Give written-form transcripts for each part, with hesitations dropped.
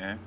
Yeah.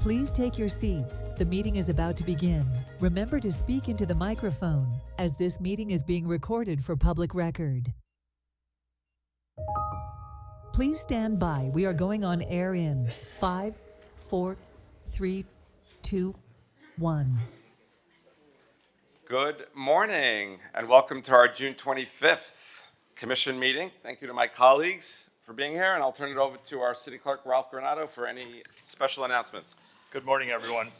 Please take your seats. The meeting is about to begin. Remember to speak into the microphone, as this meeting is being recorded for public record. Please stand by. We are going on air in 5, 4, 3, 2, 1. Good morning and welcome to our June 25th Commission meeting. Thank you to my colleagues for being here, and I'll turn it over to our City Clerk, Ralph Granato, for any special announcements. Good morning, everyone.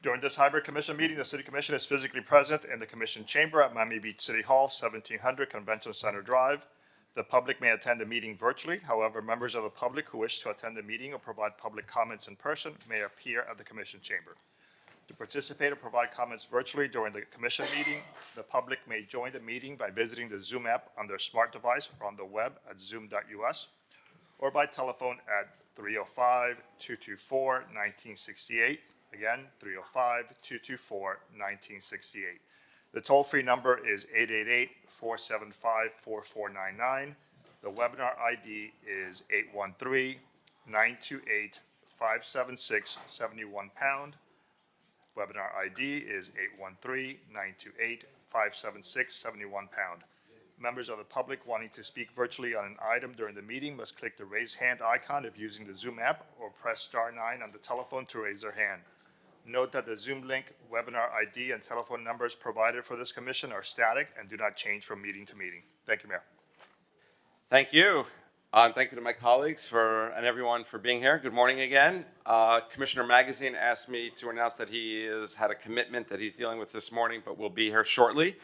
During this hybrid commission meeting, the City Commission is physically present in the Commission Chamber at Miami Beach City Hall, 1700 Convention Center Drive. The public may attend the meeting virtually. However, members of the public who wish to attend the meeting or provide public comments in person may appear at the Commission Chamber. To participate or provide comments virtually during the Commission meeting, the public may join the meeting by visiting the Zoom app on their smart device or on the web at zoom.us or by telephone at 305-224-1968. Again, 305-224-1968. The toll-free number is 888-475-4499. The webinar ID is 813-928-576-71#. Webinar ID is 813-928-576-71#. Members of the public wanting to speak virtually on an item during the meeting must click the raise hand icon if using the Zoom app or press *9 on the telephone to raise their hand. Note that the Zoom link, webinar ID, and telephone numbers provided for this commission are static and do not change from meeting to meeting. Thank you, Mayor. Thank you. Thank you to my colleagues and everyone for being here. Good morning again. Commissioner Magazine asked me to announce that he has had a commitment that he's dealing with this morning, but will be here shortly.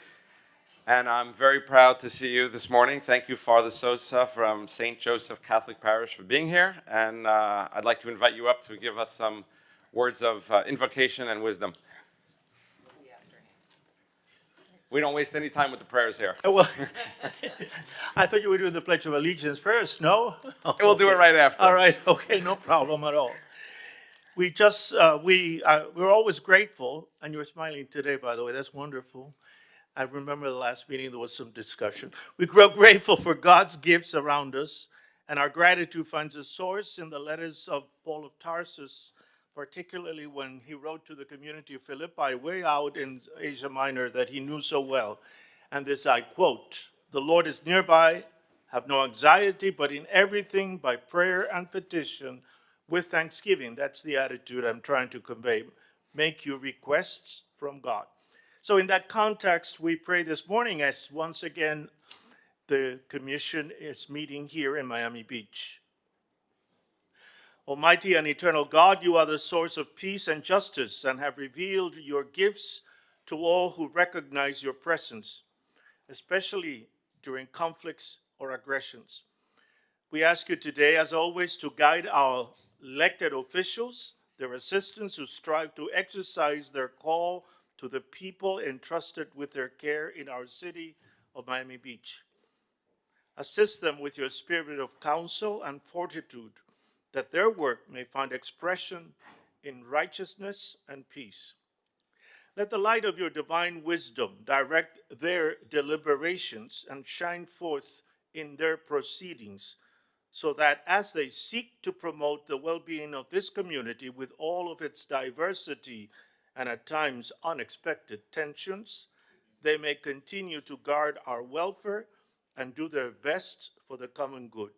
And I'm very proud to see you this morning. Thank you, Father Sosa from St. Joseph Catholic Parish, for being here. And I'd like to invite you up to give us some words of invocation and wisdom. We don't waste any time with the prayers here. Well, I thought you were doing the Pledge of Allegiance first, no? We'll do it right after. All right, okay, no problem at all. We're always grateful, and you're smiling today, by the way, that's wonderful. I remember the last meeting, there was some discussion. We grow grateful for God's gifts around us, and our gratitude finds a source in the letters of Paul of Tarsus, particularly when he wrote to the community of Philippi way out in Asia Minor that he knew so well. And this I quote, "The Lord is nearby, have no anxiety, but in everything by prayer and petition with thanksgiving." That's the attitude I'm trying to convey. Make your requests from God. So in that context, we pray this morning as once again the commission is meeting here in Miami Beach. Almighty and eternal God, you are the source of peace and justice and have revealed your gifts to all who recognize your presence, especially during conflicts or aggressions. We ask you today, as always, to guide our elected officials, their assistants who strive to exercise their call to the people entrusted with their care in our city of Miami Beach. Assist them with your spirit of counsel and fortitude, that their work may find expression in righteousness and peace. Let the light of your divine wisdom direct their deliberations and shine forth in their proceedings, so that as they seek to promote the well-being of this community with all of its diversity and at times unexpected tensions, they may continue to guard our welfare and do their best for the common good.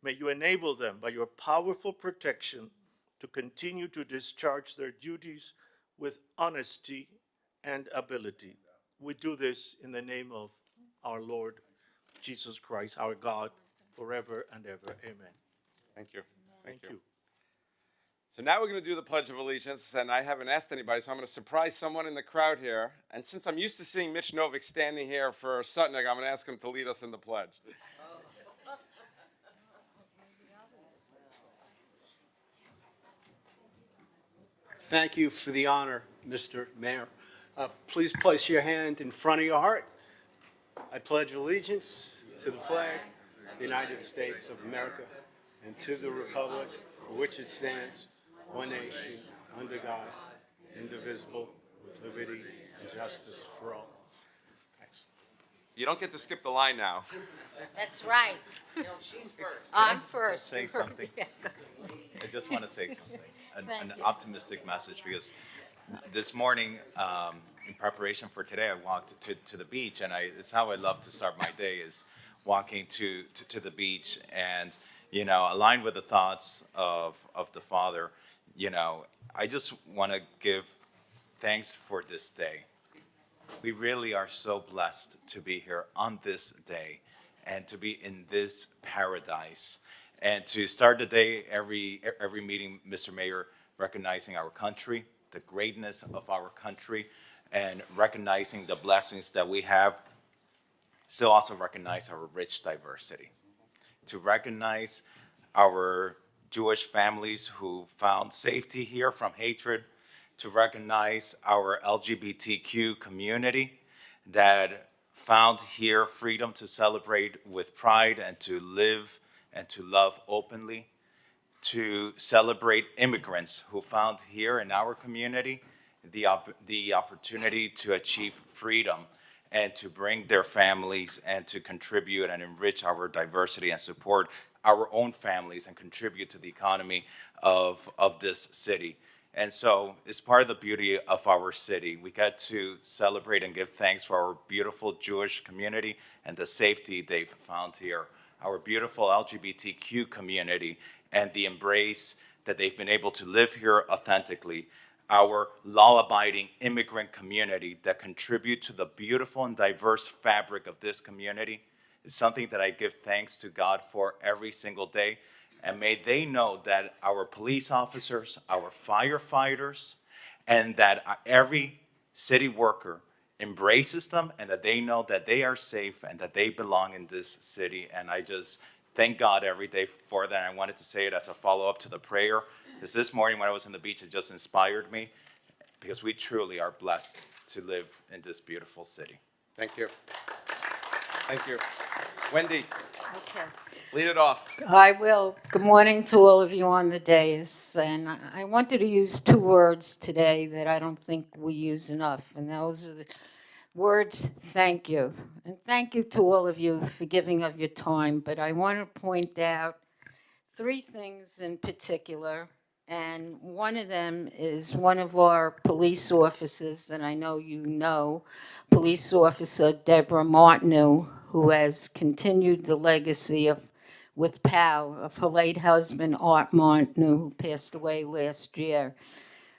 May you enable them by your powerful protection to continue to discharge their duties with honesty and ability. We do this in the name of our Lord Jesus Christ, our God, forever and ever. Amen. Thank you. Thank you. So now we're going to do the Pledge of Allegiance, and I haven't asked anybody, so I'm going to surprise someone in the crowd here. And since I'm used to seeing Mitch Novick standing here for Sutnik, I'm going to ask him to lead us in the pledge. Thank you for the honor, Mr. Mayor. Please place your hand in front of your heart. I pledge allegiance to the flag of the United States of America and to the republic for which it stands, one nation, under God, indivisible, with liberty and justice for all. Thanks. You don't get to skip the line now. That's right. No, she's first. I'm first. Say something. I just want to say something. an optimistic message, because this morning, in preparation for today, I walked to the beach, and it's how I love to start my day, is walking to the beach, and aligned with the thoughts of the Father. I just want to give thanks for this day. We really are so blessed to be here on this day and to be in this paradise, and to start the day, every meeting, Mr. Mayor, recognizing our country, the greatness of our country, and recognizing the blessings that we have. Still also recognize our rich diversity. To recognize our Jewish families who found safety here from hatred, to recognize our LGBTQ community that found here freedom to celebrate with pride and to live and to love openly, to celebrate immigrants who found here in our community the opportunity to achieve freedom and to bring their families and to contribute and enrich our diversity and support our own families and contribute to the economy of this city. And so it's part of the beauty of our city. We get to celebrate and give thanks for our beautiful Jewish community and the safety they've found here, our beautiful LGBTQ community and the embrace that they've been able to live here authentically, our law-abiding immigrant community that contribute to the beautiful and diverse fabric of this community. Is something that I give thanks to God for every single day. And may they know that our police officers, our firefighters, and that every city worker embraces them, and that they know that they are safe and that they belong in this city. And I just thank God every day for that. And I wanted to say it as a follow-up to the prayer, because this morning when I was on the beach, it just inspired me, because we truly are blessed to live in this beautiful city. Thank you. Thank you. Wendy, Okay. lead it off. I will. Good morning to all of you on the dais. And I wanted to use two words today that I don't think we use enough. And those are the words, thank you. And thank you to all of you for giving of your time. But I want to point out three things in particular. And one of them is one of our police officers that I know you know, Police Officer Deborah Martineau, who has continued the legacy of, with POW, of her late husband, Art Martineau, who passed away last year.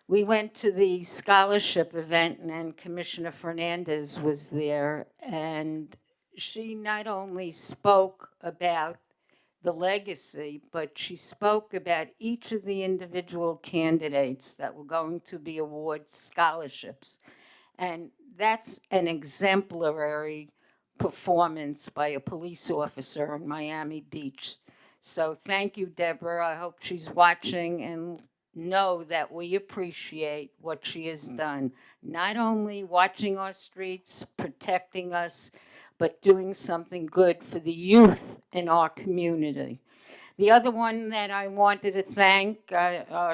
We went to the scholarship event, and Commissioner Fernandez was there, and she not only spoke about the legacy, but she spoke about each of the individual candidates that were going to be awarded scholarships. And that's an exemplary performance by a police officer in Miami Beach. So thank you, Deborah. I hope she's watching, and know that we appreciate what she has done, not only watching our streets, protecting us, but doing something good for the youth in our community. The other one that I wanted to thank,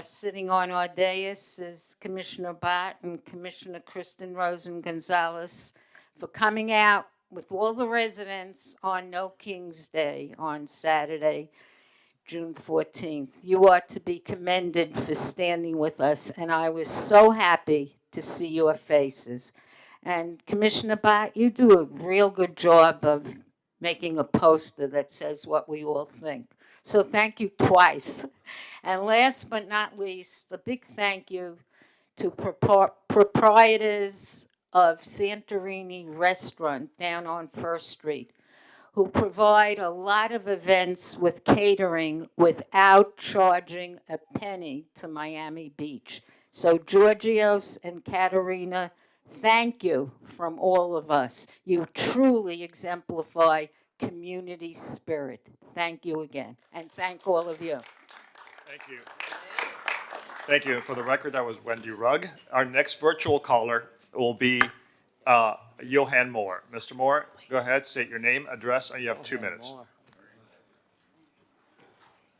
sitting on our dais, is Commissioner Bott and Commissioner Kristen Rosen-Gonzalez for coming out with all the residents on No King's Day on Saturday, June 14th. You are to be commended for standing with us, and I was so happy to see your faces. And Commissioner Bott, you do a real good job of making a poster that says what we all think. So thank you twice. And last but not least, a big thank you to proprietors of Santorini Restaurant down on First Street, who provide a lot of events with catering without charging a penny to Miami Beach. So Georgios and Katerina, thank you from all of us. You truly exemplify community spirit. Thank you again, and thank all of you. Thank you. Thank you. For the record, that was Wendy Rugg. Our next virtual caller will be Johan Moore. Mr. Moore, go ahead, state your name, address, and you have 2 minutes.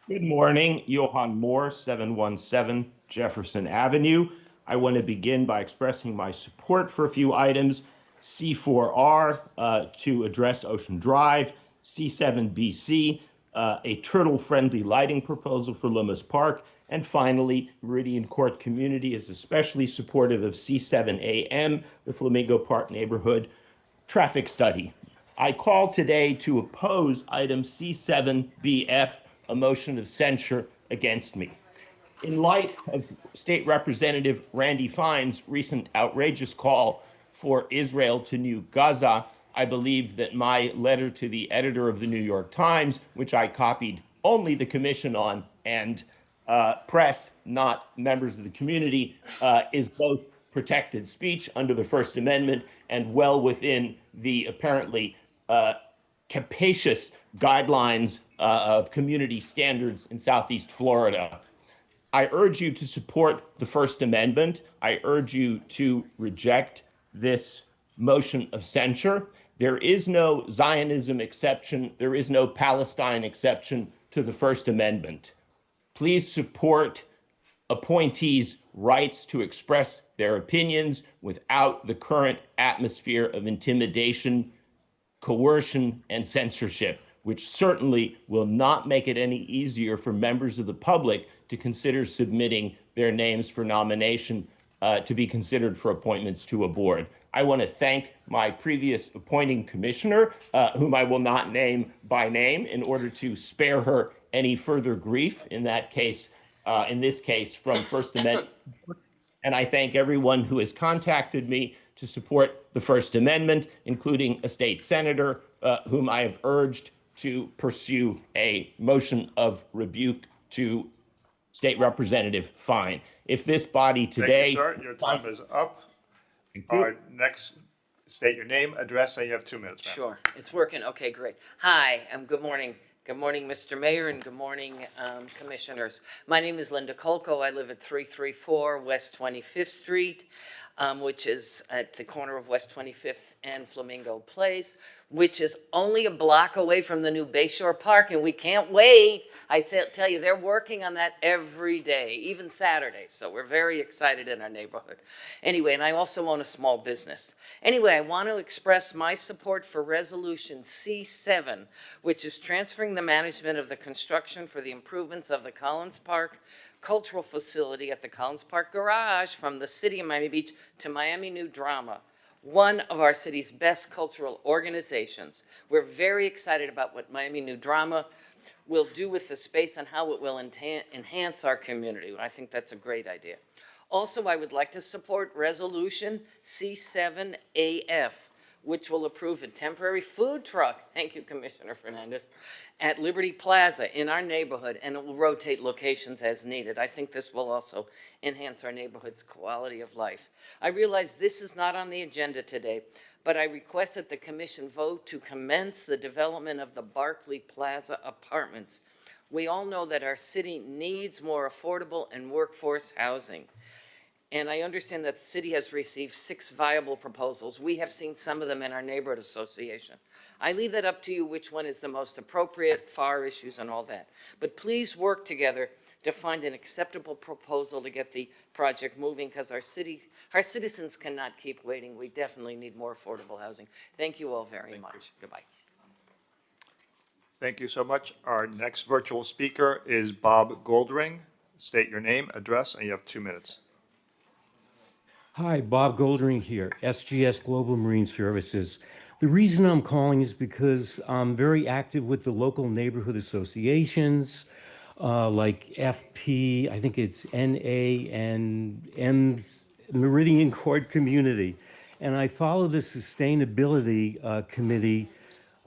Good morning, Johan Moore, 717 Jefferson Avenue. I want to begin by expressing my support for a few items. C4R to address Ocean Drive, C7BC, a turtle-friendly lighting proposal for Lummis Park, And finally, Meridian Court community is especially supportive of C7AM, the Flamingo Park neighborhood traffic study. I call today to oppose item C7BF, a motion of censure against me. In light of State Representative Randy Fine's recent outrageous call for Israel to nuke Gaza, I believe that my letter to the editor of the New York Times, which I copied only the commission on and press, not members of the community, is both protected speech under the First Amendment and well within the apparently capacious guidelines of community standards in Southeast Florida. I urge you to support the First Amendment. I urge you to reject this motion of censure. There is no Zionism exception. There is no Palestine exception to the First Amendment. Please support appointees' rights to express their opinions without the current atmosphere of intimidation, coercion, and censorship, which certainly will not make it any easier for members of the public to consider submitting their names for nomination to be considered for appointments to a board. I want to thank my previous appointing commissioner, whom I will not name by name in order to spare her any further grief in that case, in this case from First Amendment. And I thank everyone who has contacted me to support the First Amendment, including a state senator whom I have urged to pursue a motion of rebuke to State Representative Fine. If this body today— Thank you, sir. Your time is up. Our next, state your name, address, and you have 2 minutes, ma'am. Sure, it's working. Okay, great. Hi, good morning. Good morning, Mr. Mayor, and good morning, commissioners. My name is Linda Kolko. I live at 334 West 25th Street, which is at the corner of West 25th and Flamingo Place, which is only a block away from the new Bayshore Park, and we can't wait. Tell you, they're working on that every day, even Saturdays, so we're very excited in our neighborhood. Anyway, and I also own a small business. Anyway, I want to express my support for Resolution C7, which is transferring the management of the construction for the improvements of the Collins Park cultural facility at the Collins Park Garage from the city of Miami Beach to Miami New Drama, one of our city's best cultural organizations. We're very excited about what Miami New Drama will do with the space and how it will enhance our community. I think that's a great idea. Also, I would like to support Resolution C7AF, which will approve a temporary food truck, thank you, Commissioner Fernandez, at Liberty Plaza in our neighborhood, and it will rotate locations as needed. I think this will also enhance our neighborhood's quality of life. I realize this is not on the agenda today, but I request that the commission vote to commence the development of the Barclay Plaza apartments. We all know that our city needs more affordable and workforce housing. And I understand that the city has received 6 viable proposals. We have seen some of them in our neighborhood association. I leave that up to you which one is the most appropriate, FAR issues and all that. But please work together to find an acceptable proposal to get the project moving, because our citizens cannot keep waiting. We definitely need more affordable housing. Thank you all very much. Goodbye. Thank you so much. Our next virtual speaker is Bob Goldring. State your name, address, and you have 2 minutes. Hi, Bob Goldring here, SGS Global Marine Services. The reason I'm calling is because I'm very active with the local neighborhood associations, like FP, I think it's NA and Meridian Court Community. And I follow the Sustainability Committee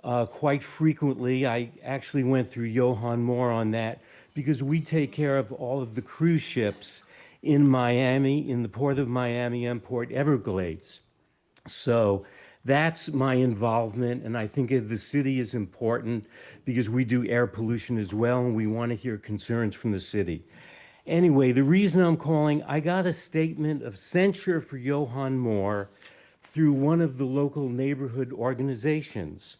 quite frequently. I actually went through Johan more on that because we take care of all of the cruise ships in Miami, in the Port of Miami and Port Everglades. So that's my involvement, and I think the city is important because we do air pollution as well, and we want to hear concerns from the city. Anyway, the reason I'm calling, I got a statement of censure for Johan Moore through one of the local neighborhood organizations.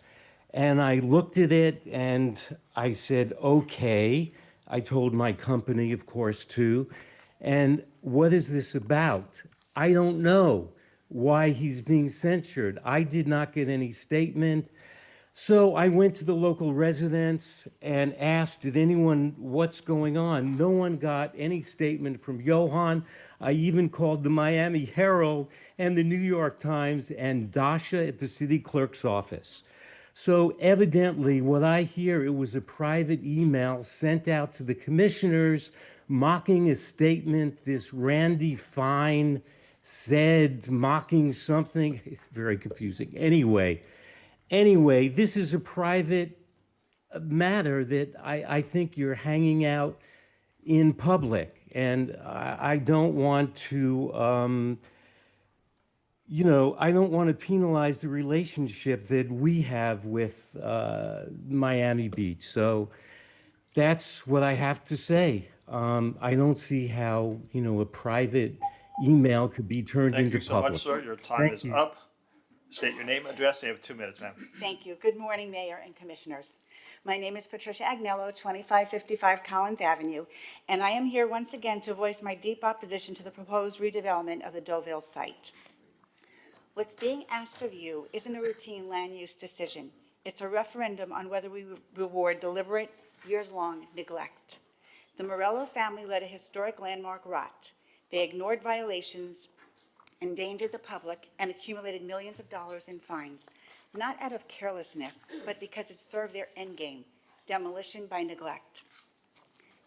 And I looked at it and I said, okay. I told my company, of course, too. And what is this about? I don't know why he's being censured. I did not get any statement. So I went to the local residents and asked, did anyone, what's going on? No one got any statement from Johan. I even called the Miami Herald and the New York Times and Dasha at the city clerk's office. So evidently, what I hear, it was a private email sent out to the commissioners mocking a statement this Randy Fine said, mocking something. It's very confusing. Anyway, this is a private matter that I think you're hanging out in public. And I don't want to, I don't want to penalize the relationship that we have with Miami Beach. So that's what I have to say. I don't see how, a private email could be turned Thank into you so public. much, sir. Your time Thank is you. up. State your name, address. You have 2 minutes, ma'am. Thank you. Good morning, Mayor and Commissioners. My name is Patricia Agnello, 2555 Collins Avenue, and I am here once again to voice my deep opposition to the proposed redevelopment of the Doville site. What's being asked of you isn't a routine land use decision. It's a referendum on whether we reward deliberate, years-long neglect. The Morello family let a historic landmark rot. They ignored violations, endangered the public, and accumulated millions of dollars in fines, not out of carelessness, but because it served their endgame, demolition by neglect.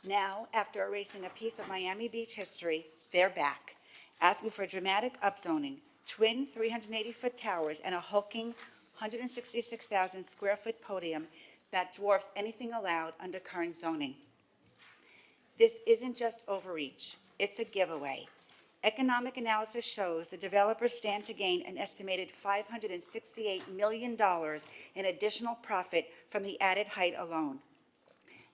Now, after erasing a piece of Miami Beach history, they're back, asking for dramatic upzoning, twin 380-foot towers, and a hulking 166,000 square foot podium that dwarfs anything allowed under current zoning. This isn't just overreach, it's a giveaway. Economic analysis shows the developers stand to gain an estimated $568 million in additional profit from the added height alone.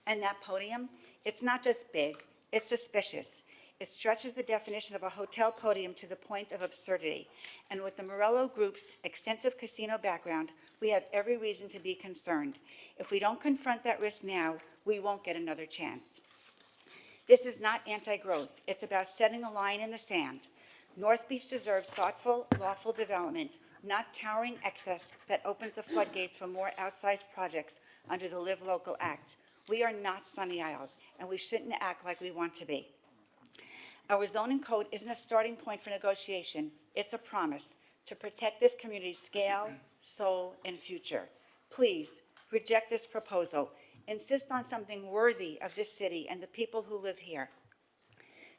And that podium, it's not just big, it's suspicious. It stretches the definition of a hotel podium to the point of absurdity. And with the Morello Group's extensive casino background, we have every reason to be concerned. If we don't confront that risk now, we won't get another chance. This is not anti-growth. It's about setting a line in the sand. North Beach deserves thoughtful, lawful development, not towering excess that opens the floodgates for more outsized projects under the Live Local Act. We are not Sunny Isles, and we shouldn't act like we want to be. Our zoning code isn't a starting point for negotiation. It's a promise to protect this community's scale, soul, and future. Please reject this proposal. Insist on something worthy of this city and the people who live here.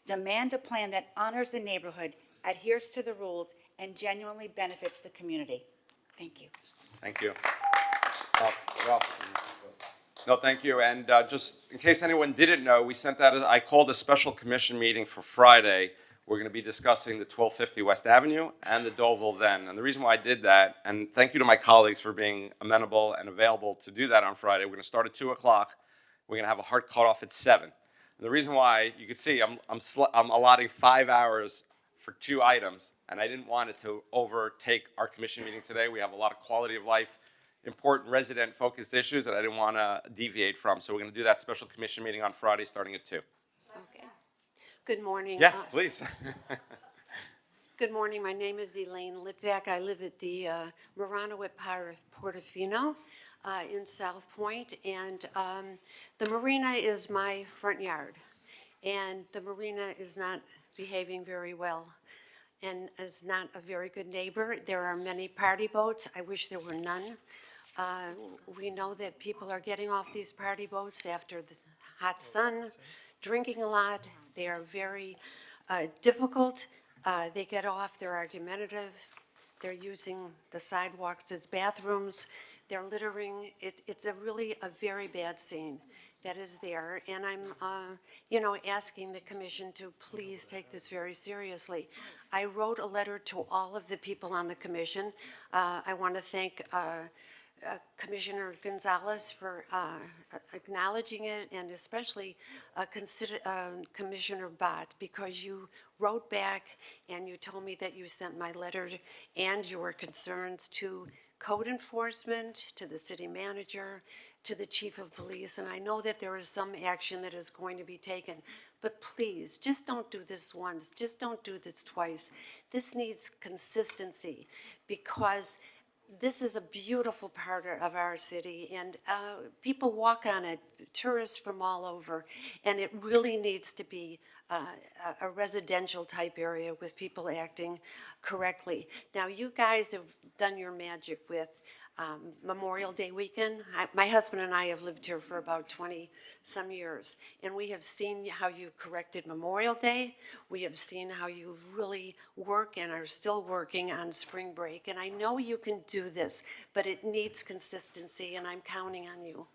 Demand a plan that honors the neighborhood, adheres to the rules, and genuinely benefits the community. Thank you. Thank you. No, thank you. And just in case anyone didn't know, we sent out, I called a special commission meeting for Friday. We're going to be discussing the 1250 West Avenue and the Doville then. And the reason why I did that, and thank you to my colleagues for being amenable and available to do that on Friday. We're going to start at 2 o'clock. We're going to have a hard cutoff at 7. And the reason why, you can see, I'm allotting 5 hours for 2 items, and I didn't want it to overtake our commission meeting today. We have a lot of quality of life, important resident-focused issues that I didn't want to deviate from. So we're going to do that special commission meeting on Friday starting at 2. Okay. Good morning. Yes, please. Good morning. My name is Elaine Litvak. I live at the Marina at Portofino in South Point, and the Marina is my front yard, and the Marina is not behaving very well and is not a very good neighbor. There are many party boats. I wish there were none. We know that people are getting off these party boats after the hot sun, drinking a lot. They are very difficult. They get off, they're argumentative. They're using the sidewalks as bathrooms. They're littering. It's really a very bad scene that is there. And I'm, asking the commission to please take this very seriously. I wrote a letter to all of the people on the commission. I want to thank Commissioner Gonzalez for acknowledging it, and especially Commissioner Bott, because you wrote back and you told me that you sent my letter and your concerns to code enforcement, to the city manager, to the chief of police, and I know that there is some action that is going to be taken, but please, just don't do this once, just don't do this twice. This needs consistency, because This is a beautiful part of our city, and people walk on it, tourists from all over, and it really needs to be a residential type area with people acting correctly. Now, you guys have done your magic with Memorial Day weekend. My husband and I have lived here for about 20-some years, and we have seen how you corrected Memorial Day. We have seen how you really work and are still working on spring break, and I know you can do this, but it needs consistency, and I'm counting on you.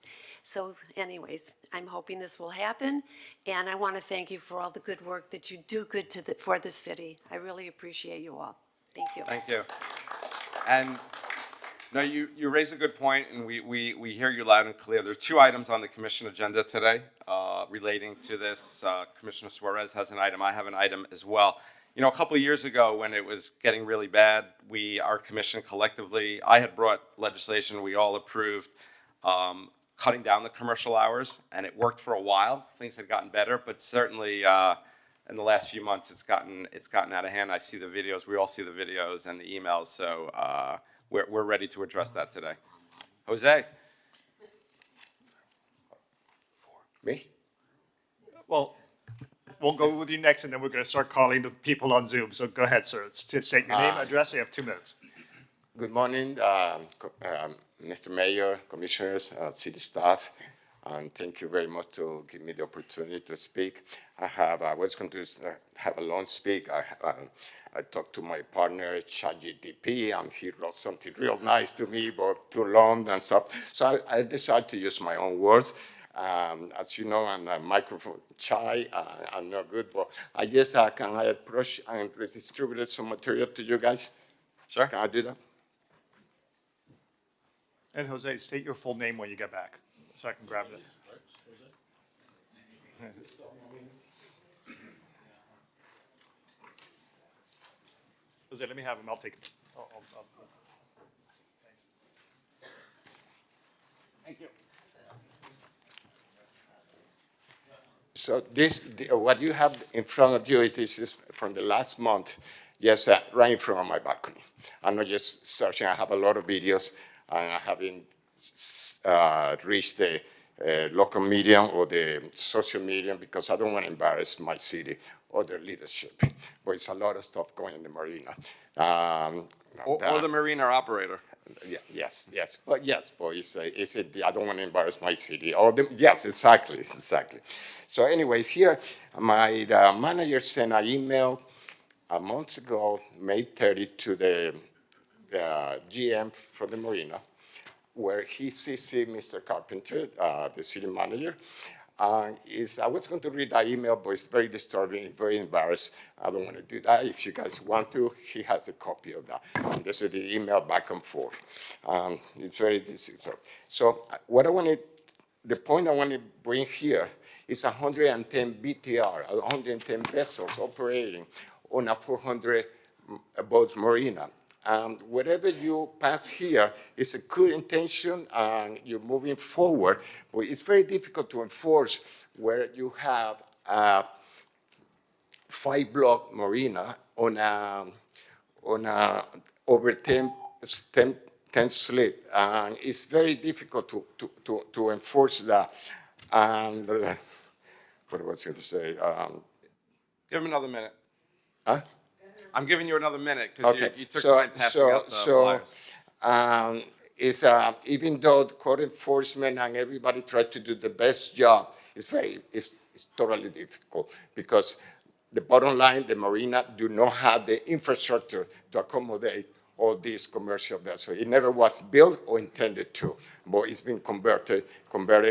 So anyways, I'm hoping this will happen, and I want to thank you for all the good work that you do for the city. I really appreciate you all. Thank you. Thank you. And no, you raise a good point, and we hear you loud and clear. There are 2 items on the commission agenda today relating to this. Commissioner Suarez has an item. I have an item as well. You know, a couple of years ago when it was getting really bad, our commission collectively, I had brought legislation we all approved, cutting down the commercial hours, and it worked for a while. Things had gotten better, but certainly in the last few months, it's gotten out of hand. I see the videos. We all see the videos and the emails. So we're ready to address that today. Jose. Me? Well, we'll go with you next, and then we're going to start calling the people on Zoom. So go ahead, sir. Just state your name, address. You have 2 minutes. Good morning, Mr. Mayor, commissioners, city staff, and thank you very much to give me the opportunity to speak. I was going to have a long speak. I talked to my partner, ChatGPT, and he wrote something real nice to me, but too long and stuff. So I decided to use my own words. As you know, I'm a microphone shy. I'm not good, but I guess can I approach and redistribute some material to you guys? Sure. Can I do that? And Jose, state your full name when you get back, so I can grab it. Jose, let me have him. I'll take him. Thank you. So what you have in front of you, it is from the last month, yes, right in front of my balcony. I'm not just searching. I have a lot of videos, and I haven't reached the local media or the social media because I don't want to embarrass my city or their leadership. But it's a lot of stuff going in the marina. Or the marina operator. Yeah, yes. Well, yes, but I don't want to embarrass my city. Yes, exactly. So anyways, here, the manager sent an email a month ago, May 30, to the GM for the marina, where he CC'd Mr. Carpenter, the city manager. I was going to read that email, but it's very disturbing, very embarrassed. I don't want to do that. If you guys want to, he has a copy of that. And this is the email back and forth. It's very difficult. So the point I want to bring here is 110 BTR, 110 vessels operating on a 400 boat marina. Whatever you pass here is a good intention and you're moving forward, but it's very difficult to enforce where you have a 5-block marina on a over 10 slip. And it's very difficult to enforce that. And what was I going to say? Give him another minute. Huh? I'm giving you another minute because you took time passing out the flyers. Even though the code enforcement and everybody tried to do the best job, it's totally difficult because the bottom line, the marina do not have the infrastructure to accommodate all these commercial vessels. It never was built or intended to, but it's been converted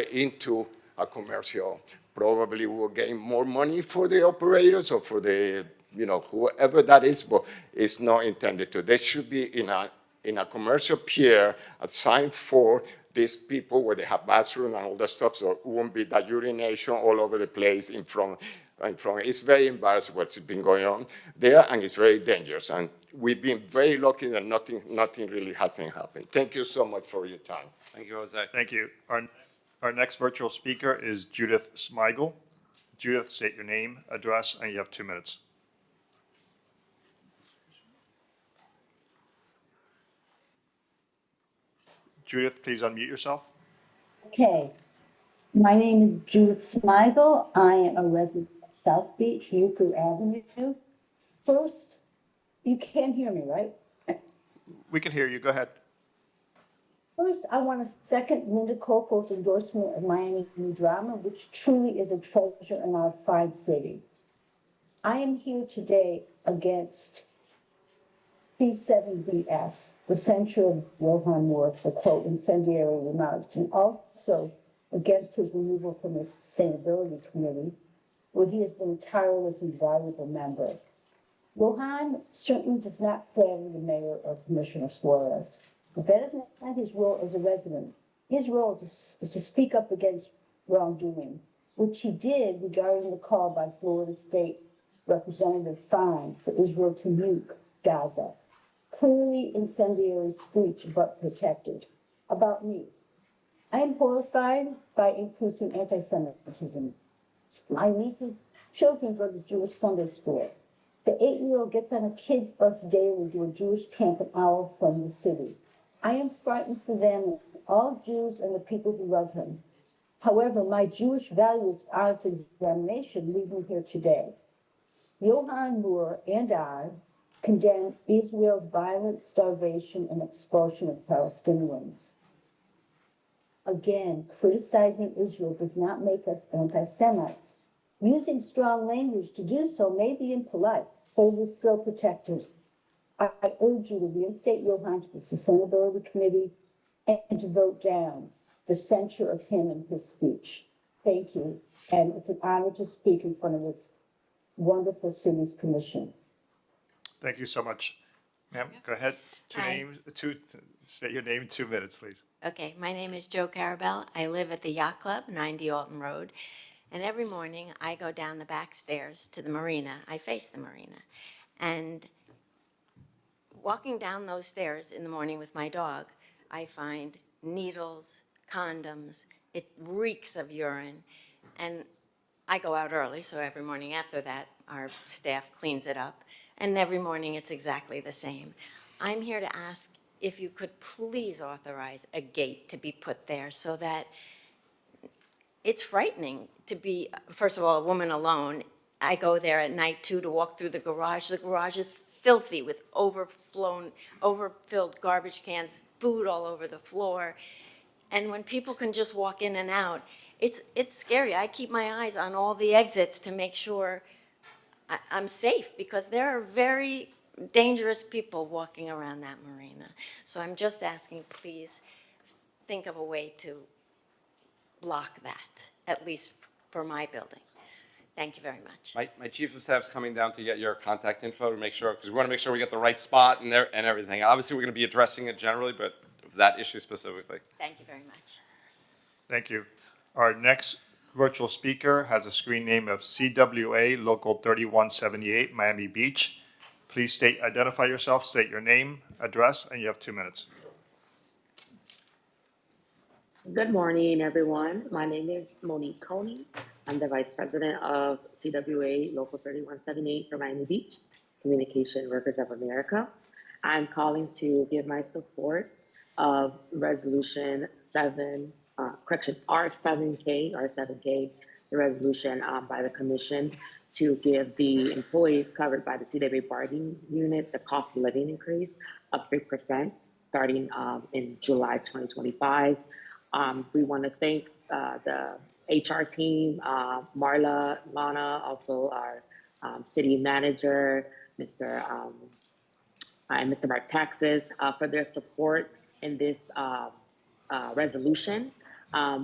into a commercial. Probably will gain more money for the operators or for the whoever that is, but it's not intended to. They should be in a commercial pier assigned for these people where they have bathroom and all that stuff, so it won't be that urination all over the place in front. It's very embarrassing what's been going on there, and it's very dangerous. And we've been very lucky that nothing really hasn't happened. Thank you so much for your time. Thank you, Jose. Thank you. Our next virtual speaker is Judith Smigel. Judith, state your name, address, and you have 2 minutes. Judith, please unmute yourself. Okay, my name is Judith Smigel. I am a resident of South Beach, Euclid Avenue. First, you can't hear me, right? We can hear you. Go ahead. First, I want to second Linda Coco's endorsement of Miami Drama, which truly is a treasure in our fine city. I am here today against C7BF, the censure of Johan Moore for, quote, incendiary remarks, and also against his removal from the Sustainability Committee, where he has been a tireless and valuable member. Johan certainly does not flatter the mayor or Commissioner Suarez, but that is not his role as a resident. His role is to speak up against wrongdoing, which he did regarding the call by Florida State Representative Fine for Israel to nuke Gaza. Clearly incendiary speech, but protected. About me. I am horrified by increasing anti-Semitism. My niece's children go to Jewish Sunday school. The 8-year-old gets on a kid's bus daily to a Jewish camp an hour from the city. I am frightened for them, all Jews and the people who love him. However, my Jewish values honest examination lead me here today. Johan Moore and I condemn Israel's violent starvation and expulsion of Palestinians. Again, criticizing Israel does not make us anti-Semites. Using strong language to do so may be impolite, but it is still protected. I urge you to reinstate Johan to the Sustainability Committee and to vote down the censure of him and his speech. Thank you, and it's an honor to speak in front of this wonderful city's commission. Thank you so much. Ma'am, go ahead. State your name in 2 minutes, please. Okay, my name is Jo Carabell. I live at the Yacht Club, 90 Alton Road. And every morning I go down the back stairs to the marina. I face the marina. And walking down those stairs in the morning with my dog, I find needles, condoms. It reeks of urine. And I go out early, so every morning after that, our staff cleans it up. And every morning it's exactly the same. I'm here to ask if you could please authorize a gate to be put there so that it's frightening to be, first of all, a woman alone. I go there at night too to walk through the garage. The garage is filthy with overfilled garbage cans, food all over the floor. And when people can just walk in and out, it's scary. I keep my eyes on all the exits to make sure I'm safe, because there are very dangerous people walking around that marina. So I'm just asking, please think of a way to block that, at least for my building. Thank you very much. My chief of staff's coming down to get your contact info to make sure, because we want to make sure we get the right spot and everything. Obviously, we're going to be addressing it generally, but that issue specifically. Thank you very much. Thank you. Our next virtual speaker has a screen name of CWA Local 3178, Miami Beach. Please identify yourself, state your name, address, and you have 2 minutes. Good morning, everyone. My name is Monique Coney. I'm the Vice President of CWA Local 3178 for Miami Beach, Communication Workers of America. I'm calling to give my support of Resolution R7K, the resolution by the Commission to give the employees covered by the CWA bargaining unit the cost of living increase of 3% starting in July 2025. We want to thank the HR team, Marla, Lana, also our city manager, Mr. Mark Taxes, for their support in this resolution.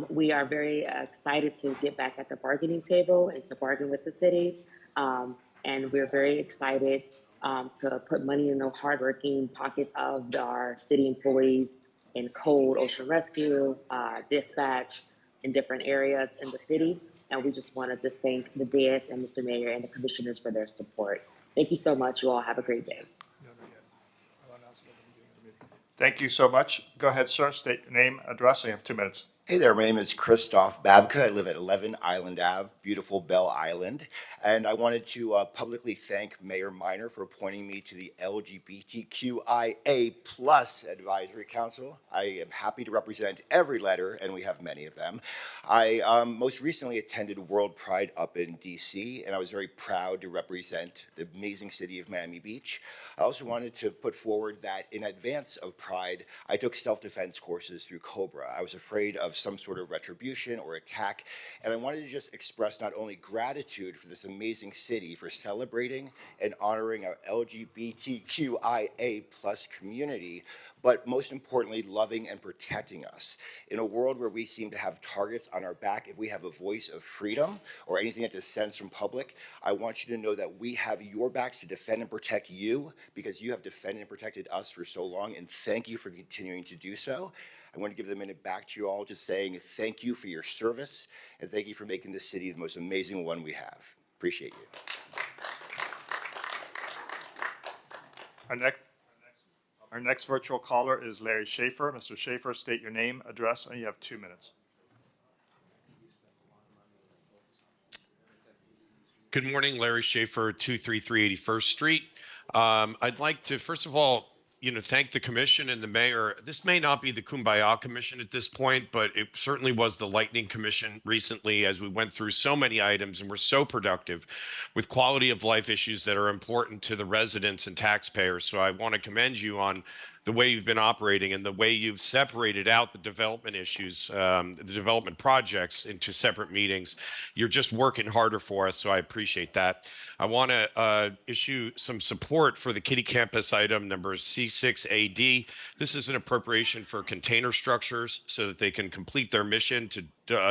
We are very excited to get back at the bargaining table and to bargain with the city. And we're very excited to put money in the hardworking pockets of our city employees in code, ocean rescue, dispatch, in different areas in the city. And we just want to thank the DAS and Mr. Mayor and the commissioners for their support. Thank you so much. You all have a great day. Thank you so much. Go ahead, sir. State your name, address, and you have 2 minutes. Hey there, my name is Christoph Babka. I live at 11 Island Ave, beautiful Belle Island. And I wanted to publicly thank Mayor Minor for appointing me to the LGBTQIA plus Advisory Council. I am happy to represent every letter, and we have many of them. I most recently attended World Pride up in DC, and I was very proud to represent the amazing city of Miami Beach. I also wanted to put forward that in advance of Pride, I took self-defense courses through Cobra. I was afraid of some sort of retribution or attack, and I wanted to just express not only gratitude for this amazing city for celebrating and honoring our LGBTQIA plus community, but most importantly, loving and protecting us. In a world where we seem to have targets on our back, if we have a voice of freedom or anything that dissents from public, I want you to know that we have your backs to defend and protect you because you have defended and protected us for so long, and thank you for continuing to do so. I want to give the minute back to you all, just saying thank you for your service, and thank you for making this city the most amazing one we have. Appreciate you. Our next virtual caller is Larry Schaefer. Mr. Schaefer, state your name, address, and you have 2 minutes. Good morning, Larry Schaefer, 233 81st Street. I'd like to, first of all, thank the commission and the mayor. This may not be the Kumbaya Commission at this point, but it certainly was the Lightning Commission recently as we went through so many items and were so productive with quality of life issues that are important to the residents and taxpayers. So I want to commend you on the way you've been operating and the way you've separated out the development issues, the development projects into separate meetings. You're just working harder for us, so I appreciate that. I want to issue some support for the Kitty Campus item number C6AD. This is an appropriation for container structures so that they can complete their mission to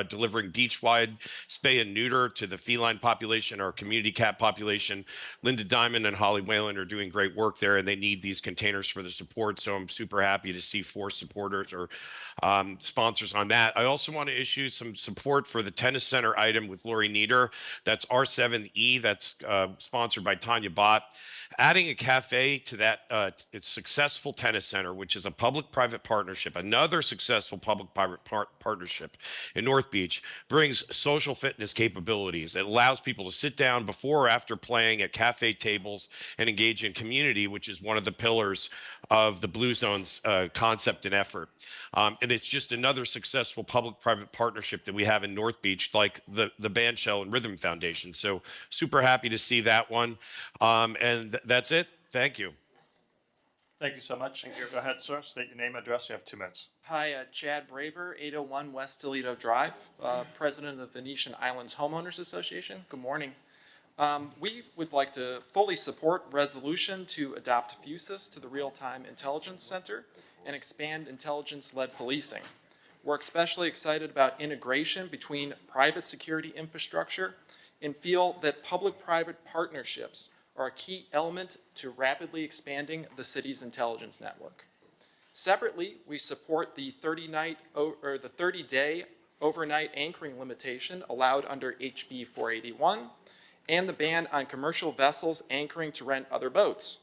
delivering beach-wide spay and neuter to the feline population, our community cat population. Linda Diamond and Holly Whalen are doing great work there, and they need these containers for the support. So I'm super happy to see 4 supporters or sponsors on that. I also want to issue some support for the tennis center item with Lori Nieder. That's R7E. That's sponsored by Tanya Bott. Adding a cafe to that it's successful tennis center, which is a public-private partnership, another successful public-private partnership in North Beach, brings social fitness capabilities. It allows people to sit down before or after playing at cafe tables and engage in community, which is one of the pillars of the Blue Zone's concept and effort. And it's just another successful public-private partnership that we have in North Beach, like the Bandshell and Rhythm Foundation. So super happy to see that one. And that's it. Thank you. Thank you so much. Thank you. Go ahead, sir. State your name, address. You have 2 minutes. Hi, Chad Braver, 801 West Toledo Drive, president of the Venetian Islands Homeowners Association. Good morning. We would like to fully support resolution to adopt FUSIS to the Real-Time Intelligence Center and expand intelligence-led policing. We're especially excited about integration between private security infrastructure and feel that public-private partnerships are a key element to rapidly expanding the city's intelligence network. Separately, we support the 30-day overnight anchoring limitation allowed under HB 481 and the ban on commercial vessels anchoring to rent other boats.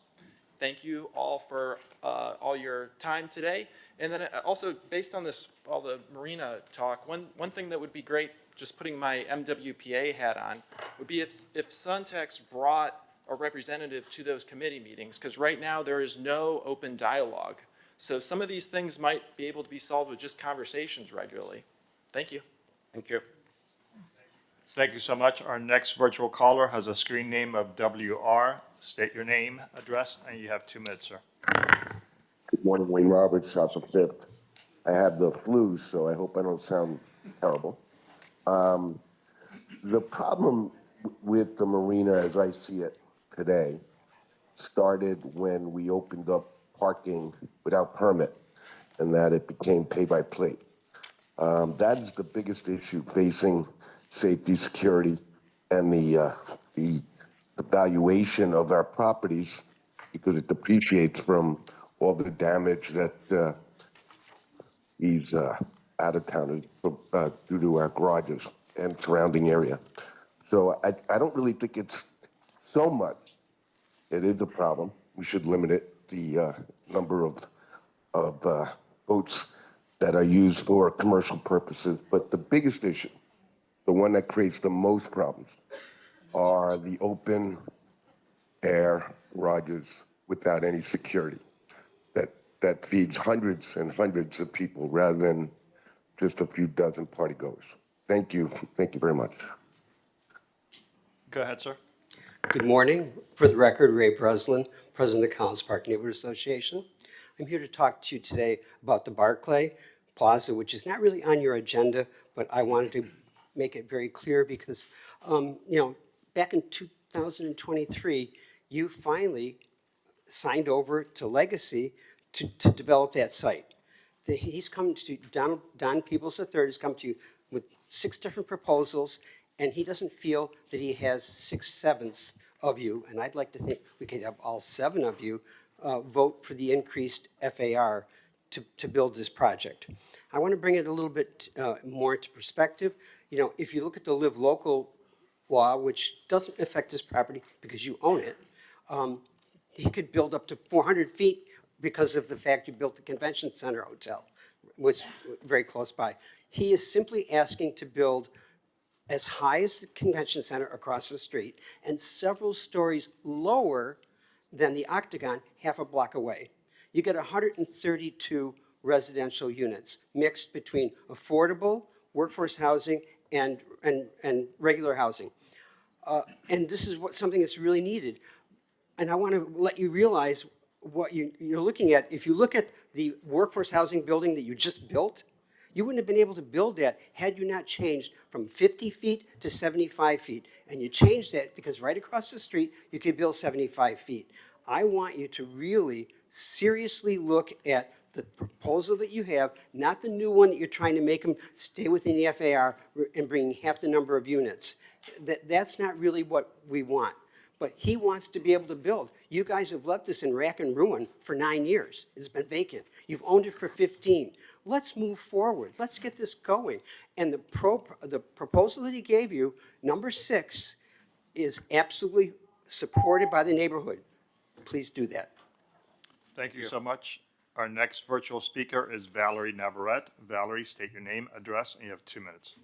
Thank you all for all your time today. And then also, based on this, all the Marina talk, one thing that would be great, just putting my MWPA hat on, would be if Suntex brought a representative to those committee meetings, because right now there is no open dialogue. So some of these things might be able to be solved with just conversations regularly. Thank you. Thank you. Thank you so much. Our next virtual caller has a screen name of WR. State your name, address, and you have 2 minutes, sir. Good morning, Wayne Roberts, House of Fifth. I have the flu, so I hope I don't sound terrible. The problem with the marina, as I see it today, started when we opened up parking without permit, and that it became pay-by-plate. That is the biggest issue facing safety, security, and the valuation of our properties, because it depreciates from all the damage that these out-of-towners due to our garages and surrounding area. So I don't really think it's so much. It is a problem. We should limit it, the number of boats that are used for commercial purposes. But the biggest issue, the one that creates the most problems, are the open air garages without any security. That feeds hundreds and hundreds of people rather than just a few dozen partygoers. Thank you. Thank you very much. Go ahead, sir. Good morning. For the record, Ray Breslin, President of Collins Park Neighborhood Association. I'm here to talk to you today about the Barclay Plaza, which is not really on your agenda, but I wanted to make it very clear because, back in 2023, you finally signed over to Legacy to develop that site. He's come to, Don Peebles III has come to you with 6 different proposals, and he doesn't feel that he has 6/7 of you, and I'd like to think we could have all 7 of you vote for the increased FAR to build this project. I want to bring it a little bit more into perspective. If you look at the Live Local law, which doesn't affect this property because you own it, he could build up to 400 feet because of the fact you built the convention center hotel, which was very close by. He is simply asking to build as high as the convention center across the street and several stories lower than the Octagon half a block away. You get 132 residential units mixed between affordable workforce housing and regular housing. And this is something that's really needed. And I want to let you realize what you're looking at. If you look at the workforce housing building that you just built, you wouldn't have been able to build that had you not changed from 50 feet to 75 feet. And you changed that because right across the street, you could build 75 feet. I want you to really seriously look at the proposal that you have, not the new one that you're trying to make them stay within the FAR and bring half the number of units. That's not really what we want. But he wants to be able to build. You guys have left this in rack and ruin for 9 years. It's been vacant. You've owned it for 15. Let's move forward. Let's get this going. And the proposal that he gave you, number 6, is absolutely supported by the neighborhood. Please do that. Thank you so much. Our next virtual speaker is Valerie Navarrete. Valerie, state your name, address, and you have 2 minutes.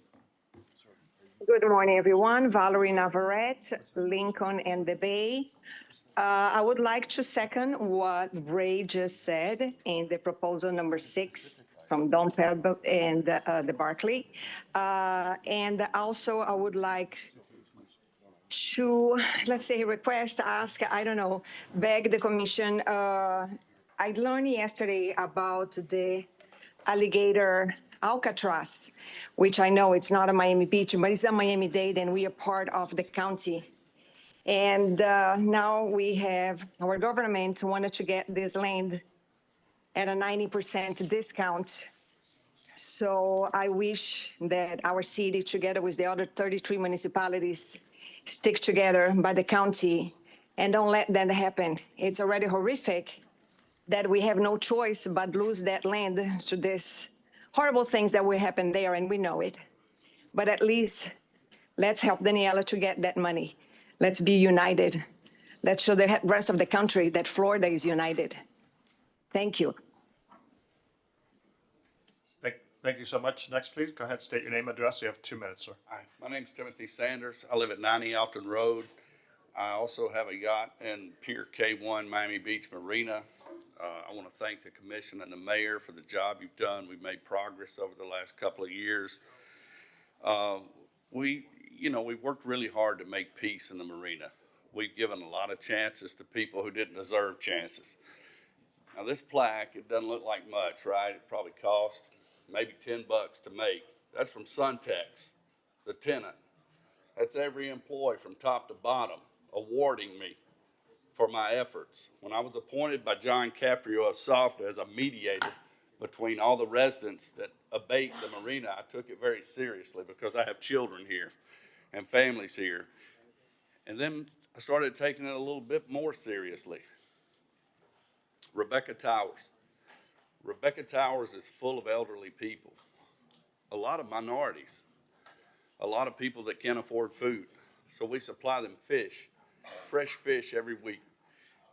Good morning, everyone. Valerie Navarrete, Lincoln and the Bay. I would like to second what Ray just said in the proposal number 6 from Don Pebble and the Barclay. And also, I would like to, let's say, request, ask, I don't know, beg the commission. I learned yesterday about the alligator Alcatraz, which I know it's not a Miami Beach, but it's a Miami-Dade, and we are part of the county. And now we have, our government wanted to get this land at a 90% discount. So I wish that our city, together with the other 33 municipalities, stick together by the county and don't let that happen. It's already horrific that we have no choice but lose that land to this horrible things that will happen there, and we know it. But at least let's help Daniela to get that money. Let's be united. Let's show the rest of the country that Florida is united. Thank you. Thank you so much. Next, please. Go ahead, state your name, address. You have 2 minutes, sir. Hi, my name's Timothy Sanders. I live at 90 Alton Road. I also have a yacht in Pier K1, Miami Beach Marina. I want to thank the commission and the mayor for the job you've done. We've made progress over the last couple of years. We've worked really hard to make peace in the marina. We've given a lot of chances to people who didn't deserve chances. Now this plaque, it doesn't look like much, right? It probably cost maybe $10 to make. That's from Suntex, the tenant. That's every employee from top to bottom awarding me for my efforts. When I was appointed by John Caprio of SOFTA as a mediator between all the residents that abate the marina, I took it very seriously because I have children here and families here. And then I started taking it a little bit more seriously. Rebecca Towers. Rebecca Towers is full of elderly people, a lot of minorities, a lot of people that can't afford food. So we supply them fish, fresh fish every week.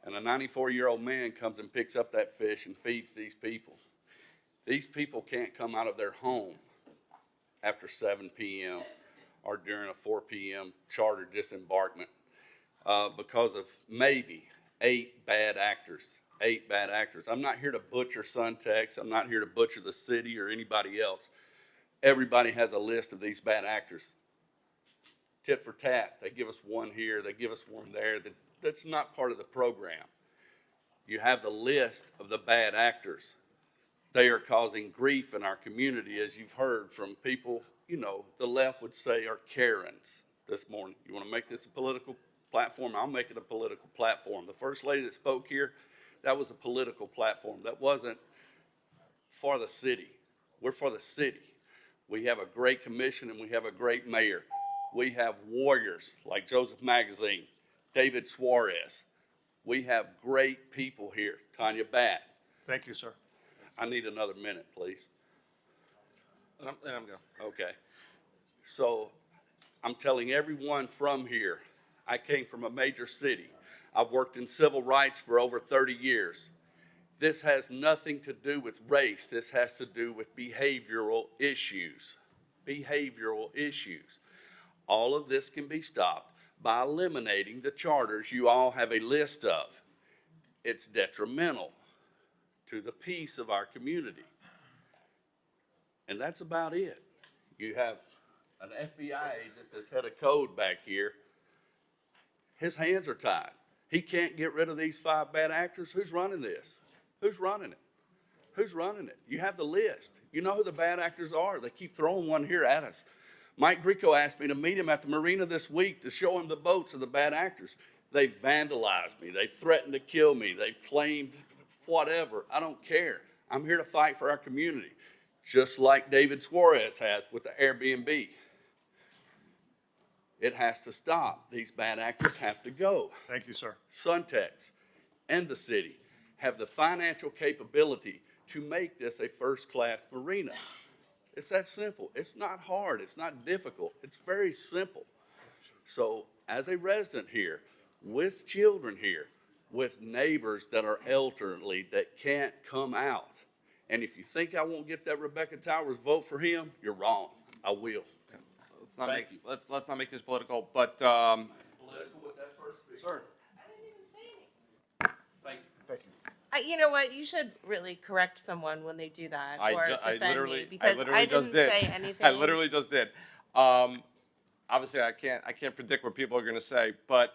And a 94-year-old man comes and picks up that fish and feeds these people. These people can't come out of their home after 7 p.m. or during a 4 p.m. charter disembarkment because of maybe 8 bad actors. 8 bad actors. I'm not here to butcher Suntex. I'm not here to butcher the city or anybody else. Everybody has a list of these bad actors. Tit for tat. They give us one here. They give us one there. That's not part of the program. You have the list of the bad actors. They are causing grief in our community, as you've heard from people, you know, the left would say are Karens this morning. You want to make this a political platform? I'll make it a political platform. The first lady that spoke here, that was a political platform. That wasn't for the city. We're for the city. We have a great commission and we have a great mayor. We have warriors like Joseph Magazine, David Suarez. We have great people here. Tanya Batt. Thank you, sir. I need another minute, please. Let him go. Okay. So I'm telling everyone from here, I came from a major city. I've worked in civil rights for over 30 years. This has nothing to do with race. This has to do with behavioral issues. Behavioral issues. All of this can be stopped by eliminating the charters you all have a list of. It's detrimental to the peace of our community. And that's about it. You have an FBI agent that's head of code back here. His hands are tied. He can't get rid of these 5 bad actors. Who's running this? Who's running it? Who's running it? You have the list. You know who the bad actors are. They keep throwing one here at us. Mike Grieco asked me to meet him at the Marina this week to show him the boats of the bad actors. They vandalized me. They threatened to kill me. They claimed whatever. I don't care. I'm here to fight for our community, just like David Suarez has with the Airbnb. It has to stop. These bad actors have to go. Thank you, sir. Suntex and the city have the financial capability to make this a first-class marina. It's that simple. It's not hard. It's not difficult. It's very simple. So as a resident here, with children here, with neighbors that are elderly that can't come out, and if you think I won't get that Rebecca Towers vote for him, you're wrong. I will. Let's not make this political, but Political with that first speech. sir. Thank you. Thank you. You know what? You should really correct someone when they do that or I defend literally me because I just didn't did. say anything. I literally just did. Obviously, I can't predict what people are going to say, but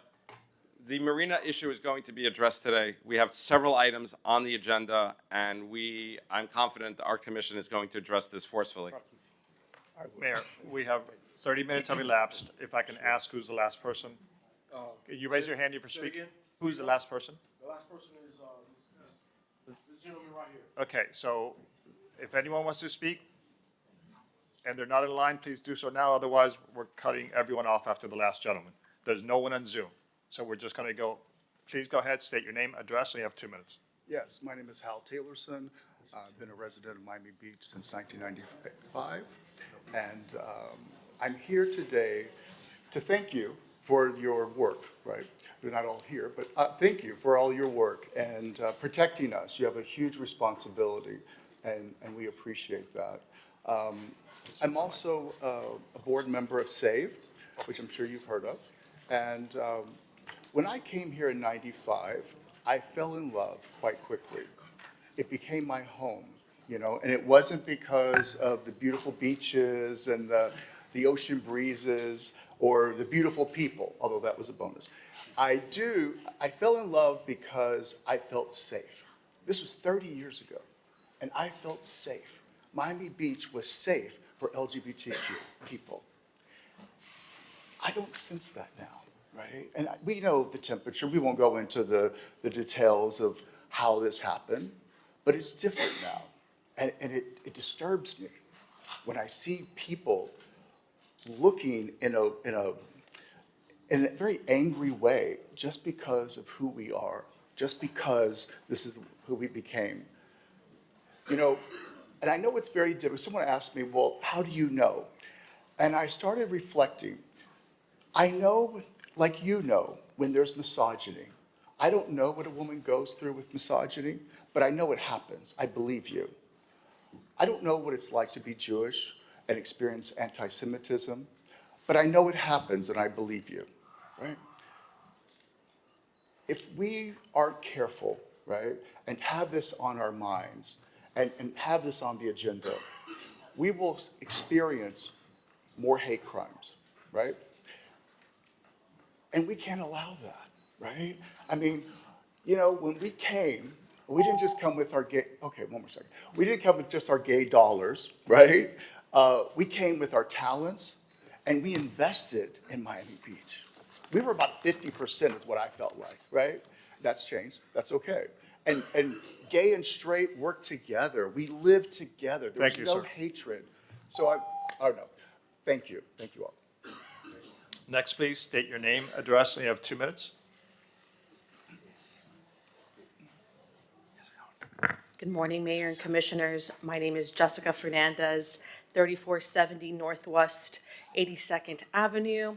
the marina issue is going to be addressed today. We have several items on the agenda, and I'm confident our commission is going to address this forcefully. Mayor, we have 30 minutes have elapsed. If I can ask who's the last person? You raise your hand if you're speaking. Who's the last person? The last person is this gentleman right here. Okay, so if anyone wants to speak and they're not in line, please do so now. Otherwise, we're cutting everyone off after the last gentleman. There's no one on Zoom. So we're just going to go. Please go ahead, state your name, address, and you have 2 minutes. Yes, my name is Hal Taylorson. I've been a resident of Miami Beach since 1995. And I'm here today to thank you for your work, right? We're not all here, but thank you for all your work and protecting us. You have a huge responsibility, and we appreciate that. I'm also a board member of SAVE, which I'm sure you've heard of. And when I came here in 95, I fell in love quite quickly. It became my home, you know, and it wasn't because of the beautiful beaches and the ocean breezes or the beautiful people, although that was a bonus. I fell in love because I felt safe. This was 30 years ago, and I felt safe. Miami Beach was safe for LGBTQ people. I don't sense that now, right? And we know the temperature. We won't go into the details of how this happened, but it's different now. And it disturbs me when I see people looking in a very angry way just because of who we are, just because this is who we became. You know, and I know it's very different. Someone asked me, well, how do you know? And I started reflecting. I know, like you know, when there's misogyny. I don't know what a woman goes through with misogyny, but I know it happens. I believe you. I don't know what it's like to be Jewish and experience anti-Semitism, but I know it happens and I believe you, right? If we aren't careful, right, and have this on our minds and have this on the agenda, we will experience more hate crimes, right? And we can't allow that, right? I mean, you know, when we came, we didn't just come with our gay, okay, one more second. We didn't come with just our gay dollars, right? We came with our talents, and we invested in Miami Beach. We were about 50% is what I felt like, right? That's changed, that's okay. And gay and straight work together. We live together. There's no hatred. So I don't know. Thank you all. Next, please, state your name, address, and you have 2 minutes. Good morning, Mayor and Commissioners. My name is Jessica Fernandez, 3470 Northwest 82nd Avenue,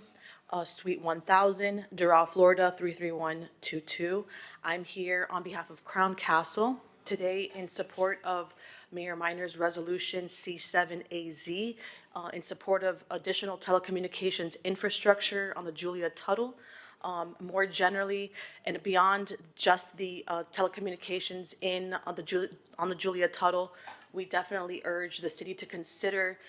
Suite 1000, Doral, Florida 33122. I'm here on behalf of Crown Castle today in support of Mayor Minor's resolution C7AZ, in support of additional telecommunications infrastructure on the Julia Tuttle. More generally, and beyond just the telecommunications on the Julia Tuttle, we definitely urge the city to consider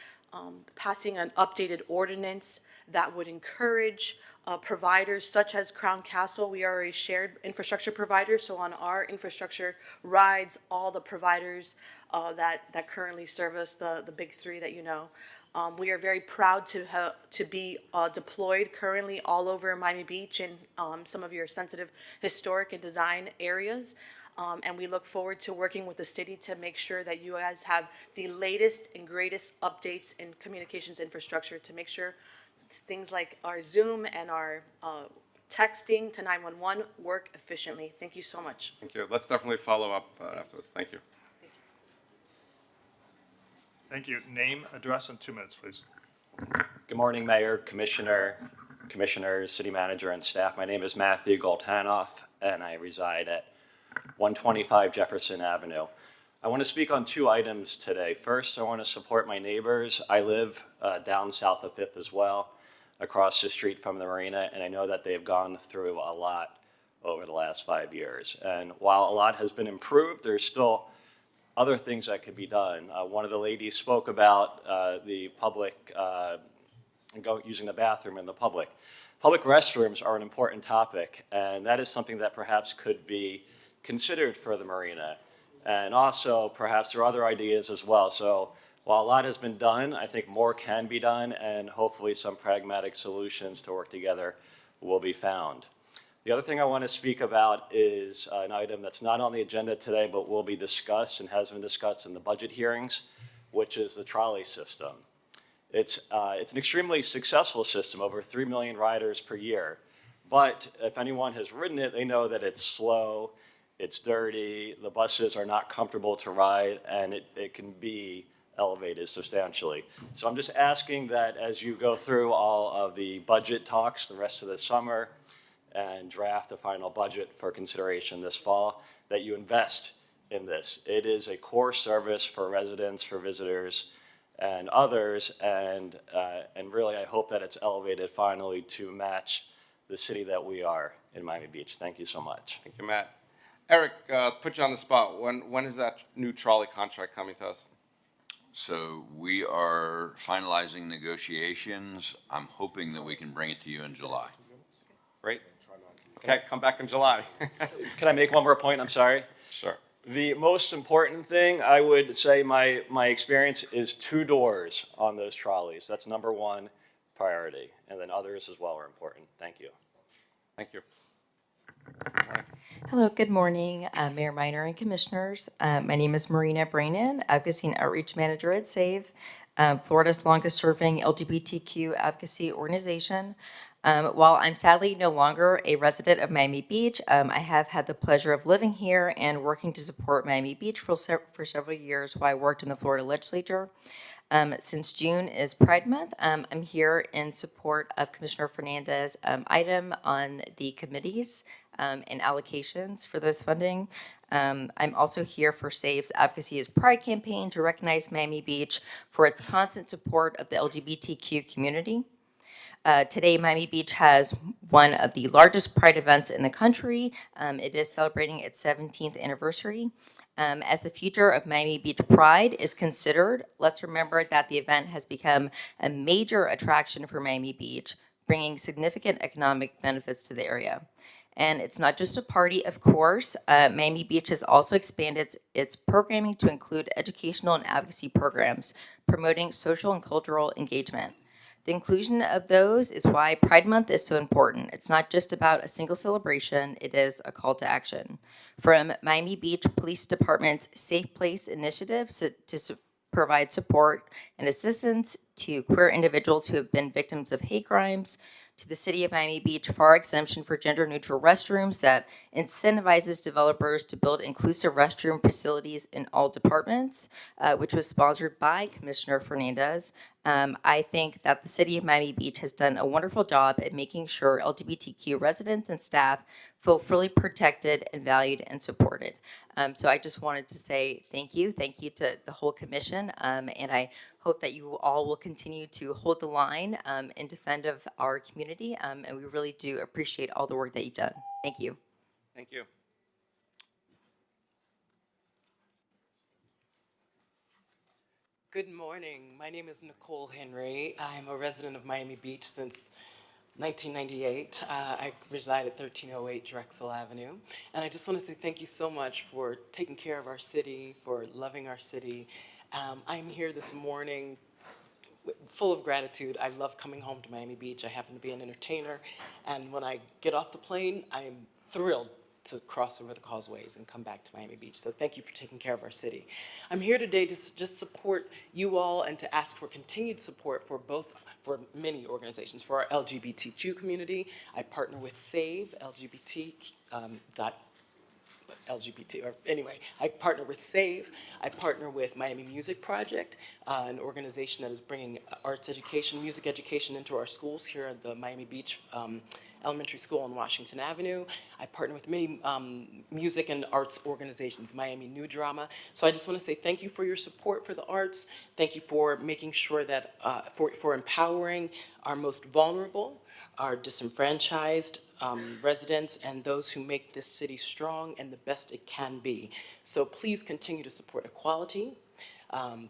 passing an updated ordinance that would encourage providers such as Crown Castle. We are a shared infrastructure provider, so on our infrastructure rides all the providers that currently service the big three that you know. We are very proud to be deployed currently all over Miami Beach and some of your sensitive historic and design areas. And we look forward to working with the city to make sure that you guys have the latest and greatest updates in communications infrastructure to make sure things like our Zoom and our texting to 911 work efficiently. Thank you so much. Thank you. Let's definitely follow up after this. Thank you. Thank you. Name, address, and 2 minutes, please. Good morning, Mayor, Commissioners, City Manager, and staff. My name is Matthew Goltanoff, and I reside at 125 Jefferson Avenue. I want to speak on 2 items today. First, I want to support my neighbors. I live down south of 5th as well, across the street from the marina, and I know that they've gone through a lot over the last 5 years. And while a lot has been improved, there's still other things that could be done. One of the ladies spoke about the public, using the bathroom in the public. Public restrooms are an important topic, and that is something that perhaps could be considered for the marina. And also, perhaps there are other ideas as well. So while a lot has been done, I think more can be done, and hopefully some pragmatic solutions to work together will be found. The other thing I want to speak about is an item that's not on the agenda today, but will be discussed and has been discussed in the budget hearings, which is the trolley system. It's an extremely successful system, over 3 million riders per year. But if anyone has ridden it, they know that it's slow, it's dirty, the buses are not comfortable to ride, and it can be elevated substantially. So I'm just asking that as you go through all of the budget talks the rest of the summer, and draft the final budget for consideration this fall, that you invest in this. It is a core service for residents, for visitors, and others, and really I hope that it's elevated finally to match the city that we are in Miami Beach. Thank you so much. Thank you, Matt. Eric, put you on the spot. When is that new trolley contract coming to us? So we are finalizing negotiations. I'm hoping that we can bring it to you in July. Great. Okay, come back in July. Can I make one more point? I'm sorry. Sure. The most important thing, I would say my experience is 2 doors on those trolleys. That's number 1 priority. And then others as well are important. Thank you. Thank you. Hello, good morning, Mayor Minor and Commissioners. My name is Marina Brainin, Advocacy and Outreach Manager at SAVE, Florida's longest serving LGBTQ advocacy organization. While I'm sadly no longer a resident of Miami Beach, I have had the pleasure of living here and working to support Miami Beach for several years while I worked in the Florida legislature. Since June is Pride Month, I'm here in support of Commissioner Fernandez's item on the committees and allocations for those funding. I'm also here for SAVE's Advocacy is Pride campaign to recognize Miami Beach for its constant support of the LGBTQ community. Today, Miami Beach has one of the largest Pride events in the country. It is celebrating its 17th anniversary. As the future of Miami Beach Pride is considered, let's remember that the event has become a major attraction for Miami Beach, bringing significant economic benefits to the area. And it's not just a party, of course. Miami Beach has also expanded its programming to include educational and advocacy programs, promoting social and cultural engagement. The inclusion of those is why Pride Month is so important. It's not just about a single celebration, it is a call to action. From Miami Beach Police Department's Safe Place initiative to provide support and assistance to queer individuals who have been victims of hate crimes, to the City of Miami Beach FAR exemption for gender-neutral restrooms that incentivizes developers to build inclusive restroom facilities in all departments, which was sponsored by Commissioner Fernandez. I think that the City of Miami Beach has done a wonderful job at making sure LGBTQ residents and staff feel fully protected and valued and supported. So I just wanted to say thank you to the whole commission, and I hope that you all will continue to hold the line in defense of our community, and we really do appreciate all the work that you've done. Thank you. Thank you. Good morning. My name is Nicole Henry. I'm a resident of Miami Beach since 1998. I reside at 1308 Drexel Avenue. And I just want to say thank you so much for taking care of our city, for loving our city. I'm here this morning full of gratitude. I love coming home to Miami Beach. I happen to be an entertainer. And when I get off the plane, I'm thrilled to cross over the causeways and come back to Miami Beach. So thank you for taking care of our city. I'm here today to just support you all and to ask for continued support for many organizations. For our LGBTQ community, I partner with SAVE, I partner with SAVE. I partner with Miami Music Project, an organization that is bringing arts education, music education into our schools here at the Miami Beach Elementary School on Washington Avenue. I partner with many music and arts organizations, Miami New Drama. So I just want to say thank you for your support for the arts. Thank you for making sure that, for empowering our most vulnerable, our disenfranchised residents, and those who make this city strong and the best it can be. So please continue to support equality.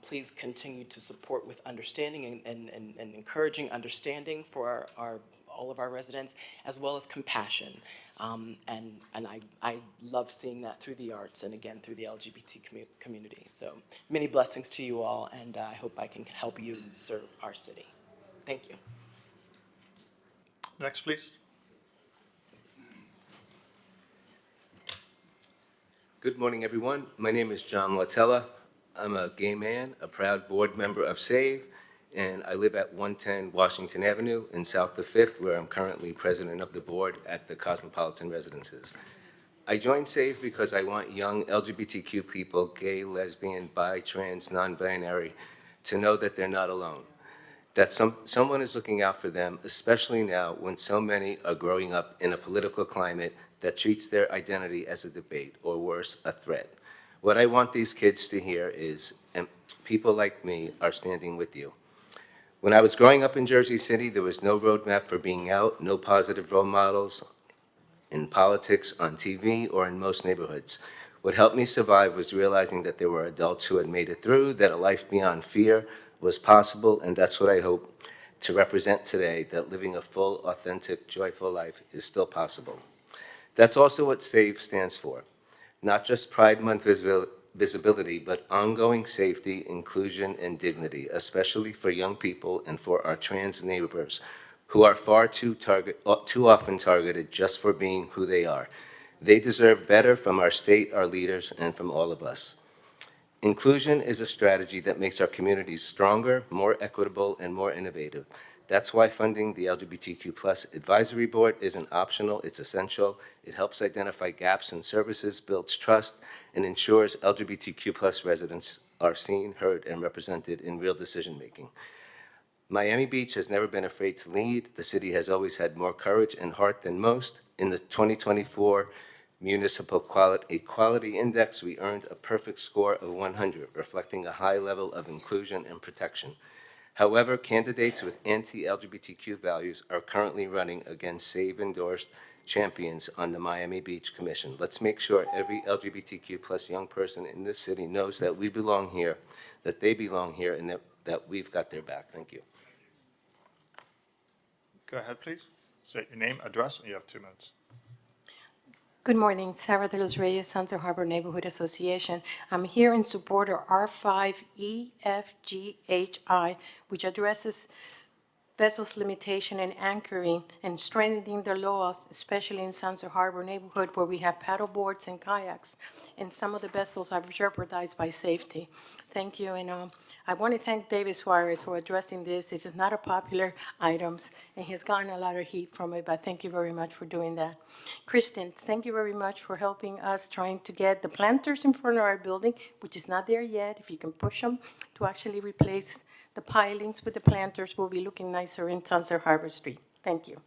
Please continue to support with understanding and encouraging understanding for all of our residents, as well as compassion. And I love seeing that through the arts and again through the LGBT community. So many blessings to you all, and I hope I can help you serve our city. Thank you. Next, please. Good morning, everyone. My name is John Latella. I'm a gay man, a proud board member of SAVE, and I live at 110 Washington Avenue in South the 5th, where I'm currently president of the board at the Cosmopolitan Residences. I joined SAVE because I want young LGBTQ people, gay, lesbian, bi, trans, non-binary, to know that they're not alone, that someone is looking out for them, especially now when so many are growing up in a political climate that treats their identity as a debate, or worse, a threat. What I want these kids to hear is, and people like me are standing with you. When I was growing up in Jersey City, there was no roadmap for being out, no positive role models in politics, on TV, or in most neighborhoods. What helped me survive was realizing that there were adults who had made it through, that a life beyond fear was possible, and that's what I hope to represent today, that living a full, authentic, joyful life is still possible. That's also what SAVE stands for. Not just Pride Month visibility, but ongoing safety, inclusion, and dignity, especially for young people and for our trans neighbors who are far too often targeted just for being who they are. They deserve better from our state, our leaders, and from all of us. Inclusion is a strategy that makes our communities stronger, more equitable, and more innovative. That's why funding the LGBTQ+ Advisory Board isn't optional, it's essential. It helps identify gaps in services, builds trust, and ensures LGBTQ+ residents are seen, heard, and represented in real decision-making. Miami Beach has never been afraid to lead. The city has always had more courage and heart than most. In the 2024 Municipal Equality Index, we earned a perfect score of 100, reflecting a high level of inclusion and protection. However, candidates with anti-LGBTQ values are currently running against SAVE-endorsed champions on the Miami Beach Commission. Let's make sure every LGBTQ plus young person in this city knows that we belong here, that they belong here, and that we've got their back. Thank you. Go ahead, please. State your name, address, and you have 2 minutes. Good morning, Sarah de los Reyes, Sunset Harbor Neighborhood Association. I'm here in support of R5EFGHI, which addresses vessels limitation and anchoring and strengthening the laws, especially in Sunset Harbor neighborhood where we have paddle boards and kayaks, and some of the vessels are jeopardized by safety. Thank you, and I want to thank David Suarez for addressing this. It is not a popular item, and he's gotten a lot of heat from it, but thank you very much for doing that. Kristen, thank you very much for helping us trying to get the planters in front of our building, which is not there yet. If you can push them to actually replace the pilings with the planters, will be looking nicer in Sunset Harbor Street. Thank you.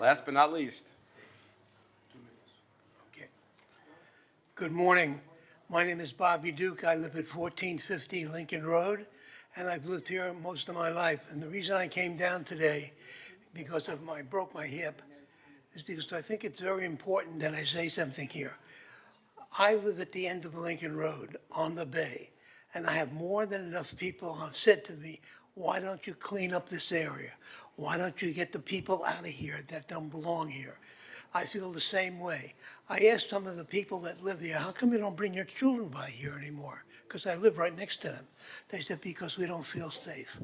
Last but not least. Good morning. My name is Bobby Duke. I live at 1450 Lincoln Road, and I've lived here most of my life. And the reason I came down today, because of broke my hip, is because I think it's very important that I say something here. I live at the end of Lincoln Road on the bay, and I have more than enough people who have said to me, why don't you clean up this area? Why don't you get the people out of here that don't belong here? I feel the same way. I asked some of the people that live here, how come you don't bring your children by here anymore? Because I live right next to them. They said, because we don't feel safe.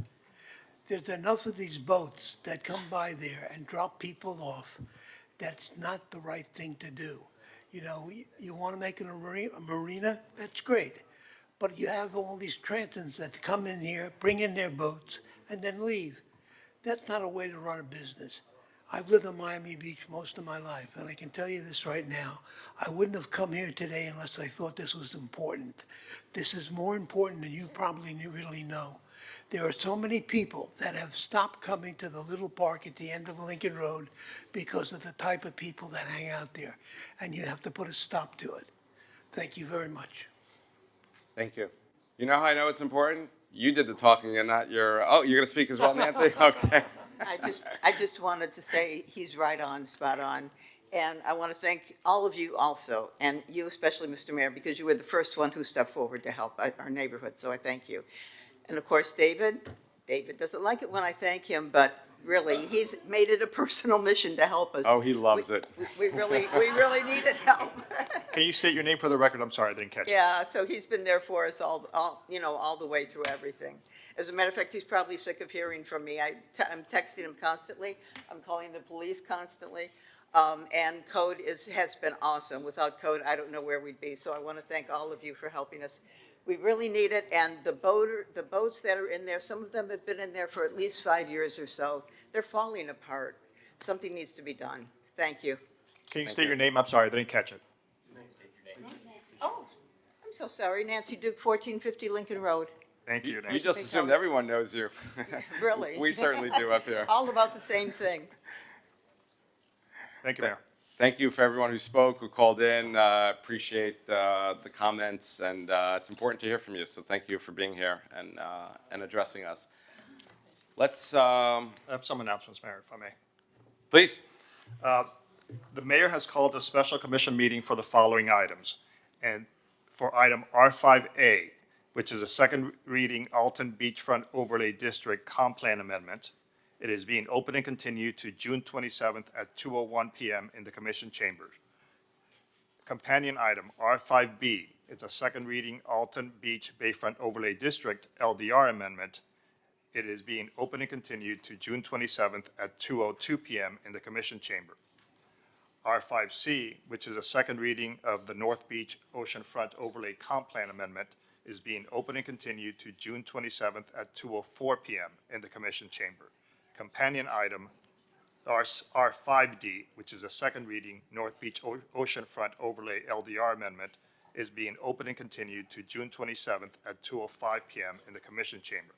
There's enough of these boats that come by there and drop people off. That's not the right thing to do. You know, you want to make it a marina, that's great. But you have all these transients that come in here, bring in their boats, and then leave. That's not a way to run a business. I've lived on Miami Beach most of my life, and I can tell you this right now. I wouldn't have come here today unless I thought this was important. This is more important than you probably really know. There are so many people that have stopped coming to the little park at the end of Lincoln Road because of the type of people that hang out there, and you have to put a stop to it. Thank you very much. Thank you. You know how I know it's important? You did the talking and not your, oh, you're going to speak as well, Nancy? Okay. I just wanted to say he's right on, spot on. And I want to thank all of you also, and you especially, Mr. Mayor, because you were the first one who stepped forward to help our neighborhood, so I thank you. And of course, David doesn't like it when I thank him, but really, he's made it a personal mission to help us. Oh, he loves it. We really needed help. Can you state your name for the record? I'm sorry, I didn't catch it. Yeah, so he's been there for us all the way through everything. As a matter of fact, he's probably sick of hearing from me. I'm texting him constantly. I'm calling the police constantly. And Code has been awesome. Without Code, I don't know where we'd be. So I want to thank all of you for helping us. We really need it. And the boats that are in there, some of them have been in there for at least 5 years or so. They're falling apart. Something needs to be done. Thank you. Can you state your name? I'm sorry, I didn't catch it. Oh, I'm so sorry. Nancy Duke, 1450 Lincoln Road. Thank you, Nancy. You just assumed everyone knows you. Really? We certainly do up here. All about the same thing. Thank you, Mayor. Thank you for everyone who spoke, who called in. Appreciate the comments, and it's important to hear from you. So thank you for being here and addressing us. Let's. I have some announcements, Mayor, if I may. Please. The mayor has called a special commission meeting for the following items. And for item R5A, which is a second reading Alton Beachfront Overlay District Comp Plan Amendment, it is being open and continued to June 27th at 2:01 p.m. in the commission chambers. Companion item R5B, it's a second reading Alton Beach Bayfront Overlay District LDR Amendment. It is being open and continued to June 27th at 2:02 p.m. in the commission chamber. R5C, which is a second reading of the North Beach Oceanfront Overlay Comp Plan Amendment, is being open and continued to June 27th at 2:04 p.m. in the commission chamber. Companion item R5D, which is a second reading North Beach Oceanfront Overlay LDR Amendment, is being open and continued to June 27th at 2:05 p.m. in the commission chamber.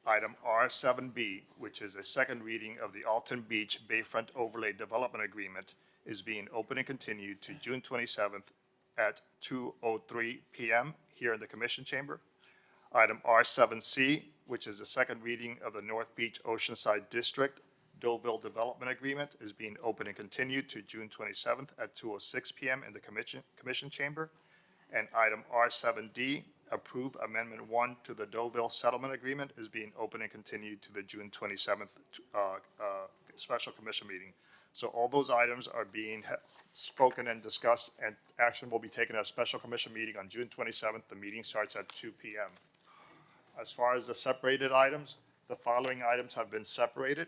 Item R7B, which is a second reading of the Alton Beach Bayfront Overlay Development Agreement, is being open and continued to June 27th at 2:03 p.m. here in the Commission Chamber. Item R7C, which is the second reading of the North Beach Oceanside District Doville Development Agreement, is being open and continued to June 27th at 2:06 p.m. in the Commission Chamber. And item R7D, approve Amendment 1 to the Doville Settlement Agreement, is being open and continued to the June 27th Special Commission meeting. So all those items are being spoken and discussed, and action will be taken at a Special Commission meeting on June 27th. The meeting starts at 2 p.m. As far as the separated items, the following items have been separated.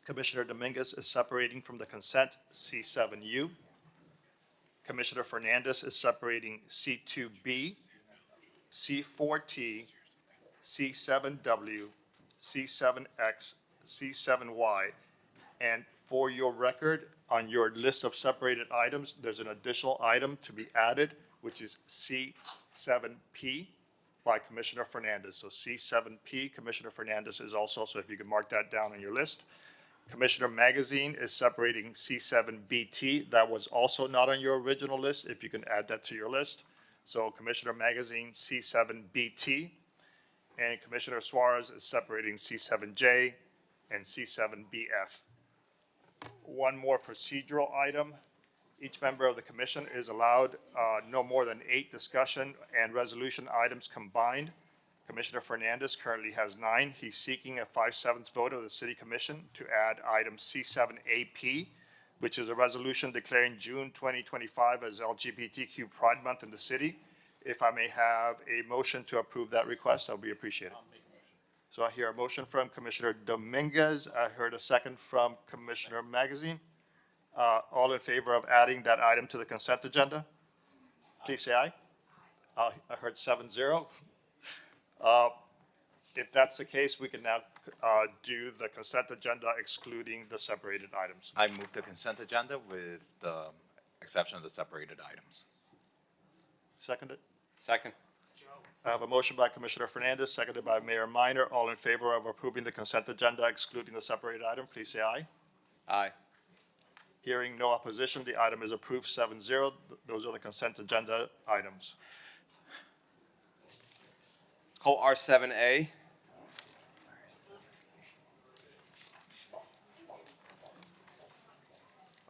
Commissioner Dominguez is separating from the consent C7U. Commissioner Fernandez is separating C2B, C4T, C7W, C7X, C7Y. And for your record, on your list of separated items, there's an additional item to be added, which is C7P by Commissioner Fernandez. So C7P, Commissioner Fernandez is also, so if you can mark that down on your list. Commissioner Magazine is separating C7BT. That was also not on your original list. If you can add that to your list. So Commissioner Magazine, C7BT. And Commissioner Suarez is separating C7J and C7BF. One more procedural item. Each member of the commission is allowed no more than 8 discussion and resolution items combined. Commissioner Fernandez currently has 9. He's seeking a 5/7 vote of the City Commission to add item C7AP, which is a resolution declaring June 2025 as LGBTQ Pride Month in the city. If I may have a motion to approve that request, that would be appreciated. So I hear a motion from Commissioner Dominguez. I heard a second from Commissioner Magazine. All in favor of adding that item to the consent agenda? Please say aye. I heard 7-0. If that's the case, we can now do the consent agenda excluding the separated items. I move the consent agenda with the exception of the separated items. Seconded? Second. I have a motion by Commissioner Fernandez, seconded by Mayor Minor. All in favor of approving the consent agenda excluding the separated item, please say aye. Aye. Hearing no opposition, the item is approved 7-0. Those are the consent agenda items. Call R7A.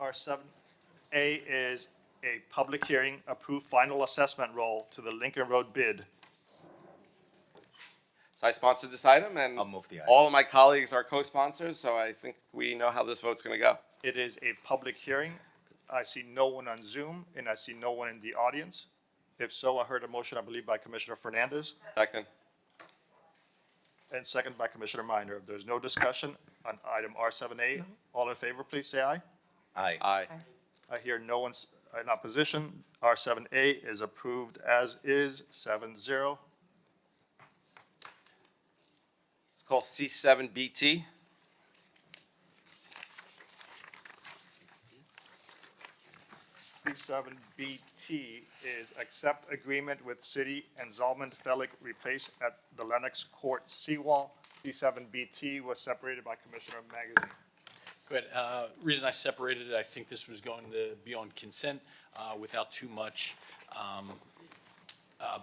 R7A is a public hearing, approve final assessment roll to the Lincoln Road bid. So I sponsored this item, and I'll move the item. all of my colleagues are co-sponsors, so I think we know how this vote's going to go. It is a public hearing. I see no one on Zoom, and I see no one in the audience. If so, I heard a motion, I believe, by Commissioner Fernandez, Second. and second by Commissioner Minor. If there's no discussion on item R7A, all in favor, please say aye. Aye. Aye. I hear no one's in opposition. R7A is approved as is, 7-0. Let's call C7BT. C7BT is accept agreement with city and Zalman Felix replace at the Lennox Court seawall. C7BT was separated by Commissioner Magazine. Good. Reason I separated it, I think this was going to be on consent without too much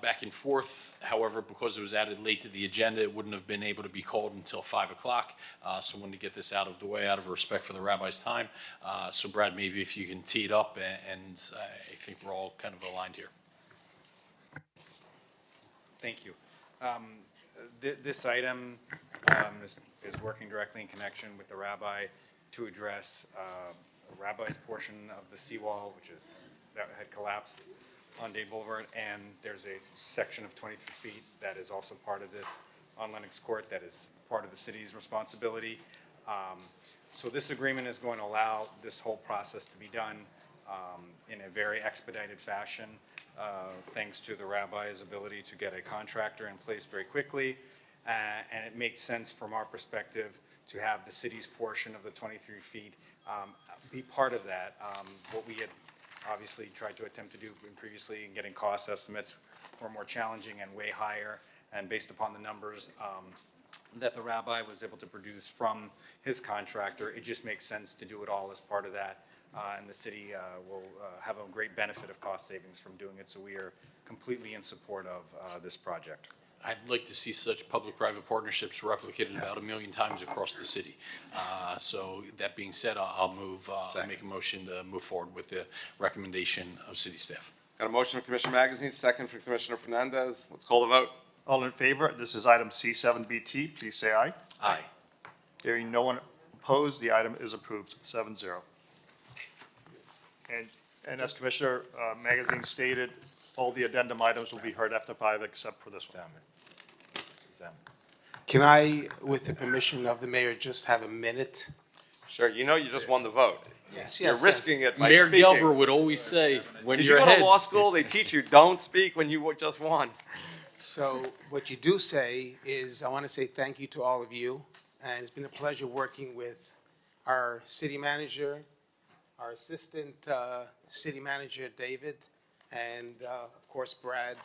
back and forth. However, because it was added late to the agenda, it wouldn't have been able to be called until 5 o'clock. So I wanted to get this out of the way, out of respect for the rabbi's time. So Brad, maybe if you can tee it up, and I think we're all kind of aligned here. Thank you. This item is working directly in connection with the rabbi to address the rabbi's portion of the seawall, that had collapsed on Dade Boulevard, and there's a section of 23 feet that is also part of this on Lennox Court that is part of the city's responsibility. So this agreement is going to allow this whole process to be done in a very expedited fashion, thanks to the rabbi's ability to get a contractor in place very quickly. And it makes sense from our perspective to have the city's portion of the 23 feet be part of that. What we had obviously tried to attempt to do previously in getting cost estimates were more challenging and way higher. And based upon the numbers, that the rabbi was able to produce from his contractor. It just makes sense to do it all as part of that. And the city will have a great benefit of cost savings from doing it. So we are completely in support of this project. I'd like to see such public-private partnerships replicated about 1 million times across the city. So that being said, I'll make a motion to move forward with the recommendation of city staff. Got a motion from Commissioner Magazine, second from Commissioner Fernandez. Let's call the vote. All in favor? This is item C7BT. Please say aye. Aye. Hearing no one opposed, the item is approved, 7-0. And as Commissioner Magazine stated, all the addendum items will be heard after 5 except for this one. Can I, with the permission of the mayor, just have a minute? Sure, you know you just won the vote. Yes, You're yes, risking yes. it by Mayor speaking. Gelber would always say, when Did you're you go ahead. to law school? They teach you don't speak when you just won. So what you do say is, I want to say thank you to all of you, and it's been a pleasure working with our city manager, our assistant city manager, David, and of course, Brad,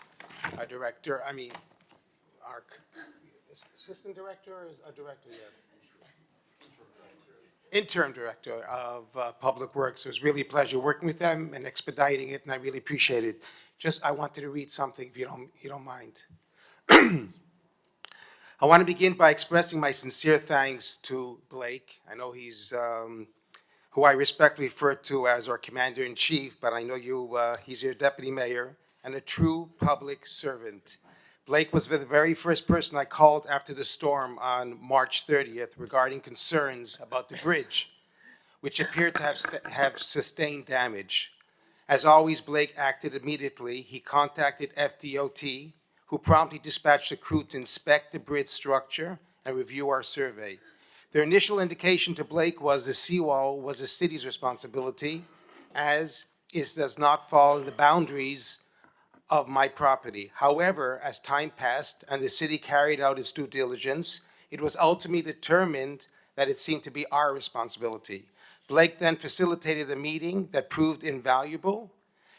our director, our assistant director, or is our director yet? Interim director of Public Works. It was really a pleasure working with them and expediting it, and I really appreciate it. Just, I wanted to read something, if you don't mind. I want to begin by expressing my sincere thanks to Blake. I know he's, who I respectfully refer to as our commander-in-chief, but I know he's your deputy mayor and a true public servant. Blake was the very first person I called after the storm on March 30th regarding concerns about the bridge, which appeared to have sustained damage. As always, Blake acted immediately. He contacted FDOT, who promptly dispatched a crew to inspect the bridge structure and review our survey. Their initial indication to Blake was the seawall was the city's responsibility, as it does not fall in the boundaries of my property. However, as time passed and the city carried out its due diligence, it was ultimately determined that it seemed to be our responsibility. Blake then facilitated a meeting that proved invaluable,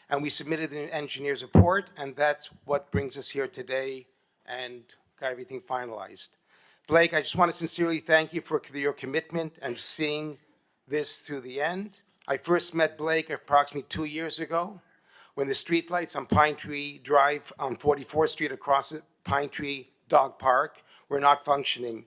and we submitted an engineer's report, and that's what brings us here today and got everything finalized. Blake, I just want to sincerely thank you for your commitment and seeing this through the end. I first met Blake approximately 2 years ago when the streetlights on Pine Tree Drive on 44th Street across the Pine Tree Dog Park were not functioning.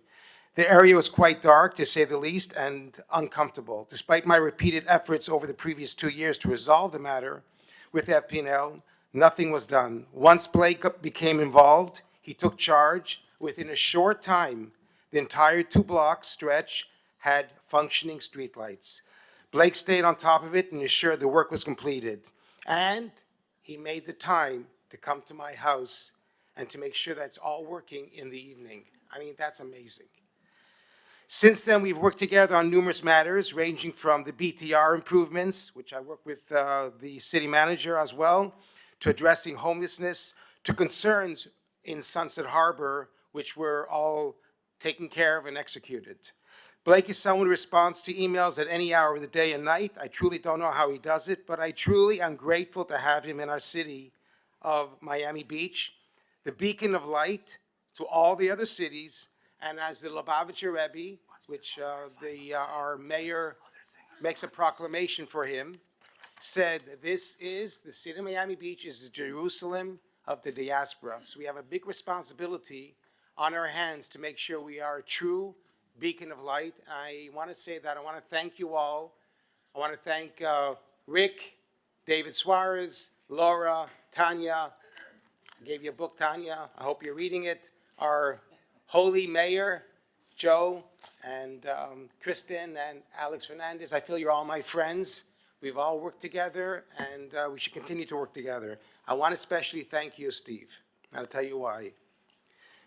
The area was quite dark, to say the least, and uncomfortable. Despite my repeated efforts over the previous 2 years to resolve the matter with FP&L, nothing was done. Once Blake became involved, he took charge. Within a short time, the entire 2-block stretch had functioning streetlights. Blake stayed on top of it and ensured the work was completed. And he made the time to come to my house and to make sure that it's all working in the evening. I mean, that's amazing. Since then, we've worked together on numerous matters, ranging from the BTR improvements, which I work with the city manager as well, to addressing homelessness, to concerns in Sunset Harbor, which were all taken care of and executed. Blake is someone who responds to emails at any hour of the day and night. I truly don't know how he does it, but I truly am grateful to have him in our city of Miami Beach, the beacon of light to all the other cities. And as the Lubavitcher Rebbe, which our mayor makes a proclamation for him, said, this is, the city of Miami Beach is the Jerusalem of the diaspora. So we have a big responsibility on our hands to make sure we are a true beacon of light. I want to say that I want to thank you all. I want to thank Rick, David Suarez, Laura, Tanya. I gave you a book, Tanya. I hope you're reading it. Our holy mayor, Joe, and Kristen, and Alex Fernandez. I feel you're all my friends. We've all worked together, and we should continue to work together. I want to especially thank you, Steve. I'll tell you why.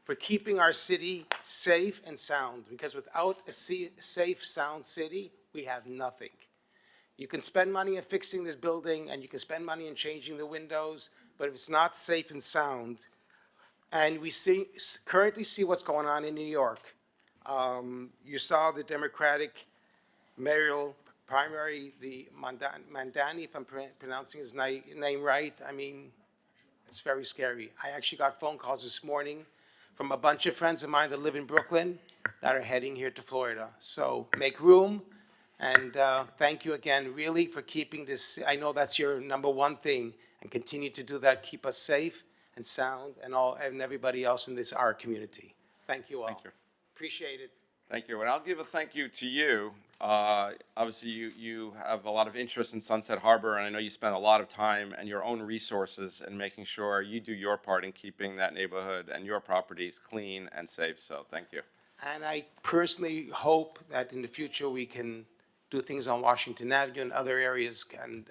For keeping our city safe and sound, because without a safe, sound city, we have nothing. You can spend money on fixing this building, and you can spend money on changing the windows, but if it's not safe and sound, and we currently see what's going on in New York. You saw the Democratic mayoral primary, the Mandani, if I'm pronouncing his name right. I mean, it's very scary. I actually got phone calls this morning from a bunch of friends of mine that live in Brooklyn that are heading here to Florida. So make room, and thank you again, really, for keeping this. I know that's your number one thing, and continue to do that. Keep us safe and sound, and everybody else in our community. Thank you all. Thank you. Appreciate it. Thank you. And I'll give a thank you to you. Obviously, you have a lot of interest in Sunset Harbor, and I know you spend a lot of time and your own resources in making sure you do your part in keeping that neighborhood and your properties clean and safe. So thank you. And I personally hope that in the future we can do things on Washington Avenue and other areas, and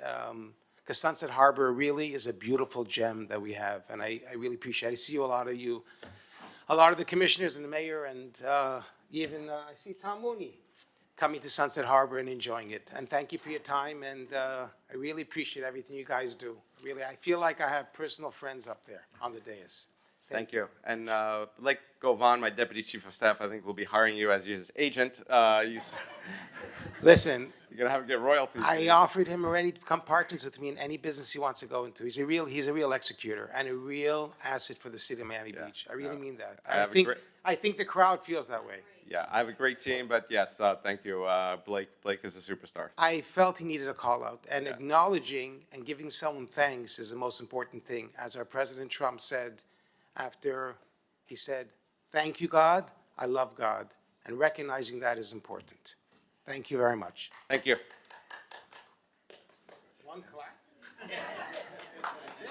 because Sunset Harbor really is a beautiful gem that we have, and I really appreciate it. I see a lot of the commissioners and the mayor, and even I see Tom Mooney coming to Sunset Harbor and enjoying it. And thank you for your time, and I really appreciate everything you guys do. Really, I feel like I have personal friends up there on the dais. Thank you. And like Johan, my deputy chief of staff, I think will be hiring you as his agent. Listen, you're gonna have to get royalties. I offered him already to become partners with me in any business he wants to go into. He's a real executor and a real asset for the city of Miami Beach. I really mean that. I think the crowd feels that way. Yeah, I have a great team, but yes, thank you. Blake is a superstar. I felt he needed a call out, and acknowledging and giving someone thanks is the most important thing. As our President Trump said after he said, "Thank you, God, I love God," and recognizing that is important. Thank you very much. Thank you. One clap. That's it.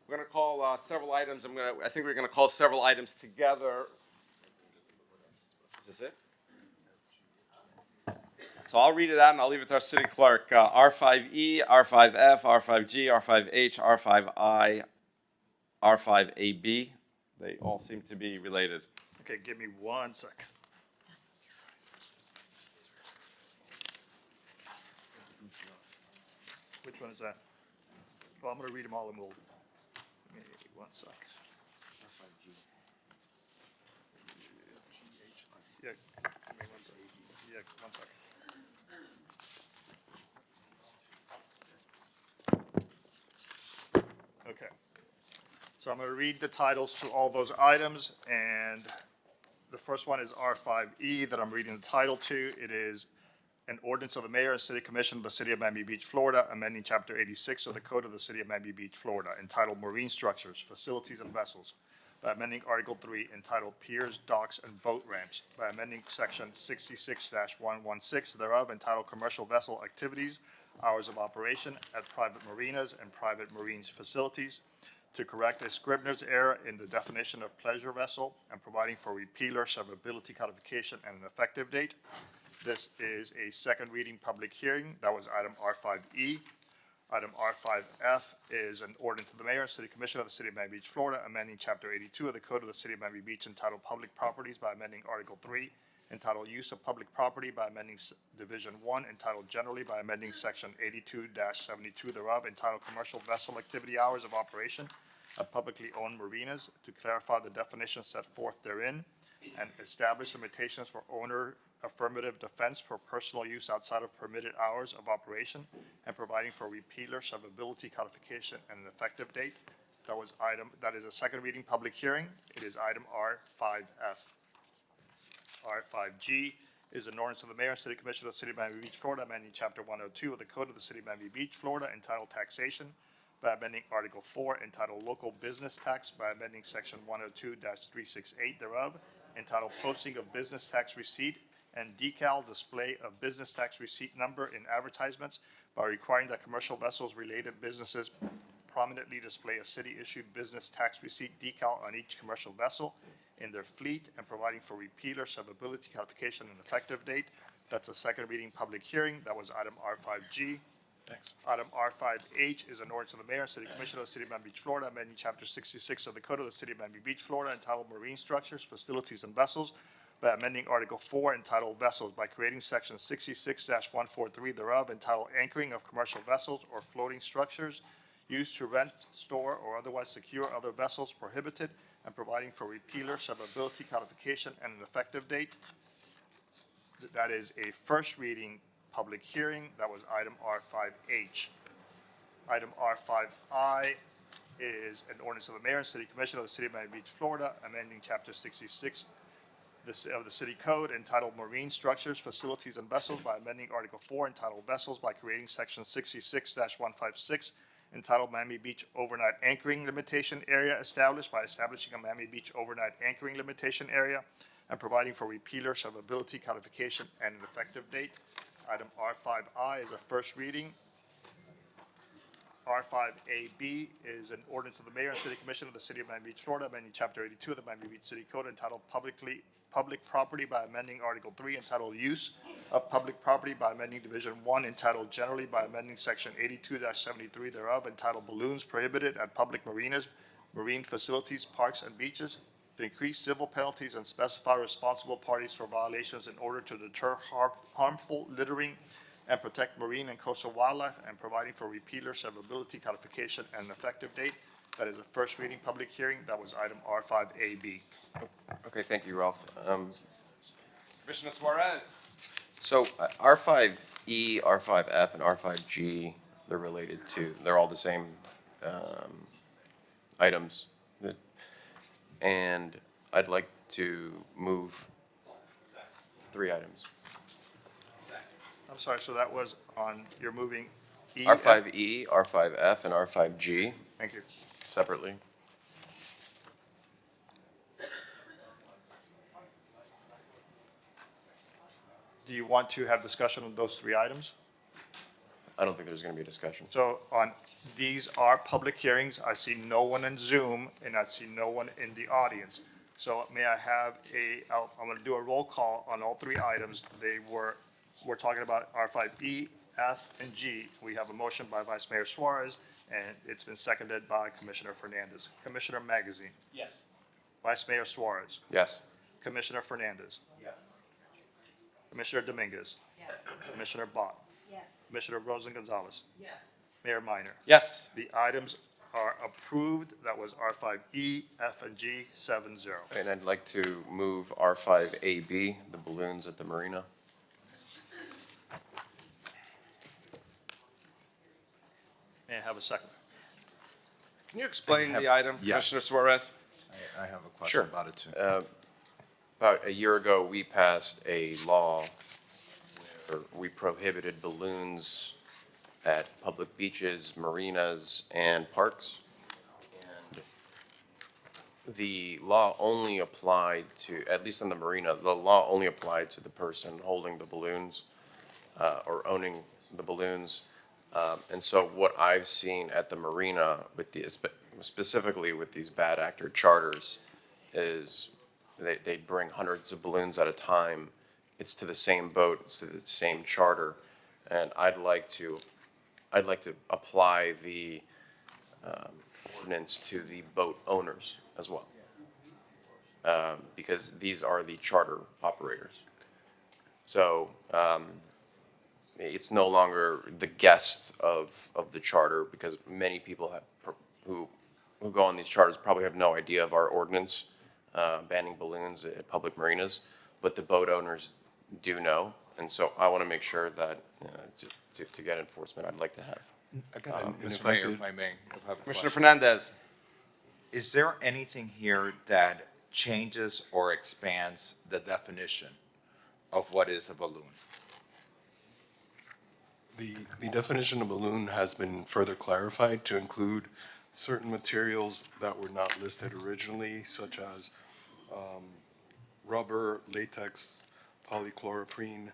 We're going to call several items. I think we're going to call several items together. Is this it? So I'll read it out and I'll leave it to our city clerk. R5E, R5F, R5G, R5H, R5I, R5AB. They all seem to be related. Okay, give me 1 sec. Which one is that? Well, I'm going to read them all and we'll. Give me 1 sec. Yeah, give me 1 sec. Yeah, 1 sec. Okay. So I'm going to read the titles to all those items, and the first one is R5E that I'm reading the title to. It is an ordinance of the mayor and city commission of the city of Miami Beach, Florida, amending chapter 86 of the code of the city of Miami Beach, Florida, entitled Marine Structures, Facilities, and Vessels, by amending Article 3 entitled Piers, Docks, and Boat Ramps, by amending section 66-116 thereof entitled Commercial Vessel Activities, Hours of Operation at Private Marinas and Private Marines Facilities, to correct a Scribner's error in the definition of pleasure vessel and providing for repealer, severability, codification, and an effective date. This is a second reading public hearing. That was item R5E. Item R5F is an ordinance of the mayor and city commission of the city of Miami Beach, Florida, amending chapter 82 of the code of the city of Miami Beach entitled Public Properties by amending Article 3 entitled Use of Public Property by amending Division 1 entitled Generally by amending section 82-72 thereof entitled Commercial Vessel Activity Hours of Operation of publicly owned marinas to clarify the definitions set forth therein and establish limitations for owner affirmative defense for personal use outside of permitted hours of operation and providing for repealer, severability, codification, and an effective date. That is a second reading public hearing. It is item R5F. R5G is an ordinance of the mayor and city commission of the city of Miami Beach, Florida, amending chapter 102 of the code of the city of Miami Beach, Florida, entitled Taxation by amending Article 4 entitled Local Business Tax by amending section 102-368 thereof entitled Posting of Business Tax Receipt and Decal Display of Business Tax Receipt Number in Advertisements by requiring that commercial vessels related businesses prominently display a city-issued business tax receipt decal on each commercial vessel in their fleet and providing for repealer, severability, codification, and effective date. That's a second reading public hearing. That was item R5G. Thanks. Item R5H is an ordinance of the mayor and city commission of the city of Miami Beach, Florida, amending chapter 66 of the code of the city of Miami Beach, Florida, entitled Marine Structures, Facilities, and Vessels by amending Article 4 entitled Vessels by creating section 66-143 thereof entitled Anchoring of Commercial Vessels or Floating Structures used to rent, store, or otherwise secure other vessels prohibited and providing for repealer, severability, codification, and an effective date. That is a first reading public hearing. That was item R5H. Item R5I is an ordinance of the mayor and city commission of the city of Miami Beach, Florida, amending chapter 66 of the city code entitled Marine Structures, Facilities, and Vessels by amending Article 4 entitled Vessels by creating section 66-156 entitled Miami Beach Overnight Anchoring Limitation Area established by establishing a Miami Beach Overnight Anchoring Limitation Area and providing for repealer, servability, codification, and an effective date. Item R5I is a first reading. R5AB is an ordinance of the mayor and city commission of the city of Miami Beach, Florida, amending chapter 82 of the Miami Beach City Code entitled Public Property by amending Article 3 entitled Use of Public Property by amending Division 1 entitled Generally by amending Section 82-73 thereof entitled Balloons Prohibited at Public Marinas, Marine Facilities, Parks, and Beaches to increase civil penalties and specify responsible parties for violations in order to deter harmful littering and protect marine and coastal wildlife, and providing for repealer, severability, codification, and an effective date. That is a first reading public hearing. That was item R5AB. Okay, thank you, Ralph. Commissioner Suarez. So R5E, R5F, and R5G, they're related to, they're all the same items. And I'd like to move 3 items. I'm sorry, so that was on, you're moving E? R5E, R5F, and R5G. Thank you. Separately. Do you want to have discussion on those 3 items? I don't think there's going to be a discussion. So on, these are public hearings. I see no one in Zoom, and I see no one in the audience. So may I have I'm going to do a roll call on all 3 items. We're talking about R5E, F, and G. We have a motion by Vice Mayor Suarez, and it's been seconded by Commissioner Fernandez. Commissioner Magazine. Yes. Vice Mayor Suarez. Yes. Commissioner Fernandez. Yes. Commissioner Dominguez. Yes. Commissioner Bott. Yes. Commissioner Rosen Gonzalez. Yes. Mayor Minor. Yes. The items are approved. That was R5E, F, and G, 7-0. And I'd like to move R5AB, the balloons at the marina. May I have a second? Can you explain the item, Yes. Commissioner Suarez? I have a question Sure. about it too. About a year ago, we passed a law where we prohibited balloons at public beaches, marinas, and parks. And the law only applied to, at least on the marina, the law only applied to the person holding the balloons or owning the balloons. And so what I've seen at the marina with the, specifically with these bad actor charters is they bring hundreds of balloons at a time. It's to the same boat, it's to the same charter. And I'd like to apply the ordinance to the boat owners as well. Because these are the charter operators. So, it's no longer the guests of the charter, because many people who go on these charters probably have no idea of our ordinance banning balloons at public marinas, but the boat owners do know, and so I want to make sure that to get enforcement, I'd like to have. Mr. Mayor, if I may, I have a Commissioner question. Fernandez. Is there anything here that changes or expands the definition of what is a balloon? The definition of balloon has been further clarified to include certain materials that were not listed originally, such as rubber, latex, polychloroprene,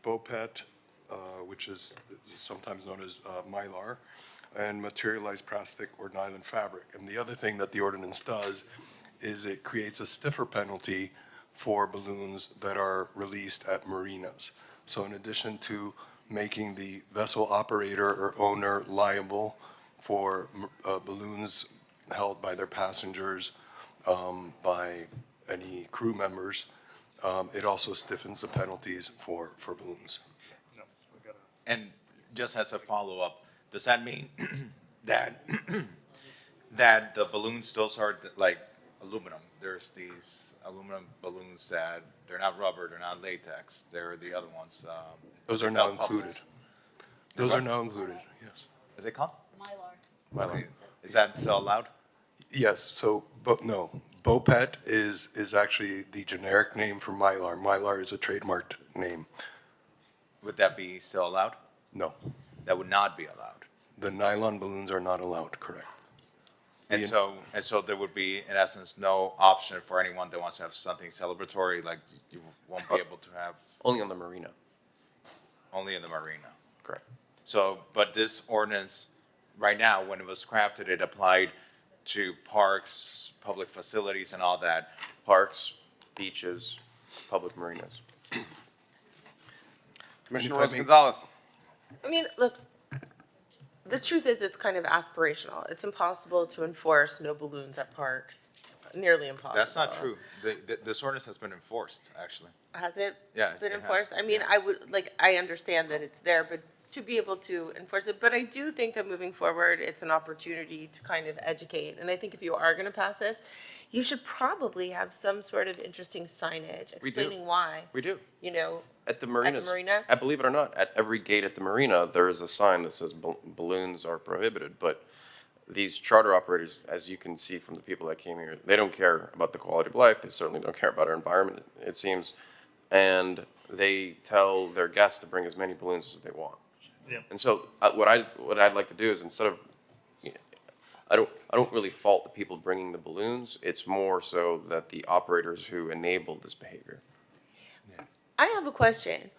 Bopet, which is sometimes known as mylar, and materialized plastic or nylon fabric. And the other thing that the ordinance does is it creates a stiffer penalty for balloons that are released at marinas. So in addition to making the vessel operator or owner liable for balloons held by their passengers, by any crew members, it also stiffens the penalties for balloons. And just as a follow-up, does that mean that that the balloons, those are like aluminum? There's these aluminum balloons that they're not rubber, they're not latex, they're the other ones. Those are now included. Those are now included, yes. What are they called? Mylar. Okay. Is that still allowed? Yes, so, but no, BOPET is actually the generic name for Mylar. Mylar is a trademarked name. Would that be still allowed? No. That would not be allowed. The nylon balloons are not allowed, correct? And so there would be, in essence, no option for anyone that wants to have something celebratory, like you won't be able to have. Only on the marina. Only in the marina. Correct. So, but this ordinance, right now, when it was crafted, it applied to parks, public facilities and all that. Parks, beaches, public marinas. Commissioner Rose Gonzalez. I mean, look, the truth is it's kind of aspirational. It's impossible to enforce no balloons at parks, nearly impossible. That's not true. This ordinance has been enforced, actually. Has it Yeah, been it has. enforced? I mean, I understand that it's there, but to be able to enforce it, but I do think that moving forward, it's an opportunity to kind of educate. And I think if you are going to pass this, you should probably have some sort of interesting signage We do. explaining why. We do. You know, At the marinas. marina? Believe it or not, at every gate at the marina, there is a sign that says balloons are prohibited. But these charter operators, as you can see from the people that came here, they don't care about the quality of life. They certainly don't care about our environment, it seems. And they tell their guests to bring as many balloons as they want. Yeah. And so what I'd like to do is, instead of, I don't really fault the people bringing the balloons. It's more so that the operators who enable this behavior. I have a question.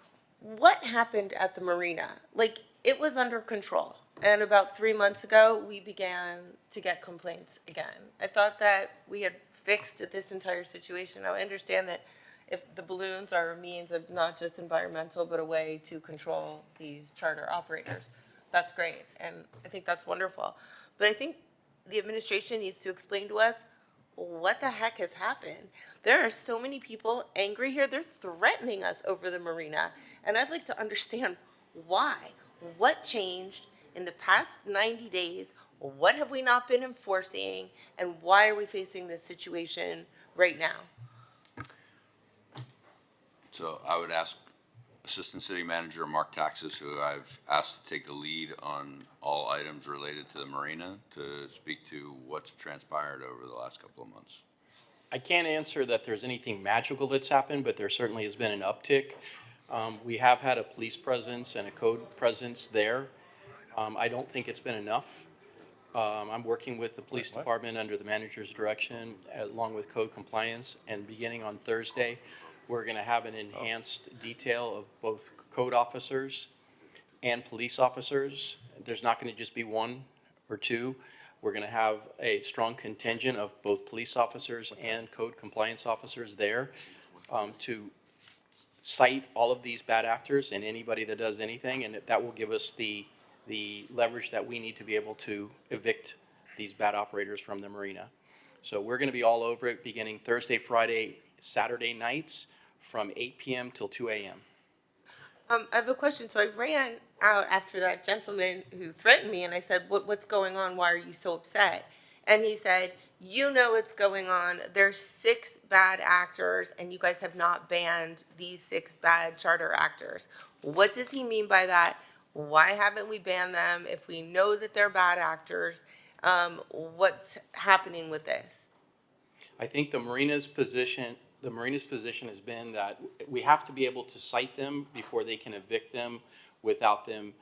What happened at the marina? Like, it was under control. And about 3 months ago, we began to get complaints again. I thought that we had fixed this entire situation. Now, I understand that if the balloons are a means of not just environmental, but a way to control these charter operators, that's great. And I think that's wonderful. But I think the administration needs to explain to us what the heck has happened. There are so many people angry here. They're threatening us over the marina. And I'd like to understand why. What changed in the past 90 days? What have we not been enforcing? And why are we facing this situation right now? So I would ask Assistant City Manager Mark Taxis, who I've asked to take the lead on all items related to the marina, to speak to what's transpired over the last couple of months. I can't answer that there's anything magical that's happened, but there certainly has been an uptick. We have had a police presence and a code presence there. I don't think it's been enough. I'm working with the police department under the manager's direction, along with code compliance, and beginning on Thursday, we're going to have an enhanced detail of both code officers and police officers. There's not going to just be one or two. We're going to have a strong contingent of both police officers and code compliance officers there to cite all of these bad actors and anybody that does anything, and that will give us the leverage that we need to be able to evict these bad operators from the marina. So we're going to be all over it beginning Thursday, Friday, Saturday nights from 8 p.m. till 2 a.m. I have a question. So I ran out after that gentleman who threatened me, and I said, what's going on? Why are you so upset? And he said, you know what's going on. There's 6 bad actors, and you guys have not banned these 6 bad charter actors. What does he mean by that? Why haven't we banned them? If we know that they're bad actors, what's happening with this? I think the marina's position has been that we have to be able to cite them before they can evict them without them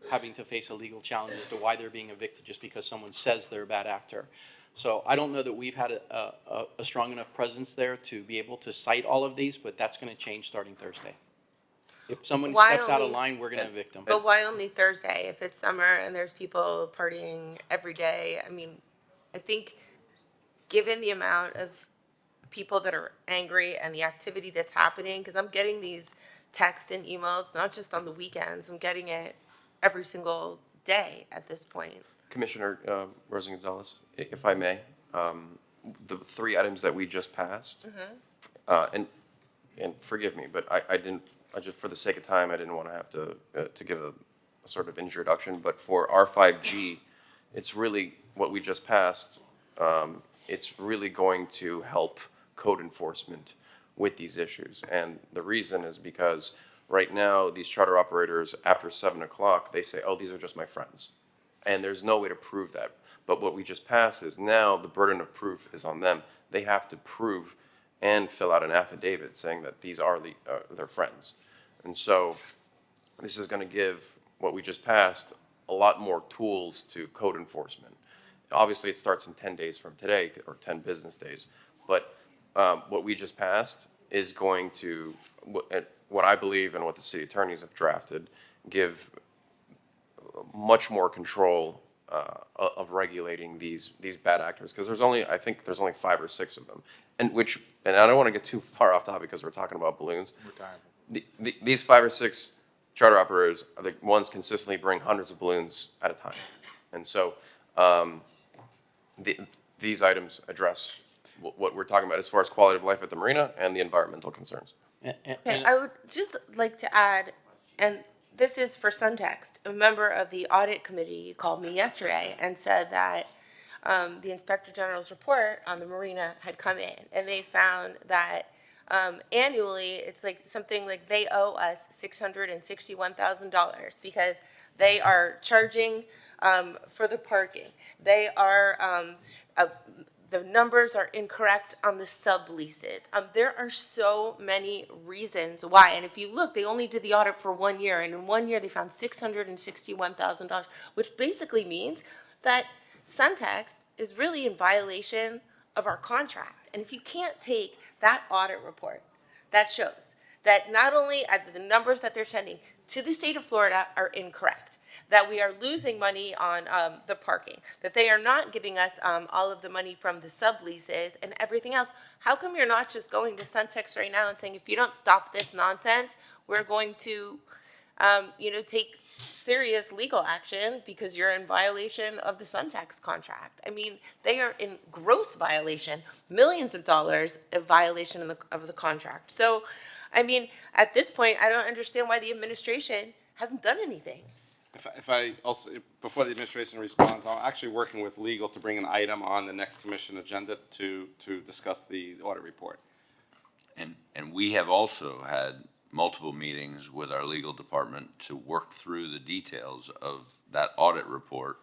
having to face a legal challenge as to why they're being evicted just because someone says they're a bad actor. So I don't know that we've had a strong enough presence there to be able to cite all of these, but that's going to change starting Thursday. If someone steps out of line, we're going to evict them. But why only Thursday? If it's summer and there's people partying every day, I mean, I think given the amount of people that are angry and the activity that's happening, because I'm getting these texts and emails, not just on the weekends, I'm getting it every single day at this point. Commissioner Rosa Gonzalez, if I may, the 3 items that we just passed, and forgive me, but I didn't, just for the sake of time, I didn't want to have to give a sort of introduction, but for R5G, it's really what we just passed. It's really going to help code enforcement with these issues. And the reason is because right now, these charter operators, after 7 o'clock, they say, oh, these are just my friends. And there's no way to prove that. But what we just passed is now the burden of proof is on them. They have to prove and fill out an affidavit saying that these are their friends. And so this is going to give what we just passed a lot more tools to code enforcement. Obviously, it starts in 10 days from today, or 10 business days. But what we just passed is going to, what I believe and what the city attorneys have drafted, give much more control of regulating these bad actors. Because I think there's only 5 or 6 of them. And I don't want to get too far off topic because we're talking about balloons. These 5 or 6 charter operators are the ones consistently bring hundreds of balloons at a time. And so these items address what we're talking about as far as quality of life at the marina and the environmental concerns. Okay, I would just like to add, and this is for Suntext, a member of the audit committee called me yesterday and said that the Inspector General's report on the marina had come in, and they found that annually, it's like something like they owe us $661,000 because they are charging for the parking. They are, the numbers are incorrect on the subleases. There are so many reasons why. And if you look, they only did the audit for 1 year, and in 1 year they found $661,000, which basically means that Suntext is really in violation of our contract. And if you can't take that audit report that shows that not only are the numbers that they're sending to the state of Florida are incorrect, that we are losing money on the parking, that they are not giving us all of the money from the subleases and everything else, how come you're not just going to Suntext right now and saying, if you don't stop this nonsense, we're going to take serious legal action because you're in violation of the Suntext contract? I mean, they are in gross violation, millions of dollars of violation of the contract. So, I mean, at this point, I don't understand why the administration hasn't done anything. If I also, before the administration responds, I'm actually working with legal to bring an item on the next commission agenda to discuss the audit report. And we have also had multiple meetings with our legal department to work through the details of that audit report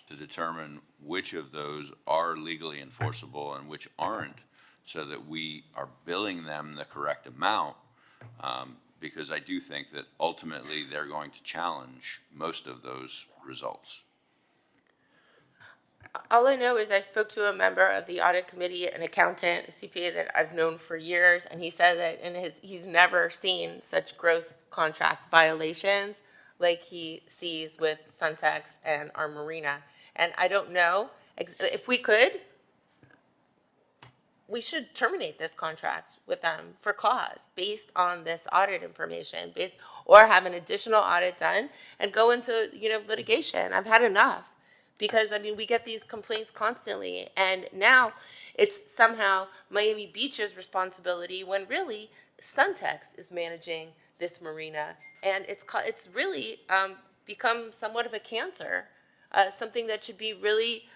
to determine which of those are legally enforceable and which aren't, so that we are billing them the correct amount, because I do think that ultimately they're going to challenge most of those results. All I know is I spoke to a member of the audit committee, an accountant, a CPA that I've known for years, and he said that he's never seen such gross contract violations like he sees with Suntext and our marina. And I don't know, if we could, we should terminate this contract with them for cause based on this audit information, or have an additional audit done and go into litigation. I've had enough. Because, I mean, we get these complaints constantly, and now it's somehow Miami Beach's responsibility when really Suntext is managing this marina, and it's really become somewhat of a cancer. Something that should be really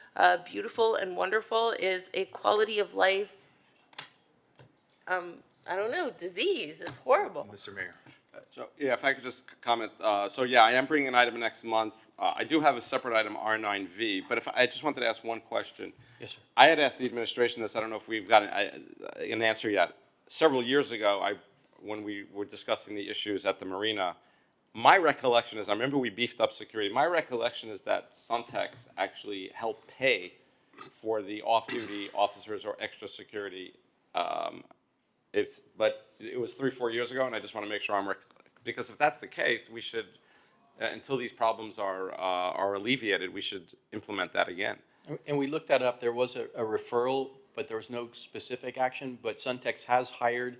beautiful and wonderful is a quality of life, I don't know, disease. It's horrible. Mr. Mayor. So, yeah, if I could just comment. So, yeah, I am bringing an item next month. I do have a separate item, R9V, but I just wanted to ask one question. Yes, sir. I had asked the administration this. I don't know if we've got an answer yet. Several years ago, when we were discussing the issues at the marina, my recollection is, I remember we beefed up security. My recollection is that Suntext actually helped pay for the off-duty officers or extra security. But it was 3-4 years ago, and I just want to make sure because if that's the case, we should, until these problems are alleviated, we should implement that again. And we looked that up. There was a referral, but there was no specific action. But Suntext has hired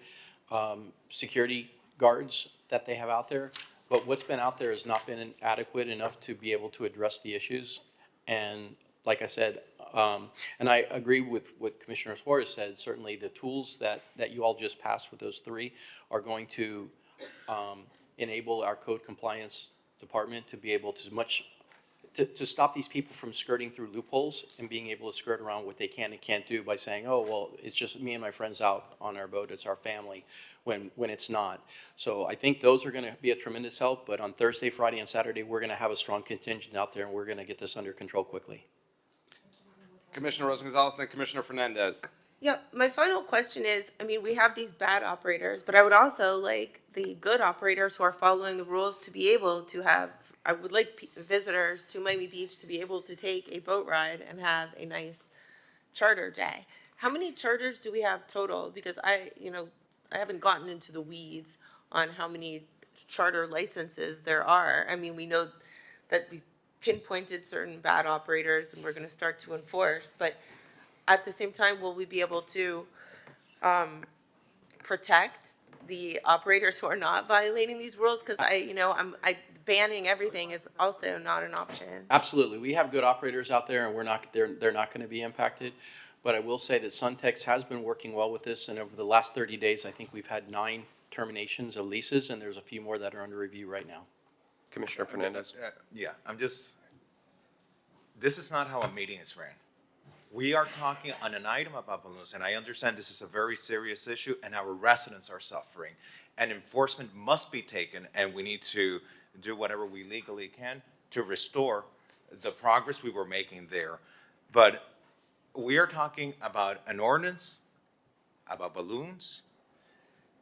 security guards that they have out there. But what's been out there has not been adequate enough to be able to address the issues. And like I said, and I agree with what Commissioner Suarez said, certainly the tools that you all just passed with those 3 are going to enable our code compliance department to be able to to stop these people from skirting through loopholes and being able to skirt around what they can and can't do by saying, oh, well, it's just me and my friends out on our boat, it's our family, when it's not. So I think those are going to be a tremendous help, but on Thursday, Friday, and Saturday, we're going to have a strong contingent out there, and we're going to get this under control quickly. Commissioner Rosen-Gonzalez, then Commissioner Fernandez. Yeah, my final question is, I mean, we have these bad operators, but I would also like the good operators who are following the rules to be able to have, I would like visitors to Miami Beach to be able to take a boat ride and have a nice charter day. How many charters do we have total? Because I haven't gotten into the weeds on how many charter licenses there are. I mean, we know that we pinpointed certain bad operators and we're going to start to enforce, but at the same time, will we be able to protect the operators who are not violating these rules? Because banning everything is also not an option. Absolutely. We have good operators out there, and they're not going to be impacted. But I will say that Suntex has been working well with this, and over the last 30 days, I think we've had 9 terminations of leases, and there's a few more that are under review right now. Commissioner Fernandez. This is not how a meeting is ran. We are talking on an item about balloons, and I understand this is a very serious issue, and our residents are suffering. And enforcement must be taken, and we need to do whatever we legally can to restore the progress we were making there. But we are talking about an ordinance about balloons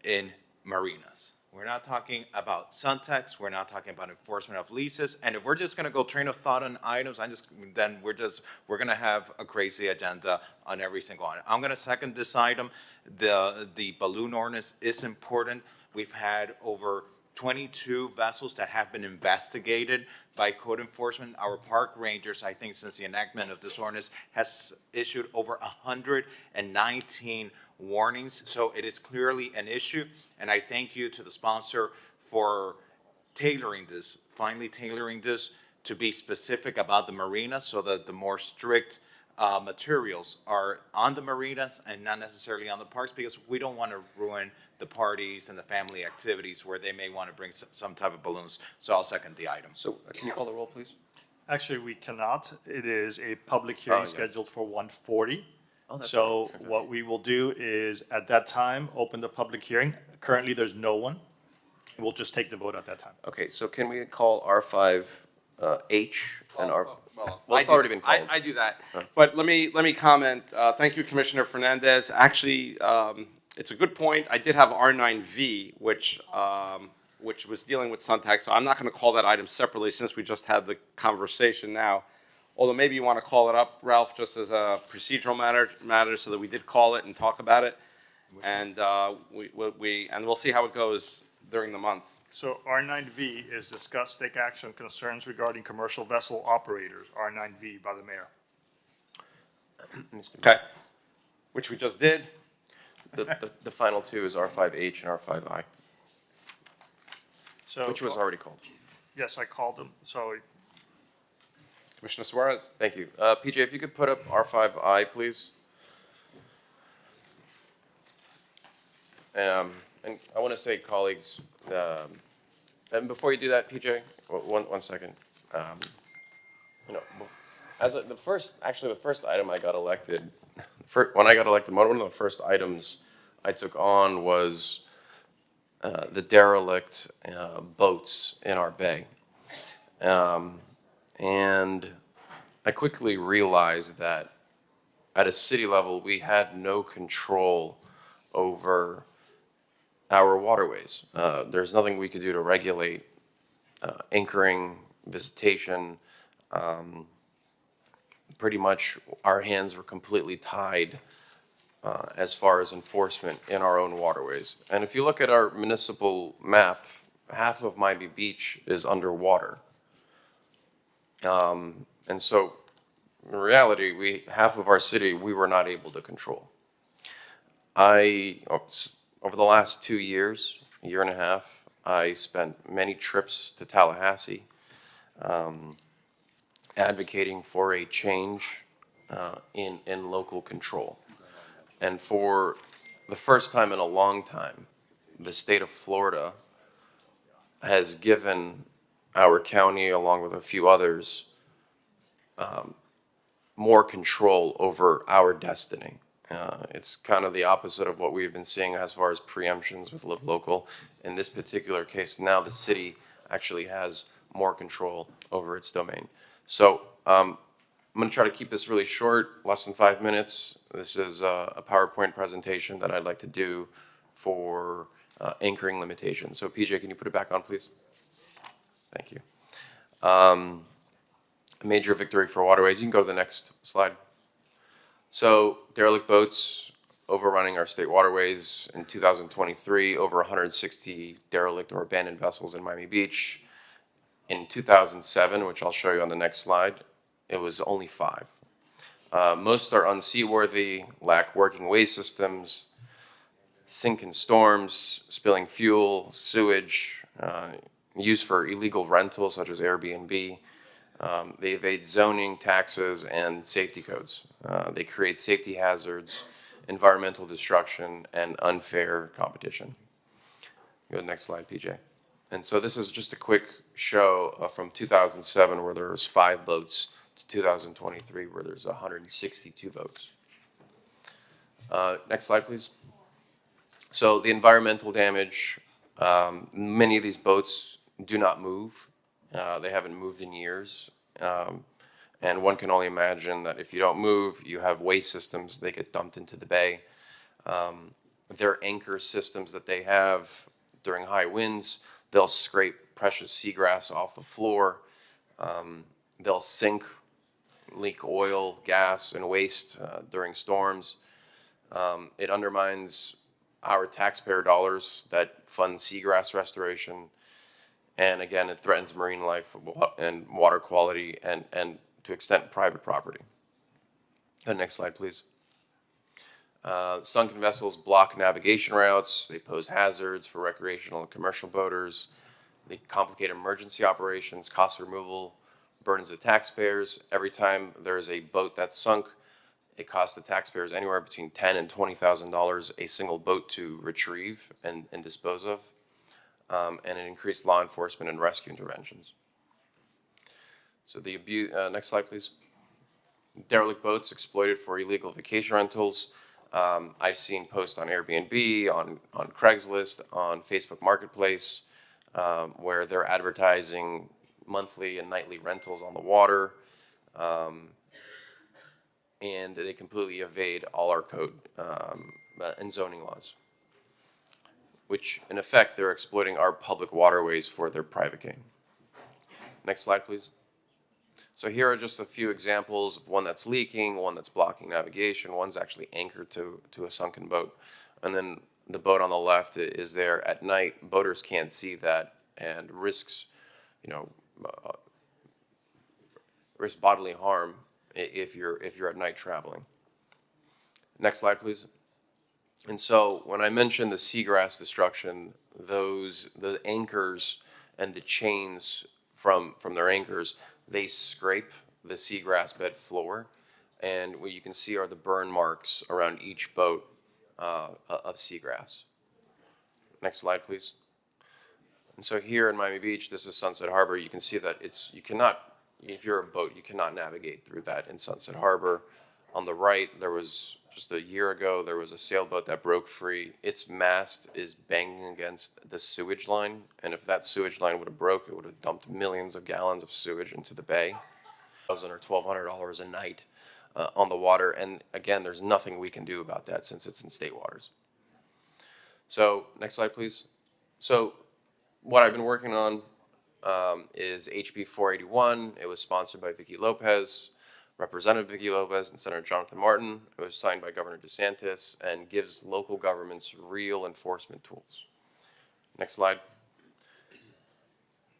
in marinas. We're not talking about Suntex. We're not talking about enforcement of leases. And if we're just going to go train of thought on items, we're going to have a crazy agenda on every single item. I'm going to second this item. The balloon ordinance is important. We've had over 22 vessels that have been investigated by code enforcement. Our park rangers, I think, since the enactment of this ordinance, has issued over 119 warnings. So it is clearly an issue, and I thank you to the sponsor for finally tailoring this to be specific about the marina, so that the more strict materials are on the marinas and not necessarily on the parks, because we don't want to ruin the parties and the family activities where they may want to bring some type of balloons. So I'll second the item. So can you call the roll, please? Actually, we cannot. It is a public hearing yes. scheduled for 1:40. that's So right. Okay. what we will do is, at that time, open the public hearing. Currently, there's no one. We'll just take the vote at that time. Okay, so can we call R5H and R? Well, it's I do- already been called. I do that. But let me comment. Thank you, Commissioner Fernandez. Actually, it's a good point. I did have R9V, which was dealing with Suntex. So I'm not going to call that item separately since we just had the conversation now. Although maybe you want to call it up, Ralph, just as a procedural matter, so that we did call it and talk about it, and we'll see how it goes during the month. So R9V is discuss, take action, concerns regarding commercial vessel operators, R9V by the mayor. Okay, which we just did. The final two is R5H and R5I, So, which was already called. Yes, I called them. So Commissioner Suarez. Thank you. PJ, if you could put up R5I, please. And I want to say, colleagues, and before you do that, PJ, one second. The first item I got elected, when I got elected, one of the first items I took on was the derelict boats in our bay. And I quickly realized that at a city level, we had no control over our waterways. There's nothing we could do to regulate anchoring, visitation. Pretty much our hands were completely tied as far as enforcement in our own waterways. And if you look at our municipal map, half of Miami Beach is underwater. And so in reality, half of our city, we were not able to control. Over the last 2 years, a year and a half, I spent many trips to Tallahassee, advocating for a change in local control. And for the first time in a long time, the state of Florida has given our county, along with a few others, more control over our destiny. It's kind of the opposite of what we've been seeing as far as preemptions with Live Local. In this particular case, now the city actually has more control over its domain. So I'm going to try to keep this really short, less than 5 minutes. This is a PowerPoint presentation that I'd like to do for anchoring limitations. So PJ, can you put it back on, please? Thank you. A major victory for waterways. You can go to the next slide. So derelict boats overrunning our state waterways. In 2023, over 160 derelict or abandoned vessels in Miami Beach. In 2007, which I'll show you on the next slide, it was only 5. Most are unseaworthy, lack working way systems, sink in storms, spilling fuel, sewage, used for illegal rentals such as Airbnb. They evade zoning, taxes, and safety codes. They create safety hazards, environmental destruction, and unfair competition. Go to the next slide, PJ. And so this is just a quick show from 2007 where there was 5 boats to 2023 where there's 162 boats. Next slide, please. So the environmental damage, many of these boats do not move. They haven't moved in years. And one can only imagine that if you don't move, you have waste systems, they get dumped into the bay. Their anchor systems that they have during high winds, they'll scrape precious seagrass off the floor. They'll sink, leak oil, gas, and waste during storms. It undermines our taxpayer dollars that fund seagrass restoration. And again, it threatens marine life and water quality and to extent private property. Next slide, please. Sunken vessels block navigation routes. They pose hazards for recreational and commercial boaters. They complicate emergency operations, cost removal, burdens the taxpayers. Every time there's a boat that's sunk, it costs the taxpayers anywhere between $10,000 and $20,000 a single boat to retrieve and dispose of. And it increased law enforcement and rescue interventions. So the abuse, next slide, please. Derelict boats exploited for illegal vacation rentals. I've seen posts on Airbnb, on Craigslist, on Facebook Marketplace, where they're advertising monthly and nightly rentals on the water. And they completely evade all our code and zoning laws, which in effect, they're exploiting our public waterways for their private gain. Next slide, please. So here are just a few examples of one that's leaking, one that's blocking navigation, one's actually anchored to a sunken boat. And then the boat on the left is there at night. Boaters can't see that and risks, risk bodily harm if you're at night traveling. Next slide, please. And so when I mentioned the seagrass destruction, the anchors and the chains from their anchors, they scrape the seagrass bed floor. And what you can see are the burn marks around each boat of seagrass. Next slide, please. And so here in Miami Beach, this is Sunset Harbor. You can see that if you're a boat, you cannot navigate through that in Sunset Harbor. On the right, there was just a year ago, there was a sailboat that broke free. Its mast is banging against the sewage line. And if that sewage line would have broke, it would have dumped millions of gallons of sewage into the bay. $1,000 or $1,200 a night on the water. And again, there's nothing we can do about that since it's in state waters. So next slide, please. So what I've been working on is HB 481. It was sponsored by Vicki Lopez, Representative Vicki Lopez, and Senator Jonathan Martin. It was signed by Governor DeSantis and gives local governments real enforcement tools. Next slide.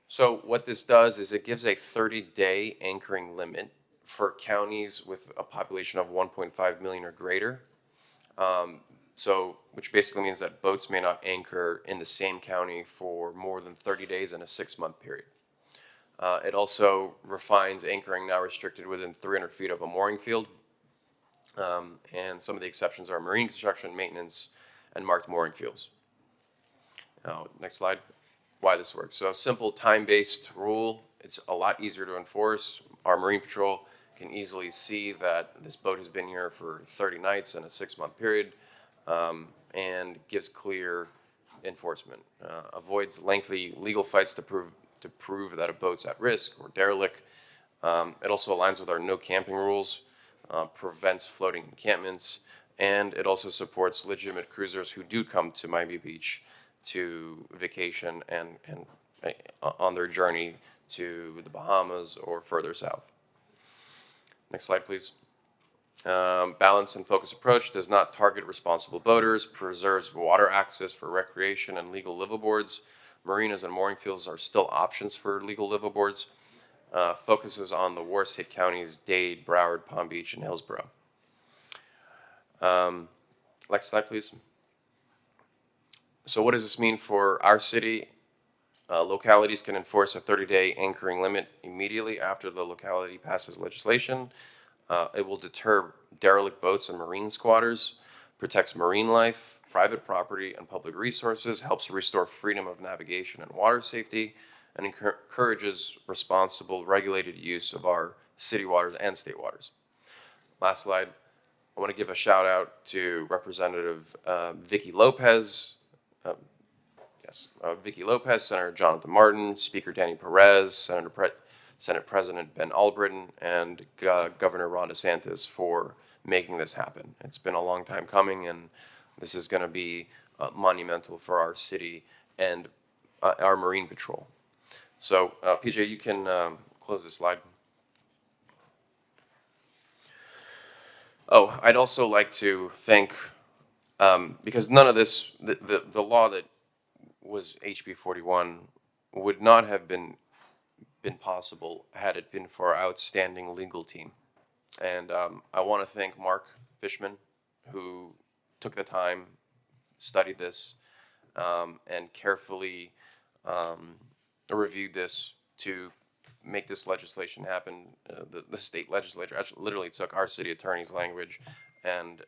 So what this does is it gives a 30-day anchoring limit for counties with a population of 1.5 million or greater. Which basically means that boats may not anchor in the same county for more than 30 days in a 6-month period. It also refines anchoring now restricted within 300 feet of a mooring field. And some of the exceptions are marine construction, maintenance, and marked mooring fields. Now, next slide, why this works. So a simple time-based rule, it's a lot easier to enforce. Our Marine Patrol can easily see that this boat has been here for 30 nights in a 6-month period, and gives clear enforcement. Avoids lengthy legal fights to prove that a boat's at risk or derelict. It also aligns with our no camping rules, prevents floating encampments, and it also supports legitimate cruisers who do come to Miami Beach to vacation and on their journey to the Bahamas or further south. Next slide, please. Balanced and focused approach does not target responsible boaters, preserves water access for recreation and legal liveaboards. Marinas and mooring fields are still options for legal liveaboards. Focuses on the worst hit counties, Dade, Broward, Palm Beach, and Hillsborough. Next slide, please. So what does this mean for our city? Localities can enforce a 30-day anchoring limit immediately after the locality passes legislation. It will deter derelict boats and marine squatters, protects marine life, private property, and public resources, helps restore freedom of navigation and water safety, and encourages responsible, regulated use of our city waters and state waters. Last slide. I want to give a shout out to Representative Vicky Lopez, Vicky Lopez, Senator Jonathan Martin, Speaker Danny Perez, Senate President Ben Albritton, and Governor Ron DeSantis for making this happen. It's been a long time coming, and this is going to be monumental for our city and our Marine Patrol. So, PJ, you can close this slide. Oh, I'd also like to thank, because none of this, the law that was HB 41 would not have been possible had it been for our outstanding legal team. And I want to thank Mark Fishman, who took the time, studied this, and carefully reviewed this to make this legislation happen. The state legislature actually literally took our city attorney's language and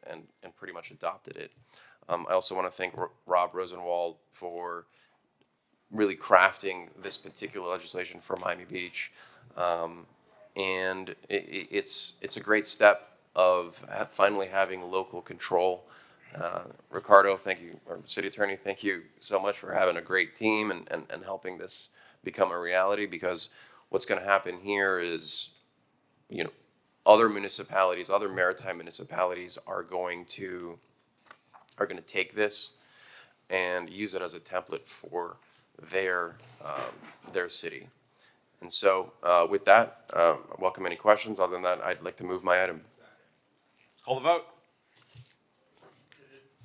pretty much adopted it. I also want to thank Rob Rosenwald for really crafting this particular legislation for Miami Beach. And it's a great step of finally having local control. Ricardo, thank you, our city attorney, thank you so much for having a great team and helping this become a reality, because what's going to happen here is, you know, other municipalities, other maritime municipalities are going to take this and use it as a template for their city. And so with that, I welcome any questions. Other than that, I'd like to move my item. Let's call the vote.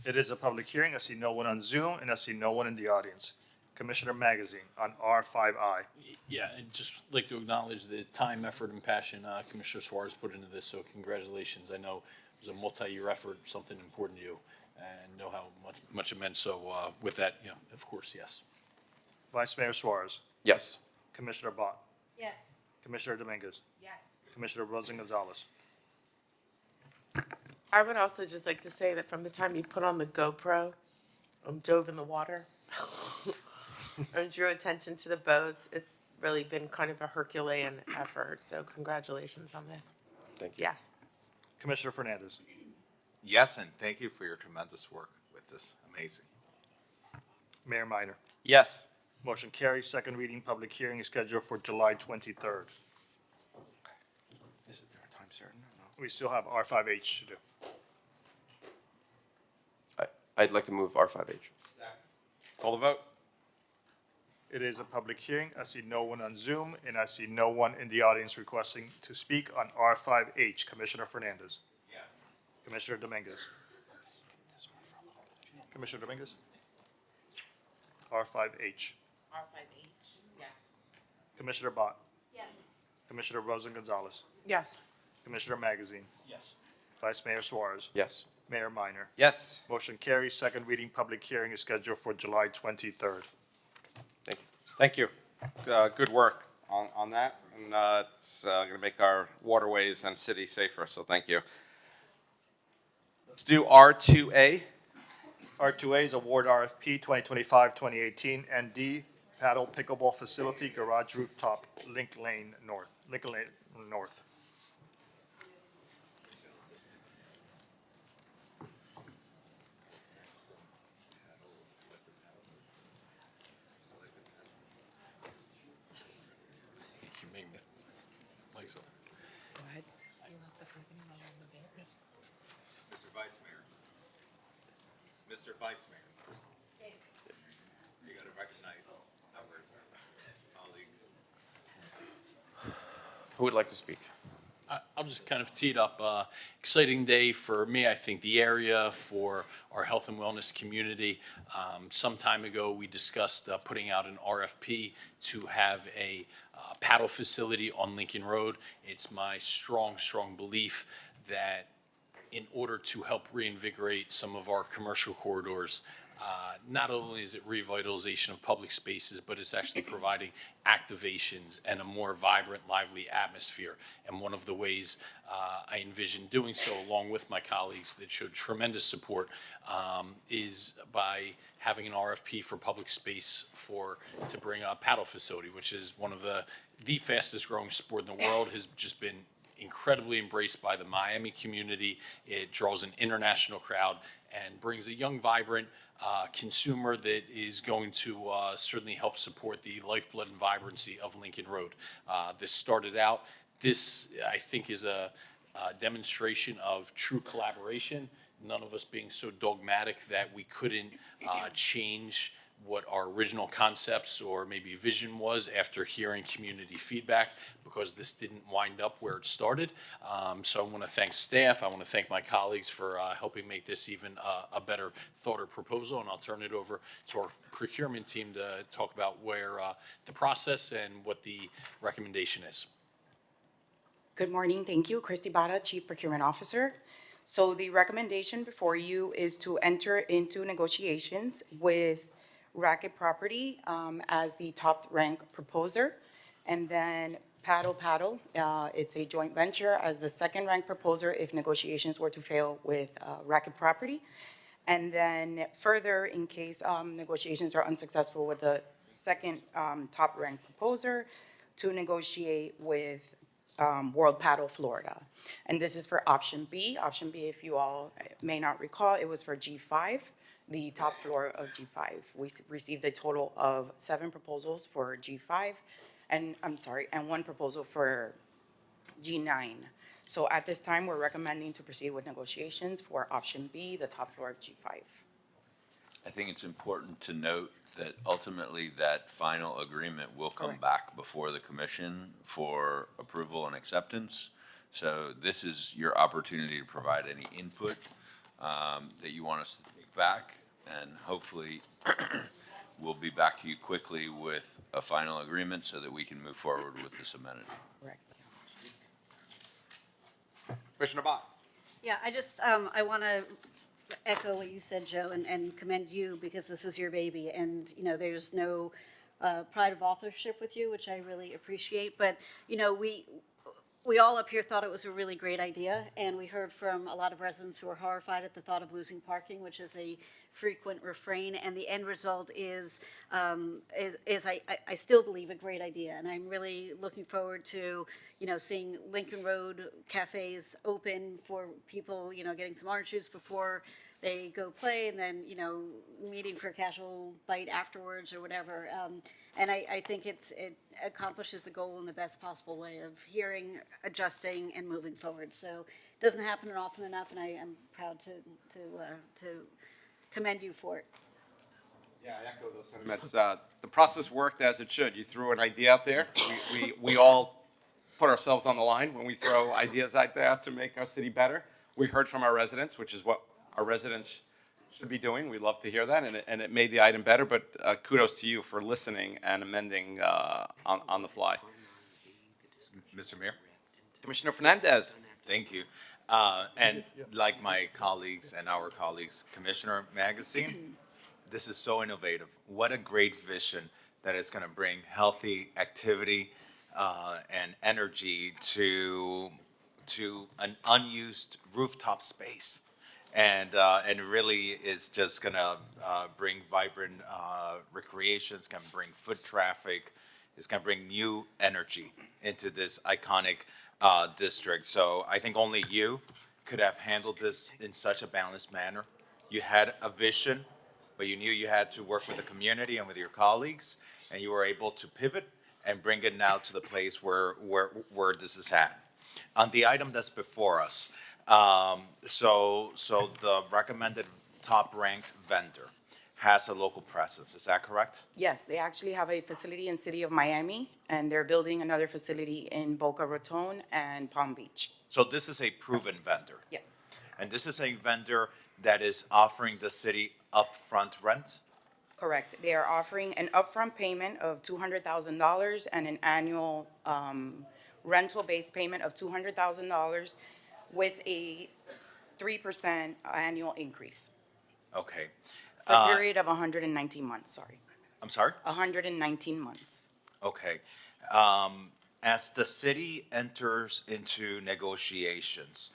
It is a public hearing. I see no one on Zoom, and I see no one in the audience. Commissioner Magazine on R5I. Yeah, I'd just like to acknowledge the time, effort, and passion Commissioner Suarez put into this, so congratulations. I know it was a multi-year effort, something important to you, and know how much it meant. So with that, you know, of course, yes. Vice Mayor Suarez. Yes. Commissioner Bott. Yes. Commissioner Dominguez. Yes. Commissioner Rosen Gonzalez. I would also just like to say that from the time you put on the GoPro, dove in the water, and drew attention to the boats, it's really been kind of a Herculean effort. So congratulations on this. Thank you. Yes. Commissioner Fernandez. Yes, and thank you for your tremendous work with this. Amazing. Mayor Minor. Yes. Motion carries. Second reading, public hearing is scheduled for July 23rd. Is there a time certain? No. We still have R5H to do. I'd like to move R5H. Call the vote. It is a public hearing. I see no one on Zoom, and I see no one in the audience requesting to speak on R5H. Commissioner Fernandez. Yes. Commissioner Dominguez. Commissioner Dominguez. R5H. R5H. Yes. Commissioner Bott. Yes. Commissioner Rosen Gonzalez. Yes. Commissioner Magazine. Yes. Vice Mayor Suarez. Yes. Mayor Minor. Yes. Motion carries. Second reading, public hearing is scheduled for July 23rd. Thank you. Thank you. Good work on that. And it's going to make our waterways and city safer, so thank you. Let's do R2A. R2A is award RFP 2025-2018 ND Paddle Pickleball Facility Garage Rooftop Lincoln Lane North. Mr. Vice Mayor. Mr. Vice Mayor. You got to recognize our colleague. Who would like to speak? I'll just kind of tee it up. Exciting day for me, I think, the area, for our health and wellness community. Some time ago, we discussed putting out an RFP to have a paddle facility on Lincoln Road. It's my strong belief that in order to help reinvigorate some of our commercial corridors, not only is it revitalization of public spaces, but it's actually providing activations and a more vibrant, lively atmosphere. And one of the ways I envision doing so, along with my colleagues that showed tremendous support, is by having an RFP for public space to bring a paddle facility, which is one of the fastest growing sport in the world, has just been incredibly embraced by the Miami community. It draws an international crowd and brings a young, vibrant consumer that is going to certainly help support the lifeblood and vibrancy of Lincoln Road. This started out, I think, is a demonstration of true collaboration, none of us being so dogmatic that we couldn't change what our original concepts or maybe vision was after hearing community feedback, because this didn't wind up where it started. So I want to thank staff. I want to thank my colleagues for helping make this even a better thought or proposal. And I'll turn it over to our procurement team to talk about where the process and what the recommendation is. Good morning. Thank you. Christy Bada, Chief Procurement Officer. So the recommendation before you is to enter into negotiations with Racket Property as the top rank proposer, and then Paddle, it's a joint venture as the second rank proposer if negotiations were to fail with Racket Property. And then further, in case negotiations are unsuccessful with the second top rank proposer, to negotiate with World Paddle Florida. And this is for option B. Option B, if you all may not recall, it was for G5. The top floor of G5. We received a total of 7 proposals for G5, and one proposal for G9. So at this time, we're recommending to proceed with negotiations for option B, the top floor of G5. I think it's important to note that ultimately that final agreement will come back before the commission for approval and acceptance. So this is your opportunity to provide any input that you want us to take back, and hopefully we'll be back to you quickly with a final agreement so that we can move forward with this amenity. Correct. Commissioner Bott. Yeah, I want to echo what you said, Joe, and commend you, because this is your baby, and, you know, there's no pride of authorship with you, which I really appreciate. But, you know, we all up here thought it was a really great idea, and we heard from a lot of residents who are horrified at the thought of losing parking, which is a frequent refrain, and the end result is I still believe a great idea, and I'm really looking forward to, you know, seeing Lincoln Road cafes open for people, you know, getting some orange juice before they go play, and then, you know, meeting for a casual bite afterwards or whatever. And I think it accomplishes the goal in the best possible way of hearing, adjusting, and moving forward. So it doesn't happen often enough, and I am proud to commend you for it. Yeah, I echo those sentiments. The process worked as it should. You threw an idea out there. We all put ourselves on the line when we throw ideas out there to make our city better. We heard from our residents, which is what our residents should be doing. We love to hear that, and it made the item better, but kudos to you for listening and amending on the fly. Mr. Mayor? Commissioner Fernandez. Thank you. And like my colleagues and our colleagues, Commissioner Magazine, this is so innovative. What a great vision that is going to bring healthy activity and energy to an unused rooftop space. And really is just gonna bring vibrant recreation. It's gonna bring foot traffic. It's gonna bring new energy into this iconic district. So I think only you could have handled this in such a balanced manner. You had a vision, but you knew you had to work with the community and with your colleagues, and you were able to pivot and bring it now to the place where this is at. On the item that's before us, so the recommended top-ranked vendor has a local presence, is that correct? Yes, they actually have a facility in City of Miami, and they're building another facility in Boca Raton and Palm Beach. So this is a proven vendor? Yes. And this is a vendor that is offering the city upfront rent? Correct. They are offering an upfront payment of $200,000 and an annual rental-based payment of $200,000 with a 3% annual increase. Okay. A period of 119 months, sorry. I'm sorry? 119 months. Okay. As the city enters into negotiations,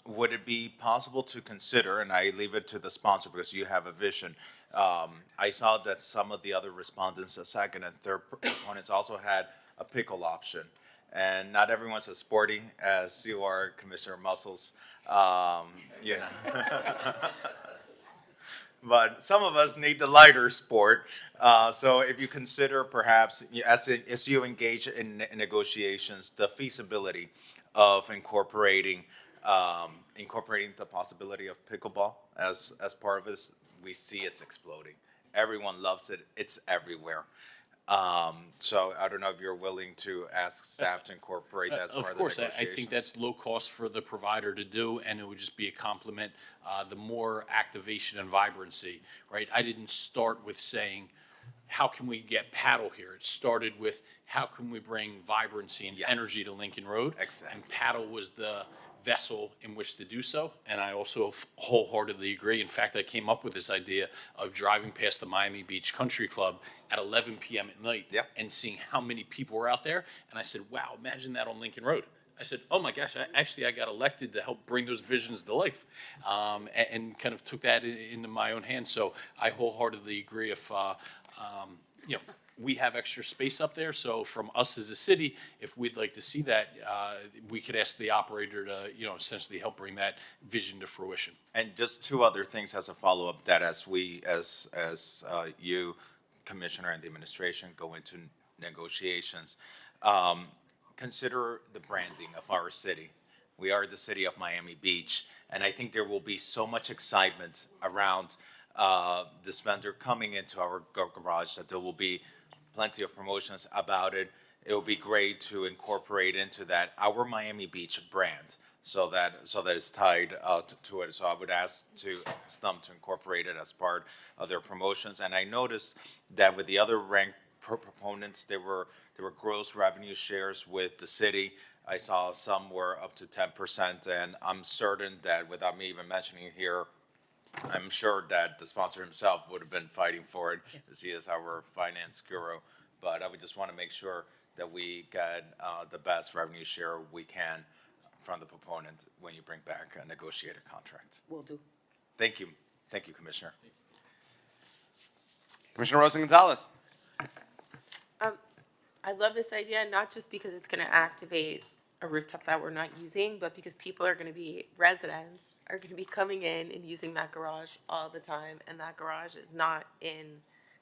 would it be possible to consider, and I leave it to the sponsor because you have a vision, I saw that some of the other respondents, the second and third opponents, also had a pickle option. And not everyone's as sporty as you are, Commissioner Muscles. You know. But some of us need the lighter sport. So if you consider perhaps, as you engage in negotiations, the feasibility of incorporating the possibility of pickleball as part of this, we see it's exploding. Everyone loves it. It's everywhere. So I don't know if you're willing to ask staff to incorporate that as part of the negotiations. Of course, I think that's low cost for the provider to do, and it would just be a compliment. The more activation and vibrancy, right? I didn't start with saying, how can we get paddle here? It started with, how can we bring vibrancy and energy to Lincoln Road? Exactly. And paddle was the vessel in which to do so, and I also wholeheartedly agree. In fact, I came up with this idea of driving past the Miami Beach Country Club at 11 p.m. at night and seeing how many people were out there, and I said, wow, imagine that on Lincoln Road. I said, oh my gosh, I got elected to help bring those visions to life, and kind of took that into my own hands. So I wholeheartedly agree. If you know, we have extra space up there, so from us as a city, if we'd like to see that, we could ask the operator to, you know, essentially help bring that vision to fruition. And just two other things as a follow-up, that as you, Commissioner, and the administration go into negotiations, consider the branding of our city. We are the city of Miami Beach, and I think there will be so much excitement around this vendor coming into our garage that there will be plenty of promotions about it. It will be great to incorporate into that our Miami Beach brand, so that it's tied to it. So I would ask them to incorporate it as part of their promotions. And I noticed that with the other ranked proponents, there were gross revenue shares with the city. I saw some were up to 10%, and I'm certain that, without me even mentioning it here, I'm sure that the sponsor himself would have been fighting for it, as he is our finance guru. But I would just want to make sure that we get the best revenue share we can from the proponent when you bring back a negotiated contract. Will do. Thank you. Thank you, Commissioner. Commissioner Rosa Gonzalez. I love this idea, not just because it's going to activate a rooftop that we're not using, but because people are going to be, residents are going to be coming in and using that garage all the time, and that garage is not in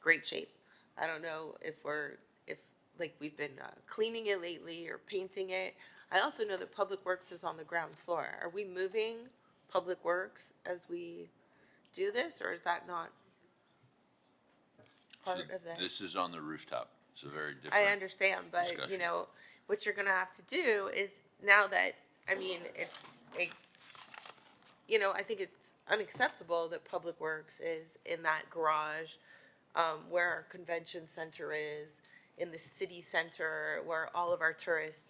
great shape. I don't know if we've been cleaning it lately or painting it. I also know that Public Works is on the ground floor. Are we moving Public Works as we do this, or is that not part of this? This is on the rooftop. It's a very different I understand, but discussion. you know, what you're gonna have to do is, now that, I mean, it's a, you know, I think it's unacceptable that Public Works is in that garage, where our convention center is, in the city center, where all of our tourists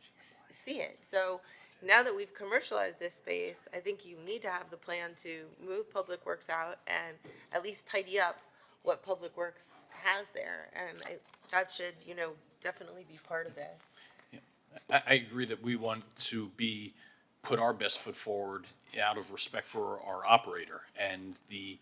see it. So now that we've commercialized this space, I think you need to have the plan to move Public Works out and at least tidy up what Public Works has there. And that should, you know, definitely be part of this. I agree that we want to put our best foot forward out of respect for our operator and the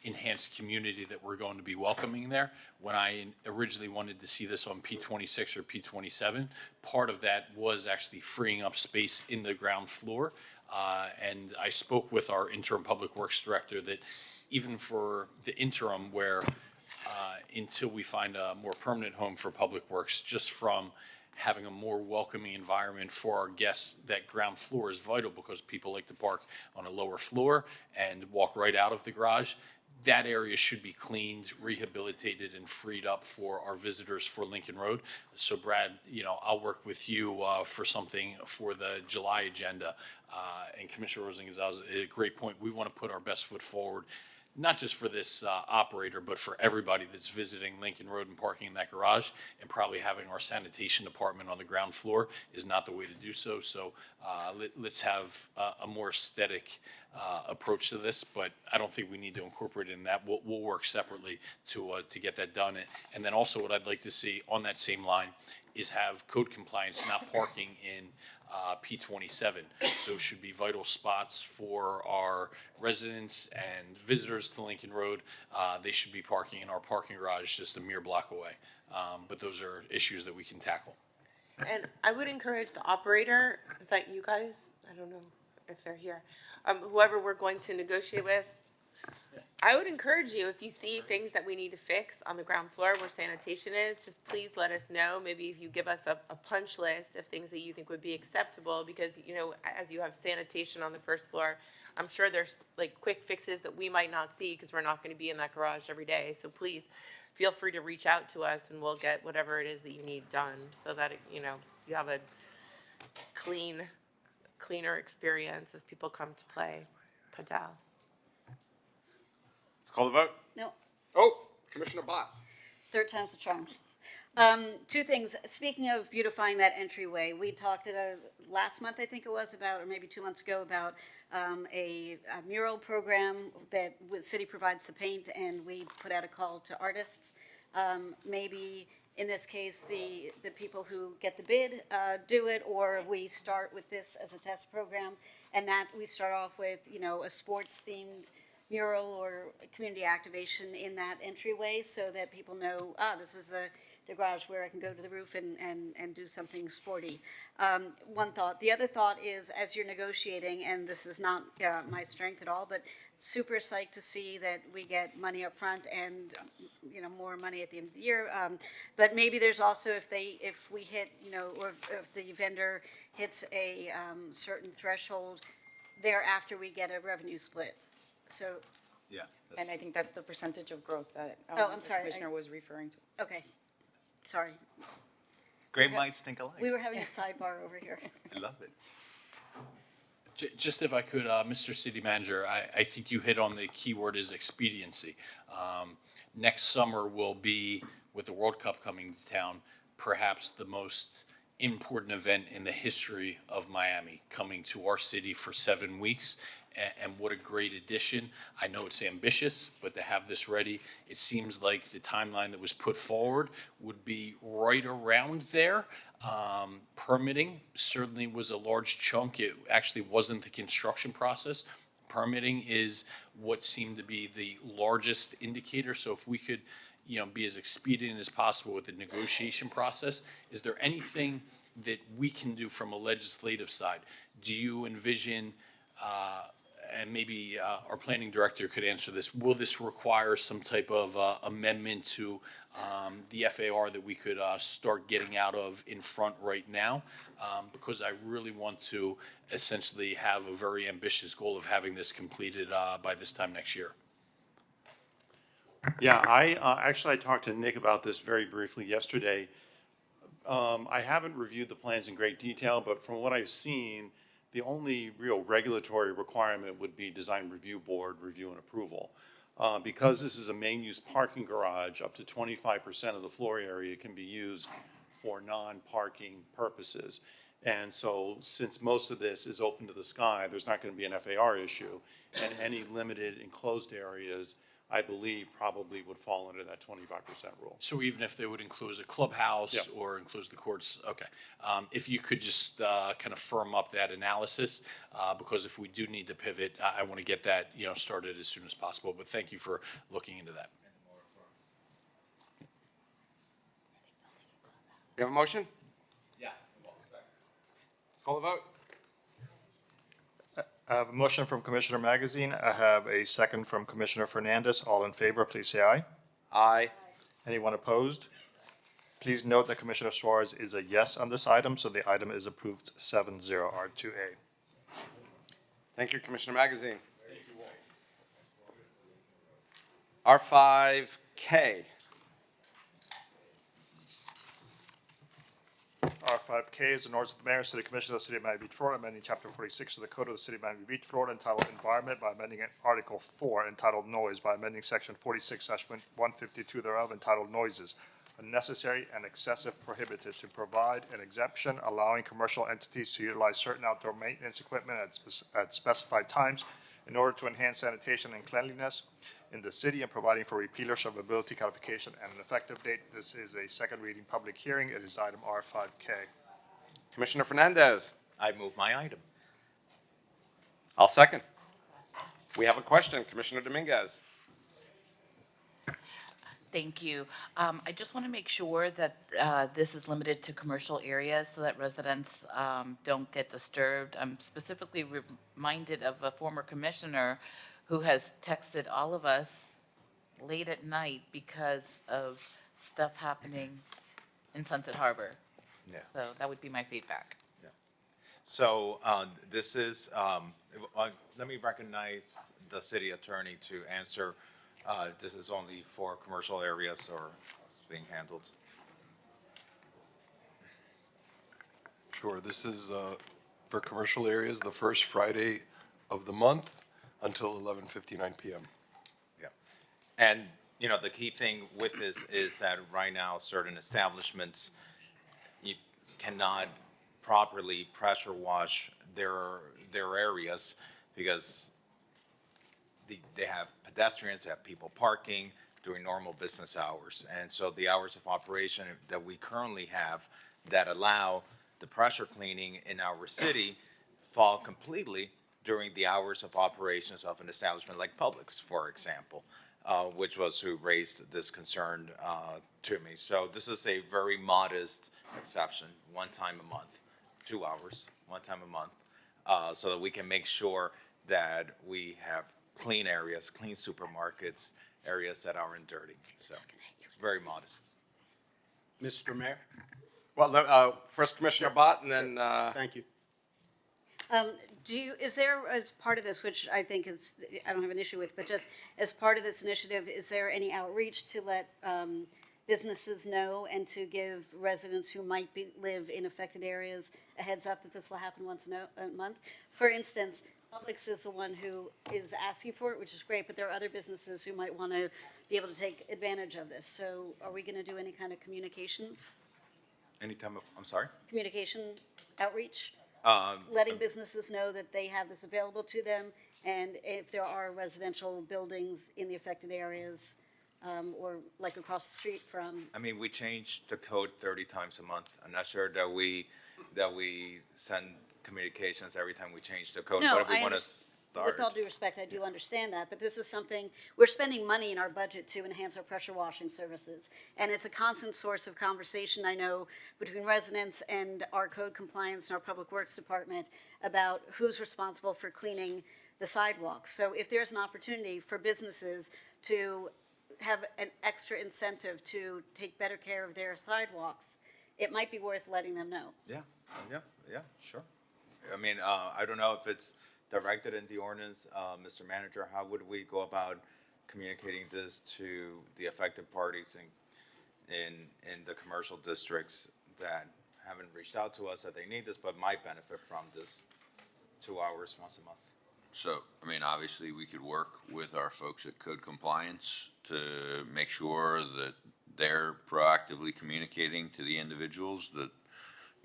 enhanced community that we're going to be welcoming there. When I originally wanted to see this on P26 or P27, part of that was actually freeing up space in the ground floor. And I spoke with our interim Public Works director that even for the interim, where until we find a more permanent home for Public Works, just from having a more welcoming environment for our guests. That ground floor is vital because people like to park on a lower floor and walk right out of the garage. That area should be cleaned, rehabilitated, and freed up for our visitors for Lincoln Road. So Brad, I'll work with you for something for the July agenda. And Commissioner Rosen-Gonzalez, a great point. We want to put our best foot forward, not just for this operator, but for everybody that's visiting Lincoln Road and parking in that garage, and probably having our sanitation department on the ground floor is not the way to do so. So let's have a more aesthetic approach to this, but I don't think we need to incorporate it in that. We'll work separately to get that done. And then also what I'd like to see on that same line is have code compliance, not parking in P27. Those should be vital spots for our residents and visitors to Lincoln Road. They should be parking in our parking garage just a mere block away. But those are issues that we can tackle. And I would encourage the operator, is that you guys? I don't know if they're here. Whoever we're going to negotiate with, I would encourage you, if you see things that we need to fix on the ground floor where sanitation is, just please let us know. Maybe if you give us a punch list of things that you think would be acceptable, because, as you have sanitation on the first floor, I'm sure there's like quick fixes that we might not see because we're not going to be in that garage every day. So please feel free to reach out to us and we'll get whatever it is that you need done so that, you have a cleaner experience as people come to play padel. Let's call the vote. No, Oh, Commissioner Bott. third time's the charm. Two things. Speaking of beautifying that entryway, we talked last month, I think it was, about, or maybe 2 months ago, about a mural program that the city provides the paint, and we put out a call to artists. Maybe in this case, the people who get the bid do it, or we start with this as a test program, and that we start off with, a sports-themed mural or community activation in that entryway so that people know, this is the garage where I can go to the roof and do something sporty. One thought. The other thought is, as you're negotiating, and this is not my strength at all, but super psyched to see that we get money up front and, more money at the end of the year. But maybe there's also, if we hit, or if the vendor hits a certain threshold, thereafter we get a revenue split. So. Yeah. And I think that's the percentage of gross that I'm sorry, the commissioner was referring to. Okay, sorry. Great minds think alike. We were having a sidebar over here. I love it. Just if I could, Mr. City Manager, I think you hit on the key word is expediency. Next summer will be, with the World Cup coming to town, perhaps the most important event in the history of Miami, coming to our city for 7 weeks. And what a great addition. I know it's ambitious, but to have this ready, it seems like the timeline that was put forward would be right around there. Permitting certainly was a large chunk. It actually wasn't the construction process. Permitting is what seemed to be the largest indicator. So if we could, be as expedient as possible with the negotiation process, is there anything that we can do from a legislative side? Do you envision, and maybe our planning director could answer this, will this require some type of amendment to the FAR that we could start getting out of in front right now? Because I really want to essentially have a very ambitious goal of having this completed by this time next year. Yeah, I talked to Nick about this very briefly yesterday. I haven't reviewed the plans in great detail, but from what I've seen, the only real regulatory requirement would be design review board review and approval. Because this is a main use parking garage, up to 25% of the floor area can be used for non-parking purposes. And so since most of this is open to the sky, there's not going to be an FAR issue, and any limited enclosed areas, I believe, probably would fall under that 25% rule. So even if they would enclose a clubhouse Yep. or enclose the courts, okay. If you could just kind of firm up that analysis, because if we do need to pivot, I want to get that, started as soon as possible. But thank you for looking into that. You have a motion? Yes. Call the vote. I have a motion from Commissioner Magazine. I have a second from Commissioner Fernandez. All in favor, please say aye. Aye. Anyone opposed? Please note that Commissioner Suarez is a yes on this item, so the item is approved 7-0, R2A. Thank you, Commissioner Magazine. R5K. R5K is an ordinance of the mayor and city commission of the city of Miami Beach, Florida, amending chapter 46 of the code of the city of Miami Beach, Florida, entitled Environment by amending Article 4 entitled Noise by amending section 46-152 thereof entitled Noises, unnecessary and excessive prohibited, to provide an exemption allowing commercial entities to utilize certain outdoor maintenance equipment at specified times in order to enhance sanitation and cleanliness in the city, and providing for repealers of ability codification and an effective date. This is a second reading public hearing. It is item R5K. Commissioner Fernandez. I move my item. I'll second. We have a question. Commissioner Dominguez. Thank you. I just want to make sure that this is limited to commercial areas so that residents don't get disturbed. I'm specifically reminded of a former commissioner who has texted all of us late at night because of stuff happening in Sunset Harbor. Yeah. So that would be my feedback. Yeah. So this is, let me recognize the city attorney to answer. This is only for commercial areas, or it's being handled? Sure, this is for commercial areas, the first Friday of the month until 11:59 p.m. Yeah. And, you know, the key thing with this is that right now, certain establishments, you cannot properly pressure wash their areas because they have pedestrians, they have people parking during normal business hours. And so the hours of operation that we currently have that allow the pressure cleaning in our city fall completely during the hours of operations of an establishment like Publix, for example, which was who raised this concern to me. So this is a very modest exception, one time a month, 2 hours, one time a month, so that we can make sure that we have clean areas, clean supermarkets, areas that aren't dirty. So it's very modest. Mr. Mayor? Well, first Commissioner Bott, and then Thank you. Is there, as part of this, which I think is, I don't have an issue with, but just as part of this initiative, is there any outreach to let businesses know and to give residents who might live in affected areas a heads up that this will happen once a month? For instance, Publix is the one who is asking for it, which is great, but there are other businesses who might want to be able to take advantage of this. So are we going to do any kind of communications, I'm sorry? communication outreach? Letting businesses know that they have this available to them, and if there are residential buildings in the affected areas, or like across the street from. I mean, we change the code 30 times a month. I'm not sure that we send communications every time we change the code, No, but if we I want to understand. start. With all due respect, I do understand that, but this is something, we're spending money in our budget to enhance our pressure washing services. And it's a constant source of conversation, I know, between residents and our code compliance and our public works department about who's responsible for cleaning the sidewalks. So if there's an opportunity for businesses to have an extra incentive to take better care of their sidewalks, it might be worth letting them know. Yeah, sure. I mean, I don't know if it's directed in the ordinance, Mr. Manager, how would we go about communicating this to the affected parties in the commercial districts that haven't reached out to us that they need this, but might benefit from this 2 hours once a month? So, I mean, obviously, we could work with our folks at Code Compliance to make sure that they're proactively communicating to the individuals that,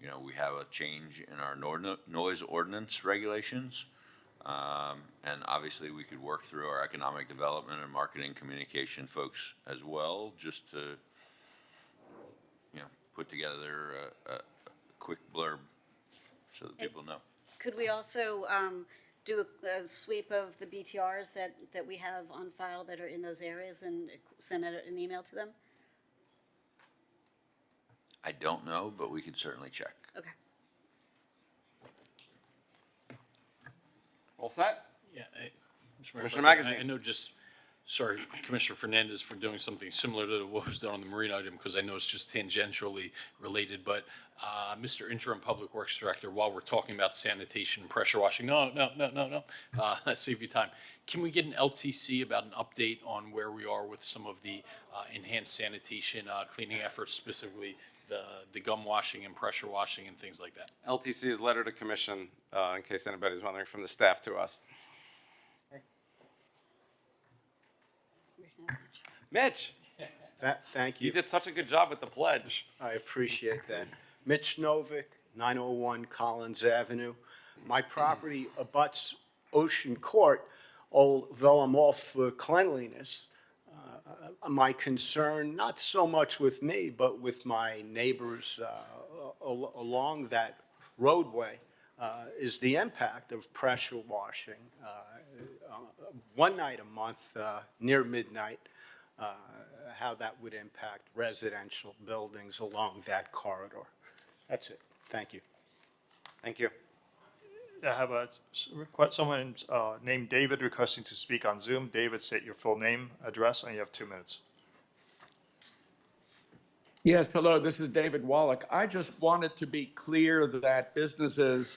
you know, we have a change in our noise ordinance regulations. And obviously, we could work through our economic development and marketing communication folks as well, just to, you know, put together a quick blurb so that people know. Could we also do a sweep of the BTRs that we have on file that are in those areas and send out an email to them? I don't know, but we could certainly check. Okay. All set? Yeah. Commissioner Magazine. I know just sorry, Commissioner Fernandez, for doing something similar to what was done on the Marina item, because I know it's just tangentially related, but Mr. Interim Public Works Director, while we're talking about sanitation and pressure washing, no, save you time. Can we get an LTC about an update on where we are with some of the enhanced sanitation cleaning efforts, specifically the gum washing and pressure washing and things like that? LTC is letter to commission, in case anybody's wondering, from the staff to us. Mitch, Thank you. you did such a good job with the pledge. I appreciate that. Mitch Novick, 901 Collins Avenue. My property abuts Ocean Court, although I'm all for cleanliness. My concern, not so much with me, but with my neighbors along that roadway, is the impact of pressure washing. One night a month, near midnight, how that would impact residential buildings along that corridor. That's it. Thank you. Thank you. I have someone named David requesting to speak on Zoom. David, state your full name, address, and you have 2 minutes. Yes, hello, this is David Wallach. I just wanted to be clear that businesses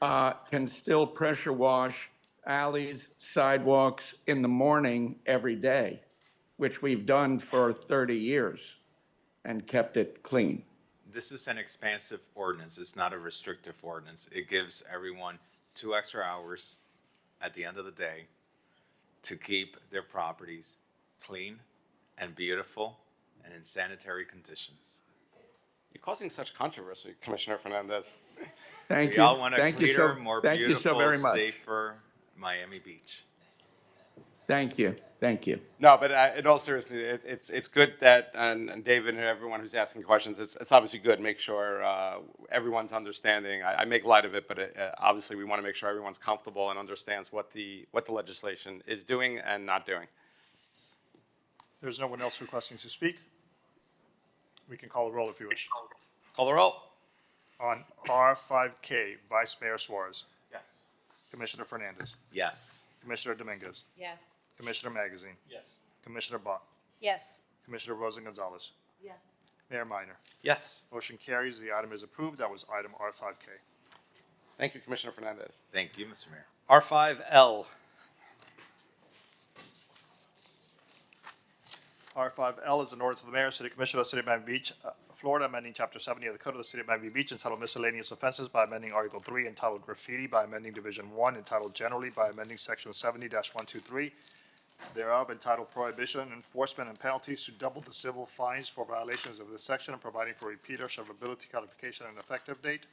can still pressure wash alleys, sidewalks in the morning every day, which we've done for 30 years and kept it clean. This is an expansive ordinance. It's not a restrictive ordinance. It gives everyone 2 extra hours at the end of the day to keep their properties clean and beautiful and in sanitary conditions. You're causing such controversy, Commissioner Fernandez. Thank We you. all want a Thank you cleaner, so- more thank you so beautiful, very much. safer Miami Beach. Thank you. Thank you. No, but in all seriousness, it's good that, and David and everyone who's asking questions, it's obviously good. Make sure everyone's understanding. I make light of it, but obviously we want to make sure everyone's comfortable and understands what the legislation is doing and not doing. There's no one else requesting to speak. We can call the roll if you wish. Call the roll. On R5K, Vice Mayor Suarez. Yes. Commissioner Fernandez. Yes. Commissioner Dominguez. Yes. Commissioner Magazine. Yes. Commissioner Bott. Yes. Commissioner Rosa Gonzalez. Yes. Mayor Minor. Yes. Motion carries. The item is approved. That was item R5K. Thank you, Commissioner Fernandez. Thank you, Mr. Mayor. R5L. R5L is an order to the mayor, city commissioner of the city of Miami Beach, Florida, amending chapter 70 of the code of the city of Miami Beach entitled miscellaneous offenses by amending article 3 entitled graffiti, by amending division 1 entitled generally, by amending section 70-123 thereof entitled prohibition, enforcement, and penalties to double the civil fines for violations of this section and providing for repeat or severability, codification, and effective date.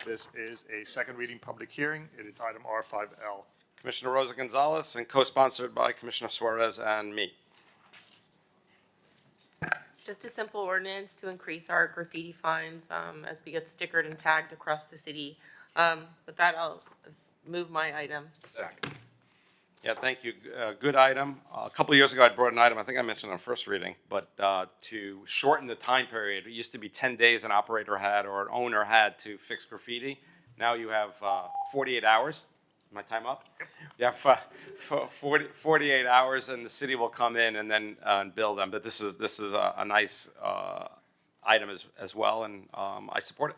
This is a second reading public hearing. It is item R5L. Commissioner Rosa Gonzalez and co-sponsored by Commissioner Suarez and me. Just a simple ordinance to increase our graffiti fines as we get stickered and tagged across the city. With that, I'll move my item. Second. Yeah, thank you. Good item. A couple of years ago, I brought an item, I think I mentioned on first reading, but to shorten the time period, it used to be 10 days an operator had or an owner had to fix graffiti. Now you have 48 hours. My time up? You have 48 hours, and the city will come in and then bill them. But this is a nice item as well, and I support it.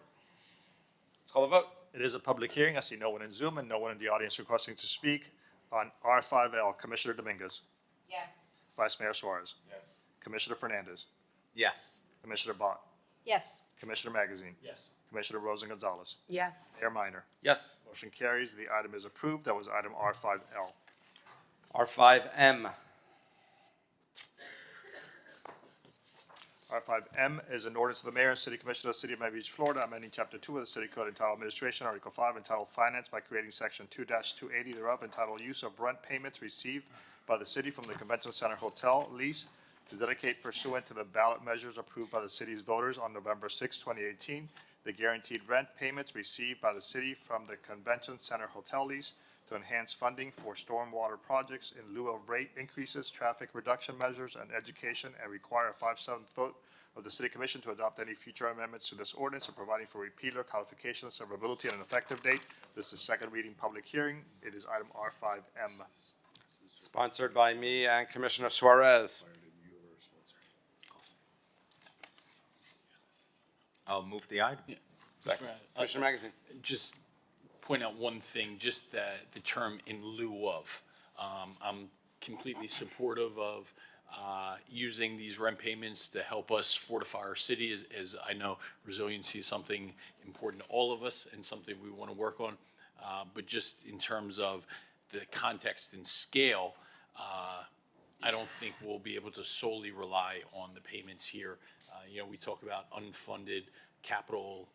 Let's call the vote. It is a public hearing. I see no one in Zoom and no one in the audience requesting to speak. On R5L, Commissioner Dominguez. Yes. Vice Mayor Suarez. Yes. Commissioner Fernandez. Yes. Commissioner Bott. Yes. Commissioner Magazine. Yes. Commissioner Rosa Gonzalez. Yes. Mayor Minor. Yes. Motion carries. The item is approved. That was item R5L. R5M. R5M is an ordinance of the mayor and city commissioner of the city of Miami Beach, Florida, amending chapter 2 of the city code entitled administration, article 5 entitled finance by creating section 2-280 thereof entitled use of rent payments received by the city from the convention center hotel lease to dedicate pursuant to the ballot measures approved by the city's voters on November 6, 2018, the guaranteed rent payments received by the city from the convention center hotel lease to enhance funding for stormwater projects in lieu of rate increases, traffic reduction measures, and education, and require a 5/7 vote of the city commission to adopt any future amendments to this ordinance and providing for repealer, codification, severability, and an effective date. This is second reading public hearing. It is item R5M. Sponsored by me and Commissioner Suarez. I'll move the item. Second. Commissioner Magazine. Just point out one thing, just the term in lieu of. I'm completely supportive of using these rent payments to help us fortify our city, as I know resiliency is something important to all of us and something we want to work on. But just in terms of the context and scale, I don't think we'll be able to solely rely on the payments here. We talk about unfunded capital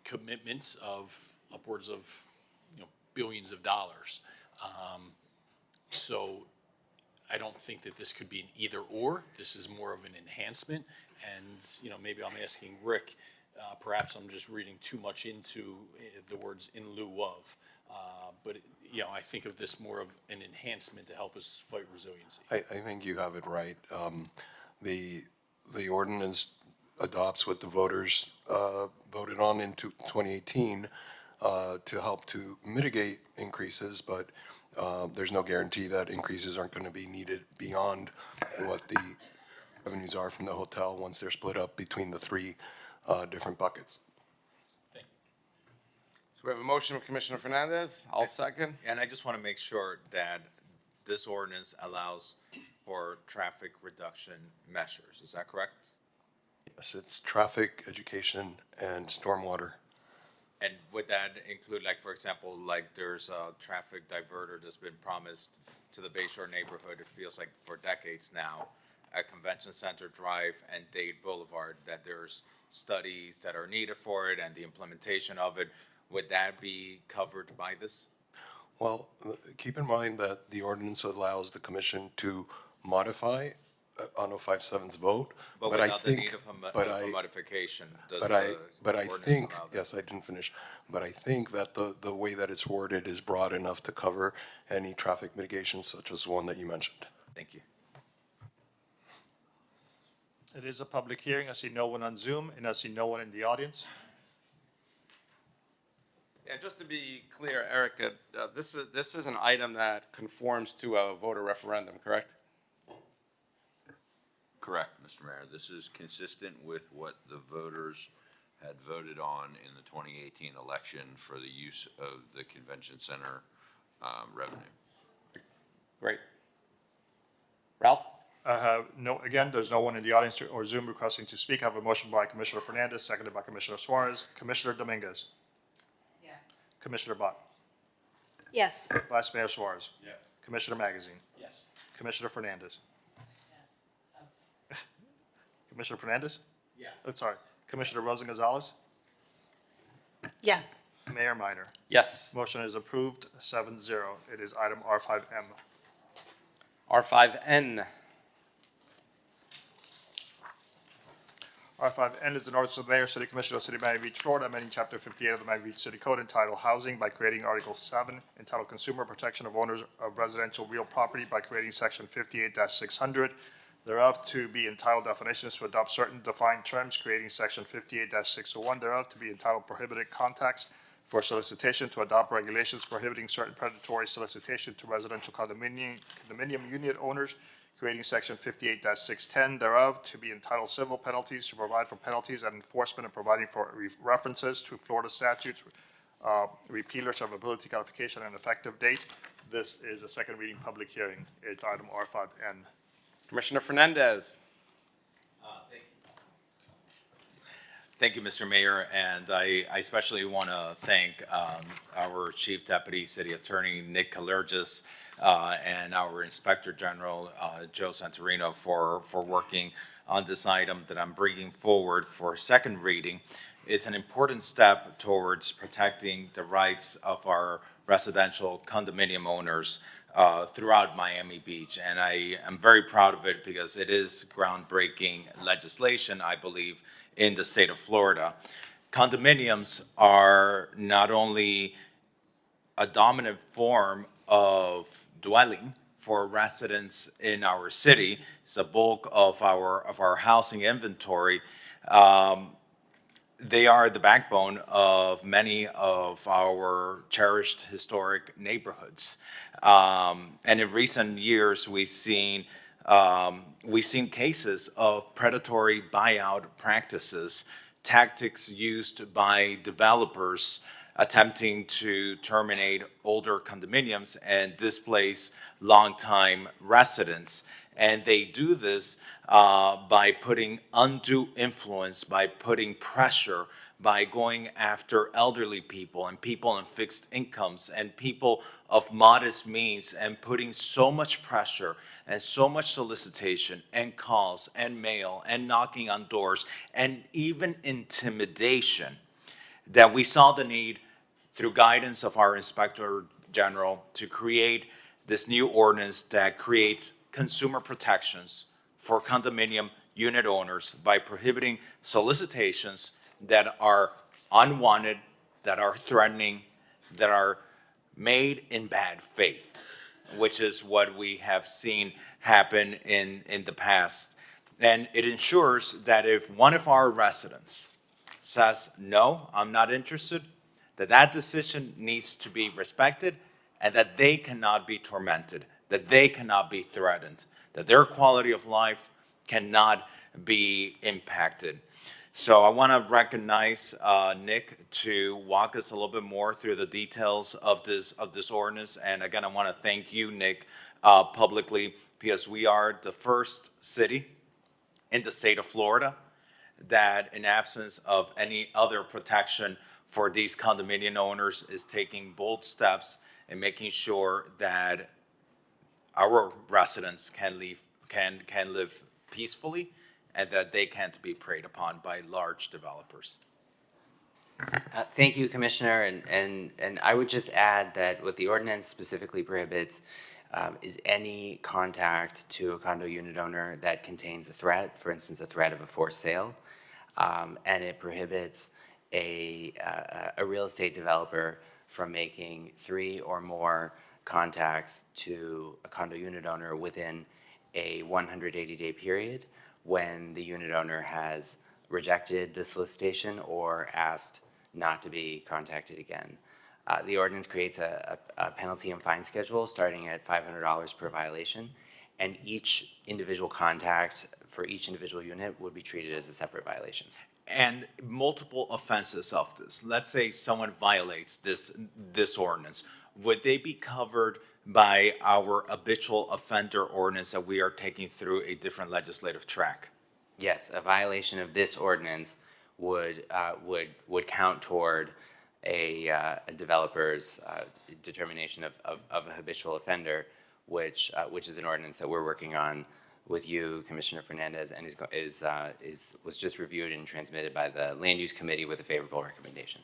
commitments of upwards of billions of dollars. So I don't think that this could be an either or. This is more of an enhancement. And maybe I'm asking Rick, perhaps I'm just reading too much into the words in lieu of. But I think of this more of an enhancement to help us fight resiliency. I think you have it right. The ordinance adopts what the voters voted on in 2018 to help to mitigate increases, but there's no guarantee that increases aren't going to be needed beyond what the revenues are from the hotel once they're split up between the three different buckets. So we have a motion from Commissioner Fernandez. I'll second. And I just want to make sure that this ordinance allows for traffic reduction measures. Is that correct? Yes, it's traffic, education, and stormwater. And would that include, like, for example, like there's a traffic diverter that's been promised to the Bayshore neighborhood, it feels like for decades now, at Convention Center Drive and Dade Boulevard, that there's studies that are needed for it and the implementation of it. Would that be covered by this? Well, keep in mind that the ordinance allows the commission to modify on 057's vote, But I without the think, need of a but I, modification, does but the I ordinance think, allow that? yes, I didn't finish, but I think that the way that it's worded is broad enough to cover any traffic mitigation such as one that you mentioned. Thank you. It is a public hearing. I see no one on Zoom, and I see no one in the audience. Yeah, just to be clear, Erica, this is an item that conforms to a voter referendum, correct? Correct, Mr. Mayor. This is consistent with what the voters had voted on in the 2018 election for the use of the convention center revenue. Great. Ralph? Again, there's no one in the audience or Zoom requesting to speak. I have a motion by Commissioner Fernandez, seconded by Commissioner Suarez. Commissioner Dominguez? Yes. Commissioner Bott? Yes. Vice Mayor Suarez? Yes. Commissioner Magazine? Yes. Commissioner Fernandez? Commissioner Fernandez? Yes. Sorry. Commissioner Rosa Gonzalez? Yes. Mayor Minor? Yes. Motion is approved, 7-0. It is item R5M. R5N. R5N is an ordinance of the Mayor, City Commission of the City of Miami Beach, Florida, amending Chapter 58 of the Miami Beach City Code entitled Housing by creating Article 7 entitled Consumer Protection of Owners of Residential Real Property by creating Section 58-600 thereof to be entitled Definitions to adopt certain defined terms, creating Section 58-601 thereof to be entitled Prohibited Contacts for solicitation to adopt regulations prohibiting certain predatory solicitation to residential condominium unit owners, creating Section 58-610 thereof to be entitled Civil Penalties to provide for penalties and enforcement and providing for references to Florida statutes, repealers of ability codification and effective date. This is a second reading public hearing. It's item R5N. Commissioner Fernandez. Thank you, Mr. Mayor, and I especially want to thank our Chief Deputy City Attorney, Nick Kalergis, and our Inspector General, Joe Santorino, for working on this item that I'm bringing forward for second reading. It's an important step towards protecting the rights of our residential condominium owners throughout Miami Beach, and I am very proud of it because it is groundbreaking legislation, I believe, in the state of Florida. Condominiums are not only a dominant form of dwelling for residents in our city, it's the bulk of our housing inventory. they are the backbone of many of our cherished historic neighborhoods. And in recent years, we've seen cases of predatory buyout practices, tactics used by developers attempting to terminate older condominiums and displace longtime residents. And they do this by putting undue influence, by putting pressure, by going after elderly people and people on fixed incomes and people of modest means, and putting so much pressure and so much solicitation and calls and mail and knocking on doors and even intimidation, that we saw the need, through guidance of our Inspector General, to create this new ordinance that creates consumer protections for condominium unit owners by prohibiting solicitations that are unwanted, that are threatening, that are made in bad faith, which is what we have seen happen in the past. And it ensures that if one of our residents says, no, I'm not interested, that decision needs to be respected, and that they cannot be tormented, that they cannot be threatened, that their quality of life cannot be impacted. So I want to recognize Nick to walk us a little bit more through the details of this ordinance. And again, I want to thank you, Nick, publicly, because we are the first city in the state of Florida that, in absence of any other protection for these condominium owners, is taking bold steps in making sure that our residents can live peacefully, and that they can't be preyed upon by large developers. Thank you, Commissioner, and I would just add that what the ordinance specifically prohibits is any contact to a condo unit owner that contains a threat, for instance, a threat of a forced sale, and it prohibits a real estate developer from making 3 or more contacts to a condo unit owner within a 180-day period when the unit owner has rejected the solicitation or asked not to be contacted again. The ordinance creates a penalty and fine schedule starting at $500 per violation, and each individual contact for each individual unit would be treated as a separate violation. And multiple offenses of this. Let's say someone violates this ordinance. Would they be covered by our habitual offender ordinance that we are taking through a different legislative track? Yes, a violation of this ordinance would count toward a developer's determination of a habitual offender, which is an ordinance that we're working on with you, Commissioner Fernandez, and was just reviewed and transmitted by the Land Use Committee with a favorable recommendation.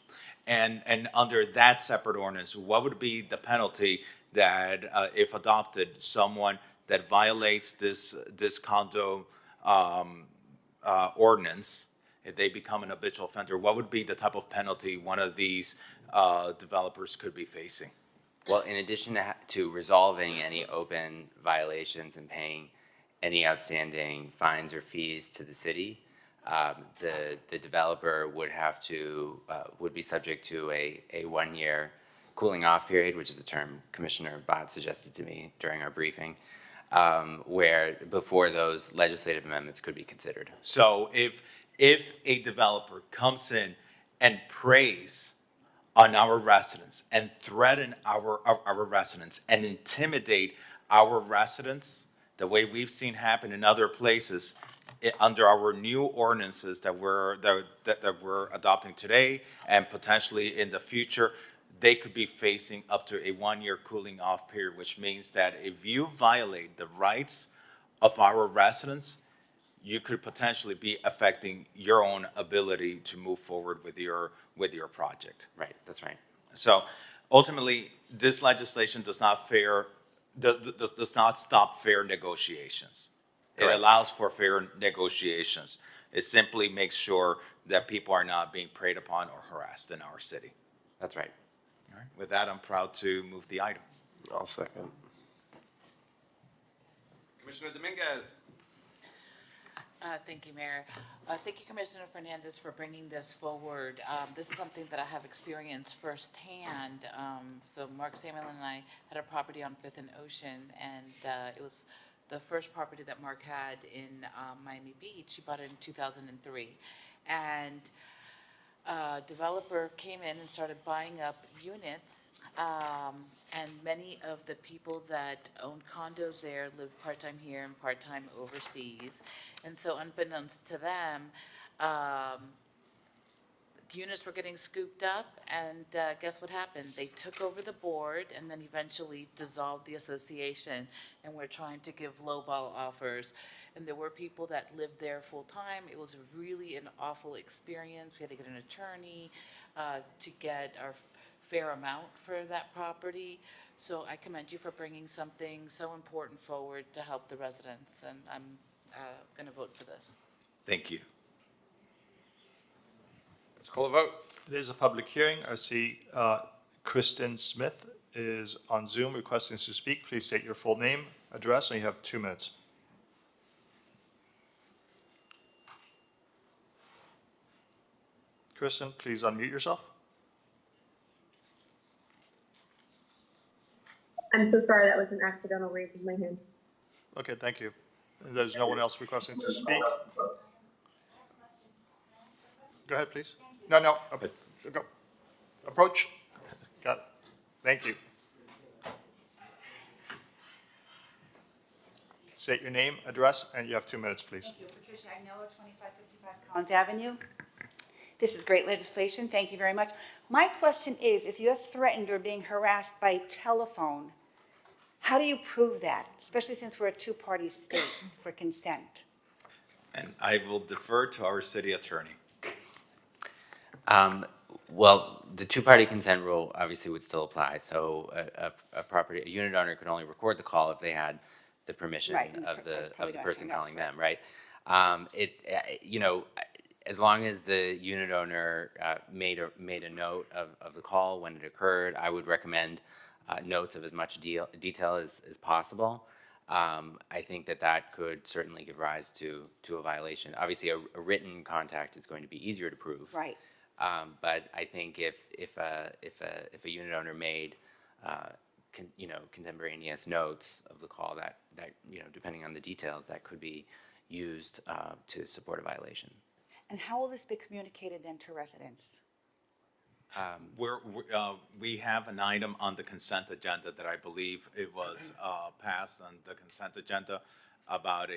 And under that separate ordinance, what would be the penalty that, if adopted, someone that violates this condo ordinance, if they become an habitual offender, what would be the type of penalty one of these developers could be facing? Well, in addition to resolving any open violations and paying any outstanding fines or fees to the city, the developer would be subject to a 1-year cooling off period, which is a term Commissioner Bott suggested to me during our briefing, where before those legislative amendments could be considered. So if a developer comes in and preys on our residents and threaten our residents and intimidate our residents, the way we've seen happen in other places, under our new ordinances that we're adopting today and potentially in the future, they could be facing up to a 1-year cooling off period, which means that if you violate the rights of our residents, you could potentially be affecting your own ability to move forward with your project. Right, that's right. So ultimately, this legislation does not stop fair negotiations. Correct. It allows for fair negotiations. It simply makes sure that people are not being preyed upon or harassed in our city. That's right. All right. With that, I'm proud to move the item. I'll second. Commissioner Dominguez. Thank you, Mayor. Thank you, Commissioner Fernandez, for bringing this forward. This is something that I have experienced firsthand. So Mark Samuel and I had a property on Fifth and Ocean, and it was the first property that Mark had in Miami Beach. He bought it in 2003. And developer came in and started buying up units, and many of the people that owned condos there live part-time here and part-time overseas. And so unbeknownst to them, units were getting scooped up, and guess what happened? They took over the board and then eventually dissolved the association, and we're trying to give lowball offers. And there were people that lived there full-time. It was really an awful experience. We had to get an attorney to get our fair amount for that property. So I commend you for bringing something so important forward to help the residents, and I'm going to vote for this. Thank you. Let's call a vote. It is a public hearing. I see Kristen Smith is on Zoom requesting to speak. Please state your full name, address, and you have 2 minutes. Kristen, please unmute yourself. I'm so sorry, that was an accidental raise of my hand. Okay, thank you. There's no one else requesting to speak? Go ahead, please. No, go. Approach. Got it. Thank you. State your name, address, and you have 2 minutes, please. Thank you. Patricia Agnello, 2555 Collins Avenue. This is great legislation. Thank you very much. My question is, if you're threatened or being harassed by telephone, how do you prove that, especially since we're a two-party state for consent? And I will defer to our city attorney. Well, the two-party consent rule obviously would still apply. So a unit owner could only record the call if they had the permission of the person calling them, right? As long as the unit owner made a note of the call when it occurred, I would recommend notes of as much detail as possible. I think that could certainly give rise to a violation. Obviously, a written contact is going to be easier to prove. Right. But I think if a unit owner made contemporaneous notes of the call, that depending on the details, that could be used to support a violation. And how will this be communicated then to residents? We have an item on the consent agenda that I believe it was passed on the consent agenda about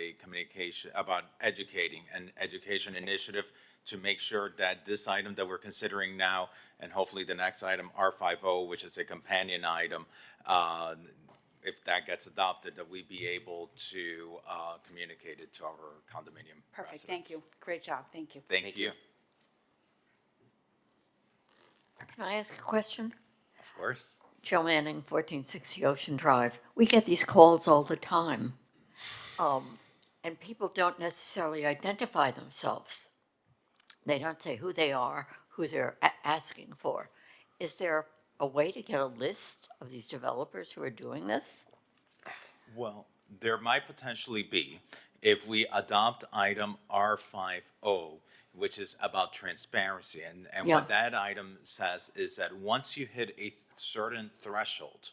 about educating, an education initiative to make sure that this item that we're considering now, and hopefully the next item, R50, which is a companion item, if that gets adopted, that we be able to communicate it to our condominium Perfect, residents. thank you. Great job, thank you. Thank you. Can I ask a question? Of course. Joe Manning, 1460 Ocean Drive. We get these calls all the time, and people don't necessarily identify themselves. They don't say who they are, who they're asking for. Is there a way to get a list of these developers who are doing this? Well, there might potentially be if we adopt item R50, which is about transparency. And Yeah. what that item says is that once you hit a certain threshold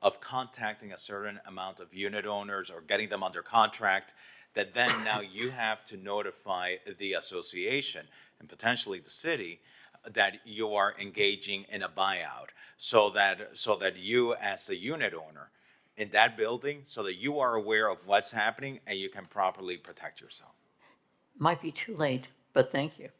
of contacting a certain amount of unit owners or getting them under contract, that then now you have to notify the association and potentially the city that you are engaging in a buyout, so that you as a unit owner in that building, so that you are aware of what's happening and you can properly protect yourself. Might be too late, but thank you.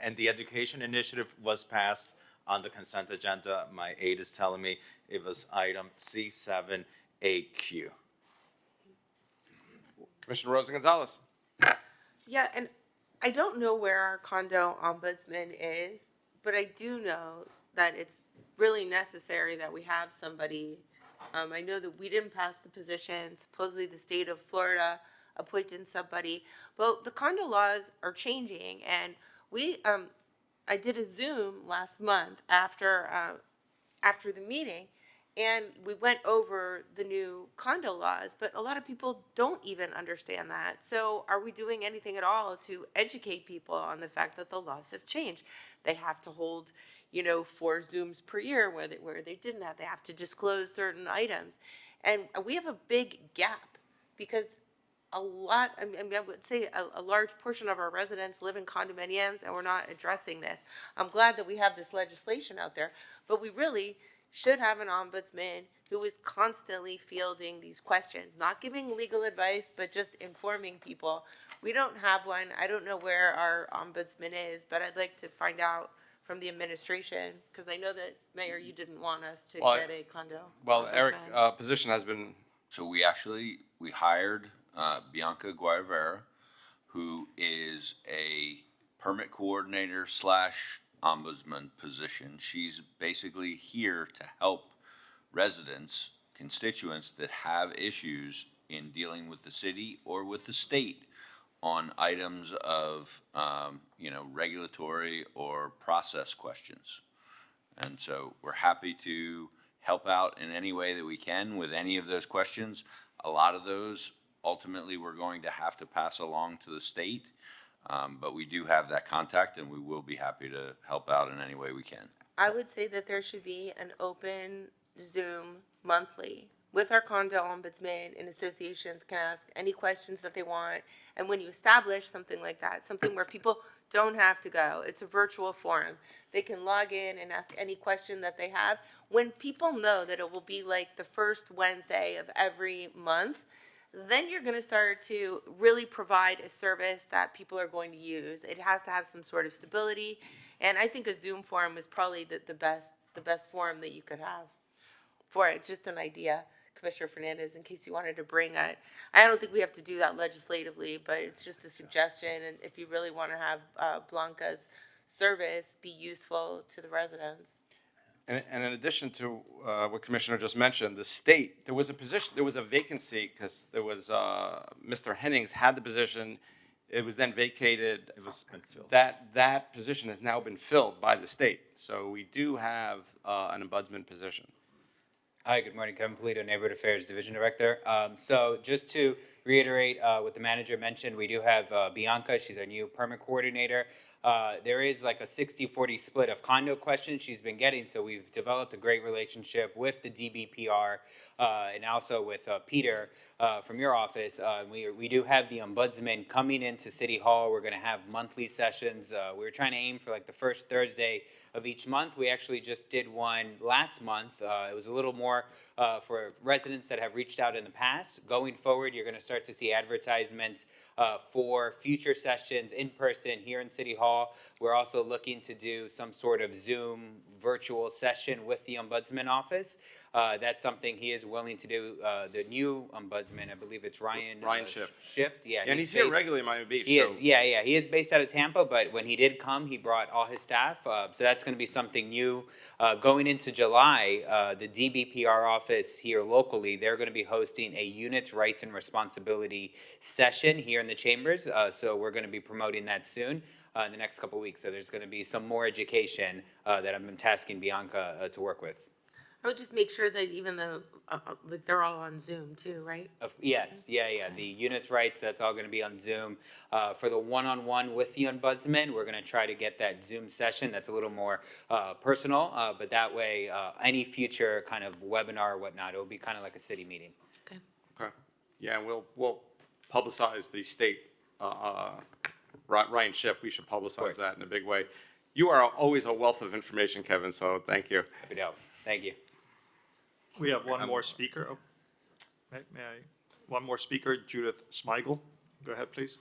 And the education initiative was passed on the consent agenda. My aide is telling me it was item C7AQ. Commissioner Rosa Gonzalez. Yeah, and I don't know where our condo ombudsman is, but I do know that it's really necessary that we have somebody. I know that we didn't pass the position. Supposedly the state of Florida appointed somebody, but the condo laws are changing, and I did a Zoom last month after the meeting, And we went over the new condo laws, but a lot of people don't even understand that. So are we doing anything at all to educate people on the fact that the laws have changed? They have to hold, 4 Zooms per year where they didn't have. They have to disclose certain items. And we have a big gap because I would say a large portion of our residents live in condominiums, and we're not addressing this. I'm glad that we have this legislation out there, but we really should have an ombudsman who is constantly fielding these questions, not giving legal advice, but just informing people. We don't have one. I don't know where our ombudsman is, but I'd like to find out from the administration, because I know that, Mayor, you didn't want us to get a condo. Well, Eric, ombudsman. position has been, So we hired Bianca Guevara, who is a permit coordinator / ombudsman position. She's basically here to help residents, constituents that have issues in dealing with the city or with the state on items of, regulatory or process questions. And so we're happy to help out in any way that we can with any of those questions. A lot of those, ultimately, we're going to have to pass along to the state. But we do have that contact, and we will be happy to help out in any way we can. I would say that there should be an open Zoom monthly with our condo ombudsman, and associations can ask any questions that they want. And when you establish something like that, something where people don't have to go, it's a virtual forum. They can log in and ask any question that they have. When people know that it will be like the first Wednesday of every month, then you're going to start to really provide a service that people are going to use. It has to have some sort of stability, and I think a Zoom forum is probably the best forum that you could have for it. Just an idea, Commissioner Fernandez, in case you wanted to bring it. I don't think we have to do that legislatively, but it's just a suggestion, and if you really want to have Blanca's service be useful to the residents. and in addition to what Commissioner just mentioned, the state, there was a vacancy because there was, Mr. Hennings had the position. It was then vacated. It was been filled. That position has now been filled by the state. So we do have an ombudsman position. Hi, good morning. Kevin Polito, Neighborhood Affairs Division Director. So just to reiterate what the manager mentioned, we do have Bianca. She's our new permit coordinator. There is like a 60-40 split of condo questions she's been getting, so we've developed a great relationship with the DBPR and also with Peter from your office. We do have the ombudsman coming into City Hall. We're going to have monthly sessions. We're trying to aim for like the first Thursday of each month. We actually just did one last month. It was a little more for residents that have reached out in the past. Going forward, you're going to start to see advertisements for future sessions in person here in City Hall. We're also looking to do some sort of Zoom virtual session with the Ombudsman office. That's something he is willing to do. The new Ombudsman, I believe it's Ryan Shift. Yeah, And he's here regularly in Miami Beach. He is, yeah. He is based out of Tampa, but when he did come, he brought all his staff. So that's going to be something new. Going into July, the DBPR office here locally, they're going to be hosting a units, rights, and responsibility session here in the chambers. So we're going to be promoting that soon in the next couple of weeks. So there's going to be some more education that I've been tasking Bianca to work with. I would just make sure that even though, like, they're all on Zoom too, right? Yes, yeah. The units rights, that's all going to be on Zoom. For the one-on-one with the ombudsman, we're going to try to get that Zoom session that's a little more personal, but that way, any future kind of webinar or whatnot, it will be kind of like a city meeting. Okay. Yeah, and we'll publicize the state, Ryan Schiff, we should publicize that in a big way. You are always a wealth of information, Kevin, so thank you. Happy to help. Thank you. We have one more speaker. Oh, may I? One more speaker, Judith Smigel. Go ahead, please.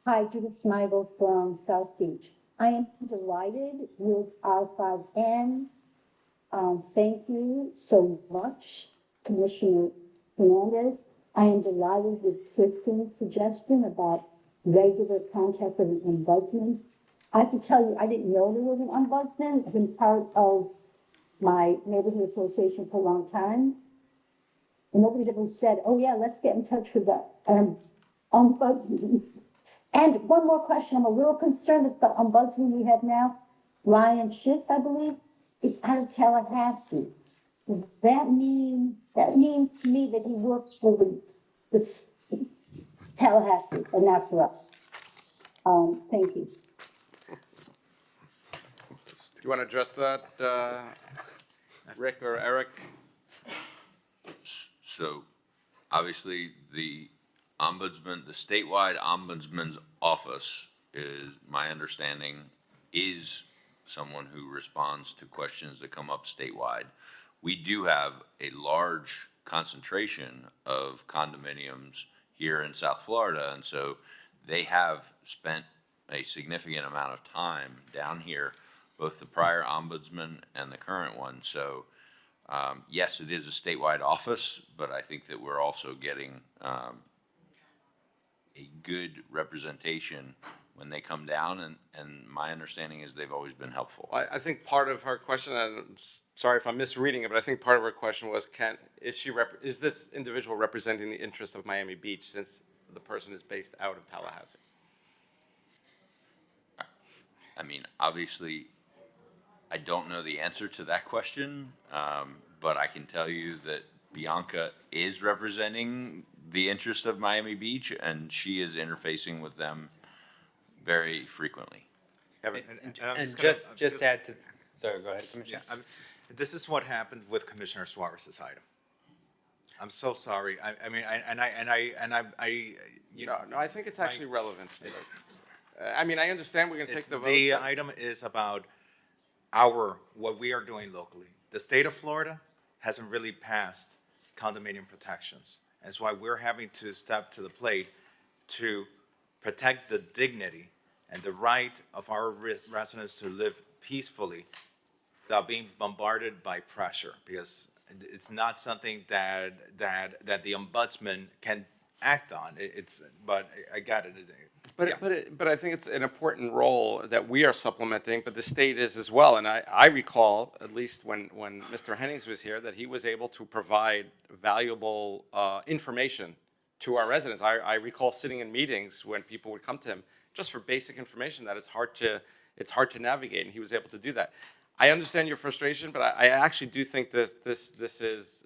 Hi, Judith Smigel from South Beach. I am delighted with R5N. Thank you so much, Commissioner Fernandez. I am delighted with Tristan's suggestion about regular contact with an ombudsman. I have to tell you, I didn't know there was an ombudsman. I've been part of my neighborhood association for a long time. And nobody's ever said, oh yeah, let's get in touch with the ombudsman. And one more question, I'm a little concerned that the ombudsman we have now, Ryan Schiff, I believe, is out of Tallahassee. Does that mean, that means to me that he works for the Tallahassee and not for us. Thank you. Do you want to address that, Rick or Eric? So obviously, the ombudsman, the statewide ombudsman's office is, my understanding, is someone who responds to questions that come up statewide. We do have a large concentration of condominiums here in South Florida, and so they have spent a significant amount of time down here, both the prior ombudsman and the current one. So yes, it is a statewide office, but I think that we're also getting a good representation when they come down, and my understanding is they've always been helpful. I think part of her question, and I'm sorry if I'm misreading it, but I think part of her question was, is this individual representing the interests of Miami Beach since the person is based out of Tallahassee? I mean, obviously, I don't know the answer to that question, but I can tell you that Bianca is representing the interest of Miami Beach, and she is interfacing with them very frequently. And Just add to, sorry, go ahead, Commissioner. Yeah, this is what happened with Commissioner Suarez's item. I'm so sorry. I mean, No, I think it's actually relevant. I mean, I understand we're going to take the vote. The item is about what we are doing locally. The state of Florida hasn't really passed condominium protections. That's why we're having to step to the plate to protect the dignity and the right of our residents to live peacefully without being bombarded by pressure, because it's not something that the ombudsman can act on. But I got it. But I think it's an important role that we are supplementing, but the state is as well. And I recall, at least when Mr. Hennings was here, that he was able to provide valuable information to our residents. I recall sitting in meetings when people would come to him just for basic information that it's hard to navigate, and he was able to do that. I understand your frustration, but I actually do think that this is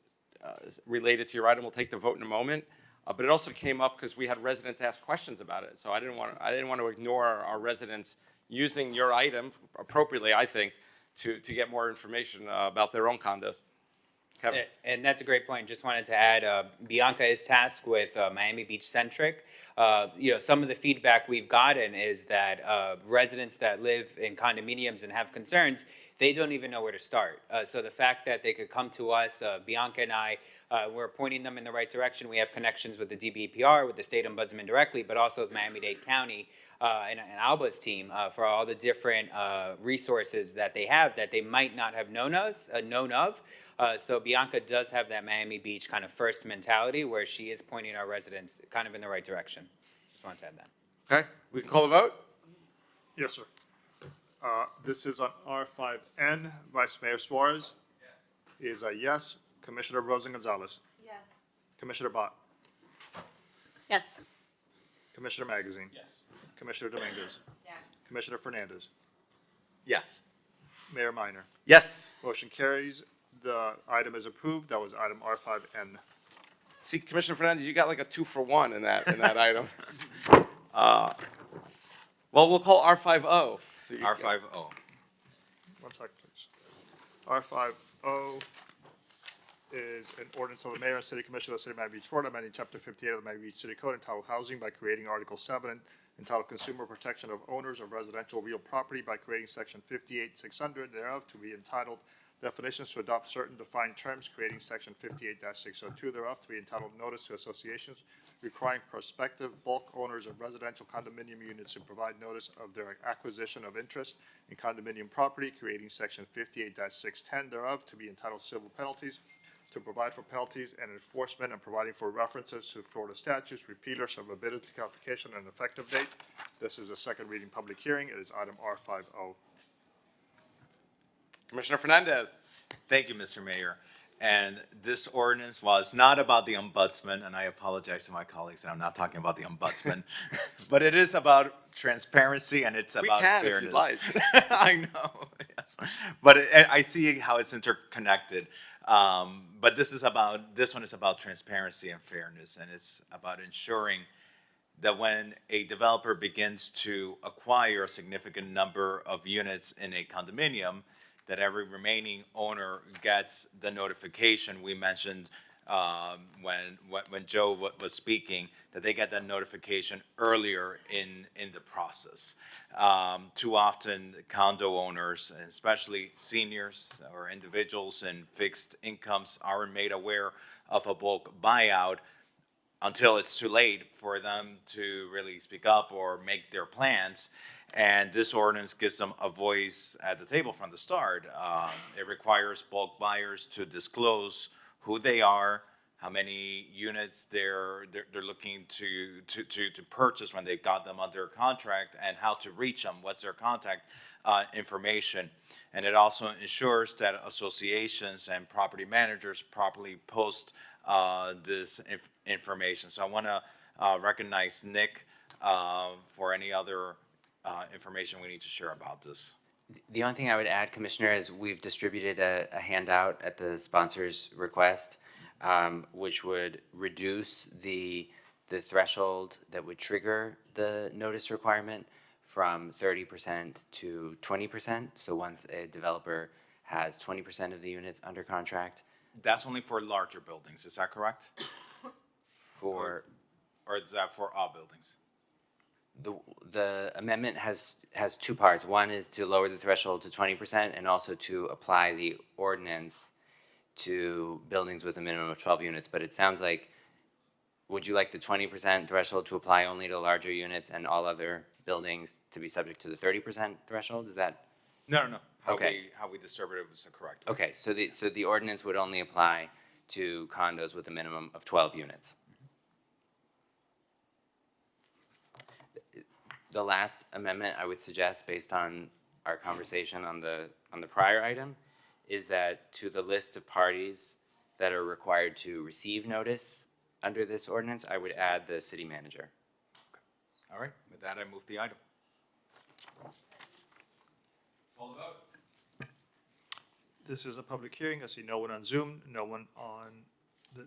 related to your item. We'll take the vote in a moment. But it also came up because we had residents ask questions about it. So I didn't want to ignore our residents using your item appropriately, I think, to get more information about their own condos. Kevin. And that's a great point. Just wanted to add, Bianca is tasked with Miami Beach centric. Some of the feedback we've gotten is that residents that live in condominiums and have concerns, they don't even know where to start. So the fact that they could come to us, Bianca and I, we're pointing them in the right direction. We have connections with the DBPR, with the state ombudsman directly, but also with Miami-Dade County and Alba's team for all the different resources that they have that they might not have known of. So Bianca does have that Miami Beach kind of first mentality where she is pointing our residents kind of in the right direction. Just wanted to add that. Okay, we can call the vote? Yes, sir. This is on R5N. Vice Mayor Suarez is a yes. Commissioner Rosen Gonzalez. Yes. Commissioner Bott. Yes. Commissioner Magazine. Yes. Commissioner Dominguez. Yes. Commissioner Fernandez. Yes. Mayor Minor. Yes. Motion carries. The item is approved. That was item R5N. See, Commissioner Fernandez, you got like a 2-for-1 in that item. Well, we'll call R50. So R50. 1 second, please. R50 is an ordinance of the mayor and city commission of the city of Miami Beach, Florida, amending chapter 58 of the Miami Beach City Code entitled Housing by creating Article 7 entitled Consumer Protection of Owners of Residential Real Property by creating section 58-600 thereof to be entitled Definitions to adopt certain defined terms, creating section 58-602 thereof to be entitled Notice to Associations requiring prospective bulk owners of residential condominium units to provide notice of their acquisition of interest in condominium property, creating section 58-610 thereof to be entitled Civil Penalties, to provide for penalties and enforcement and providing for references to Florida statutes, repealers of ability qualification and effective date. This is a second reading public hearing. It is item R50. Commissioner Fernandez. Thank you, Mr. Mayor. And this ordinance was not about the ombudsman, and I apologize to my colleagues that I'm not talking about the ombudsman, but it is about transparency and it's about fairness. If you'd like. I know, yes. But I see how it's interconnected. But this one is about transparency and fairness, and it's about ensuring that when a developer begins to acquire a significant number of units in a condominium, that every remaining owner gets the notification we mentioned when Joe was speaking, that they get that notification earlier in the process. Too often, condo owners, especially seniors or individuals in fixed incomes, aren't made aware of a bulk buyout until it's too late for them to really speak up or make their plans. And this ordinance gives them a voice at the table from the start. It requires bulk buyers to disclose who they are, how many units they're looking to purchase when they've got them under contract, and how to reach them, what's their contact information. And it also ensures that associations and property managers properly post this information. So I want to recognize Nick for any other information we need to share about this. The only thing I would add, Commissioner, is we've distributed a handout at the sponsor's request, which would reduce the threshold that would trigger the notice requirement from 30% to 20%. So once a developer has 20% of the units under contract. That's only for larger buildings, is that correct? Or is that for all buildings? The amendment has two parts. One is to lower the threshold to 20% and also to apply the ordinance to buildings with a minimum of 12 units. But it sounds like, would you like the 20% threshold to apply only to larger units and all other buildings to be subject to the 30% threshold? Is that? No. Okay. How we distributed it was correct. Okay, so the ordinance would only apply to condos with a minimum of 12 units. The last amendment I would suggest, based on our conversation on the prior item, is that to the list of parties that are required to receive notice under this ordinance, I would add the city manager. All right, with that, I move the item. Call the vote. This is a public hearing. I see no one on Zoom, no one on the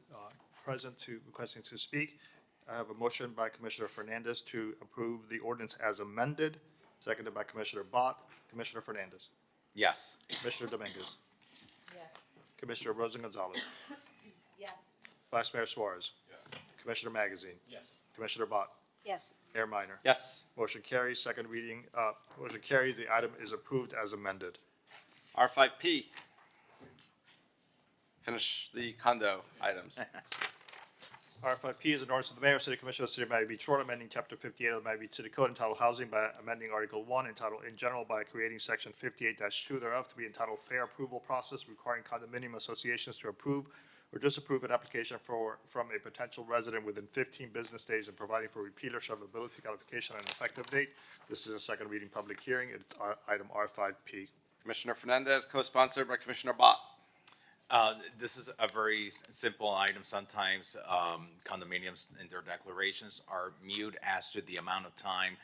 present requesting to speak. I have a motion by Commissioner Fernandez to approve the ordinance as amended, seconded by Commissioner Bott. Commissioner Fernandez. Yes. Commissioner Dominguez. Yes. Commissioner Rosa Gonzalez. Yes. Vice Mayor Suarez. Commissioner Magazine. Yes. Commissioner Bott. Yes. Mayor Minor. Yes. Motion carries. Second reading. Motion carries. The item is approved as amended. R5P. Finish the condo items. R5P is an ordinance of the Mayor, City Commission of the City of Miami Beach, Florida, amending Chapter 58 of the Miami Beach City Code entitled Housing by amending Article 1 entitled In General by creating Section 58-2 thereof to be entitled Fair Approval Process, requiring condominium associations to approve or disapprove an application from a potential resident within 15 business days and providing for repealer servability, qualification, and effective date. This is a second reading public hearing. It's item R5P. Commissioner Fernandez, co-sponsored by Commissioner Bott. This is a very simple item. Sometimes condominiums in their declarations are mute as to the amount of time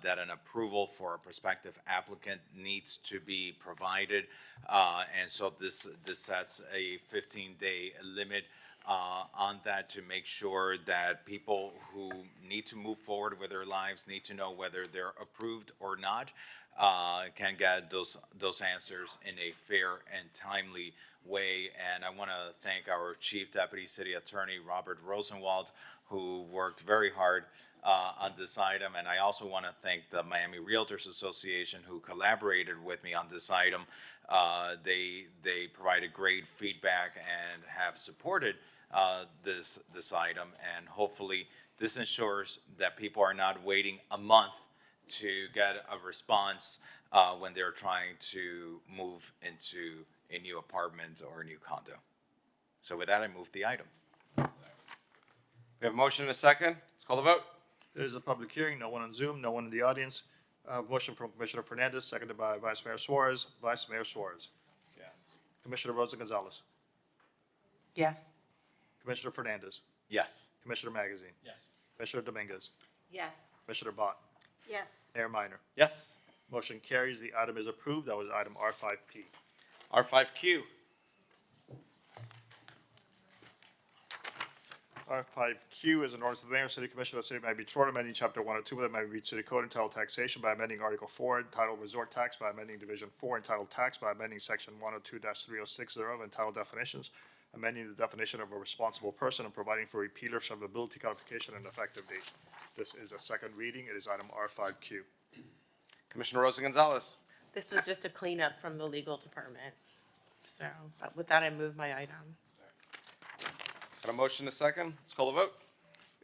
that an approval for a prospective applicant needs to be provided. And so this sets a 15-day limit on that to make sure that people who need to move forward with their lives need to know whether they're approved or not. Can get those answers in a fair and timely way. And I want to thank our Chief Deputy City Attorney, Robert Rosenwald, who worked very hard on this item. And I also want to thank the Miami Realtors Association, who collaborated with me on this item. They provided great feedback and have supported this item. And hopefully this ensures that people are not waiting a month to get a response when they're trying to move into a new apartment or a new condo. So with that, I move the item. We have a motion and a second. Let's call the vote. It is a public hearing. No one on Zoom, no one in the audience. Motion from Commissioner Fernandez, seconded by Vice Mayor Suarez. Vice Mayor Suarez. Yes. Commissioner Rosa Gonzalez. Yes. Commissioner Fernandez. Yes. Commissioner Magazine. Yes. Commissioner Dominguez. Yes. Commissioner Bott. Yes. Mayor Minor. Yes. Motion carries. The item is approved. That was item R5P. R5Q. R5Q is an ordinance of the mayor and city commission of the city of Miami Beach, Florida, amending chapter 102 of the Miami Beach City Code entitled Taxation by amending Article 4 entitled Resort Tax by amending Division 4 entitled Tax by amending Section 102-306 thereof entitled Definitions, amending the definition of a responsible person and providing for repealer severability codification and effective date. This is a second reading. It is item R5Q. Commissioner Rosa Gonzalez. This was just a cleanup from the legal department. So with that, I move my item. Got a motion and a second. Let's call the vote.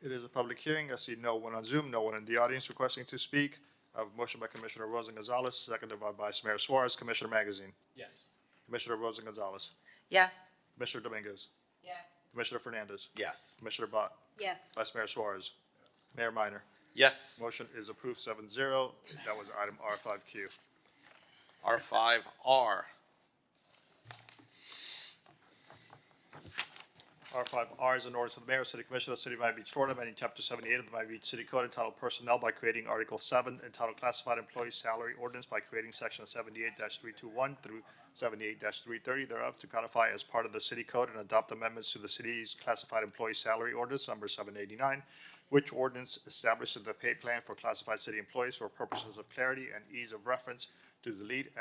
It is a public hearing. I see no one on Zoom, no one in the audience requesting to speak. I have a motion by Commissioner Rosa Gonzalez, seconded by Vice Mayor Suarez. Commissioner Magazine. Yes. Commissioner Rosa Gonzalez. Yes. Commissioner Dominguez. Yes. Commissioner Fernandez. Yes. Commissioner Bott. Yes. Vice Mayor Suarez. Mayor Minor. Yes. Motion is approved 7-0. That was item R5Q. R5R. R5R is an ordinance of the mayor, city commission of the city of Miami Beach, Florida, amending chapter 78 of the Miami Beach City Code entitled Personnel by creating Article 7 entitled Classified Employee Salary Ordinance by creating section 78-321 through 78-330 thereof to codify as part of the city code and adopt amendments to the city's Classified Employee Salary Ordinance number 789, which ordinance establishes the pay plan for classified city employees for purposes of clarity and ease of reference to delete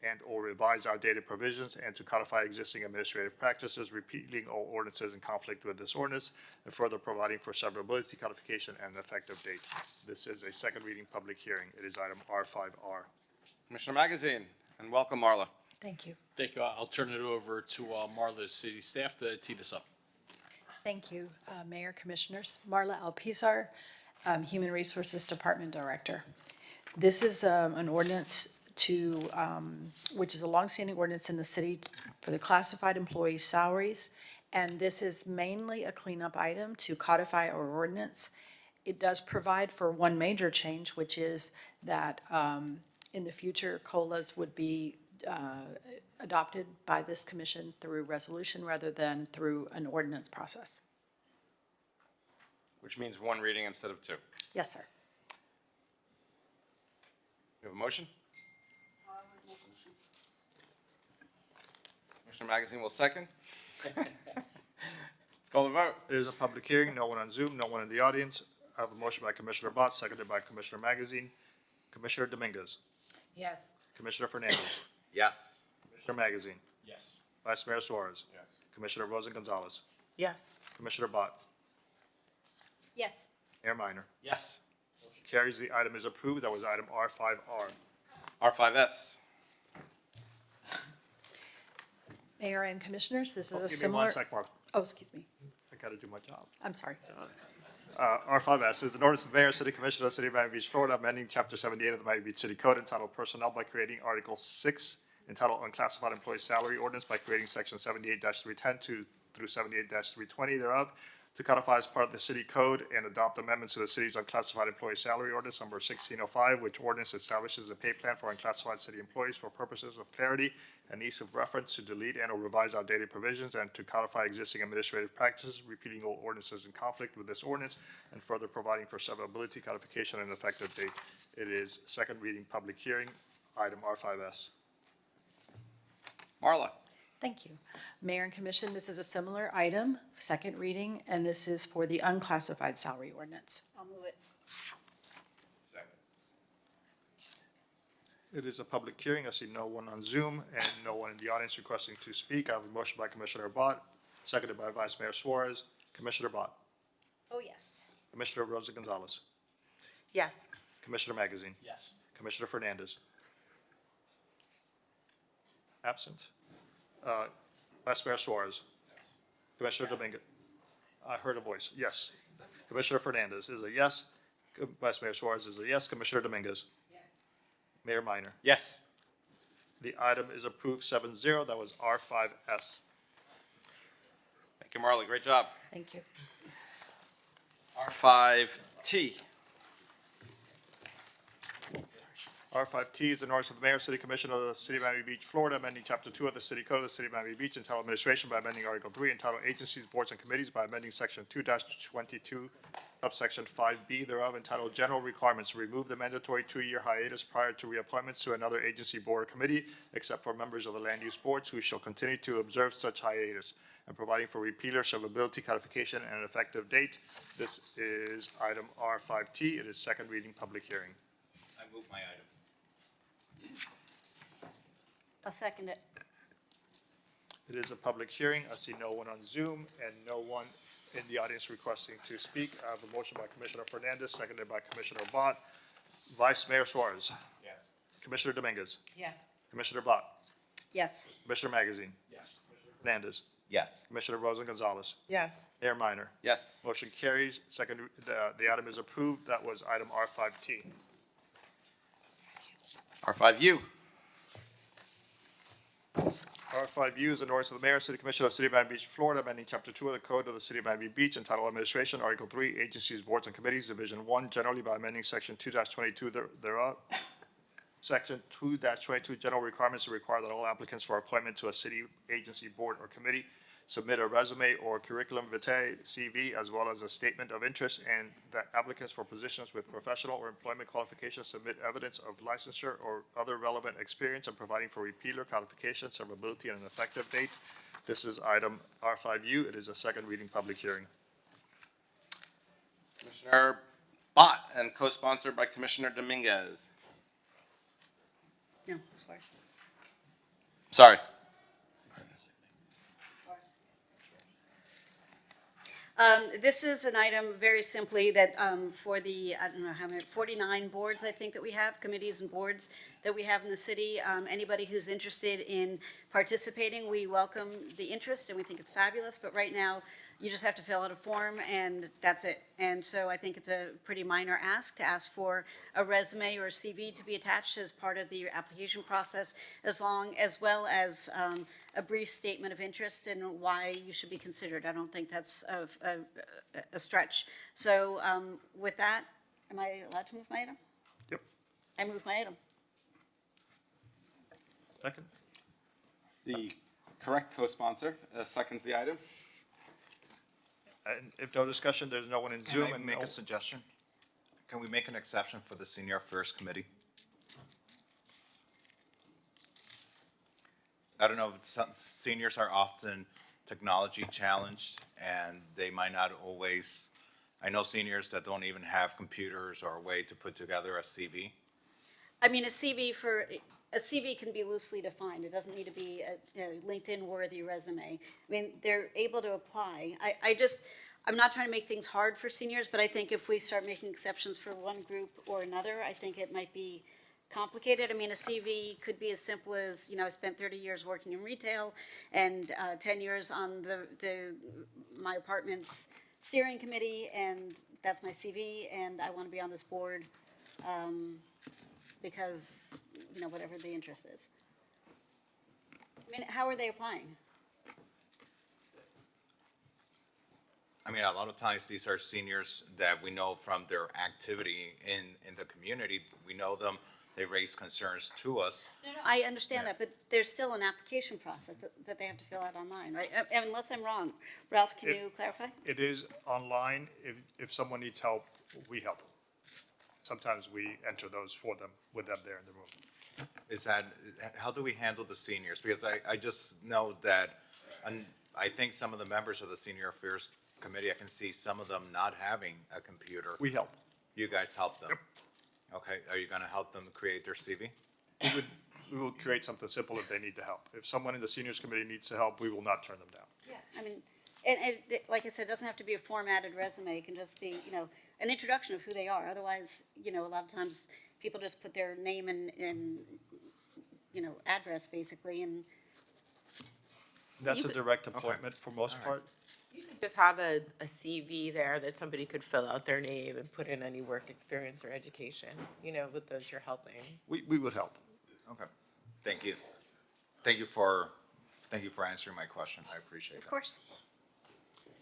and/or revise outdated provisions and to codify existing administrative practices, repealing all ordinances in conflict with this ordinance, and further providing for severability, codification, and effective date. This is a second reading public hearing. It is item R5R. Commissioner Magazine, and welcome, Marla. Thank you. Thank you. I'll turn it over to Marla, city staff, to tee this up. Thank you, Mayor, Commissioners. Marla Alpizar, Human Resources Department Director. This is an ordinance which is a longstanding ordinance in the city for the classified employee salaries. And this is mainly a cleanup item to codify our ordinance. It does provide for one major change, which is that in the future, COLAs would be adopted by this commission through resolution rather than through an ordinance process. Which means one reading instead of two. Yes, sir. We have a motion? Commissioner Magazine will second. Let's call the vote. It is a public hearing. No one on Zoom, no one in the audience. I have a motion by Commissioner Bott, seconded by Commissioner Magazine. Commissioner Dominguez. Yes. Commissioner Fernandez. Yes. Commissioner Magazine. Yes. Vice Mayor Suarez. Yes. Commissioner Rosa Gonzalez. Yes. Commissioner Bott. Yes. Mayor Minor. Yes. Carries. The item is approved. That was item R5R. R5S. Mayor and Commissioners, this is a Give me similar. one sec, Mark. Oh, excuse me. I gotta do my job. I'm sorry. R5S is an ordinance of the mayor, city commissioner of the city of Miami Beach, Florida, amending chapter 78 of the Miami Beach City Code entitled Personnel by creating Article 6 entitled Unclassified Employee Salary Ordinance by creating section 78-310 through 78-320 thereof to codify as part of the city code and adopt amendments to the city's Unclassified Employee Salary Ordinance number 1605, which ordinance establishes a pay plan for unclassified city employees for purposes of clarity and ease of reference to delete and or revise outdated provisions and to codify existing administrative practices, repealing all ordinances in conflict with this ordinance, and further providing for severability, codification, and effective date. It is second reading, public hearing, item R5S. Marla. Thank you. Mayor and Commission, this is a similar item, second reading, and this is for the unclassified salary ordinance. I'll move it. Second. It is a public hearing. I see no one on Zoom and no one in the audience requesting to speak. I have a motion by Commissioner Bott, seconded by Vice Mayor Suarez. Commissioner Bott. Oh, yes. Commissioner Rosa Gonzalez. Yes. Commissioner Magazine. Yes. Commissioner Fernandez. Absent. Vice Mayor Suarez. Commissioner Dominguez. I heard a voice. Yes. Commissioner Fernandez is a yes. Vice Mayor Suarez is a yes. Commissioner Dominguez. Yes. Mayor Minor. Yes. The item is approved 7-0. That was R5S. Thank you, Marla. Great job. Thank you. R5T. R5T is an ordinance of the mayor, city commission of the city of Miami Beach, Florida, amending chapter 2 of the city code of the city of Miami Beach entitled Administration by amending Article 3 entitled Agencies, Boards, and Committees by amending section 2-22, subsection 5B thereof entitled General Requirements to remove the mandatory 2-year hiatus prior to reappointments to another agency, board, or committee, except for members of the land use boards who shall continue to observe such hiatus. and providing for repealer, servability, codification, and an effective date. This is item R5T. It is second reading, public hearing. I move my item. I'll second it. It is a public hearing. I see no one on Zoom and no one in the audience requesting to speak. I have a motion by Commissioner Fernandez, seconded by Commissioner Bott. Vice Mayor Suarez. Yes. Commissioner Dominguez. Yes. Commissioner Bott. Yes. Commissioner Magazine. Yes. Fernandez. Yes. Commissioner Rosa Gonzalez. Yes. Mayor Minor. Yes. Motion carries. Second, the item is approved. That was item R5T. R5U. R5U is an ordinance of the mayor, city commission of the city of Miami Beach, Florida, amending chapter 2 of the code of the city of Miami Beach entitled Administration, Article 3, Agencies, Boards, and Committees, Division 1, generally by amending section 2-22 thereof. Section 2-22, general requirements to require that all applicants for appointment to a city, agency, board, or committee submit a resume or curriculum vitae, CV, as well as a statement of interest, and that applicants for positions with professional or employment qualifications submit evidence of licensure or other relevant experience, and providing for repealer, codification, servability, and an effective date. This is item R5U. It is a second reading, public hearing. Commissioner Bott, and co-sponsored by Commissioner Dominguez. No, Suarez. Sorry. This is an item very simply that for the, I don't know how many, 49 boards I think that we have, committees and boards that we have in the city. Anybody who's interested in participating, we welcome the interest and we think it's fabulous. But right now, you just have to fill out a form and that's it. And so I think it's a pretty minor ask to ask for a resume or a CV to be attached as part of the application process, as well as a brief statement of interest and why you should be considered. I don't think that's a stretch. So with that, am I allowed to move my item? Yep. I move my item. Second. The correct co-sponsor seconds the item. And if no discussion, there's no one in Zoom. Can I and make no- a suggestion? Can we make an exception for the Senior Affairs Committee? I don't know, if some seniors are often technology challenged and they might not always, I know seniors that don't even have computers or a way to put together a CV. I mean, a CV can be loosely defined. It doesn't need to be a LinkedIn-worthy resume. I mean, they're able to apply. I'm not trying to make things hard for seniors, but I think if we start making exceptions for one group or another, I think it might be complicated. I mean, a CV could be as simple as, I spent 30 years working in retail and 10 years on my apartment's steering committee, and that's my CV, and I want to be on this board because, whatever the interest is. I mean, how are they applying? I mean, a lot of times these are seniors that we know from their activity in the community. We know them, they raise concerns to us. No, I understand that, but there's still an application process that they have to fill out online, right? Unless I'm wrong. Ralph, can you clarify? It is online. If someone needs help, we help. Sometimes we enter those for them, with them there in the room. How do we handle the seniors? Because I just know that, and I think some of the members of the Senior Affairs Committee, I can see some of them not having a computer. We help. You guys help them? Yep. Okay, are you gonna help them create their CV? We will create something simple if they need the help. If someone in the seniors committee needs the help, we will not turn them down. Yeah, I mean, and like I said, it doesn't have to be a formatted resume. It can just be, an introduction of who they are. Otherwise, a lot of times people just put their name and address basically, and That's a direct appointment for most part. Just have a CV there that somebody could fill out their name and put in any work experience or education, with those you're helping. We would help. Okay, thank you. Thank you for answering my question. I appreciate that. of course.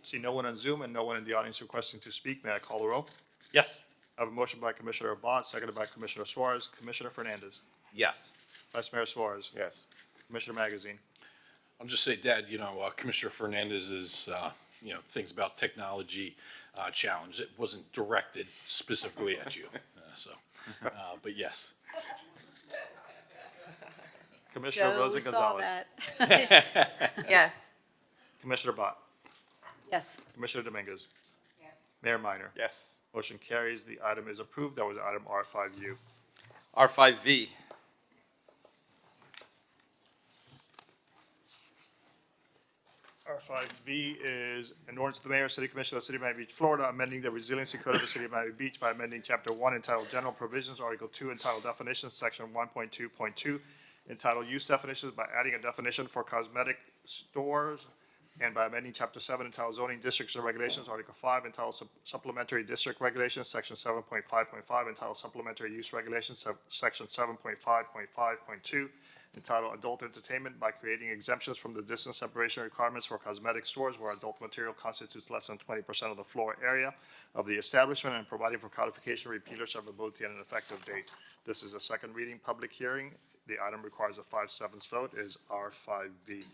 See no one on Zoom and no one in the audience requesting to speak. May I call the roll? Yes. I have a motion by Commissioner Bott, seconded by Commissioner Suarez. Commissioner Fernandez. Yes. Vice Mayor Suarez. Yes. Commissioner Magazine. I'll just say, Dad, Commissioner Fernandez's, things about technology challenge. It wasn't directed specifically at you, but yes. Commissioner Joe Rosa saw Gonzalez. that. Yes. Commissioner Bott. Yes. Commissioner Dominguez. Mayor Minor. Yes. Motion carries. The item is approved. That was item R5U. R5V. R5V is an ordinance of the mayor, city commission of the city of Miami Beach, Florida, amending the Resiliency Code of the city of Miami Beach by amending chapter 1 entitled General Provisions, article 2 entitled Definitions, section 1.2.2 entitled Use Definitions by adding a definition for cosmetic stores, and by amending chapter 7 entitled Zoning Districts and Regulations, article 5 entitled Supplementary District Regulations, section 7.5.5 entitled Supplementary Use Regulations, section 7.5.5.2 entitled Adult Entertainment, by creating exemptions from the distance separation requirements for cosmetic stores where adult material constitutes less than 20% of the floor area of the establishment, and providing for codification, repeal, or severability, and an effective date. This is a second reading public hearing. The item requires a 5/7 vote. It is R5V.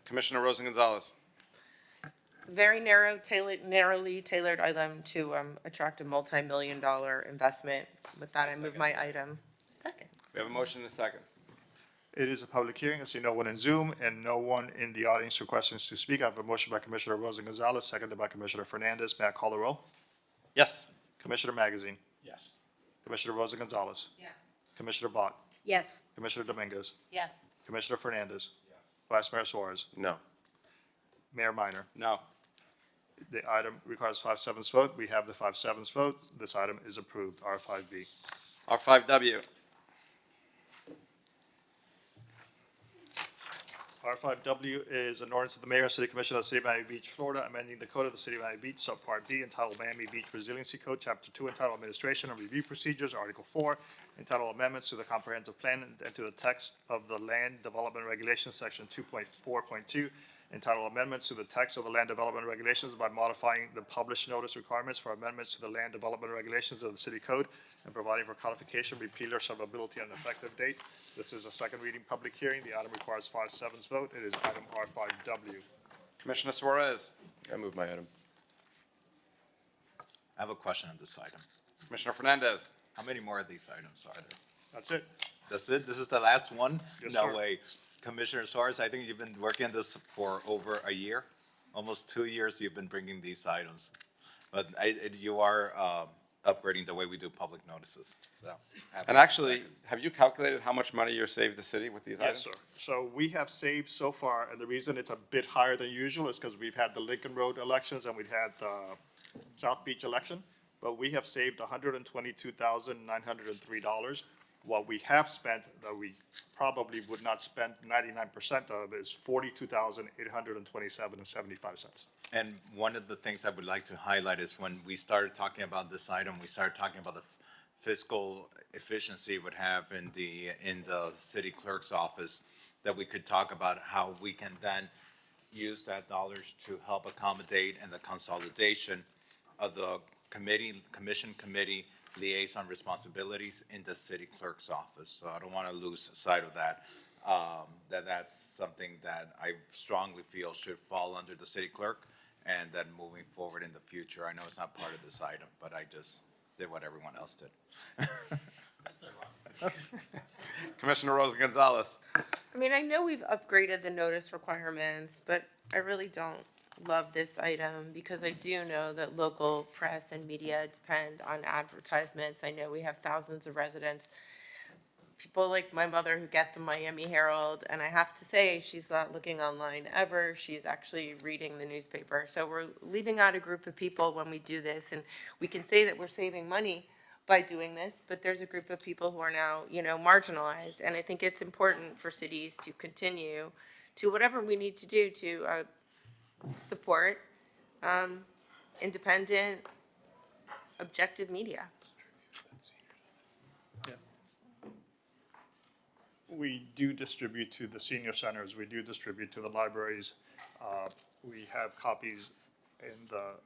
Commissioner Rosa Gonzalez. Very narrowly tailored item to attract a multi-million-dollar investment. With that, I move my item. Second. We have a motion and a second. It is a public hearing. I see no one in Zoom and no one in the audience requesting to speak. I have a motion by Commissioner Rosa Gonzalez, seconded by Commissioner Fernandez. May I call the roll? Yes. Commissioner Magazine. Yes. Commissioner Rosa Gonzalez. Yes. Commissioner Bott. Yes. Commissioner Dominguez. Yes. Commissioner Fernandez. Vice Mayor Suarez. No. Mayor Minor. No. The item requires 5/7 vote. We have the 5/7 vote. This item is approved. R5V. R5W. R5W is an ordinance of the mayor and city commission of the city of Miami Beach, Florida, amending the code of the city of Miami Beach, subpart B, entitled Miami Beach Resiliency Code, chapter 2, entitled Administration and Review Procedures, article 4, entitled Amendments to the Comprehensive Plan, and to the text of the Land Development Regulations, section 2.4.2, entitled Amendments to the Text of the Land Development Regulations by modifying the published notice requirements for amendments to the Land Development Regulations of the City Code and providing for codification, repeal, or severability, and effective date. This is a second reading public hearing. The item requires 5/7 vote. It is item R5W. Commissioner Suarez. I move my item. I have a question on this item. Commissioner Fernandez. How many more of these items are there? That's it. That's it? This is the last one? Yes, No sir. way. Commissioner Suarez, I think you've been working on this for over a year, almost 2 years you've been bringing these items. But you are upgrading the way we do public notices, so. And actually, have you calculated how much money you're saved the city with these items? Yes, sir. So we have saved so far, and the reason it's a bit higher than usual is because we've had the Lincoln Road elections and we've had the South Beach election, but we have saved $122,903. What we have spent that we probably would not spend 99% of is $42,827.75. And one of the things I would like to highlight is when we started talking about this item, we started talking about the fiscal efficiency it would have in the city clerk's office, that we could talk about how we can then use that dollars to help accommodate in the consolidation of the commission committee liaison responsibilities in the city clerk's office. So I don't want to lose sight of that. That's something that I strongly feel should fall under the city clerk, and then moving forward in the future. I know it's not part of this item, but I just did what everyone else did. Commissioner Rosa Gonzalez. I mean, I know we've upgraded the notice requirements, but I really don't love this item because I do know that local press and media depend on advertisements. I know we have thousands of residents, people like my mother who get the Miami Herald, and I have to say, she's not looking online ever. She's actually reading the newspaper. So we're leaving out a group of people when we do this, and we can say that we're saving money by doing this, but there's a group of people who are now, marginalized, and I think it's important for cities to continue to whatever we need to do to support independent, objective media. We do distribute to the senior centers. We do distribute to the libraries. We have copies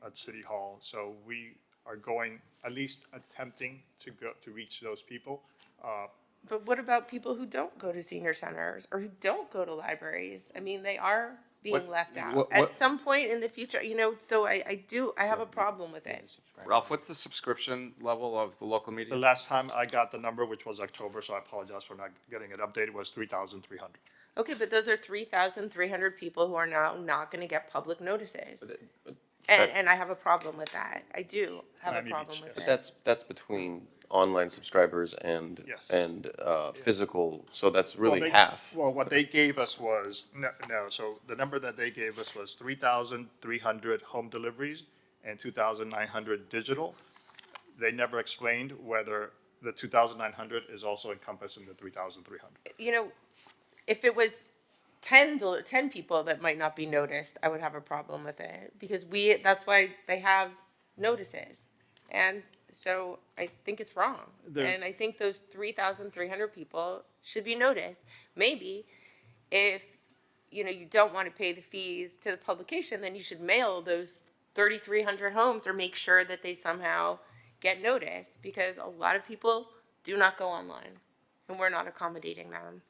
at City Hall. So we are going, at least attempting to reach those people. But what about people who don't go to senior centers or who don't go to libraries? I mean, they are being left out at some point in the future, so I have a problem with it. Ralph, what's the subscription level of the local media? The last time I got the number, which was October, so I apologize for not getting it updated, was 3,300. Okay, but those are 3,300 people who are now not going to get public notices. And I have a problem with that. I do have a problem with But it. that's between online subscribers and Yes. physical, so that's really Well, half. Well, what they gave us was, no, so the number that they gave us was 3,300 home deliveries and 2,900 digital. They never explained whether the 2,900 is also encompassed in the 3,300. You know, if it was 10 people that might not be noticed, I would have a problem with it, because that's why they have notices. And so I think it's wrong. And I think those 3,300 people should be noticed. Maybe if, you don't want to pay the fees to the publication, then you should mail those 3,300 homes or make sure that they somehow get noticed, because a lot of people do not go online and we're not accommodating them.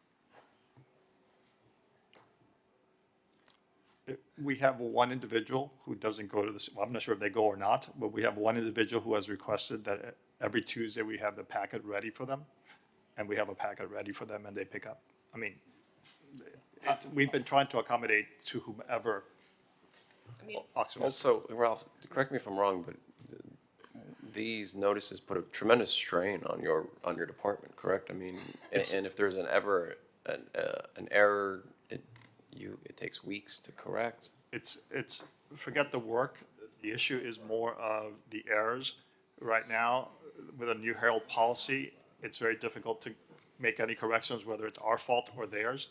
We have one individual who doesn't go to this, well, I'm not sure if they go or not, but we have one individual who has requested that every Tuesday we have the packet ready for them, and we have a packet ready for them and they pick up. I mean, we've been trying to accommodate to whomever. Also, Ralph, correct me if I'm wrong, but these notices put a tremendous strain on your department, correct? I mean, and if there's an error, it takes weeks to correct. It's forget the work. The issue is more of the errors. Right now, with a new Herald policy, it's very difficult to make any corrections, whether it's our fault or theirs.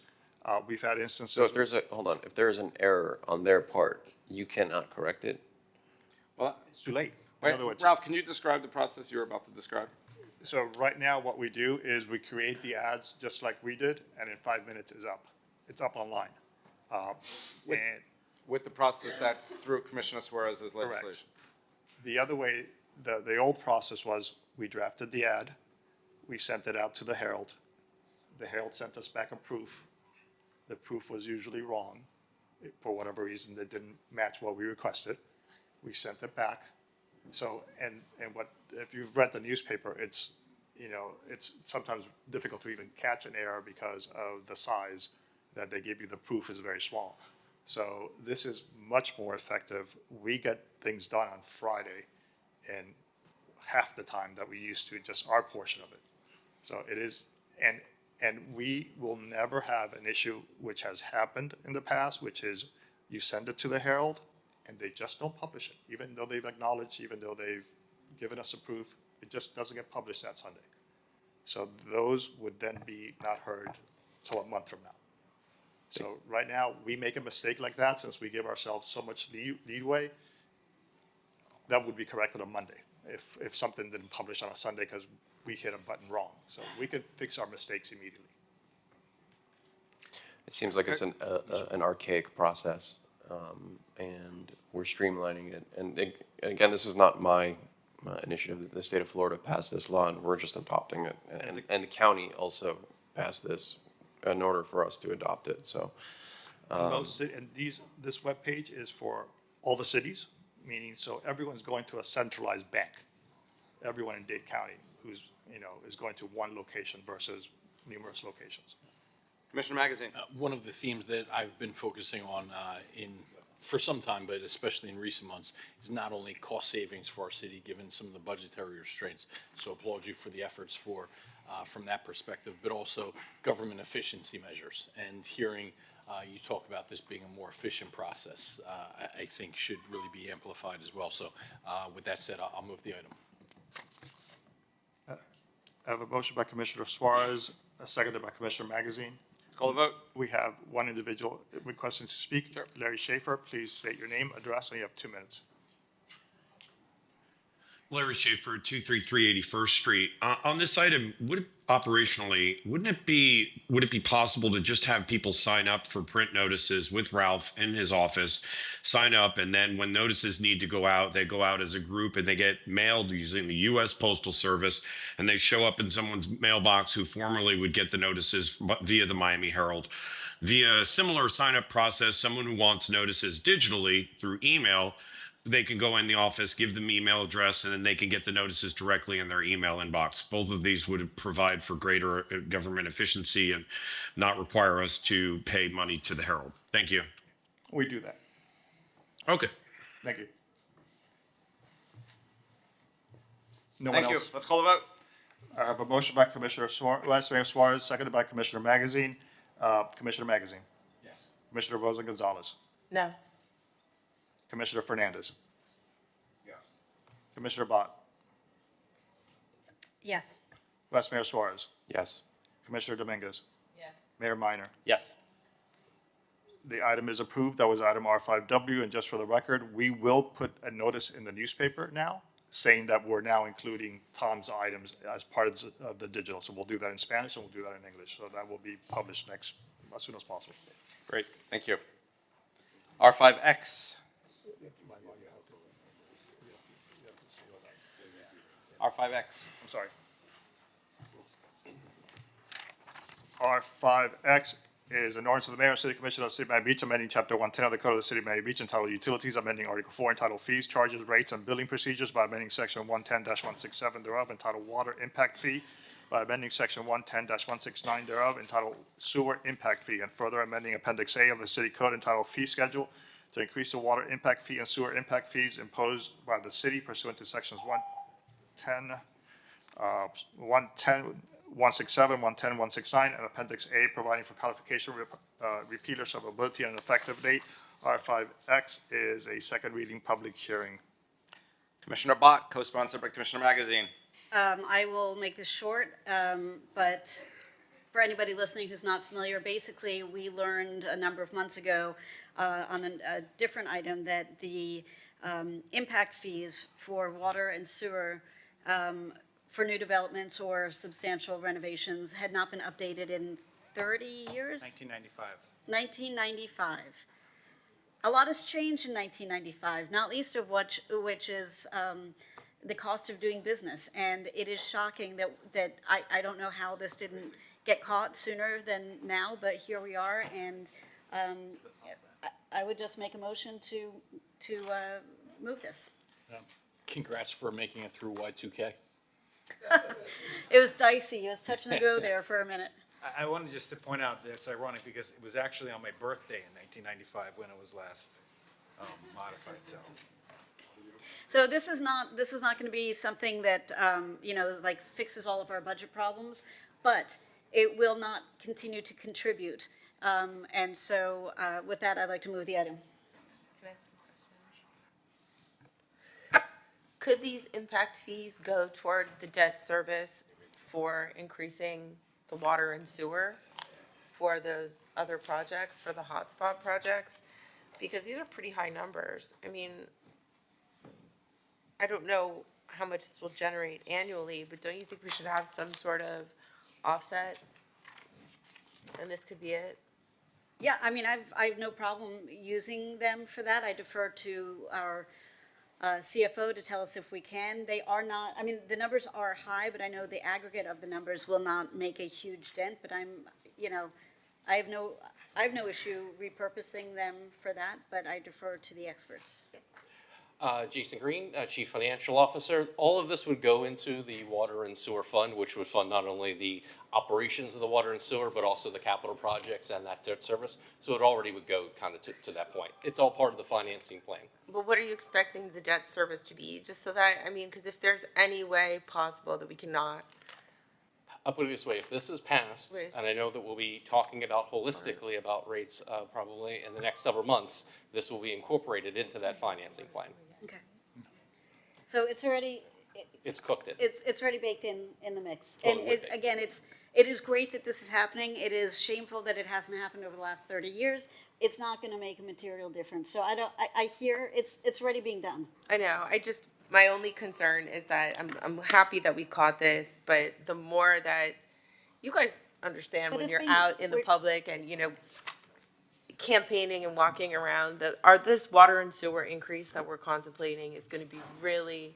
We've had instances. So if there's an error on their part, you cannot correct it? Well, it's too late. Wait, In other words, Ralph, can you describe the process you were about to describe? So right now, what we do is we create the ads just like we did, and in 5 minutes is up. It's up online. With the process that through Commissioner Suarez's legislation. Correct. The other way, the old process was we drafted the ad, we sent it out to the Herald. The Herald sent us back a proof. The proof was usually wrong. For whatever reason, that didn't match what we requested. We sent it back. So, and what, if you've read the newspaper, it's sometimes difficult to even catch an error because of the size that they give you. The proof is very small. So this is much more effective. We get things done on Friday in half the time that we used to, just our portion of it. So it is, and we will never have an issue which has happened in the past, which is you send it to the Herald and they just don't publish it, even though they've acknowledged, even though they've given us a proof, it just doesn't get published that Sunday. So those would then be not heard till a month from now. So right now, we make a mistake like that, since we give ourselves so much leeway, that would be corrected on Monday if something didn't publish on a Sunday because we hit a button wrong. So we could fix our mistakes immediately. It seems like it's an archaic process, and we're streamlining it. And again, this is not my initiative. The state of Florida passed this law, and we're just adopting it. And the county also passed this in order for us to adopt it. So, And this webpage is for all the cities, meaning so everyone's going to a centralized bank. Everyone in Dade County who's is going to one location versus numerous locations. Commissioner Magazine. One of the themes that I've been focusing on for some time, but especially in recent months, is not only cost savings for our city, given some of the budgetary restraints. So applaud you for the efforts from that perspective, but also government efficiency measures. And hearing you talk about this being a more efficient process, I think should really be amplified as well. So with that said, I'll move the item. I have a motion by Commissioner Suarez, seconded by Commissioner Magazine. Call the vote. We have one individual requesting to speak. Sure. Larry Schaefer, please state your name, address, and you have 2 minutes. Larry Schaefer, 233 81st Street. On this item, operationally, would it be possible to just have people sign up for print notices with Ralph in his office, sign up, and then when notices need to go out, they go out as a group and they get mailed using the U.S. Postal Service, and they show up in someone's mailbox who formerly would get the notices via the Miami Herald. Via a similar sign-up process, someone who wants notices digitally through email they can go in the office, give them email address, and then they can get the notices directly in their email inbox. Both of these would provide for greater government efficiency and not require us to pay money to the Herald. Thank you. We do that. Okay. Thank you. No one Thank you. else? Let's call the vote. I have a motion by Commissioner Vice Mayor Suarez, seconded by Commissioner Magazine. Commissioner Magazine. Yes. Commissioner Rosa Gonzalez. No. Commissioner Fernandez. Yes. Commissioner Bott. Yes. Vice Mayor Suarez. Yes. Commissioner Dominguez. Yes. Mayor Minor. Yes. The item is approved. That was item R5W. And just for the record, we will put a notice in the newspaper now saying that we're now including Tom's items as part of the digital. So we'll do that in Spanish and we'll do that in English. So that will be published as soon as possible. Great, thank you. R5X. R5X. I'm sorry. R5X is an ordinance of the Mayor and City Commission of the City of Miami Beach amending Chapter 110 of the Code of the City of Miami Beach entitled Utilities, amending Article 4 entitled Fees, Charges, Rates, and Billing Procedures by amending Section 110-167 thereof entitled Water Impact Fee, by amending Section 110-169 thereof entitled Sewer Impact Fee, and further amending Appendix A of the City Code entitled Fee Schedule to increase the water impact fee and sewer impact fees imposed by the city pursuant to Sections 167, 110, 169, and Appendix A, providing for codification, repealer, severability, and an effective date. R5X is a second reading public hearing. Commissioner Bott, co-sponsored by Commissioner Magazine. I will make this short, but for anybody listening who's not familiar, basically, we learned a number of months ago on a different item that the impact fees for water and sewer for new developments or substantial renovations had not been updated in 30 years? 1995. 1995. A lot has changed in 1995, not least of which is the cost of doing business. And it is shocking that I don't know how this didn't get caught sooner than now, but here we are. And I would just make a motion to move this. Congrats for making it through Y2K. It was dicey. It was touch and go there for a minute. I wanted just to point out that it's ironic because it was actually on my birthday in 1995 when it was last modified, so. So this is not going to be something that, is like fixes all of our budget problems, but it will not continue to contribute. And so with that, I'd like to move the item. Can I ask a question? Could these impact fees go toward the debt service for increasing the water and sewer for those other projects, for the hotspot projects? Because these are pretty high numbers. I mean, I don't know how much this will generate annually, but don't you think we should have some sort of offset? And this could be it? Yeah, I mean, I have no problem using them for that. I defer to our CFO to tell us if we can. They are not, I mean, the numbers are high, but I know the aggregate of the numbers will not make a huge dent, but I have no issue repurposing them for that, but I defer to the experts. Jason Green, Chief Financial Officer. All of this would go into the Water and Sewer Fund, which would fund not only the operations of the water and sewer, but also the capital projects and that debt service. So it already would go kind of to that point. It's all part of the financing plan. But what are you expecting the debt service to be? Just so that, I mean, because if there's any way possible that we cannot. I'll put it this way, if this is passed, and I know that we'll be talking about holistically about rates probably in the next several months, this will be incorporated into that financing plan. Okay. So it's already. It's cooked in. It's already baked in the mix. And again, it is great that this is happening. It is shameful that it hasn't happened over the last 30 years. It's not going to make a material difference. So I hear it's already being done. I know. My only concern is that I'm happy that we caught this, but the more that you guys understand when you're out in the public and, campaigning and walking around, this water and sewer increase that we're contemplating is going to be really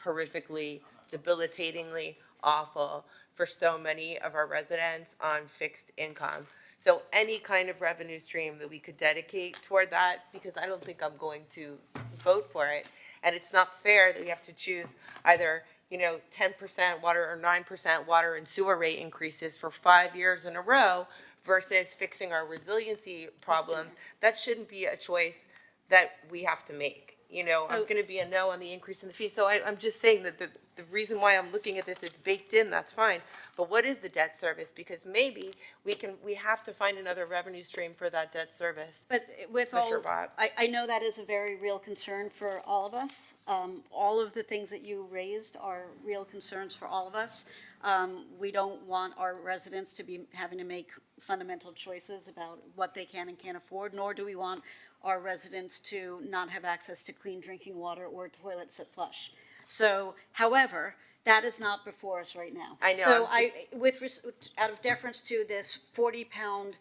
horrifically, debilitatingly awful for so many of our residents on fixed income. So any kind of revenue stream that we could dedicate toward that, because I don't think I'm going to vote for it. And it's not fair that we have to choose either, 10% water or 9% water and sewer rate increases for 5 years in a row versus fixing our resiliency problems. That shouldn't be a choice that we have to make. I'm going to be a no on the increase in the fee. So I'm just saying that the reason why I'm looking at this, it's baked in, that's fine. But what is the debt service? Because maybe we have to find another revenue stream for that debt service. But with Commissioner all, Bott. I know that is a very real concern for all of us. All of the things that you raised are real concerns for all of us. We don't want our residents to be having to make fundamental choices about what they can and can't afford, nor do we want our residents to not have access to clean drinking water or toilets that flush. So, however, that is not before us right now. I know, So I'm out of deference to this 40-pound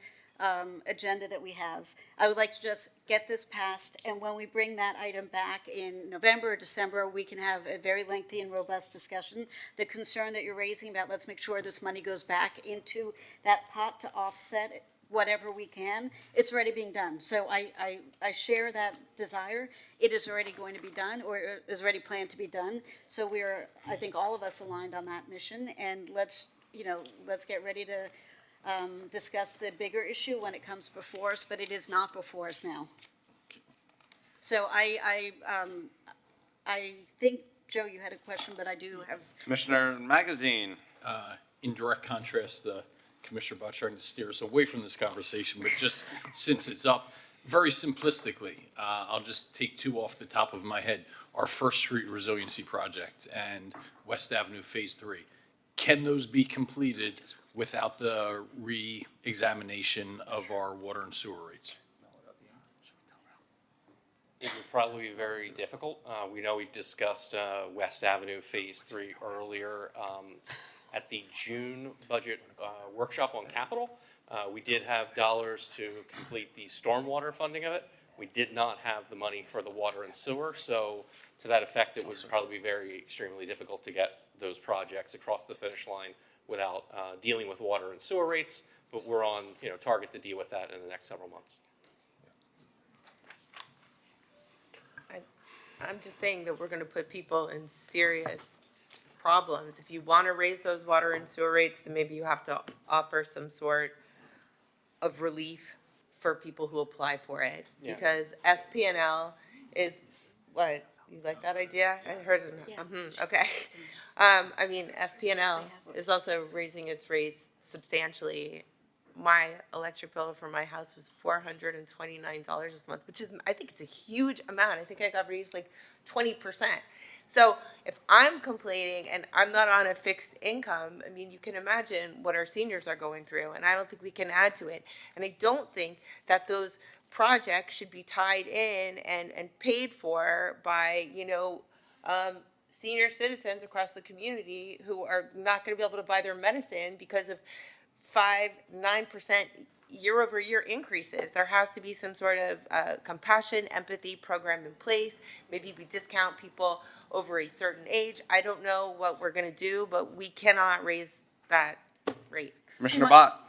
agenda that we have, I would like to just get this passed, and when we bring that item back in November or December, we can have a very lengthy and robust discussion. The concern that you're raising about let's make sure this money goes back into that pot to offset whatever we can, it's already being done. So I share that desire. It is already going to be done, or is already planned to be done. So we're, I think, all of us aligned on that mission, and let's get ready to discuss the bigger issue when it comes before us, but it is not before us now. So I think, Joe, you had a question, but I do have. Commissioner Magazine. In direct contrast, Commissioner Bott trying to steer us away from this conversation, but just since it's up, very simplistically, I'll just take two off the top of my head. Our First Street Resiliency Project and West Avenue Phase 3. Can those be completed without the re-examination of our water and sewer rates? It would probably be very difficult. We know we discussed West Avenue Phase 3 earlier at the June budget workshop on capital. We did have dollars to complete the stormwater funding of it. We did not have the money for the water and sewer, so to that effect, it would probably be very extremely difficult to get those projects across the finish line without dealing with water and sewer rates, but we're on target to deal with that in the next several months. I'm just saying that we're going to put people in serious problems. If you want to raise those water and sewer rates, then maybe you have to offer some sort of relief for people who apply for it. Yeah. Because FP&L is, what, you like that idea? I heard it. Okay. I mean, FP&L is also raising its rates substantially. My electric bill for my house was $429 this month, which is, I think it's a huge amount. I think I got raised like 20%. So if I'm complaining and I'm not on a fixed income, I mean, you can imagine what our seniors are going through, and I don't think we can add to it. And I don't think that those projects should be tied in and paid for by, senior citizens across the community who are not going to be able to buy their medicine because of 9% year-over-year increases. There has to be some sort of compassion, empathy program in place. Maybe we discount people over a certain age. I don't know what we're going to do, but we cannot raise that rate. Commissioner Bott.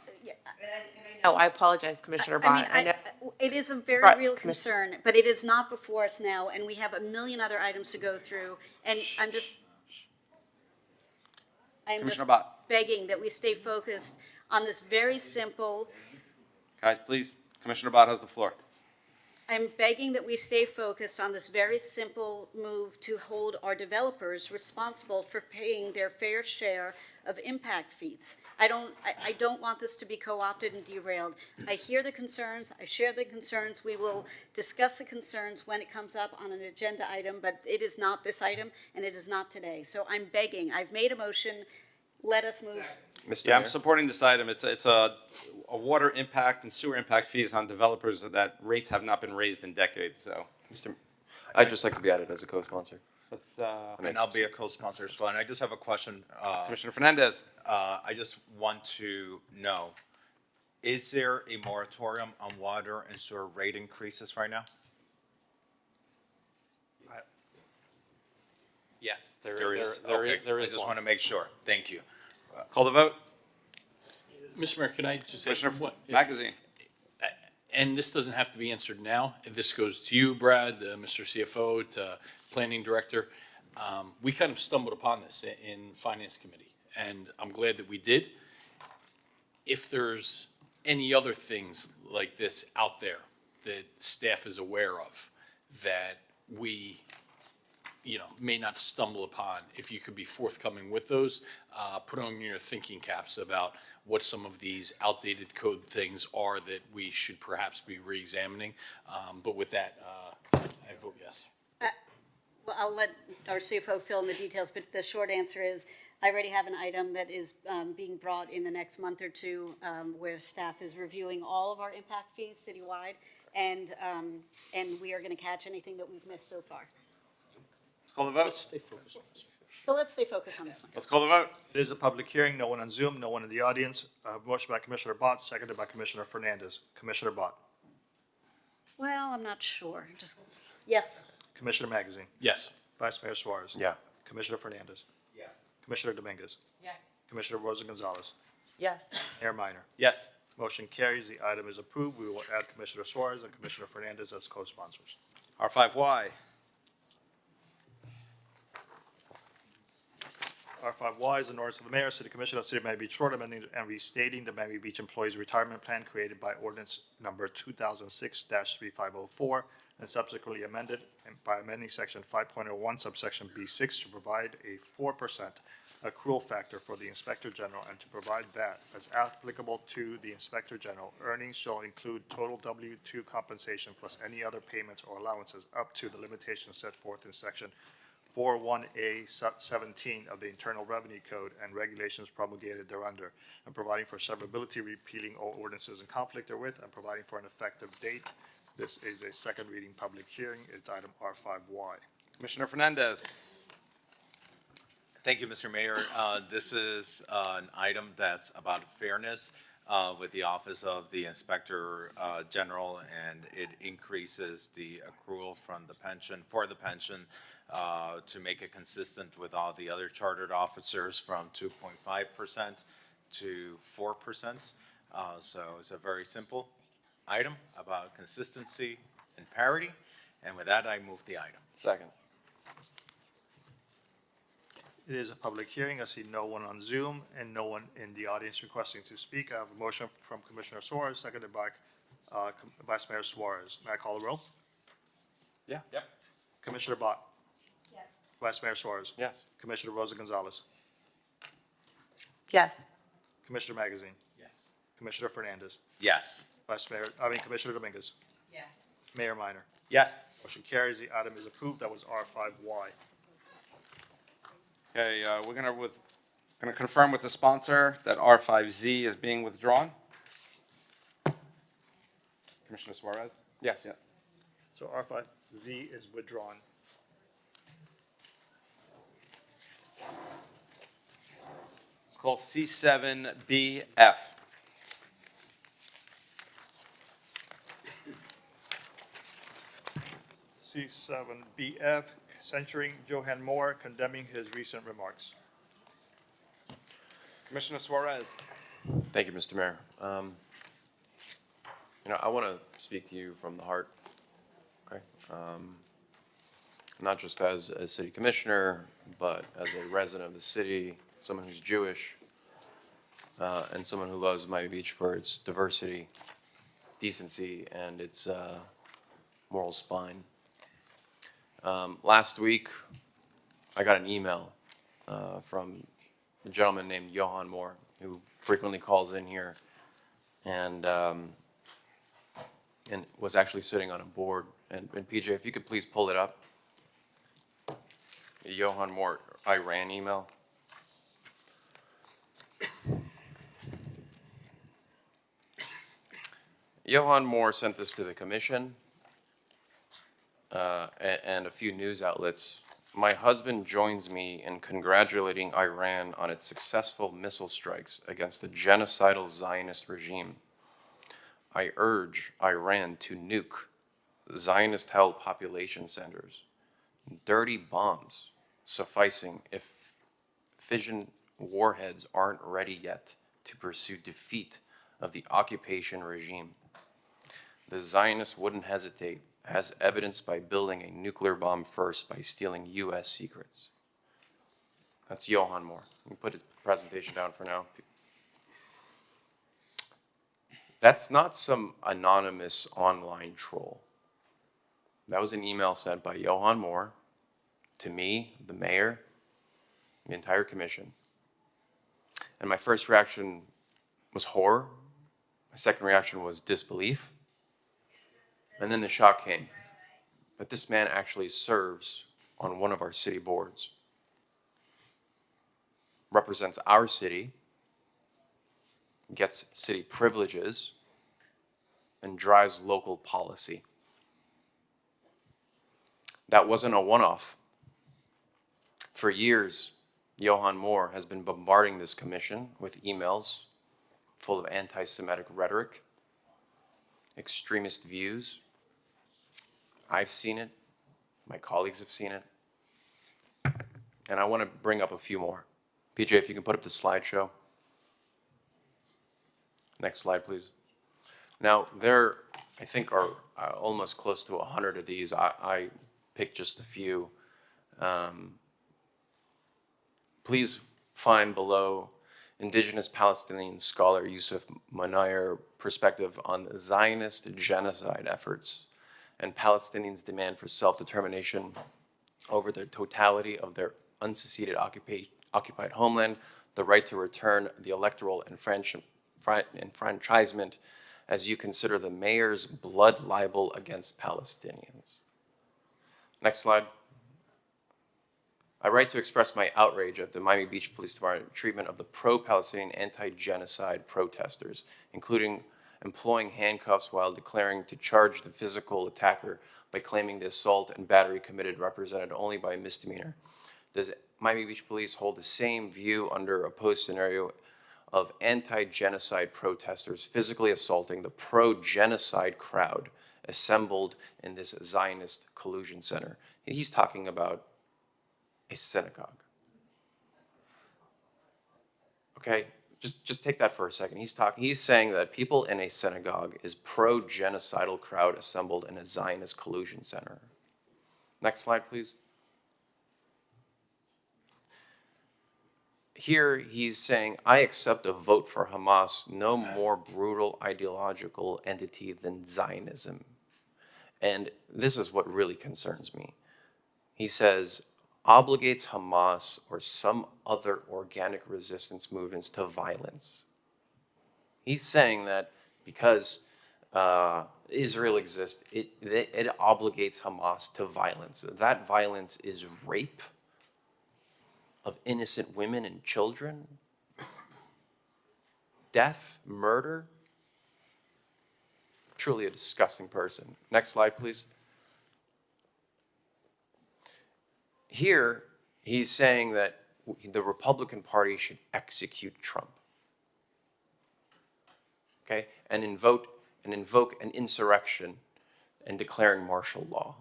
No, I apologize, Commissioner Bott. I mean, it is a very real concern, but it is not before us now, and we have a million other items to go through, and I'm just begging that we stay focused on this very simple. Guys, please. Commissioner Bott has the floor. I'm begging that we stay focused on this very simple move to hold our developers responsible for paying their fair share of impact fees. I don't want this to be co-opted and derailed. I hear the concerns, I share the concerns. We will discuss the concerns when it comes up on an agenda item, but it is not this item and it is not today. So I'm begging, I've made a motion, let us move. Yeah, I'm supporting this item. It's a water impact and sewer impact fees on developers that rates have not been raised in decades, so. I'd just like to be added as a co-sponsor. Let's, and I'll be a co-sponsor as well. And I just have a question. Commissioner Fernandez. I just want to know, is there a moratorium on water and sewer rate increases right now? Yes, There is. There I is just one. want to make sure. Thank you. Call the vote. Mr. Mayor, can I just say Commissioner what? Magazine. and this doesn't have to be answered now. This goes to you, Brad, Mr. CFO, to Planning Director. We kind of stumbled upon this in Finance Committee, and I'm glad that we did. If there's any other things like this out there that staff is aware of that we, may not stumble upon, if you could be forthcoming with those, put on your thinking caps about what some of these outdated code things are that we should perhaps be re-examining. But with that, I vote yes. Well, I'll let our CFO fill in the details, but the short answer is I already have an item that is being brought in the next month or two where staff is reviewing all of our impact fees citywide, and we are going to catch anything that we've missed so far. Let's call the vote. But let's stay focused on this one. Let's call the vote. It is a public hearing, no one on Zoom, no one in the audience. Motion by Commissioner Bott, seconded by Commissioner Fernandez. Commissioner Bott. Well, I'm not sure. Just, yes. Commissioner Magazine. Yes. Vice Mayor Suarez. Yeah. Commissioner Fernandez. Yes. Commissioner Dominguez. Yes. Commissioner Rosa Gonzalez. Yes. Mayor Minor. Yes. Motion carries. The item is approved. We will add Commissioner Suarez and Commissioner Fernandez as co-sponsors. R5Y. R5Y is an ordinance of the mayor, city commission of the city of Miami Beach, Florida, amending and restating the Miami Beach Employees Retirement Plan created by ordinance number 2006-3504 and subsequently amended by amending section 5.01 subsection B6 to provide a 4% accrual factor for the inspector general and to provide that as applicable to the inspector general, earnings shall include total W-2 compensation plus any other payments or allowances up to the limitations set forth in section 41A sub 17 of the Internal Revenue Code and regulations promulgated thereunder, and providing for severability, repealing all ordinances in conflict therewith, and providing for an effective date. This is a second reading public hearing. It's item R5Y. Commissioner Fernandez. Thank you, Mr. Mayor. This is an item that's about fairness with the Office of the Inspector General, and it increases the accrual from the pension, for the pension, to make it consistent with all the other chartered officers from 2.5% to 4%. So it's a very simple item about consistency and parity. And with that, I move the item. Second. It is a public hearing. I see no one on Zoom and no one in the audience requesting to speak. I have a motion from Commissioner Suarez, seconded by Vice Mayor Suarez. May I call the roll? Yeah. Yep. Commissioner Bott. Yes. Vice Mayor Suarez. Yes. Commissioner Rosa Gonzalez. Yes. Commissioner Magazine. Yes. Commissioner Fernandez. Yes. Commissioner Dominguez. Yes. Mayor Minor. Yes. Motion carries. The item is approved. That was R5Y. Okay, we're gonna confirm with the sponsor that R5Z is being withdrawn. Commissioner Suarez? Yes, yeah. So R5Z is withdrawn. It's called C7BF. C7BF, censuring Johan Moore, condemning his recent remarks. Commissioner Suarez. Thank you, Mr. Mayor. I want to speak to you from the heart, okay? Not just as a city commissioner, but as a resident of the city, someone who's Jewish, and someone who loves Miami Beach for its diversity, decency, and its moral spine. Last week, I got an email from a gentleman named Johan Moore, who frequently calls in here, and was actually sitting on a board. And PJ, if you could please pull it up. The Johan Moore Iran email. Johan Moore sent this to the commission and a few news outlets. My husband joins me in congratulating Iran on its successful missile strikes against the genocidal Zionist regime. I urge Iran to nuke Zionist-held population centers, dirty bombs sufficing if fission warheads aren't ready yet to pursue defeat of the occupation regime. The Zionists wouldn't hesitate, as evidenced by building a nuclear bomb first by stealing U.S. secrets. That's Johan Moore. You can put his presentation down for now. That's not some anonymous online troll. That was an email sent by Johan Moore to me, the mayor, the entire commission. And my first reaction was horror. My second reaction was disbelief. And then the shock came that this man actually serves on one of our city boards, represents our city, gets city privileges, and drives local policy. That wasn't a one-off. For years, Johan Moore has been bombarding this commission with emails full of anti-Semitic rhetoric, extremist views. I've seen it. My colleagues have seen it. And I want to bring up a few more. PJ, if you can put up the slideshow. Next slide, please. Now, there, I think, are almost close to 100 of these. I picked just a few. Please find below Indigenous Palestinian scholar Yusuf Manayer's perspective on Zionist genocide efforts and Palestinians' demand for self-determination over the totality of their unseceded occupied homeland, the right to return, the electoral enfranchisement, as you consider the mayor's blood libel against Palestinians. Next slide. I write to express my outrage at the Miami Beach Police Department treatment of the pro-Palestinian anti-genocide protesters, including employing handcuffs while declaring to charge the physical attacker by claiming the assault and battery committed represented only by a misdemeanor. Does Miami Beach Police hold the same view under a post-scenario of anti-genocide protesters physically assaulting the pro-genocide crowd assembled in this Zionist collusion center? He's talking about a synagogue. Okay, just take that for a second. He's saying that people in a synagogue is pro-genocidal crowd assembled in a Zionist collusion center. Next slide, please. Here he's saying, I accept a vote for Hamas, no more brutal ideological entity than Zionism. And this is what really concerns me. He says, obligates Hamas or some other organic resistance movements to violence. He's saying that because Israel exists, it obligates Hamas to violence. That violence is rape of innocent women and children, death, murder. Truly a disgusting person. Next slide, please. Here, he's saying that the Republican Party should execute Trump, okay, and invoke an insurrection and declaring martial law.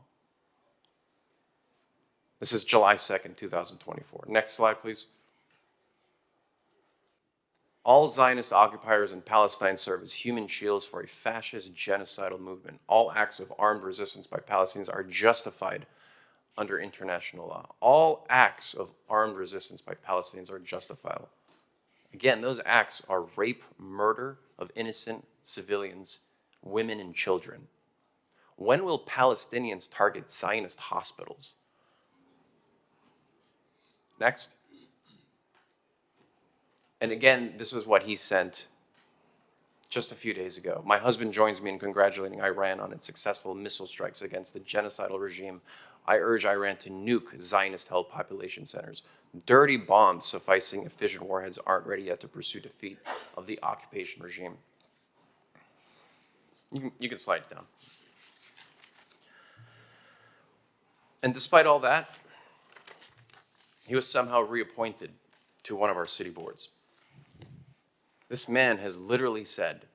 This is July 2nd, 2024. Next slide, please. All Zionist occupiers in Palestine serve as human shields for a fascist genocidal movement. All acts of armed resistance by Palestinians are justified under international law. All acts of armed resistance by Palestinians are justifiable. Again, those acts are rape, murder of innocent civilians, women, and children. When will Palestinians target Zionist hospitals? Next. And again, this is what he sent just a few days ago. My husband joins me in congratulating Iran on its successful missile strikes against the genocidal regime. I urge Iran to nuke Zionist-held population centers. Dirty bombs sufficing if fission warheads aren't ready yet to pursue defeat of the occupation regime. You can slide it down. And despite all that, he was somehow reappointed to one of our city boards. This man has literally said,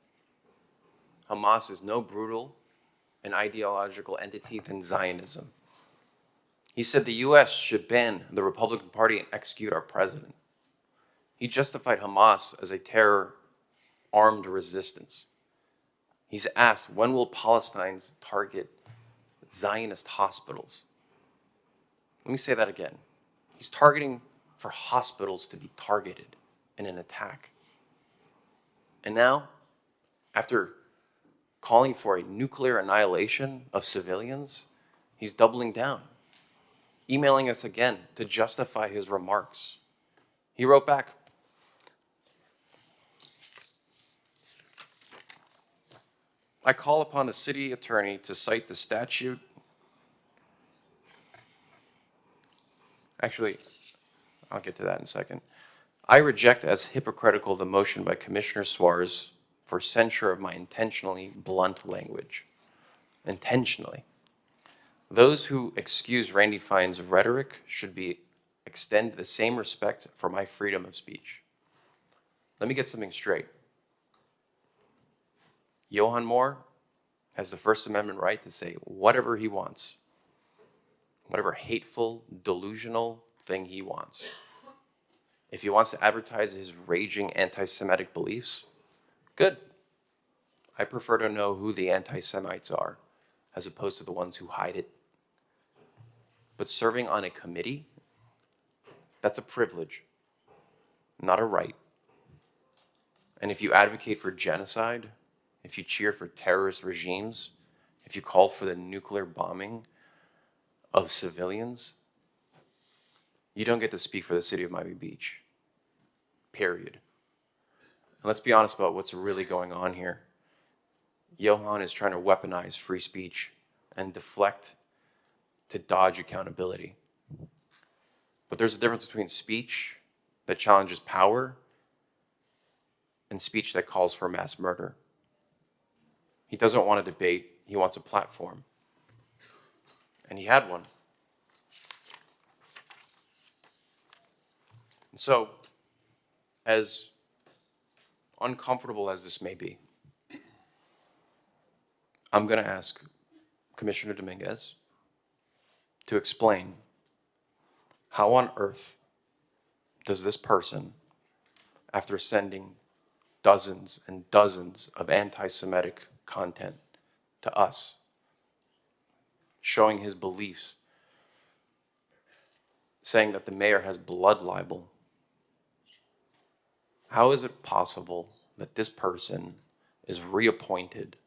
Hamas is no brutal and ideological entity than Zionism. He said the U.S. should ban the Republican Party and execute our president. He justified Hamas as a terror armed resistance. He's asked, when will Palestinians target Zionist hospitals? Let me say that again. He's targeting for hospitals to be targeted in an attack. And now, after calling for a nuclear annihilation of civilians, he's doubling down, emailing us again to justify his remarks. He wrote back, I call upon the city attorney to cite the statute. Actually, I'll get to that in a second. I reject as hypocritical the motion by Commissioner Suarez for censure of my intentionally blunt language. Intentionally. Those who excuse Randy Fine's rhetoric should be extend the same respect for my freedom of speech. Let me get something straight. Johan Moore has the First Amendment right to say whatever he wants, whatever hateful, delusional thing he wants. If he wants to advertise his raging anti-Semitic beliefs, good. I prefer to know who the anti-Semites are, as opposed to the ones who hide it. But serving on a committee, that's a privilege, not a right. And if you advocate for genocide, if you cheer for terrorist regimes, if you call for the nuclear bombing of civilians, you don't get to speak for the city of Miami Beach. Period. And let's be honest about what's really going on here. Johan is trying to weaponize free speech and deflect to dodge accountability. But there's a difference between speech that challenges power and speech that calls for mass murder. He doesn't want a debate, he wants a platform. And he had one. And so, as uncomfortable as this may be, I'm going to ask Commissioner Dominguez to explain how on earth does this person, after sending dozens and dozens of anti-Semitic content to us, showing his beliefs, saying that the mayor has blood libel, how is it possible that this person is reappointed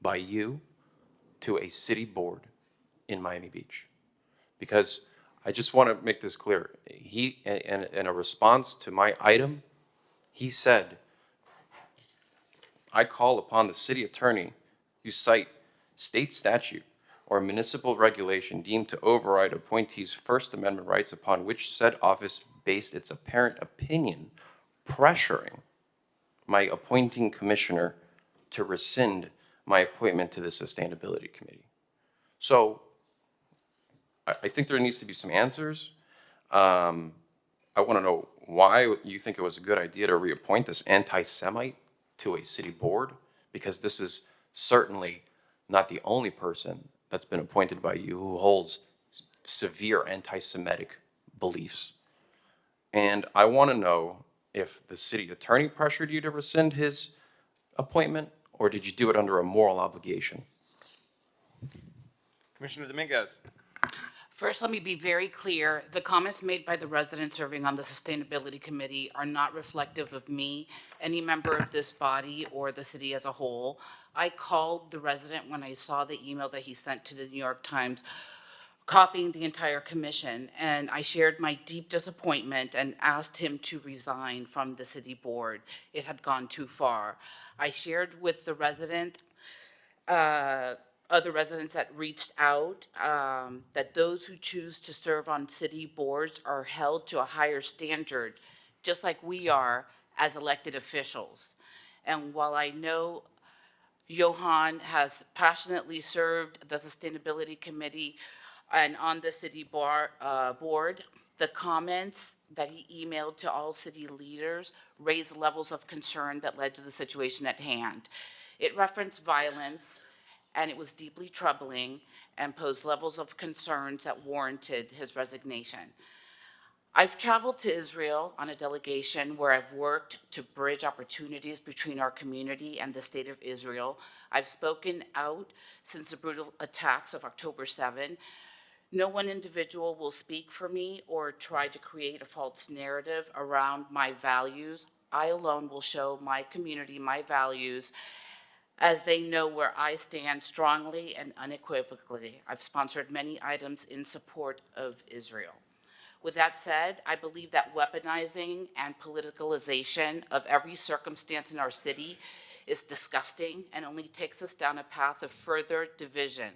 by you to a city board in Miami Beach? Because I just want to make this clear. He, in a response to my item, he said, I call upon the city attorney to cite state statute or municipal regulation deemed to override appointees' First Amendment rights upon which said office based its apparent opinion, pressuring my appointing commissioner to rescind my appointment to the Sustainability Committee. So I think there needs to be some answers. I want to know why you think it was a good idea to reappoint this anti-Semite to a city board, because this is certainly not the only person that's been appointed by you who holds severe anti-Semitic beliefs. And I want to know if the city attorney pressured you to rescind his appointment, or did you do it under a moral obligation? Commissioner Dominguez. First, let me be very clear. The comments made by the resident serving on the Sustainability Committee are not reflective of me, any member of this body, or the city as a whole. I called the resident when I saw the email that he sent to the New York Times copying the entire commission, and I shared my deep disappointment and asked him to resign from the city board. It had gone too far. I shared with the resident, other residents that reached out, that those who choose to serve on city boards are held to a higher standard, just like we are as elected officials. And while I know Johan has passionately served the Sustainability Committee and on the city board, the comments that he emailed to all city leaders raised levels of concern that led to the situation at hand. It referenced violence, and it was deeply troubling and posed levels of concerns that warranted his resignation. I've traveled to Israel on a delegation where I've worked to bridge opportunities between our community and the state of Israel. I've spoken out since the brutal attacks of October 7. No one individual will speak for me or try to create a false narrative around my values. I alone will show my community my values as they know where I stand strongly and unequivocally. I've sponsored many items in support of Israel. With that said, I believe that weaponizing and politicalization of every circumstance in our city is disgusting and only takes us down a path of further division.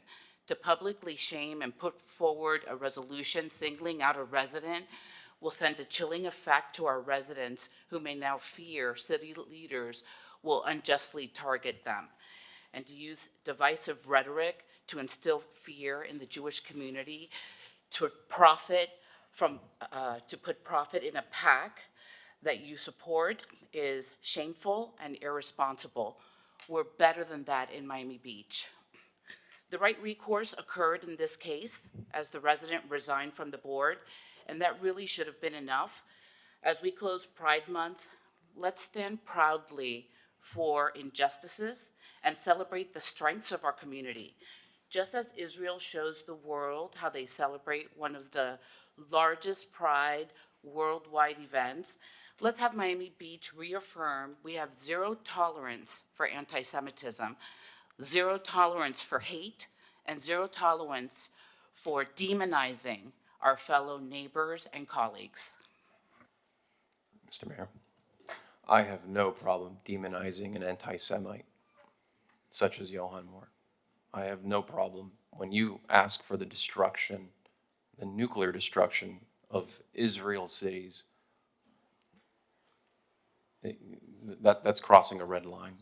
To publicly shame and put forward a resolution singling out a resident will send a chilling effect to our residents who may now fear city leaders will unjustly target them. And to use divisive rhetoric to instill fear in the Jewish community, to put profit in a PAC that you support is shameful and irresponsible. We're better than that in Miami Beach. The right recourse occurred in this case as the resident resigned from the board, and that really should have been enough. As we close Pride Month, let's stand proudly for injustices and celebrate the strengths of our community. Just as Israel shows the world how they celebrate one of the largest Pride worldwide events, let's have Miami Beach reaffirm we have zero tolerance for anti-Semitism, zero tolerance for hate, and zero tolerance for demonizing our fellow neighbors and colleagues. Mr. Mayor, I have no problem demonizing an anti-Semite such as Johan Moore. I have no problem when you ask for the destruction, the nuclear destruction of Israel cities. That's crossing a red line.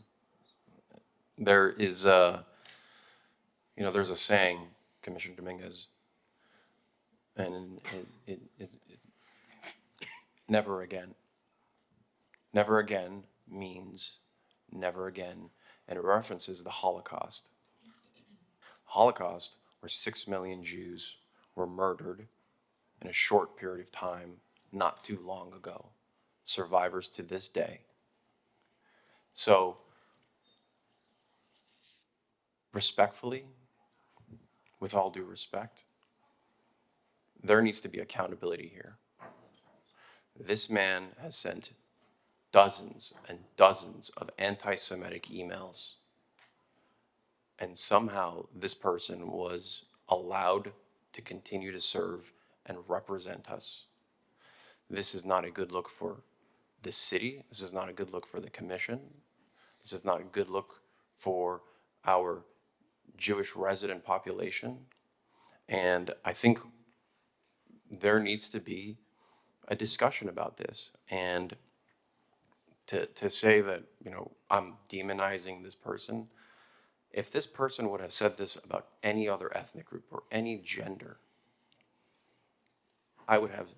There is there's a saying, Commissioner Dominguez, and it's never again. Never again means never again, and it references the Holocaust. Holocaust, where 6 million Jews were murdered in a short period of time, not too long ago. Survivors to this day. So, respectfully, with all due respect, there needs to be accountability here. This man has sent dozens and dozens of anti-Semitic emails, and somehow this person was allowed to continue to serve and represent us. This is not a good look for this city. This is not a good look for the commission. This is not a good look for our Jewish resident population. And I think there needs to be a discussion about this. And to say that, I'm demonizing this person, if this person would have said this about any other ethnic group or any gender, I would have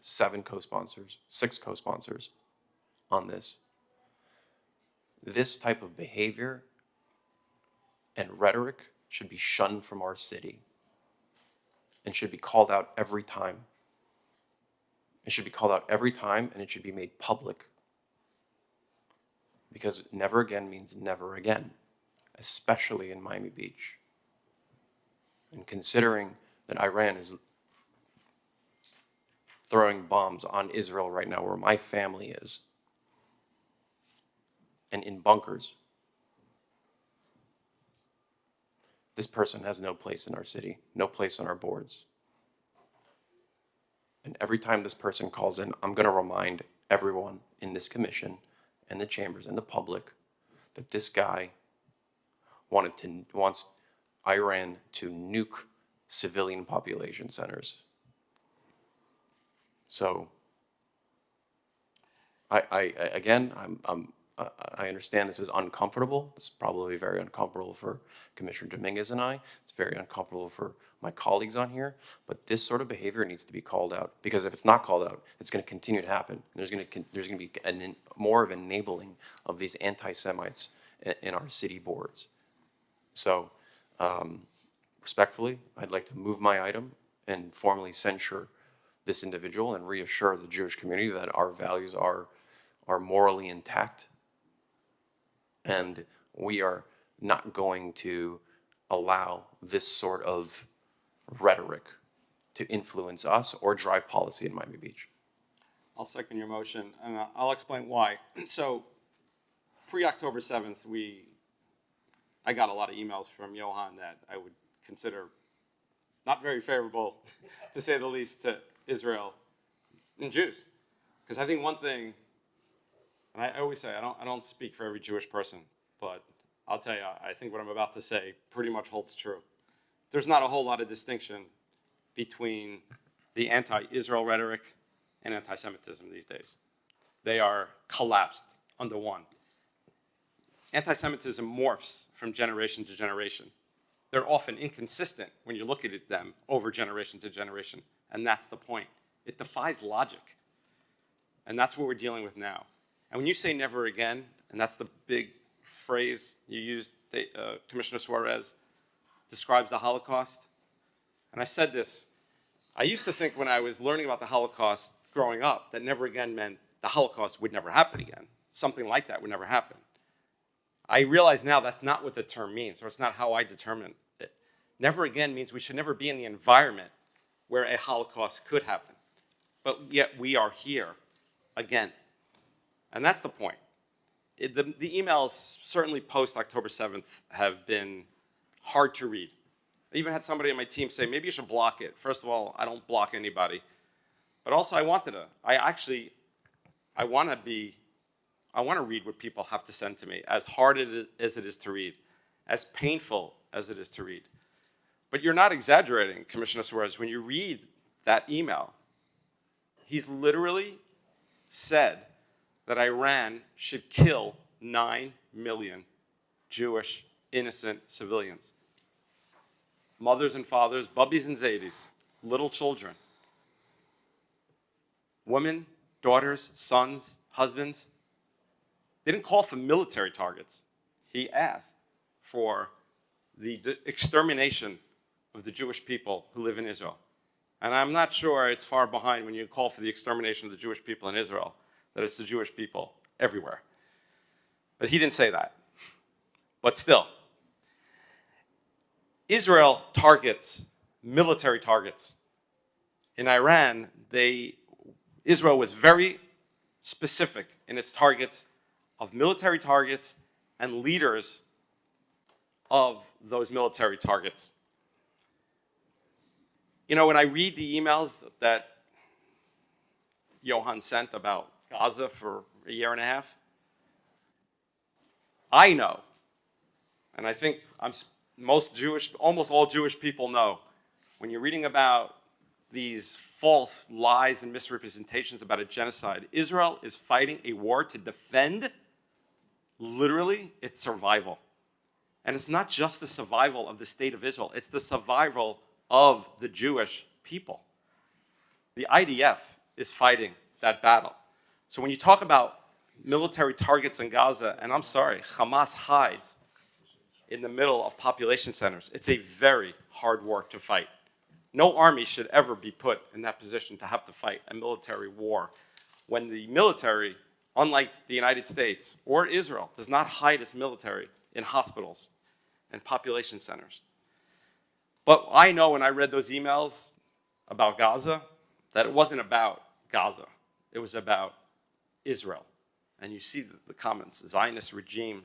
7 co-sponsors, 6 co-sponsors on this. This type of behavior and rhetoric should be shunned from our city and should be called out every time. It should be called out every time, and it should be made public. Because never again means never again, especially in Miami Beach. And considering that Iran is throwing bombs on Israel right now, where my family is, and in bunkers, this person has no place in our city, no place on our boards. And every time this person calls in, I'm going to remind everyone in this commission and the chambers and the public that this guy wants Iran to nuke civilian population centers. So, I understand this is uncomfortable. It's probably very uncomfortable for Commissioner Dominguez and I. It's very uncomfortable for my colleagues on here. But this sort of behavior needs to be called out, because if it's not called out, it's going to continue to happen. There's going to be more of enabling of these anti-Semites in our city boards. So, respectfully, I'd like to move my item and formally censure this individual and reassure the Jewish community that our values are morally intact. And we are not going to allow this sort of rhetoric to influence us or drive policy in Miami Beach. I'll second your motion, and I'll explain why. So, pre-October 7th, I got a lot of emails from Johan that I would consider not very favorable, to say the least, to Israel and Jews. Because I think one thing, and I always say I don't speak for every Jewish person, but I'll tell you, I think what I'm about to say pretty much holds true. There's not a whole lot of distinction between the anti-Israel rhetoric and anti-Semitism these days. They are collapsed under one. Anti-Semitism morphs from generation to generation. They're often inconsistent when you look at them over generation to generation, and that's the point. It defies logic, and that's what we're dealing with now. And when you say never again, and that's the big phrase you used, Commissioner Suarez describes the Holocaust, and I've said this, I used to think when I was learning about the Holocaust growing up that never again meant the Holocaust would never happen again. Something like that would never happen. I realize now that's not what the term means, or it's not how I determine it. Never again means we should never be in the environment where a Holocaust could happen. But yet we are here again. And that's the point. The emails, certainly post-October 7th, have been hard to read. I even had somebody on my team say, maybe you should block it. First of all, I don't block anybody. But also I want to read what people have to send to me, as hard as it is to read, as painful as it is to read. But you're not exaggerating, Commissioner Suarez, when you read that email. He's literally said that Iran should kill 9 million Jewish innocent civilians. Mothers and fathers, bubbies and zadis, little children, women, daughters, sons, husbands. They didn't call for military targets. He asked for the extermination of the Jewish people who live in Israel. And I'm not sure it's far behind when you call for the extermination of the Jewish people in Israel, that it's the Jewish people everywhere. But he didn't say that. But still, Israel targets military targets. In Iran, Israel was very specific in its targets of military targets and leaders of those military targets. You know, when I read the emails that Johan sent about Gaza for a year and a half, I know, and I think almost all Jewish people know, when you're reading about these false lies and misrepresentations about a genocide, Israel is fighting a war to defend, literally, its survival. And it's not just the survival of the state of Israel, it's the survival of the Jewish people. The IDF is fighting that battle. So when you talk about military targets in Gaza, and I'm sorry, Hamas hides in the middle of population centers. It's a very hard war to fight. No army should ever be put in that position to have to fight a military war when the military, unlike the United States or Israel, does not hide its military in hospitals and population centers. But I know when I read those emails about Gaza that it wasn't about Gaza. It was about Israel. And you see the comments, Zionist regime.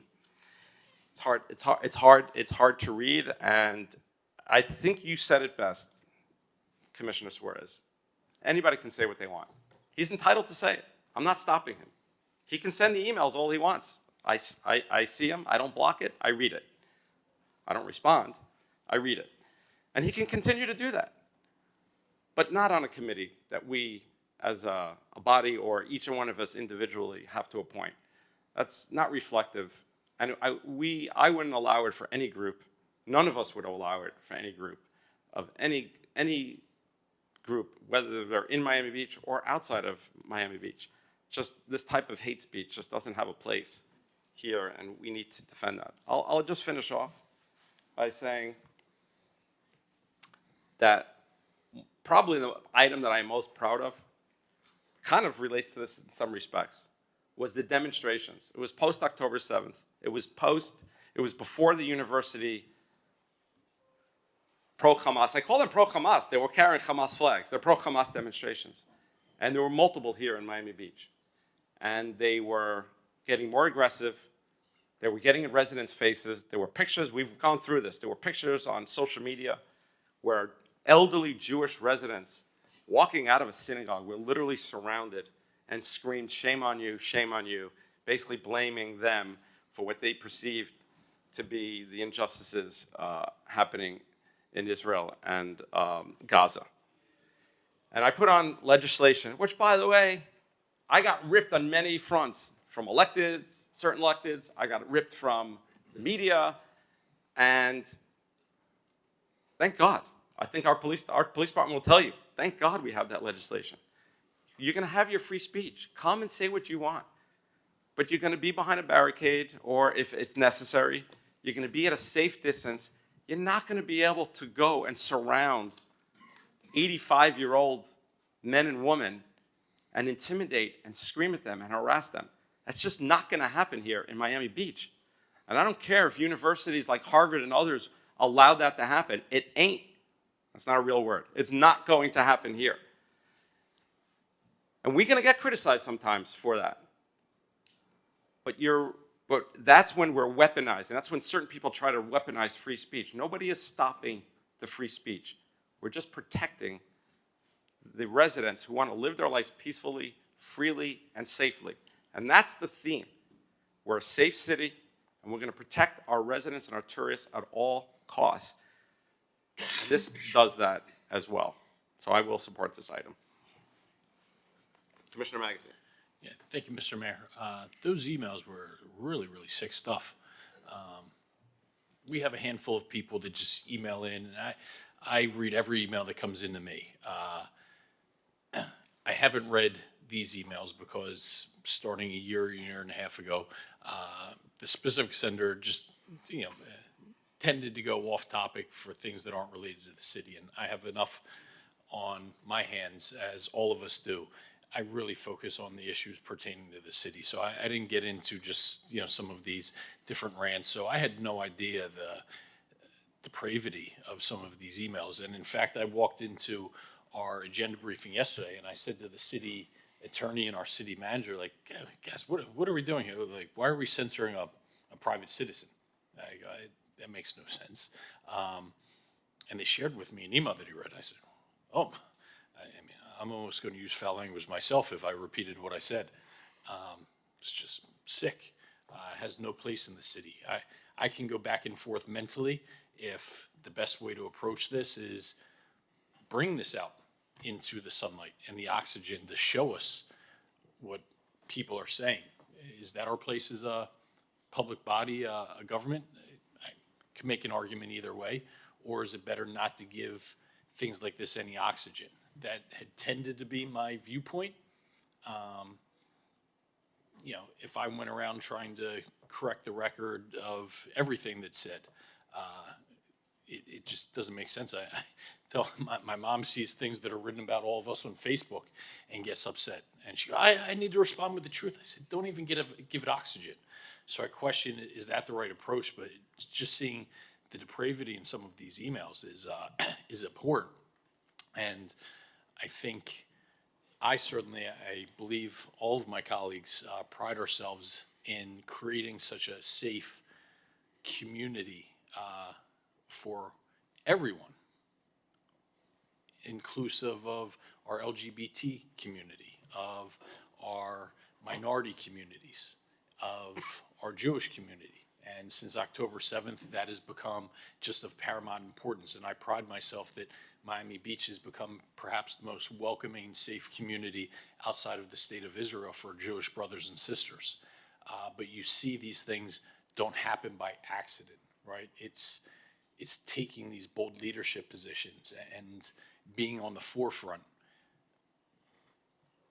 It's hard to read, and I think you said it best, Commissioner Suarez. Anybody can say what they want. He's entitled to say it. I'm not stopping him. He can send the emails all he wants. I see them, I don't block it, I read it. I don't respond, I read it. And he can continue to do that, but not on a committee that we as a body or each one of us individually have to appoint. That's not reflective. And I wouldn't allow it for any group. None of us would allow it for any group of any group, whether they're in Miami Beach or outside of Miami Beach. Just this type of hate speech just doesn't have a place here, and we need to defend that. I'll just finish off by saying that probably the item that I'm most proud of, kind of relates to this in some respects, was the demonstrations. It was post October 7th. It was before the university pro-Hamas. I call them pro-Hamas. They were carrying Hamas flags. They're pro-Hamas demonstrations. And there were multiple here in Miami Beach. And they were getting more aggressive. They were getting in residents' faces. There were pictures. We've gone through this. There were pictures on social media where elderly Jewish residents walking out of a synagogue were literally surrounded and screamed, shame on you, basically blaming them for what they perceived to be the injustices happening in Israel and Gaza. And I put on legislation, which, by the way, I got ripped on many fronts, from electeds, certain electeds. I got ripped from the media, and thank God. I think our police department will tell you, thank God we have that legislation. You're going to have your free speech. Come and say what you want. But you're going to be behind a barricade, or if it's necessary, you're going to be at a safe distance. You're not going to be able to go and surround 85-year-old men and women and intimidate and scream at them and harass them. That's just not going to happen here in Miami Beach. And I don't care if universities like Harvard and others allow that to happen. It ain't. That's not a real word. It's not going to happen here. And we're going to get criticized sometimes for that. But that's when we're weaponizing. That's when certain people try to weaponize free speech. Nobody is stopping the free speech. We're just protecting the residents who want to live their lives peacefully, freely, and safely. And that's the theme. We're a safe city, and we're going to protect our residents and our tourists at all costs. And this does that as well. So I will support this item. Commissioner Magazine. Yeah, thank you, Mr. Mayor. Those emails were really, really sick stuff. We have a handful of people that just email in, and I read every email that comes into me. I haven't read these emails because starting a year and a half ago, the specific sender just, tended to go off topic for things that aren't related to the city. And I have enough on my hands, as all of us do. I really focus on the issues pertaining to the city. So I didn't get into just, some of these different rants. So I had no idea the depravity of some of these emails. And in fact, I walked into our agenda briefing yesterday and I said to the city attorney and our city manager, like, guys, what are we doing here? Like, why are we censoring a private citizen? That makes no sense. And they shared with me an email that he read. I said, I'm almost going to use foul language myself if I repeated what I said. It's just sick. Has no place in the city. I can go back and forth mentally if the best way to approach this is bring this out into the sunlight and the oxygen to show us what people are saying. Is that our place as a public body, a government? I can make an argument either way. Or is it better not to give things like this any oxygen? That had tended to be my viewpoint. If I went around trying to correct the record of everything that's said, it just doesn't make sense. I tell my mom sees things that are written about all of us on Facebook and gets upset. And she goes, I need to respond with the truth. I said, don't even give it oxygen. So I question, is that the right approach? But just seeing the depravity in some of these emails is abhorrent. And I think I believe all of my colleagues pride ourselves in creating such a safe community for everyone, inclusive of our LGBT community, of our minority communities, of our Jewish community. And since October 7th, that has become just of paramount importance. And I pride myself that Miami Beach has become perhaps the most welcoming, safe community outside of the state of Israel for Jewish brothers and sisters. But you see these things don't happen by accident, right? It's taking these bold leadership positions and being on the forefront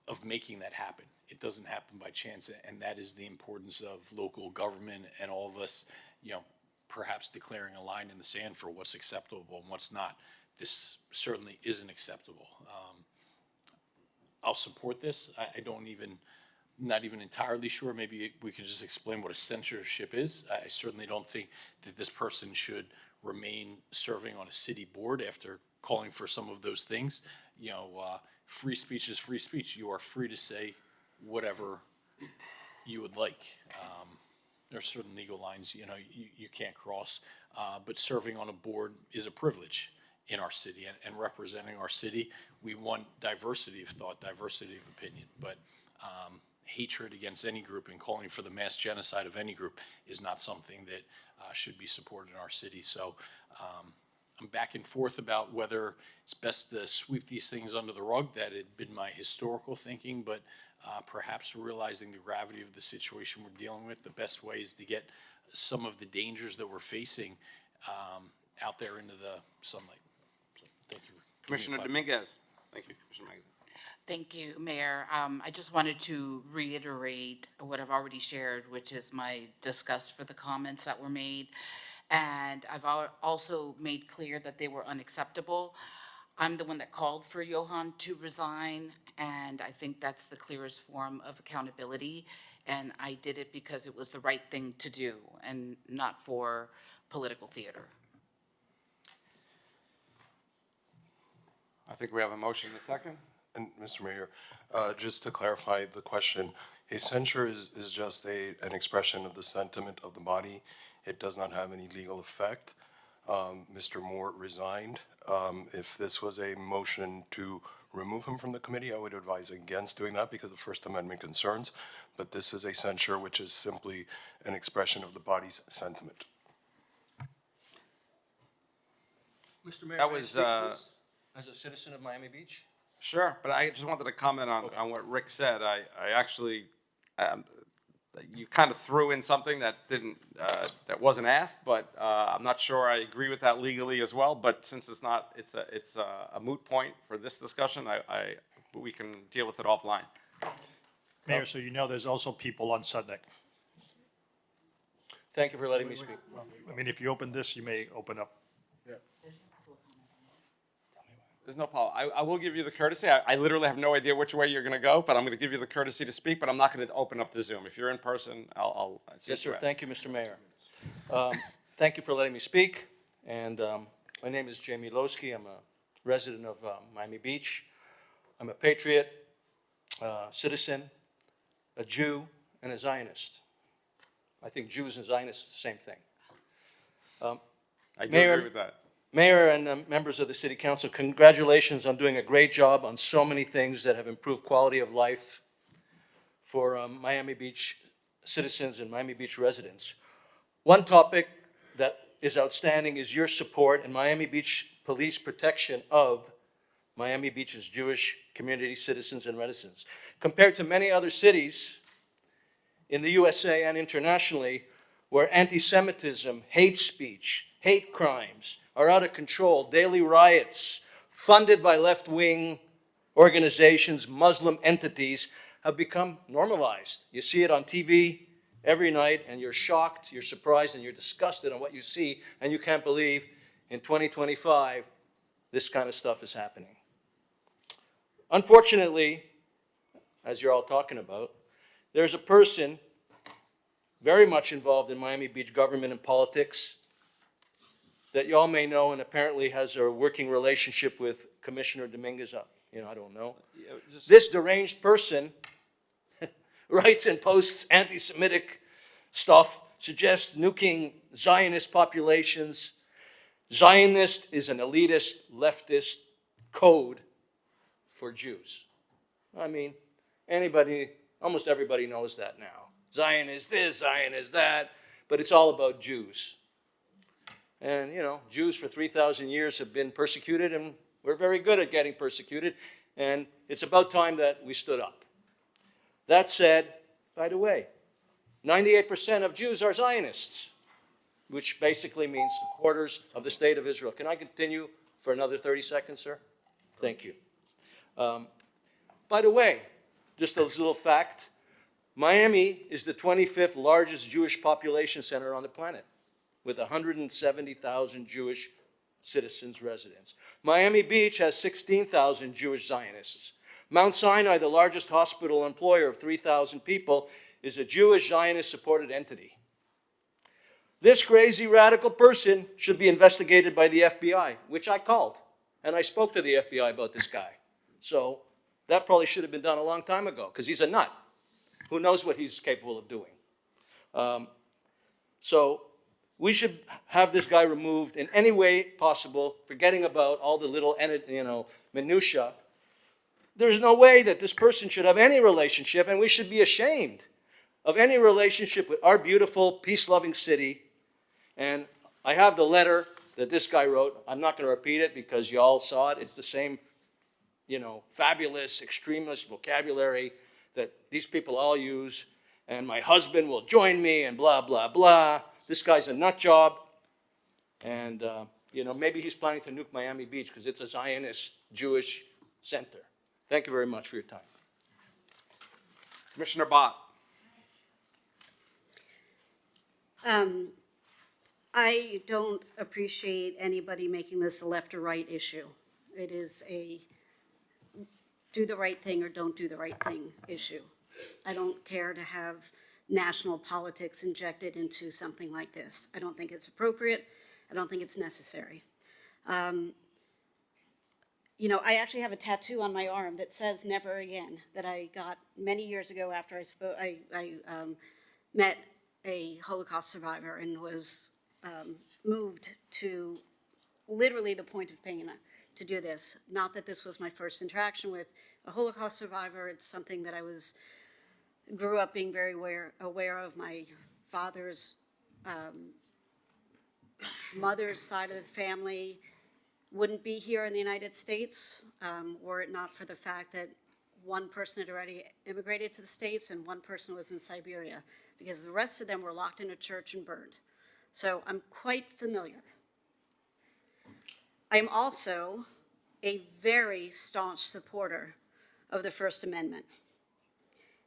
of making that happen. It doesn't happen by chance, and that is the importance of local government and all of us, perhaps declaring a line in the sand for what's acceptable and what's not. this certainly isn't acceptable. I'll support this. I don't even, not even entirely sure. Maybe we could just explain what a censorship is. I certainly don't think that this person should remain serving on a city board after calling for some of those things. You know, free speech is free speech. You are free to say whatever you would like. There are certain legal lines, you know, you can't cross, but serving on a board is a privilege in our city, and representing our city. We want diversity of thought, diversity of opinion, but hatred against any group and calling for the mass genocide of any group is not something that should be supported in our city. So I'm back and forth about whether it's best to sweep these things under the rug. That had been my historical thinking, but perhaps realizing the gravity of the situation we're dealing with, the best way is to get some of the dangers that we're facing out there into the sunlight. So, thank you. Commissioner Dominguez. Thank you, Commissioner Magazine. Thank you, Mayor. I just wanted to reiterate what I've already shared, which is my disgust for the comments that were made. And I've also made clear that they were unacceptable. I'm the one that called for Johan to resign, and I think that's the clearest form of accountability. And I did it because it was the right thing to do and not for political theater. I think we have a motion in a second. And Mr. Mayor, just to clarify the question, a censure is just an expression of the sentiment of the body. It does not have any legal effect. Mr. Moore resigned. If this was a motion to remove him from the committee, I would advise against doing that because of First Amendment concerns. But this is a censure which is simply an expression of the body's sentiment. Mr. Mayor, That may I was, speak, please, as a citizen of Miami Beach? Sure, but I just wanted to comment on what Rick said. I actually, you kind of threw in something that didn't, that wasn't asked, but I'm not sure I agree with that legally as well. But since it's not, it's a moot point for this discussion, we can deal with it offline. Mayor, so you know there's also people on Sutnik. Thank you for letting me speak. I mean, if you open this, you may open up. There's no problem. I will give you the courtesy. I literally have no idea which way you're going to go, but I'm going to give you the courtesy to speak, but I'm not going to open up the Zoom. If you're in person, I'll Yes, sir. Thank you, Mr. Mayor. Thank you for letting me speak. And my name is Jamie Losky. I'm a resident of Miami Beach. I'm a patriot, citizen, a Jew, and a Zionist. I think Jews and Zionists are the same thing. I do agree with that. Mayor and members of the City Council, congratulations on doing a great job on so many things that have improved quality of life for Miami Beach citizens and Miami Beach residents. One topic that is outstanding is your support and Miami Beach police protection of Miami Beach's Jewish community, citizens, and residents. Compared to many other cities in the USA and internationally, where anti-Semitism, hate speech, hate crimes are out of control, daily riots funded by left-wing organizations, Muslim entities, have become normalized. You see it on TV every night, and you're shocked, you're surprised, and you're disgusted on what you see, and you can't believe in 2025 this kind of stuff is happening. Unfortunately, as you're all talking about, there's a person very much involved in Miami Beach government and politics that y'all may know and apparently has a working relationship with Commissioner Dominguez. I don't know. This deranged person writes and posts anti-Semitic stuff, suggests nuking Zionist populations. Zionist is an elitist, leftist code for Jews. I mean, almost everybody knows that now. Zion is this, Zion is that, but it's all about Jews. And, Jews for 3,000 years have been persecuted, and we're very good at getting persecuted, and it's about time that we stood up. That said, by the way, 98% of Jews are Zionists, which basically means supporters of the State of Israel. Can I continue for another 30 seconds, sir? Thank you. By the way, just a little fact, Miami is the 25th largest Jewish population center on the planet, with 170,000 Jewish citizens, residents. Miami Beach has 16,000 Jewish Zionists. Mount Sinai, the largest hospital employer of 3,000 people, is a Jewish Zionist-supported entity. This crazy radical person should be investigated by the FBI, which I called. And I spoke to the FBI about this guy. So that probably should have been done a long time ago, because he's a nut. Who knows what he's capable of doing? So we should have this guy removed in any way possible, forgetting about all the little, minutia. There's no way that this person should have any relationship, and we should be ashamed of any relationship with our beautiful, peace-loving city. And I have the letter that this guy wrote. I'm not going to repeat it because you all saw it. It's the same, fabulous extremist vocabulary that these people all use. And my husband will join me and blah, blah, blah. This guy's a nut job. And, maybe he's planning to nuke Miami Beach because it's a Zionist Jewish center. Thank you very much for your time. Commissioner Bott. I don't appreciate anybody making this a left or right issue. It is a do the right thing or don't do the right thing issue. I don't care to have national politics injected into something like this. I don't think it's appropriate. I don't think it's necessary. I actually have a tattoo on my arm that says "Never Again" that I got many years ago after I met a Holocaust survivor and was moved to literally the point of pain to do this. Not that this was my first interaction with a Holocaust survivor. It's something that I grew up being very aware of. My father's mother's side of the family wouldn't be here in the United States were it not for the fact that one person had already immigrated to the States and one person was in Siberia, because the rest of them were locked in a church and burned. So I'm quite familiar. I am also a very staunch supporter of the First Amendment.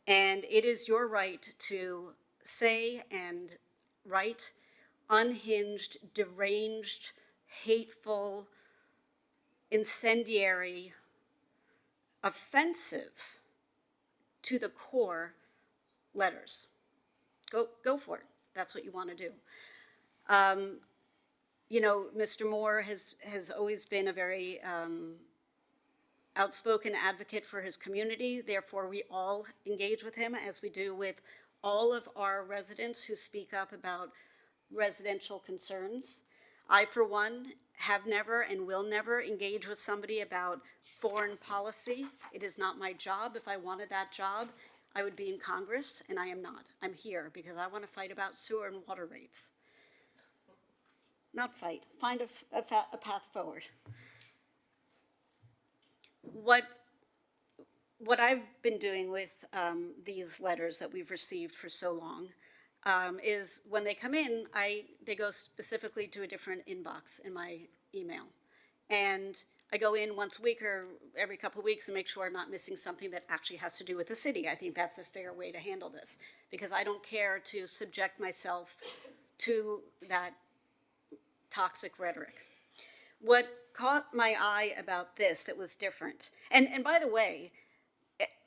And it is your right to say and write unhinged, deranged, hateful, incendiary, offensive to the core letters. Go for it. That's what you want to do. Mr. Moore has always been a very outspoken advocate for his community. Therefore, we all engage with him, as we do with all of our residents who speak up about residential concerns. I, for one, have never and will never engage with somebody about foreign policy. It is not my job. If I wanted that job, I would be in Congress, and I am not. I'm here because I want to fight about sewer and water rates. Not fight, find a path forward. What I've been doing with these letters that we've received for so long is when they come in, they go specifically to a different inbox in my email. And I go in once a week or every couple of weeks and make sure I'm not missing something that actually has to do with the city. I think that's a fair way to handle this, because I don't care to subject myself to that toxic rhetoric. What caught my eye about this that was different, and by the way,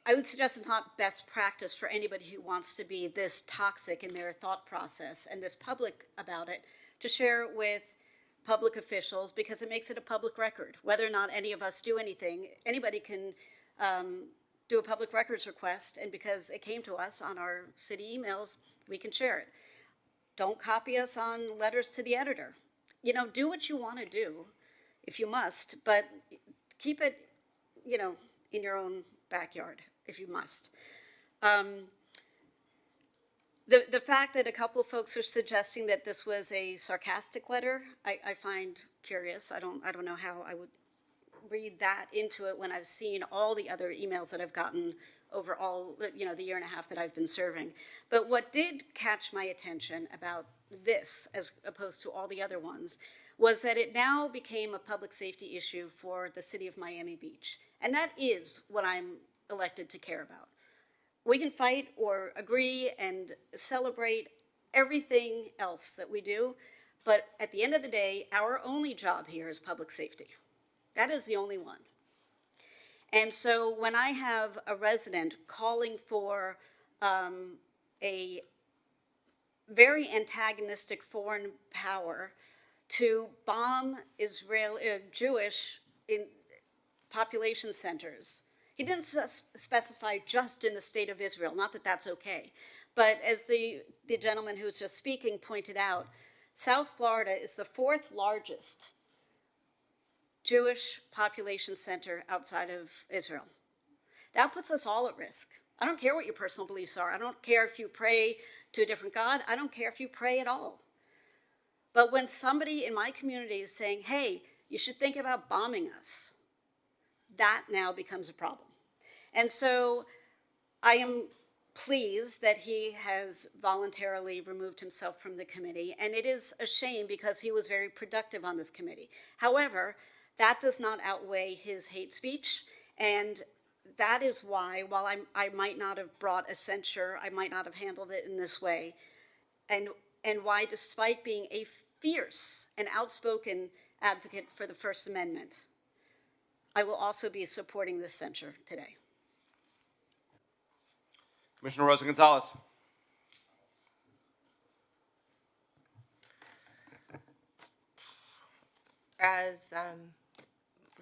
I would suggest it's not best practice for anybody who wants to be this toxic in their thought process and this public about it to share it with public officials, because it makes it a public record. Whether or not any of us do anything, anybody can do a public records request, and because it came to us on our city emails, we can share it. Don't copy us on letters to the editor. Do what you want to do if you must, but keep it, in your own backyard if you must. The fact that a couple of folks are suggesting that this was a sarcastic letter, I find curious. I don't know how I would read that into it when I've seen all the other emails that I've gotten over all, the year and a half that I've been serving. But what did catch my attention about this, as opposed to all the other ones, was that it now became a public safety issue for the city of Miami Beach. And that is what I'm elected to care about. We can fight or agree and celebrate everything else that we do, But at the end of the day, our only job here is public safety. That is the only one. And so when I have a resident calling for a very antagonistic foreign power to bomb Jewish population centers, he didn't specify just in the state of Israel, not that that's okay. But as the gentleman who was just speaking pointed out, South Florida is the 4th largest Jewish population center outside of Israel. That puts us all at risk. I don't care what your personal beliefs are. I don't care if you pray to a different God. I don't care if you pray at all. But when somebody in my community is saying, hey, you should think about bombing us, that now becomes a problem. And so I am pleased that he has voluntarily removed himself from the committee, and it is a shame because he was very productive on this committee. However, that does not outweigh his hate speech, and that is why, while I might not have brought a censure, I might not have handled it in this way, and why, despite being a fierce and outspoken advocate for the First Amendment, I will also be supporting this censure today. Commissioner Rosa Gonzalez. As,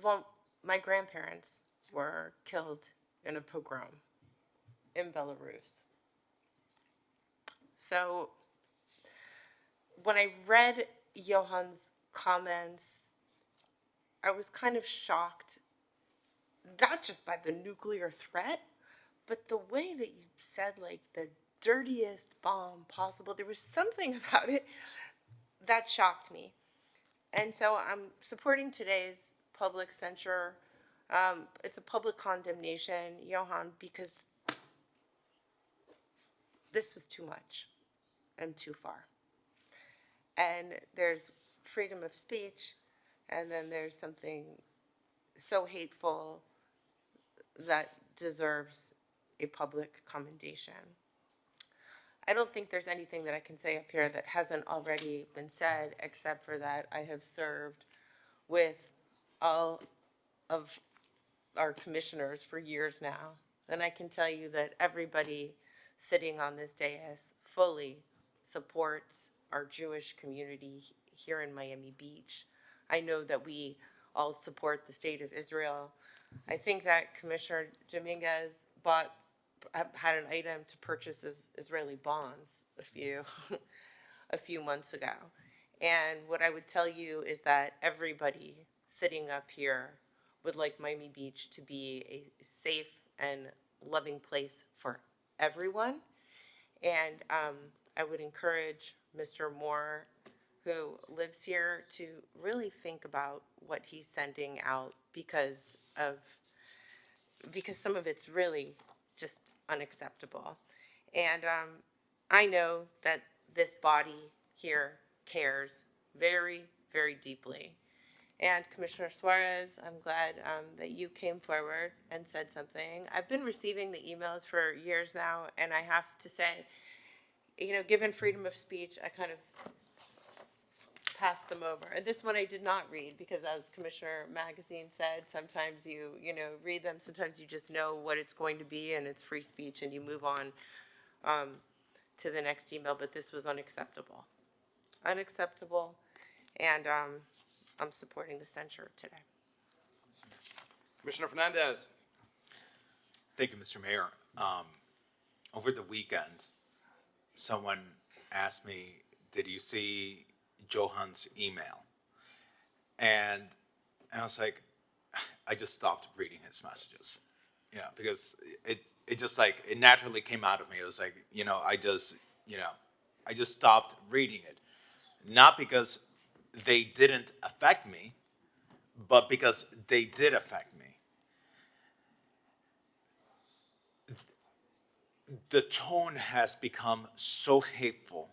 well, my grandparents were killed in a pogrom in Belarus. So when I read Johan's comments, I was kind of shocked, not just by the nuclear threat, but the way that you said, like, the dirtiest bomb possible. There was something about it that shocked me. And so I'm supporting today's public censure. It's a public condemnation, Johan, because this was too much and too far. And there's freedom of speech, and then there's something so hateful that deserves a public commendation. I don't think there's anything that I can say up here that hasn't already been said, except for that I have served with all of our commissioners for years now. And I can tell you that everybody sitting on this dais fully supports our Jewish community here in Miami Beach. I know that we all support the state of Israel. I think that Commissioner Dominguez had an item to purchase Israeli bonds a few months ago. And what I would tell you is that everybody sitting up here would like Miami Beach to be a safe and loving place for everyone. And I would encourage Mr. Moore, who lives here, to really think about what he's sending out, because some of it's really just unacceptable. And I know that this body here cares very, very deeply. And Commissioner Suarez, I'm glad that you came forward and said something. I've been receiving the emails for years now, and I have to say, you know, given freedom of speech, I kind of passed them over. And this one I did not read, because as Commissioner Magazine said, sometimes you read them, sometimes you just know what it's going to be and it's free speech and you move on to the next email, but this was unacceptable. Unacceptable, and I'm supporting the censure today. Commissioner Fernandez. Thank you, Mr. Mayor. Over the weekend, someone asked me, did you see Johan's email? And I was like, I just stopped reading his messages, because it just like, it naturally came out of me. It was like, I just stopped reading it. Not because they didn't affect me, but because they did affect me. The tone has become so hateful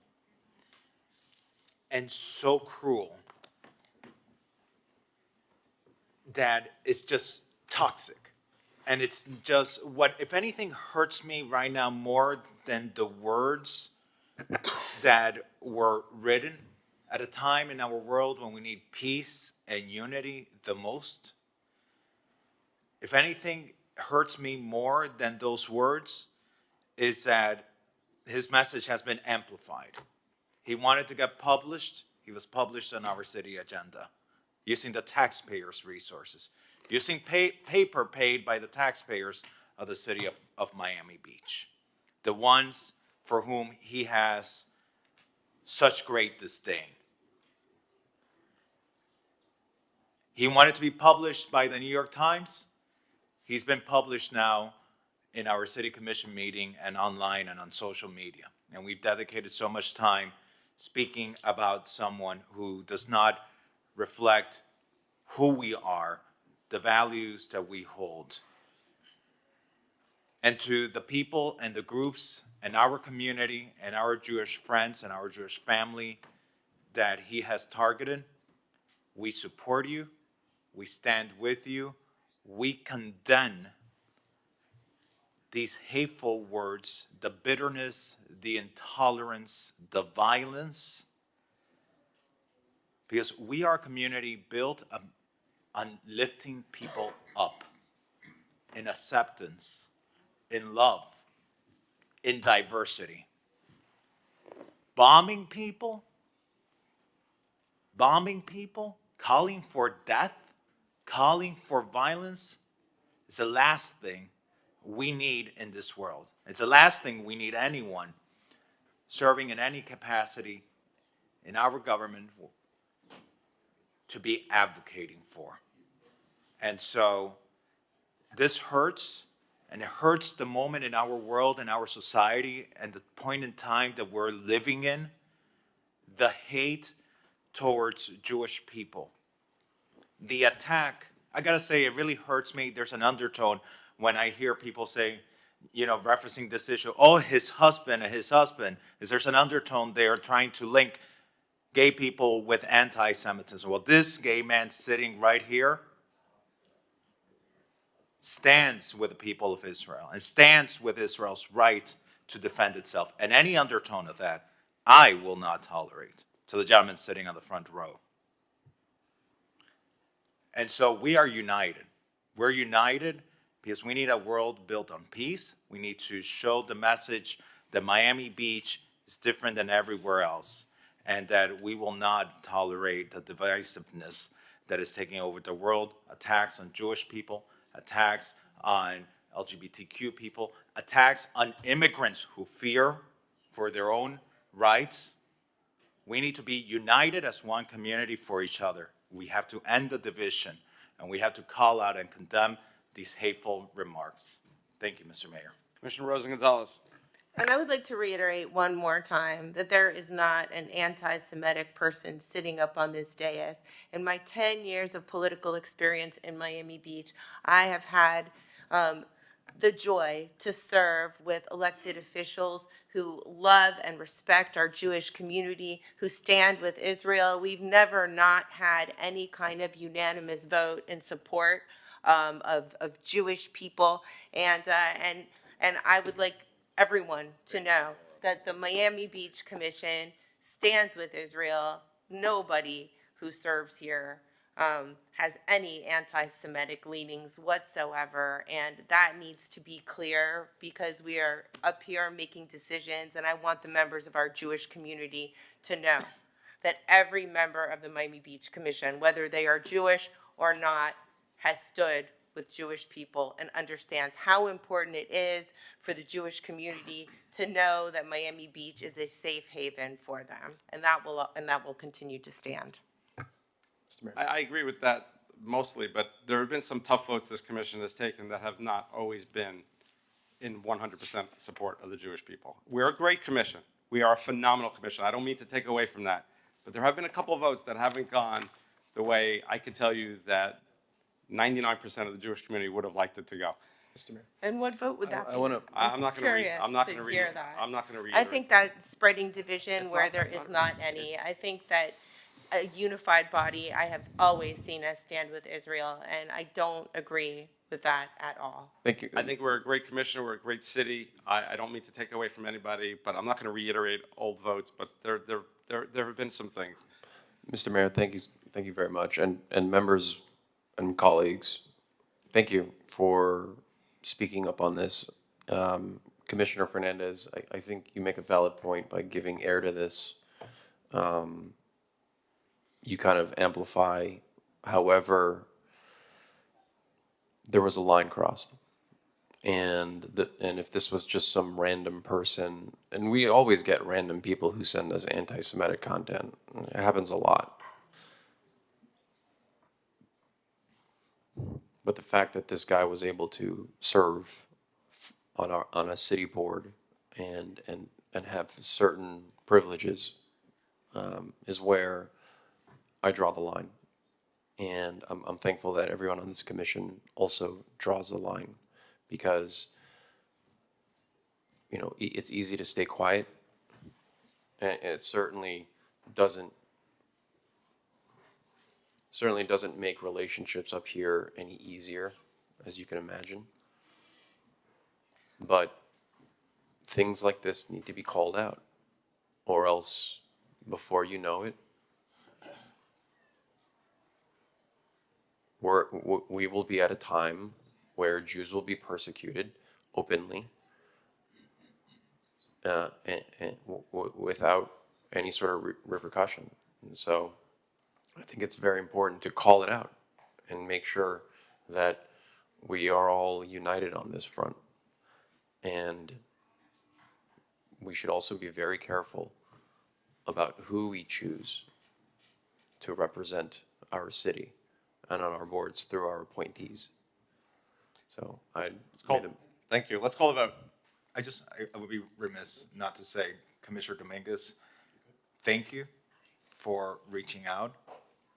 and so cruel that it's just toxic. And it's just what, if anything, hurts me right now more than the words that were written at a time in our world when we need peace and unity the most. If anything hurts me more than those words, is that his message has been amplified. He wanted to get published. He was published on our city agenda, using the taxpayers' resources, using paper paid by the taxpayers of the city of Miami Beach, the ones for whom he has such great disdain. He wanted to be published by the New York Times. He's been published now in our city commission meeting and online and on social media. And we've dedicated so much time speaking about someone who does not reflect who we are, the values that we hold. And to the people and the groups and our community and our Jewish friends and our Jewish family that he has targeted, we support you, we stand with you, we condemn these hateful words, the bitterness, the intolerance, the violence, because we are a community built on lifting people up in acceptance, in love, in diversity. Bombing people, calling for death, calling for violence is the last thing we need in this world. It's the last thing we need anyone serving in any capacity in our government to be advocating for. And so this hurts, and it hurts the moment in our world, in our society, and the point in time that we're living in, the hate towards Jewish people. The attack, I gotta say, it really hurts me. There's an undertone when I hear people say, referencing this issue, oh, his husband. There's an undertone there trying to link gay people with anti-Semitism. Well, this gay man sitting right here stands with the people of Israel and stands with Israel's right to defend itself. And any undertone of that, I will not tolerate. To the gentleman sitting on the front row. And so we are united. We're united because we need a world built on peace. We need to show the message that Miami Beach is different than everywhere else, and that we will not tolerate the divisiveness that is taking over the world, attacks on Jewish people, attacks on LGBTQ people, attacks on immigrants who fear for their own rights. We need to be united as one community for each other. We have to end the division, and we have to call out and condemn these hateful remarks. Thank you, Mr. Mayor. Commissioner Rosen-Gonzalez. And I would like to reiterate one more time that there is not an anti-Semitic person sitting up on this dais. In my 10 years of political experience in Miami Beach, I have had the joy to serve with elected officials who love and respect our Jewish community, who stand with Israel. We've never not had any kind of unanimous vote in support of Jewish people. And I would like everyone to know that the Miami Beach Commission stands with Israel. Nobody who serves here has any anti-Semitic leanings whatsoever, and that needs to be clear because we are up here making decisions, and I want the members of our Jewish community to know that every member of the Miami Beach Commission, whether they are Jewish or not, has stood with Jewish people and understands how important it is for the Jewish community to know that Miami Beach is a safe haven for them, and that will continue to stand. I agree with that mostly, but there have been some tough votes this commission has taken that have not always been in 100% support of the Jewish people. We're a great commission. We are a phenomenal commission. I don't mean to take away from that, but there have been a couple of votes that haven't gone the way I can tell you that 99% of the Jewish community would have liked it to go. Mr. Mayor. And what vote would that be? I'm not going to read. I'm not going to read. Hear that. I'm not going to read. I think that spreading division It's where not- there it's is not- not any. I think that a unified body. I have always seen us stand with Israel, and I don't agree with that at all. Thank you. I think we're a great commissioner, we're a great city. I don't mean to take away from anybody, but I'm not going to reiterate old votes, but there have been some things. Mr. Mayor, thank you very much, and members and colleagues, thank you for speaking up on this. Commissioner Fernandez, I think you make a valid point by giving air to this. You kind of amplify, however, there was a line crossed. And if this was just some random person, and we always get random people who send us anti-Semitic content. It happens a lot. But the fact that this guy was able to serve on a city board and have certain privileges is where I draw the line. And I'm thankful that everyone on this commission also draws the line, because you know it's easy to stay quiet, and it certainly doesn't make relationships up here any easier, as you can imagine. But things like this need to be called out, or else before you know it, we will be at a time where Jews will be persecuted openly, without any sort of repercussion. And so I think it's very important to call it out and make sure that we are all united on this front. And we should also be very careful about who we choose to represent our city and on our boards through our appointees. So Thank you. Let's call the vote. I would be remiss not to say, Commissioner Dominguez, thank you for reaching out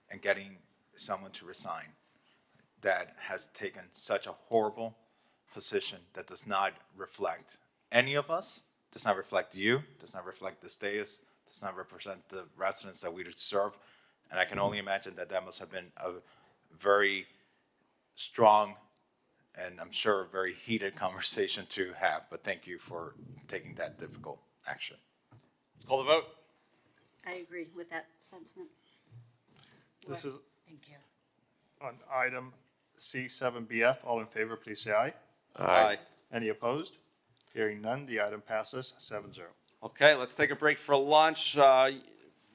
and getting someone to resign that has taken such a horrible position that does not reflect any of us, does not reflect you, does not reflect this dais, does not represent the residents that we serve. And I can only imagine that must have been a very strong and I'm sure a very heated conversation to have, but thank you for taking that difficult action. Let's call the vote. I agree with that sentiment. This is Thank you. on item C7BF. All in favor, please say aye. Aye. Any opposed? Hearing none, the item passes 7-0. Okay, let's take a break for lunch.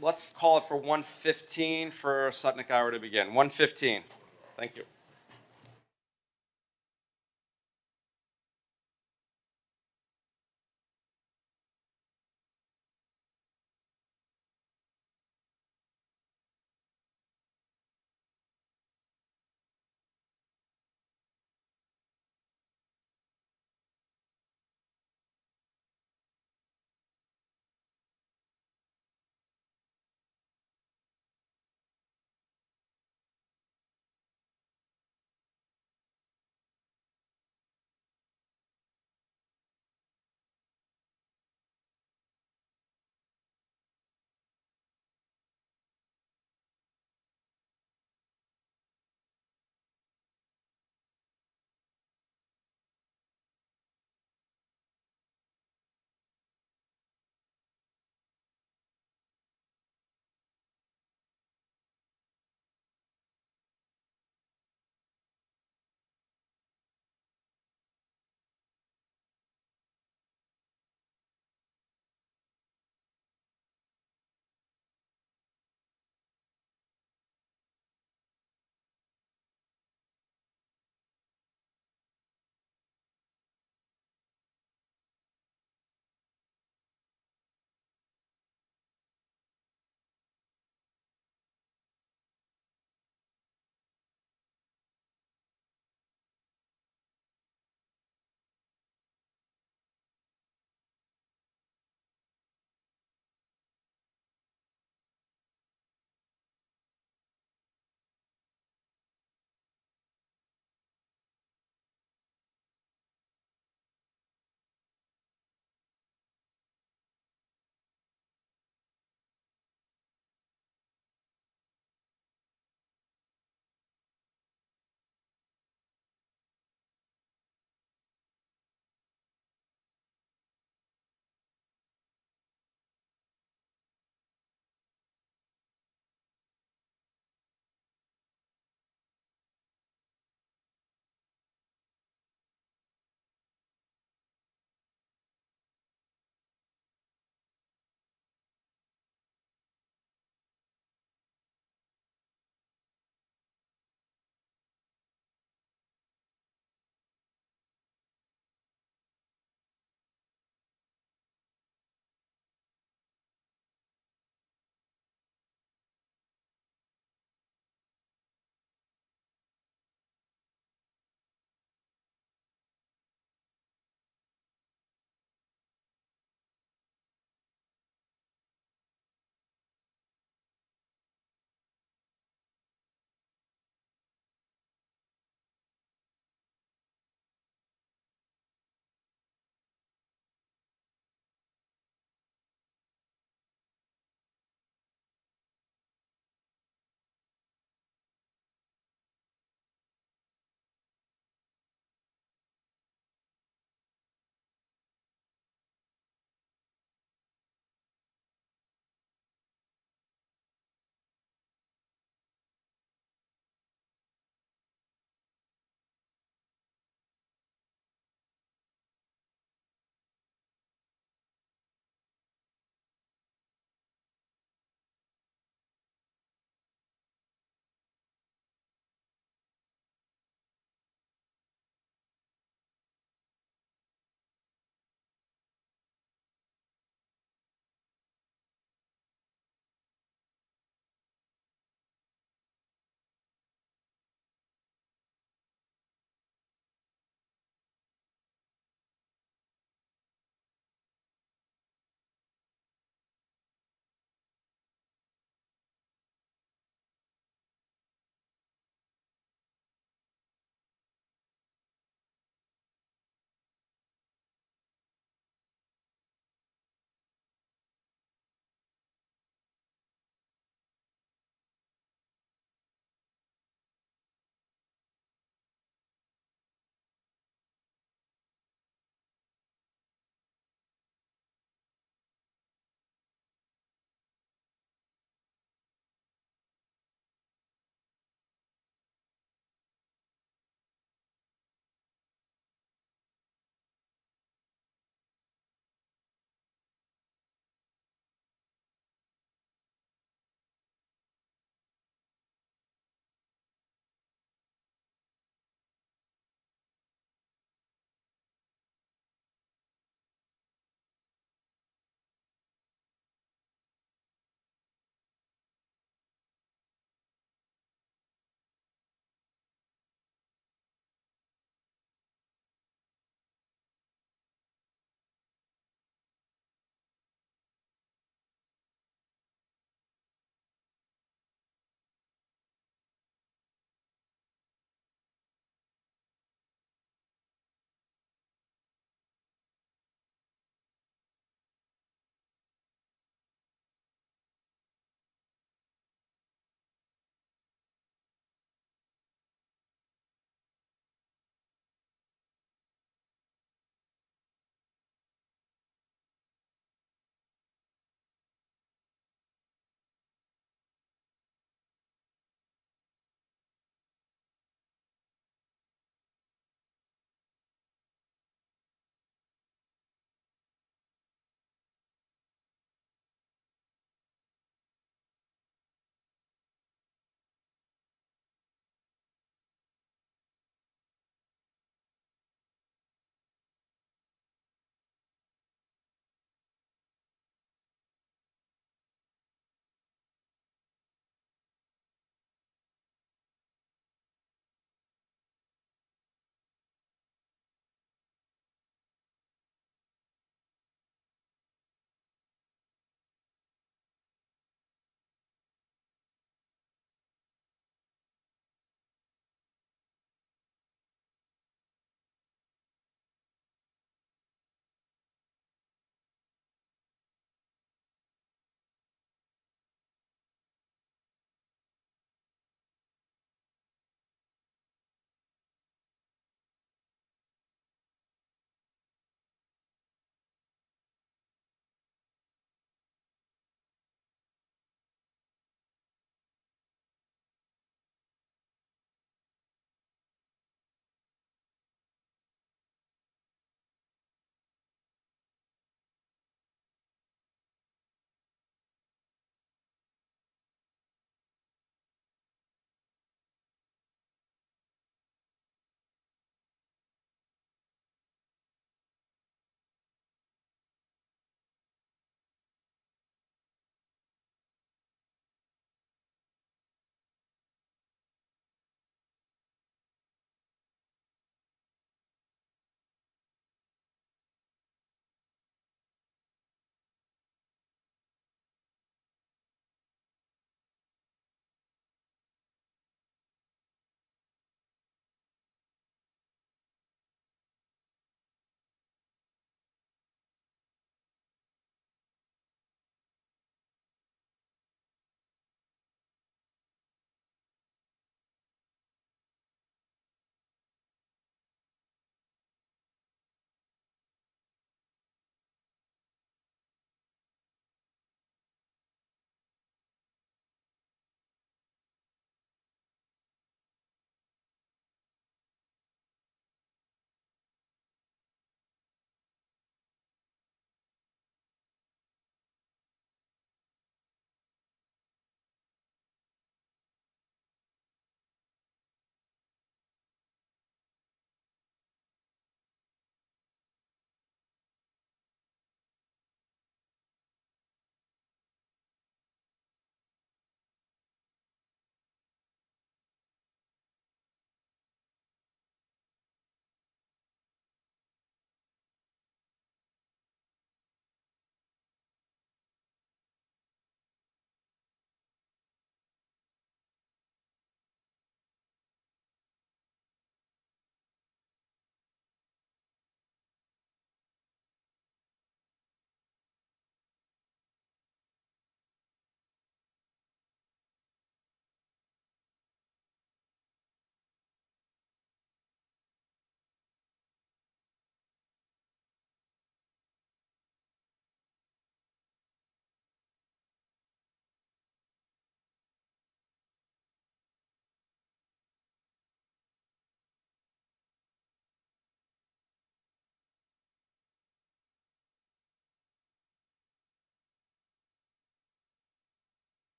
Let's call it for 1:15 for Sutnik hour to begin. 1:15. Thank you.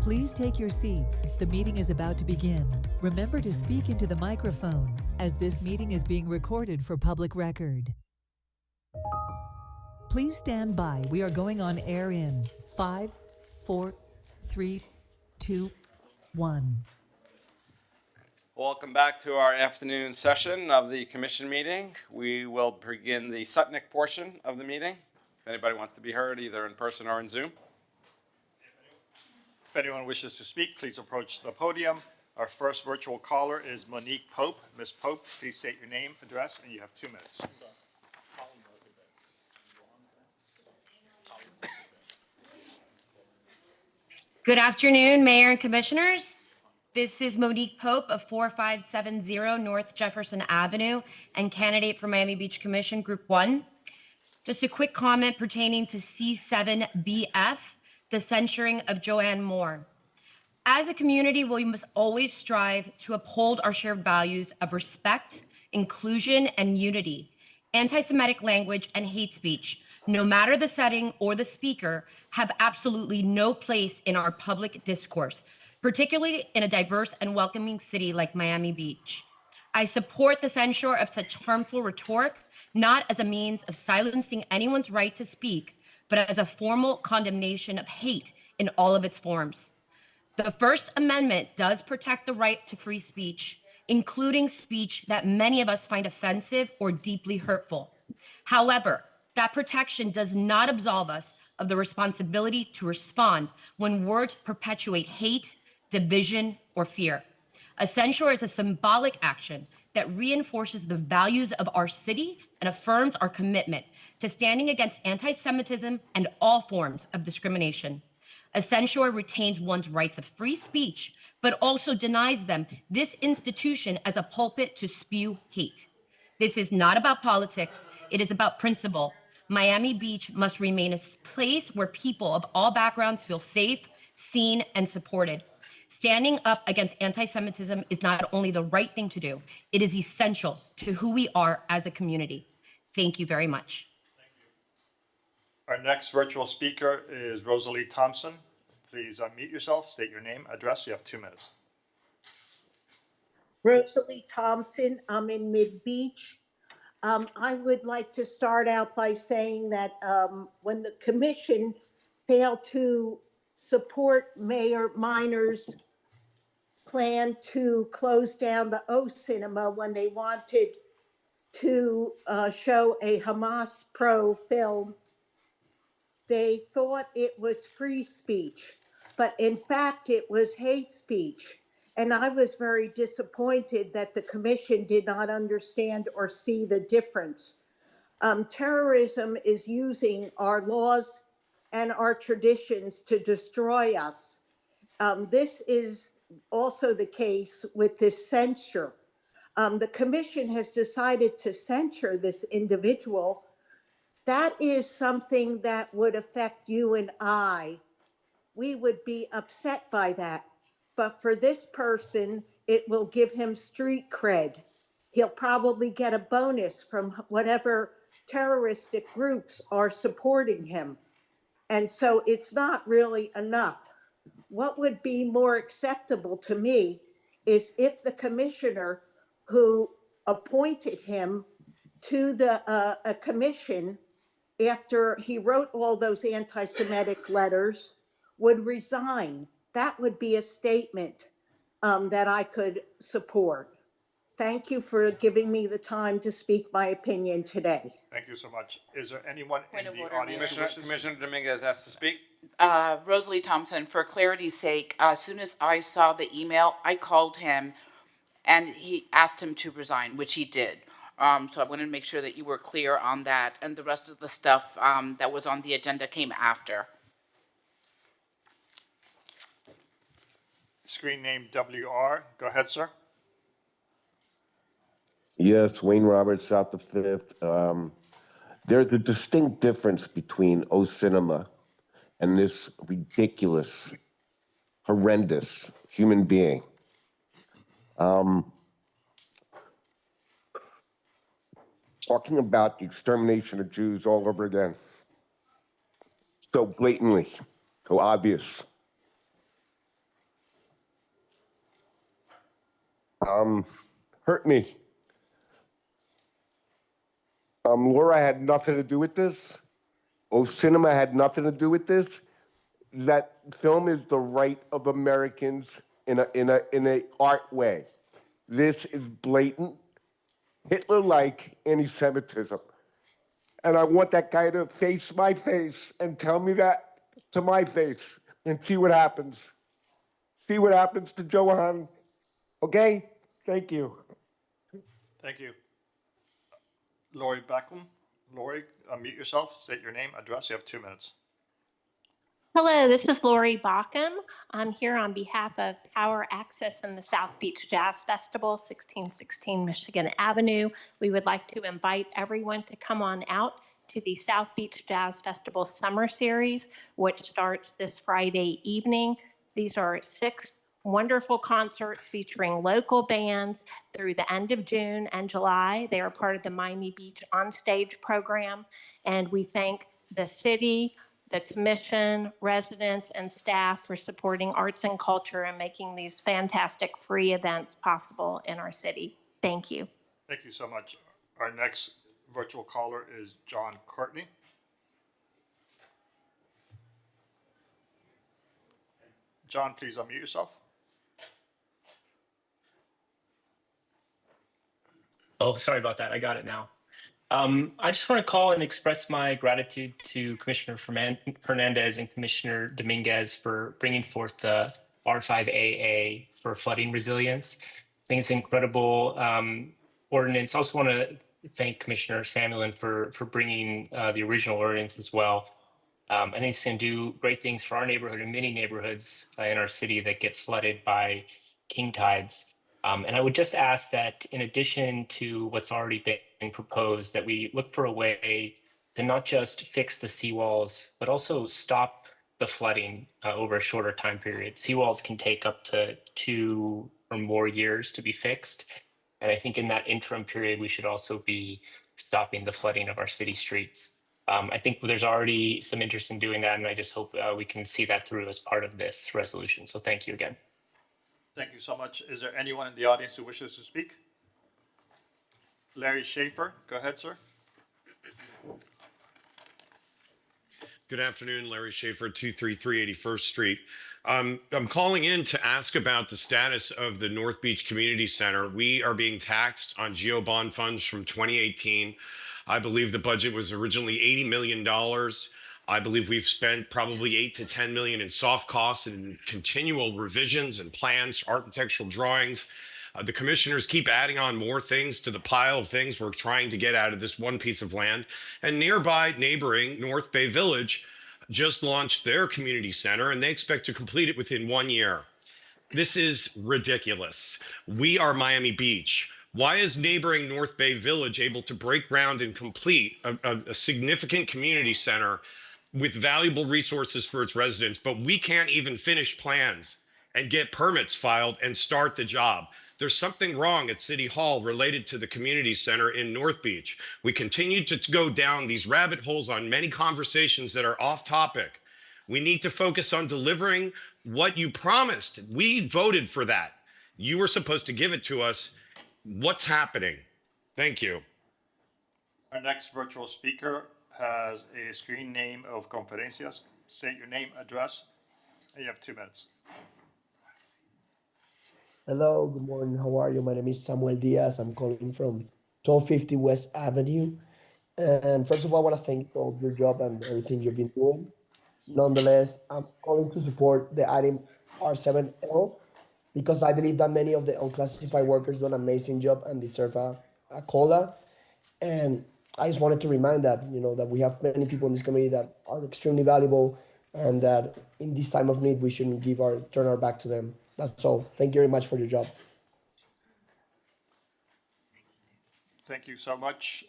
Please take your seats. The meeting is about to begin. Remember to speak into the microphone, as this meeting is being recorded for public record. Please stand by. We are going on air in 5, 4, 3, 2, 1. Welcome back to our afternoon session of the commission meeting. We will begin the Sutnik portion of the meeting. If anybody wants to be heard, either in person or in Zoom. If anyone wishes to speak, please approach the podium. Our first virtual caller is Monique Pope. Ms. Pope, please state your name, address, and you have 2 minutes. Good afternoon, Mayor and Commissioners. This is Monique Pope of 4570 North Jefferson Avenue and candidate for Miami Beach Commission Group 1. Just a quick comment pertaining to C7BF, the censuring of Johan Moore. As a community, we must always strive to uphold our shared values of respect, inclusion, and unity. Anti-Semitic language and hate speech, no matter the setting or the speaker, have absolutely no place in our public discourse, particularly in a diverse and welcoming city like Miami Beach. I support the censure of such harmful rhetoric, not as a means of silencing anyone's right to speak, but as a formal condemnation of hate in all of its forms. The First Amendment does protect the right to free speech, including speech that many of us find offensive or deeply hurtful. However, that protection does not absolve us of the responsibility to respond when words perpetuate hate, division, or fear. A censure is a symbolic action that reinforces the values of our city and affirms our commitment to standing against anti-Semitism and all forms of discrimination. A censure retains one's rights of free speech, but also denies them this institution as a pulpit to spew hate. This is not about politics, it is about principle. Miami Beach must remain a place where people of all backgrounds feel safe, seen, and supported. Standing up against anti-Semitism is not only the right thing to do, it is essential to who we are as a community. Thank you very much. Our next virtual speaker is Rosalie Thompson. Please unmute yourself, state your name, address. You have 2 minutes. Rosalie Thompson, I'm in Mid-Beach. I would like to start out by saying that when the commission failed to support Mayor Minor's plan to close down the O Cinema when they wanted to show a Hamas pro film, they thought it was free speech, but in fact it was hate speech. And I was very disappointed that the commission did not understand or see the difference. Terrorism is using our laws and our traditions to destroy us. This is also the case with this censure. The commission has decided to censure this individual. That is something that would affect you and I. We would be upset by that. But for this person, it will give him street cred. He'll probably get a bonus from whatever terroristic groups are supporting him. And so it's not really enough. What would be more acceptable to me is if the commissioner who appointed him to a commission after he wrote all those anti-Semitic letters would resign. That would be a statement that I could support. Thank you for giving me the time to speak my opinion today. Thank you so much. Is there anyone in the order, audience who wishes? Commissioner Dominguez asked to speak. Rosalie Thompson, for clarity's sake, as soon as I saw the email, I called him and he asked him to resign, which he did. So I wanted to make sure that you were clear on that, and the rest of the stuff that was on the agenda came after. Screen name WR. Go ahead, sir. Yes, Wayne Roberts, South the Fifth. There's a distinct difference between O Cinema and this ridiculous, horrendous human being. Talking about the extermination of Jews all over again. So blatantly, so obvious. hurt me. Laura had nothing to do with this. Cinema had nothing to do with this. That film is the right of Americans in a art way. This is blatant Hitler-like anti-Semitism. And I want that guy to face my face and tell me that to my face and see what happens. See what happens to Johan. Okay? Thank you. Thank you. Lori Beckham. Lori, unmute yourself, state your name, address. You have 2 minutes. Hello, this is Lori Bockham. I'm here on behalf of Power Access and the South Beach Jazz Festival, 1616 Michigan Avenue. We would like to invite everyone to come on out to the South Beach Jazz Festival Summer Series, which starts this Friday evening. These are 6 wonderful concerts featuring local bands through the end of June and July. They are part of the Miami Beach On Stage program, and we thank the city, the commission, residents, and staff for supporting arts and culture and making these fantastic free events possible in our city. Thank you. Thank you so much. Our next virtual caller is John Courtney. John, please unmute yourself. Oh, sorry about that. I got it now. I just want to call and express my gratitude to Commissioner Fernandez and Commissioner Dominguez for bringing forth the R5AA for flooding resilience. I think it's an incredible ordinance. I also want to thank Commissioner Samuelin for bringing the original ordinance as well. I think it's going to do great things for our neighborhood and many neighborhoods in our city that get flooded by king tides. And I would just ask that in addition to what's already been proposed, that we look for a way to not just fix the seawalls, but also stop the flooding over a shorter time period. Seawalls can take up to 2 or more years to be fixed. And I think in that interim period, we should also be stopping the flooding of our city streets. I think there's already some interest in doing that, and I just hope we can see that through as part of this resolution. So thank you again. Thank you so much. Is there anyone in the audience who wishes to speak? Larry Schaefer, go ahead, sir. Good afternoon, Larry Schaefer, 233 81st Street. I'm calling in to ask about the status of the North Beach Community Center. We are being taxed on GEO bond funds from 2018. I believe the budget was originally $80 million. I believe we've spent probably 8 to 10 million in soft costs and continual revisions and plans, architectural drawings. The commissioners keep adding on more things to the pile of things we're trying to get out of this one piece of land. And nearby neighboring North Bay Village just launched their community center, and they expect to complete it within 1 year. This is ridiculous. We are Miami Beach. Why is neighboring North Bay Village able to break ground and complete a significant community center with valuable resources for its residents, but we can't even finish plans and get permits filed and start the job? There's something wrong at City Hall related to the community center in North Beach. We continue to go down these rabbit holes on many conversations that are off topic. We need to focus on delivering what you promised. We voted for that. You were supposed to give it to us. What's happening? Thank you. Our next virtual speaker has a screen name of Conferencias. State your name, address, and you have 2 minutes. Hello, good morning. How are you? My name is Samuel Diaz. I'm calling from 1250 West Avenue. And first of all, I want to thank you for your job and everything you've been doing. Nonetheless, I'm calling to support the item R7L because I believe that many of the unclassified workers do an amazing job and deserve a COLA. And I just wanted to remind that, that we have many people in this community that are extremely valuable and that in this time of need, we shouldn't turn our back to them. That's all. Thank you very much for your job. Thank you so much.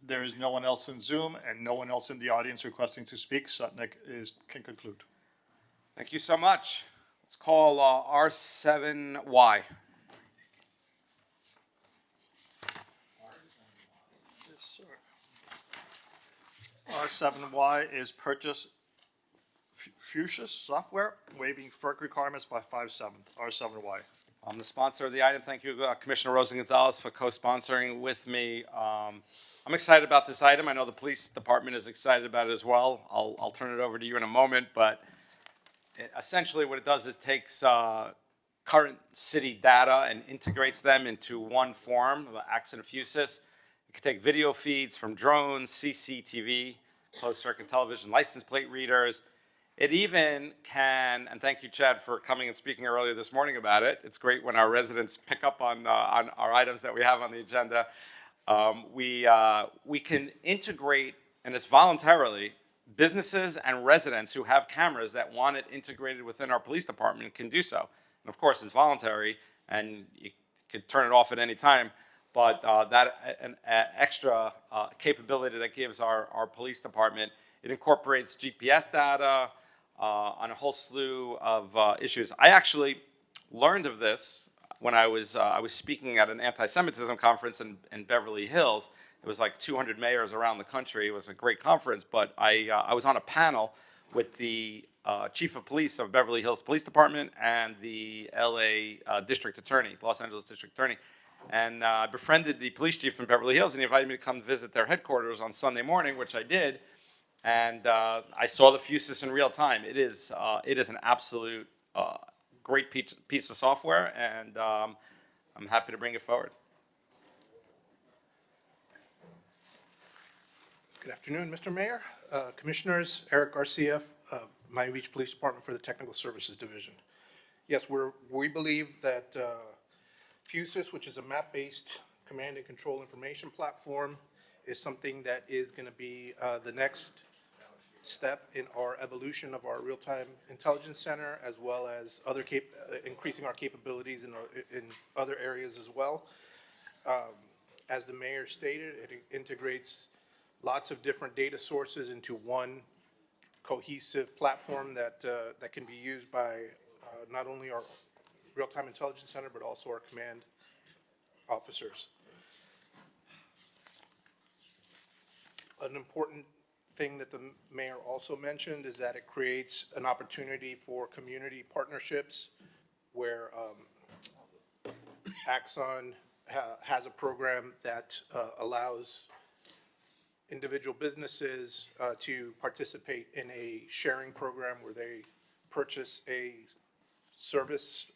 There is no one else in Zoom and no one else in the audience requesting to speak. Sutnik can conclude. Thank you so much. Let's call R7Y. R7Y is purchase Fuchsia's software, waiving FERC requirements by 5/7. R7Y. I'm the sponsor of the item. Thank you, Commissioner Rosa Gonzalez, for co-sponsoring with me. I'm excited about this item. I know the police department is excited about it as well. I'll turn it over to you in a moment, but essentially what it does is it takes current city data and integrates them into one form, the accident fusus. It can take video feeds from drones, CCTV, closed circuit television, license plate readers. It even can, and thank you, Chad, for coming and speaking earlier this morning about it. It's great when our residents pick up on our items that we have on the agenda. We can integrate, and it's voluntarily, businesses and residents who have cameras that want it integrated within our police department can do so. And of course, it's voluntary, and you could turn it off at any time. But an extra capability that gives our police department, it incorporates GPS data on a whole slew of issues. I actually learned of this when I was speaking at an anti-Semitism conference in Beverly Hills. It was like 200 mayors around the country. It was a great conference, but I was on a panel with the chief of police of Beverly Hills Police Department and the LA district attorney, Los Angeles district attorney. And I befriended the police chief in Beverly Hills, and he invited me to come visit their headquarters on Sunday morning, which I did. And I saw the fusus in real time. It is an absolute great piece of software, and I'm happy to bring it forward. Good afternoon, Mr. Mayor, Commissioners. Eric Garcia, Miami Beach Police Department for the Technical Services Division. Yes, we believe that Fusus, which is a map-based command and control information platform, is something that is going to be the next step in our evolution of our real-time intelligence center, as well as other increasing our capabilities in other areas as well. As the mayor stated, it integrates lots of different data sources into one cohesive platform that can be used by not only our real-time intelligence center, but also our command officers. An important thing that the mayor also mentioned is that it creates an opportunity for community partnerships where Axon has a program that allows individual businesses to participate in a sharing program where they purchase a service,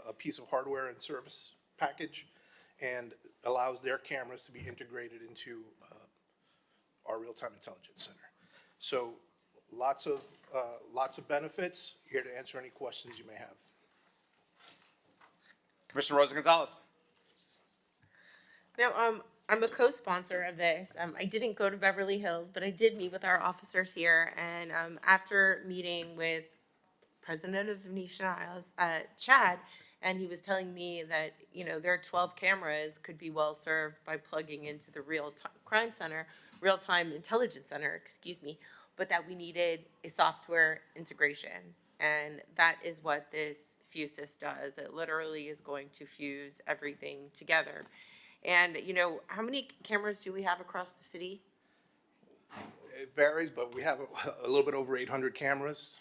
a piece of hardware and service package, and allows their cameras to be integrated into our real-time intelligence center. So lots of benefits. Here to answer any questions you may have. Commissioner Rosa Gonzalez. Now, I'm a co-sponsor of this. I didn't go to Beverly Hills, but I did meet with our officers here. And after meeting with President of Venetian Isles, Chad, and he was telling me that, their 12 cameras could be well served by plugging into the real-time intelligence center, excuse me, but that we needed a software integration. And that is what this Fusus does. It literally is going to fuse everything together. And, how many cameras do we have across the city? It varies, but we have a little bit over 800 cameras,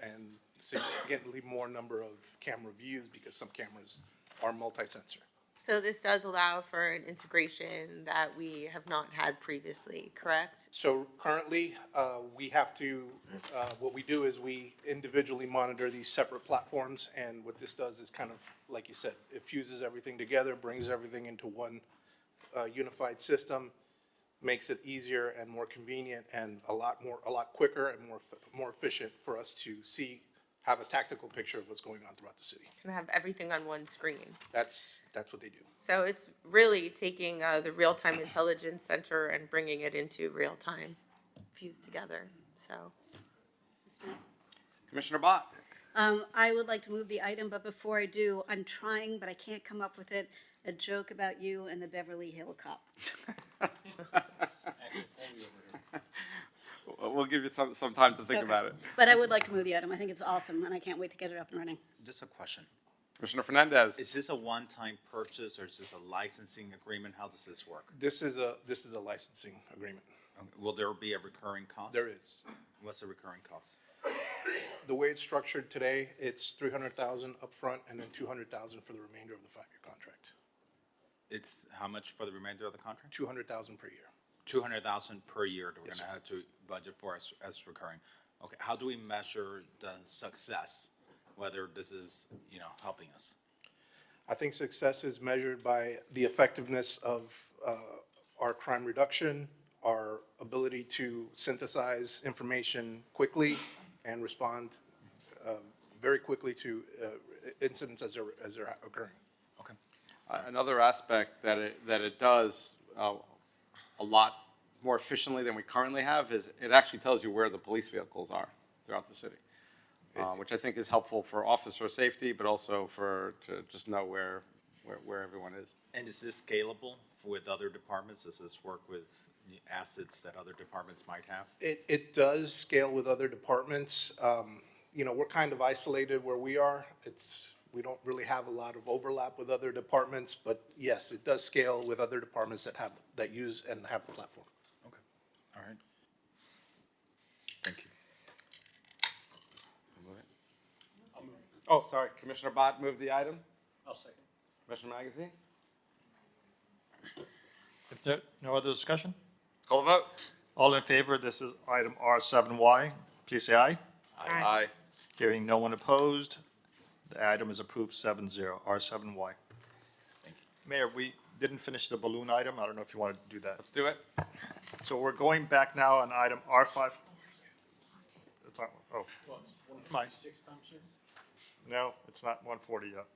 and significantly more number of camera views because some cameras are multi-sensor. So this does allow for an integration that we have not had previously, correct? So currently, we have to, what we do is we individually monitor these separate platforms, and what this does is kind of, like you said, it fuses everything together, brings everything into one unified system, makes it easier and more convenient and a lot quicker and more efficient for us to have a tactical picture of what's going on throughout the city. Can have everything on one screen. That's what they do. So it's really taking the real-time intelligence center and bringing it into real-time, fused together, so. Commissioner Bott. I would like to move the item, but before I do, I'm trying, but I can't come up with it, a joke about you and the Beverly Hill Cop. We'll give you some time to think about it. But I would like to move the item. I think it's awesome, and I can't wait to get it up and running. Just a question. Commissioner Fernandez. Is this a one-time purchase or is this a licensing agreement? How does this work? This is a licensing agreement. Will there be a recurring cost? There is. What's the recurring cost? The way it's structured today, it's 300,000 upfront and then 200,000 for the remainder of the 5-year contract. It's how much for the remainder of the contract? 200,000 per year. 200,000 per year that we're Yes, gonna have to budget for as recurring. Okay, how do we measure the success, whether this is, helping us? I think success is measured by the effectiveness of our crime reduction, our ability to synthesize information quickly and respond very quickly to incidents as they're occurring. Okay. Another aspect that it does a lot more efficiently than we currently have is it actually tells you where the police vehicles are throughout the city, which I think is helpful for officer safety, but also to just know where everyone is. And is this scalable with other departments? Does this work with assets that other departments might have? It does scale with other departments. We're kind of isolated where we are. We don't really have a lot of overlap with other departments, but yes, it does scale with other departments that use and have the platform. Okay, all right. Thank you. Oh, sorry, Commissioner Bott moved the item. I'll second. Commissioner Magazine? If there, no other discussion? Let's call the vote. All in favor, this is item R7Y, please say aye. Aye. Hearing no one opposed, the item is approved 7-0, R7Y. Thank you. Mayor, we didn't finish the balloon item. I don't know if you want to do that. Let's do it. So we're going back now on item R5. It's not, oh. Mine. No, it's not 140 yet.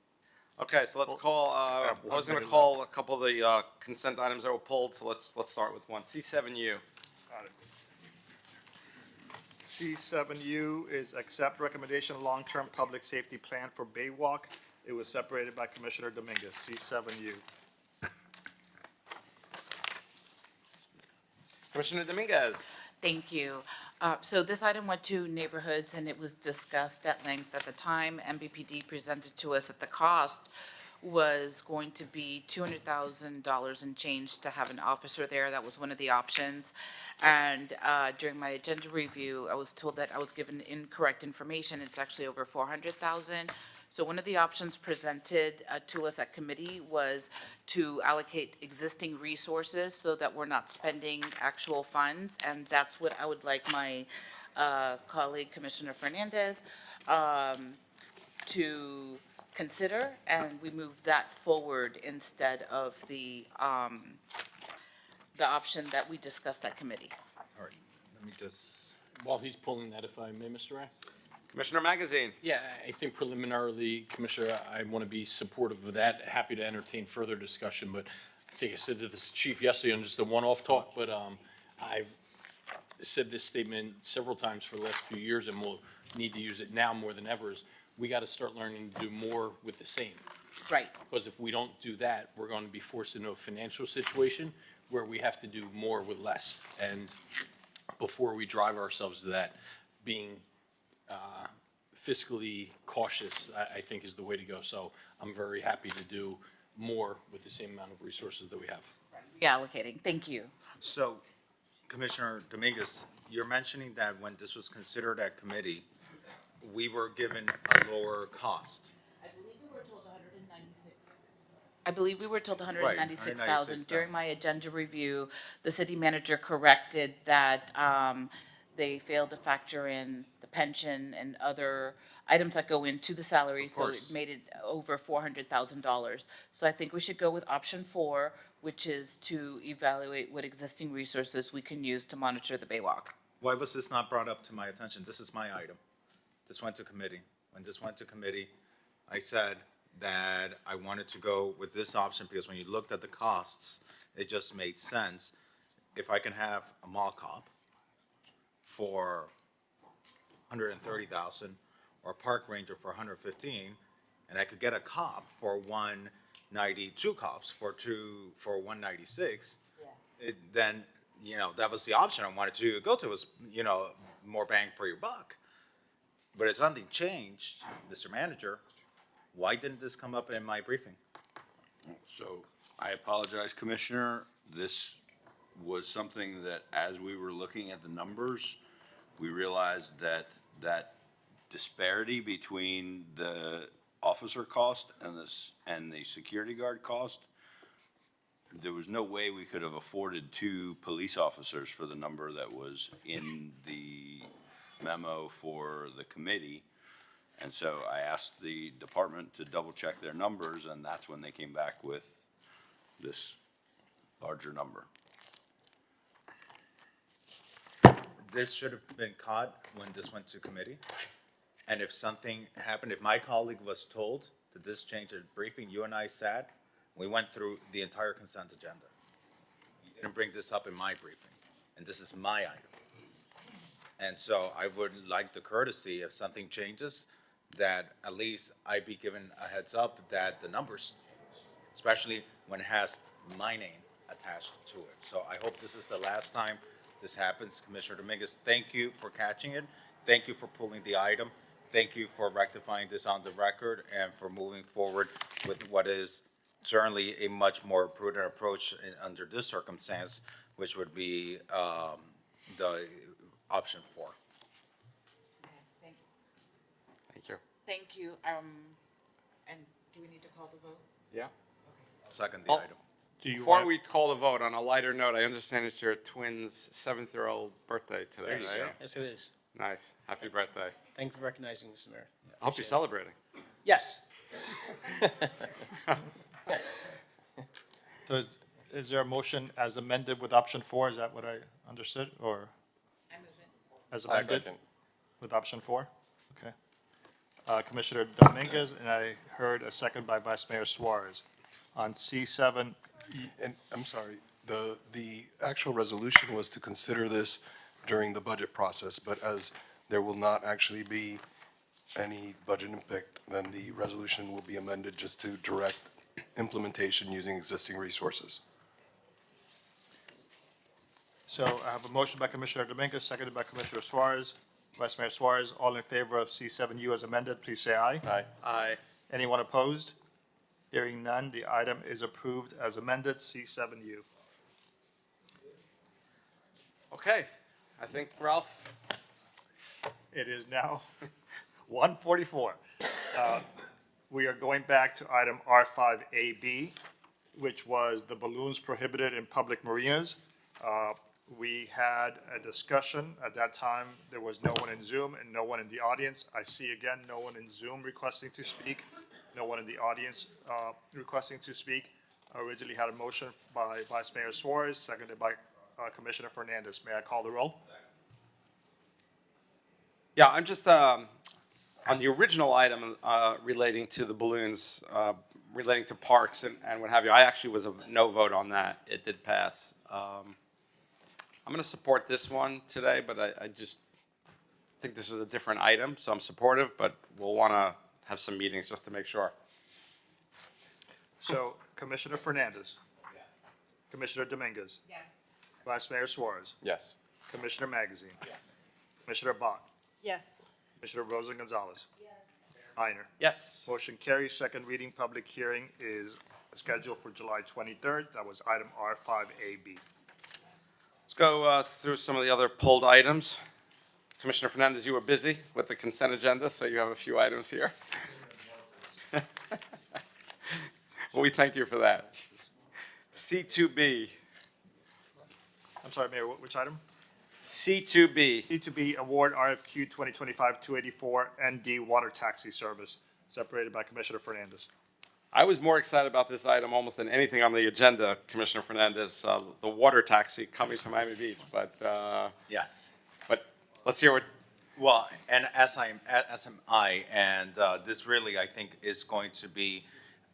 Okay, so let's call, I was going to call a couple of the consent items that were pulled, so let's start with one. C7U. Got it. C7U is accept recommendation long-term public safety plan for Baywalk. It was separated by Commissioner Dominguez, C7U. Commissioner Dominguez. Thank you. So this item went to neighborhoods and it was discussed at length at the time. MBPD presented to us that the cost was going to be $200,000 and change to have an officer there. That was one of the options. And during my agenda review, I was told that I was given incorrect information. It's actually over $400,000. So one of the options presented to us at committee was to allocate existing resources so that we're not spending actual funds. And that's what I would like my colleague, Commissioner Fernandez, to consider. And we move that forward instead of the option that we discussed at committee. All right, let me just. While he's pulling that, if I may, Mr. Ray? Commissioner Magazine. Yeah, I think preliminarily, Commissioner, I want to be supportive of that. Happy to entertain further discussion, but I think I said to the chief yesterday on just a one-off talk, but I've said this statement several times for the last few years, and we'll need to use it now more than ever, is we got to start learning to do more with the same. Right. Because if we don't do that, we're going to be forced into a financial situation where we have to do more with less. And before we drive ourselves to that, being fiscally cautious, I think, is the way to go. So I'm very happy to do more with the same amount of resources that we have. Reallocating. Thank you. So, Commissioner Dominguez, you're mentioning that when this was considered at committee, we were given a lower cost. I believe we were told 196. I believe we were told Right, 196,000. During my agenda review, the city manager corrected that they failed to factor in the pension and other items that go into the salary, so it made it over $400,000. So I think we should go with option 4, which is to evaluate what existing resources we can use to monitor the Baywalk. Why was this not brought up to my attention? This is my item. This went to committee. When this went to committee, I said that I wanted to go with this option because when you looked at the costs, it just made sense. If I can have a mall cop for 130,000 or a park ranger for 115, and I could get a cop for 192 cops for 196, then, that was the option I wanted to go to, was, more bang for your buck. But if something changed, Mr. Manager, why didn't this come up in my briefing? So I apologize, Commissioner. This was something that as we were looking at the numbers, we realized that that disparity between the officer cost and the security guard cost. There was no way we could have afforded 2 police officers for the number that was in the memo for the committee. And so I asked the department to double check their numbers, and that's when they came back with this larger number. This should have been caught when this went to committee. And if something happened, if my colleague was told that this changed at briefing, you and I sat, we went through the entire consent agenda. You didn't bring this up in my briefing, and this is my item. And so I would like the courtesy, if something changes, that at least I be given a heads up that the numbers, especially when it has my name attached to it. So I hope this is the last time this happens. Commissioner Dominguez, thank you for catching it. Thank you for pulling the item. Thank you for rectifying this on the record and for moving forward with what is certainly a much more prudent approach under this circumstance, which would be the option 4. Thank you. Thank you. Thank you. And do we need to call the vote? Yeah. Second the item. Before we call the vote, on a lighter note, I understand it's your twins' 7th-year-old birthday today, Yes, right? yes, it is. Nice. Happy birthday. Thank you for recognizing Mr. Mayor. I hope you're celebrating. Yes. So is there a motion as amended with option 4? Is that what I understood, or? I move it. As I amended second. with option 4? Okay. Commissioner Dominguez, and I heard a second by Vice Mayor Suarez. On C7, And I'm sorry, the actual resolution was to consider this during the budget process, but as there will not actually be any budget impact, then the resolution will be amended just to direct implementation using existing resources. so I have a motion by Commissioner Dominguez, seconded by Commissioner Suarez. Vice Mayor Suarez, all in favor of C7U as amended, please say aye. Aye. Aye. Anyone opposed? Hearing none, the item is approved as amended, C7U. Okay. I think, Ralph, It is now 1:44. We are going back to item R5AB, which was the balloons prohibited in public marinas. We had a discussion. At that time, there was no one in Zoom and no one in the audience. I see again, no one in Zoom requesting to speak, no one in the audience requesting to speak. I originally had a motion by Vice Mayor Suarez, seconded by Commissioner Fernandez. May I call the roll? yeah, I'm just, on the original item relating to the balloons, relating to parks and what have you, I actually was a no vote on that. It did pass. I'm going to support this one today, but I just think this is a different item, so I'm supportive, but we'll want to have some meetings just to make sure. So Commissioner Fernandez. Yes. Commissioner Dominguez. Yes. Vice Mayor Suarez. Yes. Commissioner Magazine. Yes. Commissioner Bott. Yes. Commissioner Rosa Gonzalez. Yes. Minor. Yes. Motion carries. Second reading, public hearing is scheduled for July 23rd. That was item R5AB. Let's go through some of the other pulled items. Commissioner Fernandez, you were busy with the consent agenda, so you have a few items here. Well, we thank you for that. C2B. I'm sorry, Mayor, which item? C2B. C2B, award RFQ 2025-284 ND water taxi service, separated by Commissioner Fernandez. I was more excited about this item almost than anything on the agenda, Commissioner Fernandez, the water taxi coming to Miami Beach, but Yes. but let's hear what. Well, and as am I, and this really, I think, is going to be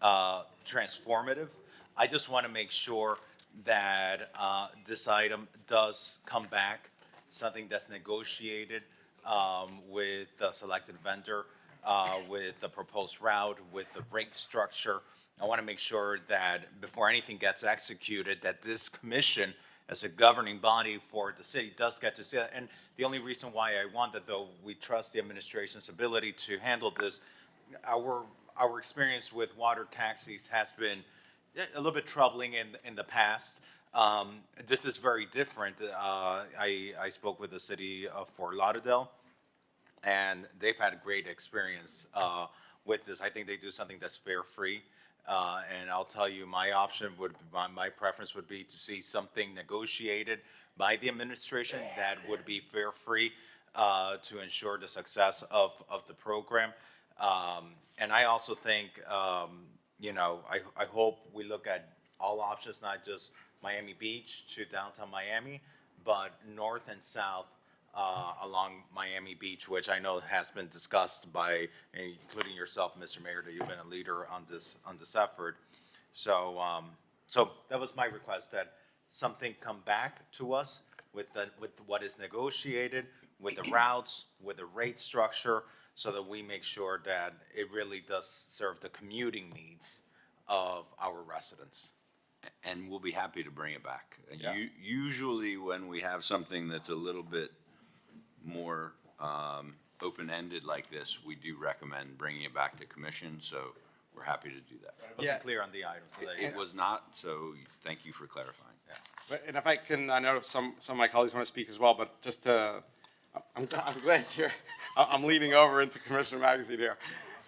transformative. I just want to make sure that this item does come back, something that's negotiated with the selected vendor, with the proposed route, with the rate structure. I want to make sure that before anything gets executed, that this commission, as a governing body for the city, does get to see it. And the only reason why I want that, though, we trust the administration's ability to handle this. Our experience with water taxis has been a little bit troubling in the past. This is very different. I spoke with the city of Fort Lauderdale, and they've had a great experience with this. I think they do something that's fare free. And I'll tell you, my option would, my preference would be to see something negotiated by the administration that would be fare free to ensure the success of the program. And I also think, you know, I hope we look at all options, not just Miami Beach to downtown Miami, but north and south along Miami Beach, which I know has been discussed by, including yourself, Mr. Mayor, that you've been a leader on this effort. So, so that was my request, that something come back to us with what is negotiated, with the routes, with the rate structure, so that we make sure that it really does serve the commuting needs of our residents. And we'll be happy to bring it back. Yeah. Usually when we have something that's a little bit more open-ended like this, we do recommend bringing it back to commission, so we're happy to do that. I wasn't clear on the item, so that It was not, so thank you for clarifying. And if I can, I know some of my colleagues want to speak as well, but just to, I'm glad I'm leaning over into Commissioner Magazine here.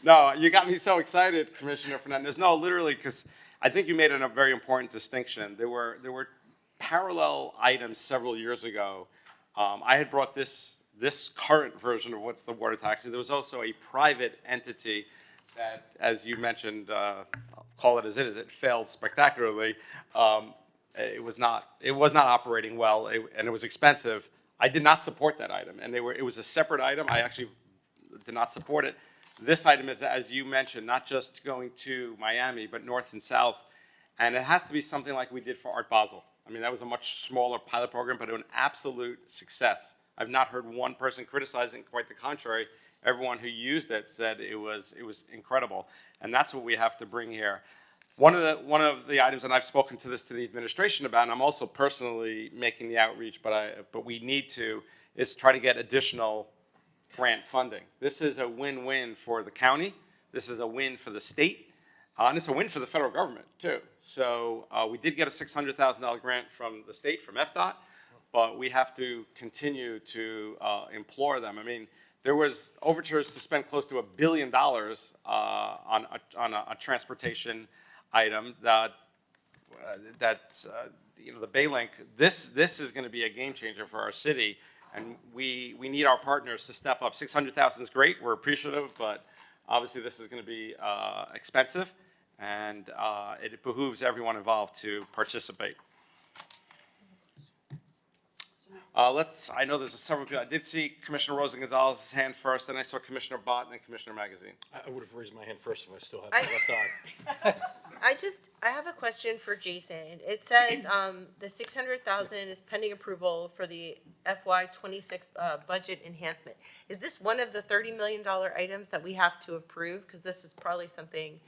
No, you got me so excited, Commissioner Fernandez. No, literally, because I think you made a very important distinction. There were parallel items several years ago. I had brought this current version of what's the water tax. There was also a private entity that, as you mentioned, I'll call it as it is, it failed spectacularly. It was not operating well, and it was expensive. I did not support that item, and it was a separate item. I actually did not support it. This item is, as you mentioned, not just going to Miami, but north and south, and it has to be something like we did for Art Basel. I mean, that was a much smaller pilot program, but an absolute success. I've not heard one person criticizing, quite the contrary. Everyone who used it said it was incredible, and that's what we have to bring here. One of the items, and I've spoken to the administration about, and I'm also personally making the outreach, but we need to, is try to get additional grant funding. This is a win-win for the county. This is a win for the state, and it's a win for the federal government too. So we did get a $600,000 grant from the state, from FDOT, but we have to continue to implore them. I mean, there was overtures to spend close to $1 billion on a transportation item that you know, the Bay Link. This is going to be a game changer for our city, and we need our partners to step up. 600,000 is great. We're appreciative, but obviously this is going to be expensive, and it behooves everyone involved to participate. I know there's several people. I did see Commissioner Rosa Gonzalez's hand first, then I saw Commissioner Bott, and then Commissioner Magazine. I would have raised my hand first if I still had my left eye. I have a question for Jason. It says the 600,000 is pending approval for the FY26 budget enhancement. Is this one of the $30 million items that we have to approve? Because this is probably something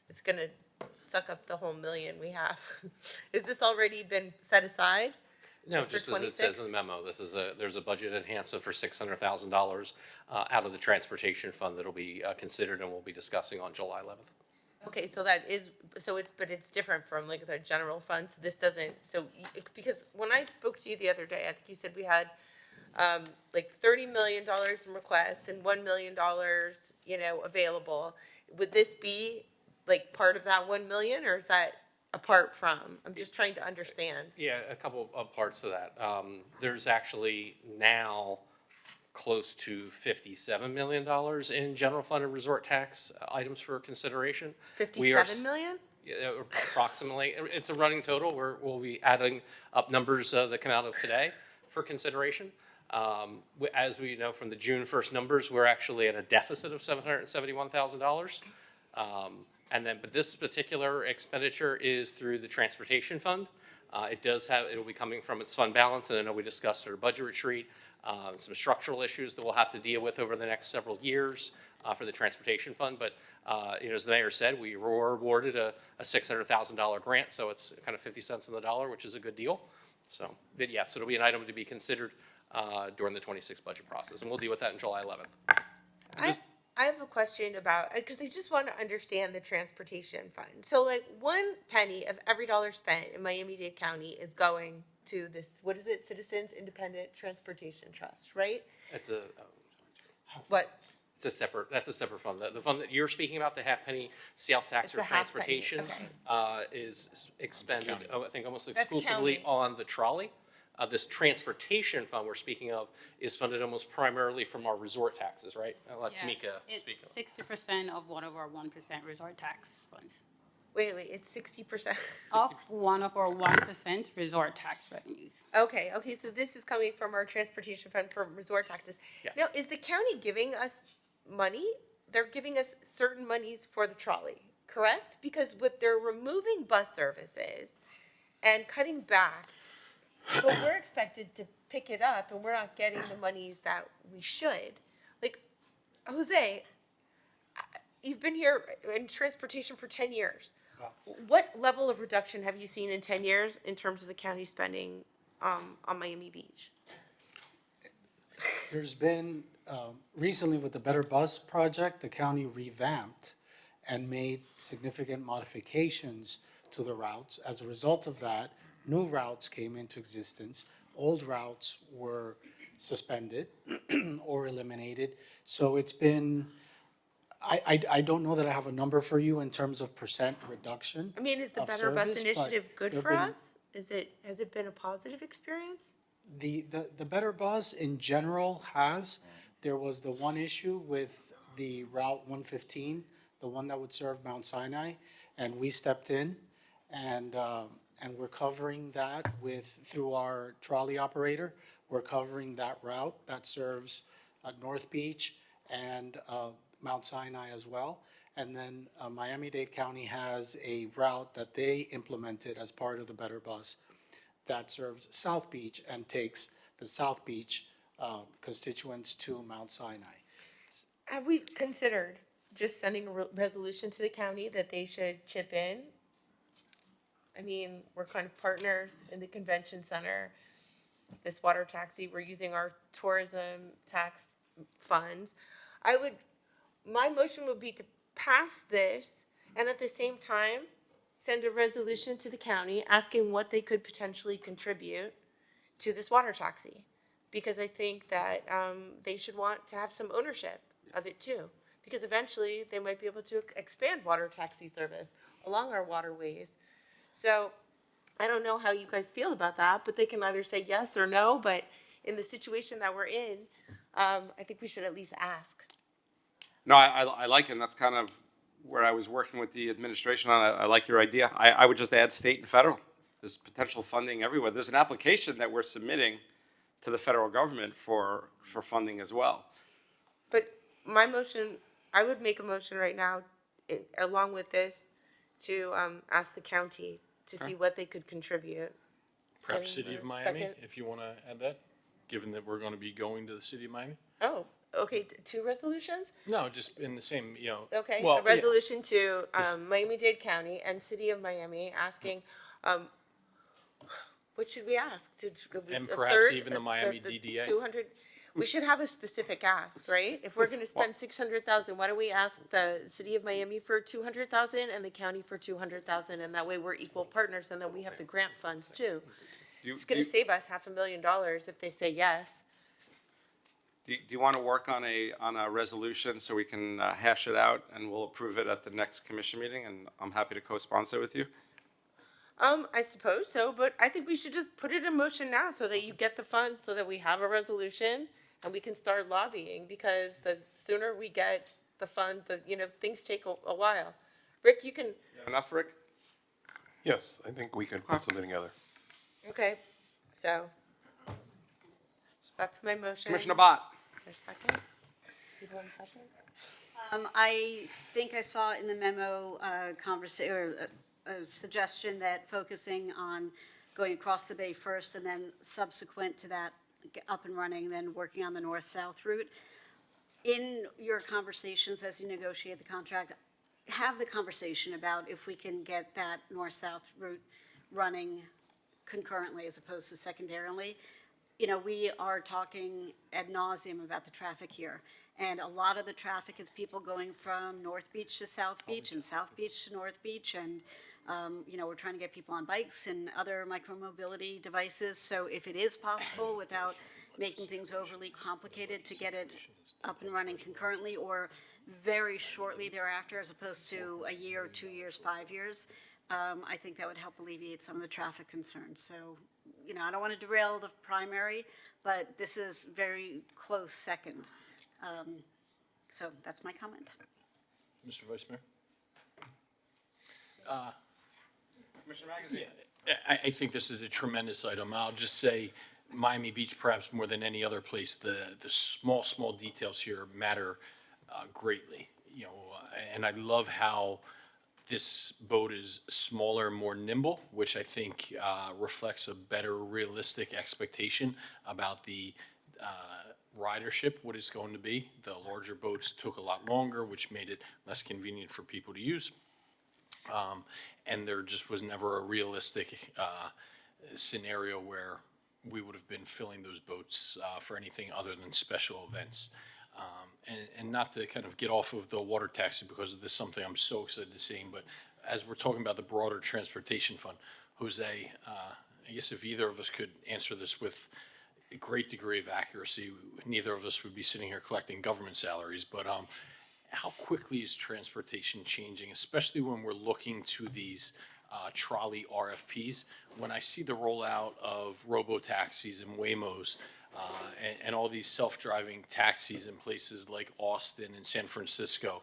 that's going to suck up the whole million we have. Is this already been set aside? No, just as it says in the memo, there's a budget enhancement for $600,000 out of the transportation fund that'll be considered and we'll be discussing on July 11th. Okay, so but it's different from like the general fund. So this doesn't. Because when I spoke to you the other day, I think you said we had like $30 million in request and $1 million, you know, available. Would this be like part of that 1 million, or is that apart from? I'm just trying to understand. Yeah, a couple of parts to that. There's actually now close to $57 million in general fund and resort tax items for consideration. 57 million? Yeah, approximately. It's a running total. We'll be adding up numbers that come out of today for consideration. As we know from the June 1st numbers, we're actually at a deficit of $771,000. But this particular expenditure is through the transportation fund. It'll be coming from its fund balance, and I know we discussed at our budget retreat some structural issues that we'll have to deal with over the next several years for the transportation fund. But as the mayor said, we were awarded a $600,000 grant, so it's kind of 50 cents on the dollar, which is a good deal. So, but yes, it'll be an item to be considered during the 26 budget process, and we'll deal with that on July 11th. I have a question about, because I just want to understand the transportation fund. So like 1 penny of every dollar spent in Miami-Dade County is going to this, what is it, Citizens Independent Transportation Trust, right? It's a What? It's a separate, that's a separate fund. The fund that you're speaking about, the half penny sales tax It's or the half penny, transportation, is expended, I think almost That's exclusively county. on the trolley. This transportation fund we're speaking of is funded almost primarily from our resort taxes, right? I'll let Tamika speak. It's 60% of one of our 1% resort tax funds. Wait, it's 60%. Of one of our 1% resort tax revenues. Okay, so this is coming from our transportation fund for resort taxes. Yes. Now, is the county giving us money? They're giving us certain monies for the trolley, correct? Because with they're removing bus services and cutting back, but we're expected to pick it up and we're not getting the monies that we should. Like, Jose, you've been here in transportation for 10 years. What level of reduction have you seen in 10 years in terms of the county spending on Miami Beach? There's been, recently with the Better Bus project, the county revamped and made significant modifications to the routes. As a result of that, new routes came into existence. Old routes were suspended or eliminated. So it's been, I don't know that I have a number for you in terms of percent reduction. I mean, is the of Better Bus service, but initiative good there've for been- us? Has it been a positive experience? The Better Bus in general has. There was the one issue with the Route 115, the one that would serve Mount Sinai, and we stepped in and we're covering that through our trolley operator. We're covering that route that serves North Beach and Mount Sinai as well. And then Miami-Dade County has a route that they implemented as part of the Better Bus that serves South Beach and takes the South Beach constituents to Mount Sinai. Have we considered just sending a resolution to the county that they should chip in? I mean, we're kind of partners in the convention center. This water taxi, we're using our tourism tax funds. My motion would be to pass this and at the same time send a resolution to the county asking what they could potentially contribute to this water taxi. Because I think that they should want to have some ownership of it too. Because eventually they might be able to expand water taxi service along our waterways. So I don't know how you guys feel about that, but they can either say yes or no. But in the situation that we're in, I think we should at least ask. No, I like it, and that's kind of where I was working with the administration on. I like your idea. I would just add state and federal. There's potential funding everywhere. There's an application that we're submitting to the federal government for funding as well. But my motion, I would make a motion right now, along with this, to ask the county to see what they could contribute. Perhaps Second- City of Miami, second- if you want to add that, given that we're going to be going to the City of Miami? Oh, okay, two resolutions? No, just in the same, Okay, well, a yeah. resolution to Miami-Dade County and City of Miami asking, what should we ask? And a perhaps third, even the Miami DDA. 200, we should have a specific ask, right? If we're gonna spend 600,000, why don't we ask the City of Miami for 200,000 and the county for 200,000, and that way we're equal partners, and then we have the grant funds too. It's gonna save us $500,000 if they say yes. Do you want to work on a resolution so we can hash it out and we'll approve it at the next commission meeting? And I'm happy to co-sponsor with you. I suppose so, but I think we should just put it in motion now so that you get the funds, so that we have a resolution and we can start lobbying, because the sooner we get the fund, things take a while. Rick, you can, Enough, Rick? Yes, I think we can put something together. okay, so that's my motion. Commissioner Bott. There's a second? People want a second? I think I saw in the memo a suggestion that focusing on going across the bay first and then subsequent to that, get up and running, then working on the north-south route. In your conversations as you negotiate the contract, have the conversation about if we can get that north-south route running concurrently as opposed to secondarily. We are talking ad nauseum about the traffic here. And a lot of the traffic is people going from North Beach to South Beach and South Beach to North Beach. And, we're trying to get people on bikes and other micromobility devices. So if it is possible without making things overly complicated to get it up and running concurrently or very shortly thereafter, as opposed to a year, 2 years, 5 years, I think that would help alleviate some of the traffic concerns. So, you know, I don't want to derail the primary, but this is very close second. So that's my comment. Mr. Vice Mayor? Commissioner Magazine. I think this is a tremendous item. I'll just say Miami Beach, perhaps more than any other place, the small details here matter greatly. You know, and I love how this boat is smaller and more nimble, which I think reflects a better realistic expectation about the ridership, what it's going to be. The larger boats took a lot longer, which made it less convenient for people to use. And there just was never a realistic scenario where we would have been filling those boats for anything other than special events. And not to kind of get off of the water taxi because this is something I'm so excited to see, but as we're talking about the broader transportation fund, Jose, I guess if either of us could answer this with a great degree of accuracy, neither of us would be sitting here collecting government salaries, but how quickly is transportation changing, especially when we're looking to these trolley RFPs? When I see the rollout of robo-taxis and Waymos and all these self-driving taxis in places like Austin and San Francisco,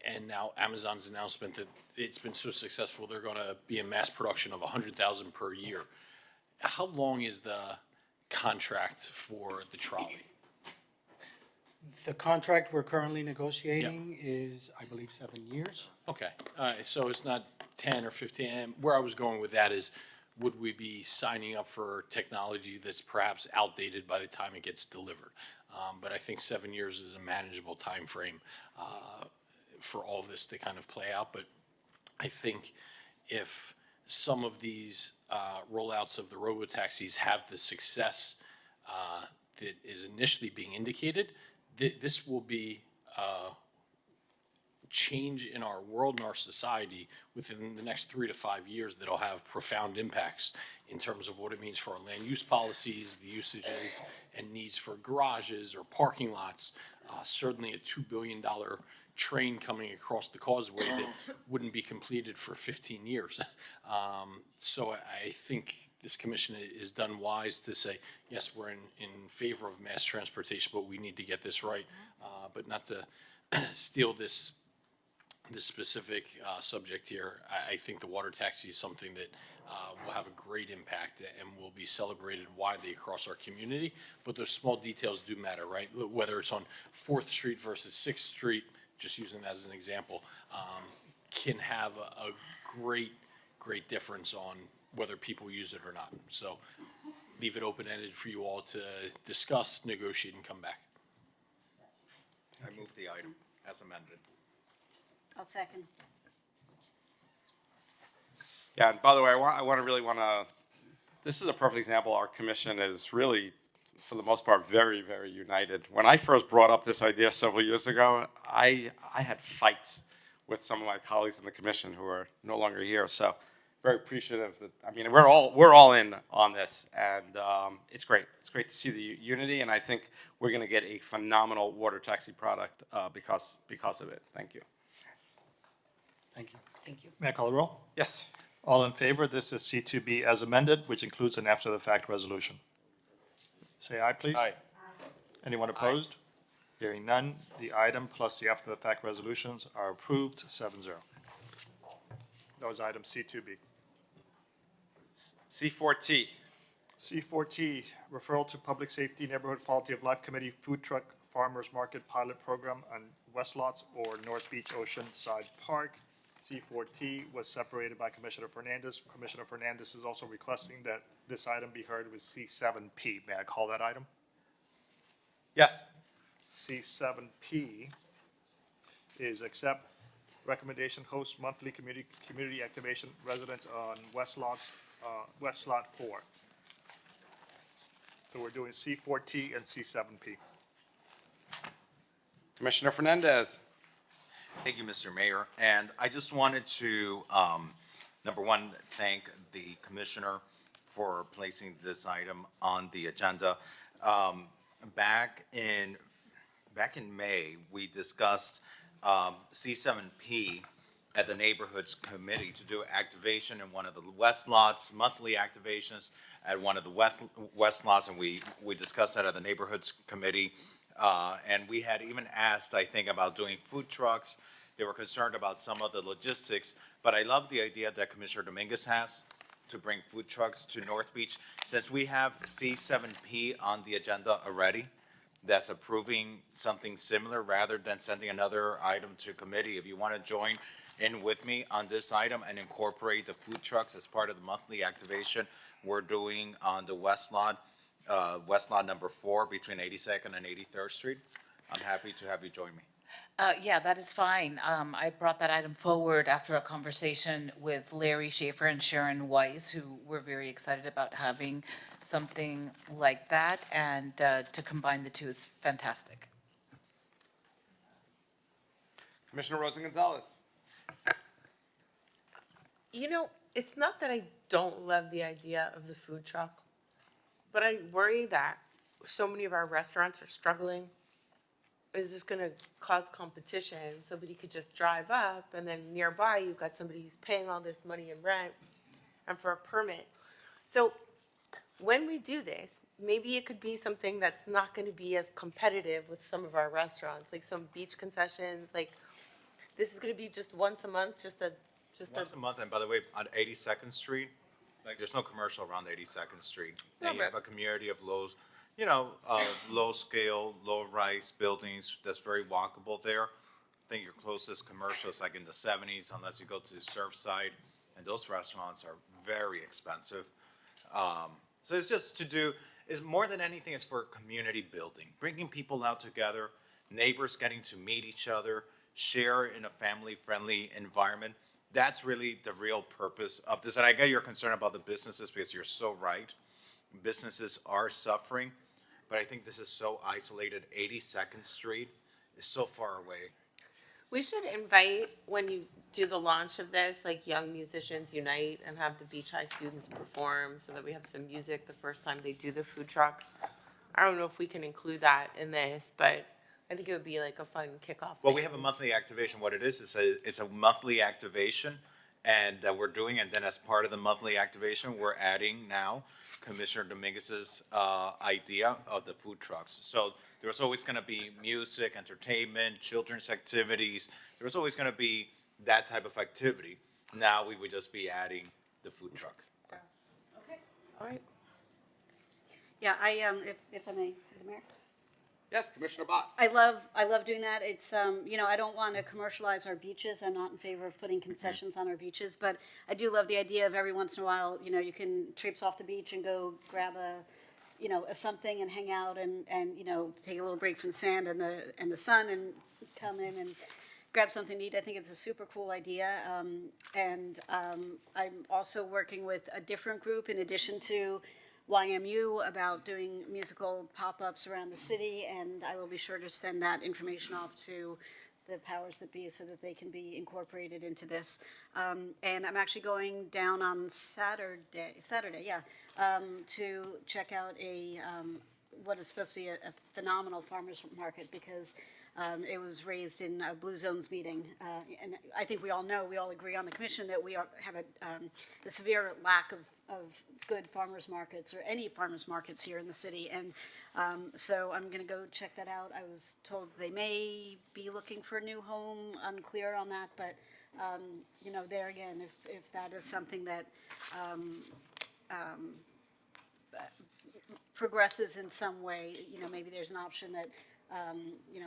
and now Amazon's announcement that it's been so successful, they're going to be in mass production of 100,000 per year. How long is the contract for the trolley? The contract we're currently negotiating is, I believe, 7 years. Okay, so it's not 10 or 15. And where I was going with that is, would we be signing up for technology that's perhaps outdated by the time it gets delivered? But I think 7 years is a manageable time frame for all of this to kind of play out. But I think if some of these rollouts of the robotaxis have the success that is initially being indicated, this will be change in our world and our society within the next 3 to 5 years that'll have profound impacts in terms of what it means for our land use policies, the usages and needs for garages or parking lots. Certainly a $2 billion train coming across the causeway that wouldn't be completed for 15 years. So I think this commission is done wise to say, yes, we're in favor of mass transportation, but we need to get this right, but not to steal this specific subject here. I think the water taxi is something that will have a great impact and will be celebrated widely across our community. But those small details do matter, right? Whether it's on 4th Street versus 6th Street, just using that as an example, can have a great difference on whether people use it or not. So leave it open-ended for you all to discuss, negotiate, and come back. I move the item as amended. I'll second. Yeah, and by the way, this is a perfect example. Our commission is really, for the most part, very, very united. When I first brought up this idea several years ago, I had fights with some of my colleagues in the commission who are no longer here. So very appreciative that, I mean, we're all in on this, and it's great. It's great to see the unity, and I think we're going to get a phenomenal water taxi product because of it. Thank you. Thank you. Thank you. May I call the roll? Yes. All in favor, this is C2B as amended, which includes an after-the-fact resolution. Say aye, please. Aye. Anyone opposed? Hearing none, the item plus the after-the-fact resolutions are approved, 7-0. That was item C2B. C4T. C4T, referral to Public Safety Neighborhood Quality of Life Committee Food Truck Farmers Market Pilot Program on West Lots or North Beach Oceanside Park. C4T was separated by Commissioner Fernandez. Commissioner Fernandez is also requesting that this item be heard with C7P. May I call that item? Yes. C7P is accept recommendation host monthly community activation residents on West Lot 4. So we're doing C4T and C7P. Commissioner Fernandez. Thank you, Mr. Mayor. And I just wanted to, number one, thank the commissioner for placing this item on the agenda. Back in back in May, we discussed C7P at the Neighborhoods Committee to do activation in one of the west lots, monthly activations at one of the west lots, and we discussed that at the Neighborhoods Committee. And we had even asked, I think, about doing food trucks. They were concerned about some of the logistics, but I love the idea that Commissioner Dominguez has to bring food trucks to North Beach. Since we have C7P on the agenda already, that's approving something similar rather than sending another item to committee. If you want to join in with me on this item and incorporate the food trucks as part of the monthly activation we're doing on the West Lot number 4 between 82nd and 83rd Street, I'm happy to have you join me. Yeah, that is fine. I brought that item forward after a conversation with Larry Schaefer and Sharon Weiss, who were very excited about having something like that, and to combine the two is fantastic. Commissioner Rosa Gonzalez. You know, it's not that I don't love the idea of the food truck, but I worry that so many of our restaurants are struggling. Is this going to cause competition? Somebody could just drive up, and then nearby you've got somebody who's paying all this money in rent and for a permit. So when we do this, maybe it could be something that's not going to be as competitive with some of our restaurants, like some beach concessions. Like, this is going to be just once a month, Once a month, and by the way, on 82nd Street, like, there's no commercial around 82nd Street. And you have a community of low scale, low rise buildings that's very walkable there. I think your closest commercial is like in the 70s, unless you go to Surfside, and those restaurants are very expensive. So it's just is more than anything, it's for community building, bringing people out together, neighbors getting to meet each other, share in a family-friendly environment. That's really the real purpose of this. And I get your concern about the businesses, because you're so right. Businesses are suffering, but I think this is so isolated. 82nd Street is so far away. We should invite, when you do the launch of this, like Young Musicians Unite and have the Beach High students perform so that we have some music the first time they do the food trucks. I don't know if we can include that in this, but I think it would be like a fun kickoff. Well, we have a monthly activation. What it is it's a monthly activation, and that we're doing, and then as part of the monthly activation, we're adding now Commissioner Dominguez's idea of the food trucks. So there's always going to be music, entertainment, children's activities. There's always going to be that type of activity. Now we would just be adding the food truck. Okay, all right. Yeah, if I may, the mayor. Yes, Commissioner Bott. I love doing that. It's, I don't want to commercialize our beaches. I'm not in favor of putting concessions on our beaches, but I do love the idea of every once in a while, you can traipse off the beach and go grab a something and hang out and take a little break from the sand and the sun and come in and grab something to eat. I think it's a super cool idea. I'm also working with a different group in addition to YMU about doing musical pop-ups around the city, and I will be sure to send that information off to the powers that be so that they can be incorporated into this. And I'm actually going down on Saturday, to check out what is supposed to be a phenomenal farmers market, because it was raised in a Blue Zones meeting. And I think we all agree on the commission that we have a severe lack of good farmers markets, or any farmers markets here in the city. And so I'm going to go check that out. I was told they may be looking for a new home, unclear on that, but there again, if that is something that progresses in some way, maybe there's an option that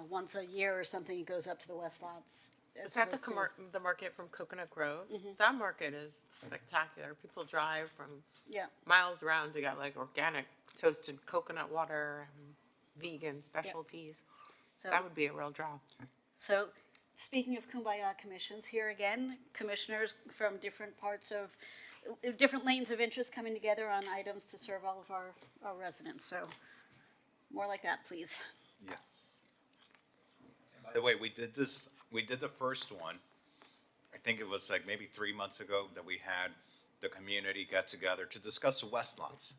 once a year or something, it goes up to the West Lots. Is that the market from Coconut Grove? Mm-hmm. That market is spectacular. People drive from miles around to get like organic toasted coconut water and vegan specialties. So that would be a real draw. So speaking of Kumbaya commissions, here again, commissioners from different lanes of interest coming together on items to serve all of our residents. So more like that, please. Yes. By the way, we did the first one, I think it was like maybe 3 months ago, that we had the community get together to discuss the West Lots.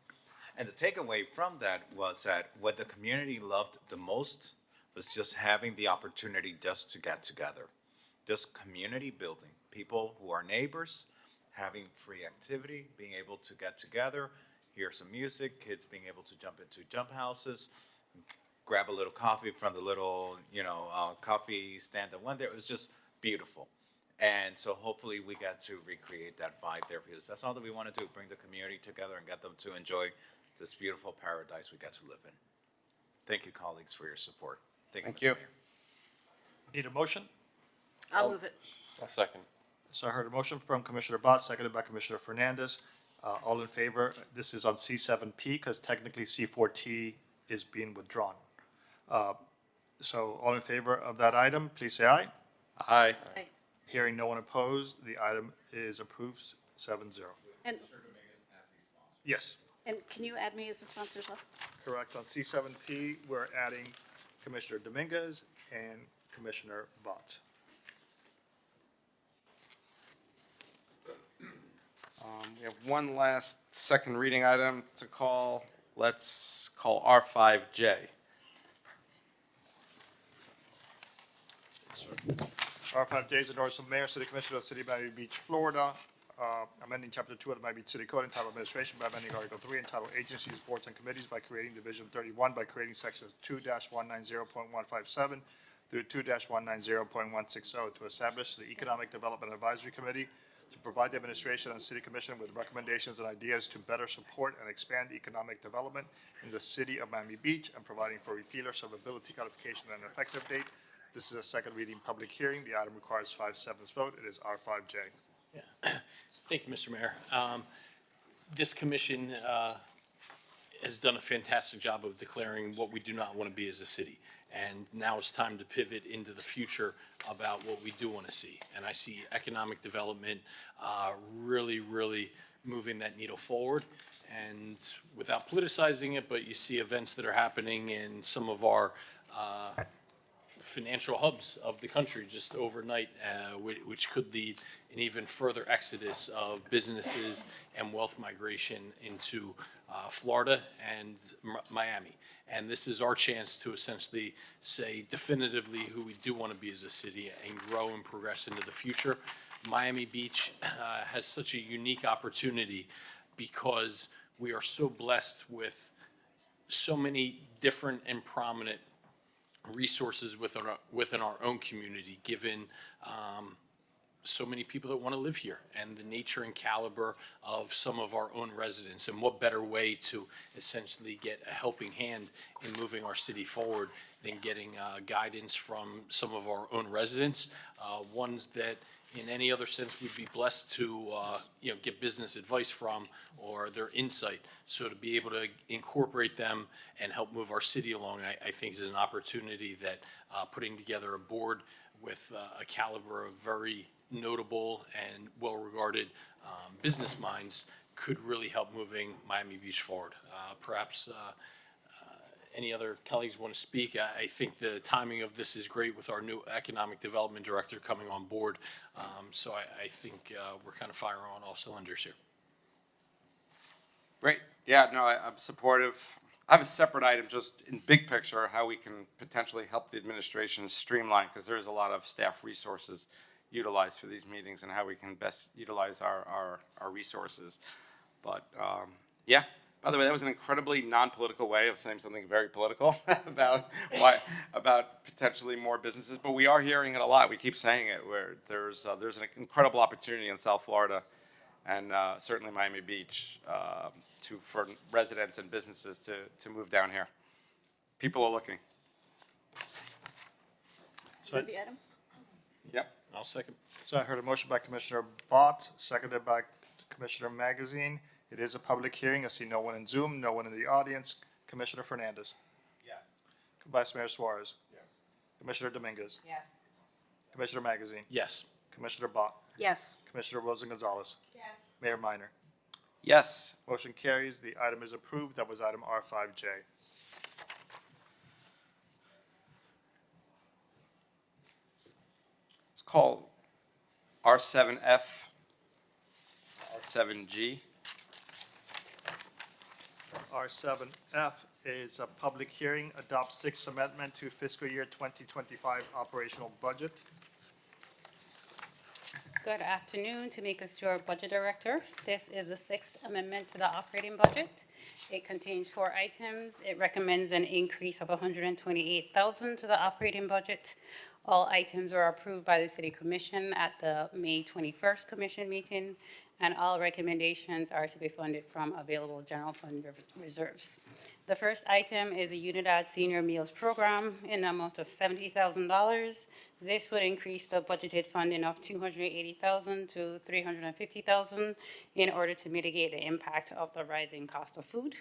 And the takeaway from that was that what the community loved the most was just having the opportunity just to get together. Just community building, people who are neighbors, having free activity, being able to get together, hear some music, kids being able to jump into jump houses, grab a little coffee from the little, coffee stand that went there. It was just beautiful. And so hopefully we get to recreate that vibe there, because that's all that we want to do, bring the community together and get them to enjoy this beautiful paradise we get to live in. Thank you, colleagues, for your support. Thank Thank Mr. you. Mayor. Need a motion? I'll move it. A second. So I heard a motion from Commissioner Bott, seconded by Commissioner Fernandez. All in favor? This is on C7P because technically C4T is being withdrawn. So all in favor of that item, please say aye. Aye. Aye. Hearing no one opposed, the item is approved 7-0. And, Yes, and can you add me as a sponsor as well? correct. On C7P, we're adding Commissioner Dominguez and Commissioner Bott. We have one last second reading item to call. Let's call R5J. R5J is an ordinance of Mayor, City Commissioner of the City of Miami Beach, Florida, amending Chapter 2 of the Miami Beach City Code entitled Administration by amending Article 3 entitled Agencies, Boards, and Committees by creating Division 31 by creating Sections 2-190.157 through 2-190.160 to establish the Economic Development Advisory Committee to provide the administration and city commission with recommendations and ideas to better support and expand economic development in the city of Miami Beach and providing for repeal or severability codification and effective date. This is a second reading public hearing. The item requires 5/7 vote. It is R5J. Thank you, Mr. Mayor. This commission has done a fantastic job of declaring what we do not want to be as a city. And now it's time to pivot into the future about what we do want to see. And I see economic development really, really moving that needle forward. And without politicizing it, but you see events that are happening in some of our financial hubs of the country just overnight, which could lead an even further exodus of businesses and wealth migration into Florida and Miami. And this is our chance to essentially say definitively who we do want to be as a city and grow and progress into the future. Miami Beach has such a unique opportunity because we are so blessed with so many different and prominent resources within our own community, given so many people that want to live here and the nature and caliber of some of our own residents. And what better way to essentially get a helping hand in moving our city forward than getting guidance from some of our own residents, ones that in any other sense we'd be blessed to get business advice from or their insight. So to be able to incorporate them and help move our city along, I think is an opportunity that putting together a board with a caliber of very notable and well-regarded business minds could really help moving Miami Beach forward. Perhaps any other colleagues want to speak? I think the timing of this is great with our new economic development director coming on board. So I think we're kind of firing on all cylinders here. Great. Yeah, no, I'm supportive. I have a separate item just in big picture, how we can potentially help the administration streamline, because there's a lot of staff resources utilized for these meetings and how we can best utilize our resources. But yeah, by the way, that was an incredibly non-political way of saying something very political about potentially more businesses. But we are hearing it a lot. We keep saying it, where there's an incredible opportunity in South Florida and certainly Miami Beach for residents and businesses to move down here. People are looking. So the item? Yep. I'll second. So I heard a motion by Commissioner Bott, seconded by Commissioner Magazine. It is a public hearing. I see no one in Zoom, no one in the audience. Commissioner Fernandez. Yes. Vice Mayor Suarez. Yes. Commissioner Dominguez. Yes. Commissioner Magazine. Yes. Commissioner Bott. Yes. Commissioner Rosa Gonzalez. Yes. Mayor Minor. Yes. Motion carries. The item is approved. That was item R5J. Let's call R7F, R7G. R7F is a public hearing, adopt Sixth Amendment to fiscal year 2025 operational budget. Good afternoon, Tamika Stewart, Budget Director. This is the Sixth Amendment to the operating budget. It contains 4 items. It recommends an increase of $128,000 to the operating budget. All items were approved by the City Commission at the May 21st Commission meeting, and all recommendations are to be funded from available general fund reserves. The first item is a Unidad Senior Meals Program in the amount of $70,000. This would increase the budgeted funding of $280,000 to $350,000 in order to mitigate the impact of the rising cost of food.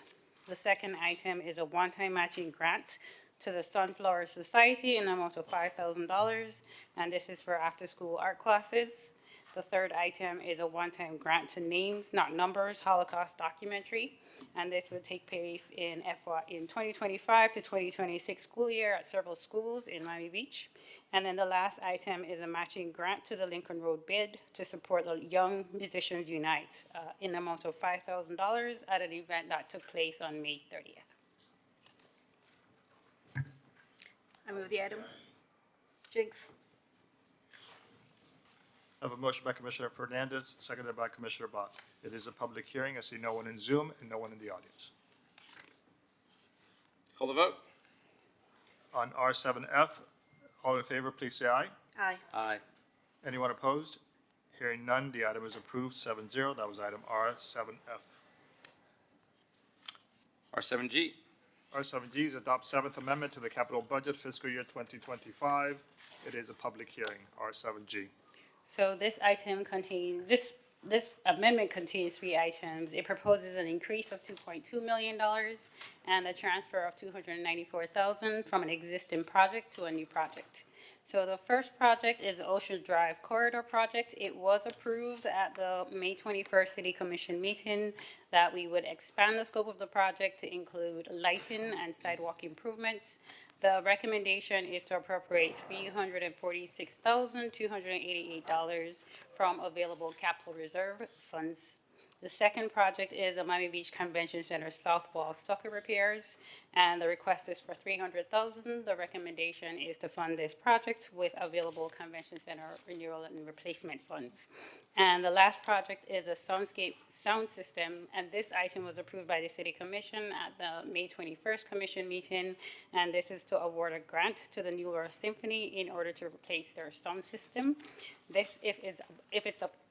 The second item is a one-time matching grant to the Sunflower Society in the amount of $5,000, and this is for after-school art classes. The third item is a one-time grant to Names, Not Numbers Holocaust documentary, and this would take place in 2025 to 2026 school year at several schools in Miami Beach. And then the last item is a matching grant to the Lincoln Road bid to support the Young Musicians Unite in the amount of $5,000 at an event that took place on May 30th. I move the item. Jinx. I have a motion by Commissioner Fernandez, seconded by Commissioner Bott. It is a public hearing. I see no one in Zoom and no one in the audience. Call the vote. On R7F, all in favor, please say aye. Aye. Aye. Anyone opposed? Hearing none, the item is approved 7-0. That was item R7F. R7G. R7G is adopt Seventh Amendment to the capital budget fiscal year 2025. It is a public hearing. R7G. So this item contains, this amendment contains 3 items. It proposes an increase of $2.2 million and a transfer of $294,000 from an existing project to a new project. So the first project is the Ocean Drive Corridor Project. It was approved at the May 21st City Commission meeting that we would expand the scope of the project to include lighting and sidewalk improvements. The recommendation is to appropriate $346,288 from available capital reserve funds. The second project is the Miami Beach Convention Center South Wall stucco repairs, and the request is for $300,000. The recommendation is to fund this project with available Convention Center renewal and replacement funds. And the last project is a soundscape sound system, and this item was approved by the City Commission at the May 21st Commission meeting, and this is to award a grant to the New World Symphony in order to replace their sound system. This, if it's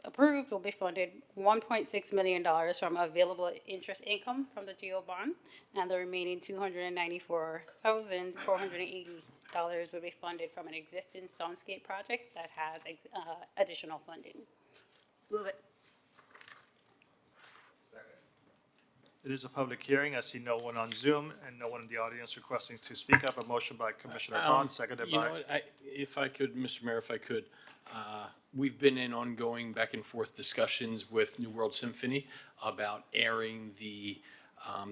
approved, will be funded $1.6 million from available interest income from the GO bond, and the remaining $294,480 will be funded from an existing soundscape project that has additional funding. Move it. It is a public hearing. I see no one on Zoom and no one in the audience requesting to speak up. A motion by Commissioner Bond, seconded You know by. what, if I could, Mr. Mayor, if I could, we've been in ongoing back and forth discussions with New World Symphony about airing the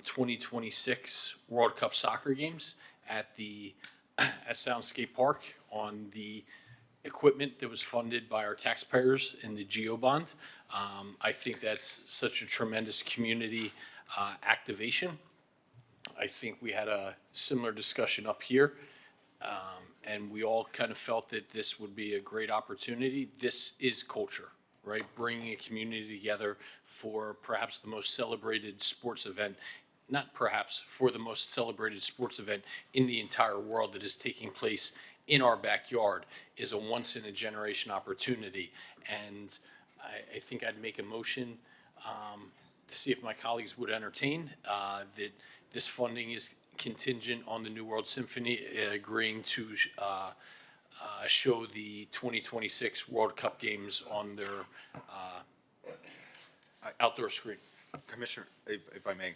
2026 World Cup soccer games at Soundscape Park on the equipment that was funded by our taxpayers in the GEO bond. I think that's such a tremendous community activation. I think we had a similar discussion up here, and we all kind of felt that this would be a great opportunity. This is culture, right? Bringing a community together for perhaps the most celebrated sports event, not perhaps, for the most celebrated sports event in the entire world that is taking place in our backyard is a once-in-a-generation opportunity. And I think I'd make a motion to see if my colleagues would entertain that this funding is contingent on the New World Symphony agreeing to show the 2026 World Cup games on their outdoor screen. Commissioner, if I may,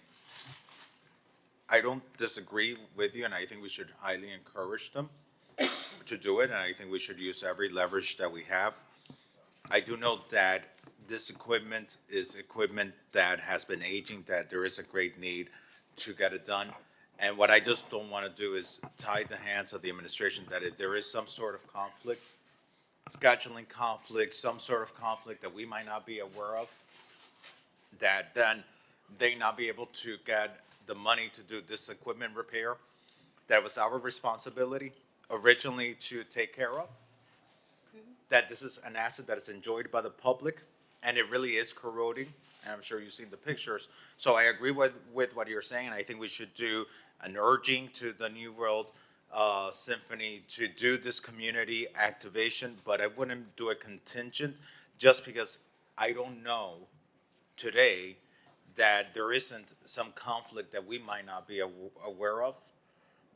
I don't disagree with you, and I think we should highly encourage them to do it, and I think we should use every leverage that we have. I do know that this equipment is equipment that has been aging, that there is a great need to get it done. And what I just don't want to do is tie the hands of the administration that if there is some sort of conflict, scheduling conflict, some sort of conflict that we might not be aware of, that then they not be able to get the money to do this equipment repair that was our responsibility originally to take care of. That this is an asset that is enjoyed by the public, and it really is corroding, and I'm sure you've seen the pictures. So I agree with what you're saying, and I think we should do an urging to the New World Symphony to do this community activation, but I wouldn't do a contingent just because I don't know today that there isn't some conflict that we might not be aware of,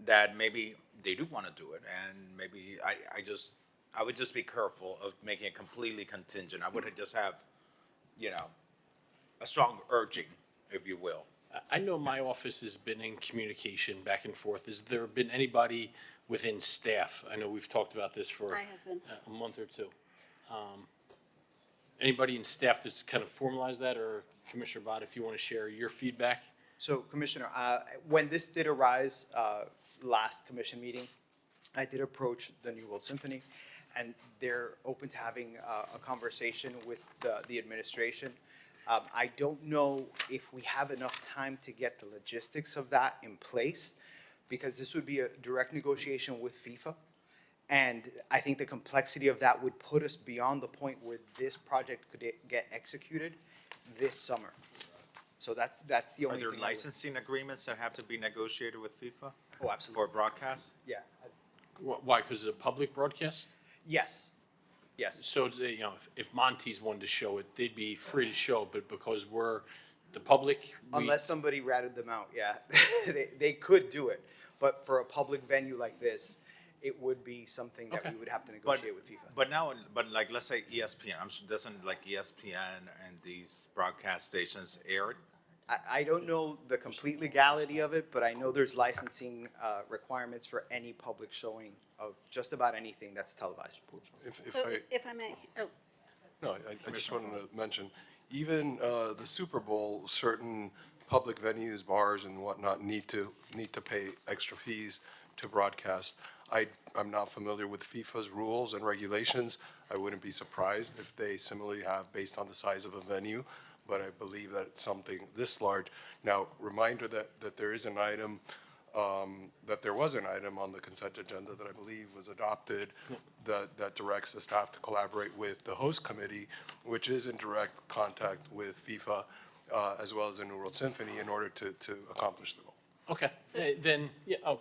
that maybe they do want to do it, and maybe I would just be careful of making it completely contingent. I would just have, a strong urging, if you will. I know my office has been in communication back and forth. Has there been anybody within staff? I know we've talked about this for I have been. a month or two. Anybody in staff that's kind of formalized that, or Commissioner Vaught, if you want to share your feedback? So Commissioner, when this did arise, last commission meeting, I did approach the New World Symphony, and they're open to having a conversation with the administration. I don't know if we have enough time to get the logistics of that in place, because this would be a direct negotiation with FIFA. And I think the complexity of that would put us beyond the point where this project could get executed this summer. So that's the only thing. Are there licensing agreements that have to be negotiated with FIFA? Oh, absolutely. For broadcast? Yeah. Why? Because it's a public broadcast? Yes. Yes. So, if Monty's wanted to show it, they'd be free to show, but because we're the public, Unless somebody ratted them out, yeah. They could do it. But for a public venue like this, it would be something that we would have to negotiate with FIFA. But like, let's say ESPN, I'm sure doesn't like ESPN and these broadcast stations air it? I don't know the complete legality of it, but I know there's licensing requirements for any public showing of just about anything that's televised. If I may, No, I just wanted to mention, even the Super Bowl, certain public venues, bars and whatnot need to pay extra fees to broadcast. I'm not familiar with FIFA's rules and regulations. I wouldn't be surprised if they similarly have based on the size of a venue, but I believe that it's something this large. Now, reminder that there is an item, that there was an item on the consent agenda that I believe was adopted that directs the staff to collaborate with the host committee, which is in direct contact with FIFA, as well as the New World Symphony, in order to accomplish the goal. Okay, then,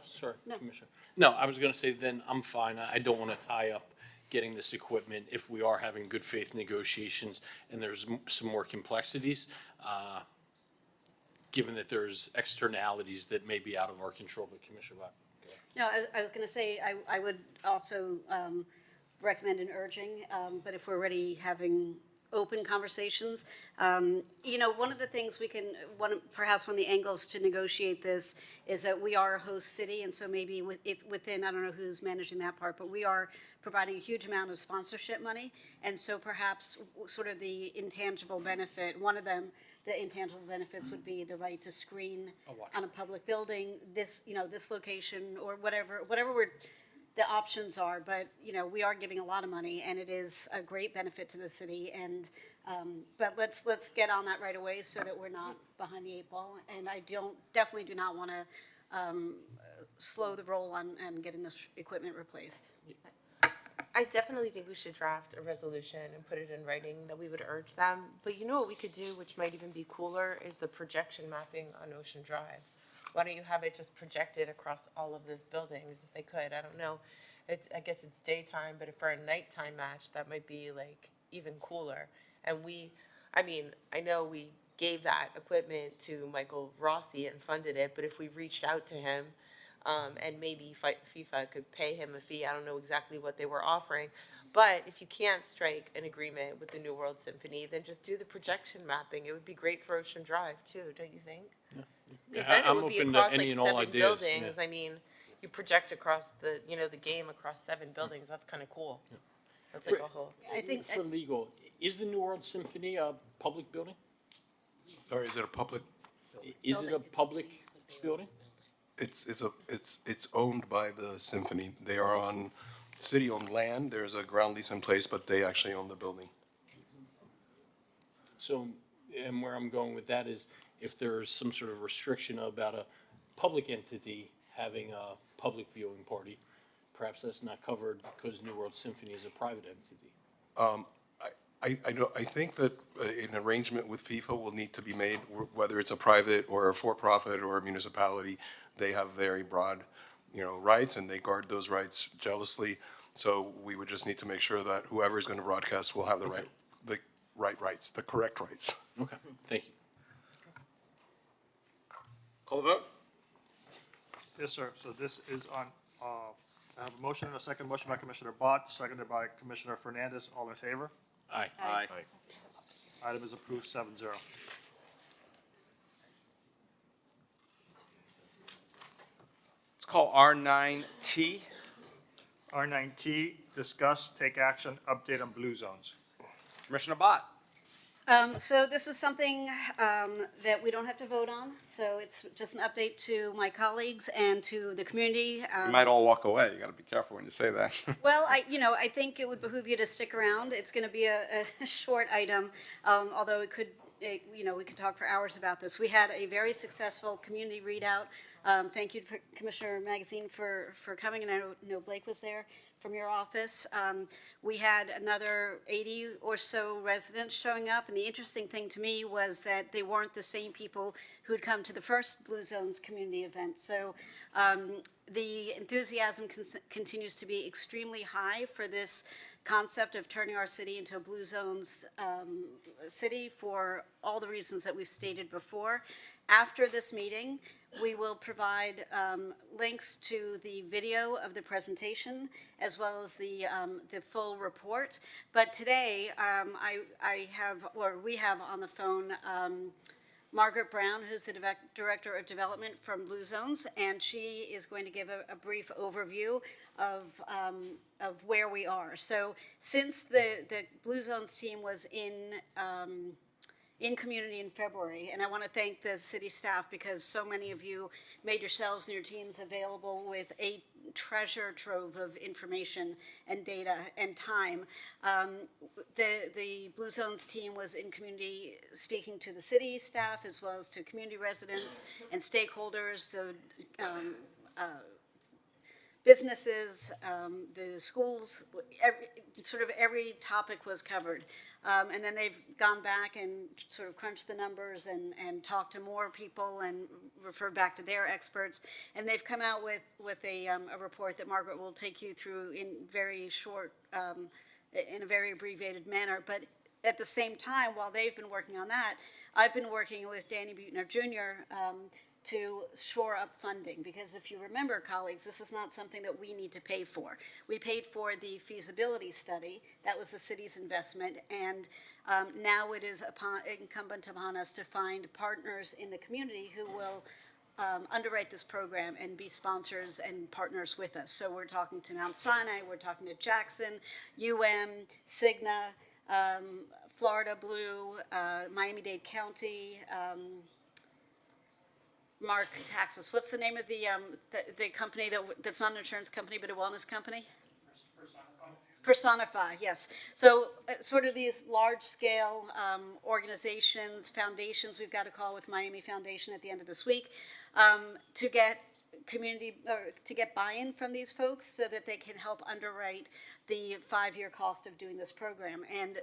sorry, Commissioner. No, I was going to say, then I'm fine. I don't want to tie up getting this equipment if we are having good faith negotiations and there's some more complexities, given that there's externalities that may be out of our control, but Commissioner Vaught. no, I was going to say, I would also recommend an urging, but if we're already having open conversations, one of the things we can, perhaps one of the angles to negotiate this is that we are a host city, and so maybe within, I don't know who's managing that part, but we are providing a huge amount of sponsorship money, and so perhaps sort of the intangible benefit, one of them, the intangible benefits would be the right to screen on a public building, this location, or whatever the options are, but, we are giving a lot of money, and it is a great benefit to the city, and, but let's get on that right away so that we're not behind the eight ball, and I definitely do not want to slow the roll on getting this equipment replaced. I definitely think we should draft a resolution and put it in writing that we would urge them. But you know what we could do, which might even be cooler, is the projection mapping on Ocean Drive. Why don't you have it just projected across all of those buildings if they could? I don't know. I guess it's daytime, but for a nighttime match, that might be like even cooler. And I know we gave that equipment to Michael Rossi and funded it, but if we reached out to him, and maybe FIFA could pay him a fee. I don't know exactly what they were offering. But if you can't strike an agreement with the New World Symphony, then just do the projection mapping. It would be great for Ocean Drive, too, don't you think? Because then it would be across like 7 buildings. I mean, you project across the game across 7 buildings. That's kind of cool. That's like a whole. I think for legal, is the New World Symphony a public building? Or is it a public? Is it a public building? It's owned by the symphony. They are on city-owned land. There's a ground lease in place, but they actually own the building. So, and where I'm going with that is if there's some sort of restriction about a public entity having a public viewing party, perhaps that's not covered because New World Symphony is a private entity. I think that an arrangement with FIFA will need to be made, whether it's a private or a for-profit or a municipality. They have very broad, rights, and they guard those rights jealously. So we would just need to make sure that whoever is going to broadcast will have the right rights, the correct rights. Okay, thank you. Call the vote? Yes, sir. So this is on, I have a motion and a second. Motion by Commissioner Bott, seconded by Commissioner Fernandez. All in favor? Aye. Aye. Item is approved 7-0. Let's call R9T. R9T, discuss, take action, update on blue zones. Commissioner Bott. So this is something that we don't have to vote on, so it's just an update to my colleagues and to the community. You might all walk away. You got to be careful when you say that. Well, I think it would behoove you to stick around. It's going to be a short item, although we could talk for hours about this. We had a very successful community readout. Thank you, Commissioner Magazine, for coming, and I know Blake was there from your office. We had another 80 or so residents showing up, and the interesting thing to me was that they weren't the same people who had come to the first Blue Zones community event. So the enthusiasm continues to be extremely high for this concept of turning our city into a Blue Zones city for all the reasons that we've stated before. After this meeting, we will provide links to the video of the presentation as well as the full report. But today, we have on the phone Margaret Brown, who's the Director of Development from Blue Zones, and she is going to give a brief overview of where we are. So since the Blue Zones team was in community in February, and I want to thank the city staff because so many of you made yourselves and your teams available with a treasure trove of information and data and time. The Blue Zones team was in community speaking to the city staff as well as to community residents and stakeholders, the businesses, the schools, every topic was covered. And then they've gone back and sort of crunched the numbers and talked to more people and referred back to their experts. And they've come out with a report that Margaret will take you through in very short, in a very abbreviated manner. But at the same time, while they've been working on that, I've been working with Danny Buettner Jr. To shore up funding, because if you remember, colleagues, this is not something that we need to pay for. We paid for the feasibility study. That was the city's investment, and now it is incumbent upon us to find partners in the community who will underwrite this program and be sponsors and partners with us. So we're talking to Mount Sinai, we're talking to Jackson, Cigna, Florida Blue, Miami-Dade County, Mark Taxis. What's the name of the company that's not an insurance company but a wellness company? Personify, yes. So sort of these large-scale organizations, foundations. We've got a call with Miami Foundation at the end of this week to get buy-in from these folks so that they can help underwrite the 5-year cost of doing this program. And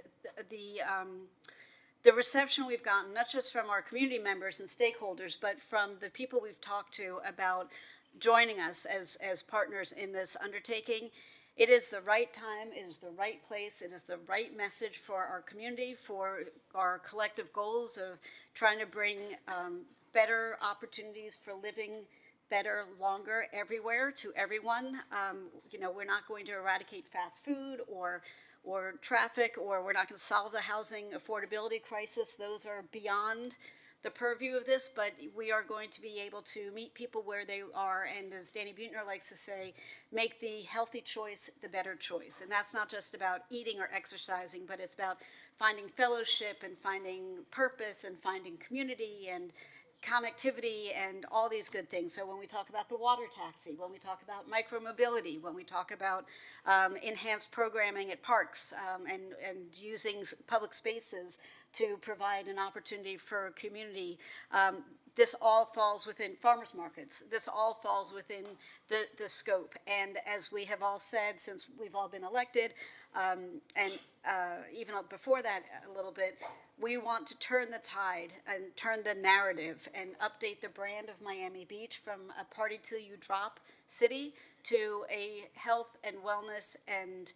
the reception we've gotten, not just from our community members and stakeholders, but from the people we've talked to about joining us as partners in this undertaking, it is the right time, it is the right place, it is the right message for our community, for our collective goals of trying to bring better opportunities for living better, longer, everywhere to everyone. We're not going to eradicate fast food or traffic, or we're not going to solve the housing affordability crisis. Those are beyond the purview of this, but we are going to be able to meet people where they are, and as Danny Buettner likes to say, make the healthy choice the better choice. And that's not just about eating or exercising, but it's about finding fellowship and finding purpose and finding community and connectivity and all these good things. So when we talk about the water taxi, when we talk about micromobility, when we talk about enhanced programming at parks and using public spaces to provide an opportunity for community. This all falls within farmers markets. This all falls within the scope. And as we have all said, since we've all been elected, and even before that a little bit, we want to turn the tide and turn the narrative and update the brand of Miami Beach from a party till you drop city to a health and wellness and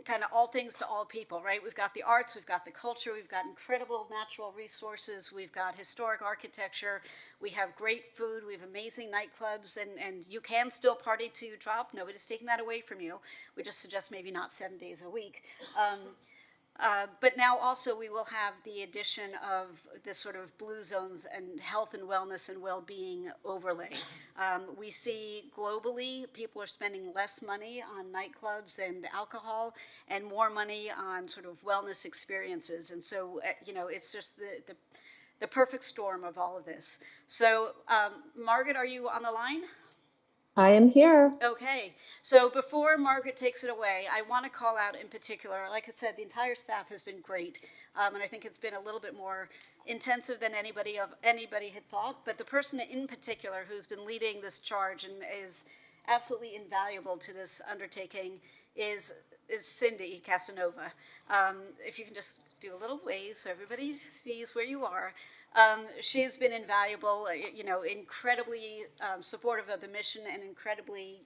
kind of all things to all people, right? We've got the arts, we've got the culture, we've got incredible natural resources, we've got historic architecture, we have great food, we have amazing nightclubs, and you can still party till you drop. Nobody's taking that away from you. We just suggest maybe not 7 days a week. But now also we will have the addition of this sort of blue zones and health and wellness and well-being overlay. We see globally people are spending less money on nightclubs and alcohol and more money on sort of wellness experiences. And so, it's just the perfect storm of all of this. So, Margaret, are you on the line? I am here. Okay, so before Margaret takes it away, I want to call out in particular, like I said, the entire staff has been great, and I think it's been a little bit more intensive than anybody had thought, but the person in particular who's been leading this charge and is absolutely invaluable to this undertaking is Cindy Casanova. If you can just do a little wave so everybody sees where you are. She's been invaluable, incredibly supportive of the mission and incredibly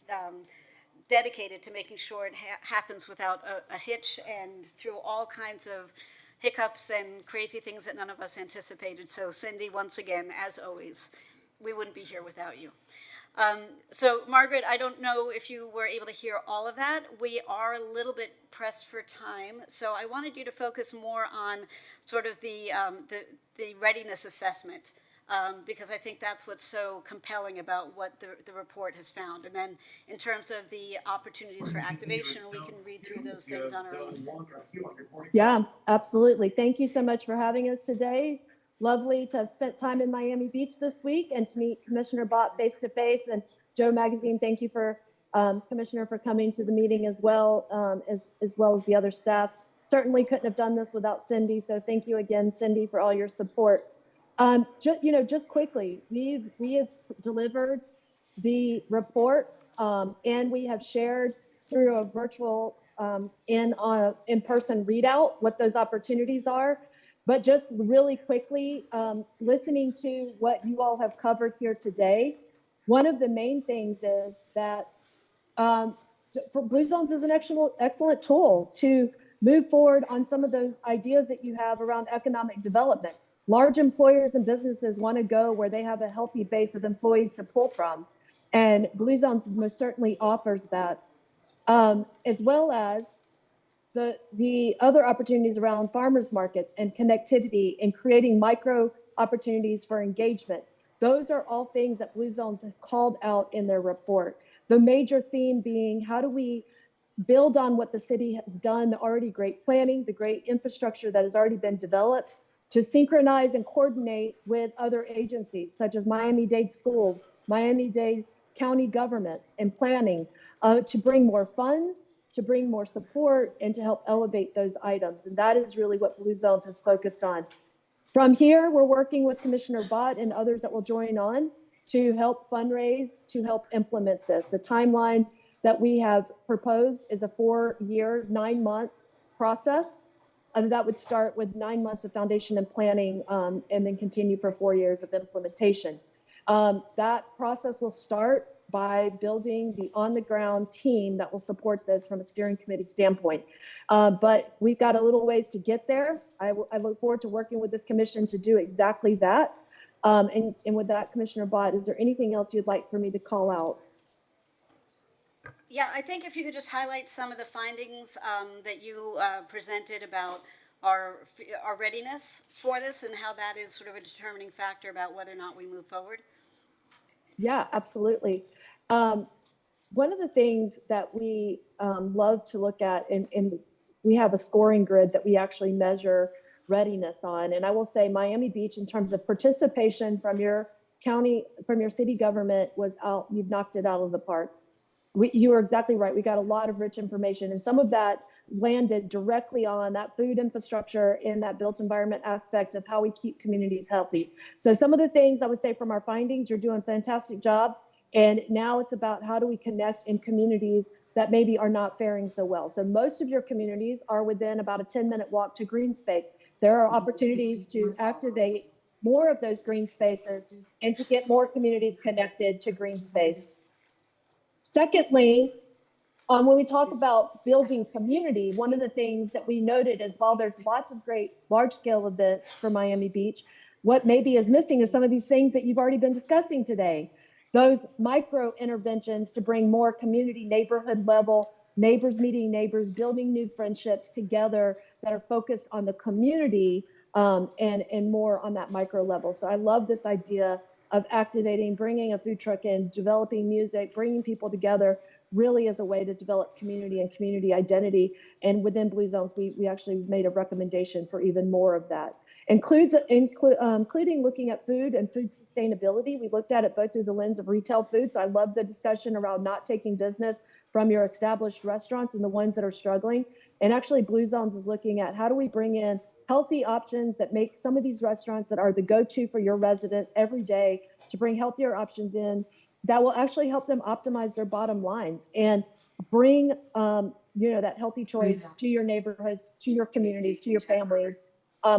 dedicated to making sure it happens without a hitch and through all kinds of hiccups and crazy things that none of us anticipated. So Cindy, once again, as always, we wouldn't be here without you. So Margaret, I don't know if you were able to hear all of that. We are a little bit pressed for time, so I wanted you to focus more on sort of the readiness assessment, because I think that's what's so compelling about what the report has found. And then in terms of the opportunities for activation, we can read through those things on our own. Yeah, absolutely. Thank you so much for having us today. Lovely to have spent time in Miami Beach this week and to meet Commissioner Bott face to face. And Joe Magazine, thank you for Commissioner for coming to the meeting as well as the other staff. Certainly couldn't have done this without Cindy. So thank you again, Cindy, for all your support. Just quickly, we have delivered the report and we have shared through a virtual in-person readout what those opportunities are. But just really quickly, listening to what you all have covered here today, one of the main things is that for Blue Zones is an excellent tool to move forward on some of those ideas that you have around economic development. Large employers and businesses want to go where they have a healthy base of employees to pull from. And Blue Zones most certainly offers that, as well as the other opportunities around farmers markets and connectivity and creating micro opportunities for engagement. Those are all things that Blue Zones have called out in their report. The major theme being, how do we build on what the city has done, the already great planning, the great infrastructure that has already been developed, to synchronize and coordinate with other agencies such as Miami-Dade schools, Miami-Dade county governments and planning, to bring more funds, to bring more support, and to help elevate those items. And that is really what Blue Zones has focused on. From here, we're working with Commissioner Bott and others that will join on to help fundraise, to help implement this. The timeline that we have proposed is a 4-year, 9-month process. And that would start with 9 months of foundation and planning, and then continue for 4 years of implementation. That process will start by building the on-the-ground team that will support this from a steering committee standpoint. But we've got a little ways to get there. I look forward to working with this commission to do exactly that. And with that, Commissioner Bott, is there anything else you'd like for me to call out? Yeah, I think if you could just highlight some of the findings that you presented about our readiness for this and how that is sort of a determining factor about whether or not we move forward. Yeah, absolutely. One of the things that we love to look at, and we have a scoring grid that we actually measure readiness on. And I will say Miami Beach, in terms of participation from your county, from your city government, was you've knocked it out of the park. You are exactly right. We got a lot of rich information, and some of that landed directly on that food infrastructure and that built environment aspect of how we keep communities healthy. So some of the things I would say from our findings, you're doing a fantastic job. And now it's about how do we connect in communities that maybe are not faring so well. So most of your communities are within about a 10-minute walk to green space. There are opportunities to activate more of those green spaces and to get more communities connected to green space. Secondly, when we talk about building community, one of the things that we noted is while there's lots of great large-scale events for Miami Beach, what maybe is missing is some of these things that you've already been discussing today. Those micro interventions to bring more community, neighborhood level, neighbors meeting neighbors, building new friendships together that are focused on the community and more on that micro level. So I love this idea of activating, bringing a food truck in, developing music, bringing people together really is a way to develop community and community identity. And within Blue Zones, we actually made a recommendation for even more of that. Including looking at food and food sustainability. We looked at it both through the lens of retail food. So I love the discussion around not taking business from your established restaurants and the ones that are struggling. And actually Blue Zones is looking at how do we bring in healthy options that make some of these restaurants that are the go-to for your residents every day to bring healthier options in that will actually help them optimize their bottom lines and bring that healthy choice to your neighborhoods, to your communities, to your families.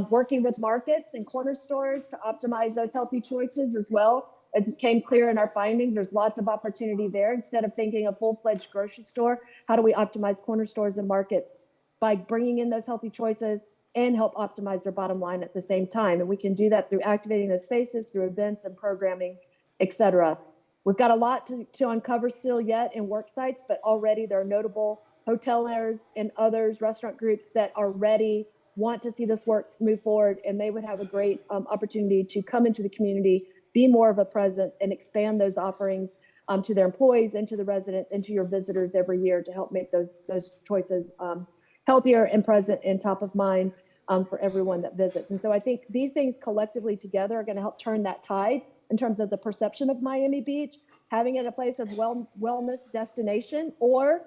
Working with markets and corner stores to optimize those healthy choices as well. As became clear in our findings, there's lots of opportunity there. Instead of thinking a full-fledged grocery store, how do we optimize corner stores and markets by bringing in those healthy choices and help optimize their bottom line at the same time? And we can do that through activating those spaces, through events and programming, et cetera. We've got a lot to uncover still yet in work sites, but already there are notable hoteliers and others, restaurant groups that are ready, want to see this work move forward, and they would have a great opportunity to come into the community, be more of a presence, and expand those offerings to their employees and to the residents and to your visitors every year to help make those choices healthier and present and top of mind for everyone that visits. And so I think these things collectively together are going to help turn that tide in terms of the perception of Miami Beach, having it a place of wellness destination, or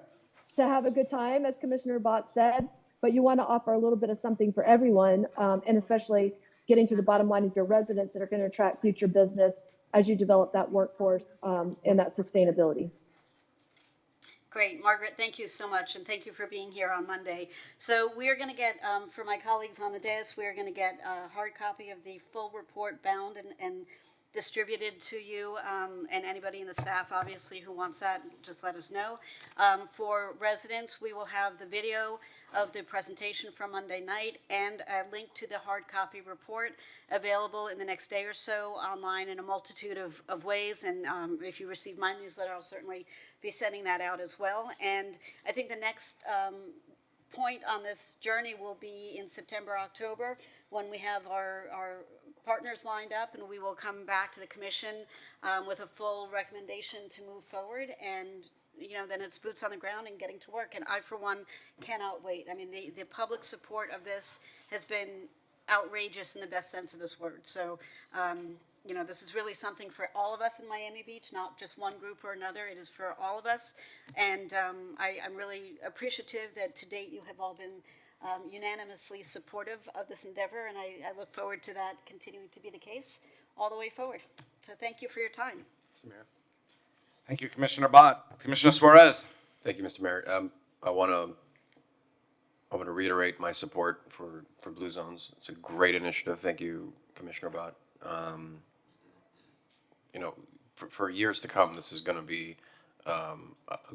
to have a good time, as Commissioner Bott said, but you want to offer a little bit of something for everyone, and especially getting to the bottom line of your residents that are going to attract future business as you develop that workforce and that sustainability. Great, Margaret, thank you so much, and thank you for being here on Monday. So we are going to get, for my colleagues on the dais, we are going to get a hard copy of the full report bound and distributed to you, and anybody in the staff, obviously, who wants that, just let us know. For residents, we will have the video of the presentation from Monday night and a link to the hard copy report available in the next day or so online in a multitude of ways. And if you receive my newsletter, I'll certainly be sending that out as well. And I think the next point on this journey will be in September, October, when we have our partners lined up, and we will come back to the commission with a full recommendation to move forward. And then it's boots on the ground and getting to work. And I, for one, cannot wait. I mean, the public support of this has been outrageous in the best sense of this word. So, this is really something for all of us in Miami Beach, not just one group or another. It is for all of us. And I'm really appreciative that to date you have all been unanimously supportive of this endeavor. And I look forward to that continuing to be the case all the way forward. So thank you for your time. Mr. Mayor. Thank you, Commissioner Bott. Commissioner Suarez. Thank you, Mr. Mayor. I want to reiterate my support for Blue Zones. It's a great initiative. Thank you, Commissioner Bott. For years to come, this is going to be a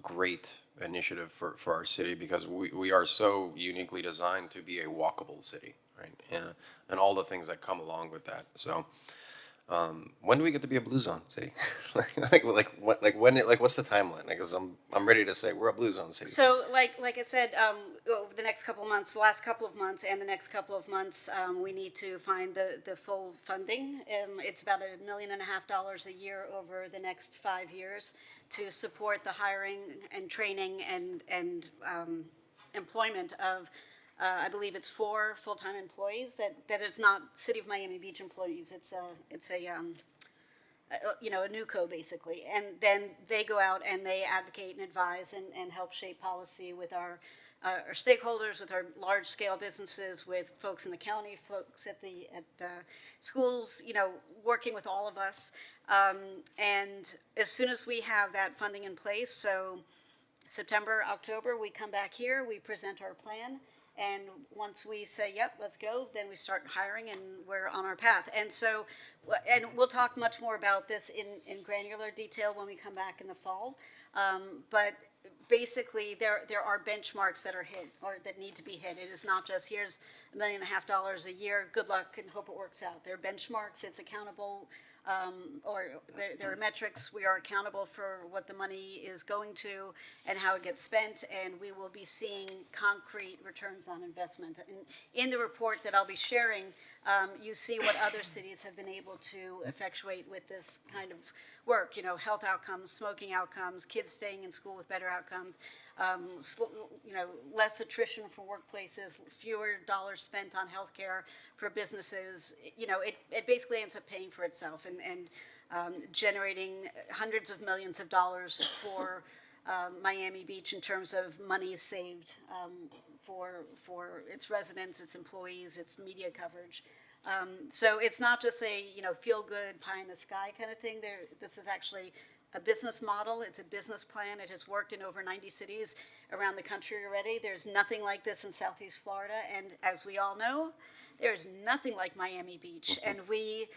great initiative for our city, because we are so uniquely designed to be a walkable city, right? And all the things that come along with that. So. When do we get to be a Blue Zone city? What's the timeline? Because I'm ready to say we're a Blue Zone city. So, like I said, over the next couple of months, the last couple of months, and the next couple of months, we need to find the full funding. It's about $1.5 million a year over the next 5 years to support the hiring and training and employment of. I believe it's 4 full-time employees. That is not City of Miami Beach employees. It's a NUCO basically, and then they go out and they advocate and advise and help shape policy with our our stakeholders, with our large-scale businesses, with folks in the county, folks at schools, working with all of us. And as soon as we have that funding in place, so September, October, we come back here, we present our plan, and once we say, yep, let's go, then we start hiring and we're on our path. And so, and we'll talk much more about this in granular detail when we come back in the fall. But basically, there are benchmarks that are hit or that need to be hit. It is not just here's $1.5 million a year, good luck and hope it works out. There are benchmarks, it's accountable. Or there are metrics. We are accountable for what the money is going to and how it gets spent, and we will be seeing concrete returns on investment. And in the report that I'll be sharing, you see what other cities have been able to effectuate with this kind of work. Health outcomes, smoking outcomes, kids staying in school with better outcomes, less attrition from workplaces, fewer dollars spent on healthcare for businesses. It basically ends up paying for itself and generating hundreds of millions of dollars for Miami Beach in terms of money saved for its residents, its employees, its media coverage. So it's not just a feel-good, pie-in-the-sky kind of thing. This is actually a business model. It's a business plan. It has worked in over 90 cities around the country already. There's nothing like this in Southeast Florida. And as we all know, there's nothing like Miami Beach. And we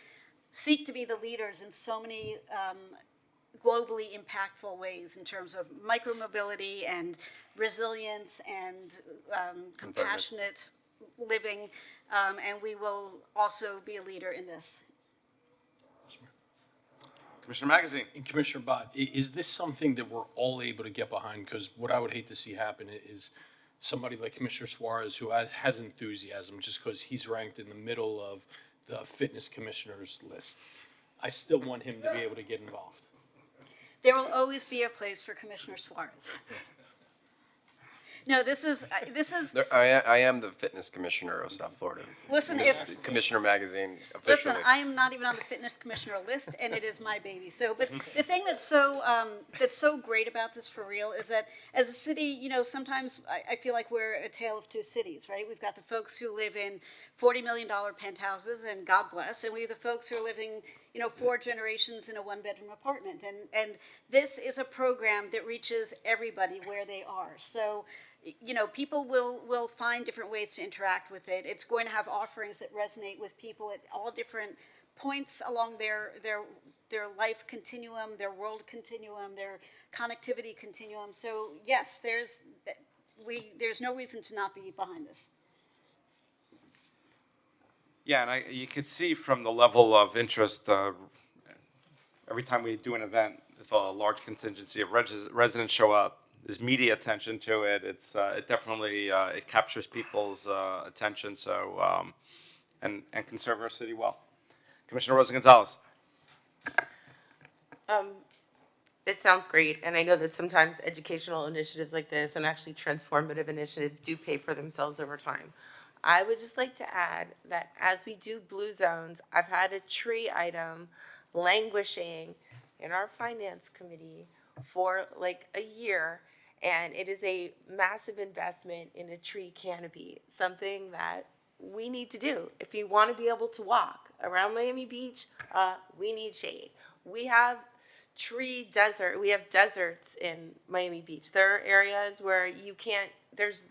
seek to be the leaders in so many globally impactful ways in terms of micromobility and resilience and compassionate living. And we will also be a leader in this. Commissioner Magazine. And Commissioner Bott, is this something that we're all able to get behind? Because what I would hate to see happen is somebody like Commissioner Suarez, who has enthusiasm just because he's ranked in the middle of the fitness commissioners list. I still want him to be able to get involved. There will always be a place for Commissioner Suarez. No, this is. I am the fitness commissioner of South Florida. Listen, Commissioner Magazine officially. Listen, I am not even on the fitness commissioner list, and it is my baby. So, but the thing that's so great about this for real is that as a city, sometimes I feel like we're a tale of two cities, right? We've got the folks who live in $40 million penthouses, and God bless, and we have the folks who are living, 4 generations in a 1-bedroom apartment, and this is a program that reaches everybody where they are. So. People will find different ways to interact with it. It's going to have offerings that resonate with people at all different points along their life continuum, their world continuum, their connectivity continuum. So yes, there's no reason to not be behind this. Yeah, and you can see from the level of interest, every time we do an event, it's a large contingency of residents show up. There's media attention to it. It definitely it captures people's attention. So and can serve our city well. Commissioner Rosa Gonzalez. It sounds great, and I know that sometimes educational initiatives like this and actually transformative initiatives do pay for themselves over time. I would just like to add that as we do blue zones, I've had a tree item languishing in our finance committee for like a year. And it is a massive investment in a tree canopy, something that we need to do. If you want to be able to walk around Miami Beach, we need shade. We have we have deserts in Miami Beach. There are areas where there's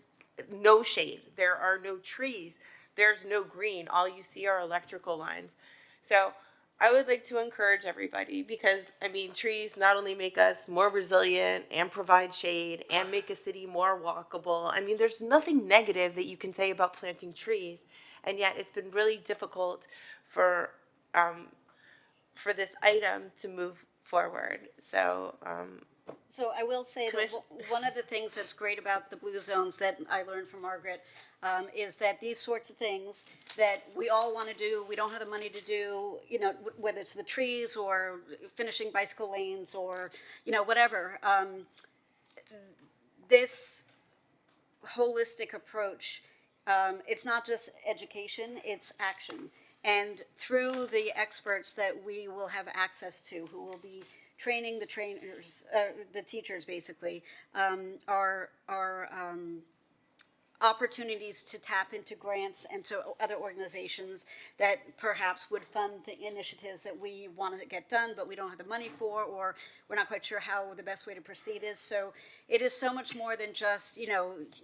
no shade. There are no trees. There's no green. All you see are electrical lines. So I would like to encourage everybody because, trees not only make us more resilient and provide shade and make a city more walkable. There's nothing negative that you can say about planting trees, and yet it's been really difficult for this item to move forward. So I will say that one of the things that's great about the blue zones that I learned from Margaret is that these sorts of things that we all want to do, we don't have the money to do, whether it's the trees or finishing bicycle lanes or, whatever. This holistic approach, it's not just education, it's action. And through the experts that we will have access to, who will be training the teachers basically, opportunities to tap into grants and to other organizations that perhaps would fund the initiatives that we want to get done, but we don't have the money for, or we're not quite sure how the best way to proceed is. So it is so much more than just,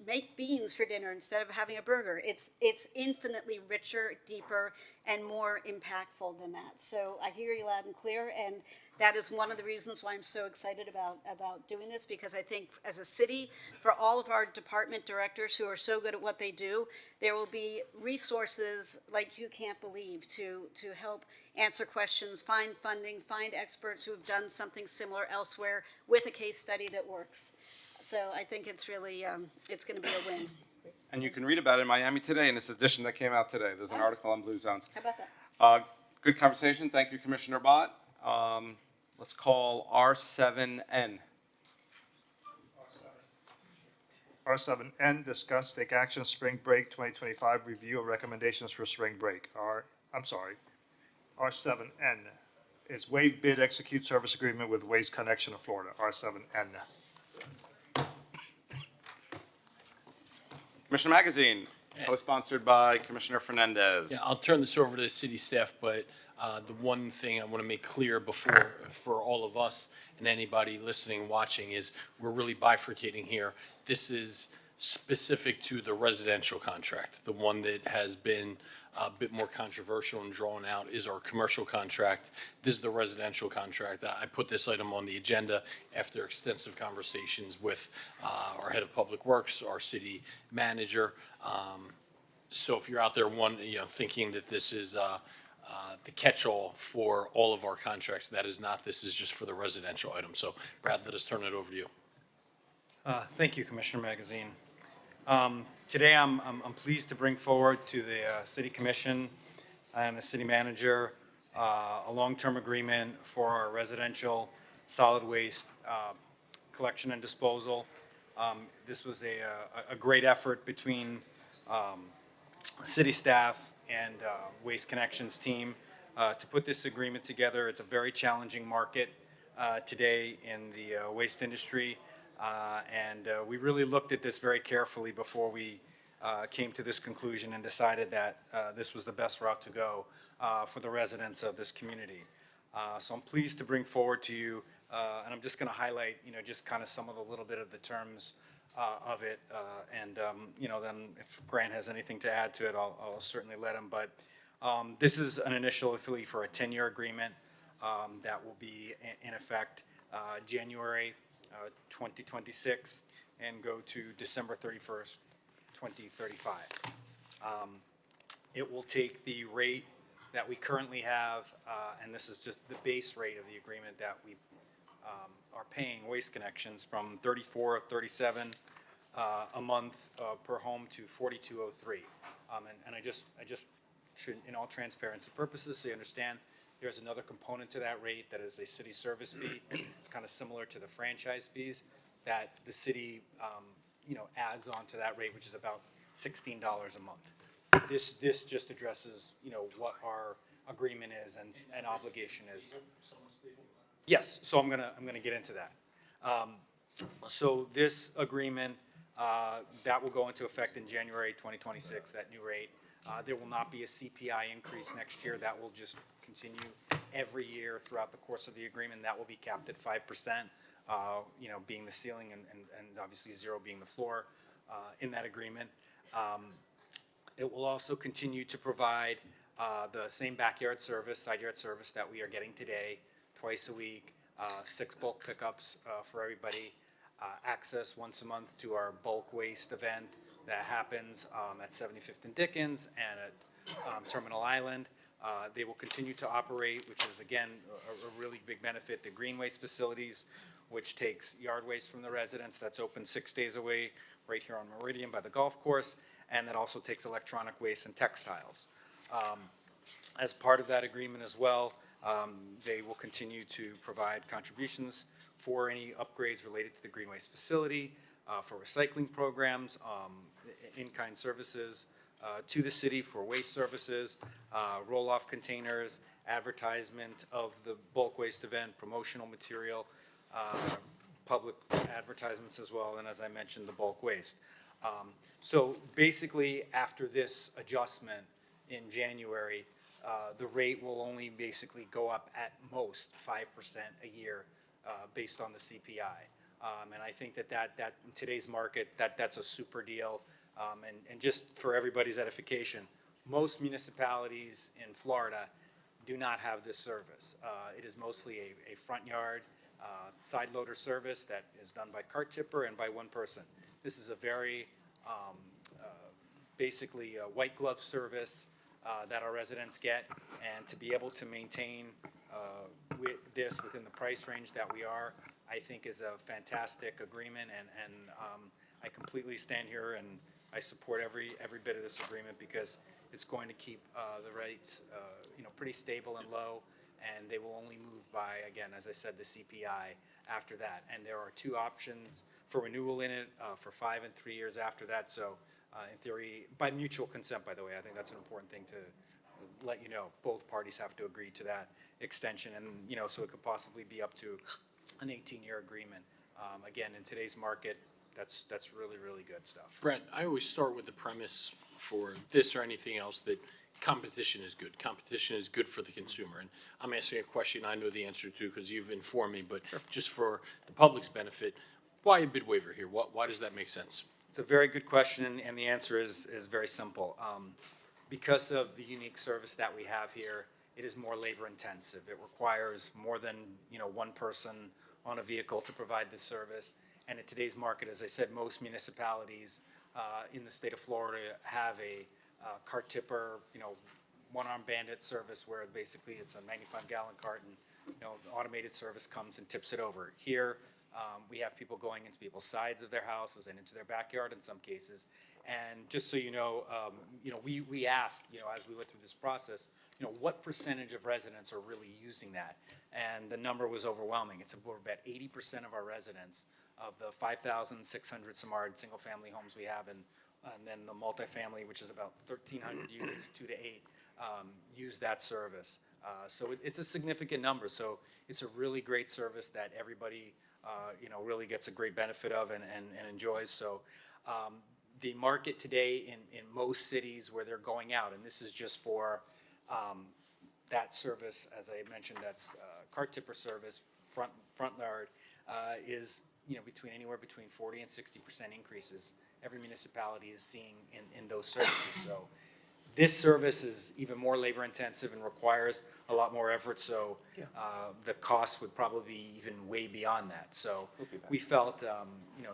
make beans for dinner instead of having a burger. It's infinitely richer, deeper, and more impactful than that. So I hear you loud and clear, and that is one of the reasons why I'm so excited about doing this, because I think as a city, for all of our department directors who are so good at what they do, there will be resources like you can't believe to help answer questions, find funding, find experts who have done something similar elsewhere with a case study that works. So I think it's really, it's going to be a win. And you can read about it in Miami Today in this edition that came out today. There's an article on Blue Zones. How about that? Good conversation. Thank you, Commissioner Bott. Let's call R7N. R7N, discuss, take action, spring break 2025, review of recommendations for spring break. R7N is waive bid, execute service agreement with Waste Connection of Florida, R7N. Commissioner Magazine, co-sponsored by Commissioner Fernandez. Yeah, I'll turn this over to the city staff, but the one thing I want to make clear for all of us and anybody listening and watching is we're really bifurcating here. This is specific to the residential contract. The one that has been a bit more controversial and drawn out is our commercial contract. This is the residential contract. I put this item on the agenda after extensive conversations with our head of public works, our city manager. So if you're out there thinking that this is the catch-all for all of our contracts, that is not. This is just for the residential item. So Brad, let us turn it over to you. Thank you, Commissioner Magazine. Today, I'm pleased to bring forward to the City Commission and the City Manager a long-term agreement for our residential solid waste collection and disposal. This was a great effort between city staff and Waste Connections team to put this agreement together. It's a very challenging market today in the waste industry. And we really looked at this very carefully before we came to this conclusion and decided that this was the best route to go for the residents of this community. So I'm pleased to bring forward to you, and I'm just going to highlight, just kind of some of the little bit of the terms of it. And then if Grant has anything to add to it, I'll certainly let him. But this is an initial affiliate for a 10-year agreement that will be in effect January 2026 and go to December 31st, 2035. It will take the rate that we currently have, and this is just the base rate of the agreement that we are paying Waste Connections, from $34.37 a month per home to $42.03. And I just should, in all transparency purposes, so you understand, there's another component to that rate that is a city service fee. It's kind of similar to the franchise fees that the city, adds on to that rate, which is about $16 a month. This just addresses, what our agreement is and obligation is. Yes, so I'm gonna get into that. So this agreement, that will go into effect in January 2026, that new rate. There will not be a CPI increase next year. That will just continue every year throughout the course of the agreement. That will be capped at 5%, being the ceiling and obviously 0 being the floor in that agreement. It will also continue to provide the same backyard service, side yard service that we are getting today, twice a week, 6 bulk pickups for everybody, access once a month to our bulk waste event that happens at 75th and Dickens and at Terminal Island. They will continue to operate, which is, again, a really big benefit, the green waste facilities, which takes yard waste from the residents. That's open 6 days a week right here on Meridian by the golf course, and that also takes electronic waste and textiles. As part of that agreement as well, they will continue to provide contributions for any upgrades related to the green waste facility, for recycling programs, in-kind services to the city for waste services, roll-off containers, advertisement of the bulk waste event, promotional material, public advertisements as well, and as I mentioned, the bulk waste. So basically, after this adjustment in January, the rate will only basically go up at most 5% a year based on the CPI. And I think that in today's market, that's a super deal. And just for everybody's edification, most municipalities in Florida do not have this service. It is mostly a front yard side loader service that is done by cart tipper and by one person. This is a very basically a white glove service that our residents get, and to be able to maintain with this within the price range that we are, I think is a fantastic agreement, and I completely stand here and I support every bit of this agreement because it's going to keep the rates pretty stable and low, and they will only move by, again, as I said, the CPI after that. And there are 2 options for renewal in it for 5 and 3 years after that. So in theory, by mutual consent, by the way, I think that's an important thing to let you know. Both parties have to agree to that extension, and so it could possibly be up to an 18-year agreement. Again, in today's market, that's really, really good stuff. Brett, I always start with the premise for this or anything else that competition is good. Competition is good for the consumer. And I'm asking a question I know the answer to because you've informed me, but just for the public's benefit, why a bid waiver here? Why does that make sense? It's a very good question, and the answer is very simple. Because of the unique service that we have here, it is more labor intensive. It requires more than one person on a vehicle to provide this service. And in today's market, as I said, most municipalities in the state of Florida have a cart tipper, one-arm bandit service where basically it's a 95-gallon cart and the automated service comes and tips it over. Here, we have people going into people's sides of their houses and into their backyard in some cases. And just so you know, we asked, as we went through this process, what percentage of residents are really using that? And the number was overwhelming. It's about 80% of our residents of the 5,600 some odd single-family homes we have, and then the multifamily, which is about 1,300 units, 2 to 8, use that service. So it's a significant number. So it's a really great service that everybody, really gets a great benefit of and enjoys. So the market today in most cities where they're going out, and this is just for that service, as I mentioned, that's cart tipper service, front yard, is anywhere between 40 and 60% increases every municipality is seeing in those services. So this service is even more labor intensive and requires a lot more effort. So the cost would probably be even way beyond that. So we felt,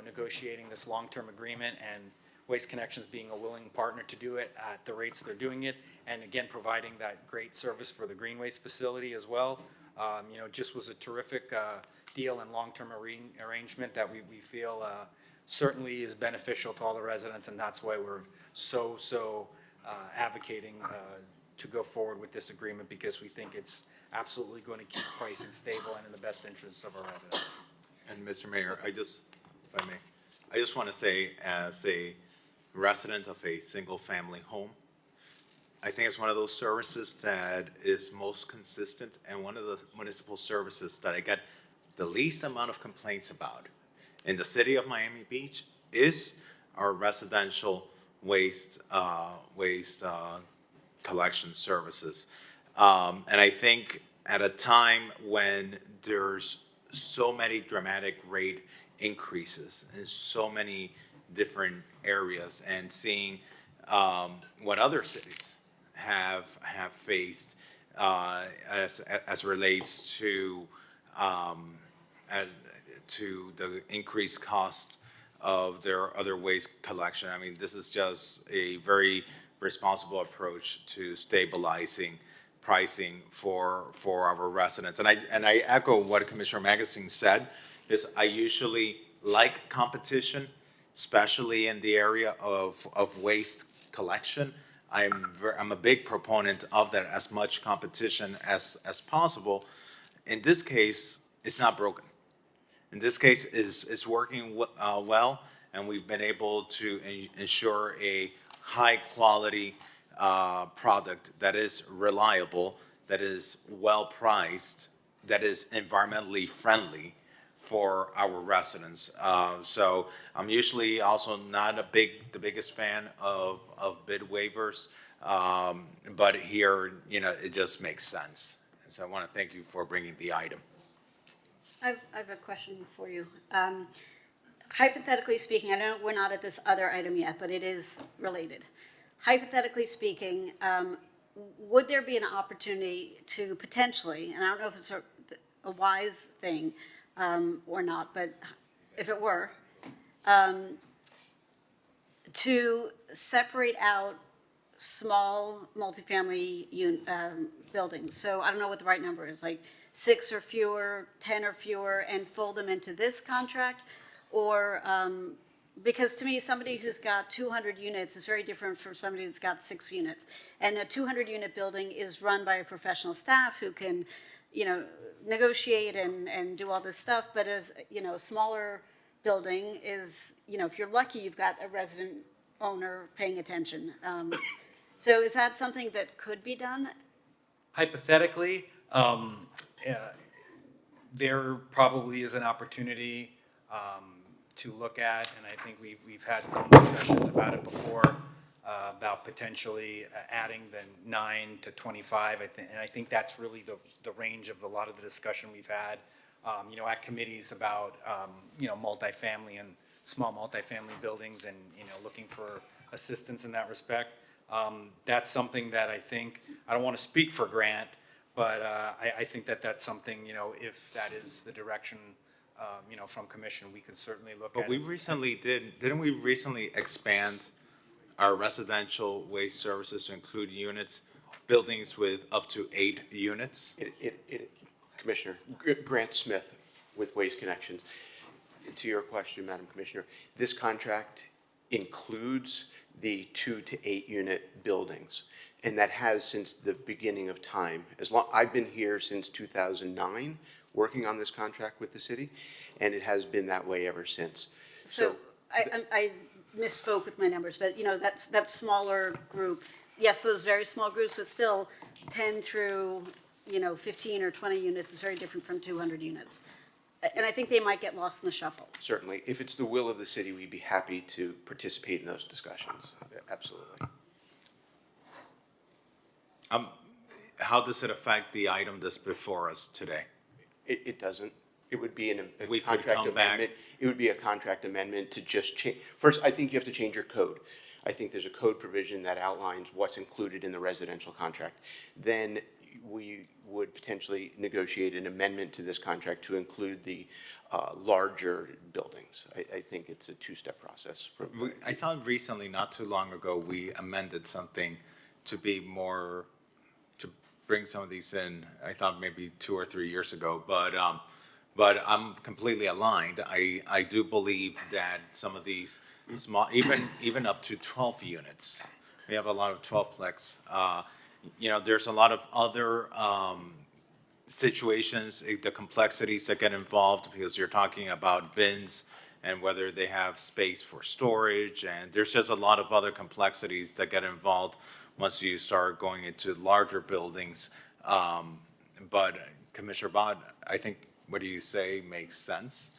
negotiating this long-term agreement and Waste Connections being a willing partner to do it at the rates they're doing it, and again, providing that great service for the green waste facility as well, just was a terrific deal and long-term arrangement that we feel certainly is beneficial to all the residents, and that's why we're so advocating to go forward with this agreement, because we think it's absolutely going to keep pricing stable and in the best interests of our residents. And Mr. Mayor, if I may, I just want to say, as a resident of a single-family home, I think it's one of those services that is most consistent and one of the municipal services that I get the least amount of complaints about in the city of Miami Beach is our residential waste collection services. And I think at a time when there's so many dramatic rate increases in so many different areas, and seeing what other cities have faced as relates to the increased cost of their other waste collection. I mean, this is just a very responsible approach to stabilizing pricing for our residents. And I echo what Commissioner Magazine said, is I usually like competition, especially in the area of waste collection. I'm a big proponent of that, as much competition as possible. In this case, it's not broken. In this case, it's working well, and we've been able to ensure a high-quality product that is reliable, that is well-priced, that is environmentally friendly for our residents. So I'm usually also not the biggest fan of bid waivers, but here, you know, it just makes sense. And so I want to thank you for bringing the item. I have a question for you. Hypothetically speaking, I know we're not at this other item yet, but it is related. Hypothetically speaking, would there be an opportunity to potentially, and I don't know if it's a wise thing or not, but if it were, to separate out small multifamily buildings? So I don't know what the right number is, like 6 or fewer, 10 or fewer, and fold them into this contract? Or, because to me, somebody who's got 200 units is very different from somebody that's got 6 units. And a 200-unit building is run by a professional staff who can, you know, negotiate and do all this stuff. But as, you know, a smaller building is, you know, if you're lucky, you've got a resident owner paying attention. So is that something that could be done? Hypothetically, there probably is an opportunity to look at, and I think we've had some discussions about it before, about potentially adding the 9 to 25. And I think that's really the range of a lot of the discussion we've had, you know, at committees about, you know, multifamily and small multifamily buildings, and, you know, looking for assistance in that respect. That's something that I think, I don't want to speak for Grant, but I think that that's something, you know, if that is the direction, you know, from commission, we could certainly look at it. But we recently didn't we recently expand our residential waste services to include units, buildings with up to 8 units? Commissioner, Grant Smith with Waste Connections. To your question, Madam Commissioner, this contract includes the 2 to 8 unit buildings, and that has since the beginning of time. I've been here since 2009, working on this contract with the city, and it has been that way ever since. So I misspoke with my numbers, but, you know, that smaller group, yes, those very small groups, but still 10 through, you know, 15 or 20 units is very different from 200 units. And I think they might get lost in the shuffle. Certainly. If it's the will of the city, we'd be happy to participate in those discussions. Absolutely. How does it affect the item that's before us today? It doesn't. It would be a We could contract come back. amendment. It would be a contract amendment to just change. First, I think you have to change your code. I think there's a code provision that outlines what's included in the residential contract. Then we would potentially negotiate an amendment to this contract to include the larger buildings. I think it's a two-step process. I thought recently, not too long ago, we amended something to be more, to bring some of these in. I thought maybe 2 or 3 years ago, but I'm completely aligned. I do believe that some of these small, even up to 12 units, we have a lot of 12-plex. You know, there's a lot of other situations, the complexities that get involved, because you're talking about bins and whether they have space for storage, and there's just a lot of other complexities that get involved once you start going into larger buildings. But Commissioner Bott, I think what you say makes sense,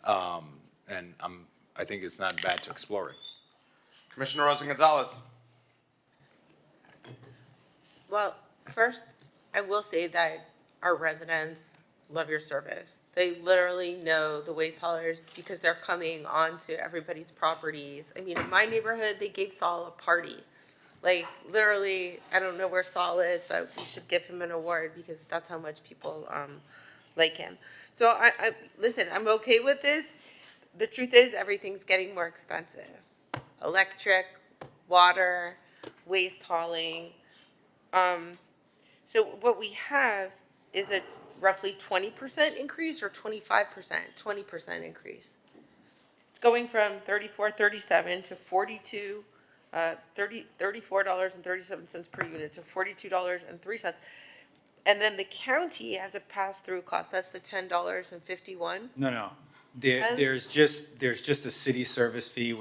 and I think it's not bad to explore it. Commissioner Rosa Gonzalez. Well, first, I will say that our residents love your service. They literally know the waste haulers because they're coming onto everybody's properties. I mean, in my neighborhood, they gave Saul a party. Like, literally, I don't know where Saul is, but we should give him an award because that's how much people like him. So, I listen, I'm okay with this. The truth is, everything's getting more expensive. Electric, water, waste hauling. So what we have is a roughly 20% increase or 25%, 20% increase. It's going from $34.37 to $34.37 per unit to $42.03. And then the county has a pass-through cost. That's the $10.51. No. There's just a city service fee,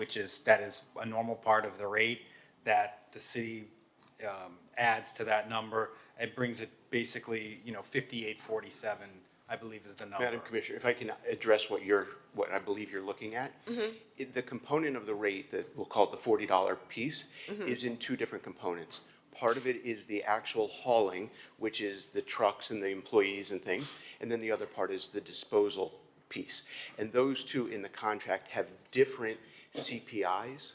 that is a normal part of the rate that the city adds to that number. It brings it basically, $58.47 I believe is the number. Madam Commissioner, if I can address what I believe you're looking at. The component of the rate that we'll call it the $40 piece is in two different components. Part of it is the actual hauling, which is the trucks and the employees and things, and then the other part is the disposal piece. And those two in the contract have different CPIs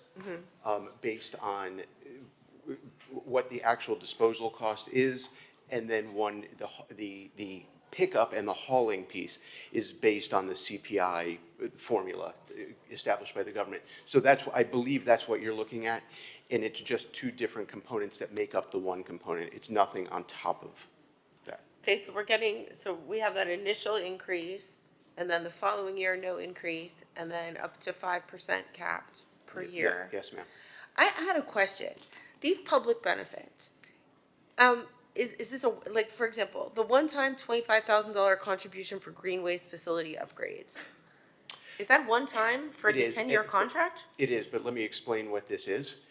based on what the actual disposal cost is, and then the pickup and the hauling piece is based on the CPI formula established by the government. So I believe that's what you're looking at, and it's just two different components that make up the one component. It's nothing on top of that. Okay, so we have that initial increase, and then the following year, no increase, and then up to 5% capped per year. Yes, ma'am. I had a question. These public benefits, is this like, for example, the one-time $25,000 contribution for green waste facility upgrades? Is that one time for the 10-year contract? It is, but let me explain what this is.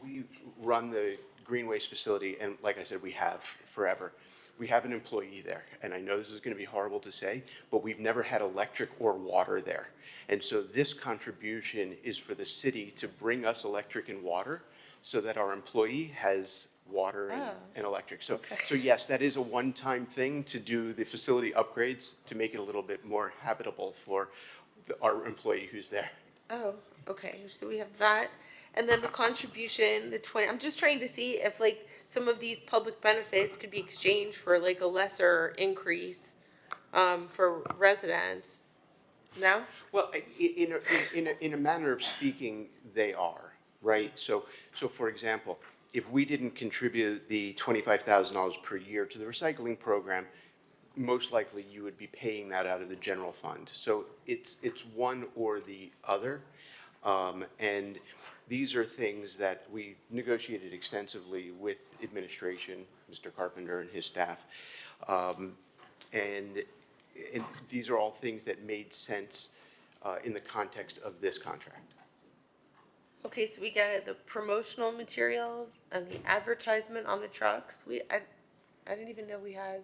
We run the green waste facility, and like I said, we have forever. We have an employee there, and I know this is going to be horrible to say, but we've never had electric or water there. And so this contribution is for the city to bring us electric and water so that our employee has water and electric. So yes, that is a one-time thing to do the facility upgrades to make it a little bit more habitable for our employee who's there. Oh, okay, so we have that, and then the contribution, I'm just trying to see if like some of these public benefits could be exchanged for like a lesser increase for residents. No? Well, in a manner of speaking, they are, right? So for example, if we didn't contribute the $25,000 per year to the recycling program, most likely you would be paying that out of the general fund. So it's one or the other. And these are things that we negotiated extensively with administration, Mr. Carpenter and his staff. And these are all things that made sense in the context of this contract. Okay, so we get the promotional materials and the advertisement on the trucks. I didn't even know we had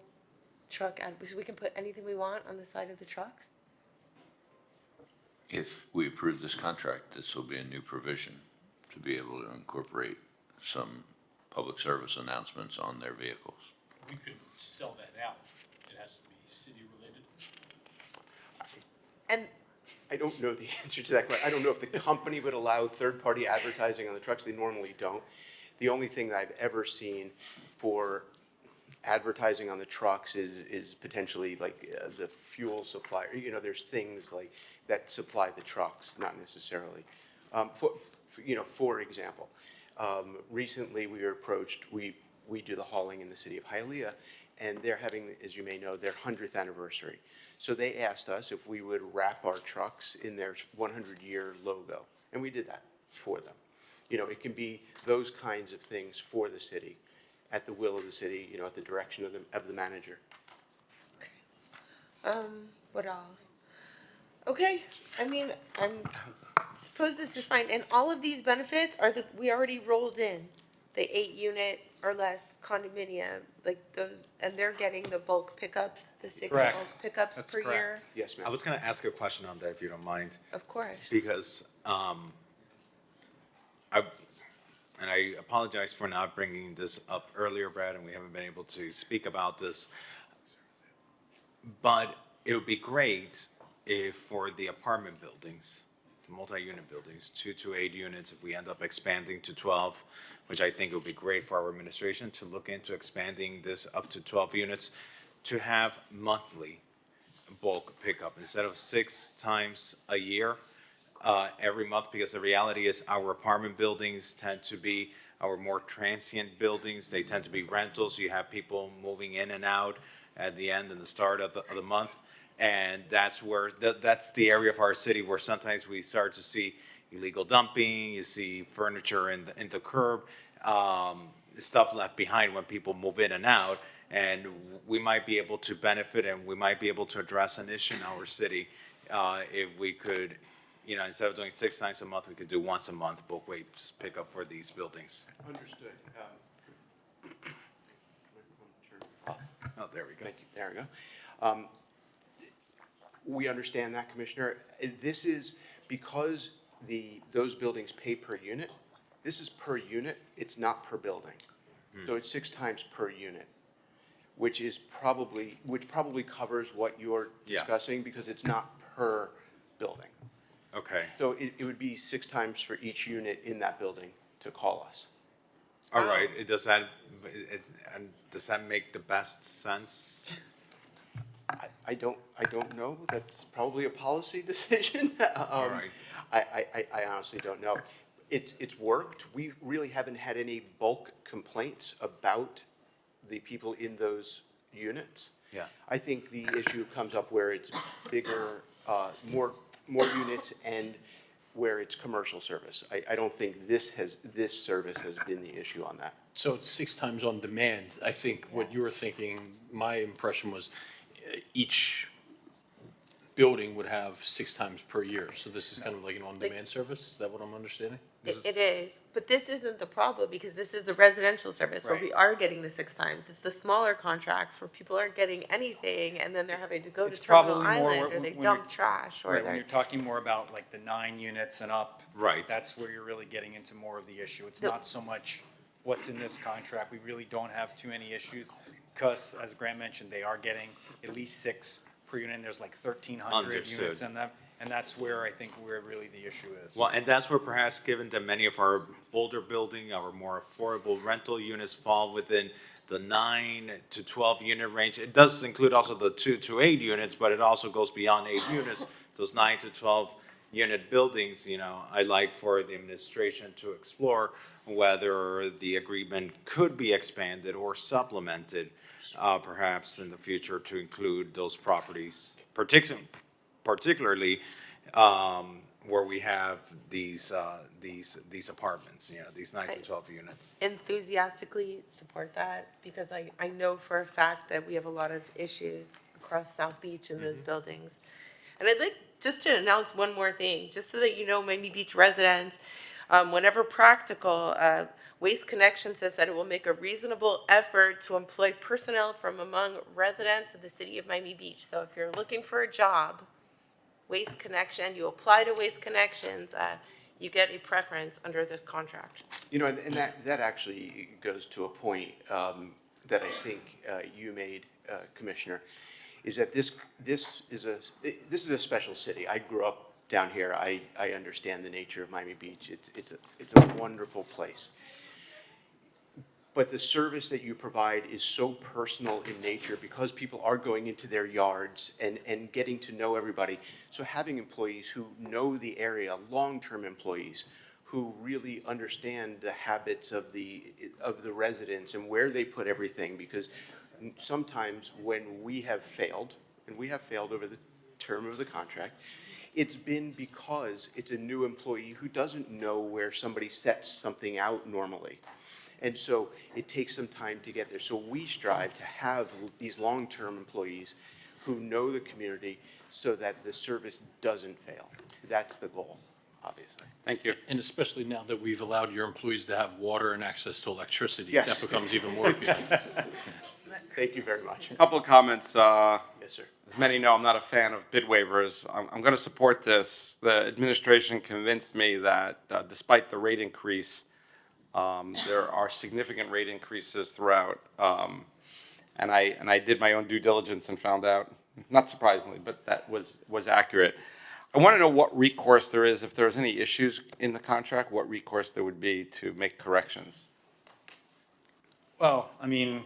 truck ad, so we can put anything we want on the side of the trucks? If we approve this contract, this will be a new provision to be able to incorporate some public service announcements on their vehicles. We could sell that out. It has to be city related. And I don't know the answer to that question. I don't know if the company would allow third-party advertising on the trucks. They normally don't. The only thing that I've ever seen for advertising on the trucks is potentially like the fuel supplier. You know, there's things like that supply the trucks, not necessarily. For example, recently we were approached. We do the hauling in the city of Hialeah, and they're having, as you may know, their 100th anniversary. So they asked us if we would wrap our trucks in their 100-year logo, and we did that for them. You know, it can be those kinds of things for the city, at the will of the city, you know, at the direction of the manager. What else? Okay, I mean, suppose this is fine, and all of these benefits we already rolled in, the 8-unit or less condominium, like those, and they're getting the bulk pickups, the 6 Correct. bulk pickups That's per correct. year? Yes, ma'am. I was going to ask a question on that, if you don't mind. Of course. Because, and I apologize for not bringing this up earlier, Brad, and we haven't been able to speak about this. But it would be great if for the apartment buildings, the multi-unit buildings, 2 to 8 units, if we end up expanding to 12, which I think would be great for our administration to look into expanding this up to 12 units, to have monthly bulk pickup instead of 6 times a year, every month, because the reality is our apartment buildings tend to be our more transient buildings. They tend to be rentals. You have people moving in and out at the end and the start of the month. And that's where, that's the area of our city where sometimes we start to see illegal dumping, you see furniture in the curb, stuff left behind when people move in and out. And we might be able to benefit and we might be able to address an issue in our city if we could, you know, instead of doing 6 times a month, we could do once a month bulk waste pickup for these buildings. Understood. Oh, there we go. Thank you. There we go. We understand that, Commissioner. This is because those buildings pay per unit. This is per unit, it's not per building. So it's 6 times per unit, which probably covers what you're Yes. discussing because it's not per building. Okay. So it would be 6 times for each unit in that building to call us. All right, does that make the best sense? I don't know. That's probably a policy decision. All right. I honestly don't know. It's worked. We really haven't had any bulk complaints about the people in those units. Yeah. I think the issue comes up where it's bigger, more units and where it's commercial service. I don't think this service has been the issue on that. So it's 6 times on demand. I think what you were thinking, my impression was each building would have 6 times per year. So this is kind of like an on-demand service? Is that what I'm understanding? It is, but this isn't the problem because this is the residential service where Right. we are getting the 6 times. It's the smaller contracts where people aren't getting anything and then they're having to go to It's Terminal probably more Island or when they you're- dump trash or Right, when they're. you're talking more about like the 9 units and up. Right. That's where you're really getting into more of the issue. It's No. not so much what's in this contract. We really don't have too many issues because, as Grant mentioned, they are getting at least 6 per unit, and there's like 1,300 Understood. units in them. And that's where I think where really the issue is. Well, and that's where perhaps given that many of our older building, our more affordable rental units fall within the 9 to 12 unit range. It does include also the 2 to 8 units, but it also goes beyond 8 units. Those 9 to 12 unit buildings, I'd like for the administration to explore whether the agreement could be expanded or supplemented, perhaps in the future to include those properties, particularly where we have these apartments, these 9 to 12 units. Enthusiastically support that because I know for a fact that we have a lot of issues across South Beach in those buildings. And I'd like just to announce one more thing, just so that you know, Miami Beach residents, whenever practical, Waste Connections has said it will make a reasonable effort to employ personnel from among residents of the city of Miami Beach. So if you're looking for a job, Waste Connection, you apply to Waste Connections, you get a preference under this contract. And that actually goes to a point that I think you made, Commissioner, is that this is a special city. I grew up down here. I understand the nature of Miami Beach. It's a wonderful place. But the service that you provide is so personal in nature because people are going into their yards and getting to know everybody. So having employees who know the area, long-term employees, who really understand the habits of the residents and where they put everything, because sometimes when we have failed, and we have failed over the term of the contract, it's been because it's a new employee who doesn't know where somebody sets something out normally. And so it takes some time to get there. So we strive to have these long-term employees who know the community so that the service doesn't fail. That's the goal, obviously. Thank you. And especially now that we've allowed your employees to have water and access to electricity, Yes. that becomes even more appealing. Thank you very much. A couple of comments. Yes, sir. As many know, I'm not a fan of bid waivers. I'm going to support this. The administration convinced me that despite the rate increase, there are significant rate increases throughout. And I did my own due diligence and found out, not surprisingly, but that was accurate. I want to know what recourse there is, if there's any issues in the contract, what recourse there would be to make corrections. Well, I mean,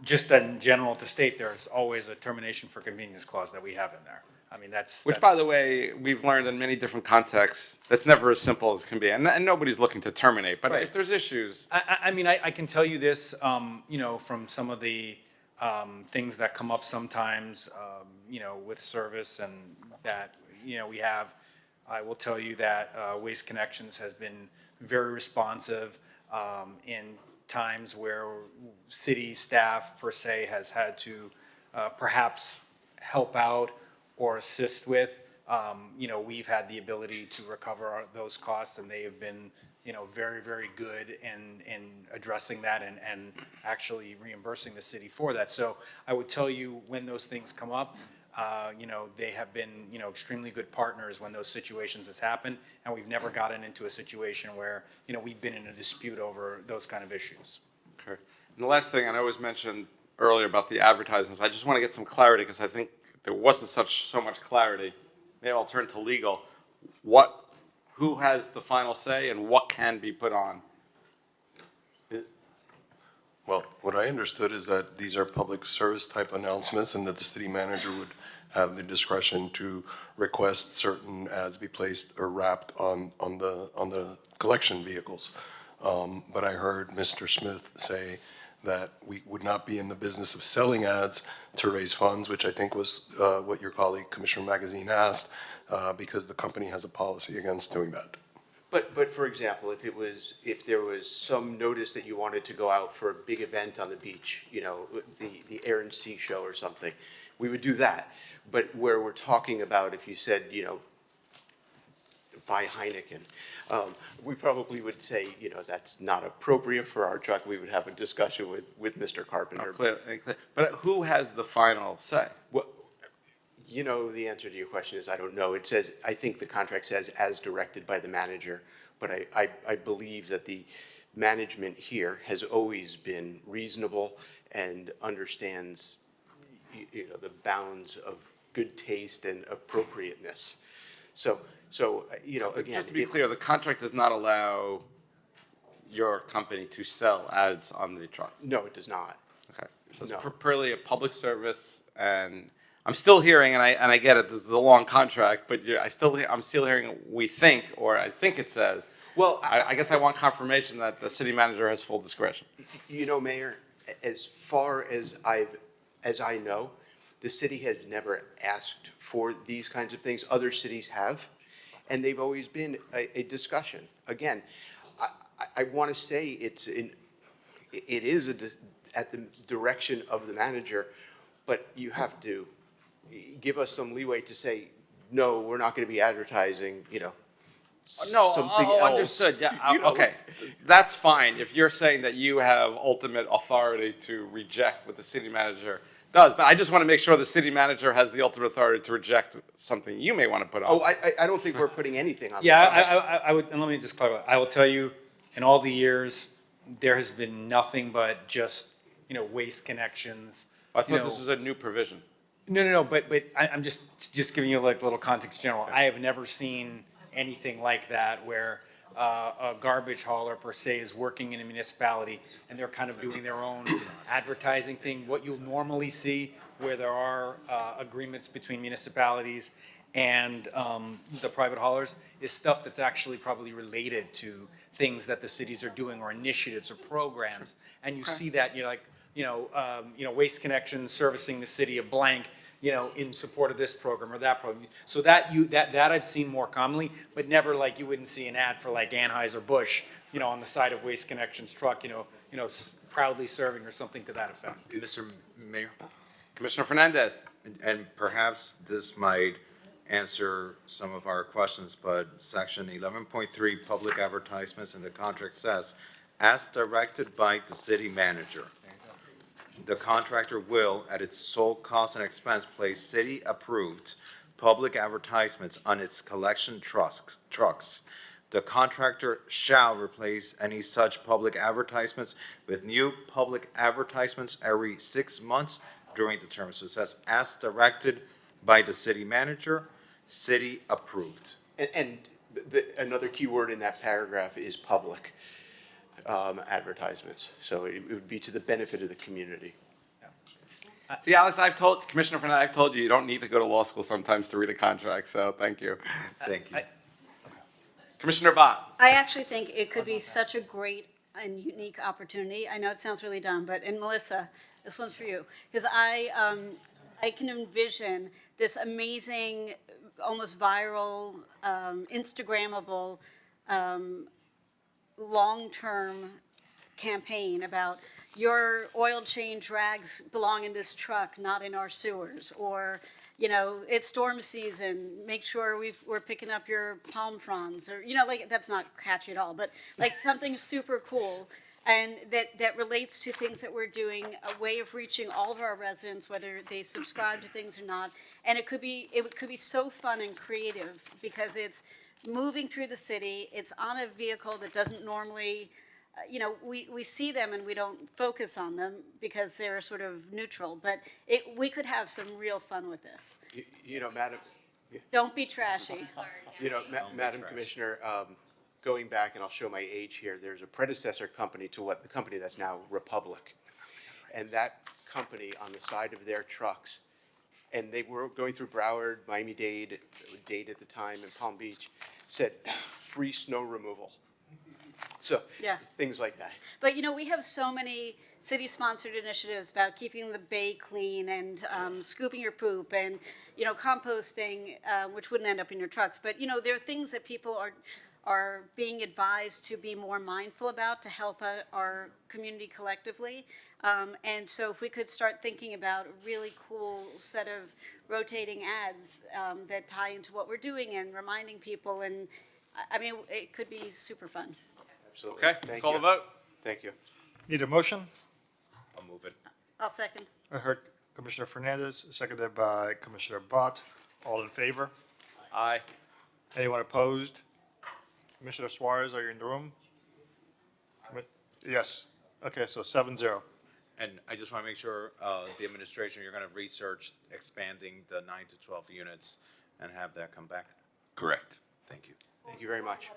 just in general to state, there's always a termination for convenience clause that we have in there. I mean, Which, by the way, we've learned in many different contexts, that's never as simple as can be. And nobody's looking to terminate, but Right. if there's issues. I mean, I can tell you this, from some of the things that come up sometimes, with service and that, we have. I will tell you that Waste Connections has been very responsive in times where city staff per se has had to perhaps help out or assist with. We've had the ability to recover those costs, and they have been, very, very good in addressing that and actually reimbursing the city for that. So I would tell you when those things come up, You know, they have been, you know, extremely good partners when those situations has happened, and we've never gotten into a situation where, you know, we've been in a dispute over those kind of issues. Okay. And the last thing, I know it was mentioned earlier about the advertisements. I just want to get some clarity because I think there wasn't so much clarity. Maybe I'll turn to legal. Who has the final say and what can be put on? Well, what I understood is that these are public service type announcements and that the city manager would have the discretion to request certain ads be placed or wrapped on the collection vehicles. But I heard Mr. Smith say that we would not be in the business of selling ads to raise funds, which I think was what your colleague Commissioner Magazine asked, because the company has a policy against doing that. But for example, if there was some notice that you wanted to go out for a big event on the beach, you know, the Air and Sea show or something, we would do that. But where we're talking about, if you said, you know, buy Heineken, we probably would say, you know, that's not appropriate for our truck. We would have a discussion with Mr. Carpenter. Clear. But who has the final say? Well, you know, the answer to your question is I don't know. It says, I think the contract says as directed by the manager, but I believe that the management here has always been reasonable and understands, you know, the bounds of good taste and appropriateness. So you know, again, just to be clear, the contract does not allow your company to sell ads on the trucks. No, it does not. Okay, so it's No. purely a public service, and I'm still hearing, and I get it. This is a long contract, but I'm still hearing we think, or I think it says. Well, I guess I want confirmation that the city manager has full discretion. You know, Mayor, as far as I know, the city has never asked for these kinds of things. Other cities have, and they've always been a discussion. Again, I want to say it is at the direction of the manager, but you have to give us some leeway to say, no, we're not going to be advertising, you know, something else. Understood. Yeah, You know, okay, that's fine. If you're saying that you have ultimate authority to reject what the city manager does, but I just want to make sure the city manager has the ultimate authority to reject something you may want to put on. Oh, I don't think we're putting anything on. Yeah, the I would, and let me just clarify. I will tell you, in all the years, there has been nothing but just, you know, waste connections. I thought this was a new provision. No, but I'm just giving you like a little context general. I have never seen anything like that where a garbage hauler per se is working in a municipality and they're kind of doing their own advertising thing. What you'll normally see where there are agreements between municipalities and the private haulers is stuff that's actually probably related to things that the cities are doing or initiatives or programs. And you see that, you know, like, you know, Waste Connections servicing the city of blank, you know, in support of this program or that program. So that I've seen more commonly, but never like you wouldn't see an ad for like Anheuser-Busch, you know, on the side of Waste Connections truck, you know, proudly serving or something to that effect. Mr. Mayor? Commissioner Fernandez. And perhaps this might answer some of our questions, but section 11.3, public advertisements in the contract says, as directed by the city manager, the contractor will, at its sole cost and expense, place city-approved public advertisements on its collection trucks. The contractor shall replace any such public advertisements with new public advertisements every 6 months during the term. So it says, as directed by the city manager, city-approved. And another key word in that paragraph is public advertisements. So it would be to the benefit of the community. See, Alex, Commissioner Fernandez, I've told you, you don't need to go to law school sometimes to read a contract, so thank you. Thank you. Commissioner Bott. I actually think it could be such a great and unique opportunity. I know it sounds really dumb, but, and Melissa, this one's for you. Because I can envision this amazing, almost viral, Instagrammable, long-term campaign about your oil change rags belong in this truck, not in our sewers, or, you know, it's storm season, make sure we're picking up your palm fronds, or, you know, like, that's not catchy at all, but like something super cool And that relates to things that we're doing, a way of reaching all of our residents, whether they subscribe to things or not. And it could be so fun and creative because it's moving through the city. It's on a vehicle that doesn't normally, we see them and we don't focus on them because they're sort of neutral. But we could have some real fun with this. Madam, Don't be trashy. Madam Commissioner, going back, and I'll show my age here, there's a predecessor company to the company that's now Republic. And that company, on the side of their trucks, and they were going through Broward, Miami-Dade at the time, and Palm Beach, said free snow removal. So, Yeah. things like that. But, we have so many city-sponsored initiatives about keeping the bay clean and scooping your poop and, composting, which wouldn't end up in your trucks. But, there are things that people are being advised to be more mindful about to help our community collectively. And so if we could start thinking about a really cool set of rotating ads that tie into what we're doing and reminding people, and it could be super fun. Absolutely. Okay, Thank call you. the vote. Thank you. Need a motion? I'll move it. I'll second. I heard Commissioner Fernandez, seconded by Commissioner Bott. All in favor? Aye. Anyone opposed? Commissioner Suarez, are you in the room? Yes. Okay, so 7-0. And I just want to make sure, the administration, you're going to research expanding the 9 to 12 units and have that come back? Correct. Thank you. Thank you very much.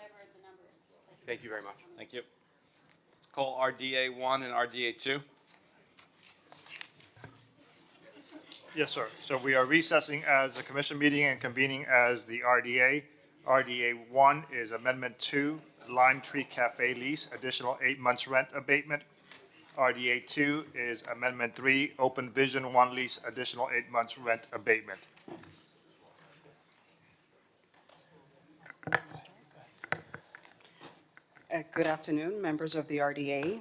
Thank you very much. Thank you. Let's call RDA 1 and RDA 2. Yes, sir. So we are recessing as a commission meeting and convening as the RDA. RDA 1 is Amendment 2, Lime Tree Cafe lease, additional 8 months rent abatement. RDA 2 is Amendment 3, Open Vision 1 lease, additional 8 months rent abatement. Good afternoon, members of the RDA,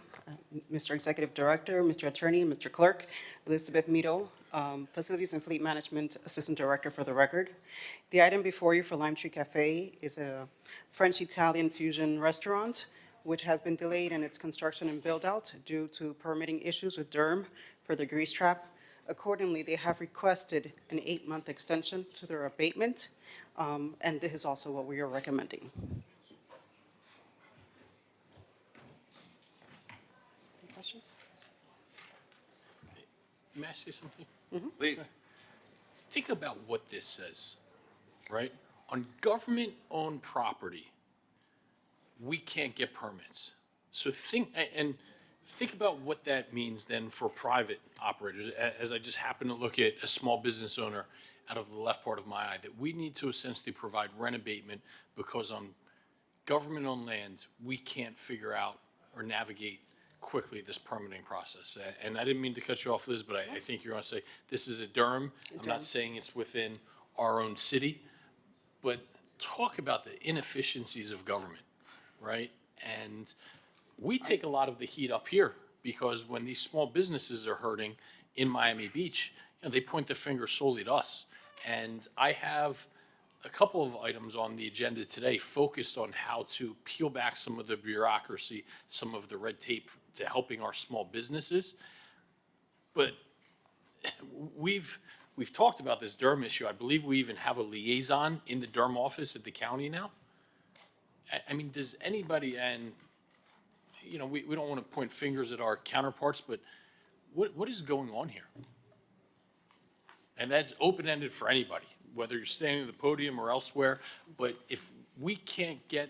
Mr. Executive Director, Mr. Attorney, Mr. Clerk, Elizabeth Mito, Facilities and Fleet Management Assistant Director for the record. The item before you for Lime Tree Cafe is a French-Italian fusion restaurant, which has been delayed in its construction and build-out due to permitting issues with DERM for the grease trap. Accordingly, they have requested an 8-month extension to their abatement, and this is also what we are recommending. Questions? May I say something? Please. Think about what this says, right? On government-owned property, we can't get permits. So think about what that means then for private operators, as I just happen to look at a small business owner out of the left part of my eye, that we need to essentially provide rent abatement because on government-owned land, we can't figure out or navigate quickly this permitting process. And I didn't mean to cut you off, Liz, but I think you're going to say this is a Durham. I'm not saying it's within our own city, but talk about the inefficiencies of government, right? And we take a lot of the heat up here because when these small businesses are hurting in Miami Beach, they point the finger solely to us. And I have a couple of items on the agenda today focused on how to peel back some of the bureaucracy, some of the red tape to helping our small businesses. But we've talked about this Durham issue. I believe we even have a liaison in the Durham office at the county now. I mean, does anybody, and we don't want to point fingers at our counterparts, but what is going on here? And that's open-ended for anybody, whether you're standing at the podium or elsewhere. But if we can't get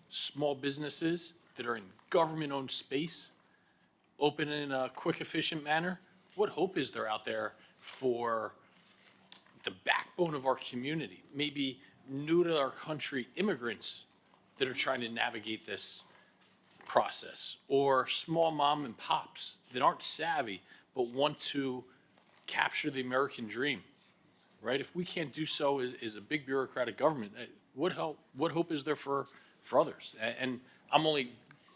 small businesses that are in government-owned space open in a quick, efficient manner, what hope is there out there for the backbone of our community, maybe new to our country immigrants that are trying to navigate this process, or small mom and pops that aren't savvy but want to capture the American dream, right? If we can't do so as a big bureaucratic government, what hope is there for others? And I'm only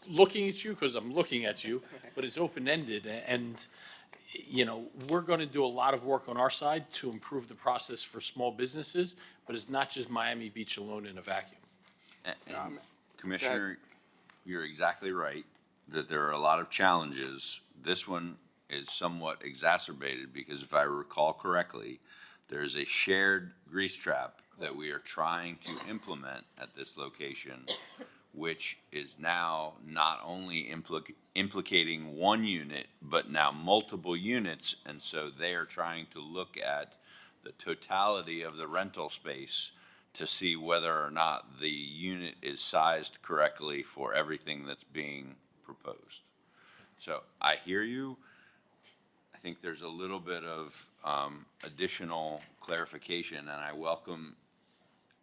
looking at you because I'm looking at you, but it's open-ended. And, we're going to do a lot of work on our side to improve the process for small businesses, but it's not just Miami Beach alone in a vacuum. And Commissioner, you're exactly right. that there are a lot of challenges. This one is somewhat exacerbated because if I recall correctly, there's a shared grease trap that we are trying to implement at this location, which is now not only implicating one unit, but now multiple units. And so they are trying to look at the totality of the rental space to see whether or not the unit is sized correctly for everything that's being proposed. So I hear you. I think there's a little bit of additional clarification, and I welcome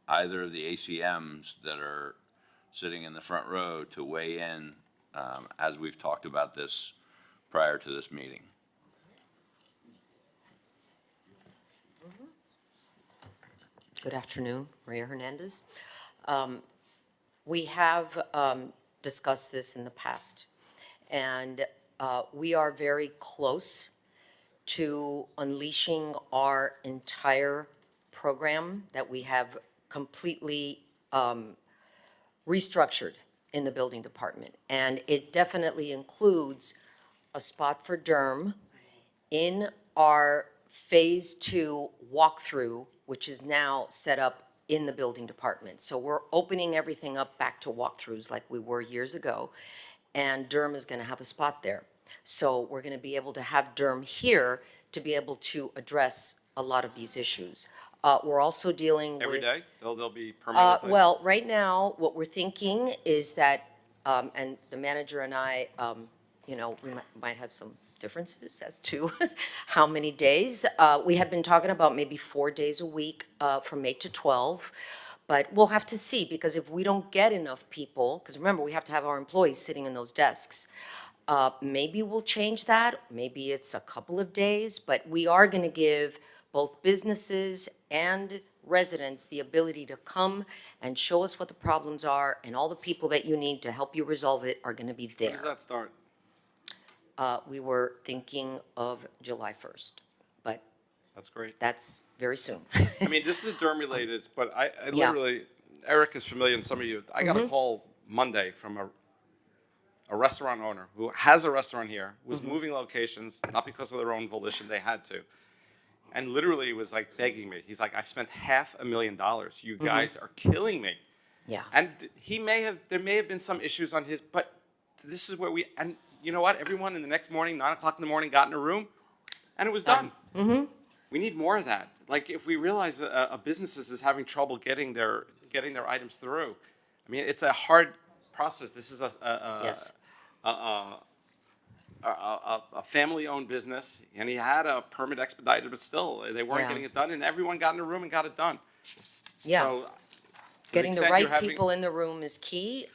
either of the ACMs that are sitting in the front row to weigh in as we've talked about this prior to this meeting. Good afternoon, Maria Hernandez. We have discussed this in the past, and we are very close to unleashing our entire program that we have completely restructured in the building department. And it definitely includes a spot for derm in our phase 2 walkthrough, which is now set up in the building department. So we're opening everything up back to walkthroughs like we were years ago, and derm is going to have a spot there. So we're going to be able to have derm here to be able to address a lot of these issues. We're also dealing with... Every day? They'll be permanent? Well, right now, what we're thinking is that, and the manager and I, you know, we might have some differences as to how many days. We have been talking about maybe 4 days a week from 8 to 12. But we'll have to see, because if we don't get enough people, because remember, we have to have our employees sitting in those desks. Maybe we'll change that. Maybe it's a couple of days, but we are going to give both businesses and residents the ability to come and show us what the problems are, and all the people that you need to help you resolve it are going to be there. When does that start? We were thinking of July 1st, but that's great. That's very soon. I mean, this is derm related, but I literally, Eric is familiar, and some of you, I got a call Monday from a restaurant owner who has a restaurant here, was moving locations, not because of their own volition, they had to. And literally was like begging me. He's like, I've spent $500,000. You guys are killing me. Yeah. And there may have been some issues on his, but this is where and you know what? Everyone in the next morning, 9 o'clock in the morning, got in a room, and it was done. We need more of that. Like, if we realize a business is having trouble getting their items through, I mean, it's a hard process. This is a family-owned business, and he had a permit expedited, but still, they weren't getting it done, and everyone got in a room and got it done. Yeah. So, Getting the right people in the room is key.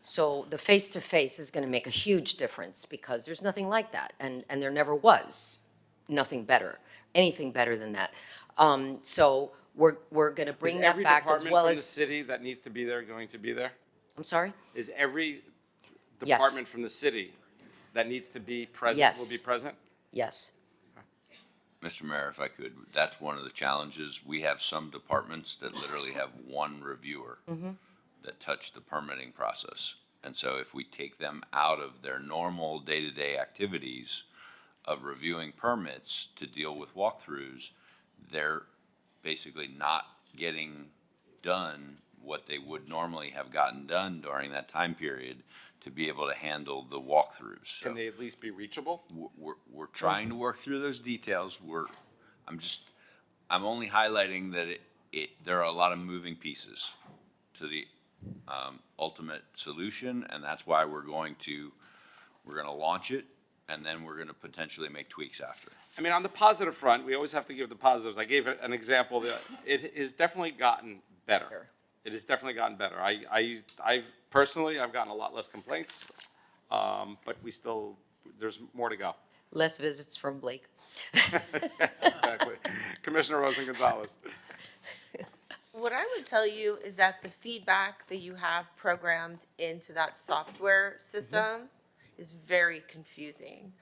So the face-to-face is going to make a huge difference, because there's nothing like that, and there never was anything better than that. So we're going to bring that back, as well as... Is every department from the city that needs to be there going to be there? I'm sorry? Is every department from the city that needs to be present will be present? Yes. Mr. Mayor, if I could, that's one of the challenges. We have some departments that literally have one reviewer that touch the permitting process. And so if we take them out of their normal day-to-day activities of reviewing permits to deal with walkthroughs, they're basically not getting done what they would normally have gotten done during that time period to be able to handle the walkthroughs. So Can they at least be reachable? we're trying to work through those details. I'm only highlighting that there are a lot of moving pieces to the ultimate solution, and that's why we're going to launch it, and then we're going to potentially make tweaks after. I mean, on the positive front, we always have to give the positives. I gave an example that it has definitely gotten better. It has definitely gotten better. I've personally, I've gotten a lot less complaints, but there's more to go. Less visits from Blake. Exactly. Commissioner Rosen-Gonzalez. What I would tell you is that the feedback that you have programmed into that software system is very confusing.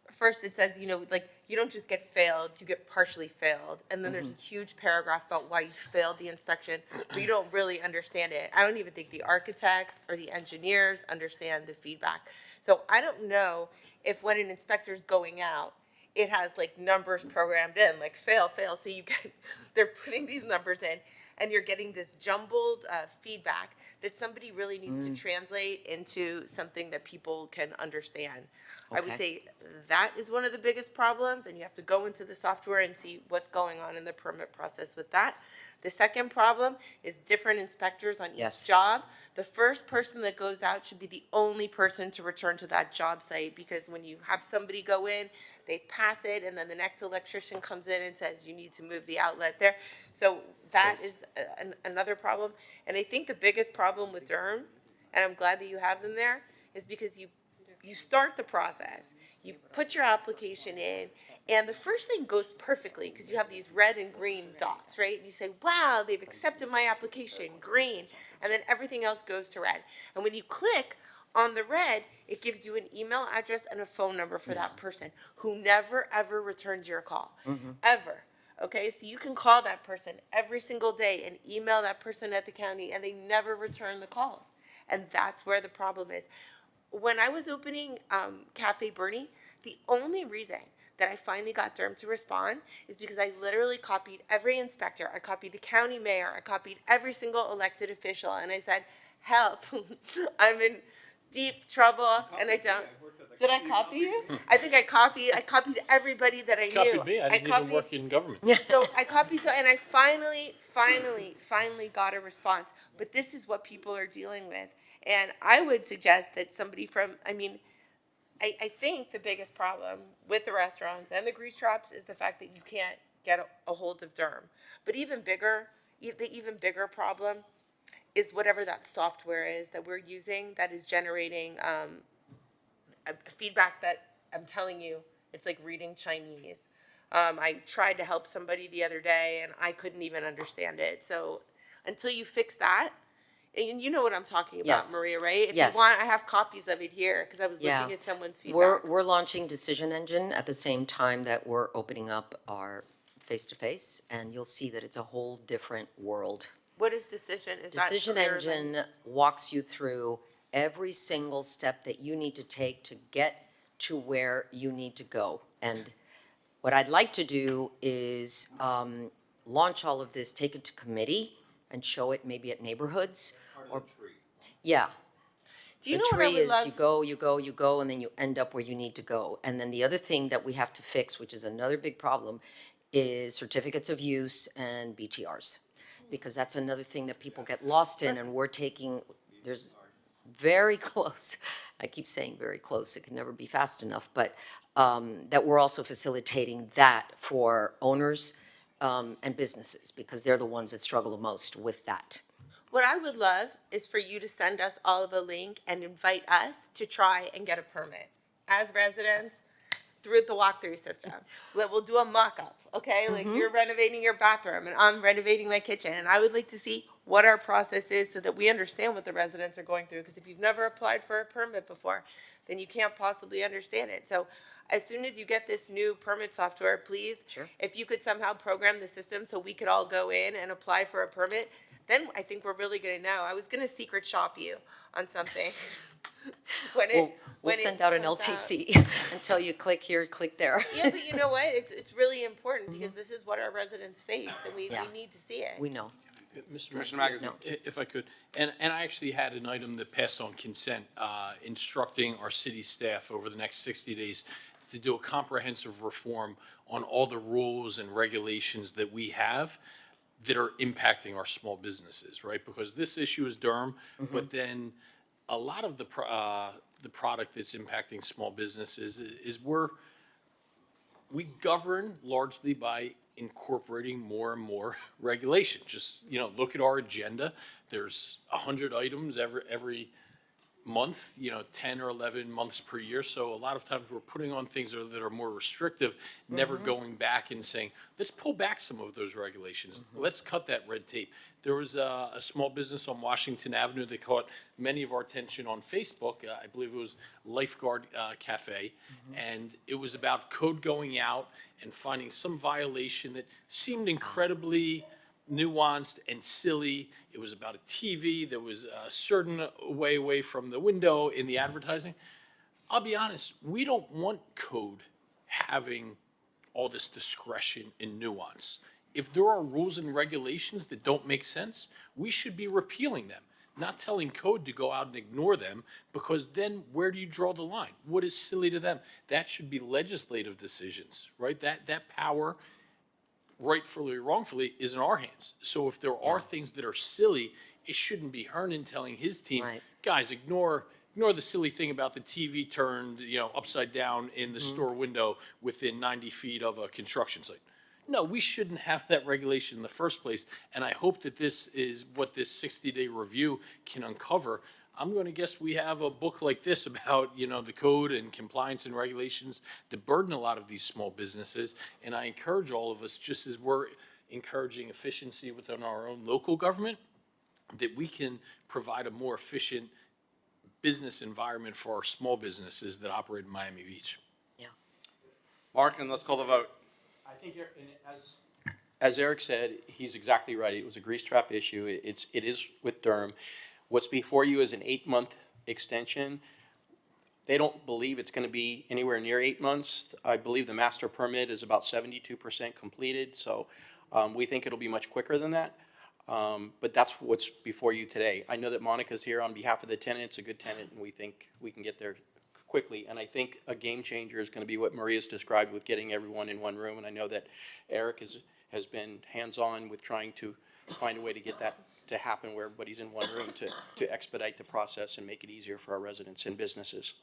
First it says, like, you don't just get failed, you get partially failed. And then there's a huge paragraph about why you failed the inspection, but you don't really understand it. I don't even think the architects or the engineers understand the feedback. So I don't know if when an inspector's going out, it has like numbers programmed in, like fail, fail. So you get, they're putting these numbers in, and you're getting this jumbled feedback that somebody really needs to translate into something that people can understand. I would Okay. say that is one of the biggest problems, and you have to go into the software and see what's going on in the permit process with that. The second problem is different inspectors on Yes. each job. The first person that goes out should be the only person to return to that job site, because when you have somebody go in, they pass it, and then the next electrician comes in and says, you need to move the outlet there. So that Yes. is another problem. And I think the biggest problem with Durham, and I'm glad that you have them there, is because you start the process, you put your application in, and the first thing goes perfectly because you have these red and green dots, right? And you say, wow, they've accepted my application, green, and then everything else goes to red. And when you click on the red, it gives you an email address and a phone number for that person who never, ever returns your call, ever. Okay, so you can call that person every single day and email that person at the county, and they never return the calls. And that's where the problem is. When I was opening Cafe Bernie, the only reason that I finally got Durham to respond is because I literally copied every inspector. I copied the county mayor. I copied every single elected official. And I said, help, I'm in deep trouble. And I don't. Did I copy you? I think I copied everybody that I knew. Copied me, I didn't even work in government. So I copied, and I finally got a response. But this is what people are dealing with. And I would suggest that somebody from, I think the biggest problem with the restaurants and the grease traps is the fact that you can't get a hold of Durham. But the even bigger problem is whatever that software is that we're using that is generating a feedback that I'm telling you, it's like reading Chinese. I tried to help somebody the other day and I couldn't even understand it. So until you fix that, and you know what I'm talking about, Yes. Maria, right? If Yes. you want, I have copies of it here because I was looking at someone's feedback. We're launching Decision Engine at the same time that we're opening up our face-to-face, and you'll see that it's a whole different world. What is decision? Is Decision that clearer than- Engine walks you through every single step that you need to take to get to where you need to go. And what I'd like to do is launch all of this, take it to committee, and show it maybe at neighborhoods. Or yeah. Do you The know what I tree would is love? you go, and then you end up where you need to go. And then the other thing that we have to fix, which is another big problem, is certificates of use and BTRs. Because that's another thing that people get lost in, and we're taking, there's very close, I keep saying very close, it can never be fast enough, but that we're also facilitating that for owners and businesses, because they're the ones that struggle the most with that. What I would love is for you to send us all of a link and invite us to try and get a permit as residents through the walkthrough system. We'll do a mock-up, okay? Like you're renovating your bathroom and I'm renovating my kitchen, and I would like to see what our process is so that we understand what the residents are going through, because if you've never applied for a permit before, then you can't possibly understand it. So as soon as you get this new permit software, please, if you could somehow program the system so we could all go in and apply for a permit, then I think we're really gonna know. I was gonna secret shop you on something. We'll send out an LTC and tell you click here, click there. Yeah, but you know what? It's really important because this is what our residents face, and we need to see it. We know. Mr. Commissioner Magazine. If I could, and I actually had an item that passed on consent, instructing our city staff over the next 60 days to do a comprehensive reform on all the rules and regulations that we have that are impacting our small businesses, right? Because this issue is Durham, but then a lot of the product that's impacting small businesses is we govern largely by incorporating more and more regulation. Just, look at our agenda. There's 100 items every month, 10 or 11 months per year. So a lot of times we're putting on things that are more restrictive, never going back and saying, let's pull back some of those regulations. Let's cut that red tape. There was a small business on Washington Avenue that caught many of our attention on Facebook. I believe it was Lifeguard Cafe. And it was about code going out and finding some violation that seemed incredibly nuanced and silly. It was about a TV that was a certain way away from the window in the advertising. I'll be honest, we don't want code having all this discretion and nuance. If there are rules and regulations that don't make sense, we should be repealing them, not telling code to go out and ignore them, because then where do you draw the line? What is silly to them? That should be legislative decisions, right? That power, rightfully or wrongfully, is in our hands. So if there are things that are silly, it shouldn't be Hernan telling his team, guys, ignore the silly thing about the TV turned, upside down in the store window within 90 feet of a construction site. No, we shouldn't have that regulation in the first place. And I hope that this is what this 60-day review can uncover. I'm going to guess we have a book like this about, the code and compliance and regulations that burden a lot of these small businesses. And I encourage all of us, just as we're encouraging efficiency within our own local government, that we can provide a more efficient business environment for our small businesses that operate in Miami Beach. Yeah. Mark, and let's call the vote. I think, as Eric said, he's exactly right. It was a grease trap issue. It is with Durham. What's before you is an 8-month extension. They don't believe it's going to be anywhere near 8 months. I believe the master permit is about 72% completed, so we think it'll be much quicker than that. But that's what's before you today. I know that Monica's here on behalf of the tenant. It's a good tenant, and we think we can get there quickly. And I think a game changer is going to be what Maria's described with getting everyone in one room. And I know that Eric has been hands-on with trying to find a way to get that to happen where everybody's in one room to expedite the process and make it easier for our residents and businesses.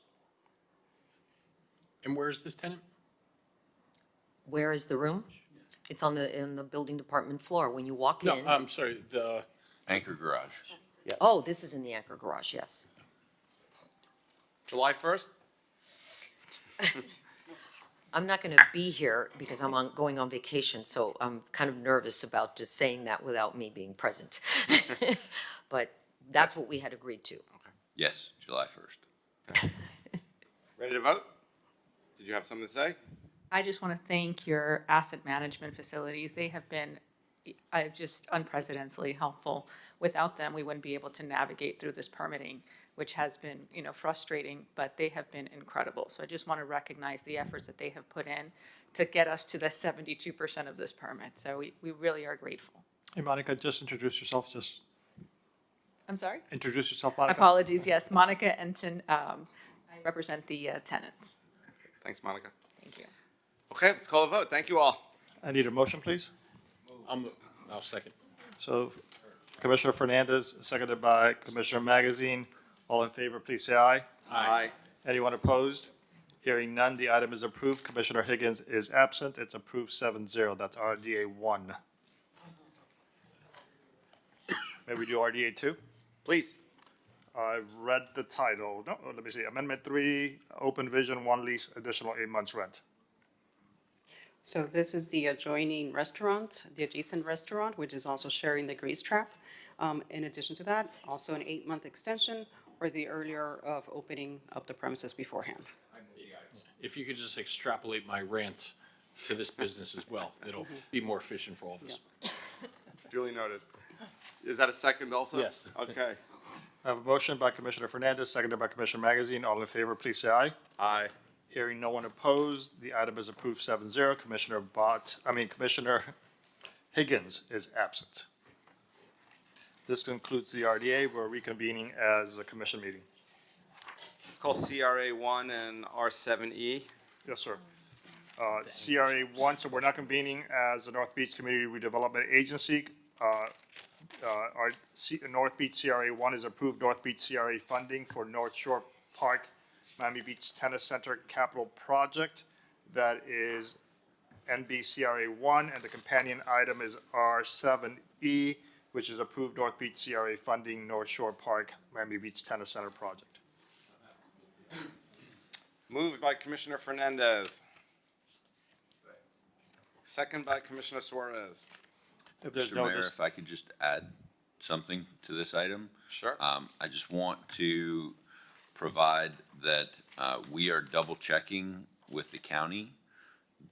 And where is this tenant? Where is the room? It's in the building department floor. When you walk No, in. I'm sorry, the Anchor garage. Yeah. Oh, this is in the Anchor Garage, yes. July 1st? I'm not going to be here because I'm going on vacation, so I'm kind of nervous about just saying that without me being present. But that's what we had agreed to. Yes, July 1st. Ready to vote? Did you have something to say? I just want to thank your asset management facilities. They have been just unprecedentedly helpful. Without them, we wouldn't be able to navigate through this permitting, which has been, frustrating, but they have been incredible. So I just want to recognize the efforts that they have put in to get us to the 72% of this permit. So we really are grateful. Hey, Monica, just introduce yourself. I'm sorry? Introduce yourself, Monica. Apologies, yes. Monica Enton, I represent the tenants. Thanks, Monica. Thank you. Okay, let's call a vote. Thank you all. I need a motion, please. I'll second. So Commissioner Fernandez, seconded by Commissioner Magazine. All in favor, please say aye. Aye. Anyone opposed? Hearing none, the item is approved. Commissioner Higgins is absent. It's approved 7-0. That's RDA 1. May we do RDA 2? Please. I've read the title. No, let me see. Amendment 3, Open Vision, 1 lease, additional 8 months rent. So this is the adjoining restaurant, the adjacent restaurant, which is also sharing the grease trap. In addition to that, also an 8-month extension or the earlier of opening up the premises beforehand. If you could just extrapolate my rant to this business as well, it'll be more efficient for all of us. Duly noted. Is that a second also? Yes. Okay. I have a motion by Commissioner Fernandez, seconded by Commissioner Magazine. All in favor, please say aye. Aye. Hearing no one opposed, the item is approved 7-0. Commissioner Higgins is absent. This concludes the RDA. We're reconvening as a commission meeting. It's called CRA 1 and R7E. Yes, sir. CRA 1, so we're not convening as the North Beach Community Redevelopment Agency. Our North Beach CRA 1 is approved North Beach CRA funding for North Shore Park Miami Beach Tennis Center Capital Project. That is NBCRA 1, and the companion item is R7E, which is approved North Beach CRA funding North Shore Park Miami Beach Tennis Center Project. Moved by Commissioner Fernandez. Second by Commissioner Suarez. If there's Mr. no Mayor, if I could just add something to this item. Sure. I just want to provide that we are double checking with the county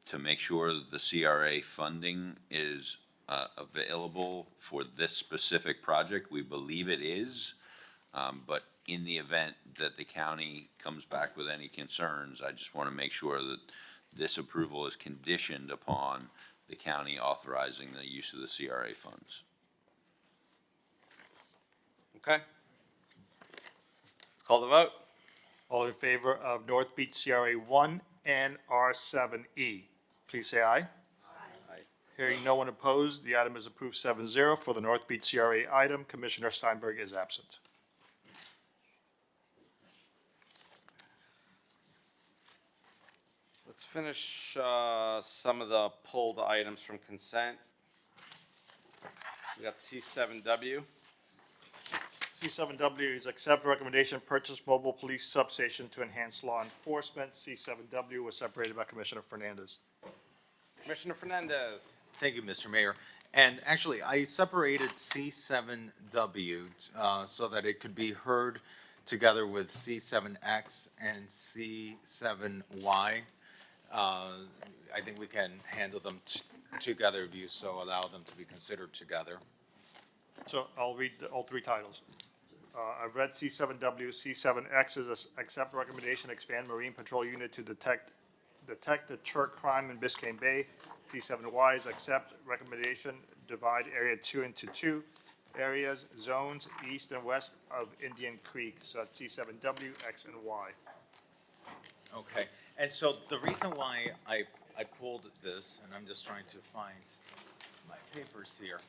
to make sure that the CRA funding is available for this specific project. We believe it is, but in the event that the county comes back with any concerns, I just want to make sure that this approval is conditioned upon the county authorizing the use of the CRA funds. Okay. Let's call the vote. All in favor of North Beach CRA 1 and R7E, please say aye. Aye. Hearing no one opposed, the item is approved 7-0. For the North Beach CRA item, Commissioner Steinberg is absent. Let's finish some of the pulled items from consent. We got C7W. C7W is accept recommendation, purchase mobile police substation to enhance law enforcement. C7W was separated by Commissioner Fernandez. Commissioner Fernandez. Thank you, Mr. Mayor. And actually, I separated C7W so that it could be heard together with C7X and C7Y. I think we can handle them together if you so allow them to be considered together. So I'll read all three titles. I've read C7W. C7X is accept recommendation, expand Marine Patrol Unit to detect deter crime in Biscayne Bay. C7Y is accept recommendation, divide Area 2 into two areas, zones, east and west of Indian Creek. So that's C7W, X, and Y. Okay, and so the reason why I pulled this, and I'm just trying to find my papers here.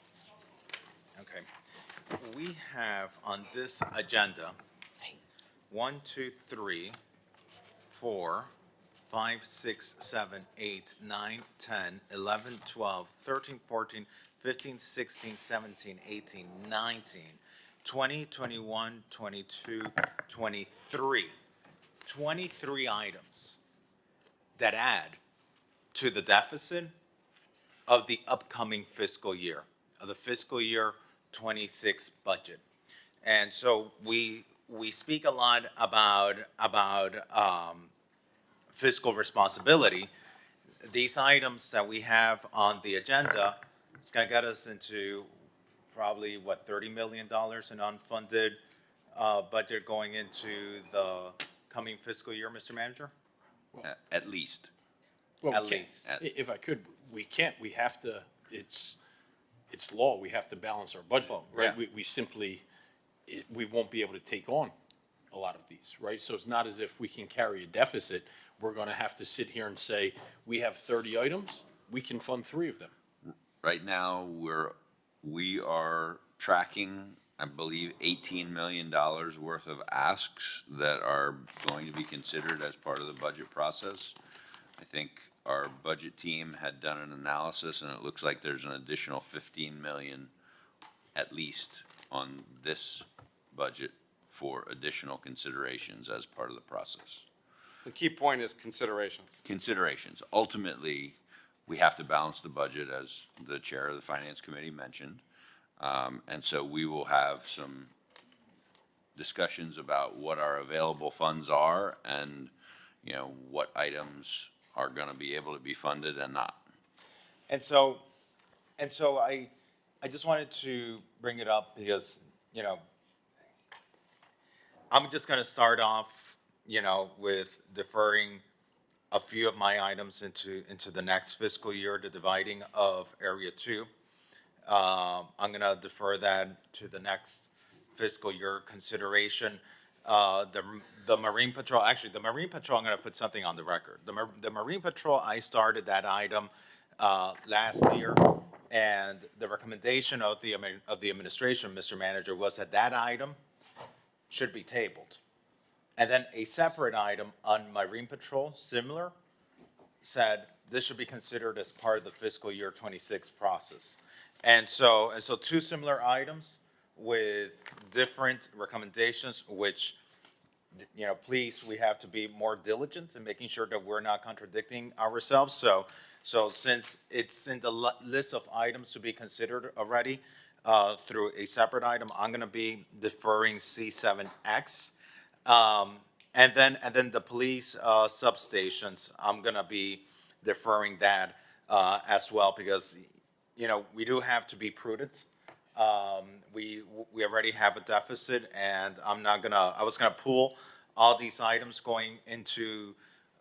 Okay, we have on this agenda 1, 2, 3, 4, 5, 6, 7, 8, 9, 10, 11, 12, 13, 14, 15, 16, 17, 18, 19, 20, 21, 22, 23. 23 items that add to the deficit of the upcoming fiscal year, of the fiscal year 26 budget. And so we speak a lot about fiscal responsibility. These items that we have on the agenda, it's going to get us into probably, what, $30 million in unfunded budget going into the coming fiscal year, Mr. Manager? At least. Well, At we can't- least. If I could, we have to, it's law, we have to balance our budget, right? yeah. We simply, we won't be able to take on a lot of these, right? So it's not as if we can carry a deficit. We're gonna have to sit here and say, we have 30 items, we can fund 3 of them. Right now, we are tracking, I believe, $18 million worth of asks that are going to be considered as part of the budget process. I think our budget team had done an analysis, and it looks like there's an additional 15 million at least on this budget for additional considerations as part of the process. The key point is considerations. Considerations. Ultimately, we have to balance the budget, as the chair of the Finance Committee mentioned. And so we will have some discussions about what our available funds are and, you know, what items are going to be able to be funded and not. And so I just wanted to bring it up because, you know, I'm just going to start off, you know, with deferring a few of my items into the next fiscal year, the dividing of Area 2. I'm going to defer that to the next fiscal year consideration. The Marine Patrol, actually, the Marine Patrol, I'm going to put something on the record. The Marine Patrol, I started that item last year, and the recommendation of the administration, Mr. Manager, was that that item should be tabled. And then a separate item on Marine Patrol, similar, said this should be considered as part of the fiscal year 26 process. And so 2 similar items with different recommendations, which you know, please, we have to be more diligent in making sure that we're not contradicting ourselves. So since it's in the list of items to be considered already, through a separate item, I'm gonna be deferring C7X. And then the police, substations, I'm gonna be deferring that, as well, because, you know, we do have to be prudent. We already have a deficit, and I was gonna pull all these items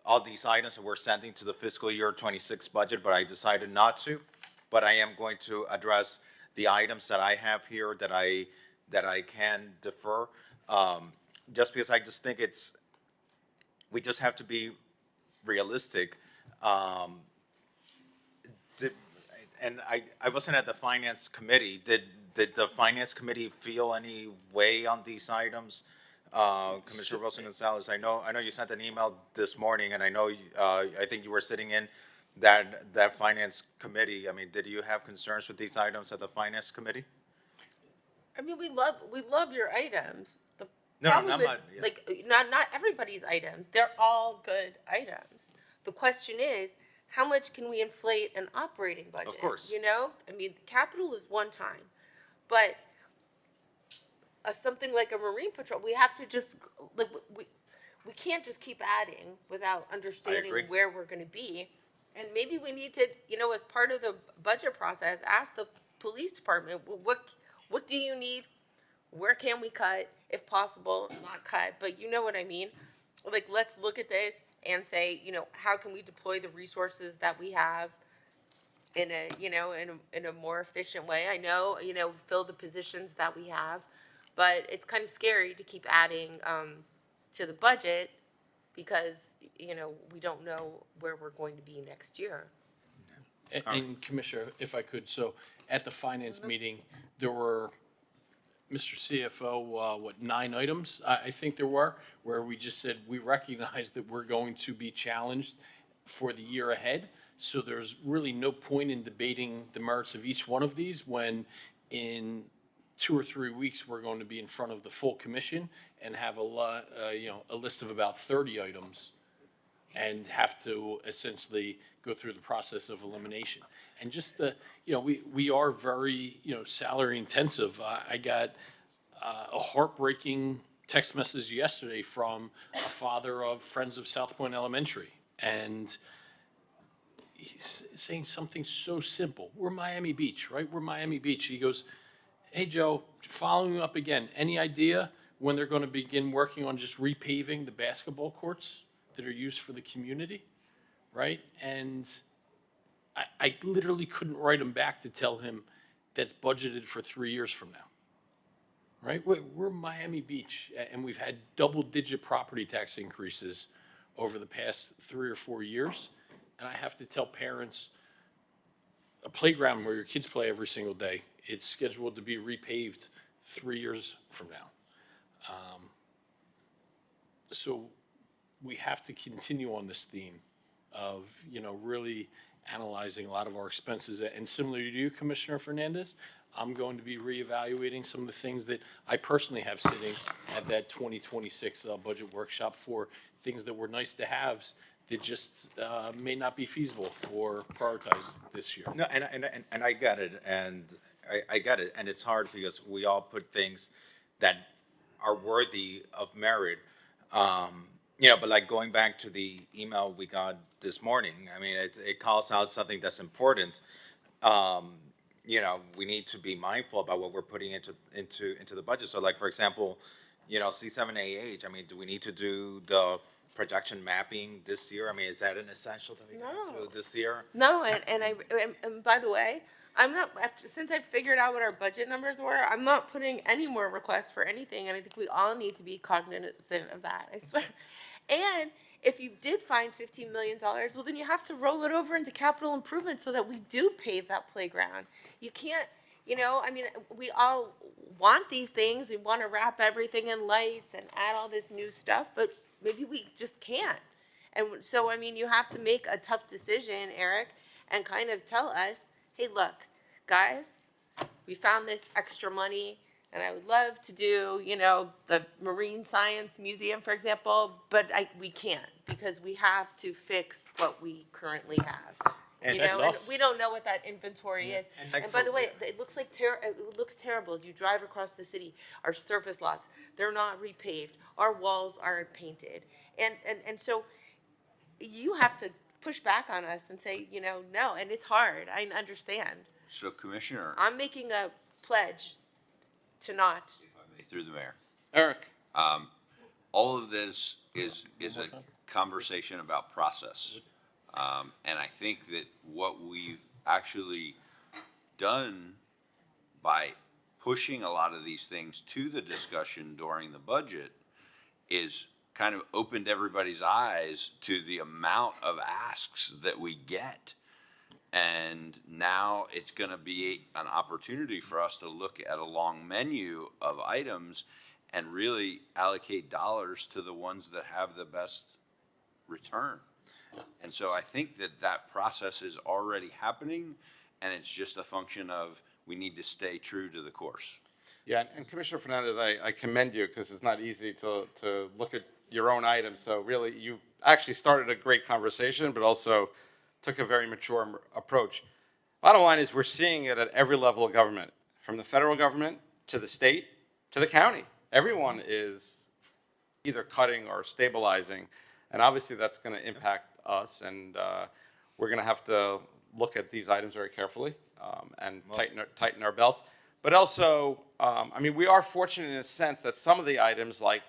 all these items that we're sending to the fiscal year 26 budget, but I decided not to. But I am going to address the items that I have here that I can defer, just because I just think we just have to be realistic. And I wasn't at the finance committee. Did the finance committee feel any way on these items? Commissioner Wilson Gonzalez, I know you sent an email this morning, and I know, I think you were sitting in that finance committee. I mean, did you have concerns with these items at the finance committee? I mean, we love your items. The No, problem I'm is, not, yeah. like, not everybody's items. They're all good items. The question is, how much can we inflate an operating budget? Of course. You know, I mean, capital is one time, but something like a marine patrol, we have to just, like, we can't just keep adding without understanding agree. where we're going to be. And maybe we need to, you know, as part of the budget process, ask the police department, well, what do you need? Where can we cut, if possible, not cut, but you know what I mean? Like, let's look at this and say, you know, how can we deploy the resources that we have in a, you know, in a more efficient way? I know, you know, fill the positions that we have, but it's kind of scary to keep adding to the budget because, you know, we don't know where we're going to be next year. And Commissioner, if I could, so at the finance meeting, there were, Mr. CFO, 9 items, I think there were, where we just said, we recognize that we're going to be challenged for the year ahead. So there's really no point in debating the merits of each one of these when in 2 or 3 weeks, we're going to be in front of the full commission and have a list of about 30 items and have to essentially go through the process of elimination. And just we are very, salary intensive. I got a heartbreaking text message yesterday from a father of Friends of South Point Elementary. And he's saying something so simple. We're Miami Beach, right? We're Miami Beach. He goes, hey, Joe, following up again, any idea when they're going to begin working on just repaving the basketball courts that are used for the community, right? And I literally couldn't write him back to tell him that's budgeted for 3 years from now, right? We're Miami Beach, and we've had double-digit property tax increases over the past 3 or 4 years. And I have to tell parents, a playground where your kids play every single day, it's scheduled to be repaved 3 years from now. So we have to continue on this theme of, really analyzing a lot of our expenses. And similar to you, Commissioner Fernandez, I'm going to be reevaluating some of the things that I personally have sitting at that 2026 budget workshop for things that were nice to haves that just may not be feasible or prioritized this year. No, and I get it, and I get it, and it's hard because we all put things that are worthy of merit. But like going back to the email we got this morning, I mean, it calls out something that's important. We need to be mindful about what we're putting into the budget. So, like for example, C7AH. I mean, do we need to do the projection mapping this year? I mean, is that an essential that we can do this year? No, and by the way, I'm not, since I figured out what our budget numbers were, I'm not putting any more requests for anything, and I think we all need to be cognizant of that, I swear. And if you did find $15 million, well, then you have to roll it over into capital improvement so that we do pave that playground. You can't, we all want these things, we want to wrap everything in lights and add all this new stuff, but maybe we just can't. And so, you have to make a tough decision, Eric, and kind of tell us, hey, look, guys, we found this extra money, And I would love to do, you know, the Marine Science Museum, for example, but we can't because we have to fix what we currently have. And You that's know, and us. we don't know what that inventory is. And like And by for- the way, it looks like it looks terrible as you drive across the city. Our surface lots, they're not repaved. Our walls aren't painted. And so you have to push back on us and say, you know, no, and it's hard. I understand. So Commissioner, I'm making a pledge to not. through the mayor, Eric? all of this is a conversation about process. And I think that what we've actually done by pushing a lot of these things to the discussion during the budget is kind of opened everybody's eyes to the amount of asks that we get. And now it's going to be an opportunity for us to look at a long menu of items and really allocate dollars to the ones that have the best return. And so I think that that process is already happening, and it's just a function of we need to stay true to the course. Yeah, and Commissioner Fernandez, I commend you because it's not easy to look at your own items. So really, you actually started a great conversation, but also took a very mature approach. Bottom line is we're seeing it at every level of government, from the federal government to the state to the county. Everyone is either cutting or stabilizing, and obviously that's going to impact us, and we're going to have to look at these items very carefully and tighten our belts. But also, I mean, we are fortunate in a sense that some of the items like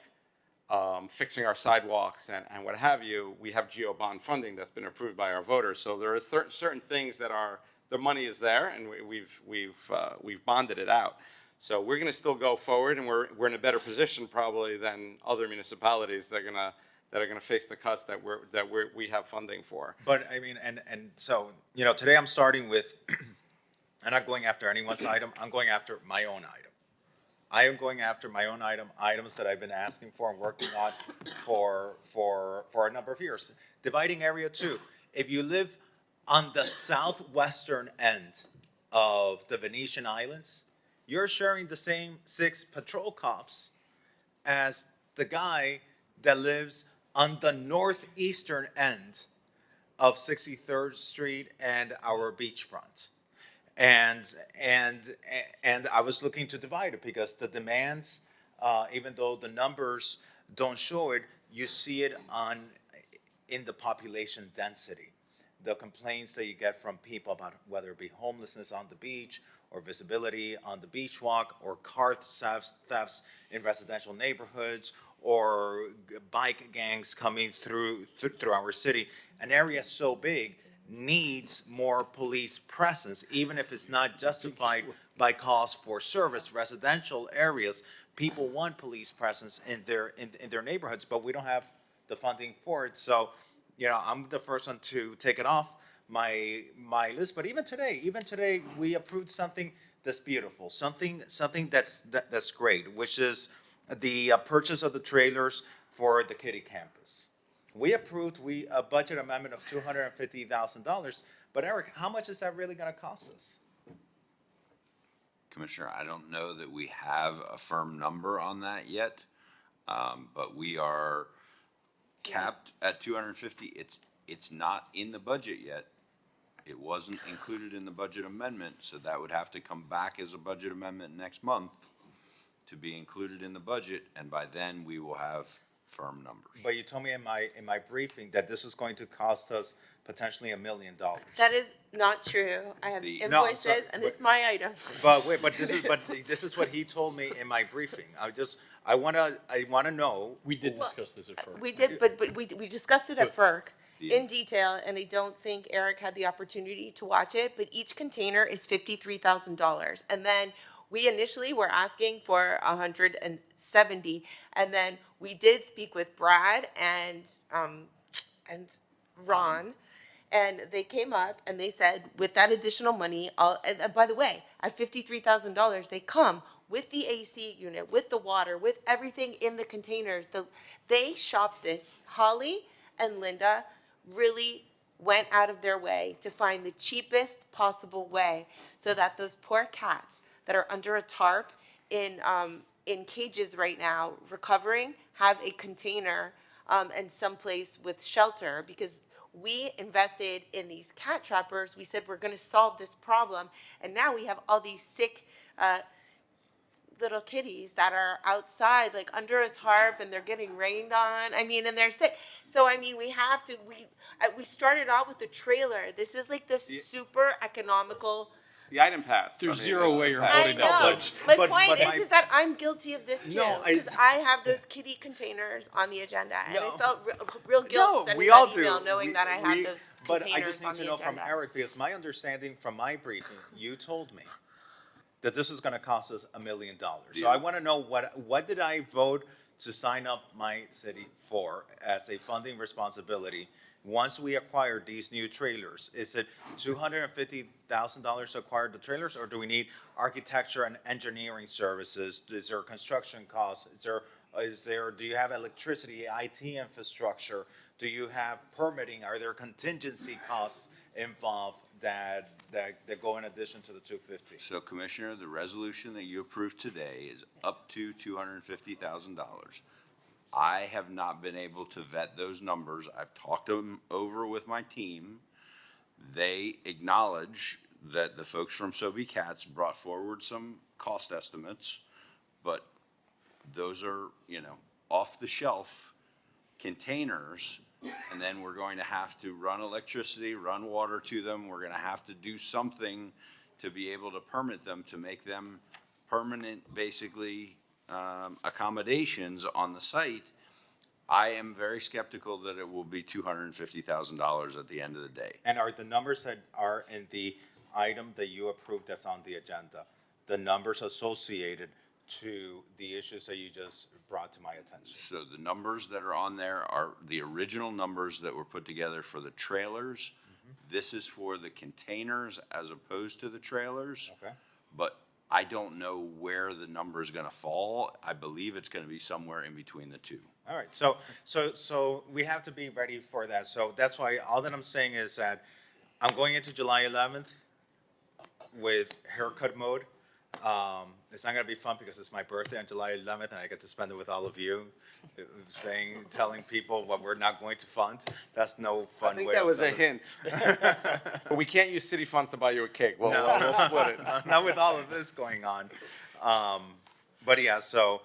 fixing our sidewalks and what have you, we have GO bond funding that's been approved by our voters. So there are certain things that are, the money is there, and we've bonded it out. So we're going to still go forward, and we're in a better position probably than other municipalities that are going to face the cuts that we have funding for. But I mean, and so, you know, today I'm starting with, I'm not going after anyone's item, I'm going after my own item. I am going after my own items that I've been asking for and working on for a number of years. Dividing area 2. If you live on the southwestern end of the Venetian Islands, you're sharing the same 6 patrol cops as the guy that lives on the northeastern end of 63rd Street and our beachfront. And I was looking to divide it because the demands, even though the numbers don't show it, you see it in the population density. The complaints that you get from people about whether it be homelessness on the beach or visibility on the beach walk or car thefts in residential neighborhoods or bike gangs coming through our city. An area so big needs more police presence, even if it's not justified by cost for service. Residential areas, people want police presence in their neighborhoods, but we don't have the funding for it. So, you know, I'm the first one to take it off my list. But even today, we approved something that's beautiful, something that's great, which is the purchase of the trailers for the Kitty Campus. We approved a budget amendment of $250,000, but Eric, how much is that really going to cost us? Commissioner, I don't know that we have a firm number on that yet, but we are capped at 250. It's not in the budget yet. It wasn't included in the budget amendment, so that would have to come back as a budget amendment next month to be included in the budget, and by then we will have firm numbers. But you told me in my briefing that this is going to cost us potentially $1 million. That is not true. I have invoices, and this is my item. But this is what he told me in my briefing. I wanna know. We did discuss this at first. We did, but we discussed it at FERC in detail, and I don't think Eric had the opportunity to watch it, but each container is $53,000. And then we initially were asking for 170, and then we did speak with Brad and Ron, and they came up and they said, with that additional money, and by the way, at $53,000, they come with the AC unit, with the water, with everything in the containers. They shopped this. Holly and Linda really went out of their way to find the cheapest possible way so that those poor cats that are under a tarp in cages right now, recovering, have a container and someplace with shelter, because we invested in these cat trappers. We said we're going to solve this problem, and now we have all these sick little kitties that are outside, like under a tarp, and they're getting rained on. I mean, and they're sick. So I mean, we have to. We started out with the trailer. This is like the super economical. The item passed. There's I mean, zero it's way you're passed. holding that pledge. My point is that I'm guilty of this too, No, because it's- I have those kitty containers on the agenda, and I felt real guilt No, sending we all that do. email knowing that I have We- those But I containers just need on to the know from agenda. Eric, because my understanding from my briefing, you told me that this is gonna cost us $1 million. So I wanna know what did I vote to sign up my city for as a funding responsibility once we acquire these new trailers? Is it $250,000 to acquire the trailers, or do we need architecture and engineering services? Is there construction costs? Do you have electricity, IT infrastructure? Do you have permitting? Are there contingency costs involved that go in addition to the 250? So Commissioner, the resolution that you approved today is up to $250,000. I have not been able to vet those numbers. I've talked them over with my team. They acknowledge that the folks from Sobe Cats brought forward some cost estimates, but those are, off the shelf containers, and then we're going to have to run electricity, run water to them. We're gonna have to do something to be able to permit them, to make them permanent, basically, accommodations on the site. I am very skeptical that it will be $250,000 at the end of the day. And are the numbers that are in the item that you approved that's on the agenda, the numbers associated to the issues that you just brought to my attention? So the numbers that are on there are the original numbers that were put together for the trailers. This is for the containers as opposed to the trailers. Okay. But I don't know where the number is gonna fall. I believe it's gonna be somewhere in between the two. All right, so we have to be ready for that. So that's why all that I'm saying is that I'm going into July 11th with haircut mode. It's not gonna be fun because it's my birthday on July 11th and I get to spend it with all of you, telling people what we're not going to fund. That's no fun I think way that of was a celebrating. hint. But we can't use city funds to buy you a cake. We'll split it. Not with all of this going on. But yeah, so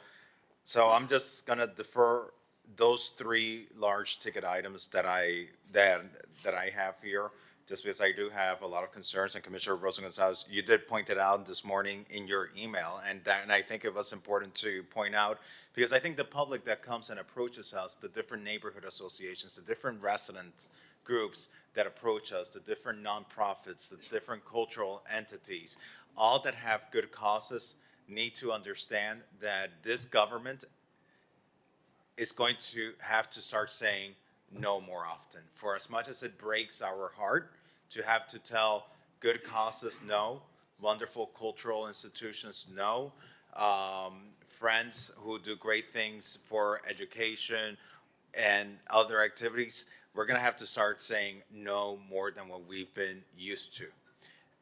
I'm just gonna defer those three large ticket items that I have here, just because I do have a lot of concerns. And Commissioner Rosa Gonzalez, you did point it out this morning in your email, and I think it was important to point out, because I think the public that comes and approaches us, the different neighborhood associations, the different resident groups that approach us, the different nonprofits, the different cultural entities, all that have good causes need to understand that this government is going to have to start saying no more often. For as much as it breaks our heart to have to tell good causes no, wonderful cultural institutions no, friends who do great things for education and other activities, we're gonna have to start saying no more than what we've been used to.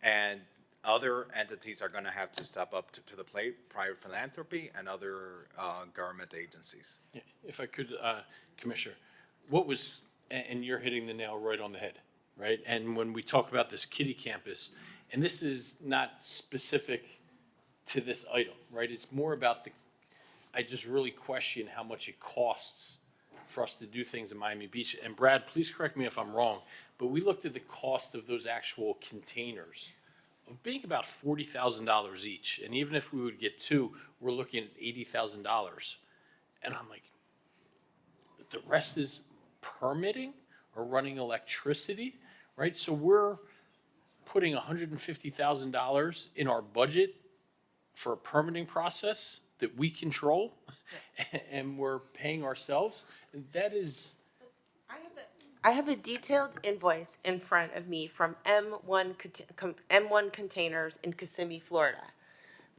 And other entities are gonna have to step up to the plate, private philanthropy and other government agencies. Yeah, if I could, Commissioner, what was, and you're hitting the nail right on the head, right? And when we talk about this kiddie campus, and this is not specific to this item, right? It's more about I just really question how much it costs for us to do things in Miami Beach. And Brad, please correct me if I'm wrong, but we looked at the cost of those actual containers of being about $40,000 each. And even if we would get two, we're looking at $80,000. And I'm like, the rest is permitting or running electricity, right? So we're putting $150,000 in our budget for a permitting process that we control and we're paying ourselves. And that is, I have a detailed invoice in front of me from M1 Containers in Kissimmee, Florida.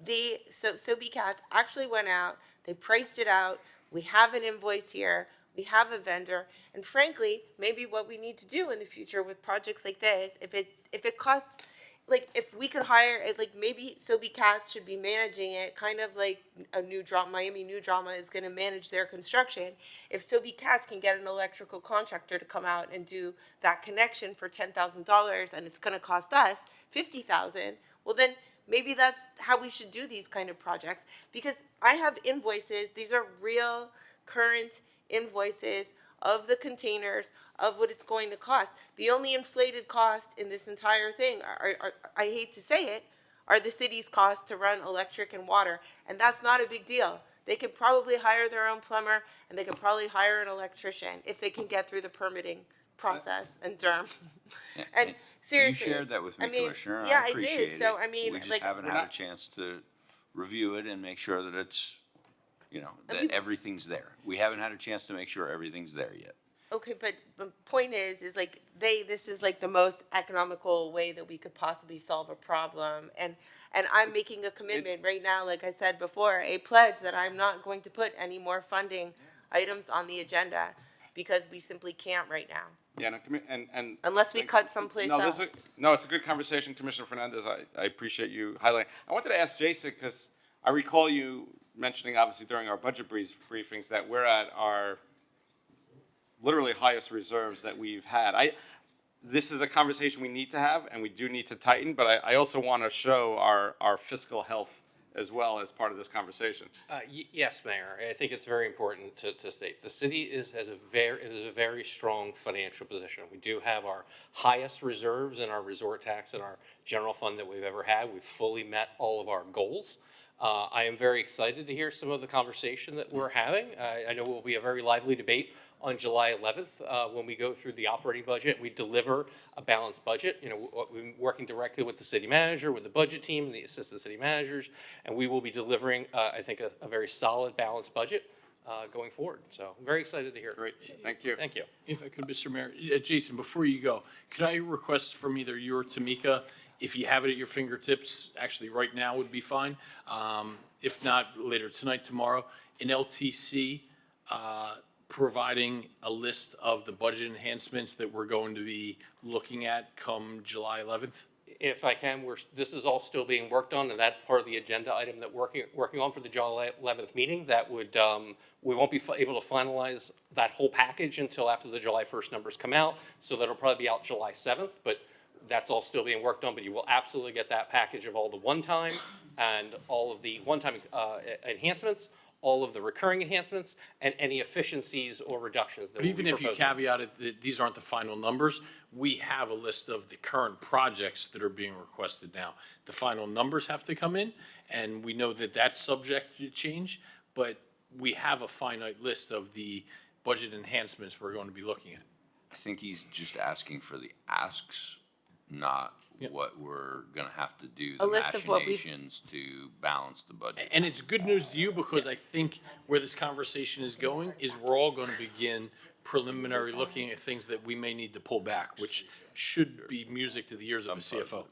Sobe Cats actually went out, they priced it out, we have an invoice here, we have a vendor, and frankly, maybe what we need to do in the future with projects like this, if it costs, like, if we could hire, like, maybe Sobe Katz should be managing it, kind of like a new drama, Miami New Drama is gonna manage their construction. If Sobe Katz can get an electrical contractor to come out and do that connection for $10,000 and it's gonna cost us $50,000, well then, maybe that's how we should do these kind of projects. Because I have invoices, these are real, current invoices of the containers, of what it's going to cost. The only inflated cost in this entire thing, are I hate to say it, are the city's cost to run electric and water. And that's not a big deal. They could probably hire their own plumber, and they could probably hire an electrician if they can get through the permitting process in Durham. And seriously. You shared that with me, I mean, Commissioner. yeah, I appreciate did. it. So, I mean, we just like, haven't had a chance to review it and make sure that it's, you know, that everything's there. We haven't had a chance to make sure everything's there yet. okay, but the point is like this is like the most economical way that we could possibly solve a problem. And I'm making a commitment right now, like I said before, a pledge that I'm not going to put any more funding items on the agenda because we simply can't right now. Yeah, and Unless we cut someplace else. No, it's a good conversation, Commissioner Fernandez. I appreciate you highlighting. I wanted to ask Jason, because I recall you mentioning, obviously, during our budget briefings that we're at our literally highest reserves that we've had. This is a conversation we need to have, and we do need to tighten, but I also want to show our fiscal health as well as part of this conversation. Yes, Mayor. I think it's very important to state the city is a very strong financial position. We do have our highest reserves in our resort tax and our general fund that we've ever had. We've fully met all of our goals. I am very excited to hear some of the conversation that we're having. I know it will be a very lively debate on July 11th when we go through the operating budget. We deliver a balanced budget. You know, we're working directly with the city manager, with the budget team, and the assistant city managers, and we will be delivering, I think, a very solid, balanced budget going forward. So I'm very excited to hear it. Great, thank you. Thank you. If I could, Mr. Mayor, Jason, before you go, could I request from either you or Tamika, if you have it at your fingertips, actually right now would be fine. If not, later tonight, tomorrow, an LTC providing a list of the budget enhancements that we're going to be looking at come July 11th? If I can, this is all still being worked on, and that's part of the agenda item that working on for the July 11th meeting. That would, we won't be able to finalize that whole package until after the July 1st numbers come out, so that'll probably be out July 7th, but that's all still being worked on, but you will absolutely get that package of all the one-time and all of the one-time enhancements, all of the recurring enhancements, and any efficiencies or reductions that But we'll even be if you proposing. caveated that these aren't the final numbers, we have a list of the current projects that are being requested now. The final numbers have to come in, and we know that that's subject to change, but we have a finite list of the budget enhancements we're going to be looking at. I think he's just asking for the asks, not what we're gonna have to do, the A list of what we've- machinations to balance the budget. And it's good news to you because I think where this conversation is going is we're all going to begin preliminary looking at things that we may need to pull back, which should be music to the ears of a CFO.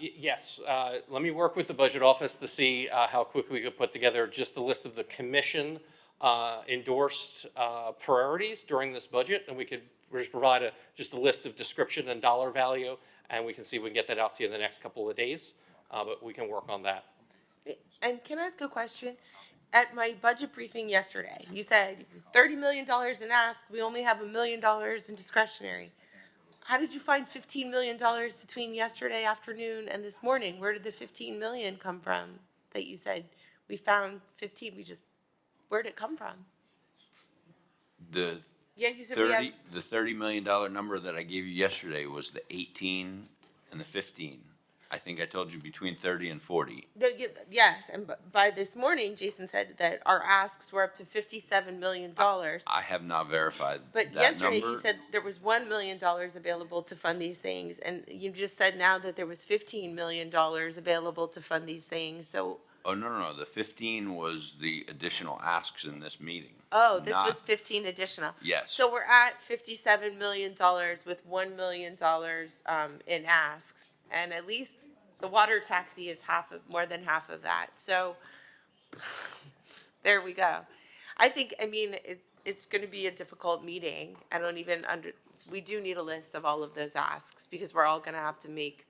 Yes, let me work with the budget office to see how quickly we could put together just a list of the commission endorsed priorities during this budget, and we could just provide just a list of description and dollar value, and we can see if we can get that out to you in the next couple of days, but we can work on that. And can I ask a question? At my budget briefing yesterday, you said $30 million in ask, we only have $1 million in discretionary. How did you find $15 million between yesterday afternoon and this morning? Where did the 15 million come from that you said we found 15? Where did it come from? The Yeah, you said we have. the $30 million number that I gave you yesterday was the 18 and the 15. I think I told you between 30 and 40. No, yes, and by this morning, Jason said that our asks were up to $57 million. I have not verified But that yesterday number. you said there was $1 million available to fund these things, and you just said now that there was $15 million available to fund these things, so. Oh, no, the 15 was the additional asks in this meeting. Oh, this not- was 15 additional. Yes. So we're at $57 million with $1 million in asks, and at least the water taxi is more than half of that. So there we go. I think, it's going to be a difficult meeting. We do need a list of all of those asks because we're all going to have to make,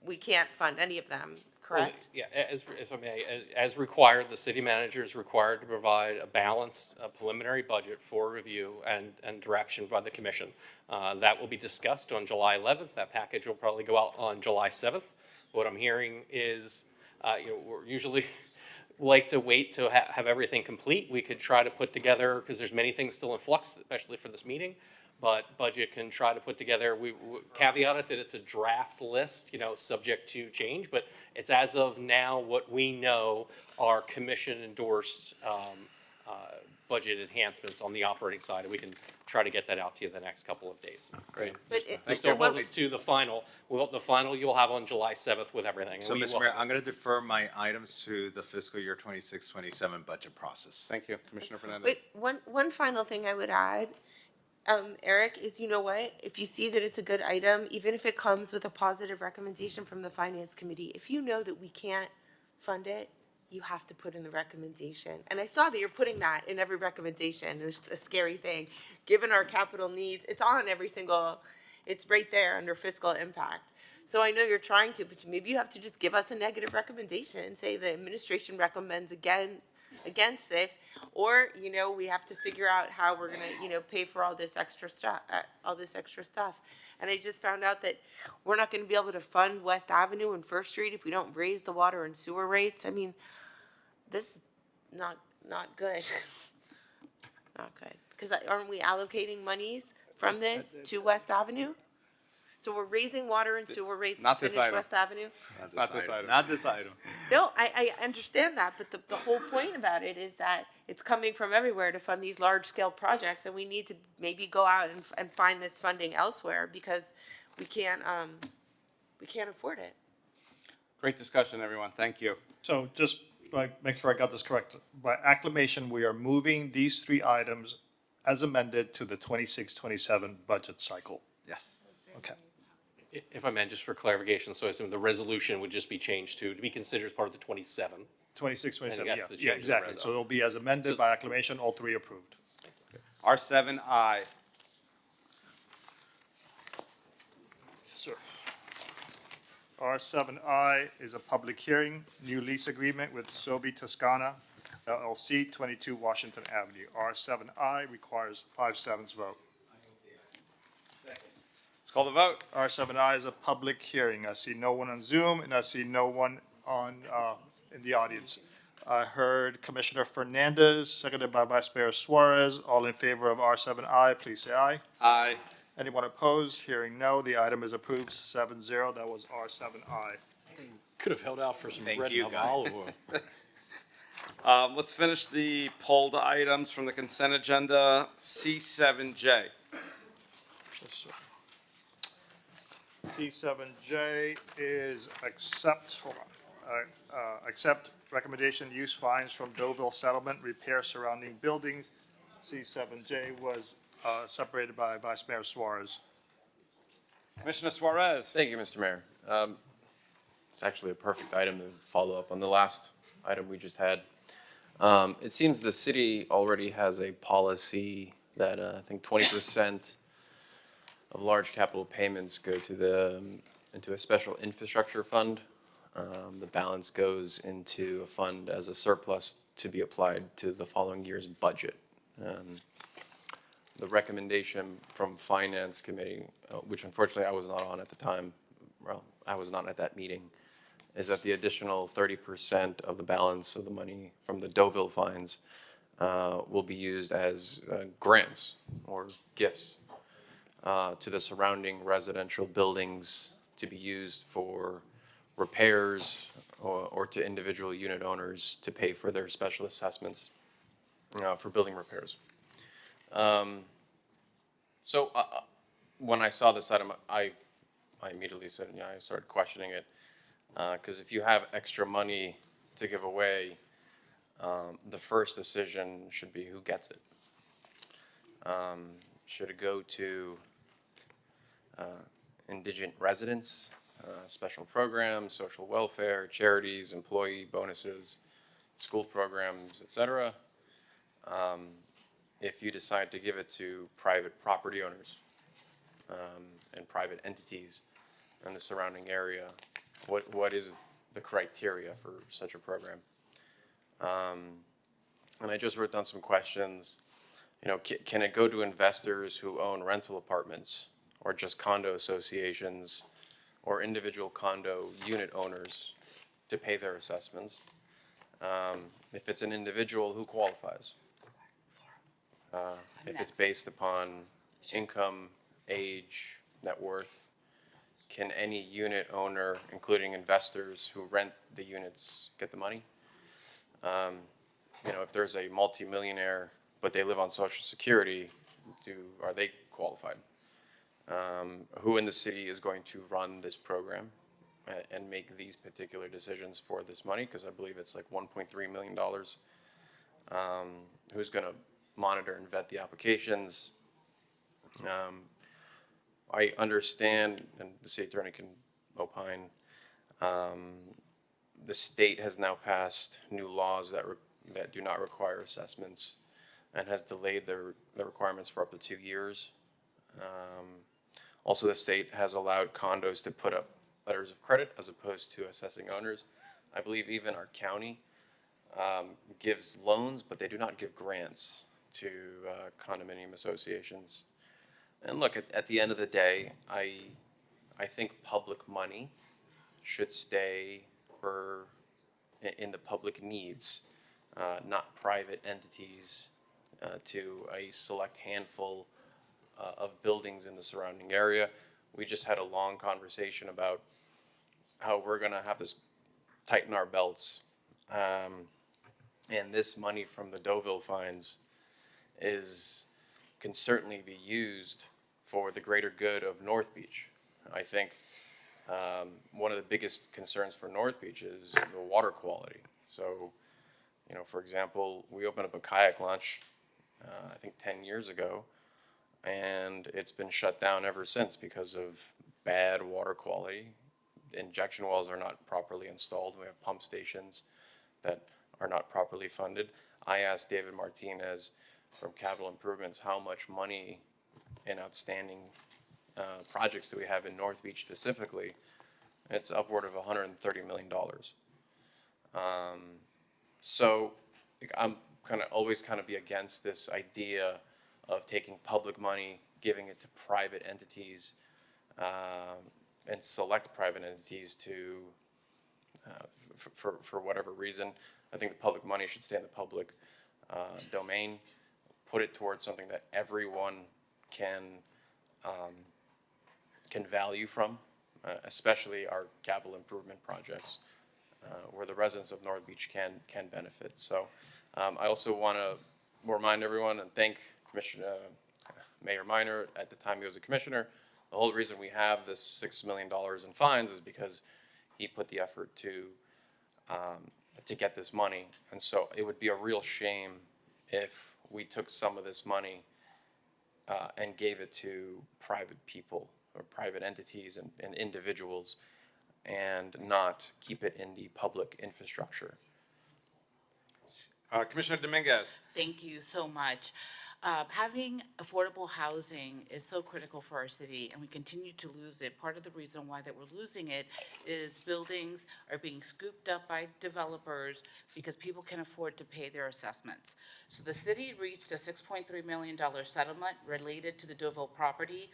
we can't fund any of them, correct? Yeah, if I may, as required, the city manager is required to provide a balanced preliminary budget for review and direction by the commission. That will be discussed on July 11th. That package will probably go out on July 7th. What I'm hearing is, we're usually like to wait to have everything complete. We could try to put together, because there's many things still in flux, especially for this meeting, but budget can try to put together, we caveat it that it's a draft list, subject to change, but it's as of now what we know are commission endorsed budget enhancements on the operating side, and we can try to get that out to you the next couple of days. Great. But Just don't hold us to the final. The final you'll have on July 7th with everything. So, Mr. Mayor, I'm going to defer my items to the fiscal year 26-27 budget process. Thank you, Commissioner Fernandez. Wait, one final thing I would add, Eric, is you know what? If you see that it's a good item, even if it comes with a positive recommendation from the Finance Committee, if you know that we can't fund it, you have to put in the recommendation. And I saw that you're putting that in every recommendation. It's a scary thing. Given our capital needs, it's on every single, it's right there under fiscal impact. So I know you're trying to, but maybe you have to just give us a negative recommendation and say the administration recommends against this, or, we have to figure out how we're gonna, pay for all this extra stuff, And I just found out that we're not gonna be able to fund West Avenue and First Street if we don't raise the water and sewer rates. I mean, this is not good. Not good. Because aren't we allocating monies from this to West Avenue? So we're raising water and sewer rates to finish West Avenue? Not this item. Not this item. No, I understand that, but the whole point about it is that it's coming from everywhere to fund these large-scale projects, and we need to maybe go out and find this funding elsewhere, because we can't afford it. Great discussion, everyone. Thank you. So just make sure I got this correct. By acclamation, we are moving these three items as amended to the 26-27 budget cycle. Yes. Okay. If I may, just for clarification, so I assume the resolution would just be changed to be considered as part of the 27. 26, 27, And that's the yeah, change in the exactly. reso. So it'll be as amended by acclamation, all three approved. R7I. Sir. R7I is a public hearing, new lease agreement with Sobi Toscana LLC, 22 Washington Avenue. R7I requires 5/7 vote. Let's call the vote. R7I is a public hearing. I see no one on Zoom, and I see no one in the audience. I heard Commissioner Fernandez, seconded by Vice Mayor Suarez. All in favor of R7I, please say aye. Aye. Anyone opposed? Hearing no, the item is approved 7-0. That was R7I. Could have held out for some Thank bread you, and guys. olive oil. Let's finish the polled items from the consent agenda. C7J. Yes, sir. C7J is accept recommendation use fines from Doville settlement, repair surrounding buildings. C7J was separated by Vice Mayor Suarez. Commissioner Suarez. Thank you, Mr. Mayor. It's actually a perfect item to follow up on the last item we just had. It seems the city already has a policy that I think 20% of large capital payments go to into a special infrastructure fund. The balance goes into a fund as a surplus to be applied to the following year's budget. The recommendation from Finance Committee, which unfortunately I was not on at the time, well, I was not at that meeting, is that the additional 30% of the balance of the money from the Doville fines will be used as grants or gifts to the surrounding residential buildings to be used for repairs or to individual unit owners to pay for their special assessments for building repairs. So when I saw this item, I immediately said, yeah, I started questioning it. Because if you have extra money to give away, the first decision should be who gets it. Should it go to indigent residents, special programs, social welfare, charities, employee bonuses, school programs, etc.? If you decide to give it to private property owners and private entities in the surrounding area, What is the criteria for such a program? And I just wrote down some questions. You know, can it go to investors who own rental apartments, or just condo associations, or individual condo unit owners to pay their assessments? If it's an individual, who qualifies? If it's based upon income, age, net worth, can any unit owner, including investors who rent the units, get the money? You know, if there's a multimillionaire, but they live on Social Security, are they qualified? Who in the city is going to run this program and make these particular decisions for this money? Because I believe it's like $1.3 million. Who's going to monitor and vet the applications? I understand, and the city attorney can opine, the state has now passed new laws that do not require assessments and has delayed the requirements for up to 2 years. Also, the state has allowed condos to put up letters of credit as opposed to assessing owners. I believe even our county gives loans, but they do not give grants to condominium associations. And look, at the end of the day, I think public money should stay in the public needs, not private entities to a select handful of buildings in the surrounding area. We just had a long conversation about how we're going to have to tighten our belts. And this money from the Doville fines can certainly be used for the greater good of North Beach. I think one of the biggest concerns for North Beach is the water quality. So, you know, for example, we opened up a kayak launch, I think 10 years ago, and it's been shut down ever since because of bad water quality. Injection wells are not properly installed. We have pump stations that are not properly funded. I asked David Martinez from Capital Improvements how much money in outstanding projects do we have in North Beach specifically. It's upward of $130 million. So I'm always be against this idea of taking public money, giving it to private entities, and select private entities to, for whatever reason. I think the public money should stay in the public domain, put it towards something that everyone can value from, especially our capital improvement projects, where the residents of North Beach can benefit. So I also want to remind everyone and thank Mayor Minor at the time he was a commissioner. The whole reason we have this $6 million in fines is because he put the effort to get this money. And so it would be a real shame if we took some of this money and gave it to private people or private entities and individuals and not keep it in the public infrastructure. Commissioner Dominguez. Thank you so much. Having affordable housing is so critical for our city, and we continue to lose it. Part of the reason why that we're losing it is buildings are being scooped up by developers because people can afford to pay their assessments. So the city reached a $6.3 million settlement related to the Doville property,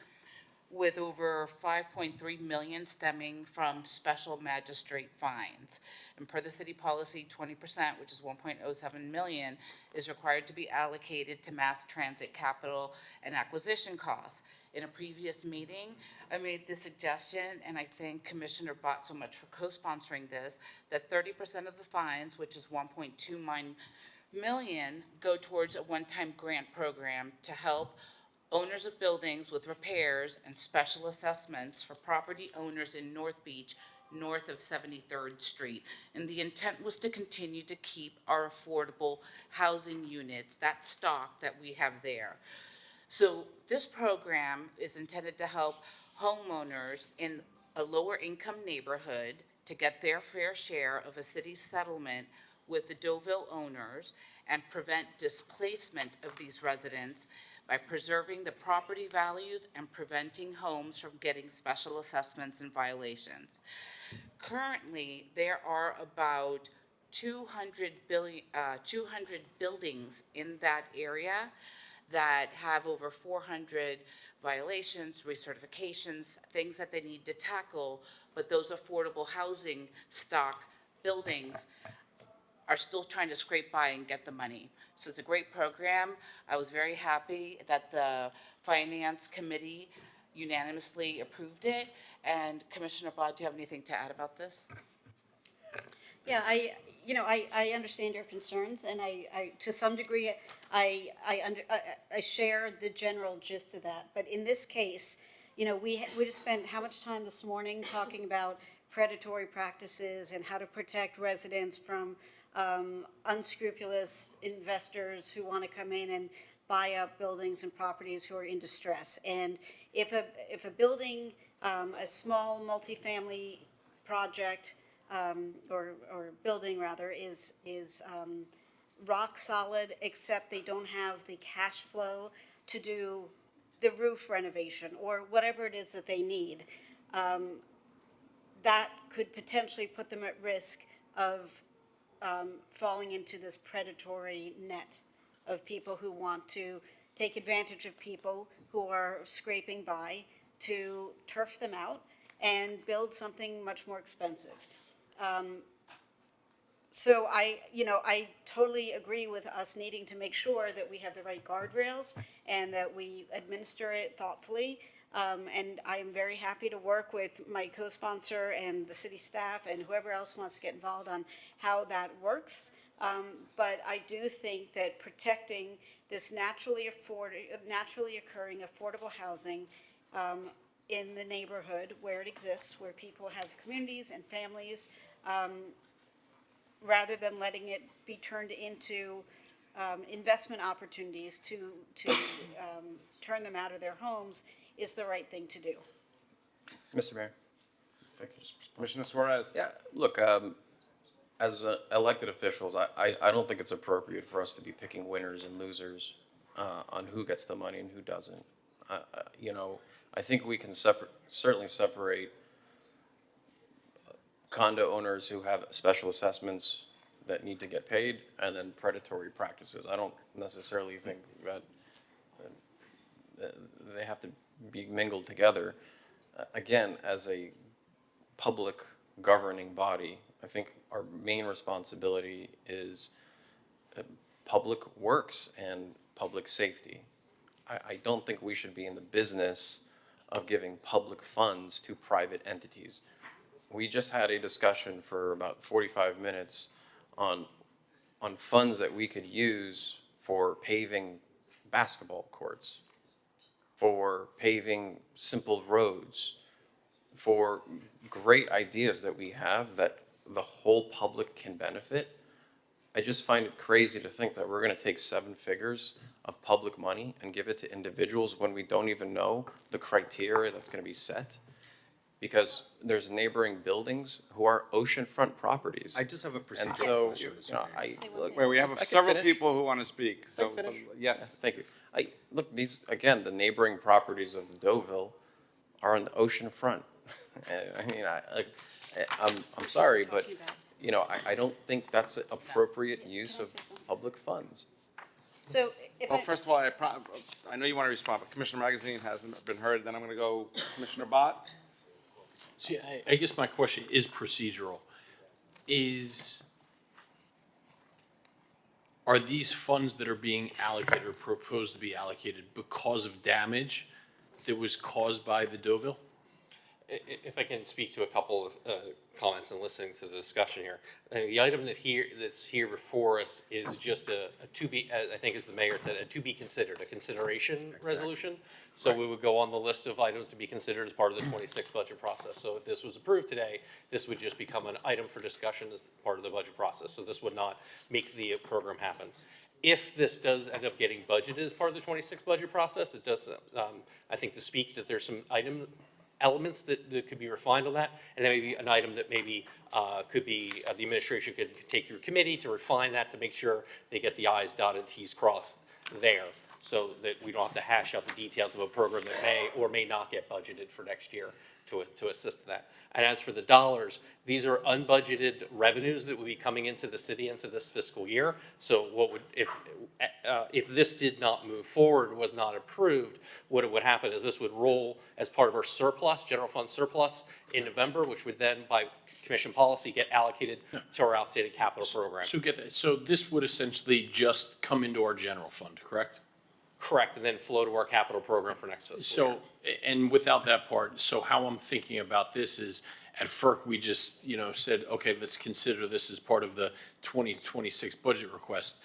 with over 5.3 million stemming from special magistrate fines. And per the city policy, 20%, which is 1.07 million, is required to be allocated to mass transit capital and acquisition costs. In a previous meeting, I made the suggestion, and I thank Commissioner Bott so much for co-sponsoring this, that 30% of the fines, which is 1.29 million, go towards a one-time grant program to help owners of buildings with repairs and special assessments for property owners in North Beach, north of 73rd Street. And the intent was to continue to keep our affordable housing units, that stock that we have there. So this program is intended to help homeowners in a lower income neighborhood to get their fair share of a city settlement with the Doville owners and prevent displacement of these residents by preserving the property values and preventing homes from getting special assessments and violations. Currently, there are about 200 buildings in that area that have over 400 violations, recertifications, things that they need to tackle, but those affordable housing stock buildings are still trying to scrape by and get the money. So it's a great program. I was very happy that the Finance Committee unanimously approved it. And Commissioner Bod, do you have anything to add about this? Yeah, I understand your concerns, and to some degree, I share the general gist of that. But in this case, we just spent how much time this morning talking about predatory practices and how to protect residents from unscrupulous investors who want to come in and buy up buildings and properties who are in distress. And if a building, a small multifamily project, or building rather, is rock solid, except they don't have the cash flow to do the roof renovation or whatever it is that they need, that could potentially put them at risk of falling into this predatory net of people who want to take advantage of people who are scraping by to turf them out and build something much more expensive. So I totally agree with us needing to make sure that we have the right guardrails and that we administer it thoughtfully. And I am very happy to work with my co-sponsor and the city staff and whoever else wants to get involved on how that works. But I do think that protecting this naturally occurring affordable housing in the neighborhood where it exists, where people have communities and families, rather than letting it be turned into investment opportunities to turn them out of their homes, is the right thing to do. Mr. Mayor. Commissioner Suarez. Yeah, look, as elected officials, I don't think it's appropriate for us to be picking winners and losers on who gets the money and who doesn't. I think we can certainly separate condo owners who have special assessments that need to get paid and then predatory practices. I don't necessarily think that they have to be mingled together. Again, as a public governing body, I think our main responsibility is public works and public safety. I don't think we should be in the business of giving public funds to private entities. We just had a discussion for about 45 minutes on funds that we could use for paving basketball courts, for paving simple roads, for great ideas that we have that the whole public can benefit. I just find it crazy to think that we're going to take 7 figures of public money and give it to individuals when we don't even know the criteria that's going to be set. Because there's neighboring buildings who are oceanfront properties. I just have a procedural And so, question, look, Wait, we have several people who want to speak. So, yes. Thank you. Look, these, again, the neighboring properties of Doville are on the ocean front. I mean, I'm sorry, but, I don't think that's an appropriate use of public funds. So if Well, first of all, I know you want to respond, but Commissioner Magazine hasn't been heard. Then I'm going to go Commissioner Bott. See, I guess my question is procedural. Are these funds that are being allocated or proposed to be allocated because of damage that was caused by the Doville? If I can speak to a couple of comments and listening to the discussion here. The item that's here before us is just a to be, I think as the mayor said, a to be considered, a consideration resolution. So we would go on the list of items to be considered as part of the 26 budget process. So if this was approved today, this would just become an item for discussion as part of the budget process. So this would not make the program happen. If this does end up getting budgeted as part of the 26 budget process, it does, I think to speak that there's some elements that could be refined on that, and then maybe an item that maybe could be, the administration could take through committee to refine that to make sure they get the I's dotted, T's crossed there. so that we don't have to hash out the details of a program that may or may not get budgeted for next year to assist in that. And as for the dollars, these are unbudgeted revenues that will be coming into the city into this fiscal year. So what would, if this did not move forward, was not approved, what would happen is this would roll as part of our surplus, general fund surplus in November, which would then by commission policy get allocated to our outstanding capital program. So get that, so this would essentially just come into our general fund, correct? Correct, and then flow to our capital program for next fiscal year. So, and without that part, so how I'm thinking about this is, at FERC, we just, said, okay, let's consider this as part of the 2026 budget request.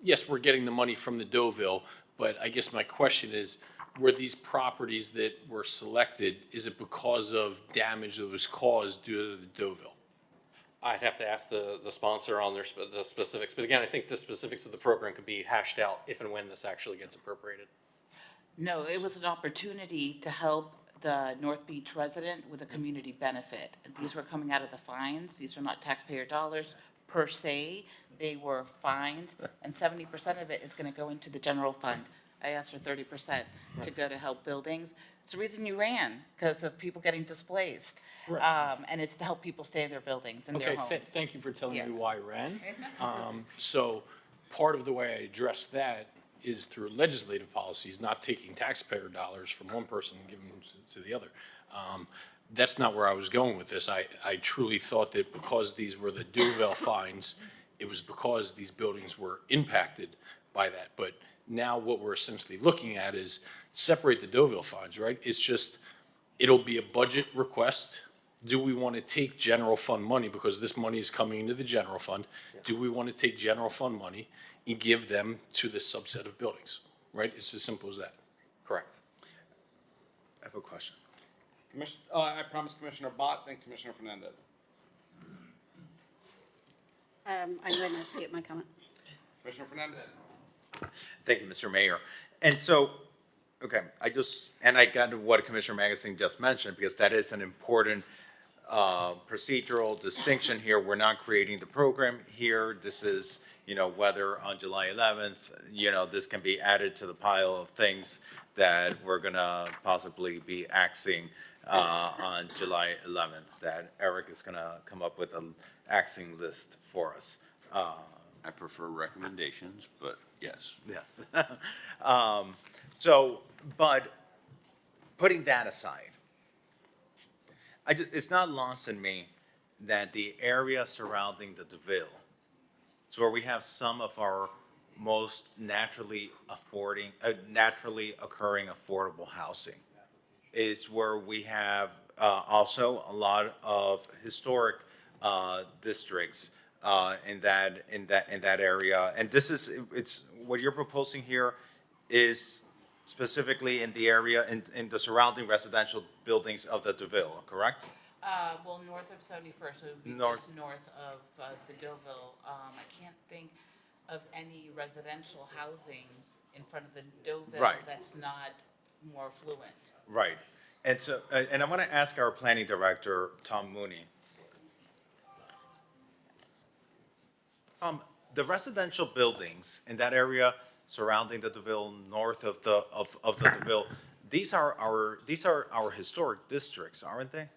Yes, we're getting the money from the Doville, but I guess my question is, were these properties that were selected, is it because of damage that was caused due to the Doville? I'd have to ask the sponsor on the specifics, but again, I think the specifics of the program could be hashed out if and when this actually gets appropriated. No, it was an opportunity to help the North Beach resident with a community benefit. These were coming out of the fines. These are not taxpayer dollars per se. They were fines, and 70% of it is going to go into the general fund. I asked for 30% to go to help buildings. It's the reason you ran, because of people getting displaced. Right. And it's to help people stay in their buildings and their Okay, homes. thank you for telling Yeah. me why I ran. So part of the way I address that is through legislative policies, not taking taxpayer dollars from one person and giving them to the other. That's not where I was going with this. I truly thought that because these were the Doville fines, it was because these buildings were impacted by that. But now what we're essentially looking at is separate the Doville fines, right? It's just, it'll be a budget request. Do we want to take general fund money, because this money is coming into the general fund? Do we want to take general fund money and give them to this subset of buildings, right? It's as simple as that. Correct. I have a question. I promised Commissioner Bott, then Commissioner Fernandez. I'm going to skip my comment. Commissioner Fernandez. Thank you, Mr. Mayor. And so, okay, I got what Commissioner Magazine just mentioned, because that is an important procedural distinction here. We're not creating the program here. This is, whether on July 11th, this can be added to the pile of things that we're gonna possibly be axing on July 11th, that Eric is gonna come up with an axing list for us. I prefer recommendations, but yes. Yes. But putting that aside, it's not lost in me that the area surrounding the Doville, it's where we have some of our most naturally occurring affordable housing, is where we have also a lot of historic districts in that area. And it's what you're proposing here is specifically in the area, in the surrounding residential buildings of the Doville, correct? Well, north of 71st, so it would be just north of the Doville. I can't think of any residential housing in front of the Doville that's not more affluent. Right. And so, and I want to ask our planning director, Tom Mooney. The residential buildings in that area surrounding the Doville, north of the Doville, these are our historic districts, aren't they?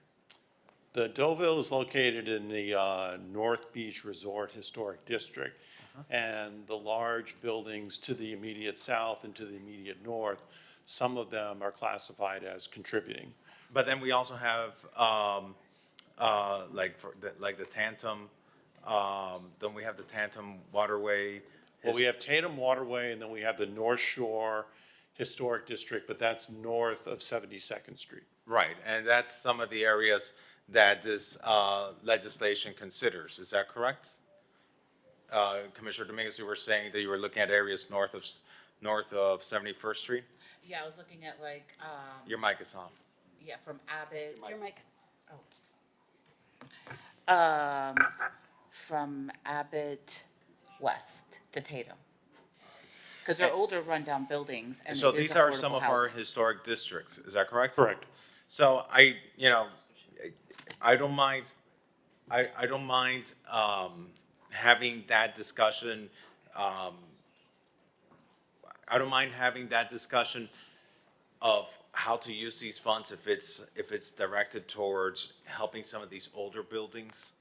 The Doville is located in the North Beach Resort Historic District, and the large buildings to the immediate south and to the immediate north, some of them are classified as contributing. But then we also have like the Tantum. Then we have the Tantum Waterway. Well, we have Tatum Waterway, and then we have the North Shore Historic District, but that's north of 72nd Street. Right, and that's some of the areas that this legislation considers. Is that correct? Commissioner Dominguez, you were saying that you were looking at areas north of 71st Street? Yeah, I was looking at like. Your mic is off. Yeah, from Abbott. Your mic. From Abbott West to Tatum. Because they're older rundown buildings. And so it is these are affordable some of our housing. historic districts. Is that correct? Correct. So I don't mind. I don't mind having that discussion. I don't mind having that discussion of how to use these funds if it's directed towards helping some of these older buildings.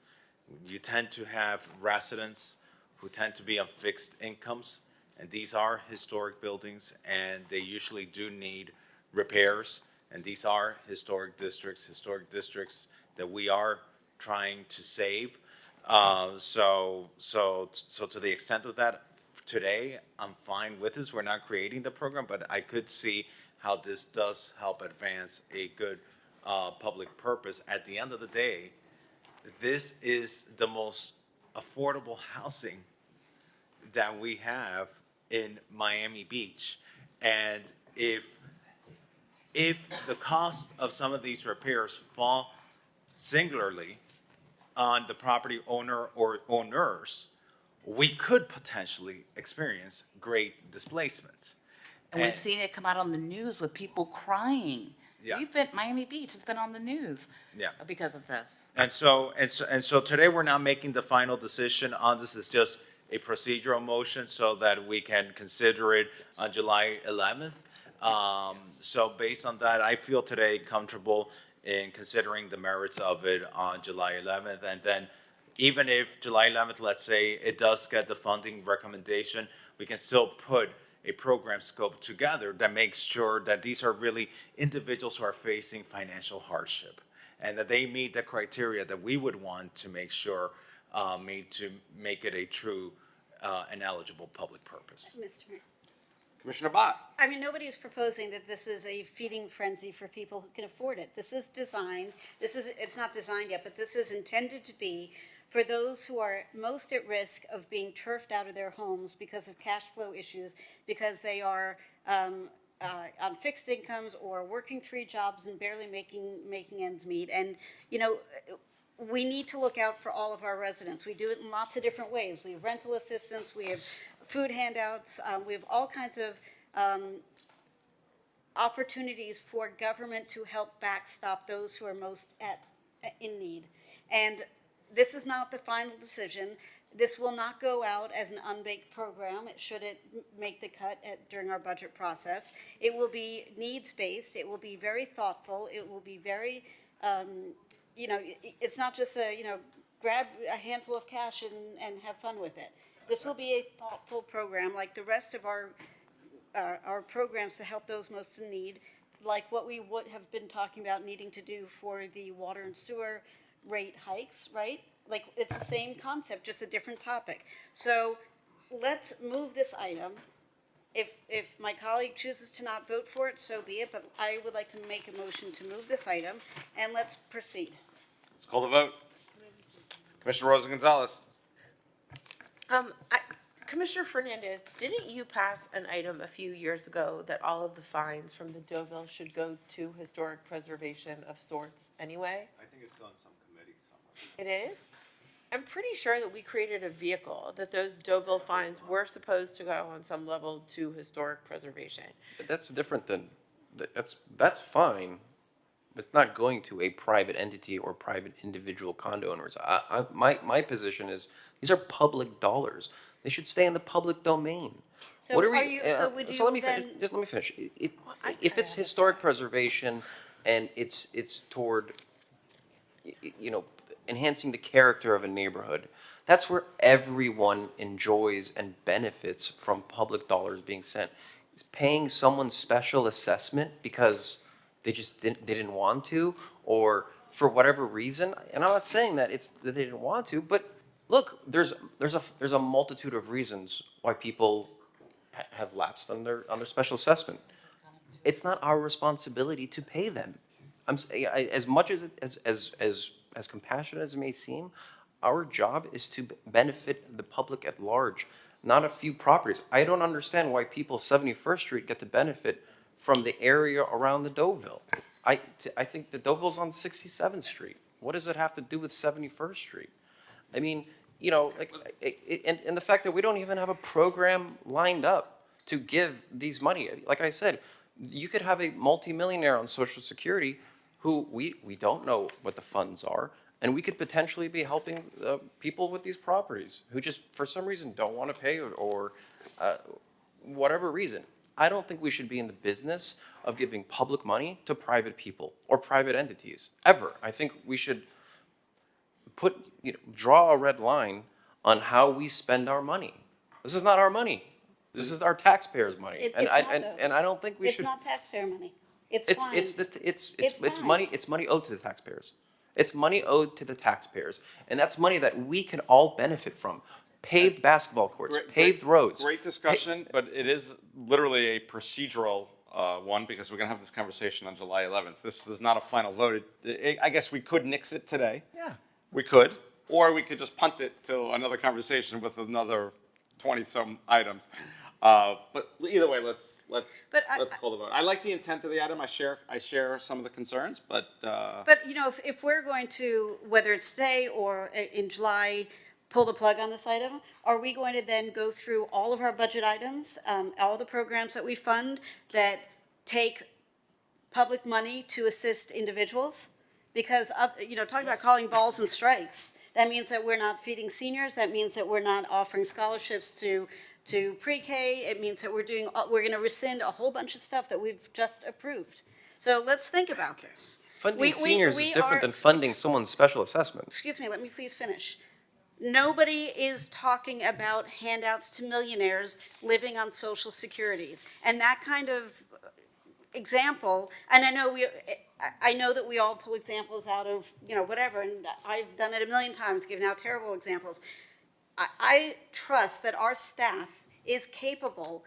You tend to have residents who tend to be on fixed incomes, and these are historic buildings, and they usually do need repairs. And these are historic districts that we are trying to save. So to the extent of that, today, I'm fine with this. We're not creating the program, but I could see how this does help advance a good public purpose. At the end of the day, this is the most affordable housing that we have in Miami Beach. And if the cost of some of these repairs fall singularly on the property owner or owners, we could potentially experience great displacements. And we've seen it come out on the news with people crying. Yeah. Miami Beach has been on the news. Yeah. Because of this. And so today we're not making the final decision on this. It's just a procedural motion so that we can consider it on July 11th. So based on that, I feel today comfortable in considering the merits of it on July 11th. And then even if July 11th, let's say it does get the funding recommendation, we can still put a program scope together that makes sure that these are really individuals who are facing financial hardship and that they meet the criteria that we would want to make sure to make it a true and eligible public purpose. Mr. Mayor. Commissioner Bott. I mean, nobody is proposing that this is a feeding frenzy for people who can afford it. This is designed, it's not designed yet, but this is intended to be for those who are most at risk of being turfed out of their homes because of cash flow issues, because they are on fixed incomes or working 3 jobs and barely making ends meet. And, you know, we need to look out for all of our residents. We do it in lots of different ways. We have rental assistance, we have food handouts, we have all kinds of opportunities for government to help backstop those who are most in need. And this is not the final decision. This will not go out as an unbaked program. It shouldn't make the cut during our budget process. It will be needs-based. It will be very thoughtful. It will be very, you know, it's not just grab a handful of cash and have fun with it. This will be a thoughtful program like the rest of our programs to help those most in need, like what we would have been talking about needing to do for the water and sewer rate hikes, right? Like, it's the same concept, just a different topic. So let's move this item. If my colleague chooses to not vote for it, so be it, but I would like to make a motion to move this item, and let's proceed. Let's call the vote. Commissioner Rosa Gonzalez. Commissioner Fernandez, didn't you pass an item a few years ago that all of the fines from the Doville should go to historic preservation of sorts anyway? I think it's still in some committee somewhere. It is? I'm pretty sure that we created a vehicle that those Doville fines were supposed to go on some level to historic preservation. That's different than, that's fine. But it's not going to a private entity or private individual condo owners. My position is these are public dollars. They should stay in the public domain. So would you let me then? finish. Just let me finish. If it's historic preservation and it's toward, you know, enhancing the character of a neighborhood, that's where everyone enjoys and benefits from public dollars being sent. Is paying someone special assessment because they just didn't want to, or for whatever reason. And I'm not saying that that they didn't want to, but look, there's a multitude of reasons why people have lapsed on their special assessment. It's not our responsibility to pay them. As much as compassionate as it may seem, our job is to benefit the public at large, not a few properties. I don't understand why people 71st Street get to benefit from the area around the Doville. I think the Doville's on 67th Street. What does it have to do with 71st Street? I mean, you know, and the fact that we don't even have a program lined up to give these money. Like I said, you could have a multimillionaire on Social Security who we don't know what the funds are, and we could potentially be helping people with these properties who just, for some reason, don't want to pay or whatever reason. I don't think we should be in the business of giving public money to private people or private entities, ever. I think we should draw a red line on how we spend our money. This is not our money. This is our taxpayers' money. And I don't think we should. It's not taxpayer money. It's It's fines. money. It's money owed to the taxpayers. It's money owed to the taxpayers, and that's money that we can all benefit from. Paved basketball courts, paved roads. Great discussion, but it is literally a procedural one because we're going to have this conversation on July 11th. This is not a final vote. I guess we could nix it today. Yeah. We could, or we could just punt it to another conversation with another 20-some items. But either way, let's call the vote. I like the intent of the item. I share some of the concerns, but. But, if we're going to, whether it's today or in July, pull the plug on this item, are we going to then go through all of our budget items, all the programs that we fund that take public money to assist individuals? Because, talking about calling balls and strikes, that means that we're not feeding seniors, that means that we're not offering scholarships to pre-K, it means that we're going to rescind a whole bunch of stuff that we've just approved. So let's think about this. Funding seniors is different than funding someone's special assessment. Excuse me, let me please finish. Nobody is talking about handouts to millionaires living on Social Securities. And that kind of example, and I know that we all pull examples out of, whatever, and I've done it a million times, given out terrible examples. I trust that our staff is capable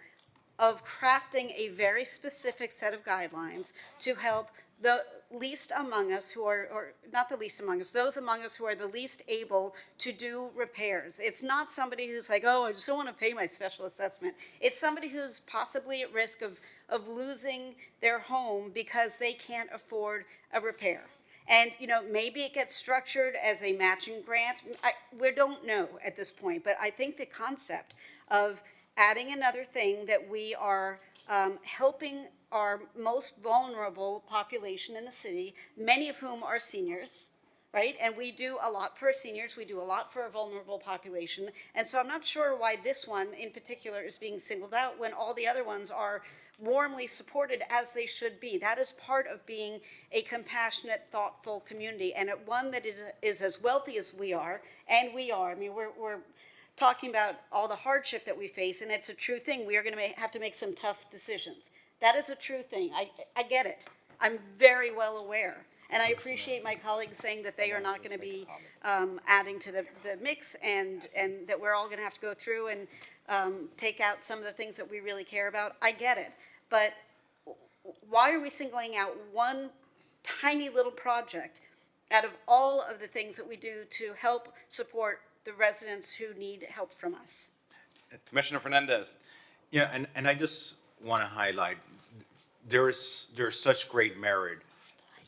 of crafting a very specific set of guidelines to help the least among us who are, or not the least among us, those among us who are the least able to do repairs. It's not somebody who's like, oh, I just don't want to pay my special assessment. It's somebody who's possibly at risk of losing their home because they can't afford a repair. And, maybe it gets structured as a matching grant. We don't know at this point, but I think the concept of adding another thing that we are helping our most vulnerable population in the city, many of whom are seniors, right? And we do a lot for our seniors, we do a lot for a vulnerable population. And so I'm not sure why this one in particular is being singled out when all the other ones are warmly supported as they should be. That is part of being a compassionate, thoughtful community, and one that is as wealthy as we are, and we are. I mean, we're talking about all the hardship that we face, and it's a true thing. We are going to have to make some tough decisions. That is a true thing. I get it. I'm very well aware. And I appreciate my colleagues saying that they are not going to be adding to the mix, and that we're all going to have to go through and take out some of the things that we really care about. I get it. But why are we singling out one tiny little project out of all of the things that we do to help support the residents who need help from us? Commissioner Fernandez. And I just want to highlight, there's such great merit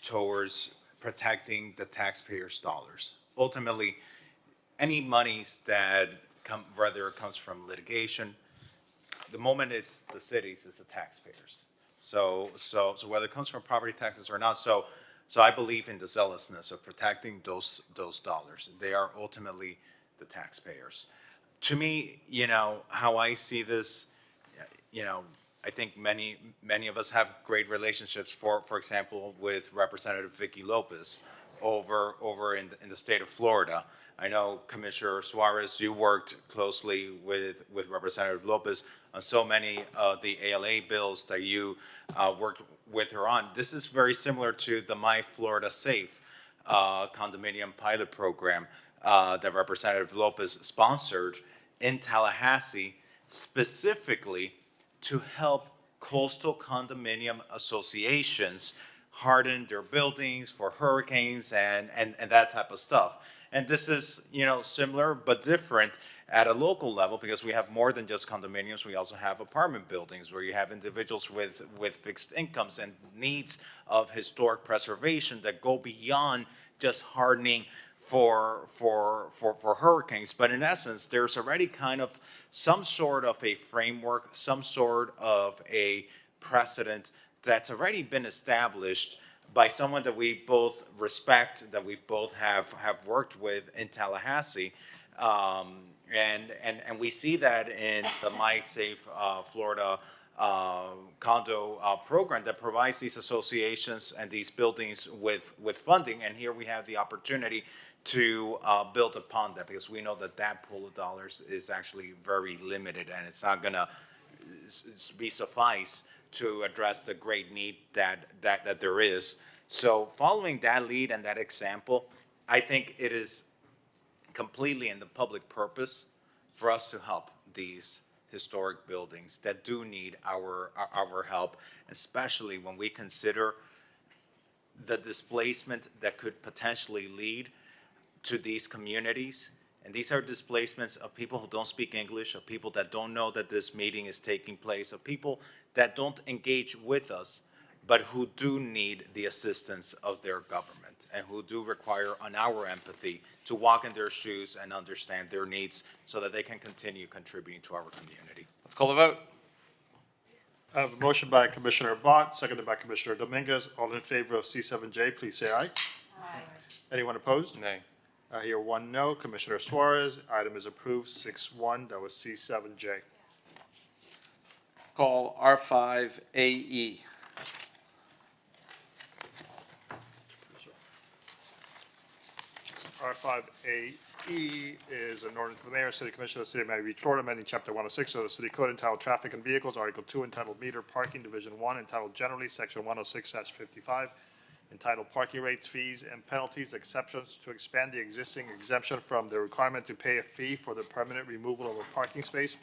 towards protecting the taxpayers' dollars. Ultimately, any monies that come, whether it comes from litigation, the moment it's the cities, it's the taxpayers. So whether it comes from property taxes or not, so I believe in the zealousness of protecting those dollars. They are ultimately the taxpayers. To me, how I see this, I think many of us have great relationships, for example, with Representative Vicky Lopez over in the state of Florida. I know Commissioner Suarez, you worked closely with Representative Lopez on so many of the ALA bills that you worked with her on. This is very similar to the My Florida Safe condominium pilot program that Representative Lopez sponsored in Tallahassee, specifically to help coastal condominium associations harden their buildings for hurricanes and that type of stuff. And this is, similar but different at a local level, because we have more than just condominiums. We also have apartment buildings where you have individuals with fixed incomes and needs of historic preservation that go beyond just hardening for hurricanes. But in essence, there's already kind of some sort of a framework, some sort of a precedent that's already been established by someone that we both respect, that we both have worked with in Tallahassee, And we see that in the My Safe Florida condo program that provides these associations and these buildings with funding. And here we have the opportunity to build upon that, because we know that that pool of dollars is actually very limited, and it's not going to be suffice to address the great need that there is. So following that lead and that example, I think it is completely in the public purpose for us to help these historic buildings that do need our help, especially when we consider the displacement that could potentially lead to these communities. And these are displacements of people who don't speak English, of people that don't know that this meeting is taking place, of people that don't engage with us, but who do need the assistance of their government and who do require on our empathy to walk in their shoes and understand their needs so that they can continue contributing to our community. Let's call the vote. I have a motion by Commissioner Bott, seconded by Commissioner Dominguez. All in favor of C7J, please say aye. Aye. Anyone opposed? Nay. I hear one no. Commissioner Suarez, item is approved, 6-1. That was C7J. Call R5AE. R5AE is an ordinance of the mayor and city commission of the city of Miami Beach, Florida, amending chapter 106 of the city code entitled Traffic and Vehicles, article 2 entitled Meter Parking, division 1 entitled Generally, section 106-55, entitled Parking Rates, Fees, and Penalties, Exceptions, to expand the existing exemption from the requirement to pay a fee for the permanent removal of a parking space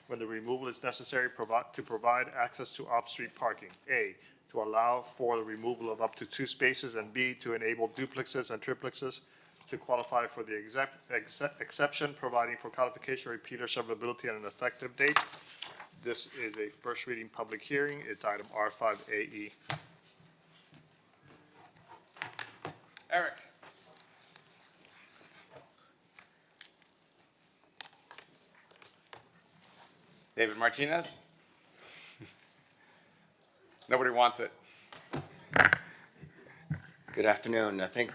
when the removal is necessary to provide access to off-street parking. A, to allow for the removal of up to 2 spaces, and B, to enable duplexes and triplexes to qualify for the exception, providing for codification, repeater severability, and an effective date. This is a first reading public hearing. It's item R5AE. Eric. David Martinez. Nobody wants it. Good afternoon. I think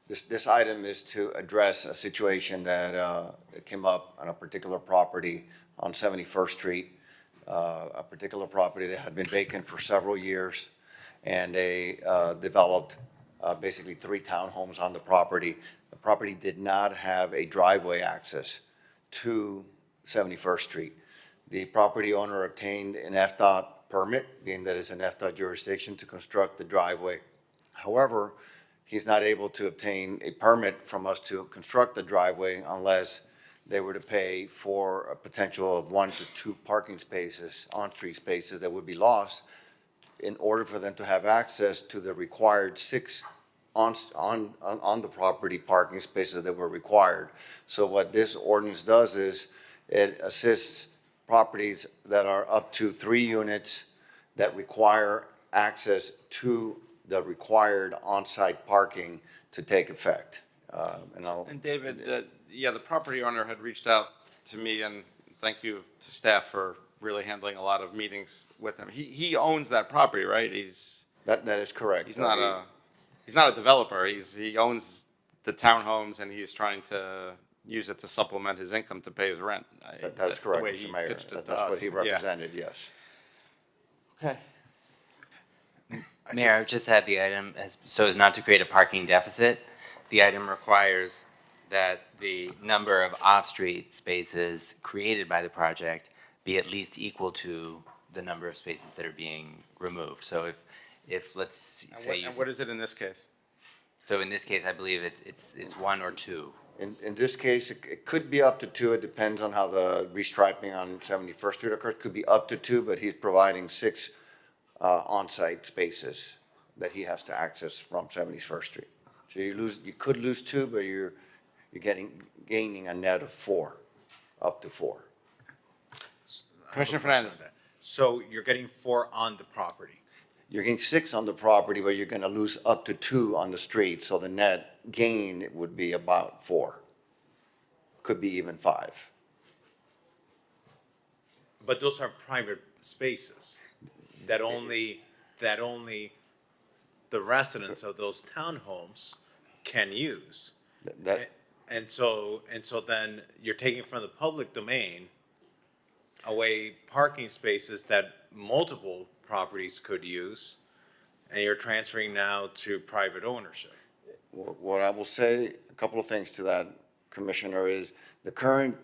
this item is to address a situation that came up on a particular property on 71st Street, a particular property that had been vacant for several years, and they developed basically 3 townhomes on the property. The property did not have a driveway access to 71st Street. The property owner obtained an FDOT permit, being that it's an FDOT jurisdiction, to construct the driveway. However, he's not able to obtain a permit from us to construct the driveway unless they were to pay for a potential of 1 to 2 parking spaces, on-street spaces that would be lost in order for them to have access to the required 6 on the property parking spaces that were required. So what this ordinance does is it assists properties that are up to 3 units that require access to the required on-site parking to take effect. And David, yeah, the property owner had reached out to me, and thank you to staff for really handling a lot of meetings with him. He owns that property, right? That is correct. He's not a developer. He owns the townhomes, and he's trying to use it to supplement his income to pay his rent. That's correct, Mr. Mayor. That's what he represented, yes. Okay. Mayor, I've just had the item so as not to create a parking deficit. The item requires that the number of off-street spaces created by the project be at least equal to the number of spaces that are being removed. So if let's say And what is it in this case? So in this case, I believe it's 1 or 2. In this case, it could be up to 2. It depends on how the restriping on 71st Street occurs. Could be up to 2, but he's providing 6 on-site spaces that he has to access from 71st Street. So you could lose 2, but you're gaining a net of 4, up to 4. Commissioner Fernandez. So you're getting 4 on the property? You're getting 6 on the property, but you're going to lose up to 2 on the street. So the net gain would be about 4. Could be even 5. But those are private spaces that only the residents of those townhomes can use. And so then you're taking from the public domain away parking spaces that multiple properties could use, and you're transferring now to private ownership. What I will say, a couple of things to that, Commissioner, is the current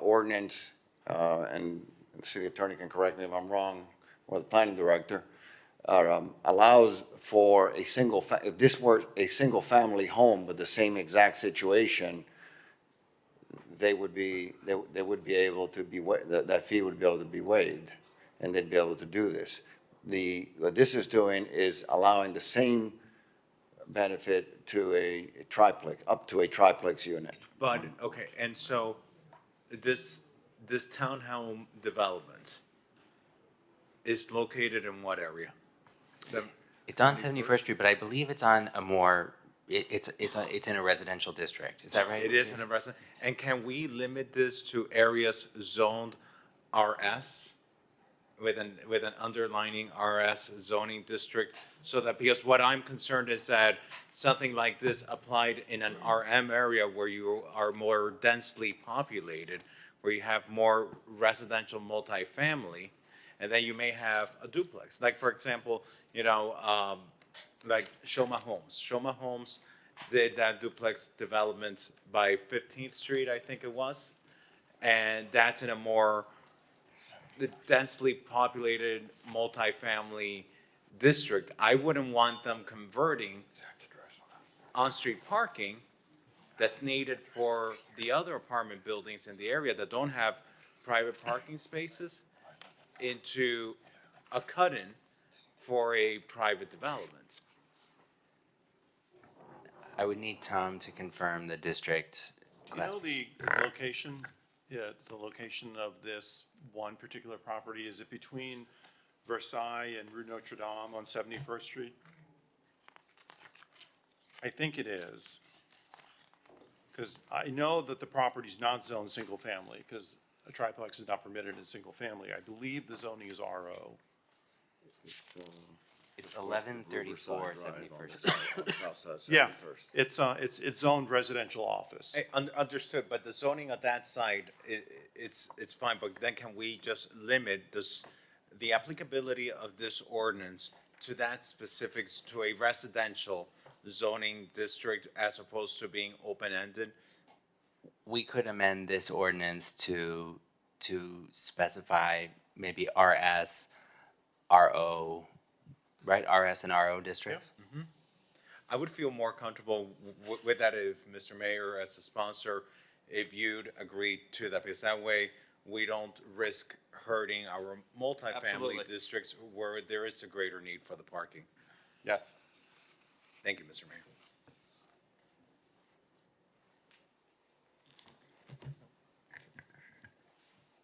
ordinance, and the city attorney can correct me if I'm wrong, or the planning director, allows for a single, if this were a single-family home with the same exact situation, they would be able to be, that fee would be able to be waived, and they'd be able to do this. What this is doing is allowing the same benefit to a triplex, up to a triplex unit. But, okay, and so this townhome development is located in what area? It's on 71st Street, but I believe it's on a more, it's in a residential district. Is that right? It is in a resident, and can we limit this to areas zoned RS with an underlining RS zoning district? So that, because what I'm concerned is that something like this applied in an RM area where you are more densely populated, where you have more residential multifamily, and then you may have a duplex. Like, for example, like Shoma Homes. Shoma Homes did that duplex development by 15th Street, I think it was. And that's in a more densely populated multifamily district. I wouldn't want them converting on-street parking that's needed for the other apartment buildings in the area that don't have private parking spaces into a cut-in for a private development. I would need Tom to confirm the district. Do you know the location, the location of this one particular property? Is it between Versailles and Rue Notre Dame on 71st Street? I think it is. Because I know that the property's not zoned single family, because a triplex is not permitted in single family. I believe the zoning is RO. It's 1134 71st Street. Yeah, it's zoned residential office. Hey, understood, but the zoning of that side, it's fine, but then can we just limit the applicability of this ordinance to that specific, to a residential zoning district as opposed to being open-ended? We could amend this ordinance to specify maybe RS, RO, right? RS and RO districts? Yeah. Mm-hmm. I would feel more comfortable with that if Mr. Mayor, as a sponsor, if you'd agree to that, because that way we don't risk hurting our multifamily Absolutely. districts where there is a greater need for the parking. Yes. Thank you, Mr. Mayor.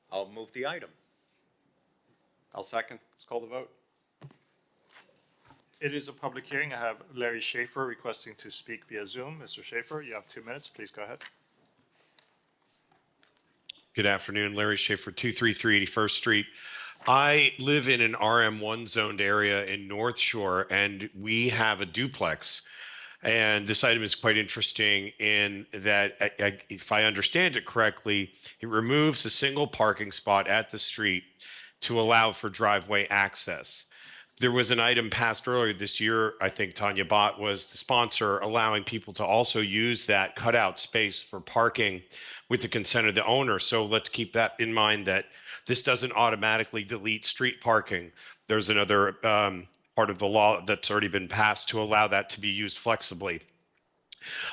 I'll move the item. I'll second. Let's call the vote. It is a public hearing. I have Larry Schaefer requesting to speak via Zoom. Mr. Schaefer, you have 2 minutes. Please go ahead. Good afternoon, Larry Schaefer, 233 81st Street. I live in an RM1 zoned area in North Shore, and we have a duplex. And this item is quite interesting in that, if I understand it correctly, it removes a single parking spot at the street to allow for driveway access. There was an item passed earlier this year, I think Tanya Bott was the sponsor, allowing people to also use that cutout space for parking with the consent of the owner. So let's keep that in mind, that this doesn't automatically delete street parking. There's another part of the law that's already been passed to allow that to be used flexibly.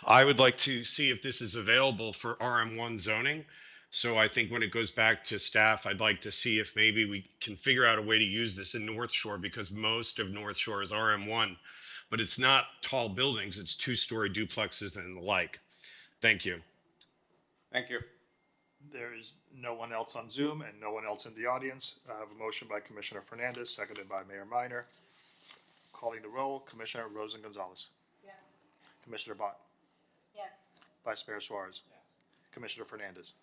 I would like to see if this is available for RM1 zoning. So I think when it goes back to staff, I'd like to see if maybe we can figure out a way to use this in North Shore, because most of North Shore is RM1, but it's not tall buildings, it's 2-story duplexes and the like. Thank you. Thank you. There is no one else on Zoom and no one else in the audience. I have a motion by Commissioner Fernandez, seconded by Mayor Minor. Calling the roll, Commissioner Rosen Gonzalez. Yes. Commissioner Bott. Yes. Vice Mayor Suarez. Commissioner Fernandez.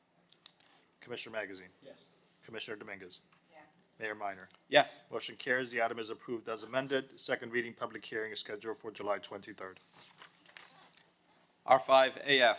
Commissioner Magazine. Yes. Commissioner Dominguez. Yes. Mayor Minor. Yes. Motion carries. The item is approved as amended. Second reading public hearing is scheduled for July 23rd. R5AF.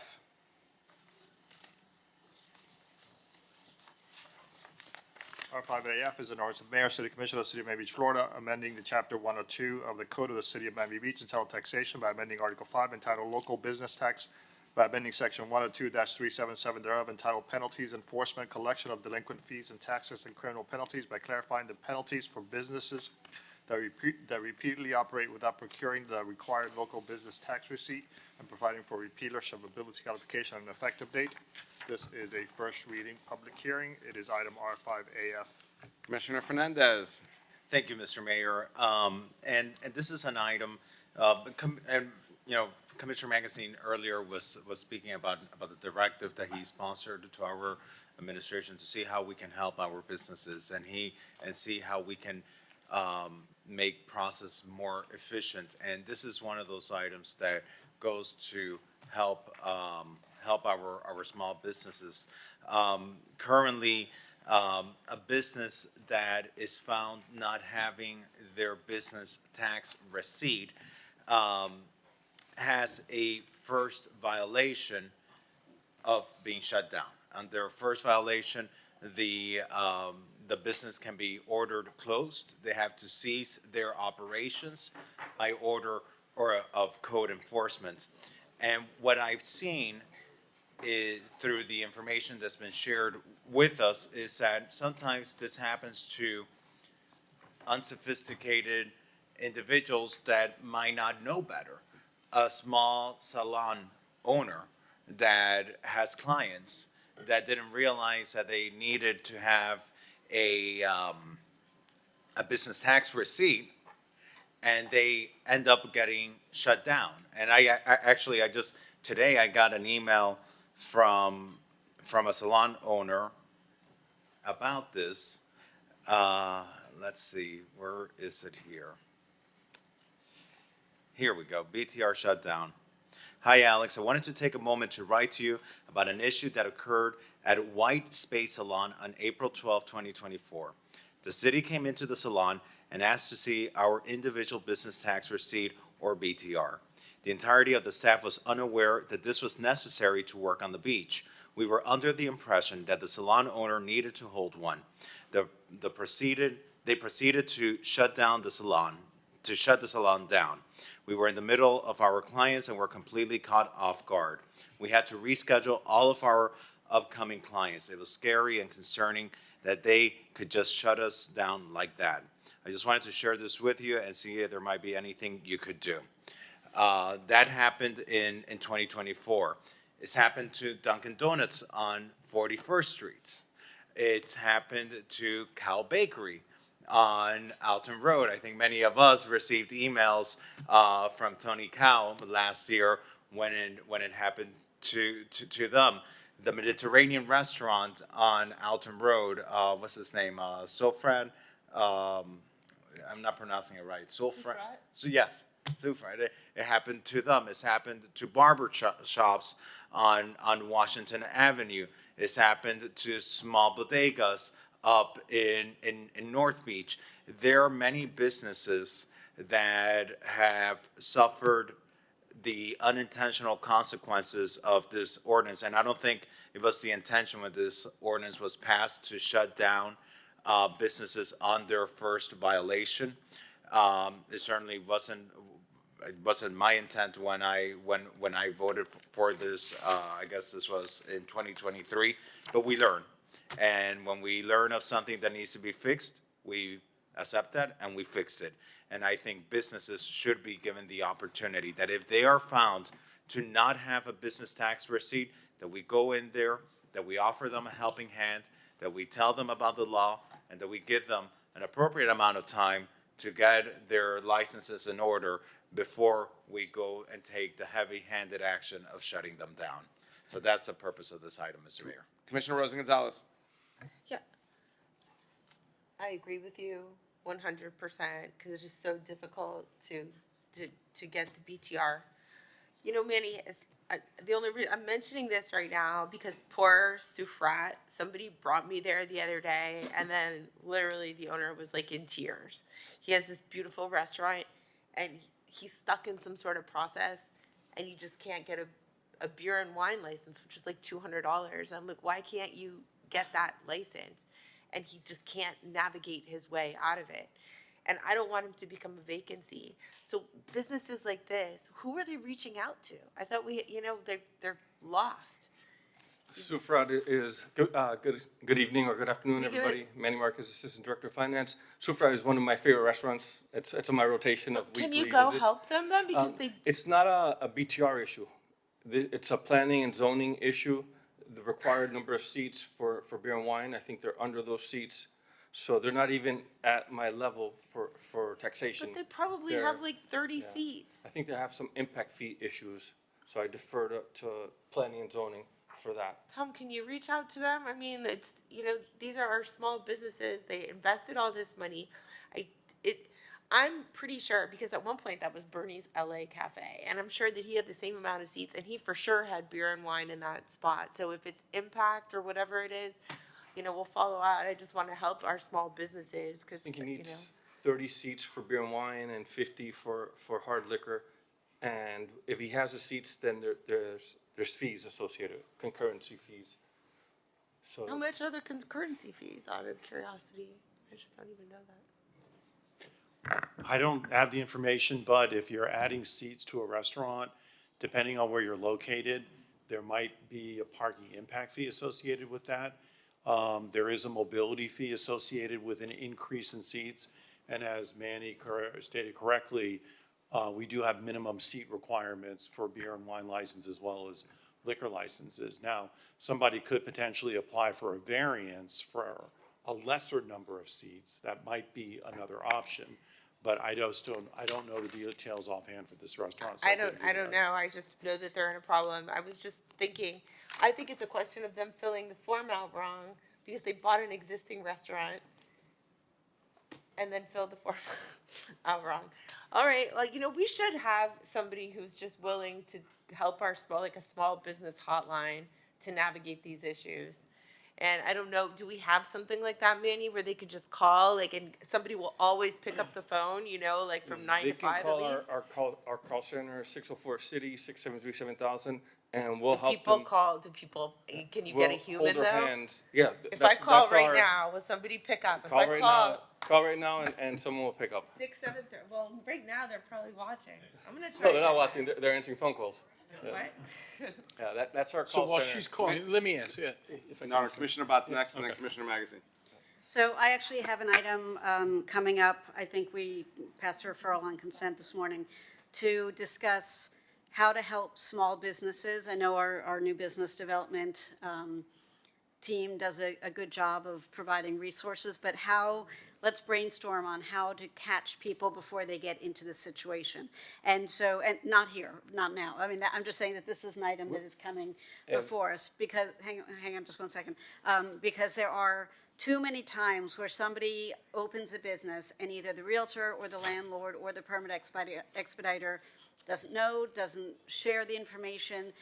R5AF is an ordinance of the Mayor, City Commission of the City of Miami Beach, Florida, amending the Chapter 102 of the Code of the City of Miami Beach entitled Taxation by amending Article 5 entitled Local Business Tax by amending Section 102-377 thereof entitled Penalties, Enforcement, Collection of Delinquent Fees and Taxes and Criminal Penalties by clarifying the penalties for businesses that repeatedly operate without procuring the required local business tax receipt and providing for repealer severability qualification and effective date. This is a first reading public hearing. It is item R5AF. Commissioner Fernandez. Thank you, Mr. Mayor. And this is an item, Commissioner Magazine earlier was speaking about the directive that he sponsored to our administration to see how we can help our businesses and see how we can make process more efficient. And this is one of those items that goes to help our small businesses. Currently, a business that is found not having their business tax receipt has a first violation of being shut down. On their first violation, the business can be ordered closed. They have to cease their operations by order of code enforcement. And what I've seen is, through the information that's been shared with us, is that sometimes this happens to unsophisticated individuals that might not know better. A small salon owner that has clients that didn't realize that they needed to have a business tax receipt, and they end up getting shut down. And today I got an email from a salon owner about this. Let's see, where is it here? Here we go, BTR shutdown. Hi, Alex. I wanted to take a moment to write to you about an issue that occurred at White Space Salon on April 12, 2024. The city came into the salon and asked to see our individual business tax receipt, or BTR. The entirety of the staff was unaware that this was necessary to work on the beach. We were under the impression that the salon owner needed to hold one. They proceeded to shut the salon down. We were in the middle of our clients and were completely caught off guard. We had to reschedule all of our upcoming clients. It was scary and concerning that they could just shut us down like that. I just wanted to share this with you and see if there might be anything you could do. That happened in 2024. It's happened to Dunkin' Donuts on 41st Street. It's happened to Cal Bakery on Alton Road. I think many of us received emails from Tony Cow last year when it happened to them. The Mediterranean restaurant on Alton Road, what's his name? Sofran. I'm not pronouncing it right. Sofran. So yes, Sofran. It happened to them. It's happened to barber shops on Washington Avenue. It's happened to small bodegas up in North Beach. There are many businesses that have suffered the unintentional consequences of this ordinance, and I don't think it was the intention when this ordinance was passed to shut down businesses on their first violation. It certainly wasn't my intent when I voted for this. I guess this was in 2023, but we learn. And when we learn of something that needs to be fixed, we accept that and we fix it. And I think businesses should be given the opportunity that if they are found to not have a business tax receipt, that we go in there, that we offer them a helping hand, that we tell them about the law, and that we give them an appropriate amount of time to get their licenses in order before we go and take the heavy-handed action of shutting them down. So that's the purpose of this item, Mr. Mayor. Commissioner Rosa Gonzalez. Yeah. I agree with you 100% because it's just so difficult to get the BTR. You know, Manny, the only reason I'm mentioning this right now because poor Sufrat, somebody brought me there the other day, and then literally the owner was like in tears. He has this beautiful restaurant, and he's stuck in some sort of process, and you just can't get a beer and wine license, which is like $200. I'm like, why can't you get that license? and he just can't navigate his way out of it. And I don't want him to become a vacancy. So businesses like this, who are they reaching out to? I thought they're lost. Sufra is, good evening or good afternoon, You good? everybody. Manny Marquez, Assistant Director of Finance. Sufra is one of my favorite restaurants. It's on my rotation of weekly Can visits. you go help them then? Because It's not a BTR issue. It's a planning and zoning issue. The required number of seats for beer and wine, I think they're under those seats. So they're not even at my level for taxation. But they probably They're- have like 30 yeah. seats. I think they have some impact fee issues, so I defer to planning and zoning for that. Tom, can you reach out to them? I mean, it's, these are our small businesses. They invested all this money. I'm pretty sure, because at one point that was Bernie's LA Cafe, and I'm sure that he had the same amount of seats, and he for sure had beer and wine in that spot. So if it's impact or whatever it is, we'll follow out. I just want to help our small businesses because, I think he needs 30 seats for beer and wine and 50 for hard liquor. And if he has the seats, then there's fees associated, concurrency fees. So How much are the concurrency fees, out of curiosity? I just don't even know that. I don't have the information, but if you're adding seats to a restaurant, depending on where you're located, there might be a parking impact fee associated with that. There is a mobility fee associated with an increase in seats. And as Manny stated correctly, we do have minimum seat requirements for beer and wine license as well as liquor licenses. Now, somebody could potentially apply for a variance for a lesser number of seats. That might be another option, but I don't know the details offhand for this restaurant. So I couldn't give don't you that. know. I just know that they're in a problem. I was just thinking, I think it's a question of them filling the form out wrong because they bought an existing restaurant and then filled the form out wrong. All right. Well, we should have somebody who's just willing to help a small business hotline to navigate these issues. And I don't know, do we have something like that, Manny, where they could just call, and somebody will always pick up the phone, from 9 to 5 at least? Our call center, 604-CITY, 673-7000, and we'll help People them. call, can you get a human We'll hold though? their hands. Yeah. If I call right our- now, will somebody pick up? If Call I right call now, call right now and someone will pick up. 6, 7, 3, well, right now they're probably watching. I'm gonna try. No, they're not watching, they're answering phone calls. Yeah. What? Yeah, that's our So call while center. she's calling, let me ask, if I No, can. Commissioner Bott's next, and then Commissioner Magazine. So I actually have an item coming up. I think we passed a referral on consent this morning to discuss how to help small businesses. I know our new business development team does a good job of providing resources, but let's brainstorm on how to catch people before they get into the situation. And not here, not now. I mean, I'm just saying that this is an item that is coming before us because, hang on just one second, because there are too many times where somebody opens a business and either the realtor or the landlord or the permit expediter doesn't know, doesn't share the information.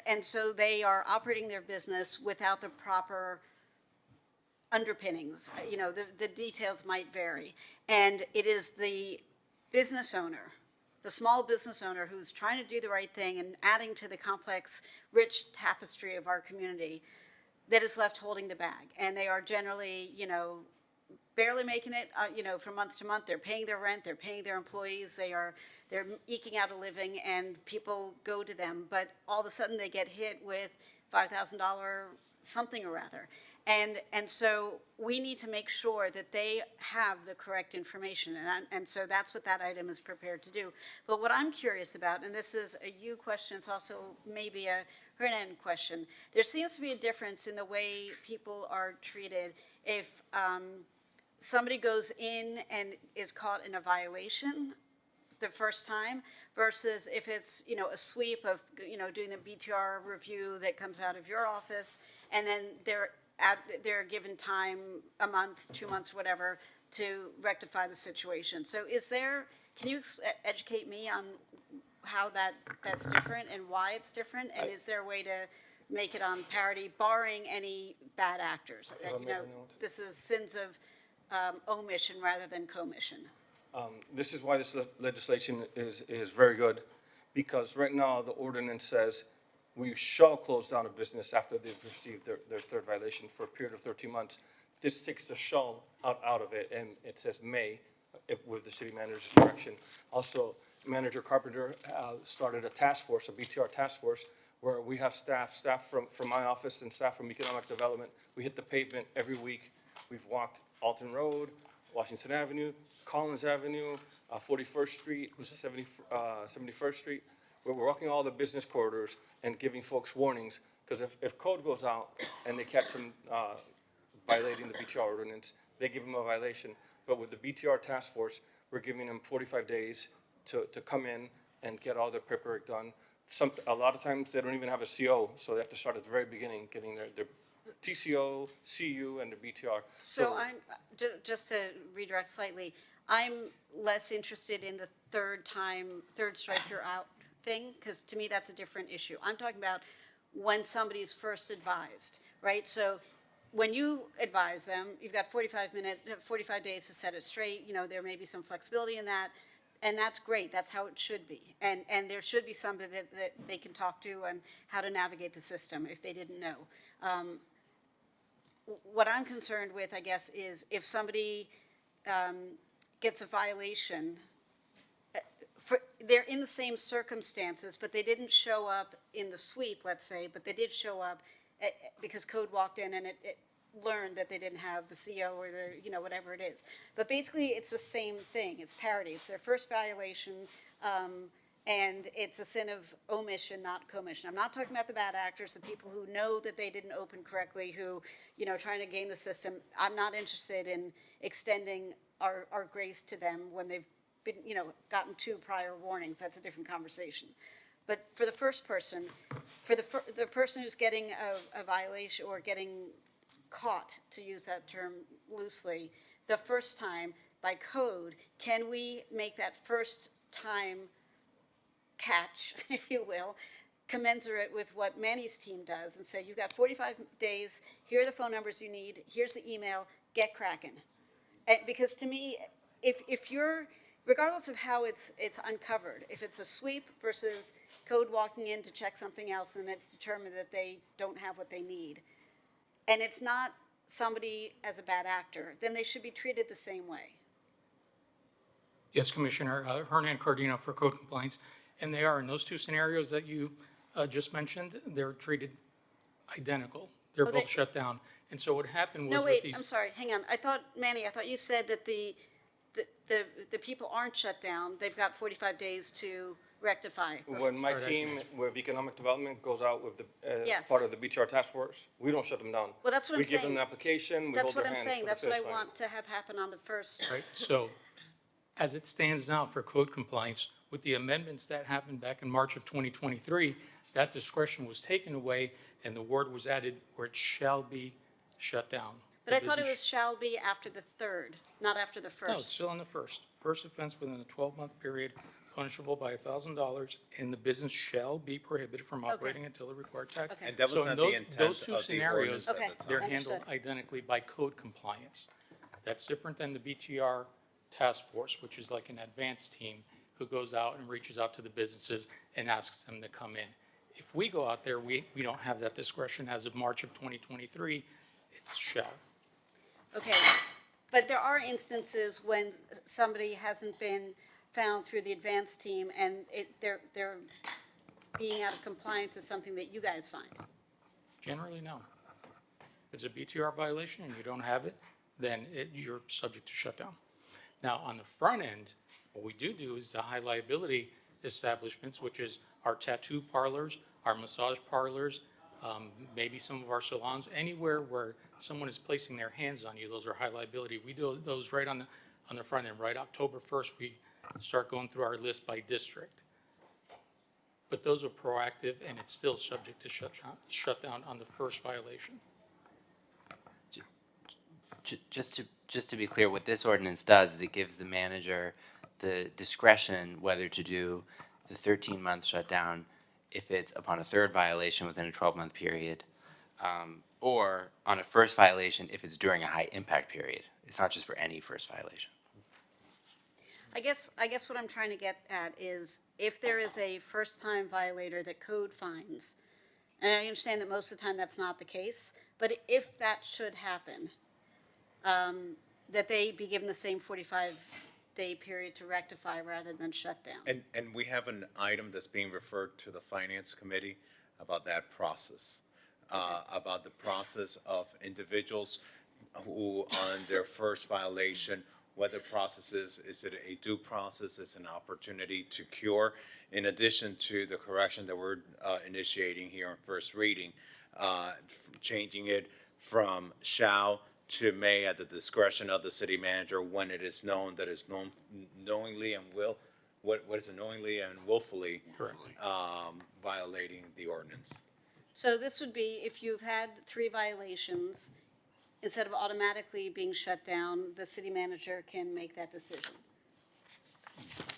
And so they are operating their business without the proper underpinnings. The details might vary. And it is the business owner, the small business owner who's trying to do the right thing and adding to the complex, rich tapestry of our community that is left holding the bag. And they are generally, barely making it, from month to month. They're paying their rent, they're paying their employees, they're eking out a living, and people go to them. But all of a sudden, they get hit with $5,000 something or other. And so we need to make sure that they have the correct information. And so that's what that item is prepared to do. But what I'm curious about, and this is a you question, it's also maybe a Hernan question. There seems to be a difference in the way people are treated if somebody goes in and is caught in a violation the first time versus if it's, a sweep of, doing the BTR review that comes out of your office, and then they're given time, a month, 2 months, whatever, to rectify the situation. So can you educate me on how that's different and why it's different? And is there a way to make it on parity, barring any bad actors? This is sins of omission rather than commission. This is why this legislation is very good, because right now the ordinance says we shall close down a business after they've received their third violation for a period of 13 months. This takes the shall out of it, and it says may, with the city manager's direction. Also, Manager Carpenter started a task force, a BTR task force, where we have staff from my office and staff from economic development. We hit the pavement every week. We've walked Alton Road, Washington Avenue, Collins Avenue, 41st Street, 71st Street. We're walking all the business corridors and giving folks warnings, because if code goes out and they catch them violating the BTR ordinance, they give them a violation. But with the BTR task force, we're giving them 45 days to come in and get all their paperwork done. A lot of times they don't even have a CO, so they have to start at the very beginning, getting their TCO, CU, and the BTR. So I'm, just to redirect slightly, I'm less interested in the third strike you're out thing, because to me that's a different issue. I'm talking about when somebody's first advised, right? So when you advise them, you've got 45 days to set it straight. You know, there may be some flexibility in that, and that's great. That's how it should be. And there should be somebody that they can talk to and how to navigate the system if they didn't know. What I'm concerned with, I guess, is if somebody gets a violation, they're in the same circumstances, but they didn't show up in the sweep, let's say, but they did show up because code walked in and it learned that they didn't have the CO or the, you know, whatever it is. But basically, it's the same thing. It's parity. It's their first violation, and it's a sin of omission, not commission. I'm not talking about the bad actors, the people who know that they didn't open correctly, who, you know, trying to game the system. I'm not interested in extending our grace to them when they've been, you know, gotten 2 prior warnings. That's a different conversation. But for the first person, for the person who's getting a violation or getting caught, to use that term loosely, the first time by code, can we make that first time catch, if you will, commensurate with what Manny's team does and say, you've got 45 days, here are the phone numbers you need, here's the email, get cracking. Because to me, if you're, regardless of how it's uncovered, if it's a sweep versus code walking in to check something else and it's determined that they don't have what they need, and it's not somebody as a bad actor, then they should be treated the same way. Yes, Commissioner, Hernan Cardino for code compliance. And they are, in those 2 scenarios that you just mentioned, they're treated identical. They're both shut down. And so what happened was No, wait, with I'm sorry, hang on. Manny, I thought you said that the people aren't shut down. They've got 45 days to rectify. When my team with economic development goes out with the Yes. part of the BTR task force, we don't shut them down. Well, that's what I'm We give saying. them the application, we That's hold what their I'm hands saying. for the That's what I finish line. want to have happen on the first. Right, so as it stands now for code compliance, with the amendments that happened back in March of 2023, that discretion was taken away and the word was added where it shall be shut down. But I thought it was shall be after the third, not after the first. No, it's still on the first. First offense within a 12-month period, punishable by $1,000, and the business shall be prohibited from operating until the required tax. Okay. And that was So in not those- the intent those 2 of the scenarios, ordinance at Okay. the time. they're Understood. handled identically by code compliance. That's different than the BTR task force, which is like an advanced team who goes out and reaches out to the businesses and asks them to come in. If we go out there, we don't have that discretion as of March of 2023, it's shall. Okay, but there are instances when somebody hasn't been found through the advanced team and they're being out of compliance is something that you guys find. Generally, no. If it's a BTR violation and you don't have it, then you're subject to shutdown. Now, on the front end, what we do is the high liability establishments, which is our tattoo parlors, our massage parlors, maybe some of our salons, anywhere where someone is placing their hands on you, those are high liability. We do those right on the front end, right? October 1st, we start going through our list by district. But those are proactive and it's still subject to shutdown on the first violation. Just to be clear, what this ordinance does is it gives the manager the discretion whether to do the 13-month shutdown if it's upon a third violation within a 12-month period, or on a first violation if it's during a high impact period. It's not just for any first violation. I guess what I'm trying to get at is if there is a first-time violator that code finds, And I understand that most of the time that's not the case, but if that should happen, that they be given the same 45-day period to rectify rather than shut down. And we have an item that's being referred to the Finance Committee about that process, about the process of individuals who, on their first violation, what the process is it a due process, is an opportunity to cure, in addition to the correction that we're initiating here on first reading, changing it from shall to may at the discretion of the city manager when it is known that is known knowingly and what is it, knowingly and willfully violating the ordinance. So this would be if you've had 3 violations, instead of automatically being shut down, the city manager can make that decision.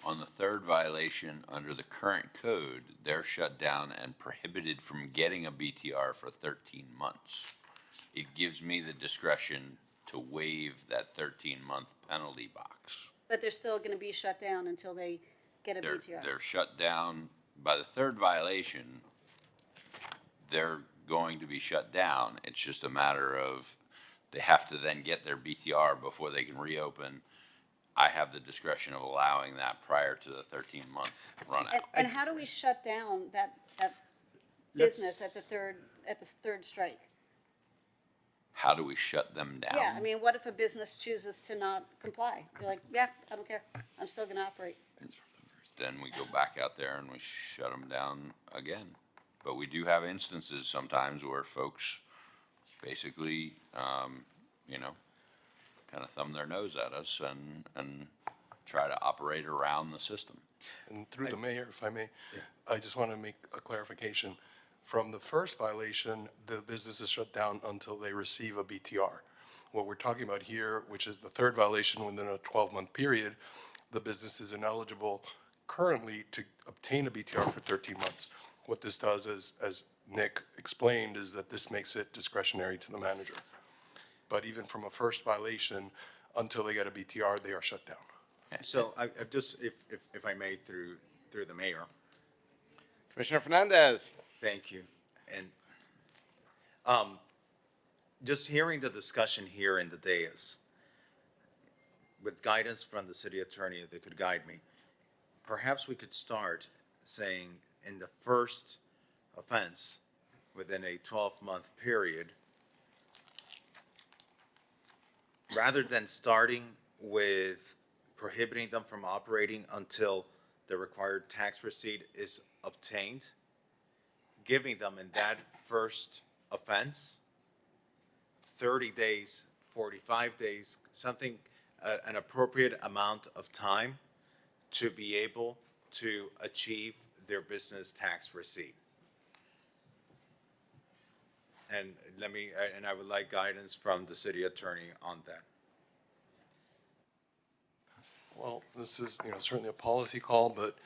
On the third violation, under the current code, they're shut down and prohibited from getting a BTR for 13 months. It gives me the discretion to waive that 13-month penalty box. But they're still going to be shut down until they get a BTR. They're shut down by the third violation. They're going to be shut down. It's just a matter of they have to then get their BTR before they can reopen. I have the discretion of allowing that prior to the 13-month run out. And how do we shut down that business at the third strike? How do we shut them down? Yeah, I mean, what if a business chooses to not comply? You're like, yeah, I don't care. I'm still going to operate. Then we go back out there and we shut them down again. But we do have instances sometimes where folks basically, kind of thumb their nose at us and try to operate around the system. And through the mayor, if I may, I just want to make a clarification. From the first violation, the business is shut down until they receive a BTR. What we're talking about here, which is the third violation within a 12-month period, the business is ineligible currently to obtain a BTR for 13 months. What this does, as Nick explained, is that this makes it discretionary to the manager. But even from a first violation, until they get a BTR, they are shut down. So I've just, if I may, through the mayor. Commissioner Fernandez. Thank you. And just hearing the discussion here in the dais, with guidance from the city attorney, if they could guide me, perhaps we could start saying in the first offense, within a 12-month period, rather than starting with prohibiting them from operating until the required tax receipt is obtained, giving them in that first offense 30 days, 45 days, something, an appropriate amount of time to be able to achieve their business tax receipt. And I would like guidance from the city attorney on that. Well, this is, certainly a policy call, but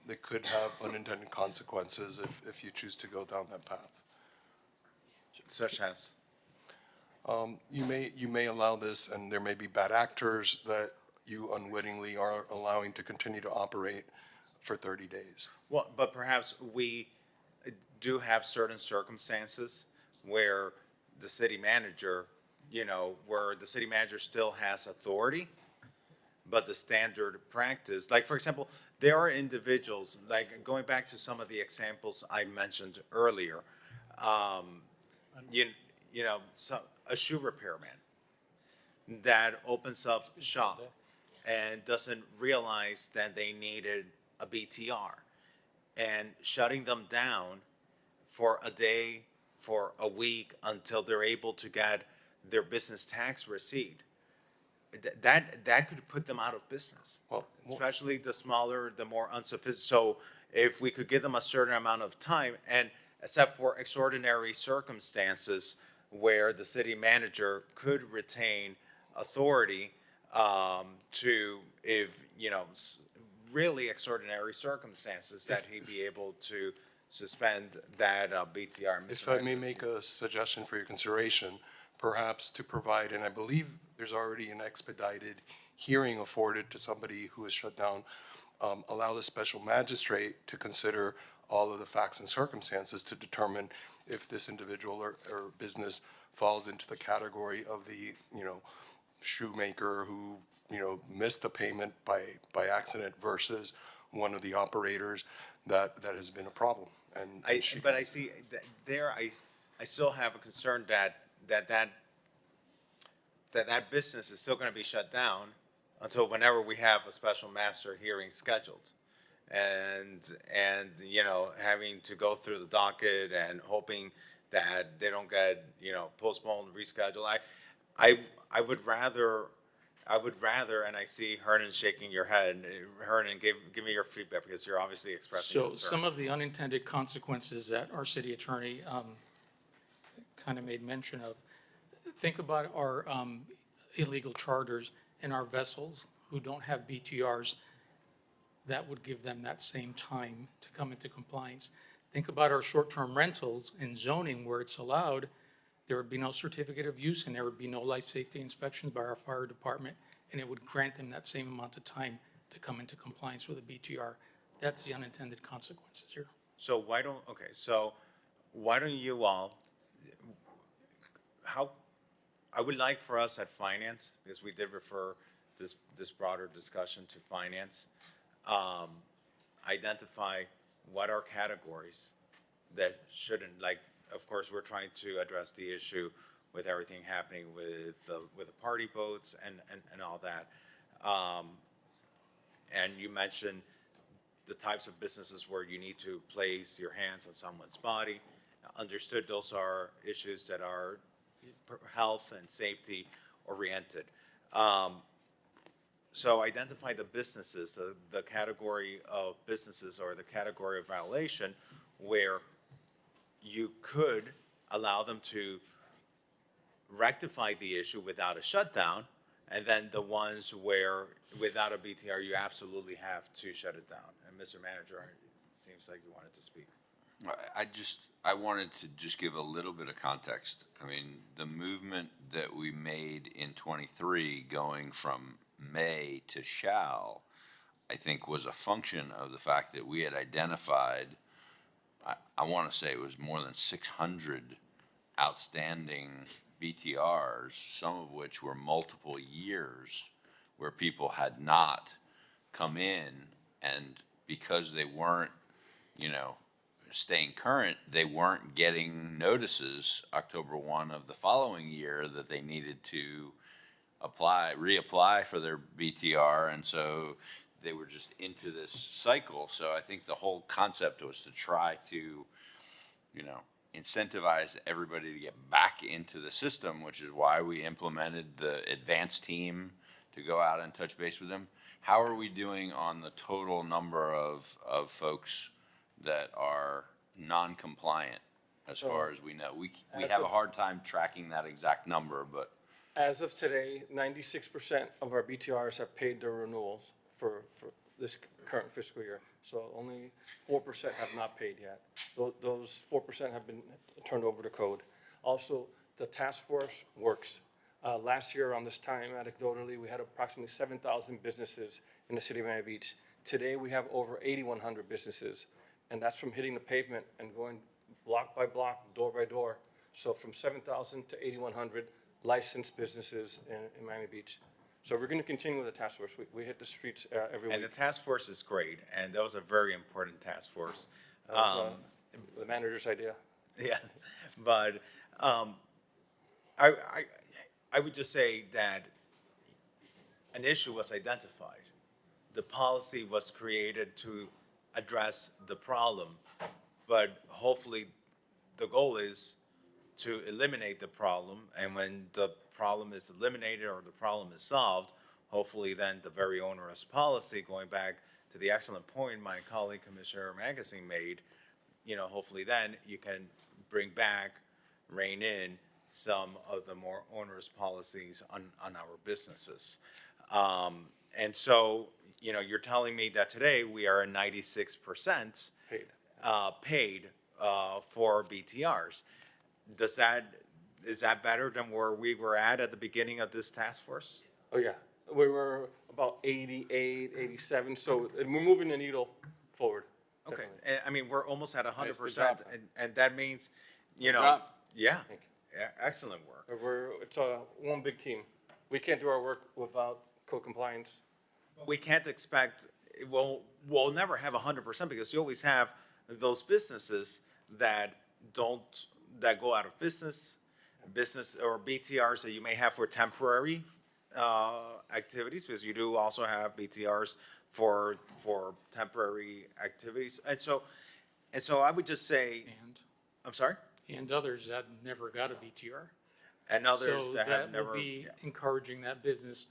they could have unintended consequences if you choose to go down that path. Such as? You may allow this, and there may be bad actors that you unwittingly are allowing to continue to operate for 30 days. Well, but perhaps we do have certain circumstances where the city manager, where the city manager still has authority, but the standard practice, like for example, there are individuals, like going back to some of the examples I mentioned earlier, a shoe repairman that opens up shop and doesn't realize that they needed a BTR, and shutting them down for a day, for a week, until they're able to get their business tax receipt. That could put them out of business, especially the smaller, the more unsophisticated. So if we could give them a certain amount of time, and except for extraordinary circumstances where the city manager could retain authority to, if, really extraordinary circumstances, that he be able to suspend that BTR. If I may make a suggestion for your consideration, perhaps to provide, and I believe there's already an expedited hearing afforded to somebody who is shut down, allow the special magistrate to consider all of the facts and circumstances to determine if this individual or business falls into the category of the, shoemaker who, missed a payment by accident versus one of the operators that has been a problem. And I see there, I still have a concern that business is still gonna be shut down until whenever we have a special master hearing scheduled. And, having to go through the docket and hoping that they don't get, postponed, rescheduled. I would rather, and I see Hernan shaking your head. Hernan, give me your feedback because you're obviously expressing So concern. some of the unintended consequences that our city attorney kind of made mention of, think about our illegal charters and our vessels who don't have BTRs. That would give them that same time to come into compliance. Think about our short-term rentals in zoning where it's allowed. There would be no certificate of use and there would be no life safety inspection by our fire department, and it would grant them that same amount of time to come into compliance with a BTR. That's the unintended consequences here. So why don't you all, I would like for us at finance, because we did refer this broader discussion to finance, identify what are categories that shouldn't, like, of course, we're trying to address the issue with everything happening with the party boats and all that. And you mentioned the types of businesses where you need to place your hands on someone's body. Understood, those are issues that are health and safety oriented. So identify the businesses, the category of businesses or the category of violation where you could allow them to rectify the issue without a shutdown, and then the ones where without a BTR you absolutely have to shut it down. And Mr. Manager, it seems like you wanted to speak. I wanted to just give a little bit of context. I mean, the movement that we made in 23 going from may to shall, I think was a function of the fact that we had identified, I want to say it was more than 600 outstanding BTRs, some of which were multiple years, where people had not come in, and because they weren't, staying current, they weren't getting notices October 1 of the following year that they needed to reapply for their BTR, and so they were just into this cycle. So I think the whole concept was to try to, incentivize everybody to get back into the system, which is why we implemented the advanced team to go out and touch base with them. How are we doing on the total number of folks that are non-compliant, as far as we know? We have a hard time tracking that exact number, but As of today, 96% of our BTRs have paid their renewals for this current fiscal year. So only 4% have not paid yet. Those 4% have been turned over to code. Also, the task force works. Last year around this time, anecdotally, we had approximately 7,000 businesses in the city of Miami Beach. Today, we have over 8,100 businesses, and that's from hitting the pavement and going block by block, door by door. So from 7,000 to 8,100 licensed businesses in Miami Beach. So we're going to continue with the task force. We hit the streets every week. And the task force is great, and that was a very important task force. That was the manager's idea. Yeah, but I would just say that an issue was identified. The policy was created to address the problem, but hopefully the goal is to eliminate the problem, and when the problem is eliminated or the problem is solved, hopefully then the very onerous policy, going back to the excellent point my colleague Commissioner Magazine made, hopefully then you can rein in some of the more onerous policies on our businesses. And so, you're telling me that today we are at 96% paid for BTRs. Is that better than where we were at the beginning of this task force? Oh, yeah. We were about 88, 87. So we're moving the needle forward. Okay, I mean, we're almost at 100%, job. and that means, Good know, job. yeah, excellent work. It's one big team. We can't do our work without code compliance. We can't expect, we'll never have 100% because you always have those businesses that go out of business or BTRs that you may have for temporary activities, because you do also have BTRs for temporary activities. And so I would just say, I'm sorry? And others that never got a BTR. And others So that have never. will be encouraging that business,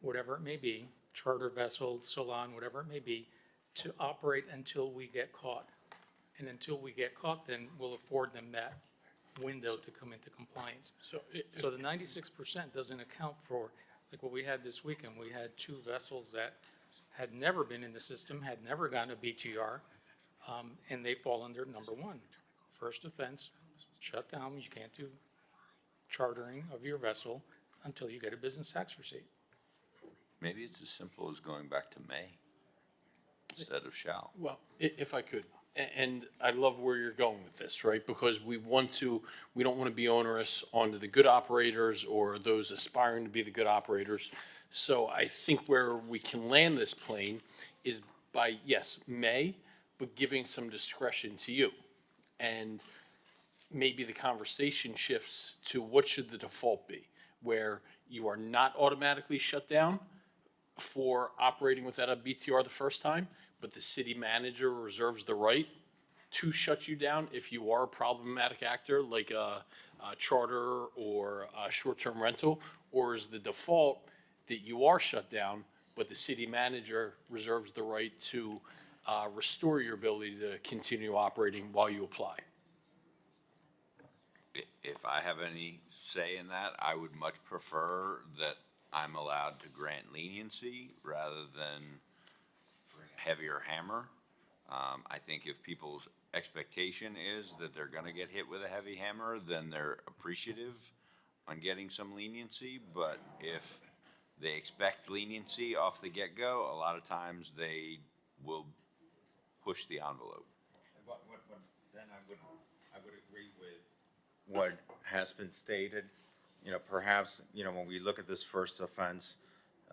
whatever it may be, charter vessel, salon, whatever it may be, to operate until we get caught. And until we get caught, then we'll afford them that window to come into compliance. So the 96% doesn't account for, like what we had this weekend, we had 2 vessels that had never been in the system, had never gotten a BTR, and they fall under number 1. First offense, shut down, you can't do chartering of your vessel until you get a business tax receipt. Maybe it's as simple as going back to may instead of shall. Well, if I could, and I love where you're going with this, right? Because we don't want to be onerous on the good operators or those aspiring to be the good operators. So I think where we can land this plane is by, yes, may, but giving some discretion to you. And maybe the conversation shifts to what should the default be, where you are not automatically shut down for operating without a BTR the first time, but the city manager reserves the right to shut you down if you are a problematic actor, like a charter or a short-term rental, or is the default that you are shut down, but the city manager reserves the right to restore your ability to continue operating while you apply? If I have any say in that, I would much prefer that I'm allowed to grant leniency rather than heavier hammer. I think if people's expectation is that they're gonna get hit with a heavy hammer, then they're appreciative on getting some leniency. But if they expect leniency off the get-go, a lot of times they will push the envelope. Then I would agree with what has been stated. Perhaps, when we look at this first offense,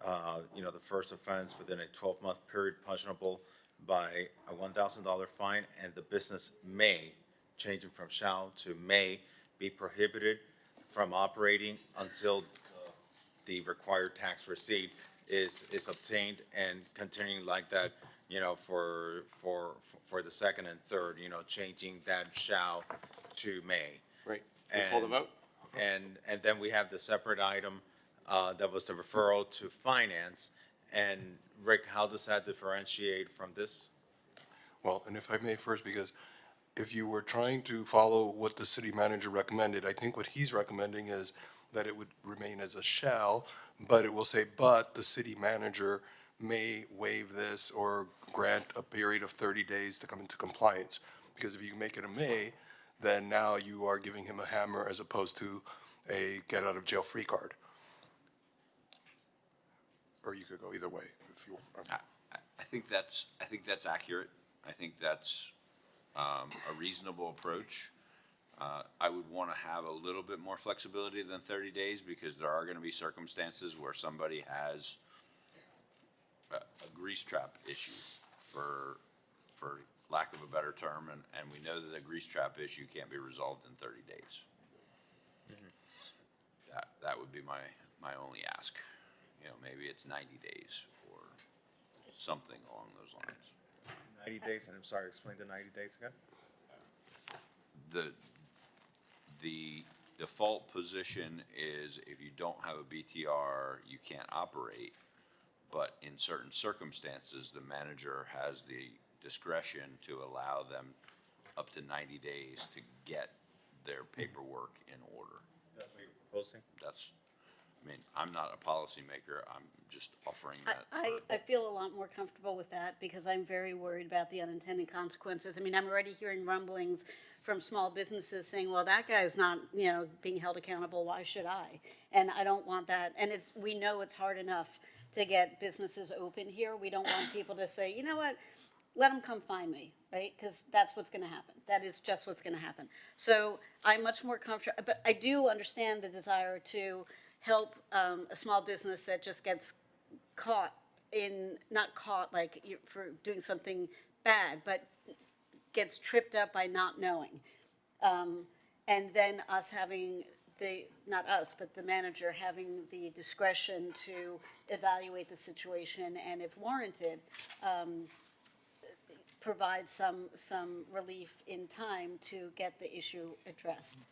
the first offense within a 12-month period punishable by a $1,000 fine, and the business may, changing from shall to may, be prohibited from operating until the required tax receipt is obtained, and continuing like that, for the second and third, changing that shall to may. Right. And Call the vote? And then we have the separate item that was the referral to finance. And Rick, how does that differentiate from this? Well, and if I may first, because if you were trying to follow what the city manager recommended, I think what he's recommending is that it would remain as a shall, but it will say, but the city manager may waive this or grant a period of 30 days to come into compliance. Because if you make it a may, then now you are giving him a hammer as opposed to a get out of jail free card. Or you could go either way if you want. I think that's accurate. I think that's a reasonable approach. I would want to have a little bit more flexibility than 30 days because there are going to be circumstances where somebody has a grease trap issue, for lack of a better term, and we know that a grease trap issue can't be resolved in 30 days. That would be my only ask. Maybe it's 90 days or something along those lines. 90 days, and I'm sorry, explain the 90 days again? The default position is if you don't have a BTR, you can't operate. But in certain circumstances, the manager has the discretion to allow them up to 90 days to get their paperwork in order. That's what you're proposing? I'm not a policymaker, I'm just offering that. I feel a lot more comfortable with that because I'm very worried about the unintended consequences. I'm already hearing rumblings from small businesses saying, well, that guy's not, being held accountable, why should I? And I don't want that. And we know it's hard enough to get businesses open here. We don't want people to say, you know what, let them come find me, right? Because that's what's going to happen. That is just what's going to happen. So I'm much more comfortable, but I do understand the desire to help a small business that just gets caught in, not caught like for doing something bad, but gets tripped up by not knowing. And then us having not us, but the manager having the discretion to evaluate the situation and if warranted, provide some relief in time to get the issue addressed.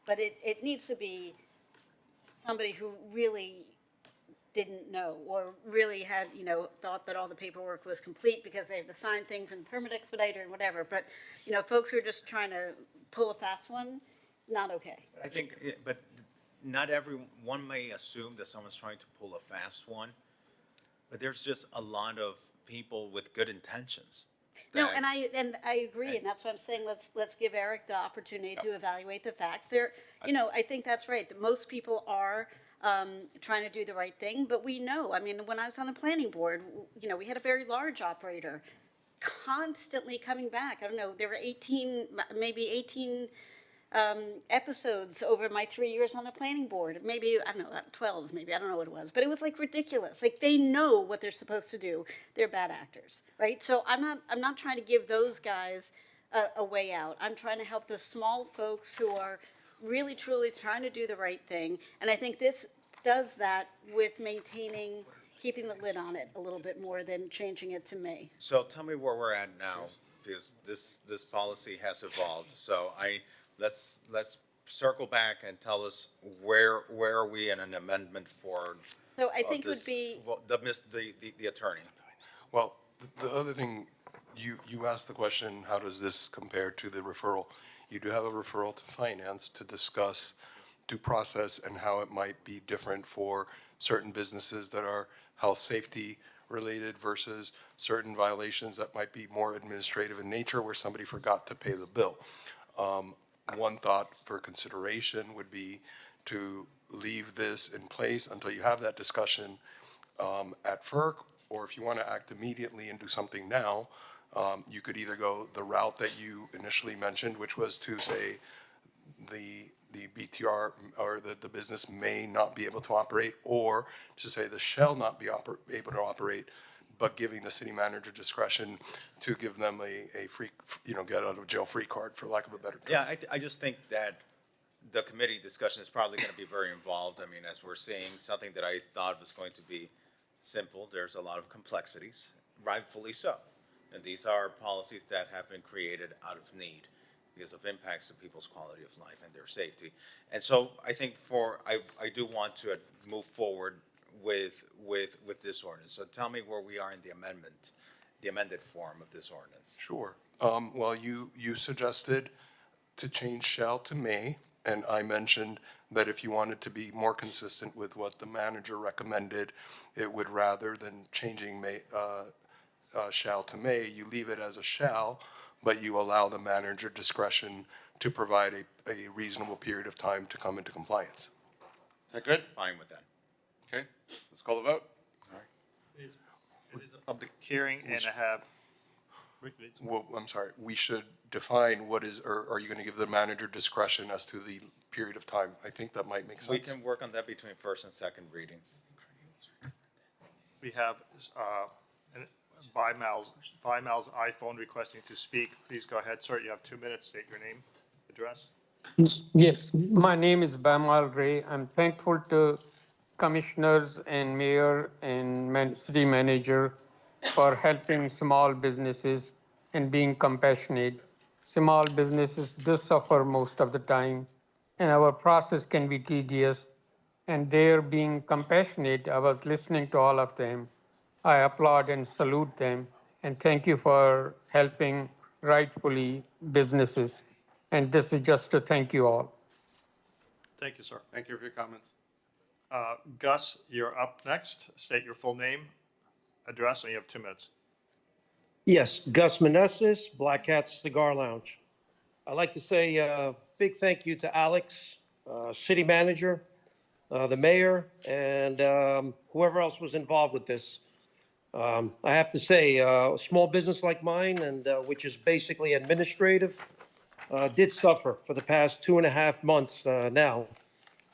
But it needs to be somebody who really didn't know or really had, thought that all the paperwork was complete because they have the signed thing from the permit expediter and whatever. But, folks who are just trying to pull a fast one, not okay. I think, but not one may assume that someone's trying to pull a fast one, but there's just a lot of people with good intentions. No, and I agree, and that's what I'm saying, let's give Eric the opportunity to evaluate the facts. I think that's right, that most people are trying to do the right thing, but we know, when I was on the planning board, we had a very large operator constantly coming back. I don't know, there were 18 episodes over my 3 years on the planning board. Maybe, 12, maybe, I don't know what it was. But it was like ridiculous. Like they know what they're supposed to do. They're bad actors, right? So I'm not trying to give those guys a way out. I'm trying to help the small folks who are really, truly trying to do the right thing. And I think this does that with keeping the lid on it a little bit more than changing it to May. So tell me where we're at now, because this policy has evolved. So let's circle back and tell us where are we in an amendment for. So I think it would be the attorney. Well, the other thing, you asked the question, how does this compare to the referral? You do have a referral to finance to discuss due process and how it might be different for certain businesses that are health safety related versus certain violations that might be more administrative in nature where somebody forgot to pay the bill. One thought for consideration would be to leave this in place until you have that discussion at FERC, or if you want to act immediately and do something now, you could either go the route that you initially mentioned, which was to say the BTR or the business may not be able to operate, or to say the shall not be able to operate, but giving the city manager discretion to give them a free, get out of jail free card, for lack of a better term. Yeah, I just think that the committee discussion is probably going to be very involved. As we're seeing something that I thought was going to be simple, there's a lot of complexities, rightfully so. And these are policies that have been created out of need because of impacts to people's quality of life and their safety. And so I think I do want to move forward with this ordinance. So tell me where we are in the amended form of this ordinance. Sure. Well, you suggested to change shall to may, and I mentioned that if you wanted to be more consistent with what the manager recommended, it would, rather than changing may, shall to may, you leave it as a shall, but you allow the manager discretion to provide a reasonable period of time to come into compliance. Is that good? Fine with that. Okay, let's call the vote. It is a public hearing, and I have. Well, I'm sorry, we should define what is, or are you going to give the manager discretion as to the period of time? I think that might make sense. We can work on that between first and second reading. We have Bymal's iPhone requesting to speak. Please go ahead, sir. You have 2 minutes. State your name, address. Yes, my name is Bamal Ray. I'm thankful to commissioners and mayor and city manager for helping small businesses and being compassionate. Small businesses do suffer most of the time, and our process can be tedious. And they're being compassionate. I was listening to all of them. I applaud and salute them, and thank you for helping rightfully businesses. And this is just to thank you all. Thank you, sir. Thank you for your comments. Gus, you're up next. State your full name, address, and you have 2 minutes. Yes, Gus Meneses, Black Cat Cigar Lounge. I'd like to say a big thank you to Alex, city manager, the mayor, and whoever else was involved with this. I have to say, a small business like mine, and which is basically administrative, did suffer for the past 2.5 months now.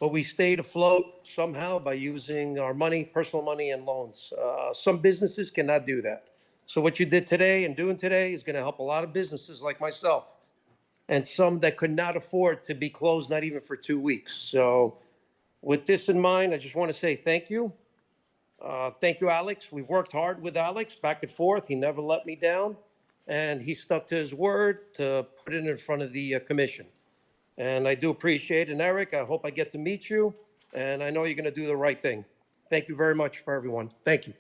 But we stayed afloat somehow by using our money, personal money, and loans. Some businesses cannot do that. So what you did today and doing today is going to help a lot of businesses like myself, and some that could not afford to be closed, not even for 2 weeks. So with this in mind, I just want to say thank you. Thank you, Alex. We've worked hard with Alex back and forth. He never let me down, and he stuck to his word to put it in front of the commission. And I do appreciate it. And Eric, I hope I get to meet you, and I know you're going to do the right thing. Thank you very much for everyone. Thank you.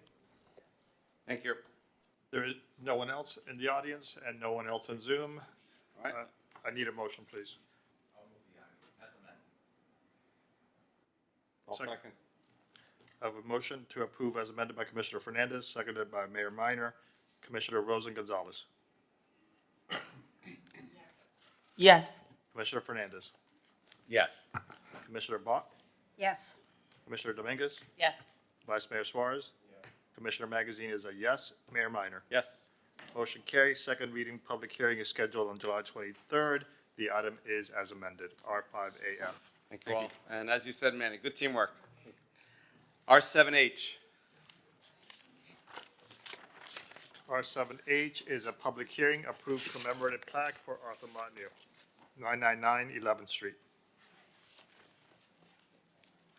Thank you. There is no one else in the audience and no one else in Zoom. All right. I need a motion, please. I'll second. I have a motion to approve as amended by Commissioner Fernandez, seconded by Mayor Minor. Commissioner Rosen Gonzalez. Yes. Commissioner Fernandez. Yes. Commissioner Bott. Yes. Commissioner Dominguez. Yes. Vice Mayor Suarez. Commissioner Magazine is a yes. Mayor Minor. Yes. Motion carries. Second reading, public hearing is scheduled on July 23rd. The item is as amended, R5AF. Thank you all. And as you said, Manny, good teamwork. R7H. R7H is a public hearing, approved commemorative plaque for Arthur Martineau, 999 11th Street.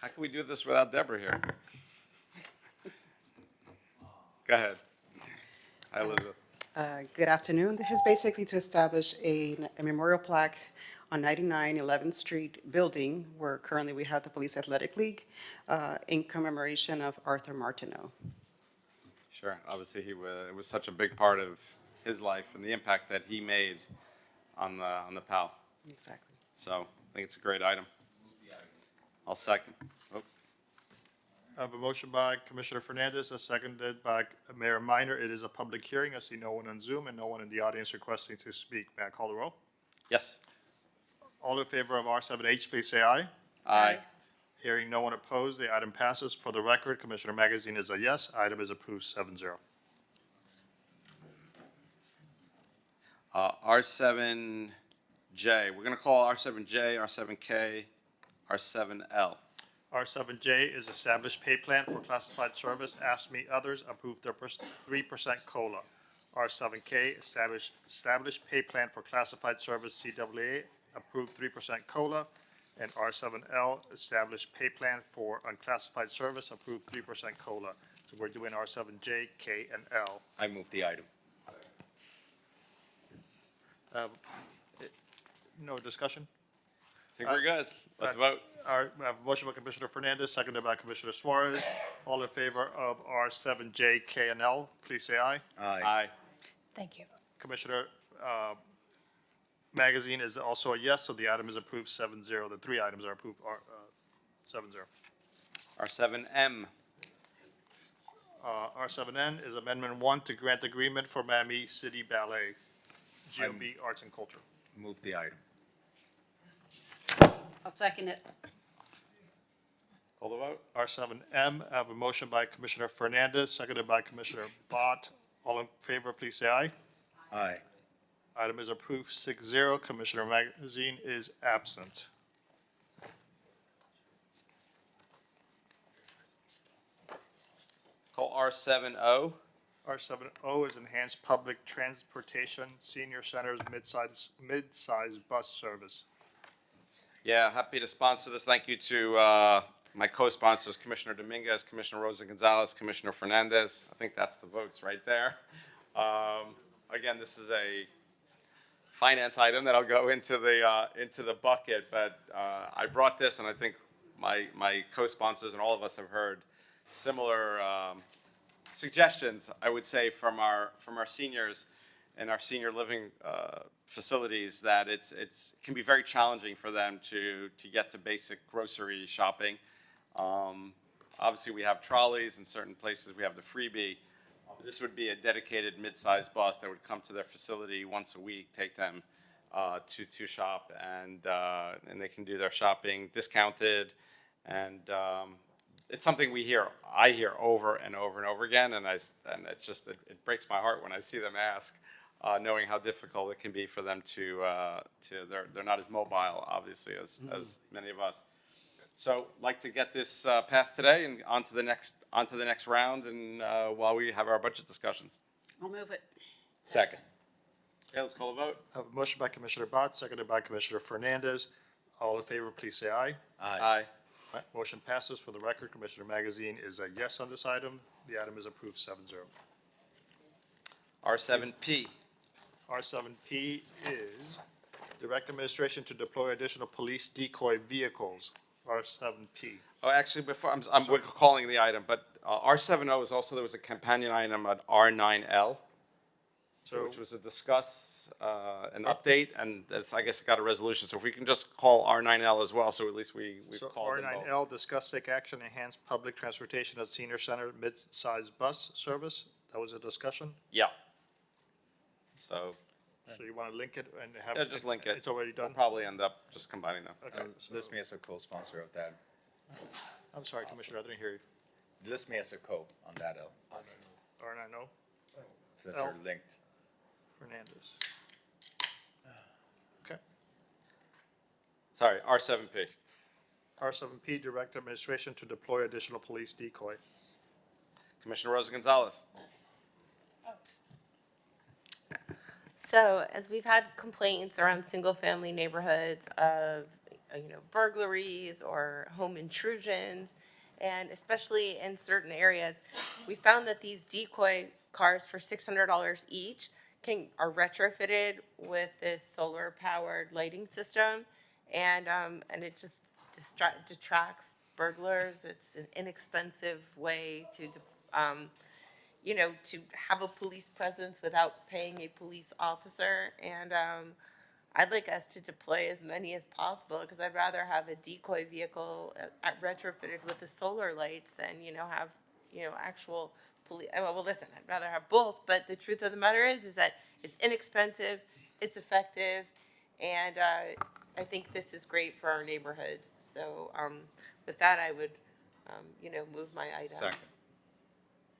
How can we do this without Deborah here? Go ahead. Hi, Elizabeth. Good afternoon. This is basically to establish a memorial plaque on 99 11th Street building, where currently we have the Police Athletic League, in commemoration of Arthur Martineau. Sure. Obviously, it was such a big part of his life and the impact that he made on the PAL. Exactly. So I think it's a great item. I'll second. Oh. I have a motion by Commissioner Fernandez, seconded by Mayor Minor. It is a public hearing. I see no one on Zoom and no one in the audience requesting to speak. May I call the roll? Yes. All in favor of R7H, please say aye. Aye. Hearing no one opposed, the item passes. For the record, Commissioner Magazine is a yes. Item is approved 7-0. R7J. We're going to call R7J, R7K, R7L. R7J is established pay plan for classified service. Ask Me Others, approved 3% COLA. R7K, established pay plan for classified service CWA, approved 3% COLA. And R7L, established pay plan for unclassified service, approved 3% COLA. So we're doing R7J, K, and L. I move the item. No discussion? I think we're good. Let's vote. I have a motion by Commissioner Fernandez, seconded by Commissioner Suarez. All in favor of R7J, K, and L, please say aye. Aye. Thank you. Commissioner Magazine is also a yes, so the item is approved 7-0. The three items are approved 7-0. R7M. R7N is Amendment 1 to grant agreement for Miami City Ballet, GOB Arts and Culture. Move the item. I'll second it. Call the vote. R7M, I have a motion by Commissioner Fernandez, seconded by Commissioner Bott. All in favor, please say aye. Aye. Item is approved 6-0. Commissioner Magazine is absent. Call R7O. R7O is Enhanced Public Transportation Senior Centers mid-size bus service. Yeah, happy to sponsor this. Thank you to my co-sponsors, Commissioner Dominguez, Commissioner Rosa Gonzalez, Commissioner Fernandez. I think that's the votes right there. Again, this is a finance item that'll go into the bucket, but I brought this, and I think my co-sponsors and all of us have heard similar suggestions, I would say, from our seniors and our senior living facilities, that it can be very challenging for them to get to basic grocery shopping. Obviously, we have trolleys in certain places. We have the freebie. This would be a dedicated mid-sized bus that would come to their facility once a week, take them to shop, and they can do their shopping discounted, and it's something I hear over and over and over again, and it breaks my heart when I see them ask, knowing how difficult it can be for them they're not as mobile, obviously, as many of us. So, like to get this passed today and on to the next round, and while we have our budget discussions. I'll move it. Second. Okay, let's call a vote. I have a motion by Commissioner Bott, seconded by Commissioner Fernandez. All in favor, please say aye. Aye. Right, motion passes. For the record, Commissioner Magazine is a yes on this item. The item is approved 7-0. R7P. R7P is direct administration to deploy additional police decoy vehicles. R7P. Oh, actually, before we're calling the item, but R70 is also, there was a companion item at R9L, which was a discuss, an update, and that's, I guess, it got a resolution. So if we can just call R9L as well, so at least we've called them both. R9L, discuss take action, enhance public transportation at senior center mid-size bus service. That was a discussion. Yeah. So you want to link it and have? Yeah, just link it. It's already done? We'll probably end up just combining them. Okay. List me as a co-sponsor of that. I'm sorry, Commissioner, I didn't hear you. List me as a co on that L. R9O? Since L. they're linked. Fernandez. Okay. Sorry, R7P. R7P, direct administration to deploy additional police decoy. Commissioner Rosa Gonzalez. So, as we've had complaints around single-family neighborhoods of, burglaries or home intrusions, and especially in certain areas, we found that these decoy cars for $600 each are retrofitted with this solar-powered lighting system, and it just detracts burglars. It's an inexpensive way to have a police presence without paying a police officer. And I'd like us to deploy as many as possible, because I'd rather have a decoy vehicle retrofitted with the solar lights than, have, actual police. Well, listen, I'd rather have both, but the truth of the matter is that it's inexpensive, it's effective, and I think this is great for our neighborhoods. So with that, I would, move my item. Second.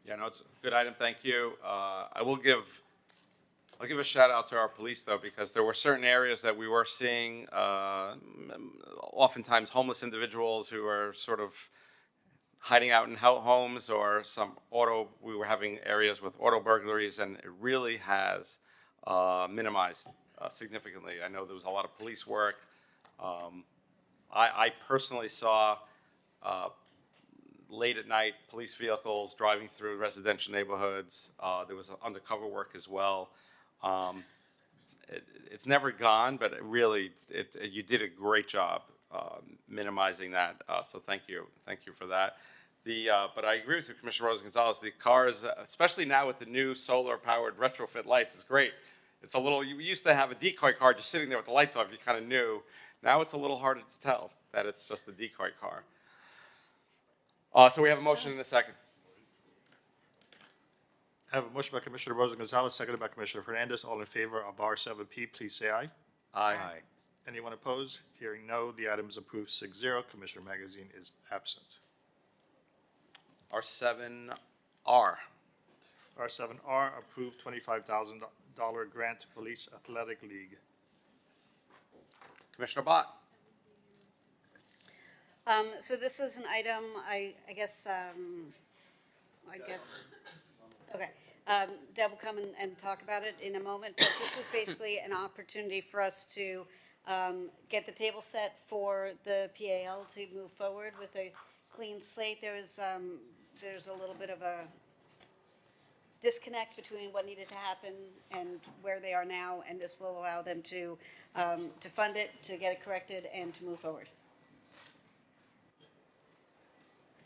Yeah, no, it's a good item. Thank you. I'll give a shout out to our police, though, because there were certain areas that we were seeing, oftentimes homeless individuals who are sort of hiding out in homes, or we were having areas with auto burglaries, and it really has minimized significantly. I know there was a lot of police work. I personally saw late at night police vehicles driving through residential neighborhoods. There was undercover work as well. It's never gone, but you did a great job minimizing that. So thank you for that. But I agree with you, Commissioner Rosa Gonzalez. The cars, especially now with the new solar-powered retrofit lights, is great. It's a little. You used to have a decoy car just sitting there with the lights off. You kind of knew. Now it's a little harder to tell that it's just a decoy car. So we have a motion and a second. I have a motion by Commissioner Rosa Gonzalez, seconded by Commissioner Fernandez. All in favor of R7P, please say aye. Aye. Anyone opposed? Hearing no, the item is approved 6-0. Commissioner Magazine is absent. R7R. R7R, approved $25,000 grant to Police Athletic League. Commissioner Bott. So this is an item, I guess, okay. Deb will come and talk about it in a moment, but this is basically an opportunity for us to get the table set for the PAL to move forward with a clean slate. There's a little bit of a disconnect between what needed to happen and where they are now, and this will allow them to fund it, to get it corrected, and to move forward.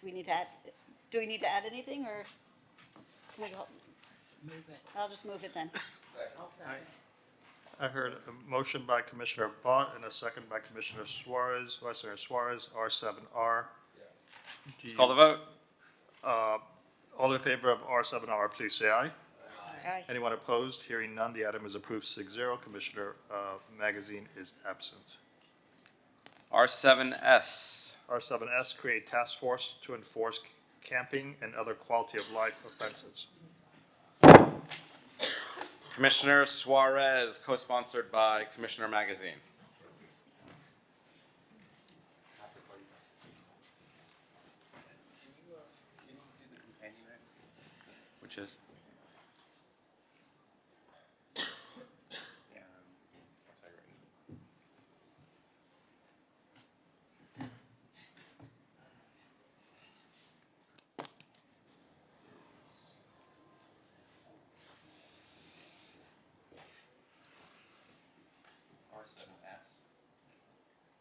Do we need to add anything, or can we move it? I'll just move it then. I heard a motion by Commissioner Bott and a second by Commissioner Suarez, Vice Chair Suarez, R7R. Call the vote. All in favor of R7R, please say aye. Aye. Anyone opposed? Hearing none, the item is approved 6-0. Commissioner Magazine is absent. R7S. R7S, create task force to enforce camping and other quality of life offenses. Commissioner Suarez, co-sponsored by Commissioner Magazine. Which is?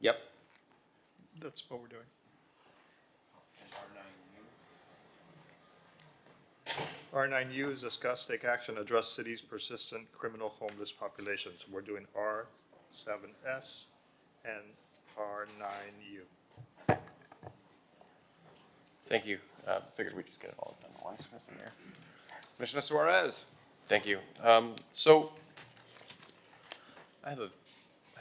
Yep. That's what we're doing. R9U is discuss, take action, address city's persistent criminal homeless population. So we're doing R7S and R9U. Thank you. Figured we'd just get it all done at once, Mr. Mayor. Commissioner Suarez. Thank you. So I have a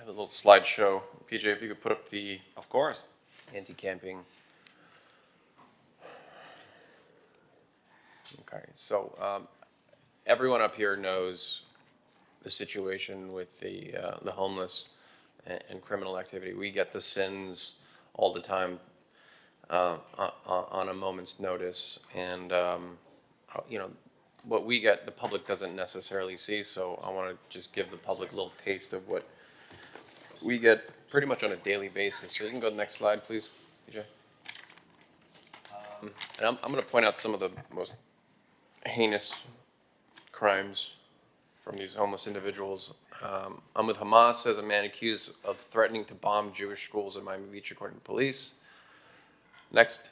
little slideshow. PJ, if you could put up the Of course. anti-camping. Okay, so everyone up here knows the situation with the homeless and criminal activity. We get the sins all the time on a moment's notice, and you know, what we get, the public doesn't necessarily see. So I want to just give the public a little taste of what we get pretty much on a daily basis. So you can go to the next slide, please, PJ. And I'm going to point out some of the most heinous crimes from these homeless individuals. I'm with Hamas as a man accused of threatening to bomb Jewish schools in Miami Beach, according to police. Next,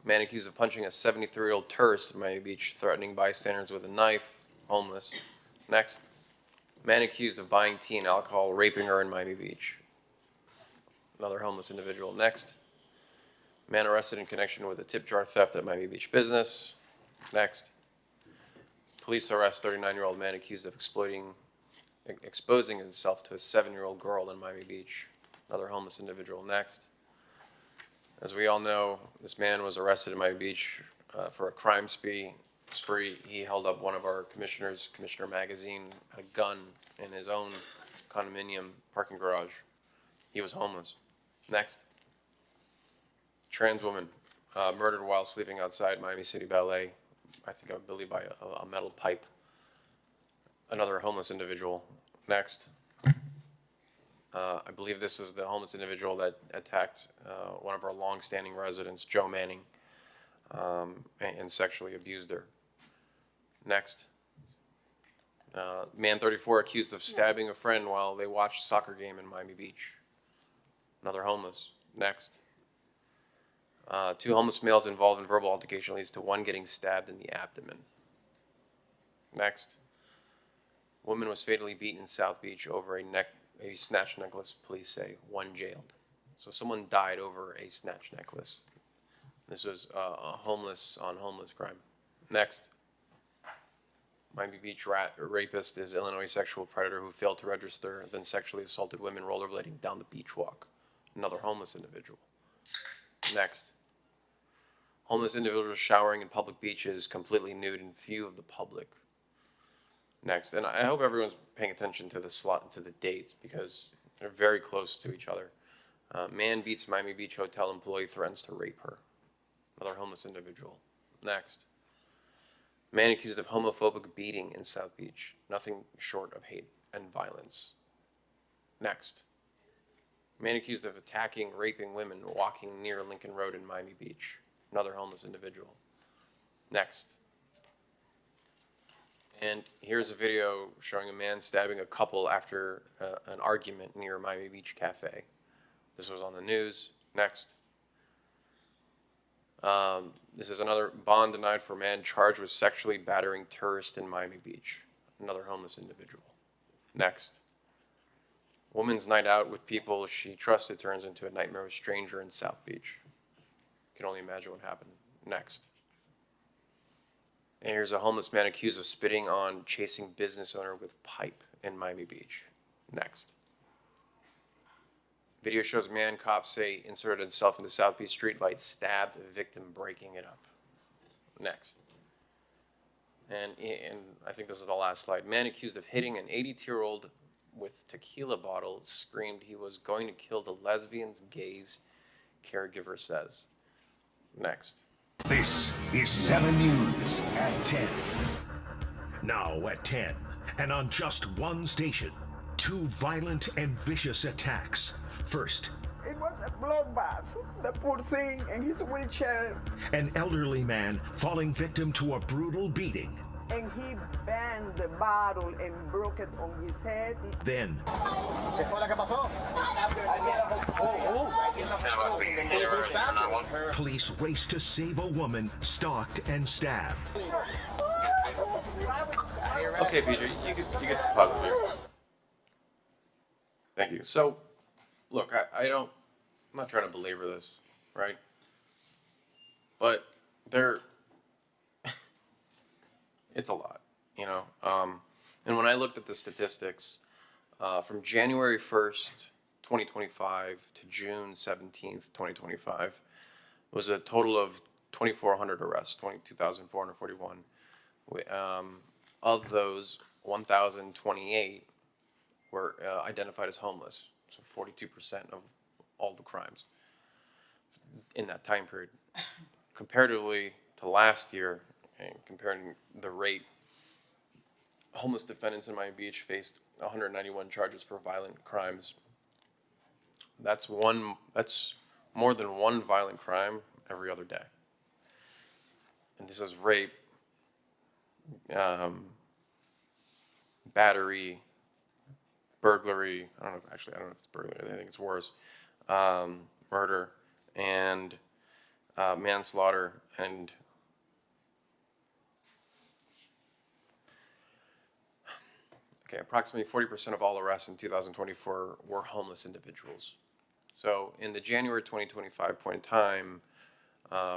man accused of punching a 73-year-old tourist in Miami Beach, threatening bystanders with a knife, homeless. Next, man accused of buying tea and alcohol, raping her in Miami Beach. Another homeless individual. Next, man arrested in connection with a tip jar theft at Miami Beach business. Next, police arrest 39-year-old man accused of exposing himself to a 7-year-old girl in Miami Beach. Another homeless individual. Next, as we all know, this man was arrested in Miami Beach for a crime spree. He held up one of our commissioners, Commissioner Magazine, had a gun in his own condominium parking garage. He was homeless. Next, trans woman murdered while sleeping outside Miami City Ballet, I believe by a metal pipe. Another homeless individual. Next, I believe this is the homeless individual that attacked one of our longstanding residents, Joe Manning, and sexually abused her. Next, man 34 accused of stabbing a friend while they watched a soccer game in Miami Beach. Another homeless. Next, 2 homeless males involved in verbal altercation leads to one getting stabbed in the abdomen. Next, woman was fatally beaten in South Beach over a snatch necklace, police say, one jailed. So someone died over a snatch necklace. This was a homeless on homeless crime. Next, Miami Beach rapist is Illinois sexual predator who failed to register, then sexually assaulted women rollerblading down the beach walk. Another homeless individual. Next, homeless individuals showering in public beaches, completely nude in view of the public. Next, and I hope everyone's paying attention to the dates because they're very close to each other. Man beats Miami Beach hotel employee, threatens to rape her. Another homeless individual. Next, man accused of homophobic beating in South Beach. Nothing short of hate and violence. Next, man accused of attacking, raping women walking near Lincoln Road in Miami Beach. Another homeless individual. Next. And here's a video showing a man stabbing a couple after an argument near a Miami Beach cafe. This was on the news. Next. This is another bond denied for a man charged with sexually battering tourist in Miami Beach. Another homeless individual. Next. Woman's night out with people she trusted turns into a nightmare with stranger in South Beach. You can only imagine what happened. Next. And here's a homeless man accused of spitting on chasing business owner with pipe in Miami Beach. Next. Video shows man, cops say, inserted himself into South Beach streetlight, stabbed the victim, breaking it up. Next. And I think this is the last slide. Man accused of hitting an 82-year-old with tequila bottles screamed he was going to kill the lesbians, gays, caregiver says. Next. This is 7 News at 10. Now at 10, and on just one station, 2 violent and vicious attacks. First, it was a bloodbath. The poor thing in his wheelchair. An elderly man falling victim to a brutal beating. And he banged the bottle and broke it on his head. Then, police raced to save a woman stalked and stabbed. Okay, Peter, you get pause it here. Thank you. So, look, I'm not trying to belabor this, right? But it's a lot, you know. And when I looked at the statistics, from January 1st, 2025 to June 17th, 2025, was a total of 2,400 arrests, 22,441. Of those, 1,028 were identified as homeless, so 42% of all the crimes in that time period. Comparatively to last year, and comparing the rate, homeless defendants in Miami Beach faced 191 charges for violent crimes. That's more than one violent crime every other day. And this is rape, battery, burglary. I don't know if it's burglary. I think it's worse. Murder and manslaughter and approximately 40% of all arrests in 2024 were homeless individuals. So in the January 2025 point in time,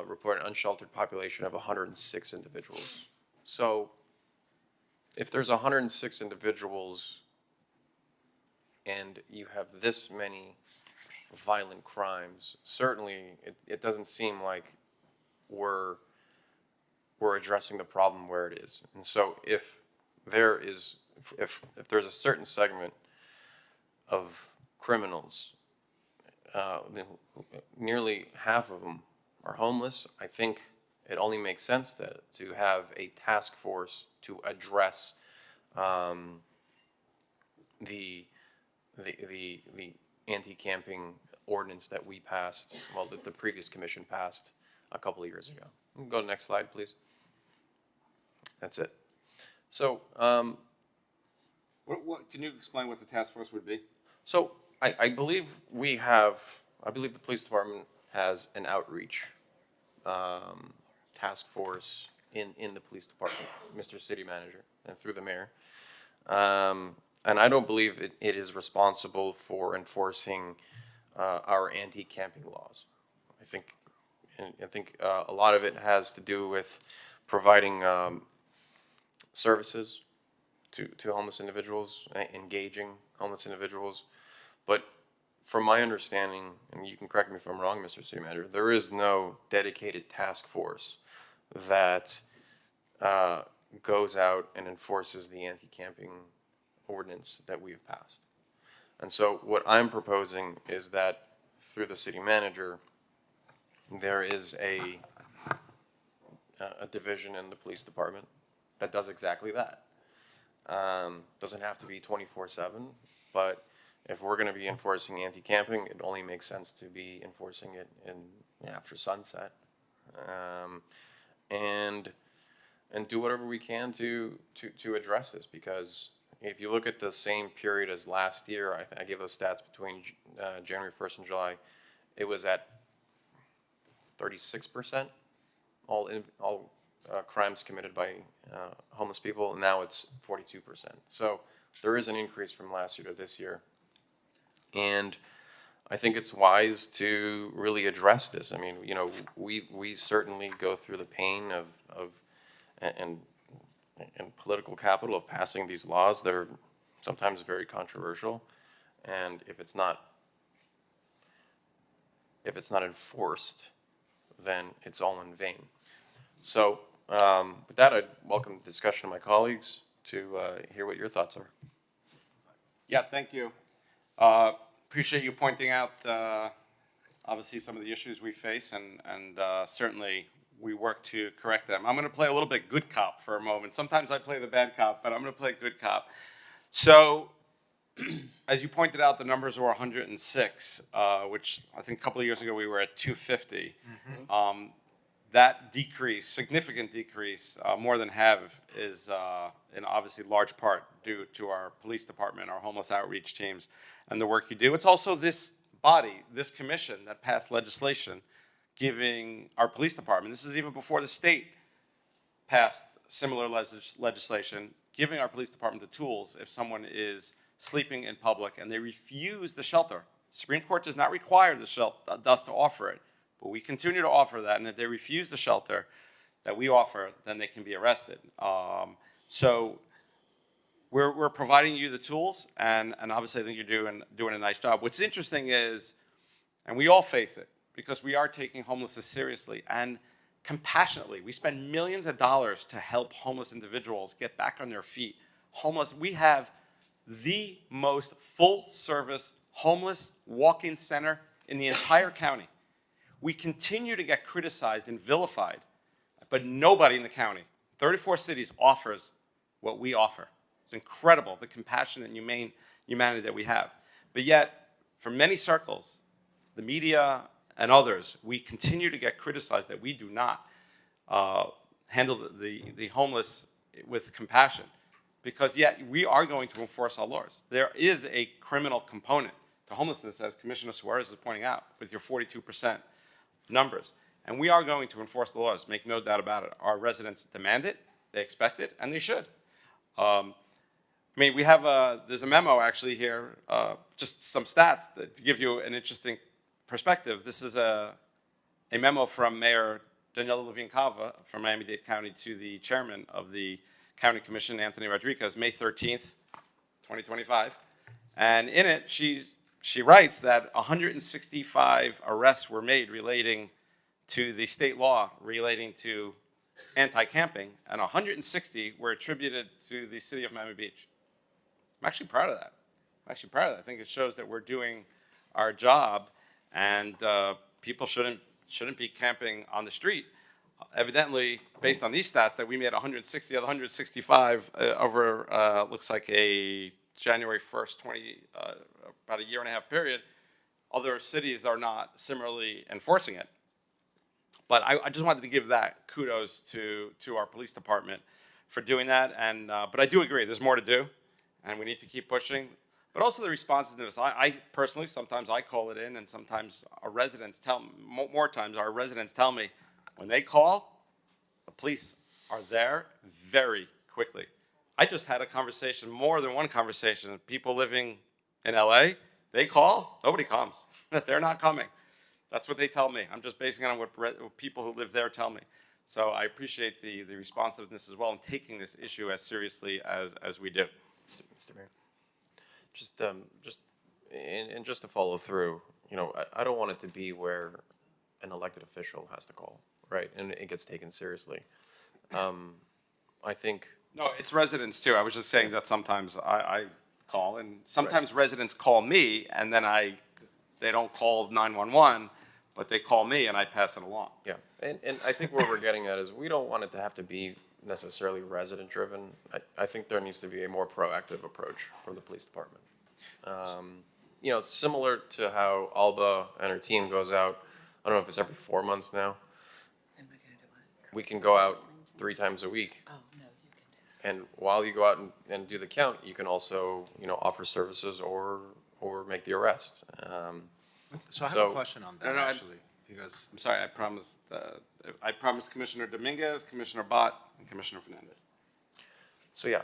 reported unsheltered population of 106 individuals. So if there's 106 individuals and you have this many violent crimes, certainly it doesn't seem like we're addressing the problem where it is. And so if there's a certain segment of criminals, nearly half of them are homeless, I think it only makes sense to have a task force to address the anti-camping ordinance that we passed, well, that the previous commission passed a couple of years ago. Go to the next slide, please. That's it. So, What can you explain what the task force would be? So I believe the police department has an outreach task force in the police department, Mr. City Manager, and through the mayor. And I don't believe it is responsible for enforcing our anti-camping laws. I think a lot of it has to do with providing services to homeless individuals, engaging homeless individuals. But from my understanding, and you can correct me if I'm wrong, Mr. City Manager, there is no dedicated task force that goes out and enforces the anti-camping ordinance that we've passed. And so what I'm proposing is that through the city manager, there is a division in the police department that does exactly that. Doesn't have to be 24/7, but if we're going to be enforcing anti-camping, it only makes sense to be enforcing it after sunset, and do whatever we can to address this. Because if you look at the same period as last year, I gave those stats between January 1st and July, it was at 36% all crimes committed by homeless people, and now it's 42%. So there is an increase from last year to this year. And I think it's wise to really address this. I mean, you know, we certainly go through the pain and political capital of passing these laws that are sometimes very controversial. And if it's not if it's not enforced, then it's all in vain. So with that, I'd welcome the discussion of my colleagues to hear what your thoughts are. Yeah, thank you. Appreciate you pointing out, obviously, some of the issues we face, and certainly we work to correct them. I'm going to play a little bit good cop for a moment. Sometimes I play the bad cop, but I'm going to play good cop. So, as you pointed out, the numbers were 106, which I think a couple of years ago we were at 250. That decrease, significant decrease, more than half, is in obviously large part due to our police department, our homeless outreach teams, and the work you do. It's also this body, this commission that passed legislation giving our police department, this is even before the state passed similar legislation, giving our police department the tools if someone is sleeping in public and they refuse the shelter. The Supreme Court does not require us to offer it, but we continue to offer that, and if they refuse the shelter that we offer, then they can be arrested. So we're providing you the tools, and obviously I think you're doing a nice job. What's interesting is, and we all face it, because we are taking homelessness seriously and compassionately. We spend millions of dollars to help homeless individuals get back on their feet. We have the most full-service homeless walk-in center in the entire county. We continue to get criticized and vilified, but nobody in the county, 34 cities, offers what we offer. It's incredible, the compassion and humanity that we have. But yet, for many circles, the media and others, we continue to get criticized that we do not handle the homeless with compassion, because yet we are going to enforce our laws. There is a criminal component to homelessness, as Commissioner Suarez is pointing out, with your 42% numbers. And we are going to enforce the laws, make no doubt about it. Our residents demand it, they expect it, and they should. We have there's a memo actually here, just some stats to give you an interesting perspective. This is a memo from Mayor Daniela Levine-Cava from Miami-Dade County to the chairman of the County Commission, Anthony Rodriguez, May 13th, 2025. And in it, she writes that 165 arrests were made relating to the state law relating to anti-camping, and 160 were attributed to the city of Miami Beach. I'm actually proud of that. I think it shows that we're doing our job, and people shouldn't be camping on the street. Evidently, based on these stats, that we made 160 of the 165 over looks like a January 1st, about a year and a half period. Other cities are not similarly enforcing it. But I just wanted to give that kudos to our police department for doing that. And but I do agree, there's more to do, and we need to keep pushing. But also the responsiveness. I personally, sometimes I call it in, and sometimes our residents more times our residents tell me, when they call, the police are there very quickly. I just had a conversation, more than one conversation, people living in LA, they call, nobody comes. They're not coming. That's what they tell me. I'm just basing it on what people who live there tell me. So I appreciate the responsiveness as well, and taking this issue as seriously as we do. Mr. Mayor, just to follow through, I don't want it to be where an elected official has to call, right, and it gets taken seriously. I think. No, it's residents too. I was just saying that sometimes I call, and sometimes residents call me, and then they don't call 911, but they call me and I pass it along. Yeah, and I think what we're getting at is we don't want it to have to be necessarily resident driven. I think there needs to be a more proactive approach from the police department. Similar to how Alba and her team goes out, I don't know if it's every 4 months now. We can go out 3 times a week. Oh, no, you can do And while you go out and do the count, you can also, offer services or make the arrest. So I have a question on that, actually, because I'm sorry, I promised Commissioner Dominguez, Commissioner Bott, and Commissioner Fernandez. So yeah,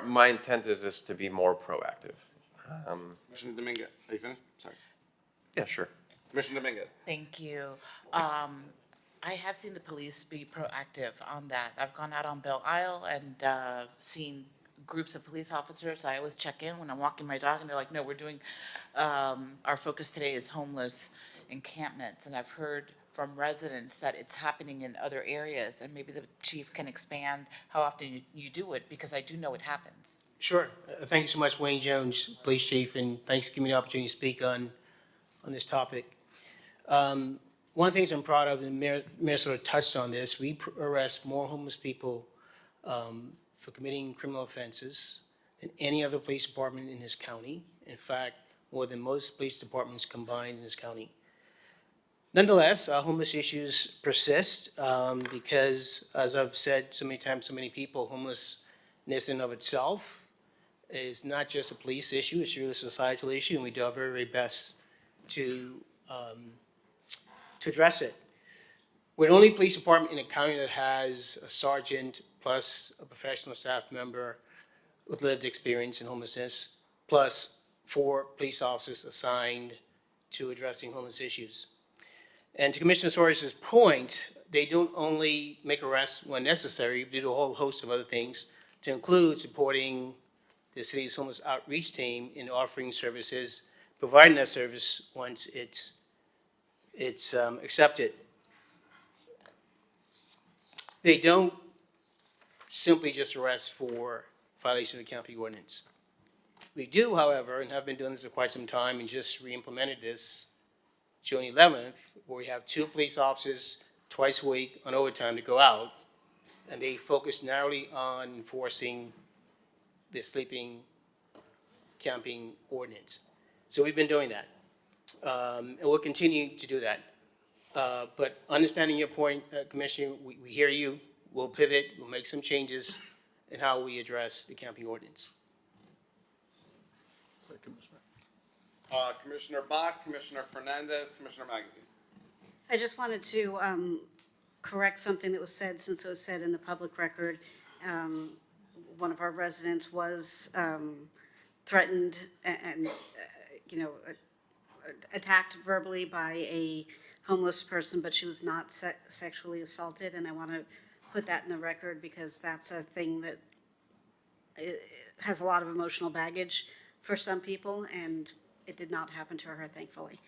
my intent is this to be more proactive. Commissioner Dominguez, are you finished? Sorry. Yeah, sure. Commissioner Dominguez. Thank you. I have seen the police be proactive on that. I've gone out on Belle Isle and seen groups of police officers. I always check in when I'm walking my dog, and they're like, no, we're doing, our focus today is homeless encampments. And I've heard from residents that it's happening in other areas, and maybe the chief can expand how often you do it, because I do know it happens. Sure. Thank you so much, Wayne Jones, Police Chief, and thanks for giving me the opportunity to speak on this topic. One of the things I'm proud of, and Mayor sort of touched on this, we arrest more homeless people for committing criminal offenses than any other police department in this county. In fact, more than most police departments combined in this county. Nonetheless, homeless issues persist because, as I've said so many times, so many people, homelessness in and of itself is not just a police issue, it's really a societal issue, and we do our very, very best to address it. We're the only police department in the county that has a sergeant plus a professional staff member with lived experience in homelessness, plus 4 police officers assigned to addressing homeless issues. And to Commissioner Suarez's point, they don't only make arrests when necessary, they do a whole host of other things, to include supporting the city's homeless outreach team in offering services, providing that service once it's accepted. They don't simply just arrest for violation of the county ordinance. We do, however, and have been doing this for quite some time and just re-implemented this June 11th, where we have 2 police officers twice a week on overtime to go out, and they focus narrowly on enforcing the sleeping, camping ordinance. So we've been doing that, and we'll continue to do that. But understanding your point, Commissioner, we hear you. We'll pivot, we'll make some changes in how we address the camping ordinance. Commissioner Bach, Commissioner Fernandez, Commissioner Magazine. I just wanted to correct something that was said, since it was said in the public record. One of our residents was threatened and attacked verbally by a homeless person, but she was not sexually assaulted, and I want to put that in the record because that's a thing that has a lot of emotional baggage for some people, and it did not happen to her, thankfully.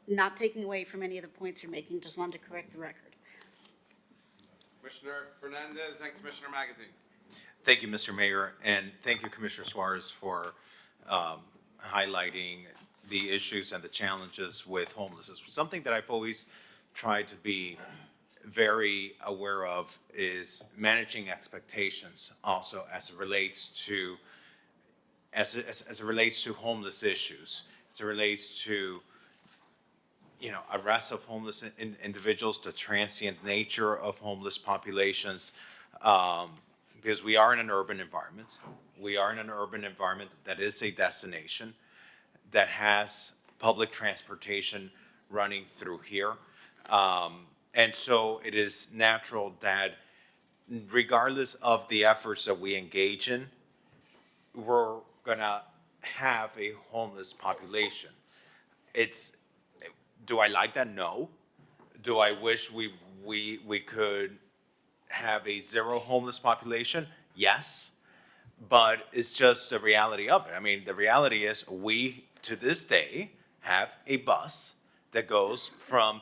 Not taking away from any of the points you're making, just wanted to correct the record. Commissioner Fernandez and Commissioner Magazine. Thank you, Mr. Mayor, and thank you, Commissioner Suarez, for highlighting the issues and the challenges with homelessness. Something that I've always tried to be very aware of is managing expectations also as it relates to homeless issues, as it relates to arrest of homeless individuals, the transient nature of homeless populations, because we are in an urban environment. We are in an urban environment that is a destination that has public transportation running through here. And so it is natural that regardless of the efforts that we engage in, we're gonna have a homeless population. Do I like that? No. Do I wish we could have a 0 homeless population? Yes. But it's just the reality of it. I mean, the reality is we, to this day, have a bus that goes from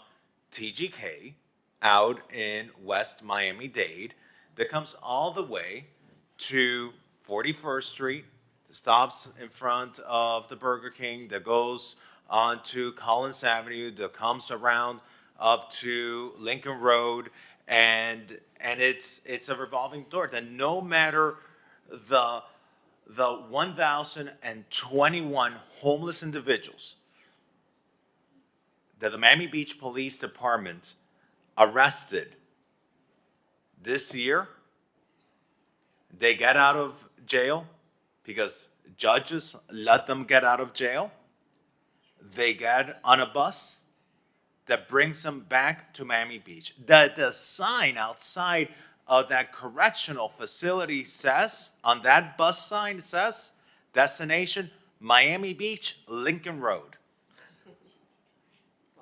TGK out in West Miami-Dade that comes all the way to 41st Street, stops in front of the Burger King, that goes on to Collins Avenue, that comes around up to Lincoln Road, and it's a revolving door that no matter the 1,021 homeless individuals that the Miami Beach Police Department arrested this year, they get out of jail because judges let them get out of jail. They get on a bus that brings them back to Miami Beach. The sign outside of that correctional facility says, on that bus sign, it says, destination Miami Beach, Lincoln Road.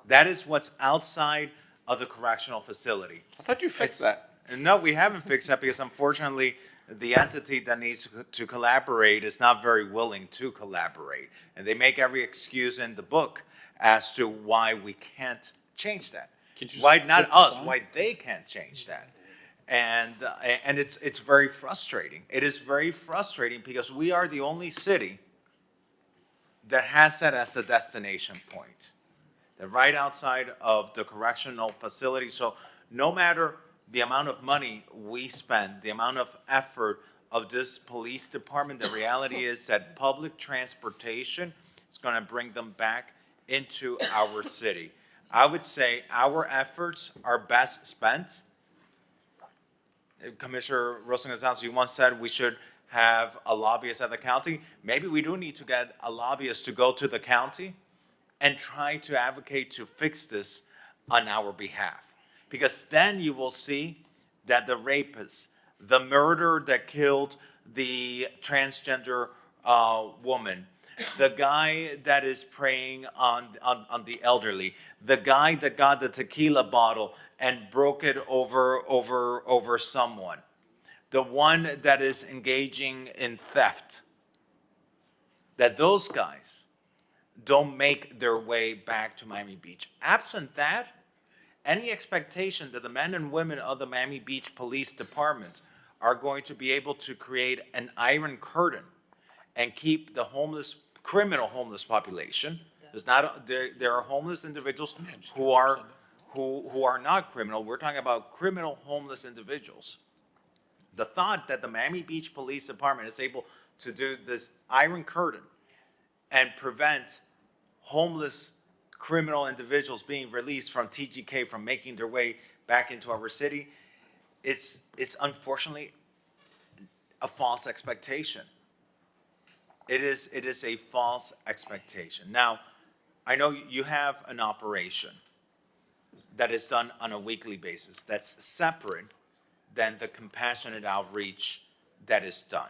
That is what's outside of the correctional facility. I thought you fixed that. No, we haven't fixed that because unfortunately the entity that needs to collaborate is not very willing to collaborate. And they make every excuse in the book as to why we can't change that. Why not us, why they can't change that. And it's very frustrating. It is very frustrating because we are the only city that has that as the destination point. They're right outside of the correctional facility. So no matter the amount of money we spend, the amount of effort of this police department, the reality is that public transportation is going to bring them back into our city. I would say our efforts are best spent. Commissioner Rosa Gonzalez, you once said we should have a lobbyist at the county. Maybe we do need to get a lobbyist to go to the county and try to advocate to fix this on our behalf. Because then you will see that the rapist, the murderer that killed the transgender woman, the guy that is preying on the elderly, the guy that got the tequila bottle and broke it over someone, the one that is engaging in theft, that those guys don't make their way back to Miami Beach. Absent that, any expectation that the men and women of the Miami Beach Police Department are going to be able to create an iron curtain and keep the criminal homeless population. There are homeless individuals who are not criminal. We're talking about criminal homeless individuals. The thought that the Miami Beach Police Department is able to do this iron curtain and prevent homeless criminal individuals being released from TGK from making their way back into our city, it's unfortunately a false expectation. It is a false expectation. Now, I know you have an operation that is done on a weekly basis that's separate than the compassionate outreach that is done.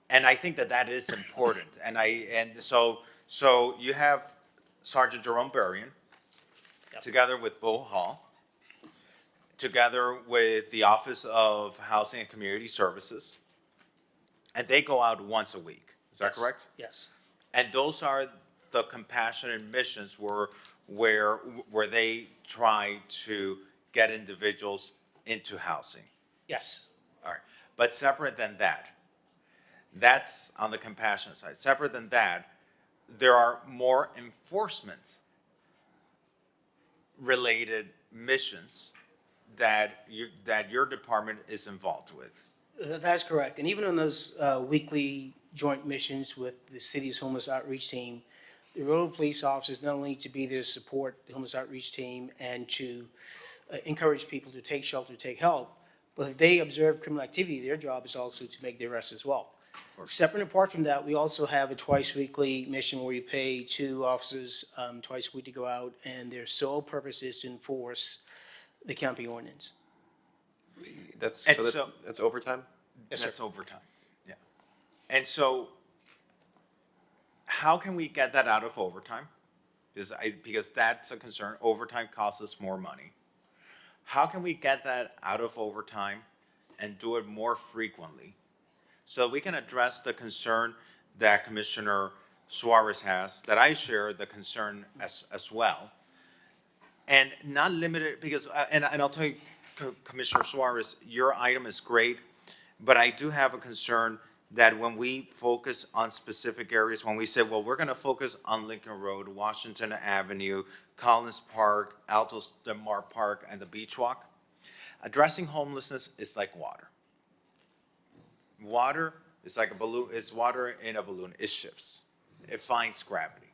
And I think that is important. So you have Sergeant Jerome Berrien, together with Bo Hall, together with the Office of Housing and Community Services, and they go out once a week. Is that correct? Yes. And those are the compassionate missions where they try to get individuals into housing. Yes. All right. But separate than that, that's on the compassionate side. Separate than that, there are more enforcement related missions that your department is involved with. That's correct. And even on those weekly joint missions with the city's homeless outreach team, the rural police officers not only to be there to support the homeless outreach team and to encourage people to take shelter, take help, but if they observe criminal activity, their job is also to make the arrests as well. Separate and apart from that, we also have a twice weekly mission where we pay 2 officers twice a week to go out, and their sole purpose is to enforce the county ordinance. That's overtime? Yes, sir. That's overtime, yeah. And so how can we get that out of overtime? Because that's a concern. Overtime costs us more money. How can we get that out of overtime and do it more frequently so we can address the concern that Commissioner Suarez has, that I share the concern as well, and not limited, because, and I'll tell you, Commissioner Suarez, your item is great, but I do have a concern that when we focus on specific areas, when we say, well, we're going to focus on Lincoln Road, Washington Avenue, Collins Park, Altos Del Mar Park, and the Beach Walk, addressing homelessness is like water. Water is like a balloon. It's water in a balloon. It shifts. It finds gravity.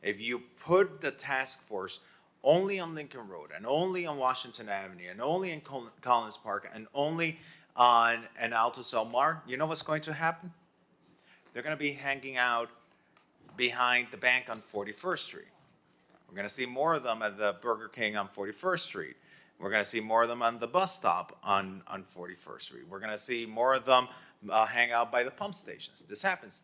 If you put the task force only on Lincoln Road and only on Washington Avenue and only in Collins Park and only on an Altos Del Mar, you know what's going to happen? They're going to be hanging out behind the bank on 41st Street. We're going to see more of them at the Burger King on 41st Street. We're going to see more of them on the bus stop on 41st Street. We're going to see more of them hang out by the pump stations. This happens.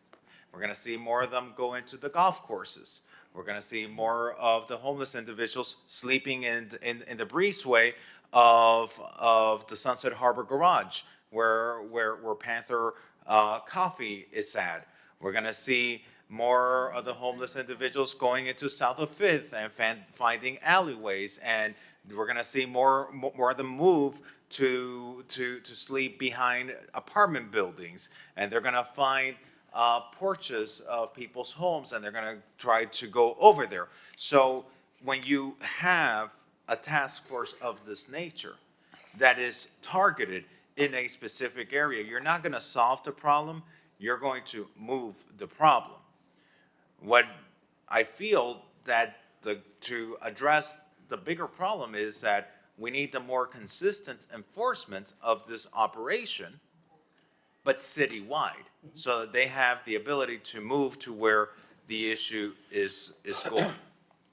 We're going to see more of them go into the golf courses. We're going to see more of the homeless individuals sleeping in the breezeway of the Sunset Harbor Garage, where Panther Coffee is at. We're gonna see more of the homeless individuals going into south of Fifth and finding alleyways, and we're gonna see more of them move to sleep behind apartment buildings, and they're gonna find porches of people's homes, and they're gonna try to go over there. So when you have a task force of this nature that is targeted in a specific area, you're not gonna solve the problem, you're going to move the problem. What I feel that to address the bigger problem is that we need the more consistent enforcement of this operation, but citywide, so that they have the ability to move to where the issue is going.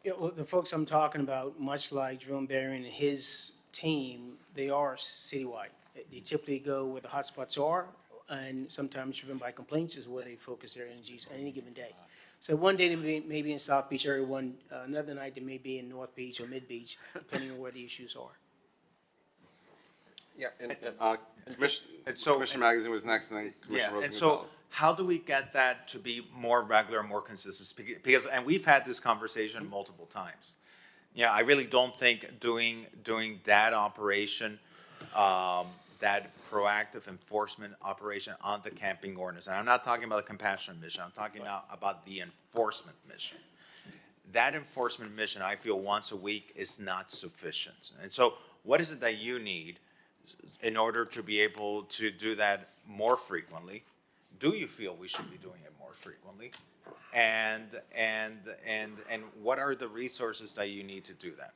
Yeah, well, the folks I'm talking about, much like Jerome Barron and his team, they are citywide. They typically go where the hotspots are, and sometimes driven by complaints is where they focus their energies on any given day. So one day they may be in South Beach area, another night they may be in North Beach or Mid Beach, depending on where the issues are. Yeah, Commissioner Magazine was next, and then Commissioner Yeah, and so how do we get that to be more regular, more consistent? Because, and we've had this conversation multiple times. Yeah, I really don't think doing that operation, that proactive enforcement operation on the camping ordinance, and I'm not talking about the compassionate mission, I'm talking now about the enforcement mission. That enforcement mission, I feel once a week is not sufficient. And so what is it that you need in order to be able to do that more frequently? Do you feel we should be doing it more frequently? And what are the resources that you need to do that?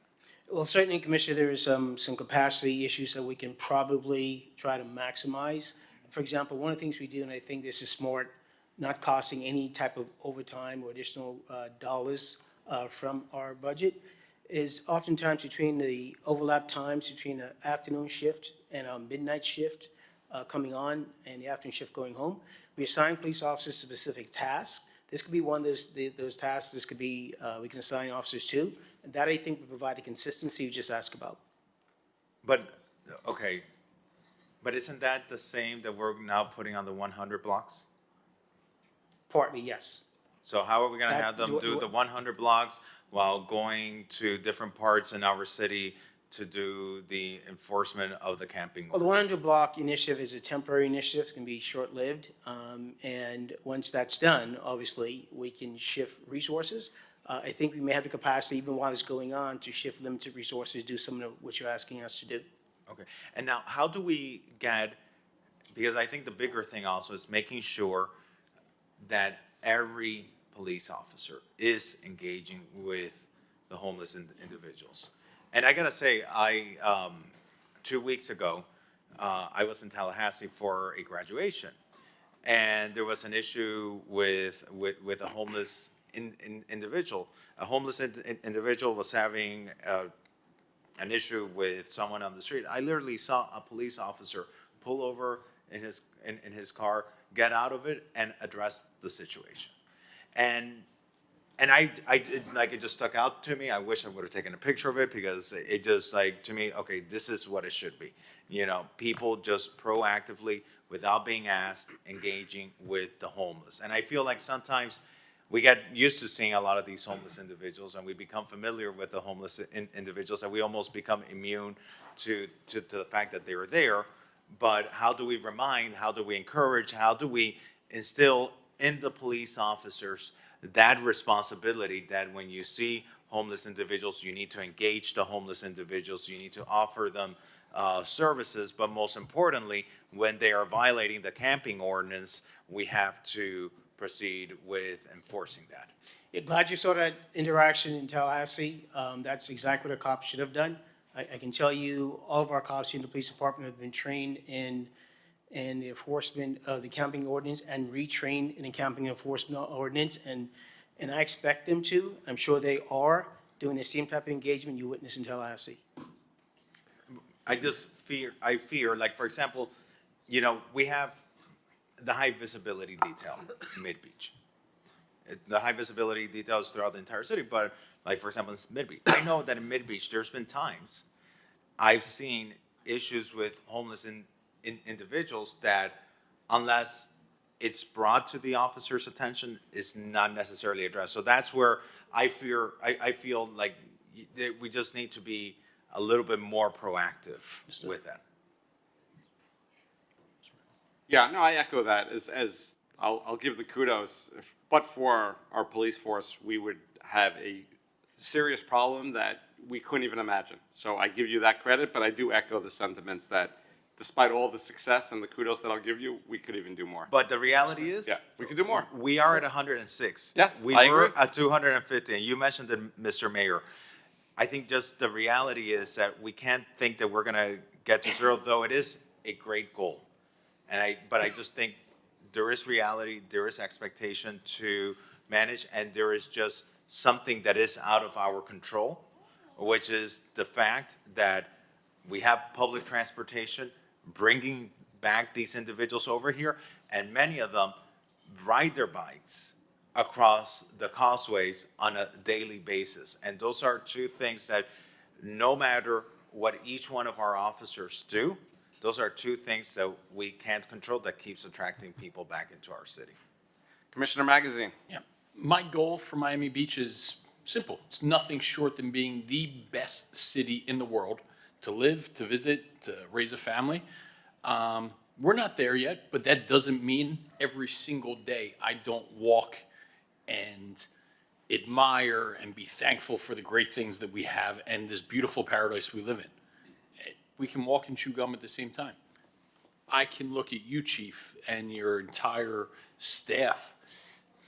Well, certainly, Commissioner, there is some capacity issues that we can probably try to maximize. For example, one of the things we do, and I think this is smart, not costing any type of overtime or additional dollars from our budget, is oftentimes between the overlap times between an afternoon shift and a midnight shift coming on and the afternoon shift going home, we assign police officers specific tasks. This could be one of those tasks. This could be, we can assign officers to. And that, I think, would provide the consistency you just asked about. But, okay, but isn't that the same that we're now putting on the 100 blocks? Partly, yes. So how are we gonna have them do the 100 blocks while going to different parts in our city to do the enforcement of the camping? Well, the 100 block initiative is a temporary initiative. It's going to be short-lived. And once that's done, obviously, we can shift resources. I think we may have the capacity, even while it's going on, to shift limited resources, do some of what you're asking us to do. Okay, and now how do we get, because I think the bigger thing also is making sure that every police officer is engaging with the homeless individuals. And I gotta say, 2 weeks ago, I was in Tallahassee for a graduation, and there was an issue with a homeless individual. A homeless individual was having an issue with someone on the street. I literally saw a police officer pull over in his car, get out of it, and address the situation. And I like, it just stuck out to me. I wish I would have taken a picture of it, because it just, like, to me, okay, this is what it should be. You know, people just proactively, without being asked, engaging with the homeless. And I feel like sometimes we get used to seeing a lot of these homeless individuals, and we become familiar with the homeless individuals, and we almost become immune to the fact that they are there. But how do we remind, how do we encourage, how do we instill in the police officers that responsibility that when you see homeless individuals, you need to engage the homeless individuals, you need to offer them services, but most importantly, when they are violating the camping ordinance, we have to proceed with enforcing that. Yeah, glad you saw that interaction in Tallahassee. That's exactly what a cop should have done. I can tell you, all of our cops in the police department have been trained in the enforcement of the camping ordinance and retrained in the camping enforcement ordinance, and I expect them to. I'm sure they are doing the same type of engagement you witnessed in Tallahassee. I fear, like, for example, you know, we have the high visibility detail in Mid-Beach. The high visibility details throughout the entire city, but like, for example, in Mid-Beach, I know that in Mid-Beach, there's been times I've seen issues with homeless individuals that unless it's brought to the officer's attention, is not necessarily addressed. So that's where I feel like we just need to be a little bit more proactive with that. Yeah, no, I echo that. As I'll give the kudos. But for our police force, we would have a serious problem that we couldn't even imagine. So I give you that credit, but I do echo the sentiments that despite all the success and the kudos that I'll give you, we could even do more. But the reality is, yeah, we could do more. We are at 106. Yes, we I were agree. at 250. And you mentioned it, Mr. Mayor. I think just the reality is that we can't think that we're going to get to zero, though it is a great goal. But I just think there is reality, there is expectation to manage, and there is just something that is out of our control, which is the fact that we have public transportation bringing back these individuals over here, and many of them ride their bikes across the causeways on a daily basis. And those are two things that no matter what each one of our officers do, those are two things that we can't control that keeps attracting people back into our city. Commissioner Magazine. Yeah. My goal for Miami Beach is simple. It's nothing short than being the best city in the world to live, to visit, to raise a family. We're not there yet, but that doesn't mean every single day I don't walk and admire and be thankful for the great things that we have and this beautiful paradise we live in. We can walk and chew gum at the same time. I can look at you, Chief, and your entire staff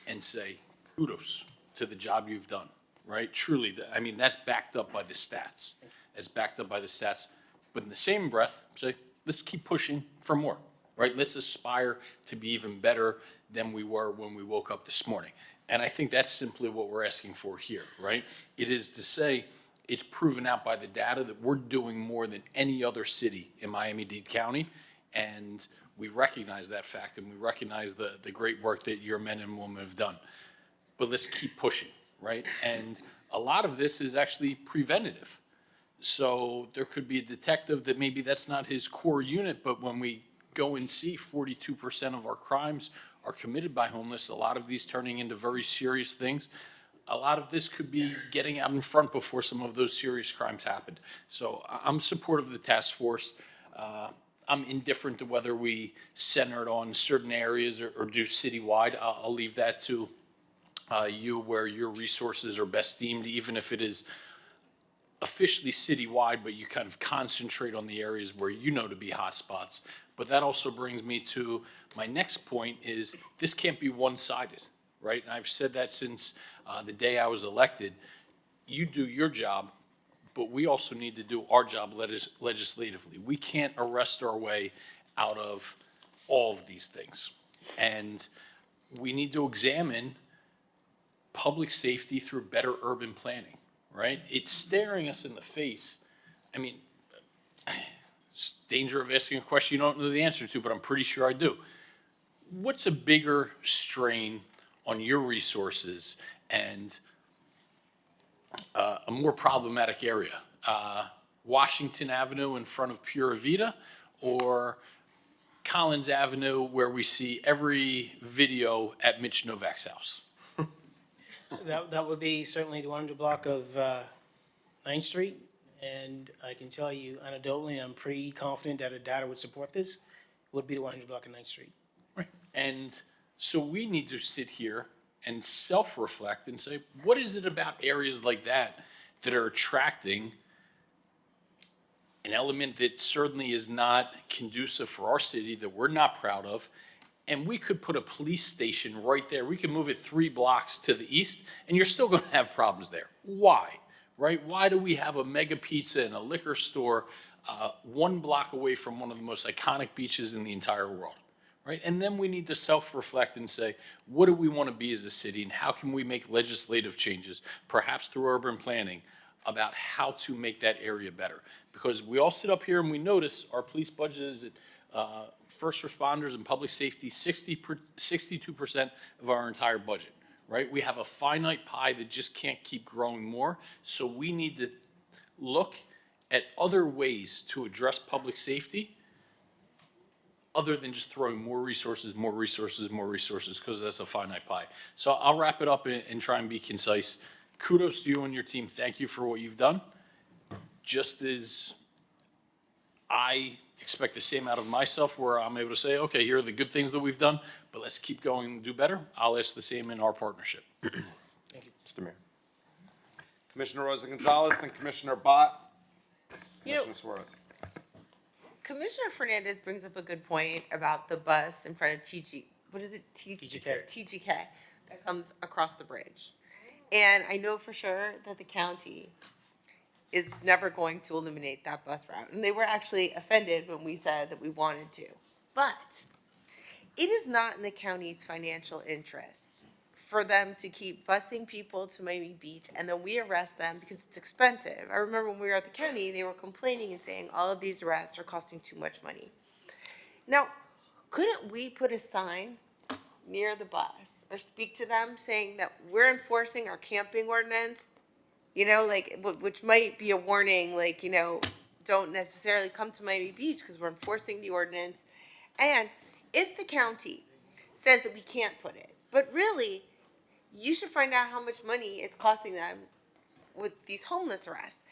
and say, kudos to the job you've done, right? Truly, I mean, that's backed up by the stats. It's backed up by the stats. But in the same breath, say, let's keep pushing for more, right? Let's aspire to be even better than we were when we woke up this morning. And I think that's simply what we're asking for here, right? It is to say, it's proven out by the data that we're doing more than any other city in Miami-Dade County, and we recognize that fact, and we recognize the great work that your men and women have done. But let's keep pushing, right? And a lot of this is actually preventative. So there could be a detective that maybe that's not his core unit, but when we go and see 42% of our crimes are committed by homeless, a lot of these turning into very serious things. A lot of this could be getting out in front before some of those serious crimes happened. So I'm supportive of the task force. I'm indifferent to whether we center it on certain areas or do citywide. I'll leave that to you where your resources are best deemed, even if it is officially citywide, but you kind of concentrate on the areas where you know to be hotspots. But that also brings me to my next point is this can't be one-sided, right? And I've said that since the day I was elected. You do your job, but we also need to do our job legislatively. We can't arrest our way out of all of these things. And we need to examine public safety through better urban planning, right? It's staring us in the face. I mean, it's danger of asking a question you don't know the answer to, but I'm pretty sure I do. What's a bigger strain on your resources and a more problematic area? Washington Avenue in front of Pura Vida or Collins Avenue where we see every video at Mitch Novak's house? That would be certainly the 100 block of 9th Street. And I can tell you anecdotally, I'm pretty confident that the data would support this, would be the 100 block of 9th Street. Right. And so we need to sit here and self-reflect and say, what is it about areas like that that are attracting an element that certainly is not conducive for our city, that we're not proud of? And we could put a police station right there. We could move it 3 blocks to the east, and you're still going to have problems there. Why? Right? Why do we have a mega pizza and a liquor store 1 block away from one of the most iconic beaches in the entire world? Right? And then we need to self-reflect and say, what do we want to be as a city, and how can we make legislative changes, perhaps through urban planning, about how to make that area better? Because we all sit up here and we notice our police budget is at first responders and public safety, 62% of our entire budget, right? We have a finite pie that just can't keep growing more. So we need to look at other ways to address public safety other than just throwing more resources, because that's a finite pie. So I'll wrap it up and try and be concise. Kudos to you and your team. Thank you for what you've done. Just as I expect the same out of myself, where I'm able to say, okay, here are the good things that we've done, but let's keep going and do better. I'll ask the same in our partnership. Thank you. Mr. Mayor. Commissioner Rosa Gonzalez, then Commissioner Bott, Commissioner Suarez. Commissioner Fernandez brings up a good point about the bus in front of what is it? TGK. TGK that comes across the bridge. And I know for sure that the county is never going to eliminate that bus route. And they were actually offended when we said that we wanted to. But it is not in the county's financial interest for them to keep busing people to Miami Beach and then we arrest them because it's expensive. I remember when we were at the county, they were complaining and saying all of these arrests are costing too much money. Now, couldn't we put a sign near the bus or speak to them saying that we're enforcing our camping ordinance, you know, like, which might be a warning, like, you know, don't necessarily come to Miami Beach because we're enforcing the ordinance. And if the county says that we can't put it, but really, you should find out how much money it's costing them with these homeless arrests.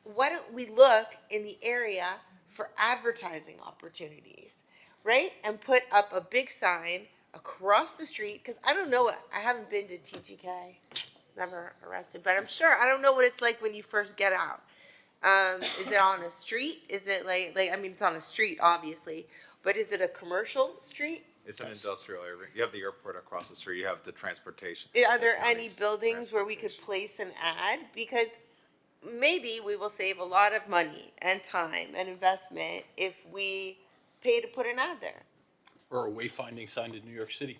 Why don't we look in the area for advertising opportunities, right? And put up a big sign across the street, because I don't know, I haven't been to TGK, never arrested, but I'm sure, I don't know what it's like when you first get out. Is it on a street? Is it like, I mean, it's on a street, obviously, but is it a commercial street? It's an industrial area. You have the airport across the street. You have the transportation. Are there any buildings where we could place an ad? Because maybe we will save a lot of money and time and investment if we pay to put an ad there. Or a wayfinding sign in New York City.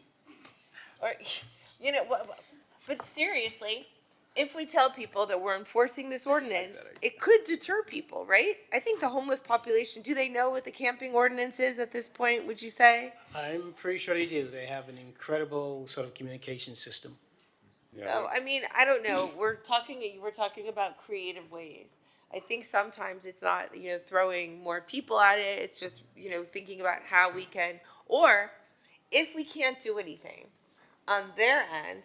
Or, you know, but seriously, if we tell people that we're enforcing this ordinance, it could deter people, right? I think the homeless population, do they know what the camping ordinance is at this point, would you say? I'm pretty sure they do. They have an incredible sort of communication system. So, I mean, I don't know. We're talking about creative ways. I think sometimes it's not, you know, throwing more people at it. It's just, you know, thinking about how we can, or if we can't do anything on their end,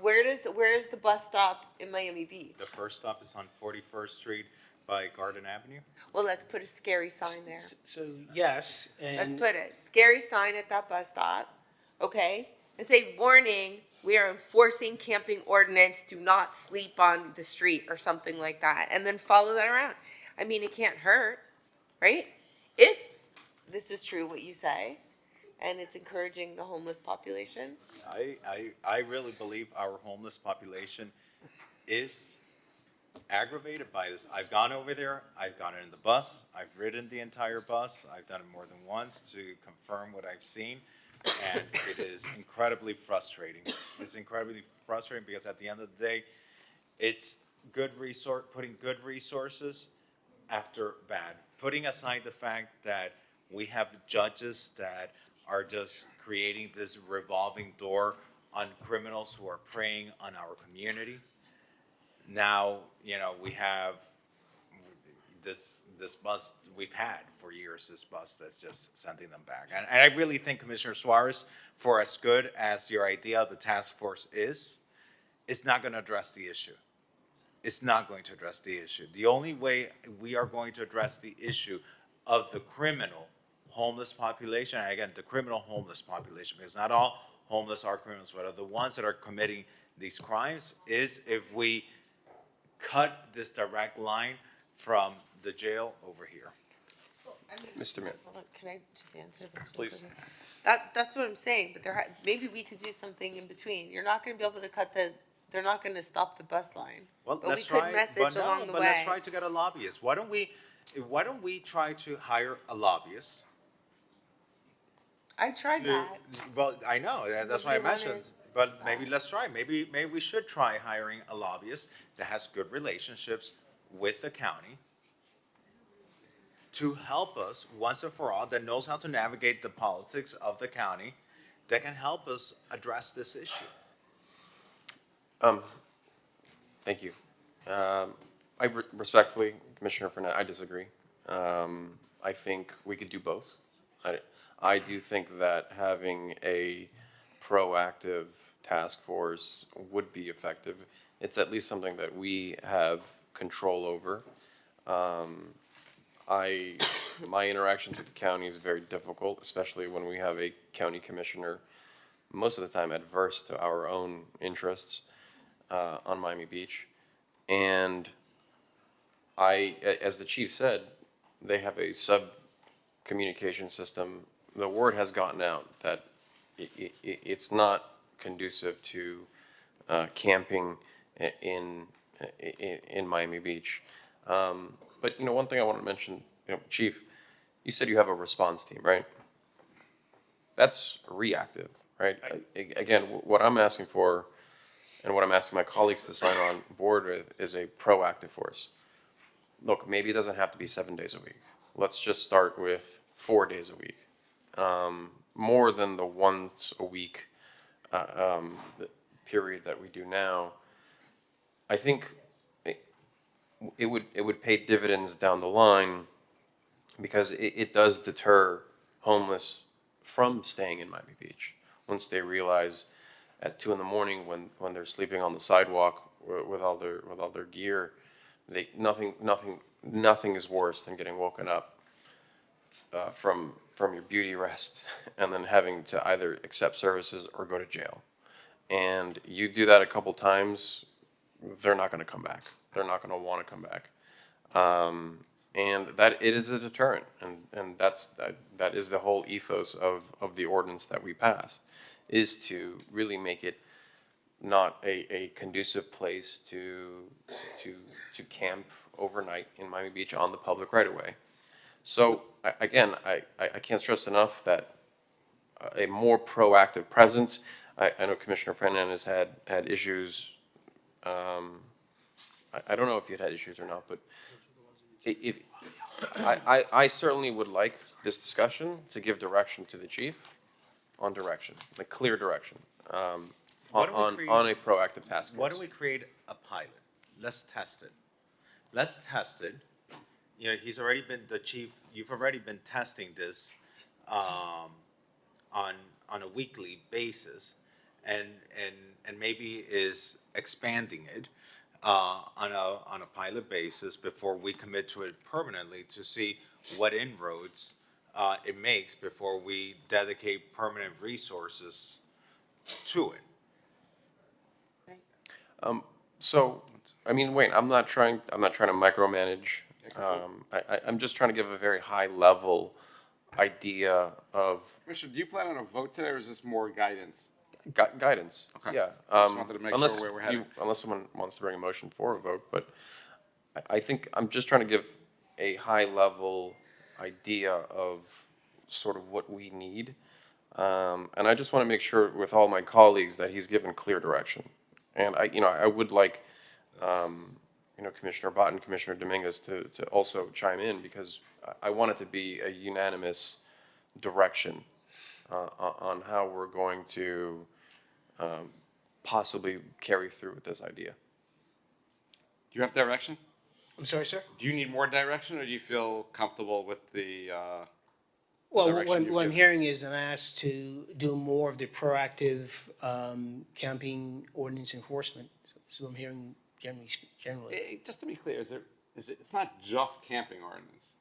where is the bus stop in Miami Beach? The first stop is on 41st Street by Garden Avenue. Well, let's put a scary sign there. So, yes, and... Let's put a scary sign at that bus stop, okay? And say, warning, we are enforcing camping ordinance, do not sleep on the street or something like that. And then follow that around. I mean, it can't hurt, right? If this is true, what you say, and it's encouraging the homeless population. I really believe our homeless population is aggravated by this. I've gone over there, I've gone in the bus, I've ridden the entire bus, I've done it more than once to confirm what I've seen, and it is incredibly frustrating. It's incredibly frustrating because at the end of the day, it's putting good resources after bad. Putting aside the fact that we have judges that are just creating this revolving door on criminals who are preying on our community. Now, you know, we have this bus we've had for years, this bus that's just sending them back. And I really think, Commissioner Suarez, for as good as your idea of the task force is, it's not going to address the issue. It's not going to address the issue. The only way we are going to address the issue of the criminal homeless population, and again, the criminal homeless population, because not all homeless are criminals, but are the ones that are committing these crimes, is if we cut this direct line from the jail over here. Mr. Mayor. Hold on, can I just answer this? Please. That's what I'm saying, but maybe we could do something in between. You're not gonna be able to they're not gonna stop the bus line. Well, But let's we could try, message along the way. let's try to get a lobbyist. Why don't we try to hire a lobbyist? I tried that. Well, I know, that's why I You wanted mentioned, but maybe let's try. Maybe we should try hiring a lobbyist that has good relationships with the county to help us once and for all, that knows how to navigate the politics of the county, that can help us address this issue. Thank you. Respectfully, Commissioner Fernandez, I disagree. I think we could do both. I do think that having a proactive task force would be effective. It's at least something that we have control over. My interactions with the county is very difficult, especially when we have a county commissioner, most of the time adverse to our own interests on Miami Beach. And as the chief said, they have a sub-communication system. The word has gotten out that it's not conducive to camping in Miami Beach. But, one thing I want to mention, Chief, you said you have a response team, right? That's reactive, right? Again, what I'm asking for and what I'm asking my colleagues to sign on board with is a proactive force. Look, maybe it doesn't have to be 7 days a week. Let's just start with 4 days a week. More than the once a week the period that we do now. I think it would pay dividends down the line because it does deter homeless from staying in Miami Beach once they realize at 2 a.m. when they're sleeping on the sidewalk with all their gear, nothing is worse than getting woken up from your beauty rest and then having to either accept services or go to jail. And you do that a couple times, they're not going to come back. They're not going to want to come back. And that it is a deterrent, and that is the whole ethos of the ordinance that we passed, is to really make it not a conducive place to camp overnight in Miami Beach on the public right of way. So again, I can't stress enough that a more proactive presence. I know Commissioner Fernandez had issues. I don't know if you had issues or not, but if I certainly would like this discussion to give direction to the chief on direction, like clear direction, on a proactive task force. Why don't we create a pilot? Let's test it. Let's test it. He's already been the chief. You've already been testing this on a weekly basis, and maybe is expanding it on a pilot basis before we commit to it permanently to see what inroads it makes before we dedicate permanent resources to it. So, I mean, wait, I'm not trying to micromanage. I'm just trying to give a very high level idea of. Commissioner, do you plan on a vote today, or is this more guidance? Guidance. Okay. Yeah. Just wanted to make unless sure where we're heading. Unless someone wants to bring a motion for a vote, but I think I'm just trying to give a high level idea of sort of what we need. And I just want to make sure with all my colleagues that he's given clear direction. And I would like, Commissioner Bott and Commissioner Dominguez to also chime in, because I want it to be a unanimous direction on how we're going to possibly carry through with this idea. Do you have direction? I'm sorry, sir? Do you need more direction, or do you feel comfortable with the Well, direction what I'm hearing is I'm asked to do more of the proactive camping ordinance enforcement. So I'm hearing generally. Just to be clear, it's not just camping ordinance,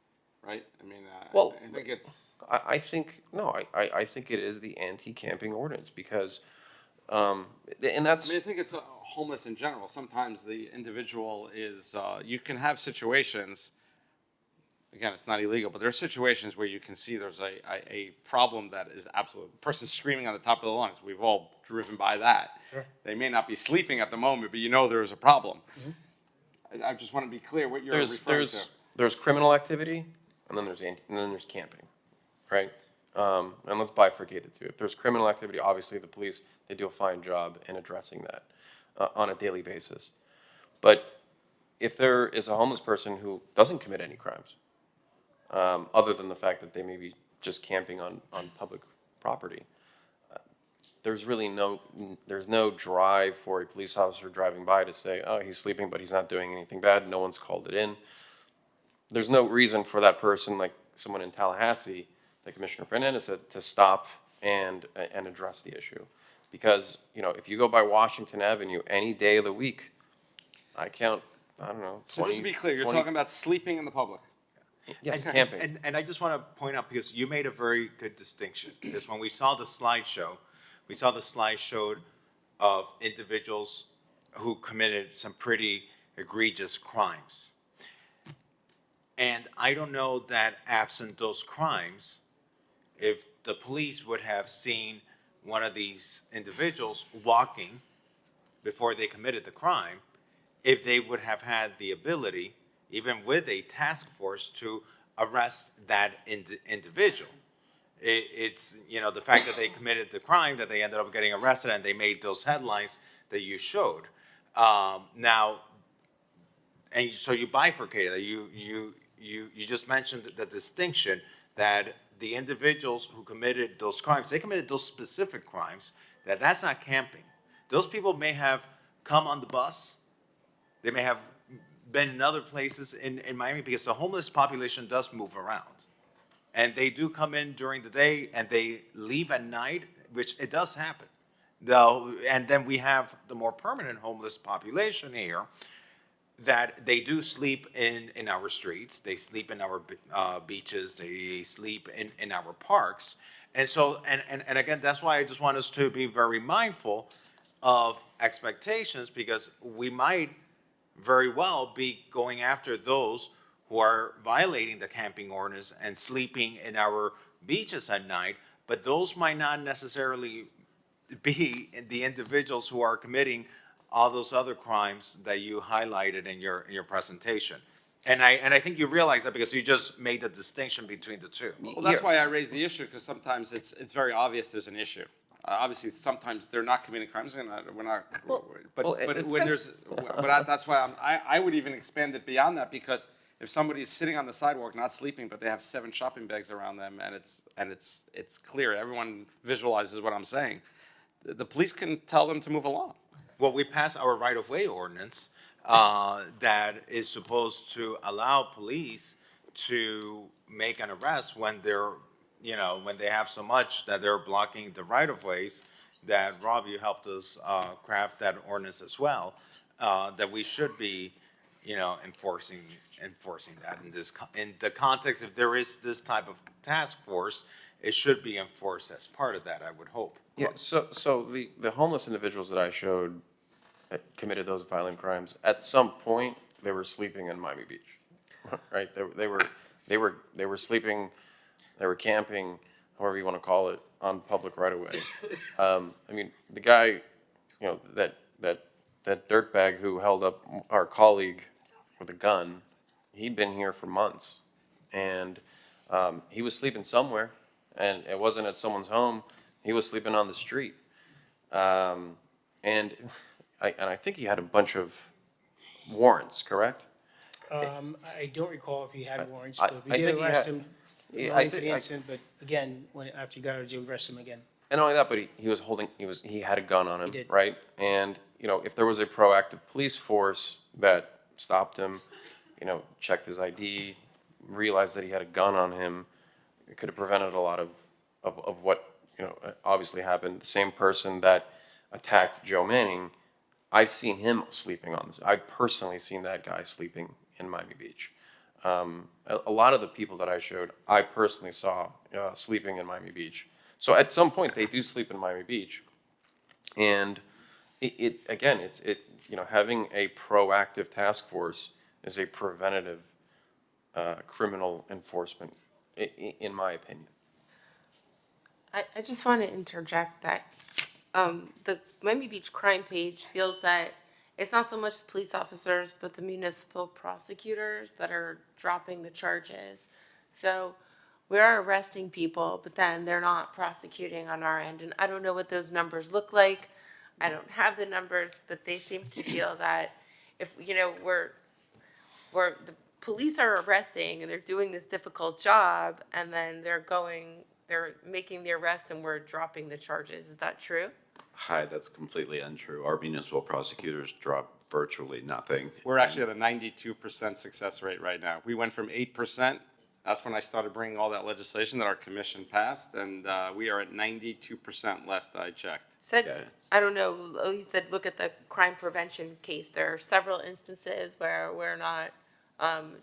right? I mean, Well, I think it's. I think it is the anti-camping ordinance, because, and that's. I mean, I think it's homeless in general. Sometimes the individual is. You can have situations. Again, it's not illegal, but there are situations where you can see there's a problem that is absolute. The person's screaming on the top of the lungs. We've all driven by that. Sure. They may not be sleeping at the moment, but there is a problem. Mm-hmm. I just want to be clear what you're referring to. There's criminal activity, and then there's camping, right? And let's bifurcate the two. If there's criminal activity, obviously the police, they do a fine job in addressing that on a daily basis. But if there is a homeless person who doesn't commit any crimes, other than the fact that they may be just camping on public property, there's no drive for a police officer driving by to say, oh, he's sleeping, but he's not doing anything bad. No one's called it in. There's no reason for that person, like someone in Tallahassee, that Commissioner Fernandez said, to stop and address the issue. Because, you know, if you go by Washington Avenue any day of the week, I count, I don't know, 20. So just to be clear, you're 20 talking about sleeping in the public. Yes, And- camping. And I just want to point out, because you made a very good distinction, because when we saw the slideshow, of individuals who committed some pretty egregious crimes. And I don't know that absent those crimes, if the police would have seen one of these individuals walking before they committed the crime, if they would have had the ability, even with a task force, to arrest that individual. It's, you know, the fact that they committed the crime, that they ended up getting arrested, and they made those headlines that you showed. Now, and so you bifurcated that. You just mentioned the distinction that the individuals who committed those crimes, they committed those specific crimes, that's not camping. Those people may have come on the bus. They may have been in other places in Miami, because the homeless population does move around. And they do come in during the day and they leave at night, which it does happen. Though, and then we have the more permanent homeless population here, that they do sleep in our streets, they sleep in our beaches, they sleep in our parks. And so, and again, that's why I just want us to be very mindful of expectations, because we might very well be going after those who are violating the camping ordinance and sleeping in our beaches at night, but those might not necessarily be the individuals who are committing all those other crimes that you highlighted in your presentation. And I think you realize that, because you just made the distinction between the two. Well, that's why I raised the issue, because sometimes it's very obvious there's an issue. Obviously, sometimes they're not committing crimes, and we're not. That's why I would even expand it beyond that, because if somebody is sitting on the sidewalk not sleeping, but they have 7 shopping bags around them, and it's clear, everyone visualizes what I'm saying, the police can tell them to move along. Well, we passed our right-of-way ordinance that is supposed to allow police to make an arrest when they're, you know, when they have so much that they're blocking the right-of-ways. That, Rob, you helped us craft that ordinance as well, that we should be, you know, enforcing that in the context. If there is this type of task force, it should be enforced as part of that, I would hope. Yeah, so the homeless individuals that I showed that committed those violent crimes, at some point, they were sleeping in Miami Beach, right? They were sleeping, they were camping, however you want to call it, on public right-of-way. I mean, the guy, you know, that dirtbag who held up our colleague with a gun, he'd been here for months, and he was sleeping somewhere, and it wasn't at someone's home. He was sleeping on the street, and I think he had a bunch of warrants, correct? I don't recall if he had warrants, but we did arrest him for the incident, but again, after he got out of jail, we arrested him again. And not only that, but he had a gun on him, He did. right? And, you know, if there was a proactive police force that stopped him, you know, checked his ID, realized that he had a gun on him, it could have prevented a lot of what, you know, obviously happened. The same person that attacked Joe Manning, I've seen him sleeping on this. I've personally seen that guy sleeping in Miami Beach. A lot of the people that I showed, I personally saw sleeping in Miami Beach. So at some point, they do sleep in Miami Beach, and it you know, having a proactive task force is a preventative criminal enforcement, in my opinion. I just want to interject that the Miami Beach crime page feels that it's not so much the police officers, but the municipal prosecutors that are dropping the charges. So we are arresting people, but then they're not prosecuting on our end. And I don't know what those numbers look like. I don't have the numbers, but they seem to feel that if, you know, the police are arresting and they're doing this difficult job, and then they're making the arrest and we're dropping the charges. Is that true? Hi, that's completely untrue. Our municipal prosecutors drop virtually nothing. We're actually at a 92% success rate right now. We went from 8% that's when I started bringing all that legislation that our commission passed, and we are at 92% last I checked. Said, I don't know, he said, look at the crime prevention case. There are several instances where we're not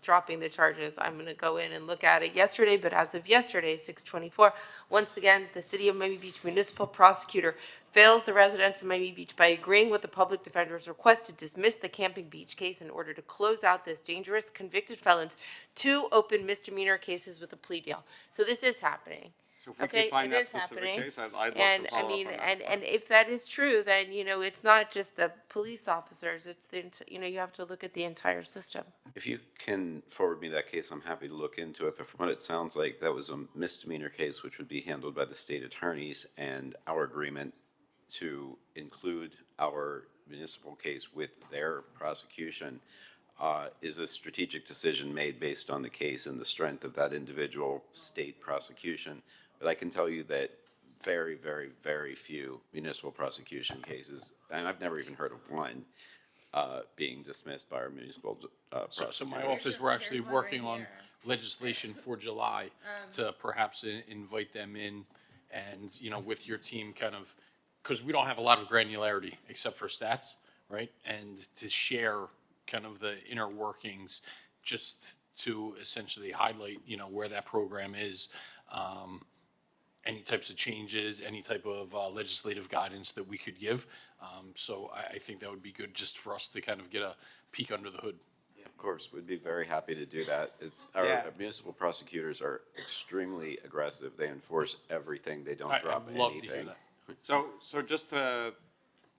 dropping the charges. I'm going to go in and look at it yesterday, but as of yesterday, 6/24, once again, the City of Miami Beach Municipal Prosecutor fails the residents of Miami Beach by agreeing with the public defender's request to dismiss the Camping Beach case in order to close out this dangerous convicted felons to open misdemeanor cases with a plea deal. So this is happening. So if we Okay, can find it that is specific happening. case, I'd love And to follow I mean, up on that. and if that is true, then, you know, it's not just the police officers, it's the, you know, you have to look at the entire system. If you can forward me that case, I'm happy to look into it, but from what it sounds like, that was a misdemeanor case which would be handled by the state attorneys, and our agreement to include our municipal case with their prosecution is a strategic decision made based on the case and the strength of that individual state prosecution. But I can tell you that very, very, very few municipal prosecution cases, and I've never even heard of one, being dismissed by our municipal prosecutor. So my office, we're actually working on legislation for July to perhaps invite them in and, you know, with your team kind of, because we don't have a lot of granularity except for stats, right? And to share kind of the inner workings just to essentially highlight, you know, where that program is, any types of changes, any type of legislative guidance that we could give. So I think that would be good just for us to kind of get a peek under the hood. Yeah, of course, we'd be very happy to do that. It's our municipal prosecutors are extremely aggressive. They enforce everything. They don't drop I'd love to hear anything. that. So just to,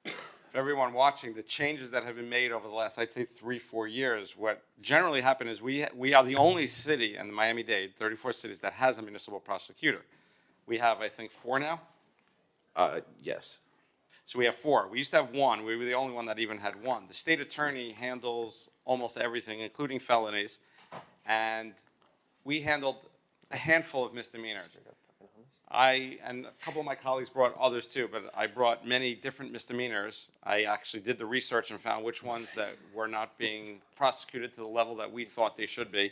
for everyone watching, the changes that have been made over the last, I'd say 3-4 years, what generally happened is we are the only city in the Miami-Dade, 34 cities, that has a municipal prosecutor. We have, I think, 4 now? Yes. So we have 4. We used to have 1. We were the only one that even had 1. The state attorney handles almost everything, including felonies. And we handled a handful of misdemeanors. And a couple of my colleagues brought others too, but I brought many different misdemeanors. I actually did the research and found which ones that were not being prosecuted to the level that we thought they should be.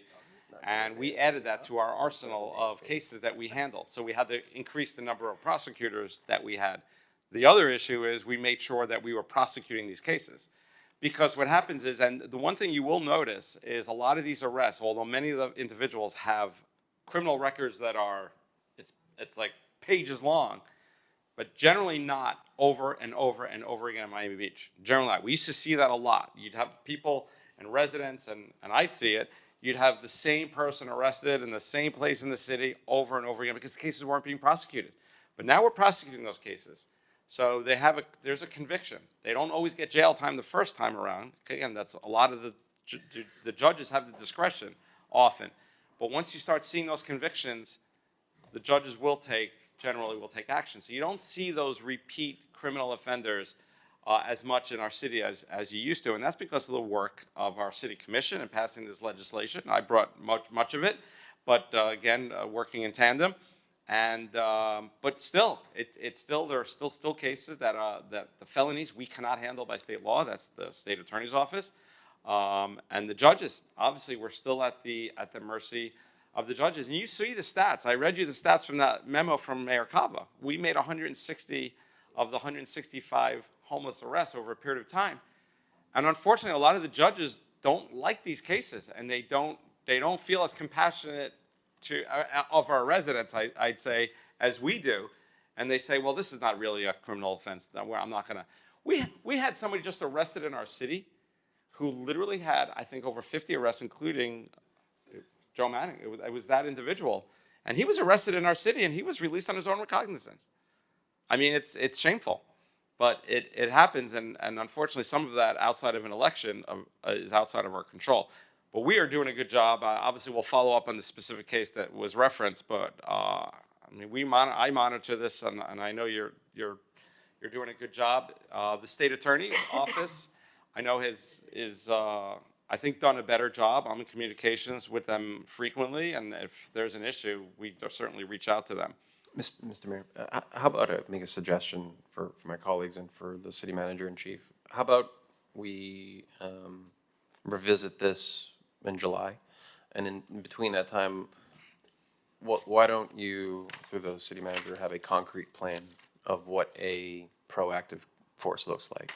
And we added that to our arsenal of cases that we handled. So we had to increase the number of prosecutors that we had. The other issue is we made sure that we were prosecuting these cases. Because what happens is, and the one thing you will notice is a lot of these arrests, although many of the individuals have criminal records that are, it's like pages long, but generally not over and over and over again in Miami Beach. Generally not. We used to see that a lot. You'd have people and residents, and I'd see it, you'd have the same person arrested in the same place in the city over and over again because the cases weren't being prosecuted. But now we're prosecuting those cases. So there's a conviction. They don't always get jail time the first time around. Again, that's a lot of the judges have the discretion often. But once you start seeing those convictions, the judges generally will take action. So you don't see those repeat criminal offenders as much in our city as you used to. And that's because of the work of our city commission in passing this legislation. I brought much of it, but again, working in tandem. And but still, there are still cases that the felonies we cannot handle by state law. That's the state attorney's office, and the judges. Obviously, we're still at the mercy of the judges. And you see the stats. I read you the stats from that memo from Mayor Cava. We made 160 of the 165 homeless arrests over a period of time, and unfortunately, a lot of the judges don't like these cases, and they don't feel as compassionate of our residents, I'd say, as we do, and they say, well, this is not really a criminal offense. I'm not gonna. We had somebody just arrested in our city who literally had, I think, over 50 arrests, including Joe Manning. It was that individual, and he was arrested in our city, and he was released on his own recognizance. I mean, it's shameful, but it happens, and unfortunately, some of that outside of an election is outside of our control. But we are doing a good job. Obviously, we'll follow up on the specific case that was referenced. But I mean, I monitor this, and I know you're doing a good job. The state attorney's office, I know is I think done a better job. I'm in communications with them frequently, and if there's an issue, we certainly reach out to them. Mr. Mayor, how about I make a suggestion for my colleagues and for the city manager in chief? How about we revisit this in July, and in between that time, why don't you, through the city manager, have a concrete plan of what a proactive force looks like?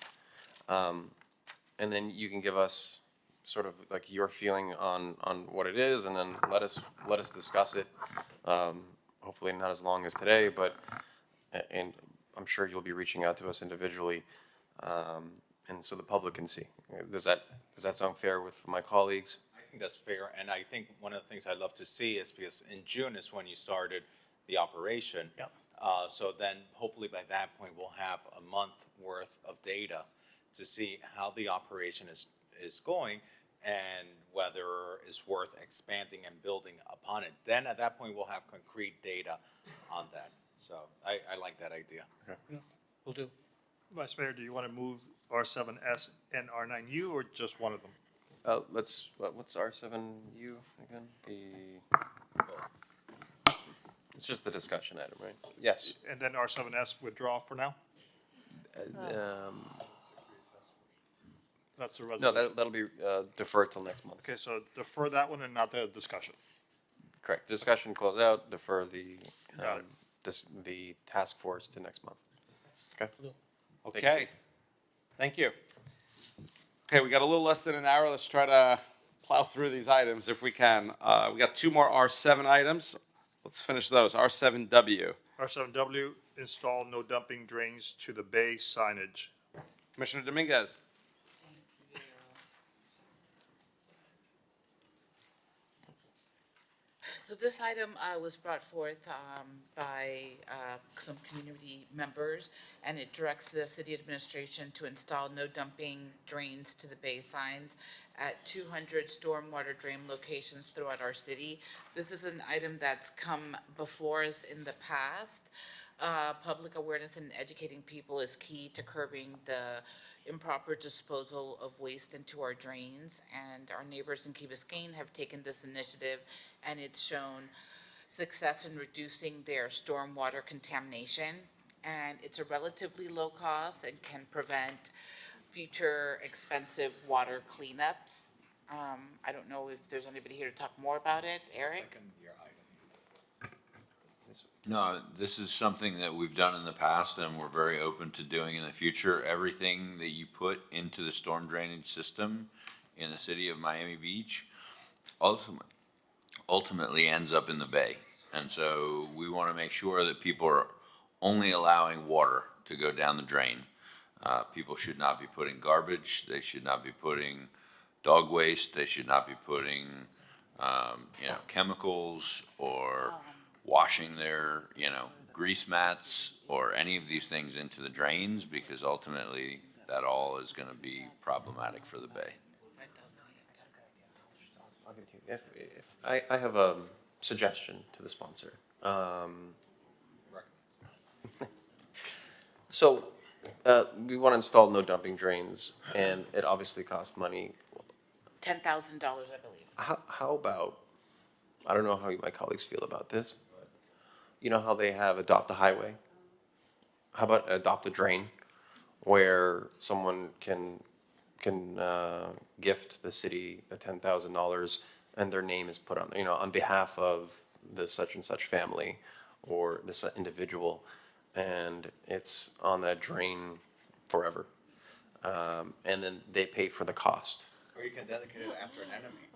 And then you can give us sort of like your feeling on what it is, and then let us discuss it. Hopefully not as long as today, but, and I'm sure you'll be reaching out to us individually, and so the public can see. Does that sound fair with my colleagues? I think that's fair, and I think one of the things I'd love to see is, because in June is when you started the operation. Yep. So then hopefully by that point, we'll have a month worth of data to see how the operation is going and whether it's worth expanding and building upon it. Then at that point, we'll have concrete data on that. So I like that idea. Yeah, will do. Vice Mayor, do you want to move R7S and R9U or just one of them? What's R7U again? It's just the discussion item, right? Yes. And then R7S withdraw for now? That's a resolution. No, that'll be deferred till next month. Okay, so defer that one and not the discussion. Correct. Discussion close out, defer the task force to next month. Okay? Okay. Thank you. Okay, we got a little less than an hour. Let's try to plow through these items if we can. We got 2 more R7 items. Let's finish those. R7W. R7W, install no dumping drains to the bay signage. Commissioner Dominguez. So this item was brought forth by some community members, and it directs the city administration to install no dumping drains to the bay signs at 200 stormwater drain locations throughout our city. This is an item that's come before us in the past. Public awareness and educating people is key to curbing the improper disposal of waste into our drains, and our neighbors in Key Biscayne have taken this initiative, and it's shown success in reducing their stormwater contamination, and it's a relatively low cost and can prevent future expensive water cleanups. I don't know if there's anybody here to talk more about it. Eric? No, this is something that we've done in the past and we're very open to doing in the future. Everything that you put into the storm drainage system in the city of Miami Beach ultimately ends up in the bay. And so we want to make sure that people are only allowing water to go down the drain. People should not be putting garbage. They should not be putting dog waste. They should not be putting, chemicals or washing their, grease mats or any of these things into the drains, because ultimately that all is going to be problematic for the bay. I'll give it to you. If I have a suggestion to the sponsor. So we want to install no dumping drains, and it obviously costs money. $10,000, I believe. How about, I don't know how my colleagues feel about this, but you know how they have adopt a highway? How about adopt a drain, where someone can gift the city the $10,000 and their name is put on, on behalf of the such and such family or this individual, and it's on that drain forever. And then they pay for the cost. Or you can dedicate it after an enemy.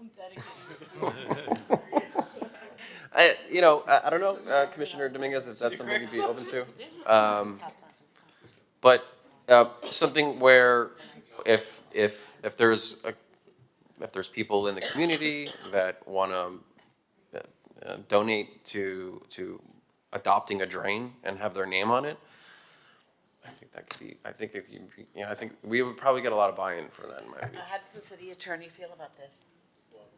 I don't know, Commissioner Dominguez, if that's something you'd be open to. But something where if there's people in the community that want to donate to adopting a drain and have their name on it, I think that could be. I think we would probably get a lot of buy-in for that. In my opinion. How does the city attorney feel about this?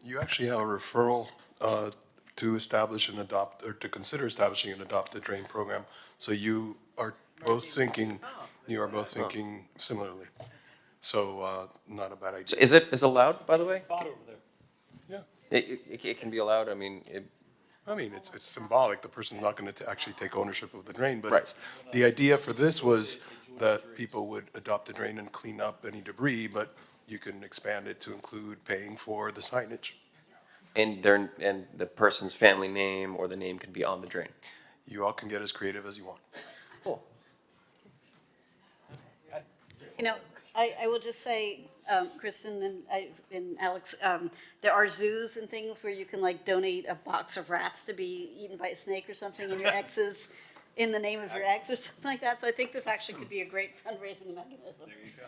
You actually have a referral to establish and adopt, or to consider establishing and adopt a drain program. So you are both thinking similarly. So not a bad idea. So is allowed, by the way? Spot over there. Yeah. It can be allowed. I mean, it's symbolic. The person's not going to actually take ownership of the drain, but Right. the idea for this was that people would adopt the drain and clean up any debris, but you can expand it to include paying for the signage. and the person's family name or the name can be on the drain. You all can get as creative as you want. Cool. You know, I will just say, Kristen and Alex, there are zoos and things where you can like donate a box of rats to be eaten by a snake or something, and your ex is in the name of your ex or something like that. So I think this actually could be a great fundraising mechanism. There you go.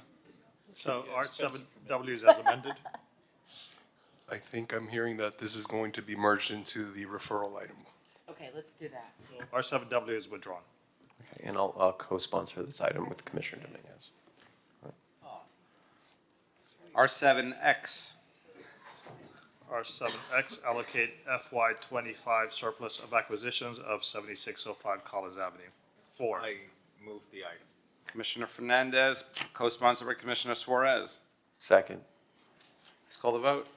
So R7W is as amended. I think I'm hearing that this is going to be merged into the referral item. Okay, let's do that. R7W is withdrawn. Okay, and I'll co-sponsor this item with Commissioner Dominguez. R7X. R7X, allocate FY25 surplus of acquisitions of 7605 Collins Avenue. 4. I move the item. Commissioner Fernandez, co-sponsored by Commissioner Suarez. Second. Let's call the vote.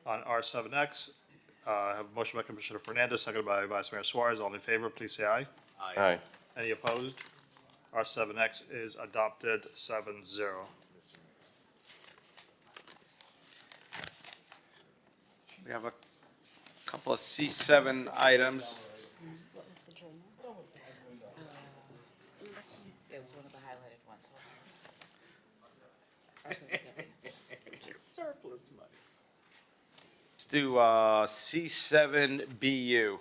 On R7X, I have a motion by Commissioner Fernandez, seconded by Vice Mayor Suarez. All in favor, please say aye. Aye. Any opposed? R7X is adopted 7-0. We have a couple of C7 items. What was the drain? It was one of the highlighted ones. Surplus money. Let's do C7BU.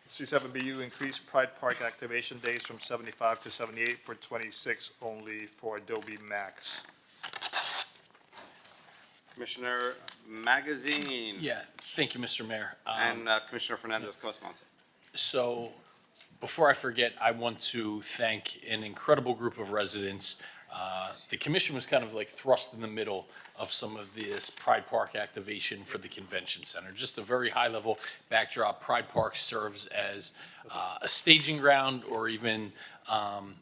C7BU increased Pride Park activation days from 75 to 78 for 26 only for Adobe Max. Commissioner Magazine. Yeah, thank you, Mr. Mayor. And Commissioner Fernandez, co-sponsor. So, before I forget, I want to thank an incredible group of residents. The commission was kind of like thrust in the middle of some of this Pride Park activation for the convention center. Just a very high-level backdrop. Pride Park serves as a staging ground or even an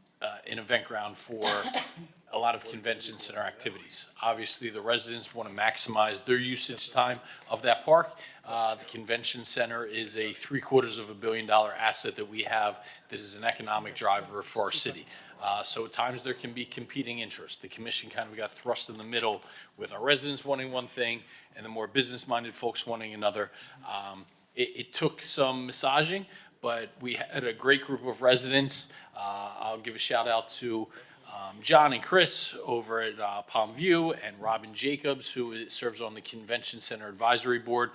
event ground for a lot of convention center activities. Obviously, the residents want to maximize their usage time of that park. The convention center is a $750 million asset that we have that is an economic driver for our city. So at times there can be competing interests. The commission kind of got thrust in the middle with our residents wanting one thing and the more business-minded folks wanting another. It took some massaging, but we had a great group of residents. I'll give a shout out to John and Chris over at Palm View and Robin Jacobs, who serves on the Convention Center Advisory Board.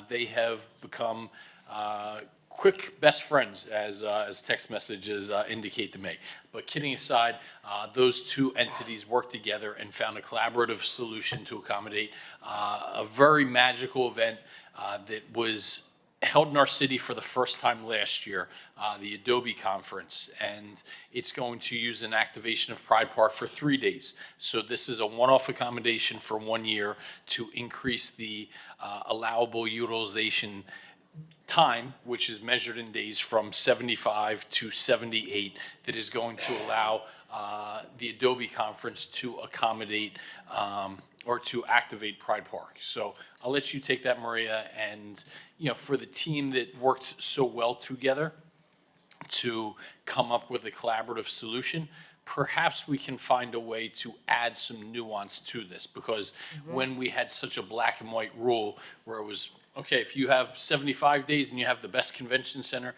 They have become quick best friends, as text messages indicate to me. But kidding aside, those two entities worked together and found a collaborative solution to accommodate a very magical event that was held in our city for the first time last year, the Adobe Conference, and it's going to use an activation of Pride Park for 3 days. So this is a one-off accommodation for 1 year to increase the allowable utilization time, which is measured in days, from 75 to 78, that is going to allow the Adobe Conference to accommodate or to activate Pride Park. So I'll let you take that, Maria, and for the team that worked so well together to come up with a collaborative solution, perhaps we can find a way to add some nuance to this, because when we had such a black and white rule where it was, okay, if you have 75 days and you have the best convention center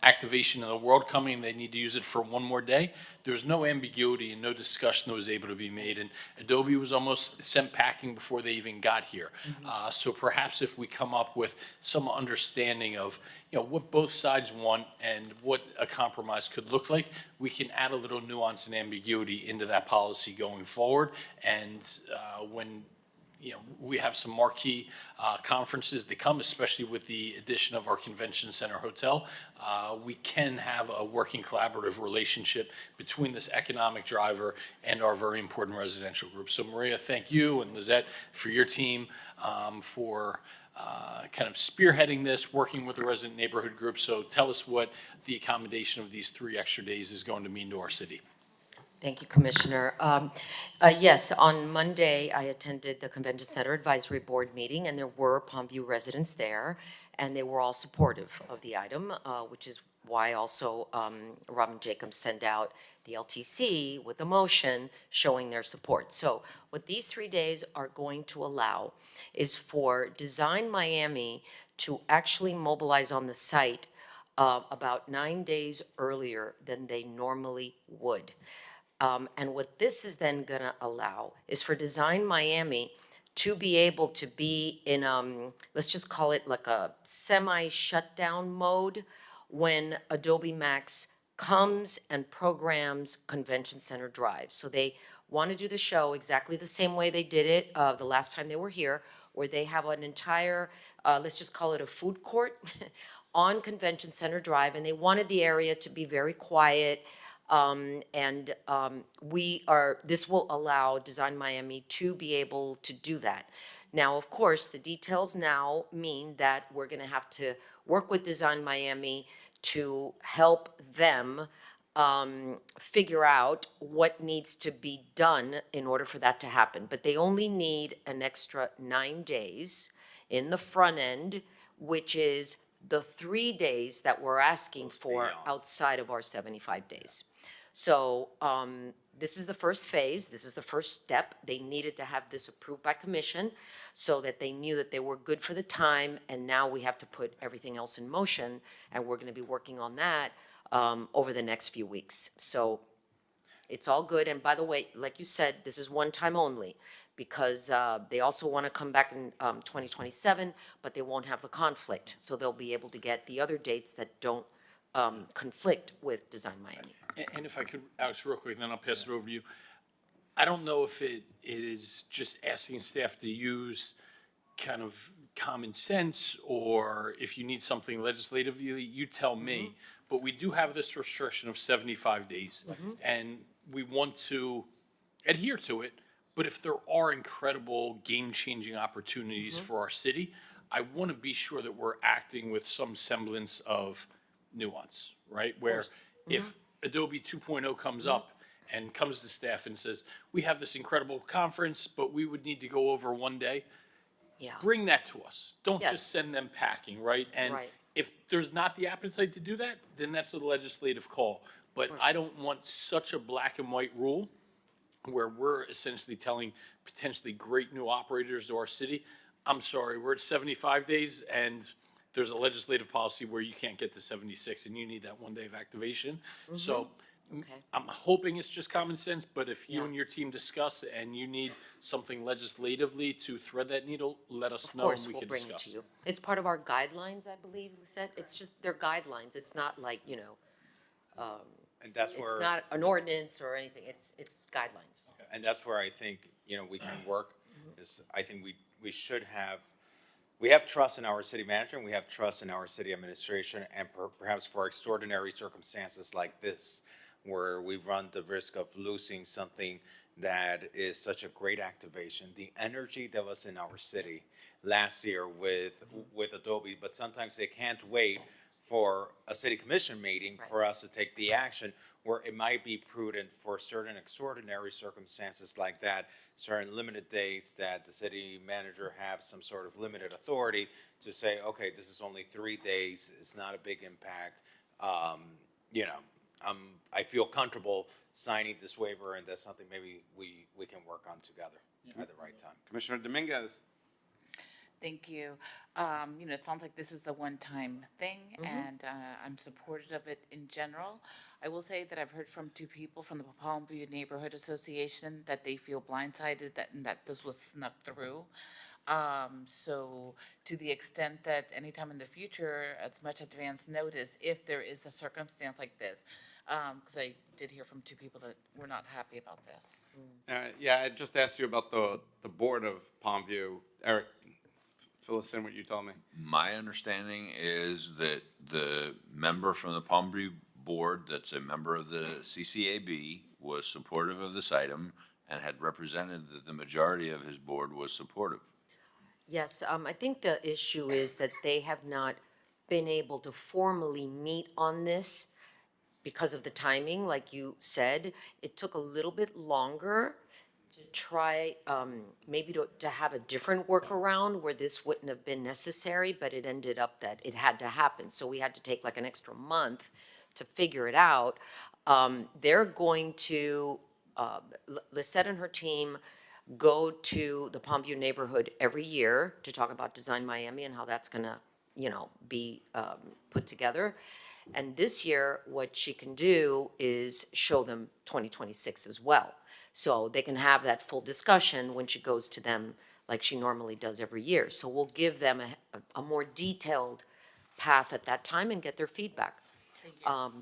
activation in the world coming, they need to use it for 1 more day, there was no ambiguity and no discussion that was able to be made. And Adobe was almost sent packing before they even got here. So perhaps if we come up with some understanding of what both sides want and what a compromise could look like, we can add a little nuance and ambiguity into that policy going forward. And when we have some marquee conferences that come, especially with the addition of our convention center hotel. We can have a working collaborative relationship between this economic driver and our very important residential group. So Maria, thank you, and Lizette for your team for kind of spearheading this, working with the resident neighborhood group. So tell us what the accommodation of these 3 extra days is going to mean to our city. Thank you, Commissioner. Yes, on Monday, I attended the Convention Center Advisory Board meeting, and there were Palmview residents there, and they were all supportive of the item, which is why also Robin Jacobs sent out the LTC with a motion showing their support. So what these 3 days are going to allow is for Design Miami to actually mobilize on the site about 9 days earlier than they normally would. And what this is then gonna allow is for Design Miami to be able to be in, let's just call it like a semi-shutdown mode when Adobe Max comes and programs Convention Center Drive. So they want to do the show exactly the same way they did it the last time they were here, where they have an entire, let's just call it a food court on Convention Center Drive, and they wanted the area to be very quiet. This will allow Design Miami to be able to do that. Now, of course, the details now mean that we're gonna have to work with Design Miami to help them figure out what needs to be done in order for that to happen. But they only need an extra 9 days in the front end, which is the 3 days that we're asking for outside of our 75 days. So this is the first phase. This is the first step. They needed to have this approved by commission so that they knew that they were good for the time. And now we have to put everything else in motion. And we're going to be working on that over the next few weeks. So it's all good. And by the way, like you said, this is one time only because they also want to come back in 2027, but they won't have the conflict. So they'll be able to get the other dates that don't conflict with Design Miami. And if I could, Alex, real quick, then I'll pass it over to you. I don't know if it is just asking staff to use kind of common sense, or if you need something legislatively, you tell me. But we do have this restriction of 75 days, and we want to adhere to it. But if there are incredible game-changing opportunities for our city, I want to be sure that we're acting with some semblance of nuance, right? Where if Adobe 2.0 comes up and comes to staff and says, we have this incredible conference, but we would need to go over 1 day. Yeah. Bring that to us. Don't Yes. just send them packing, right? And Right. if there's not the appetite to do that, then that's a legislative call. But I don't want such a black and white rule where we're essentially telling potentially great new operators to our city, I'm sorry, we're at 75 days and there's a legislative policy where you can't get to 76 and you need that 1 day of activation. So I'm hoping it's just common sense, but if you and your team discuss and you need something legislatively to thread that needle, let us know and we can bring it discuss. to you. It's part of our guidelines, I believe, Lisette. It's just, they're guidelines. It's not like, And that's where. it's not an ordinance or anything. It's guidelines. And that's where I think, we can work, is I think we should have, we have trust in our city manager and we have trust in our city administration, and perhaps for extraordinary circumstances like this, where we run the risk of losing something that is such a great activation, the energy that was in our city last year with Adobe, but sometimes they can't wait for a city commission meeting for us to take the action, where it might be prudent for certain extraordinary circumstances like that, certain limited days that the city manager have some sort of limited authority to say, okay, this is only 3 days, it's not a big impact. I feel comfortable signing this waiver, and that's something maybe we can work on together at the right time. Commissioner Dominguez. Thank you. It sounds like this is a one-time thing, and I'm supportive of it in general. I will say that I've heard from 2 people from the Palmview Neighborhood Association that they feel blindsided that this was snuck through. So to the extent that anytime in the future, as much advance notice, if there is a circumstance like this, because I did hear from 2 people that were not happy about this. I just asked you about the board of Palmview. Eric, fill us in what you told me. My understanding is that the member from the Palmview board that's a member of the CCAB was supportive of this item and had represented that the majority of his board was supportive. Yes, I think the issue is that they have not been able to formally meet on this because of the timing, like you said. It took a little bit longer to try, maybe to have a different workaround where this wouldn't have been necessary, but it ended up that it had to happen. So we had to take like an extra month to figure it out. They're going to, Lisette and her team go to the Palmview neighborhood every year to talk about Design Miami and how that's gonna, be put together. And this year, what she can do is show them 2026 as well. So they can have that full discussion when she goes to them like she normally does every year. So we'll give them a more detailed path at that time and get their feedback.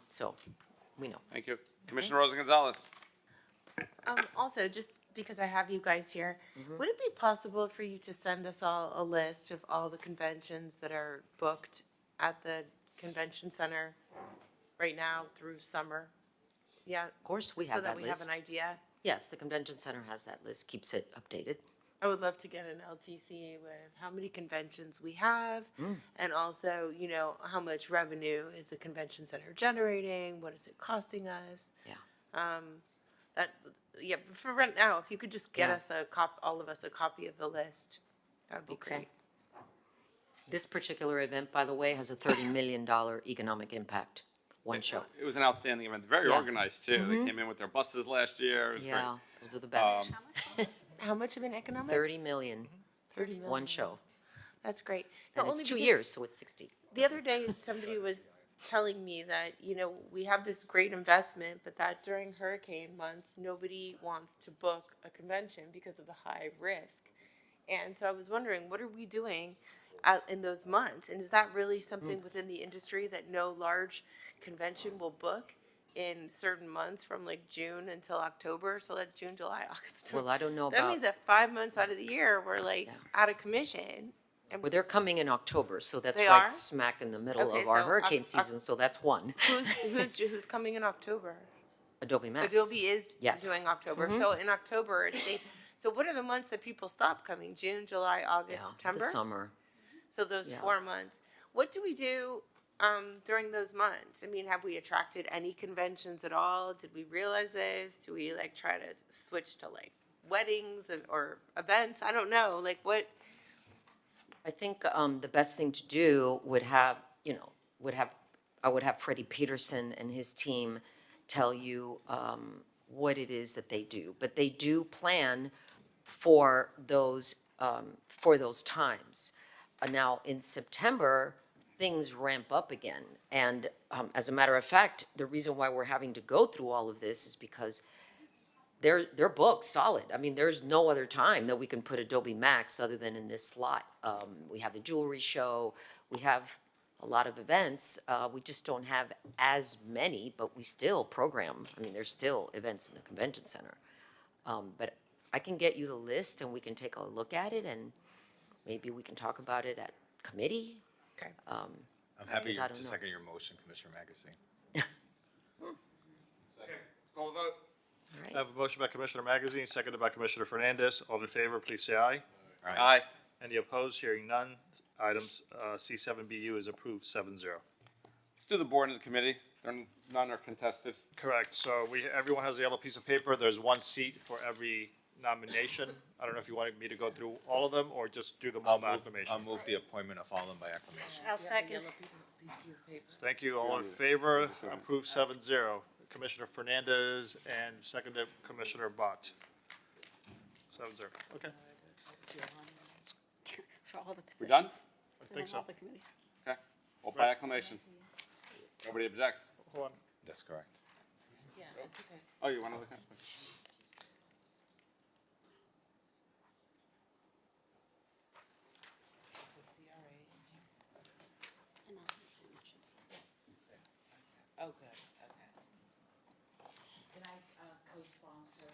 So we know. Thank you. Commissioner Rosa Gonzalez. Also, just because I have you guys here, would it be possible for you to send us all a list of all the conventions that are booked at the convention center right now through summer? Yeah. Of course, we have So that that we have list. an idea. Yes, the convention center has that list, keeps it updated. I would love to get an LTC with how many conventions we have, and also, how much revenue is the convention center generating? What is it costing us? Yeah. For right now, if you could just get Yeah. us all of us a copy of the list, that would be great. This particular event, by the way, has a $30 million economic impact, one show. It was an outstanding event, very Yeah. organized too. They came in with their buses last year. It was Yeah, great. those are the best. How much of an economic? 30 million, 30 million. one show. That's great. And No, it's only 2 because years, so it's 60. The other day, somebody was telling me that, we have this great investment, but that during hurricane months, nobody wants to book a convention because of the high risk. And so I was wondering, what are we doing in those months? And is that really something within the industry that no large convention will book in certain months from like June until October? So that's June, July, August. Well, I don't know That about, means that 5 months out of the year, we're like out of commission. And well, they're coming in October, so that's They right are? smack in the middle Okay, of our so hurricane season, so that's one. who's coming in October? Adobe Max. Adobe is Yes. doing October. Mhm. So in October, so what are the months that people stop coming? June, July, August, Yeah, September? the summer. So those Yeah. 4 months. What do we do during those months? I mean, have we attracted any conventions at all? Did we realize this? Do we try to switch to weddings or events? I don't know. What? I think the best thing to do would have, I would have Freddie Peterson and his team tell you what it is that they do. But they do plan for those times. Now, in September, things ramp up again. And as a matter of fact, the reason why we're having to go through all of this is because they're booked solid. I mean, there's no other time that we can put Adobe Max other than in this slot. We have the jewelry show. We have a lot of events. We just don't have as many, but we still program. I mean, there's still events in the convention center. But I can get you the list and we can take a look at it and maybe we can talk about it at committee. Okay. I'm happy I don't to know. second your motion, Commissioner Magazine. Okay, let's call the vote. I have a motion by Commissioner Magazine, seconded by Commissioner Fernandez. All in favor, please say aye. Aye. Any opposed? Hearing none. Items C7BU is approved 7-0. Let's do the board and the committee. None are contested. Correct. So everyone has a yellow piece of paper. There's one seat for every nomination. I don't know if you wanted me to go through all of them or just do them all by acclamation. I'll move the appointment of all of them by acclamation. I'll second. Thank you. All in favor? Approved 7-0. Commissioner Fernandez and seconded Commissioner Bott. 7-0. Okay. For all the We done? positions. I think so. All the committees. Okay, well, by acclamation. Nobody objects. Hold on. That's correct. Yeah, it's okay. Oh, you want to look at it? Oh, good, okay. Can I co-sponsor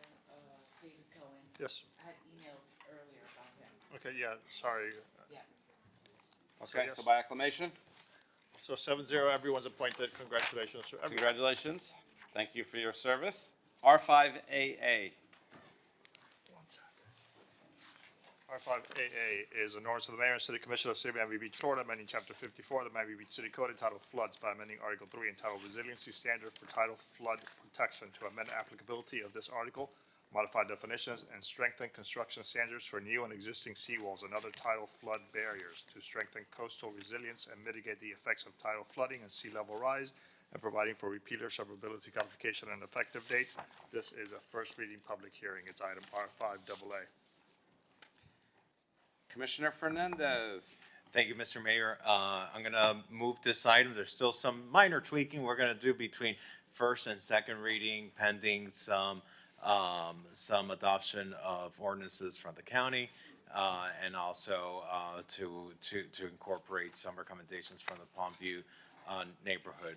David Cohen? Yes. I had emailed earlier about him. Okay, yeah, sorry. Yeah. Okay, yes. so by acclamation, So 7-0, everyone's appointed. Congratulations to everyone. congratulations. Thank you for your service. R5AA. R5AA is an ordinance of the Mayor and City Commission of the City of Miami Beach, Florida, amending Chapter 54 of the Miami Beach City Code entitled Floods by amending Article 3 entitled Resiliency Standard for Tidal Flood Protection to amend applicability of this article modify definitions, and strengthen construction standards for new and existing seawalls and other tidal flood barriers to strengthen coastal resilience and mitigate the effects of tidal flooding and sea level rise, and providing for repeater severability codification and effective date. This is a first reading public hearing. It's item R5AA. Commissioner Fernandez. Thank you, Mr. Mayor. I'm gonna move this item. There's still some minor tweaking we're gonna do between first and second reading pending some adoption of ordinances from the county, and also to incorporate some recommendations from the Palmview neighborhood.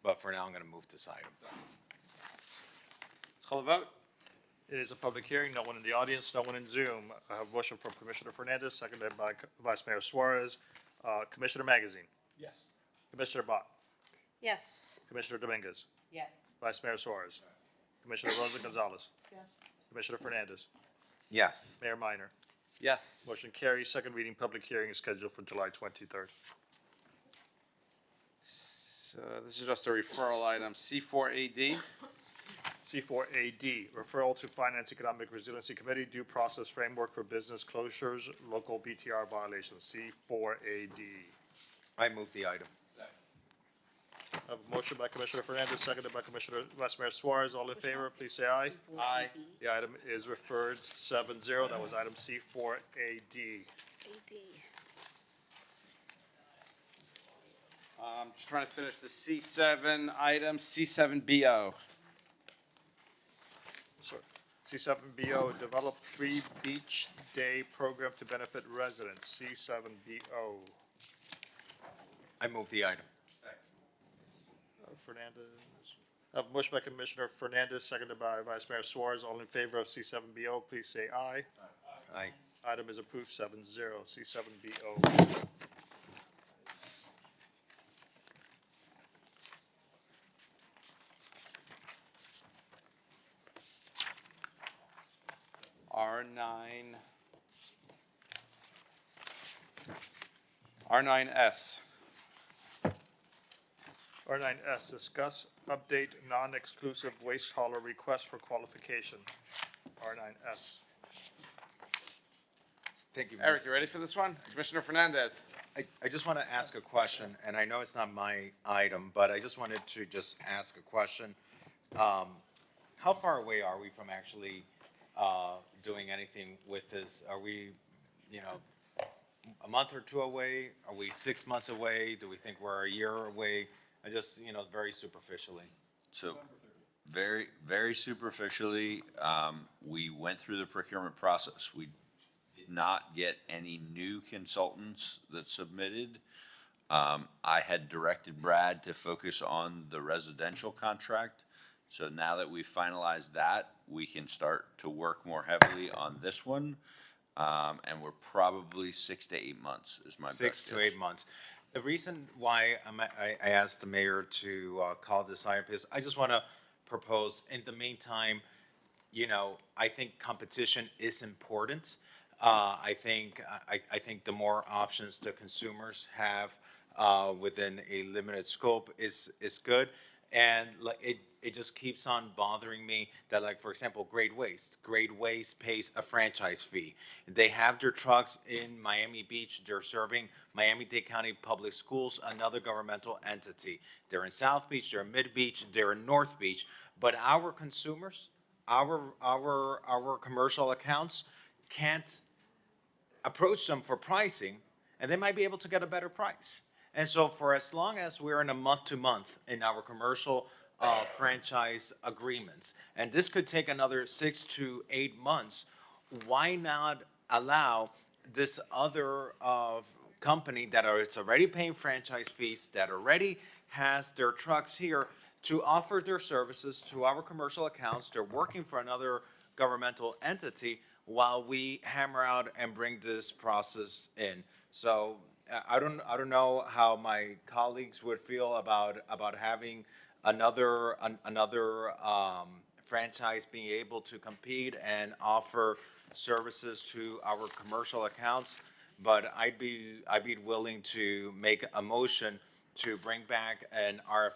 But for now, I'm gonna move this item. Let's call a vote. It is a public hearing. No one in the audience, no one in Zoom. I have a motion from Commissioner Fernandez, seconded by Vice Mayor Suarez. Commissioner Magazine. Yes. Commissioner Bott. Yes. Commissioner Dominguez. Yes. Vice Mayor Suarez. Commissioner Rosa Gonzalez. Yes. Commissioner Fernandez. Yes. Mayor Minor. Yes. Motion carries. Second reading public hearing is scheduled for July 23rd. So this is just a referral item, C4AD. C4AD, referral to Finance Economic Resiliency Committee, due process framework for business closures, local BTR violations, C4AD. I move the item. I have a motion by Commissioner Fernandez, seconded by Commissioner Vice Mayor Suarez. All in favor, please say aye. Aye. The item is referred 7-0. That was item C4AD. Just trying to finish the C7 item, C7BO. Sir. C7BO, develop free beach day program to benefit residents, C7BO. I move the item. Fernandez. I have a motion by Commissioner Fernandez, seconded by Vice Mayor Suarez. All in favor of C7BO, please say aye. Aye. Item is approved 7-0. C7BO. R9. R9S. R9S, discuss, update, non-exclusive waste hauler request for qualification. R9S. Thank you. Eric, you ready for this one? Commissioner Fernandez. I just want to ask a question, and I know it's not my item, but I just wanted to just ask a question. How far away are we from actually doing anything with this? Are we, a month or two away? Are we 6 months away? Do we think we're a year away? I just, very superficially. So, very, very superficially, we went through the procurement process. We did not get any new consultants that submitted. I had directed Brad to focus on the residential contract. So now that we've finalized that, we can start to work more heavily on this one. And we're probably 6 to 8 months is my best guess. 6 to 8 months. The reason why I asked the mayor to call this item is I just want to propose, in the meantime, I think competition is important. I think the more options the consumers have within a limited scope is good. And it just keeps on bothering me that, like, for example, Great Waste pays a franchise fee. They have their trucks in Miami Beach. They're serving Miami-Dade County Public Schools, another governmental entity. They're in South Beach, they're in Mid Beach, they're in North Beach. But our consumers, our commercial accounts can't approach them for pricing, and they might be able to get a better price. And so for as long as we're in a month-to-month in our commercial franchise agreements, and this could take another 6 to 8 months, why not allow this other company that is already paying franchise fees, that already has their trucks here, to offer their services to our commercial accounts? They're working for another governmental entity while we hammer out and bring this process in. So I don't know how my colleagues would feel about having another franchise being able to compete and offer services to our commercial accounts, but I'd be willing to make a motion to bring back a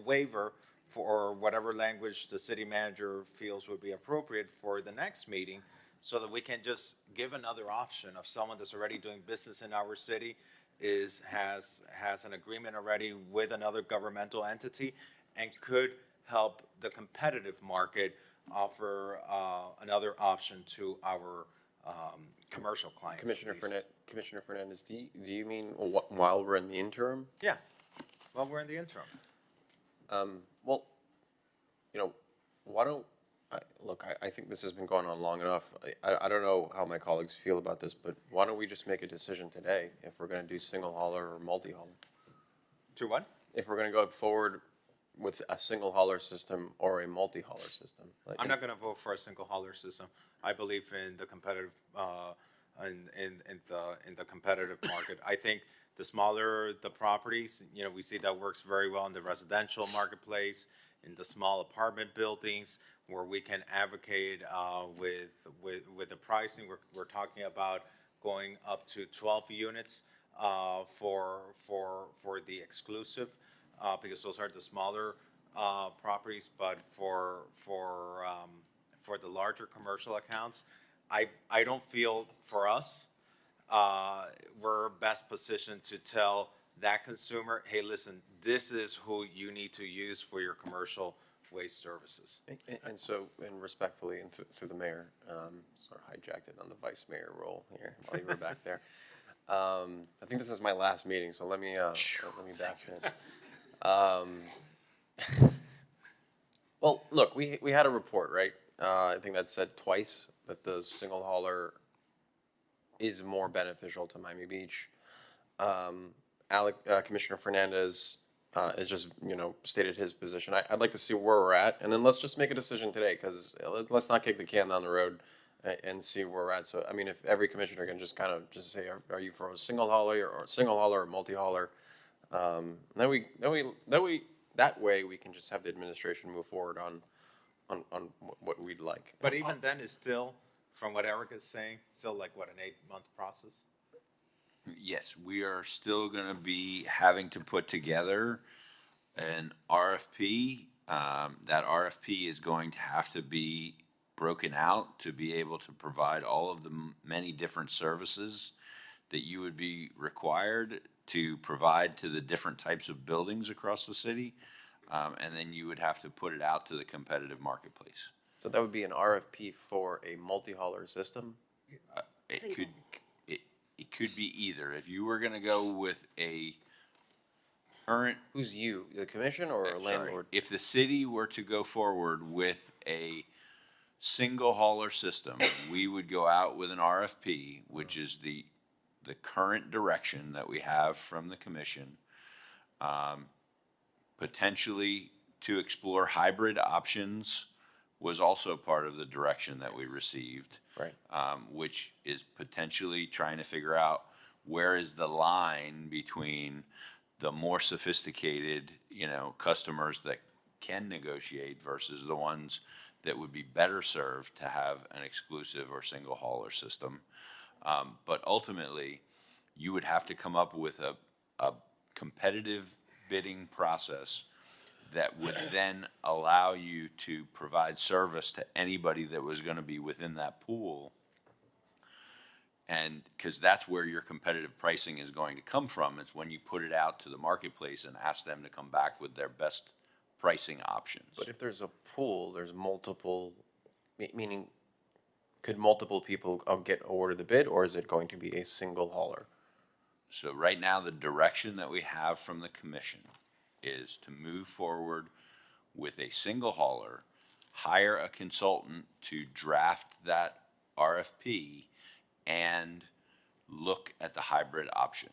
waiver for whatever language the city manager feels would be appropriate for the next meeting, so that we can just give another option of someone that's already doing business in our city, has an agreement already with another governmental entity, and could help the competitive market offer another option to our commercial clients. Commissioner Fernandez, do you mean while we're in the interim? Yeah, well, we're in the interim. Well, you know, why don't, I think this has been going on long enough. I don't know how my colleagues feel about this, but why don't we just make a decision today if we're gonna do single hauler or multi-hauler? To what? If we're gonna go forward with a single hauler system or a multi-hauler system. I'm not gonna vote for a single hauler system. I believe in the competitive, in the competitive market. I think the smaller the properties, you know, we see that works very well in the residential marketplace, in the small apartment buildings, where we can advocate with the pricing. We're talking about going up to 12 units for the exclusive, because those are the smaller properties. But for the larger commercial accounts, I don't feel for us we're best positioned to tell that consumer, hey, listen, this is who you need to use for your commercial waste services. And so, and respectfully, and through the mayor, sort of hijacked it on the vice mayor role here while you were back there. I think this is my last meeting, so let me back in. Well, look, we had a report, right? I think that said twice that the single hauler is more beneficial to Miami Beach. Commissioner Fernandez has just, stated his position. I'd like to see where we're at, and then let's just make a decision today, because let's not kick the can down the road and see where we're at. So, I mean, if every commissioner can just kind of just say, are you for a single hauler or multi-hauler? That way we can just have the administration move forward on what we'd like. But even then, it's still, from what Eric is saying, still like, what, an 8-month process? Yes, we are still going to be having to put together an RFP. That RFP is going to have to be broken out to be able to provide all of the many different services that you would be required to provide to the different types of buildings across the city. And then you would have to put it out to the competitive marketplace. So that would be an RFP for a multi-hauler system? It could be either. If you were going to go with a current... Who's you, the commission or a landlord? If the city were to go forward with a single hauler system, we would go out with an RFP, which is the current direction that we have from the commission, potentially to explore hybrid options was also part of the direction that we received. Right. Which is potentially trying to figure out where is the line between the more sophisticated, customers that can negotiate versus the ones that would be better served to have an exclusive or single hauler system. But ultimately, you would have to come up with a competitive bidding process that would then allow you to provide service to anybody that was going to be within that pool. And because that's where your competitive pricing is going to come from. It's when you put it out to the marketplace and ask them to come back with their best pricing options. But if there's a pool, there's multiple, meaning could multiple people get awarded the bid, or is it going to be a single hauler? So right now, the direction that we have from the commission is to move forward with a single hauler, hire a consultant to draft that RFP, and look at the hybrid option.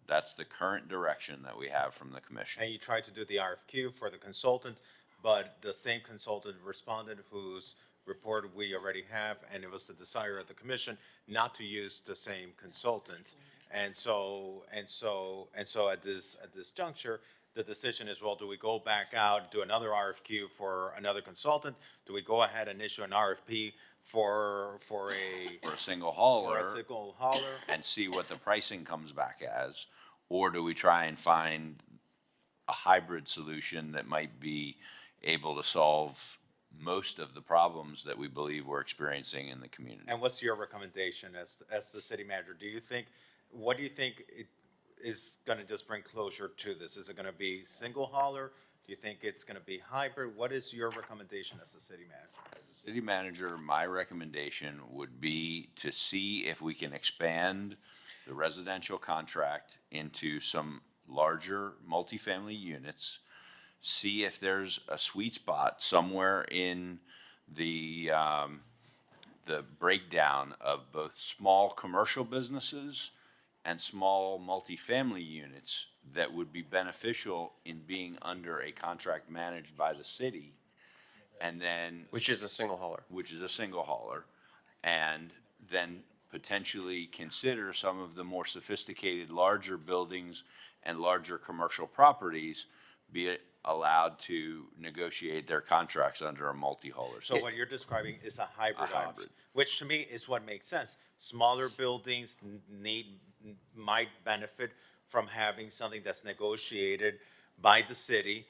That's the current direction that we have from the commission. And you tried to do the RFQ for the consultant, but the same consultant responded whose report we already have, and it was the desire of the commission not to use the same consultant. And so at this juncture, the decision is, well, do we go back out, do another RFQ for another consultant? Do we go ahead and issue an RFP for a single hauler and see what the pricing comes back as? Or do we try and find a hybrid solution that might be able to solve most of the problems that we believe we're experiencing in the community. And what's your recommendation as the city manager? What do you think it is gonna just bring closure to this? Is it gonna be single hauler? Do you think it's gonna be hybrid? What is your recommendation as the city manager? As a city manager, my recommendation would be to see if we can expand the residential contract into some larger multifamily units, see if there's a sweet spot somewhere in the breakdown of both small commercial businesses and small multifamily units that would be beneficial in being under a contract managed by the city, and then. Which is a single hauler. Which is a single hauler, and then potentially consider some of the more sophisticated, larger buildings and larger commercial properties be allowed to negotiate their contracts under a multi-hauler. So what you're describing is a hybrid A hybrid. option, which to me is what makes sense. Smaller buildings might benefit from having something that's negotiated by the city,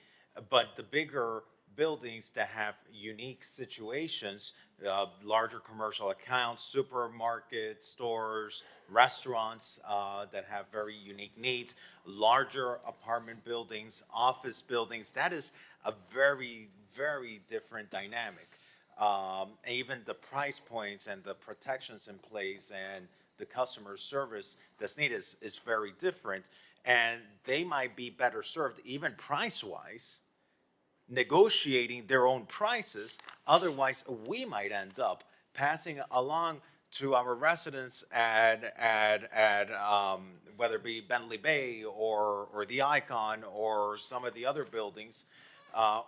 but the bigger buildings that have unique situations, larger commercial accounts, supermarkets, stores, restaurants that have very unique needs, larger apartment buildings, office buildings, that is a very, very different dynamic. Even the price points and the protections in place and the customer service that's needed is very different. And they might be better served, even price-wise, negotiating their own prices. Otherwise, we might end up passing along to our residents at whether it be Bentley Bay or the Icon or some of the other buildings,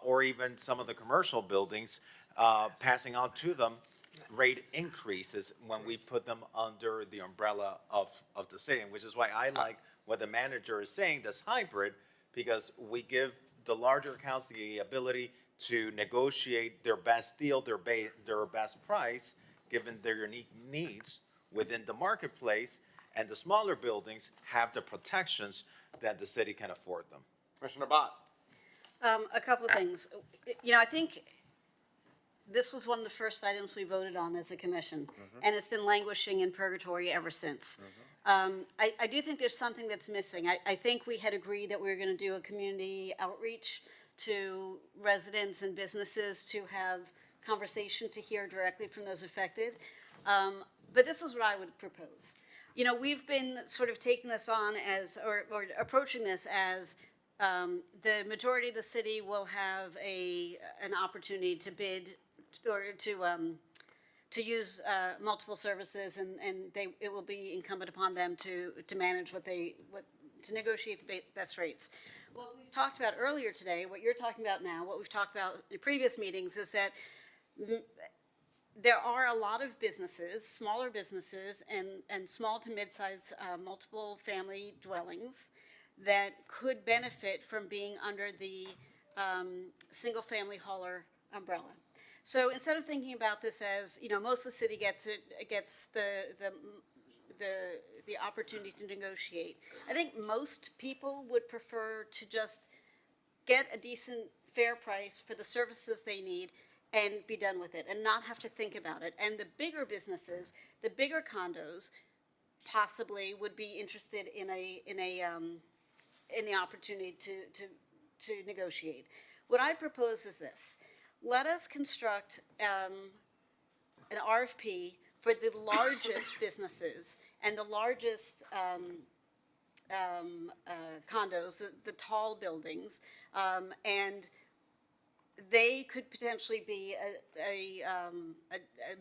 or even some of the commercial buildings, passing on to them rate increases when we put them under the umbrella of the city, which is why I like what the manager is saying, this hybrid, because we give the larger accounts the ability to negotiate their best deal, their best price, given their unique needs within the marketplace, and the smaller buildings have the protections that the city can afford them. Commissioner Bott. A couple of things. You know, I think this was one of the first items we voted on as a commission, and it's been languishing in purgatory ever since. I do think there's something that's missing. I think we had agreed that we were going to do a community outreach to residents and businesses to have conversation to hear directly from those affected. But this is what I would propose. You know, we've been sort of taking this on as, or approaching this as, the majority of the city will have an opportunity to bid or to use multiple services, and it will be incumbent upon them to manage to negotiate the best rates. What we've talked about earlier today, what you're talking about now, what we've talked about in previous meetings, is that there are a lot of businesses, smaller businesses, and small to mid-size multiple family dwellings that could benefit from being under the single-family hauler umbrella. So instead of thinking about this as, you know, most of the city gets the opportunity to negotiate, I think most people would prefer to just get a decent, fair price for the services they need and be done with it and not have to think about it. And the bigger businesses, the bigger condos, possibly would be interested in the opportunity to negotiate. What I propose is this: let us construct an RFP for the largest businesses and the largest condos, the tall buildings, and they could potentially be a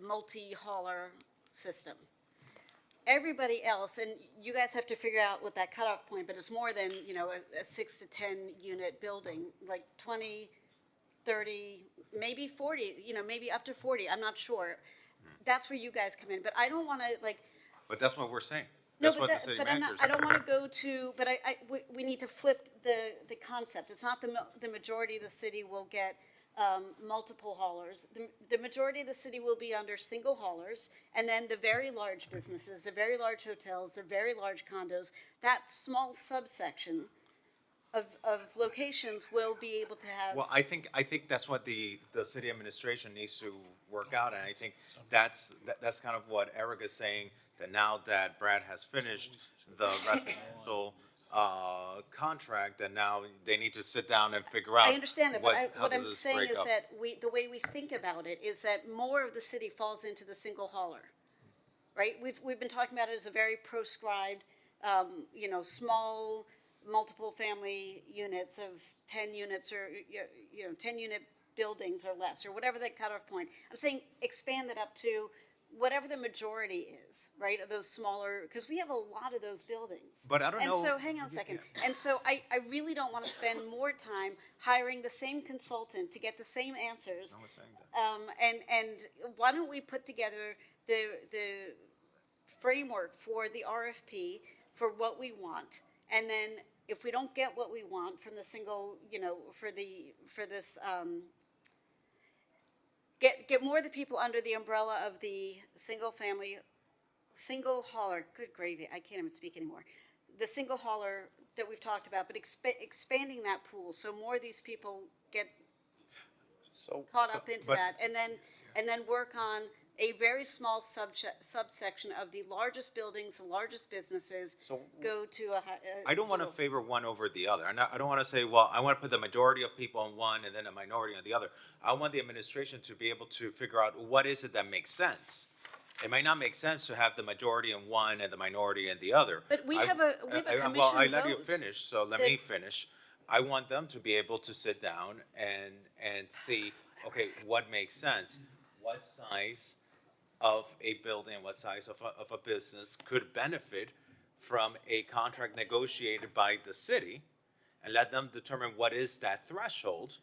multi-hauler system. Everybody else, and you guys have to figure out what that cutoff point, but it's more than, you know, a 6 to 10 unit building, like 20, 30, maybe 40, you know, maybe up to 40, I'm not sure. That's where you guys come in, but I don't want to, like. But that's what we're saying. No, That's what the city manager I don't want to go to, but we need to flip the concept. It's not the majority of the city will get multiple haulers. The majority of the city will be under single haulers, and then the very large businesses, the very large hotels, the very large condos, that small subsection of locations will be able to have. Well, I think that's what the city administration needs to work out, and I think that's kind of what Eric is saying, that now that Brad has finished the residential contract, that now they need to sit down and figure out. I understand that, but how what does I'm this saying break is up. that the way we think about it is that more of the city falls into the single hauler, right? We've been talking about it as a very proscribed, small, multiple family units of 10 units or, 10 unit buildings or less, or whatever the cutoff point. I'm saying expand it up to whatever the majority is, right, of those smaller, because we have a lot of those buildings. But I don't know. And so, hang on a second. And so I really don't want to spend more time hiring the same consultant to get the same answers. No one's saying that. And why don't we put together the framework for the RFP for what we want, and then if we don't get what we want from the single, for this, get more of the people under the umbrella of the single hauler, good gravy, I can't even speak anymore. The single hauler that we've talked about, but expanding that pool so more of these people get caught up into that, and then work on a very small subsection of the largest buildings, the largest businesses, go to a. I don't want to favor one over the other. I don't want to say, well, I want to put the majority of people on one and then a minority on the other. I want the administration to be able to figure out what is it that makes sense. It might not make sense to have the majority in one and the minority in the other. But we have a commission Well, I let you vote finish, so let me finish. I want them to be able to sit down and see, okay, what makes sense? What size of a building, what size of a business could benefit from a contract negotiated by the city, and let them determine what is that threshold,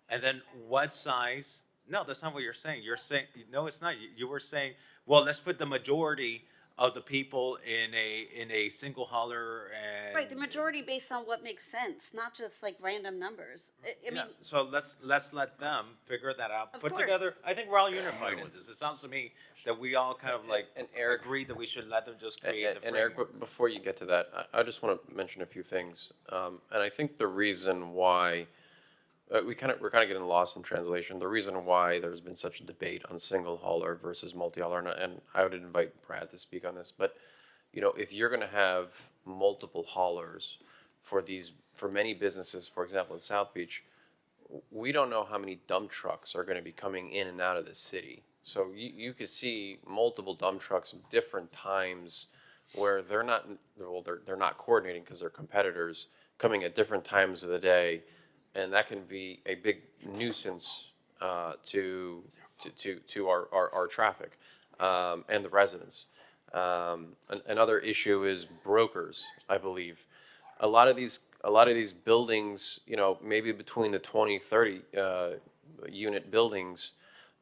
and then what size. No, that's not what you're saying. You're saying, no, it's not. You were saying, well, let's put the majority of the people in a single hauler and. Right, the majority based on what makes sense, not just like random numbers. I mean, So let's let them figure that out. Of Put course. together. I think we're all unified in this. It sounds to me that we all kind of like agree that we should let them just create the And framework. Eric, before you get to that, I just want to mention a few things. And I think the reason why we're kind of getting lost in translation. The reason why there's been such a debate on single hauler versus multi-hauler, and I would invite Brad to speak on this, but if you're going to have multiple haulers for many businesses, for example, in South Beach, we don't know how many dump trucks are going to be coming in and out of the city. So you could see multiple dump trucks at different times where they're not coordinating because they're competitors coming at different times of the day, and that can be a big nuisance to our traffic and the residents. Another issue is brokers, I believe. A lot of these buildings, maybe between the 20, 30 unit buildings,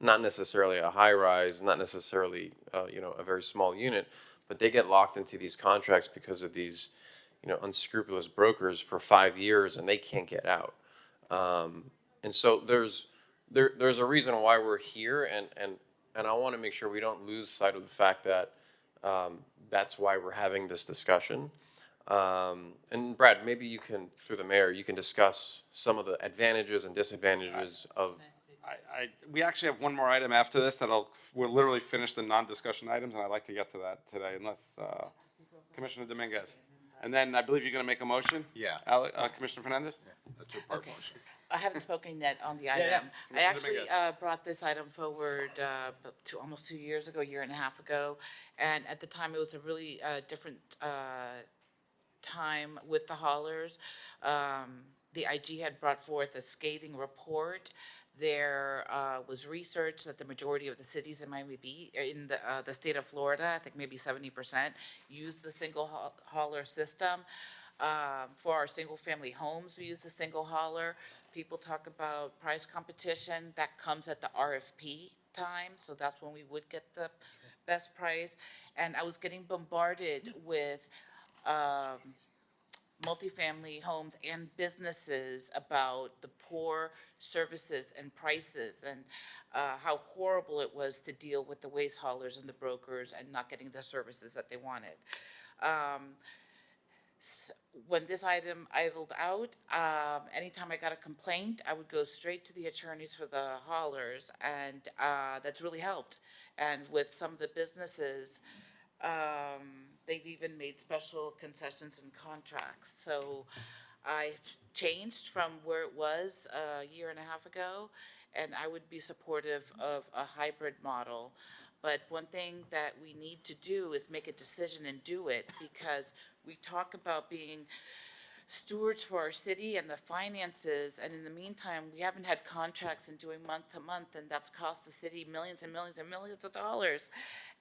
not necessarily a high rise, not necessarily a very small unit, but they get locked into these contracts because of these unscrupulous brokers for 5 years and they can't get out. And so there's a reason why we're here, and I want to make sure we don't lose sight of the fact that that's why we're having this discussion. And Brad, maybe you can, through the mayor, you can discuss some of the advantages and disadvantages of. We actually have one more item after this we'll literally finish the non-discussion items, and I'd like to get to that today, unless Commissioner Dominguez. And then I believe you're going to make a motion? Yeah. Commissioner Fernandez? A two-part motion. I haven't spoken yet on the yeah. item. I Commissioner actually Dominguez. brought this item forward almost 2 years ago, a year and a half ago. And at the time, it was a really different time with the haulers. The IG had brought forth a scathing report. There was research that the majority of the cities in Miami Beach, in the state of Florida, I think maybe 70%, use the single hauler system. For our single-family homes, we use the single hauler. People talk about price competition. That comes at the RFP time, so that's when we would get the best price. And I was getting bombarded with multifamily homes and businesses about the poor services and prices, and how horrible it was to deal with the waste haulers and the brokers and not getting the services that they wanted. When this item idled out, anytime I got a complaint, I would go straight to the attorneys for the haulers, and that's really helped. And with some of the businesses, they've even made special concessions and contracts. So I've changed from where it was a year and a half ago, and I would be supportive of a hybrid model. But one thing that we need to do is make a decision and do it, because we talk about being stewards for our city and the finances, and in the meantime, we haven't had contracts and doing month to month, and that's cost the city millions and millions and millions of dollars.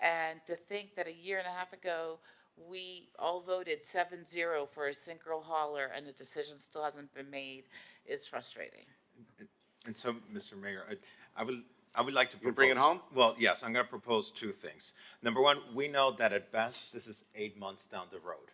And to think that a year and a half ago, we all voted 7-0 for a synchro hauler, and a decision still hasn't been made, is frustrating. And so, Mr. Mayor, I would like to propose. You bring it home? Well, yes, I'm going to propose two things. Number one, we know that at best, this is 8 months down the road.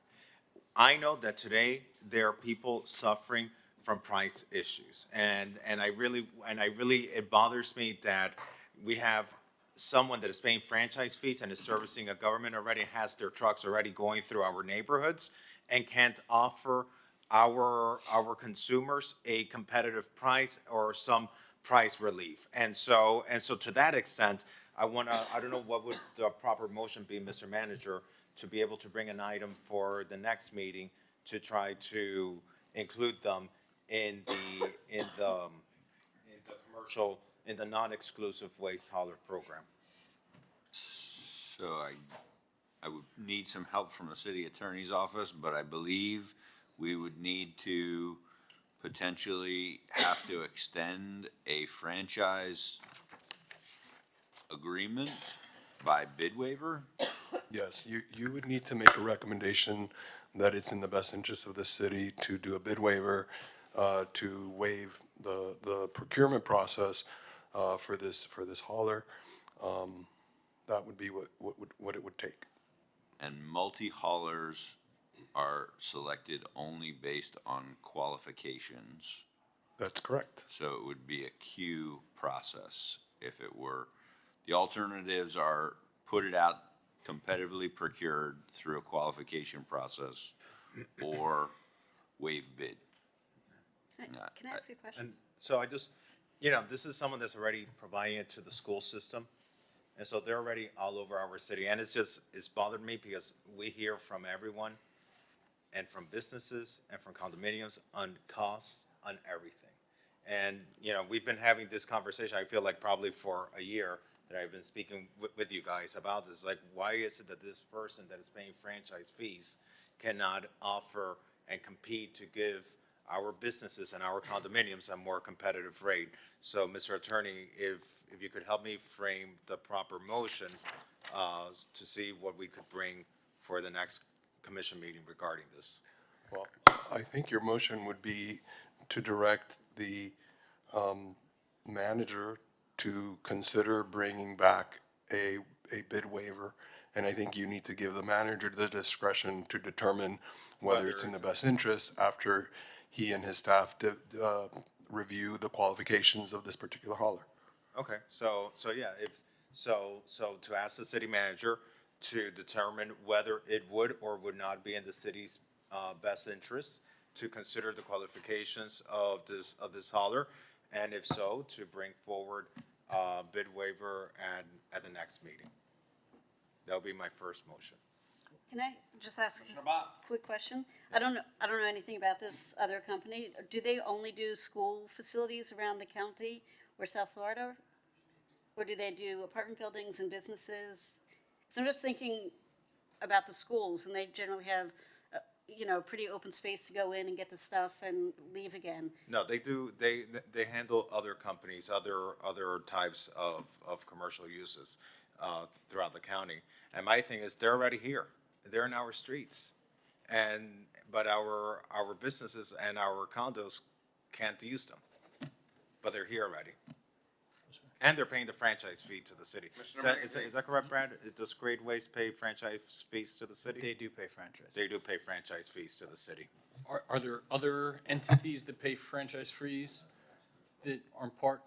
I know that today there are people suffering from price issues, and I really, it bothers me that we have someone that is paying franchise fees and is servicing a government already, has their trucks already going through our neighborhoods, and can't offer our consumers a competitive price or some price relief. And so to that extent, I don't know what would the proper motion be, Mr. Manager, to be able to bring an item for the next meeting to try to include them in the commercial, in the non-exclusive waste hauler program. So I would need some help from the city attorney's office, but I believe we would need to potentially have to extend a franchise agreement by bid waiver. Yes, you would need to make a recommendation that it's in the best interest of the city to do a bid waiver, to waive the procurement process for this hauler. That would be what it would take. And multi-haulers are selected only based on qualifications. That's correct. So it would be a queue process if it were. The alternatives are put it out competitively procured through a qualification process or waive bid. Can I ask you a question? And so this is someone that's already providing it to the school system. And so they're already all over our city. And it's bothered me because we hear from everyone and from businesses and from condominiums on costs, on everything. And, we've been having this conversation, I feel like probably for a year that I've been speaking with you guys about this. Like, why is it that this person that is paying franchise fees cannot offer and compete to give our businesses and our condominiums a more competitive rate? So, Mr. Attorney, if you could help me frame the proper motion to see what we could bring for the next commission meeting regarding this. Well, I think your motion would be to direct the manager to consider bringing back a bid waiver. And I think you need to give the manager the discretion to determine whether it's in the best interest after he and his staff review the qualifications of this particular hauler. Okay, so to ask the city manager to determine whether it would or would not be in the city's best interest to consider the qualifications of this hauler, and if so, to bring forward bid waiver at the next meeting. That'll be my first motion. Can I just ask a quick question? I don't know anything about this other company. Do they only do school facilities around the county or South Florida? Or do they do apartment buildings and businesses? So I'm just thinking about the schools, and they generally have, pretty open space to go in and get the stuff and leave again. No, they do. They handle other companies, other types of commercial uses throughout the county. And my thing is, they're already here. They're in our streets, but our businesses and our condos can't use them. But they're here already, and they're paying the franchise fee to the city. Is that correct, Brad? Does Great Waste pay franchise fees to the city? They do pay franchise. They do pay franchise fees to the city. Are there other entities that pay franchise fees that aren't part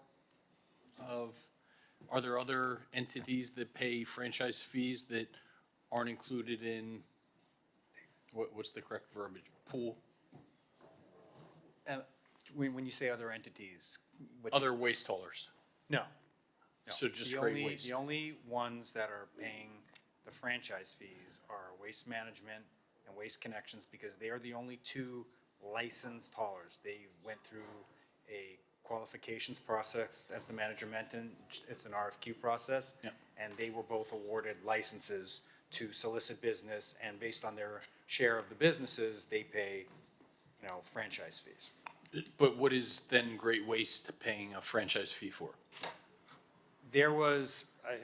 of, are there other entities that pay franchise fees that aren't included in What's the correct verbiage? Pool, When you say other entities? other waste haulers. No. No. So just The great only- waste. The only ones that are paying the franchise fees are Waste Management and Waste Connections, because they are the only two licensed haulers. They went through a qualifications process, as the manager mentioned. It's an RFQ process. Yep. And they were both awarded licenses to solicit business, and based on their share of the businesses, they pay, franchise fees. But what is then Great Waste paying a franchise fee for? There was, at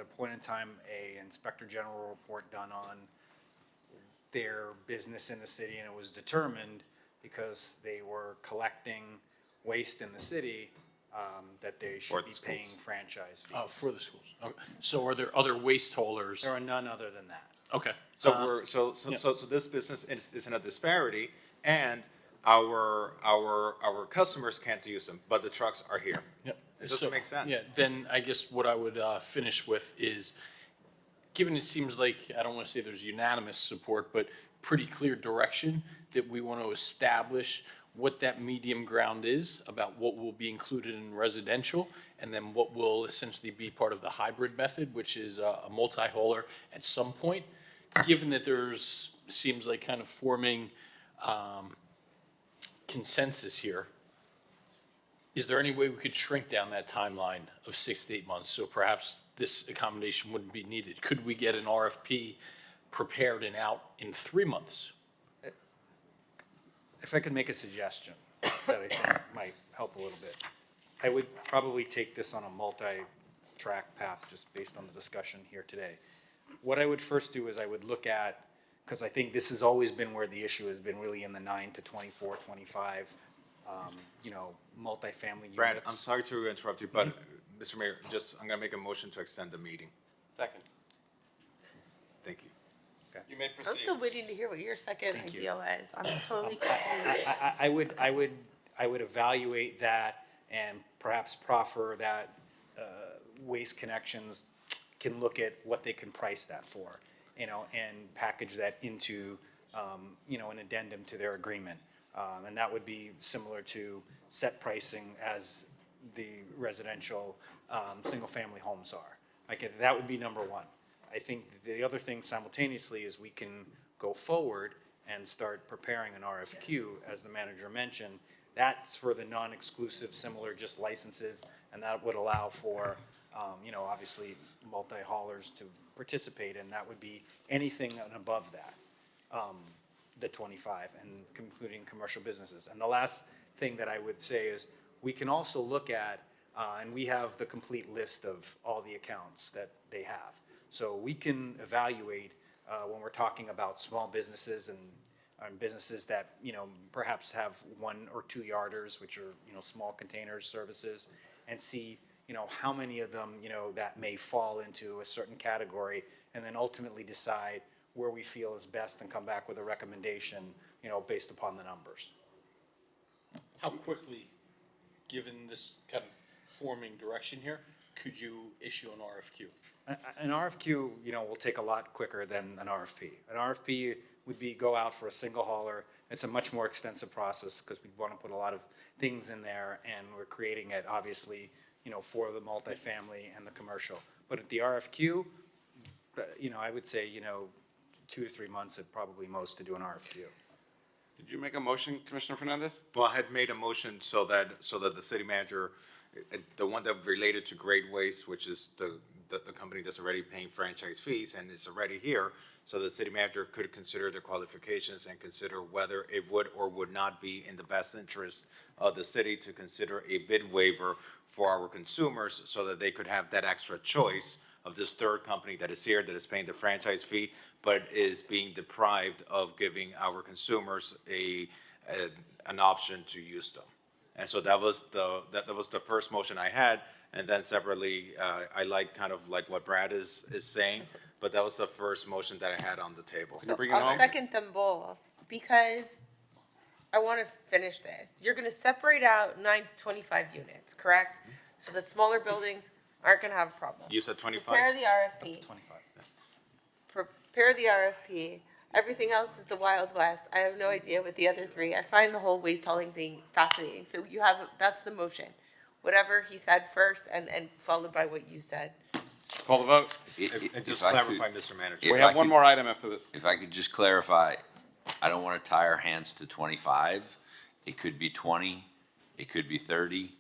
a point in time, a Inspector General report done on their business in the city, and it was determined, because they were collecting waste in the city, that they should be paying franchise fees. Oh, for the schools. Okay. So are there other waste haulers? There are none other than that. Okay. So this business is in a disparity, and our customers can't use them, but the trucks are here. Yep. It doesn't make sense. Yeah, then I guess what I would finish with is, given it seems like, I don't want to say there's unanimous support, but pretty clear direction that we want to establish what that medium ground is about what will be included in residential, and then what will essentially be part of the hybrid method, which is a multi-hauler at some point. Given that seems like kind of forming consensus here, is there any way we could shrink down that timeline of 6 to 8 months, so perhaps this accommodation wouldn't be needed? Could we get an RFP prepared and out in 3 months? If I could make a suggestion that I think might help a little bit, I would probably take this on a multi-track path, just based on the discussion here today. What I would first do is I would look at, because I think this has always been where the issue has been, really in the 9 to 24, 25, multifamily units. Brad, I'm sorry to interrupt you, but Mr. Mayor, I'm gonna make a motion to extend the meeting. Second. Thank you. You may I'm still waiting to hear what your second Thank you. idea was. I'm totally confused. I would evaluate that and perhaps proffer that Waste Connections can look at what they can price that for, and package that into, an addendum to their agreement. And that would be similar to set pricing as the residential, single-family homes are. That would be number one. I think the other thing simultaneously is we can go forward and start preparing an RFQ, as the manager mentioned. That's for the non-exclusive, similar just licenses, and that would allow for, obviously multi-haulers to participate, and that would be anything above that, the 25, and including commercial businesses. And the last thing that I would say is we can also look at, and we have the complete list of all the accounts that they have. So we can evaluate when we're talking about small businesses and businesses that, perhaps have 1 or 2 yarders, which are, small containers services, and see, how many of them, that may fall into a certain category, and then ultimately decide where we feel is best and come back with a recommendation, based upon the numbers. How quickly, given this kind of forming direction here, could you issue an RFQ? An RFQ, will take a lot quicker than an RFP. An RFP would go out for a single hauler. It's a much more extensive process, because we want to put a lot of things in there, and we're creating it, obviously, for the multifamily and the commercial. But at the RFQ, I would say, 2 to 3 months at probably most to do an RFQ. Did you make a motion, Commissioner Fernandez? Well, I had made a motion so that the city manager, the one that related to Great Waste, which is the company that's already paying franchise fees and is already here, so the city manager could consider the qualifications and consider whether it would or would not be in the best interest of the city to consider a bid waiver for our consumers, so that they could have that extra choice of this third company that is here, that is paying the franchise fee, but is being deprived of giving our consumers an option to use them. And so that was the first motion I had. And then separately, I kind of like what Brad is saying, but that was the first motion that I had on the table. So I'll second them both, because I want to finish this. You're going to separate out 9 to 25 units, correct? So the smaller buildings aren't going to have a problem. You said 25? Prepare the RFP. 25. prepare the RFP. Everything else is the Wild West. I have no idea what the other three. I find the whole waste hauling thing fascinating. So you have, that's the motion. Whatever he said first and followed by what you said. Call the vote. And just If I clarify, could- Mr. Manager. We If have I one could- more item after this. If I could just clarify, I don't want to tie our hands to 25. It could be 20, it could be 30.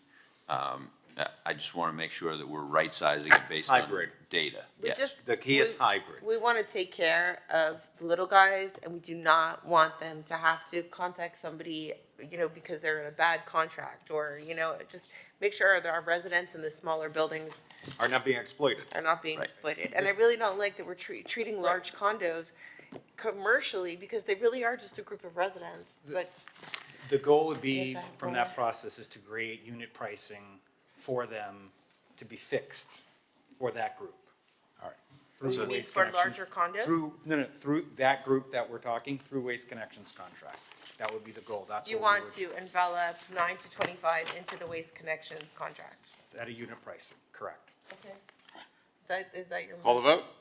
I just want to make sure that we're right sizing it based on Hybrid. data. We Yes. just The key is we- hybrid. We want to take care of the little guys, and we do not want them to have to contact somebody, because they're in a bad contract, or just make sure that our residents in the smaller buildings Are not being exploited. are not being exploited. And I really don't like that we're treating large condos commercially, because they really are just a group of residents. But The goal would Yes, be, that from goal. that process, is to create unit pricing for them to be fixed for that group. All right. Through You the mean Waste for Connections- larger condos? Through that group that we're talking, through Waste Connections contract. That would be the goal. That's you what we want would- to envelop 9 to 25 into the Waste Connections contract. At a unit pricing, correct. Okay. Is that your? Call the motion? vote.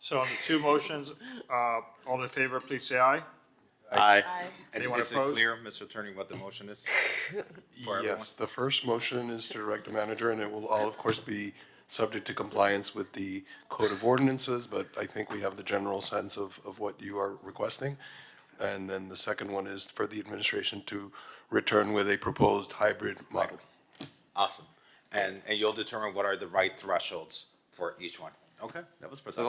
So on the two motions, all in favor, please say aye. Aye. Aye. Anyone Is it opposed? clear, Mr. Attorney, what the motion is? For everyone? Yes, the first motion is to direct the manager, and it will all, of course, be subject to compliance with the Code of Ordinances, but I think we have the general sense of what you are requesting. And then the second one is for the administration to return with a proposed hybrid model. Awesome. And you'll determine what are the right thresholds for each one. Okay, that was So presented.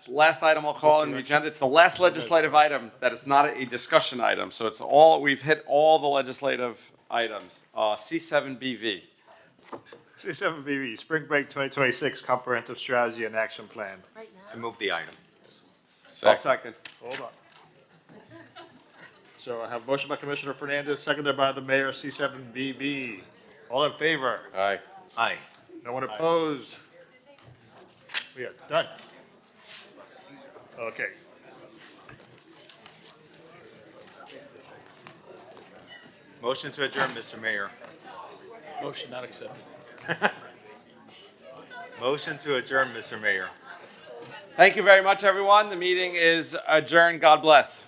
the last item I'll call on the agenda, it's the last legislative item that is not a discussion item. So it's all, we've hit all the legislative items. C7BV. C7BV, Spring Break 2026 Comprehensive Strategy and Action Plan. I move the item. I'll second. Hold on. So I have a motion by Commissioner Fernandez, seconded by the mayor, C7BV. All in favor? Aye. Aye. No one opposed? We are done. Okay. Motion to adjourn, Mr. Mayor. Motion not accepted. Motion to adjourn, Mr. Mayor. Thank you very much, everyone. The meeting is adjourned. God bless.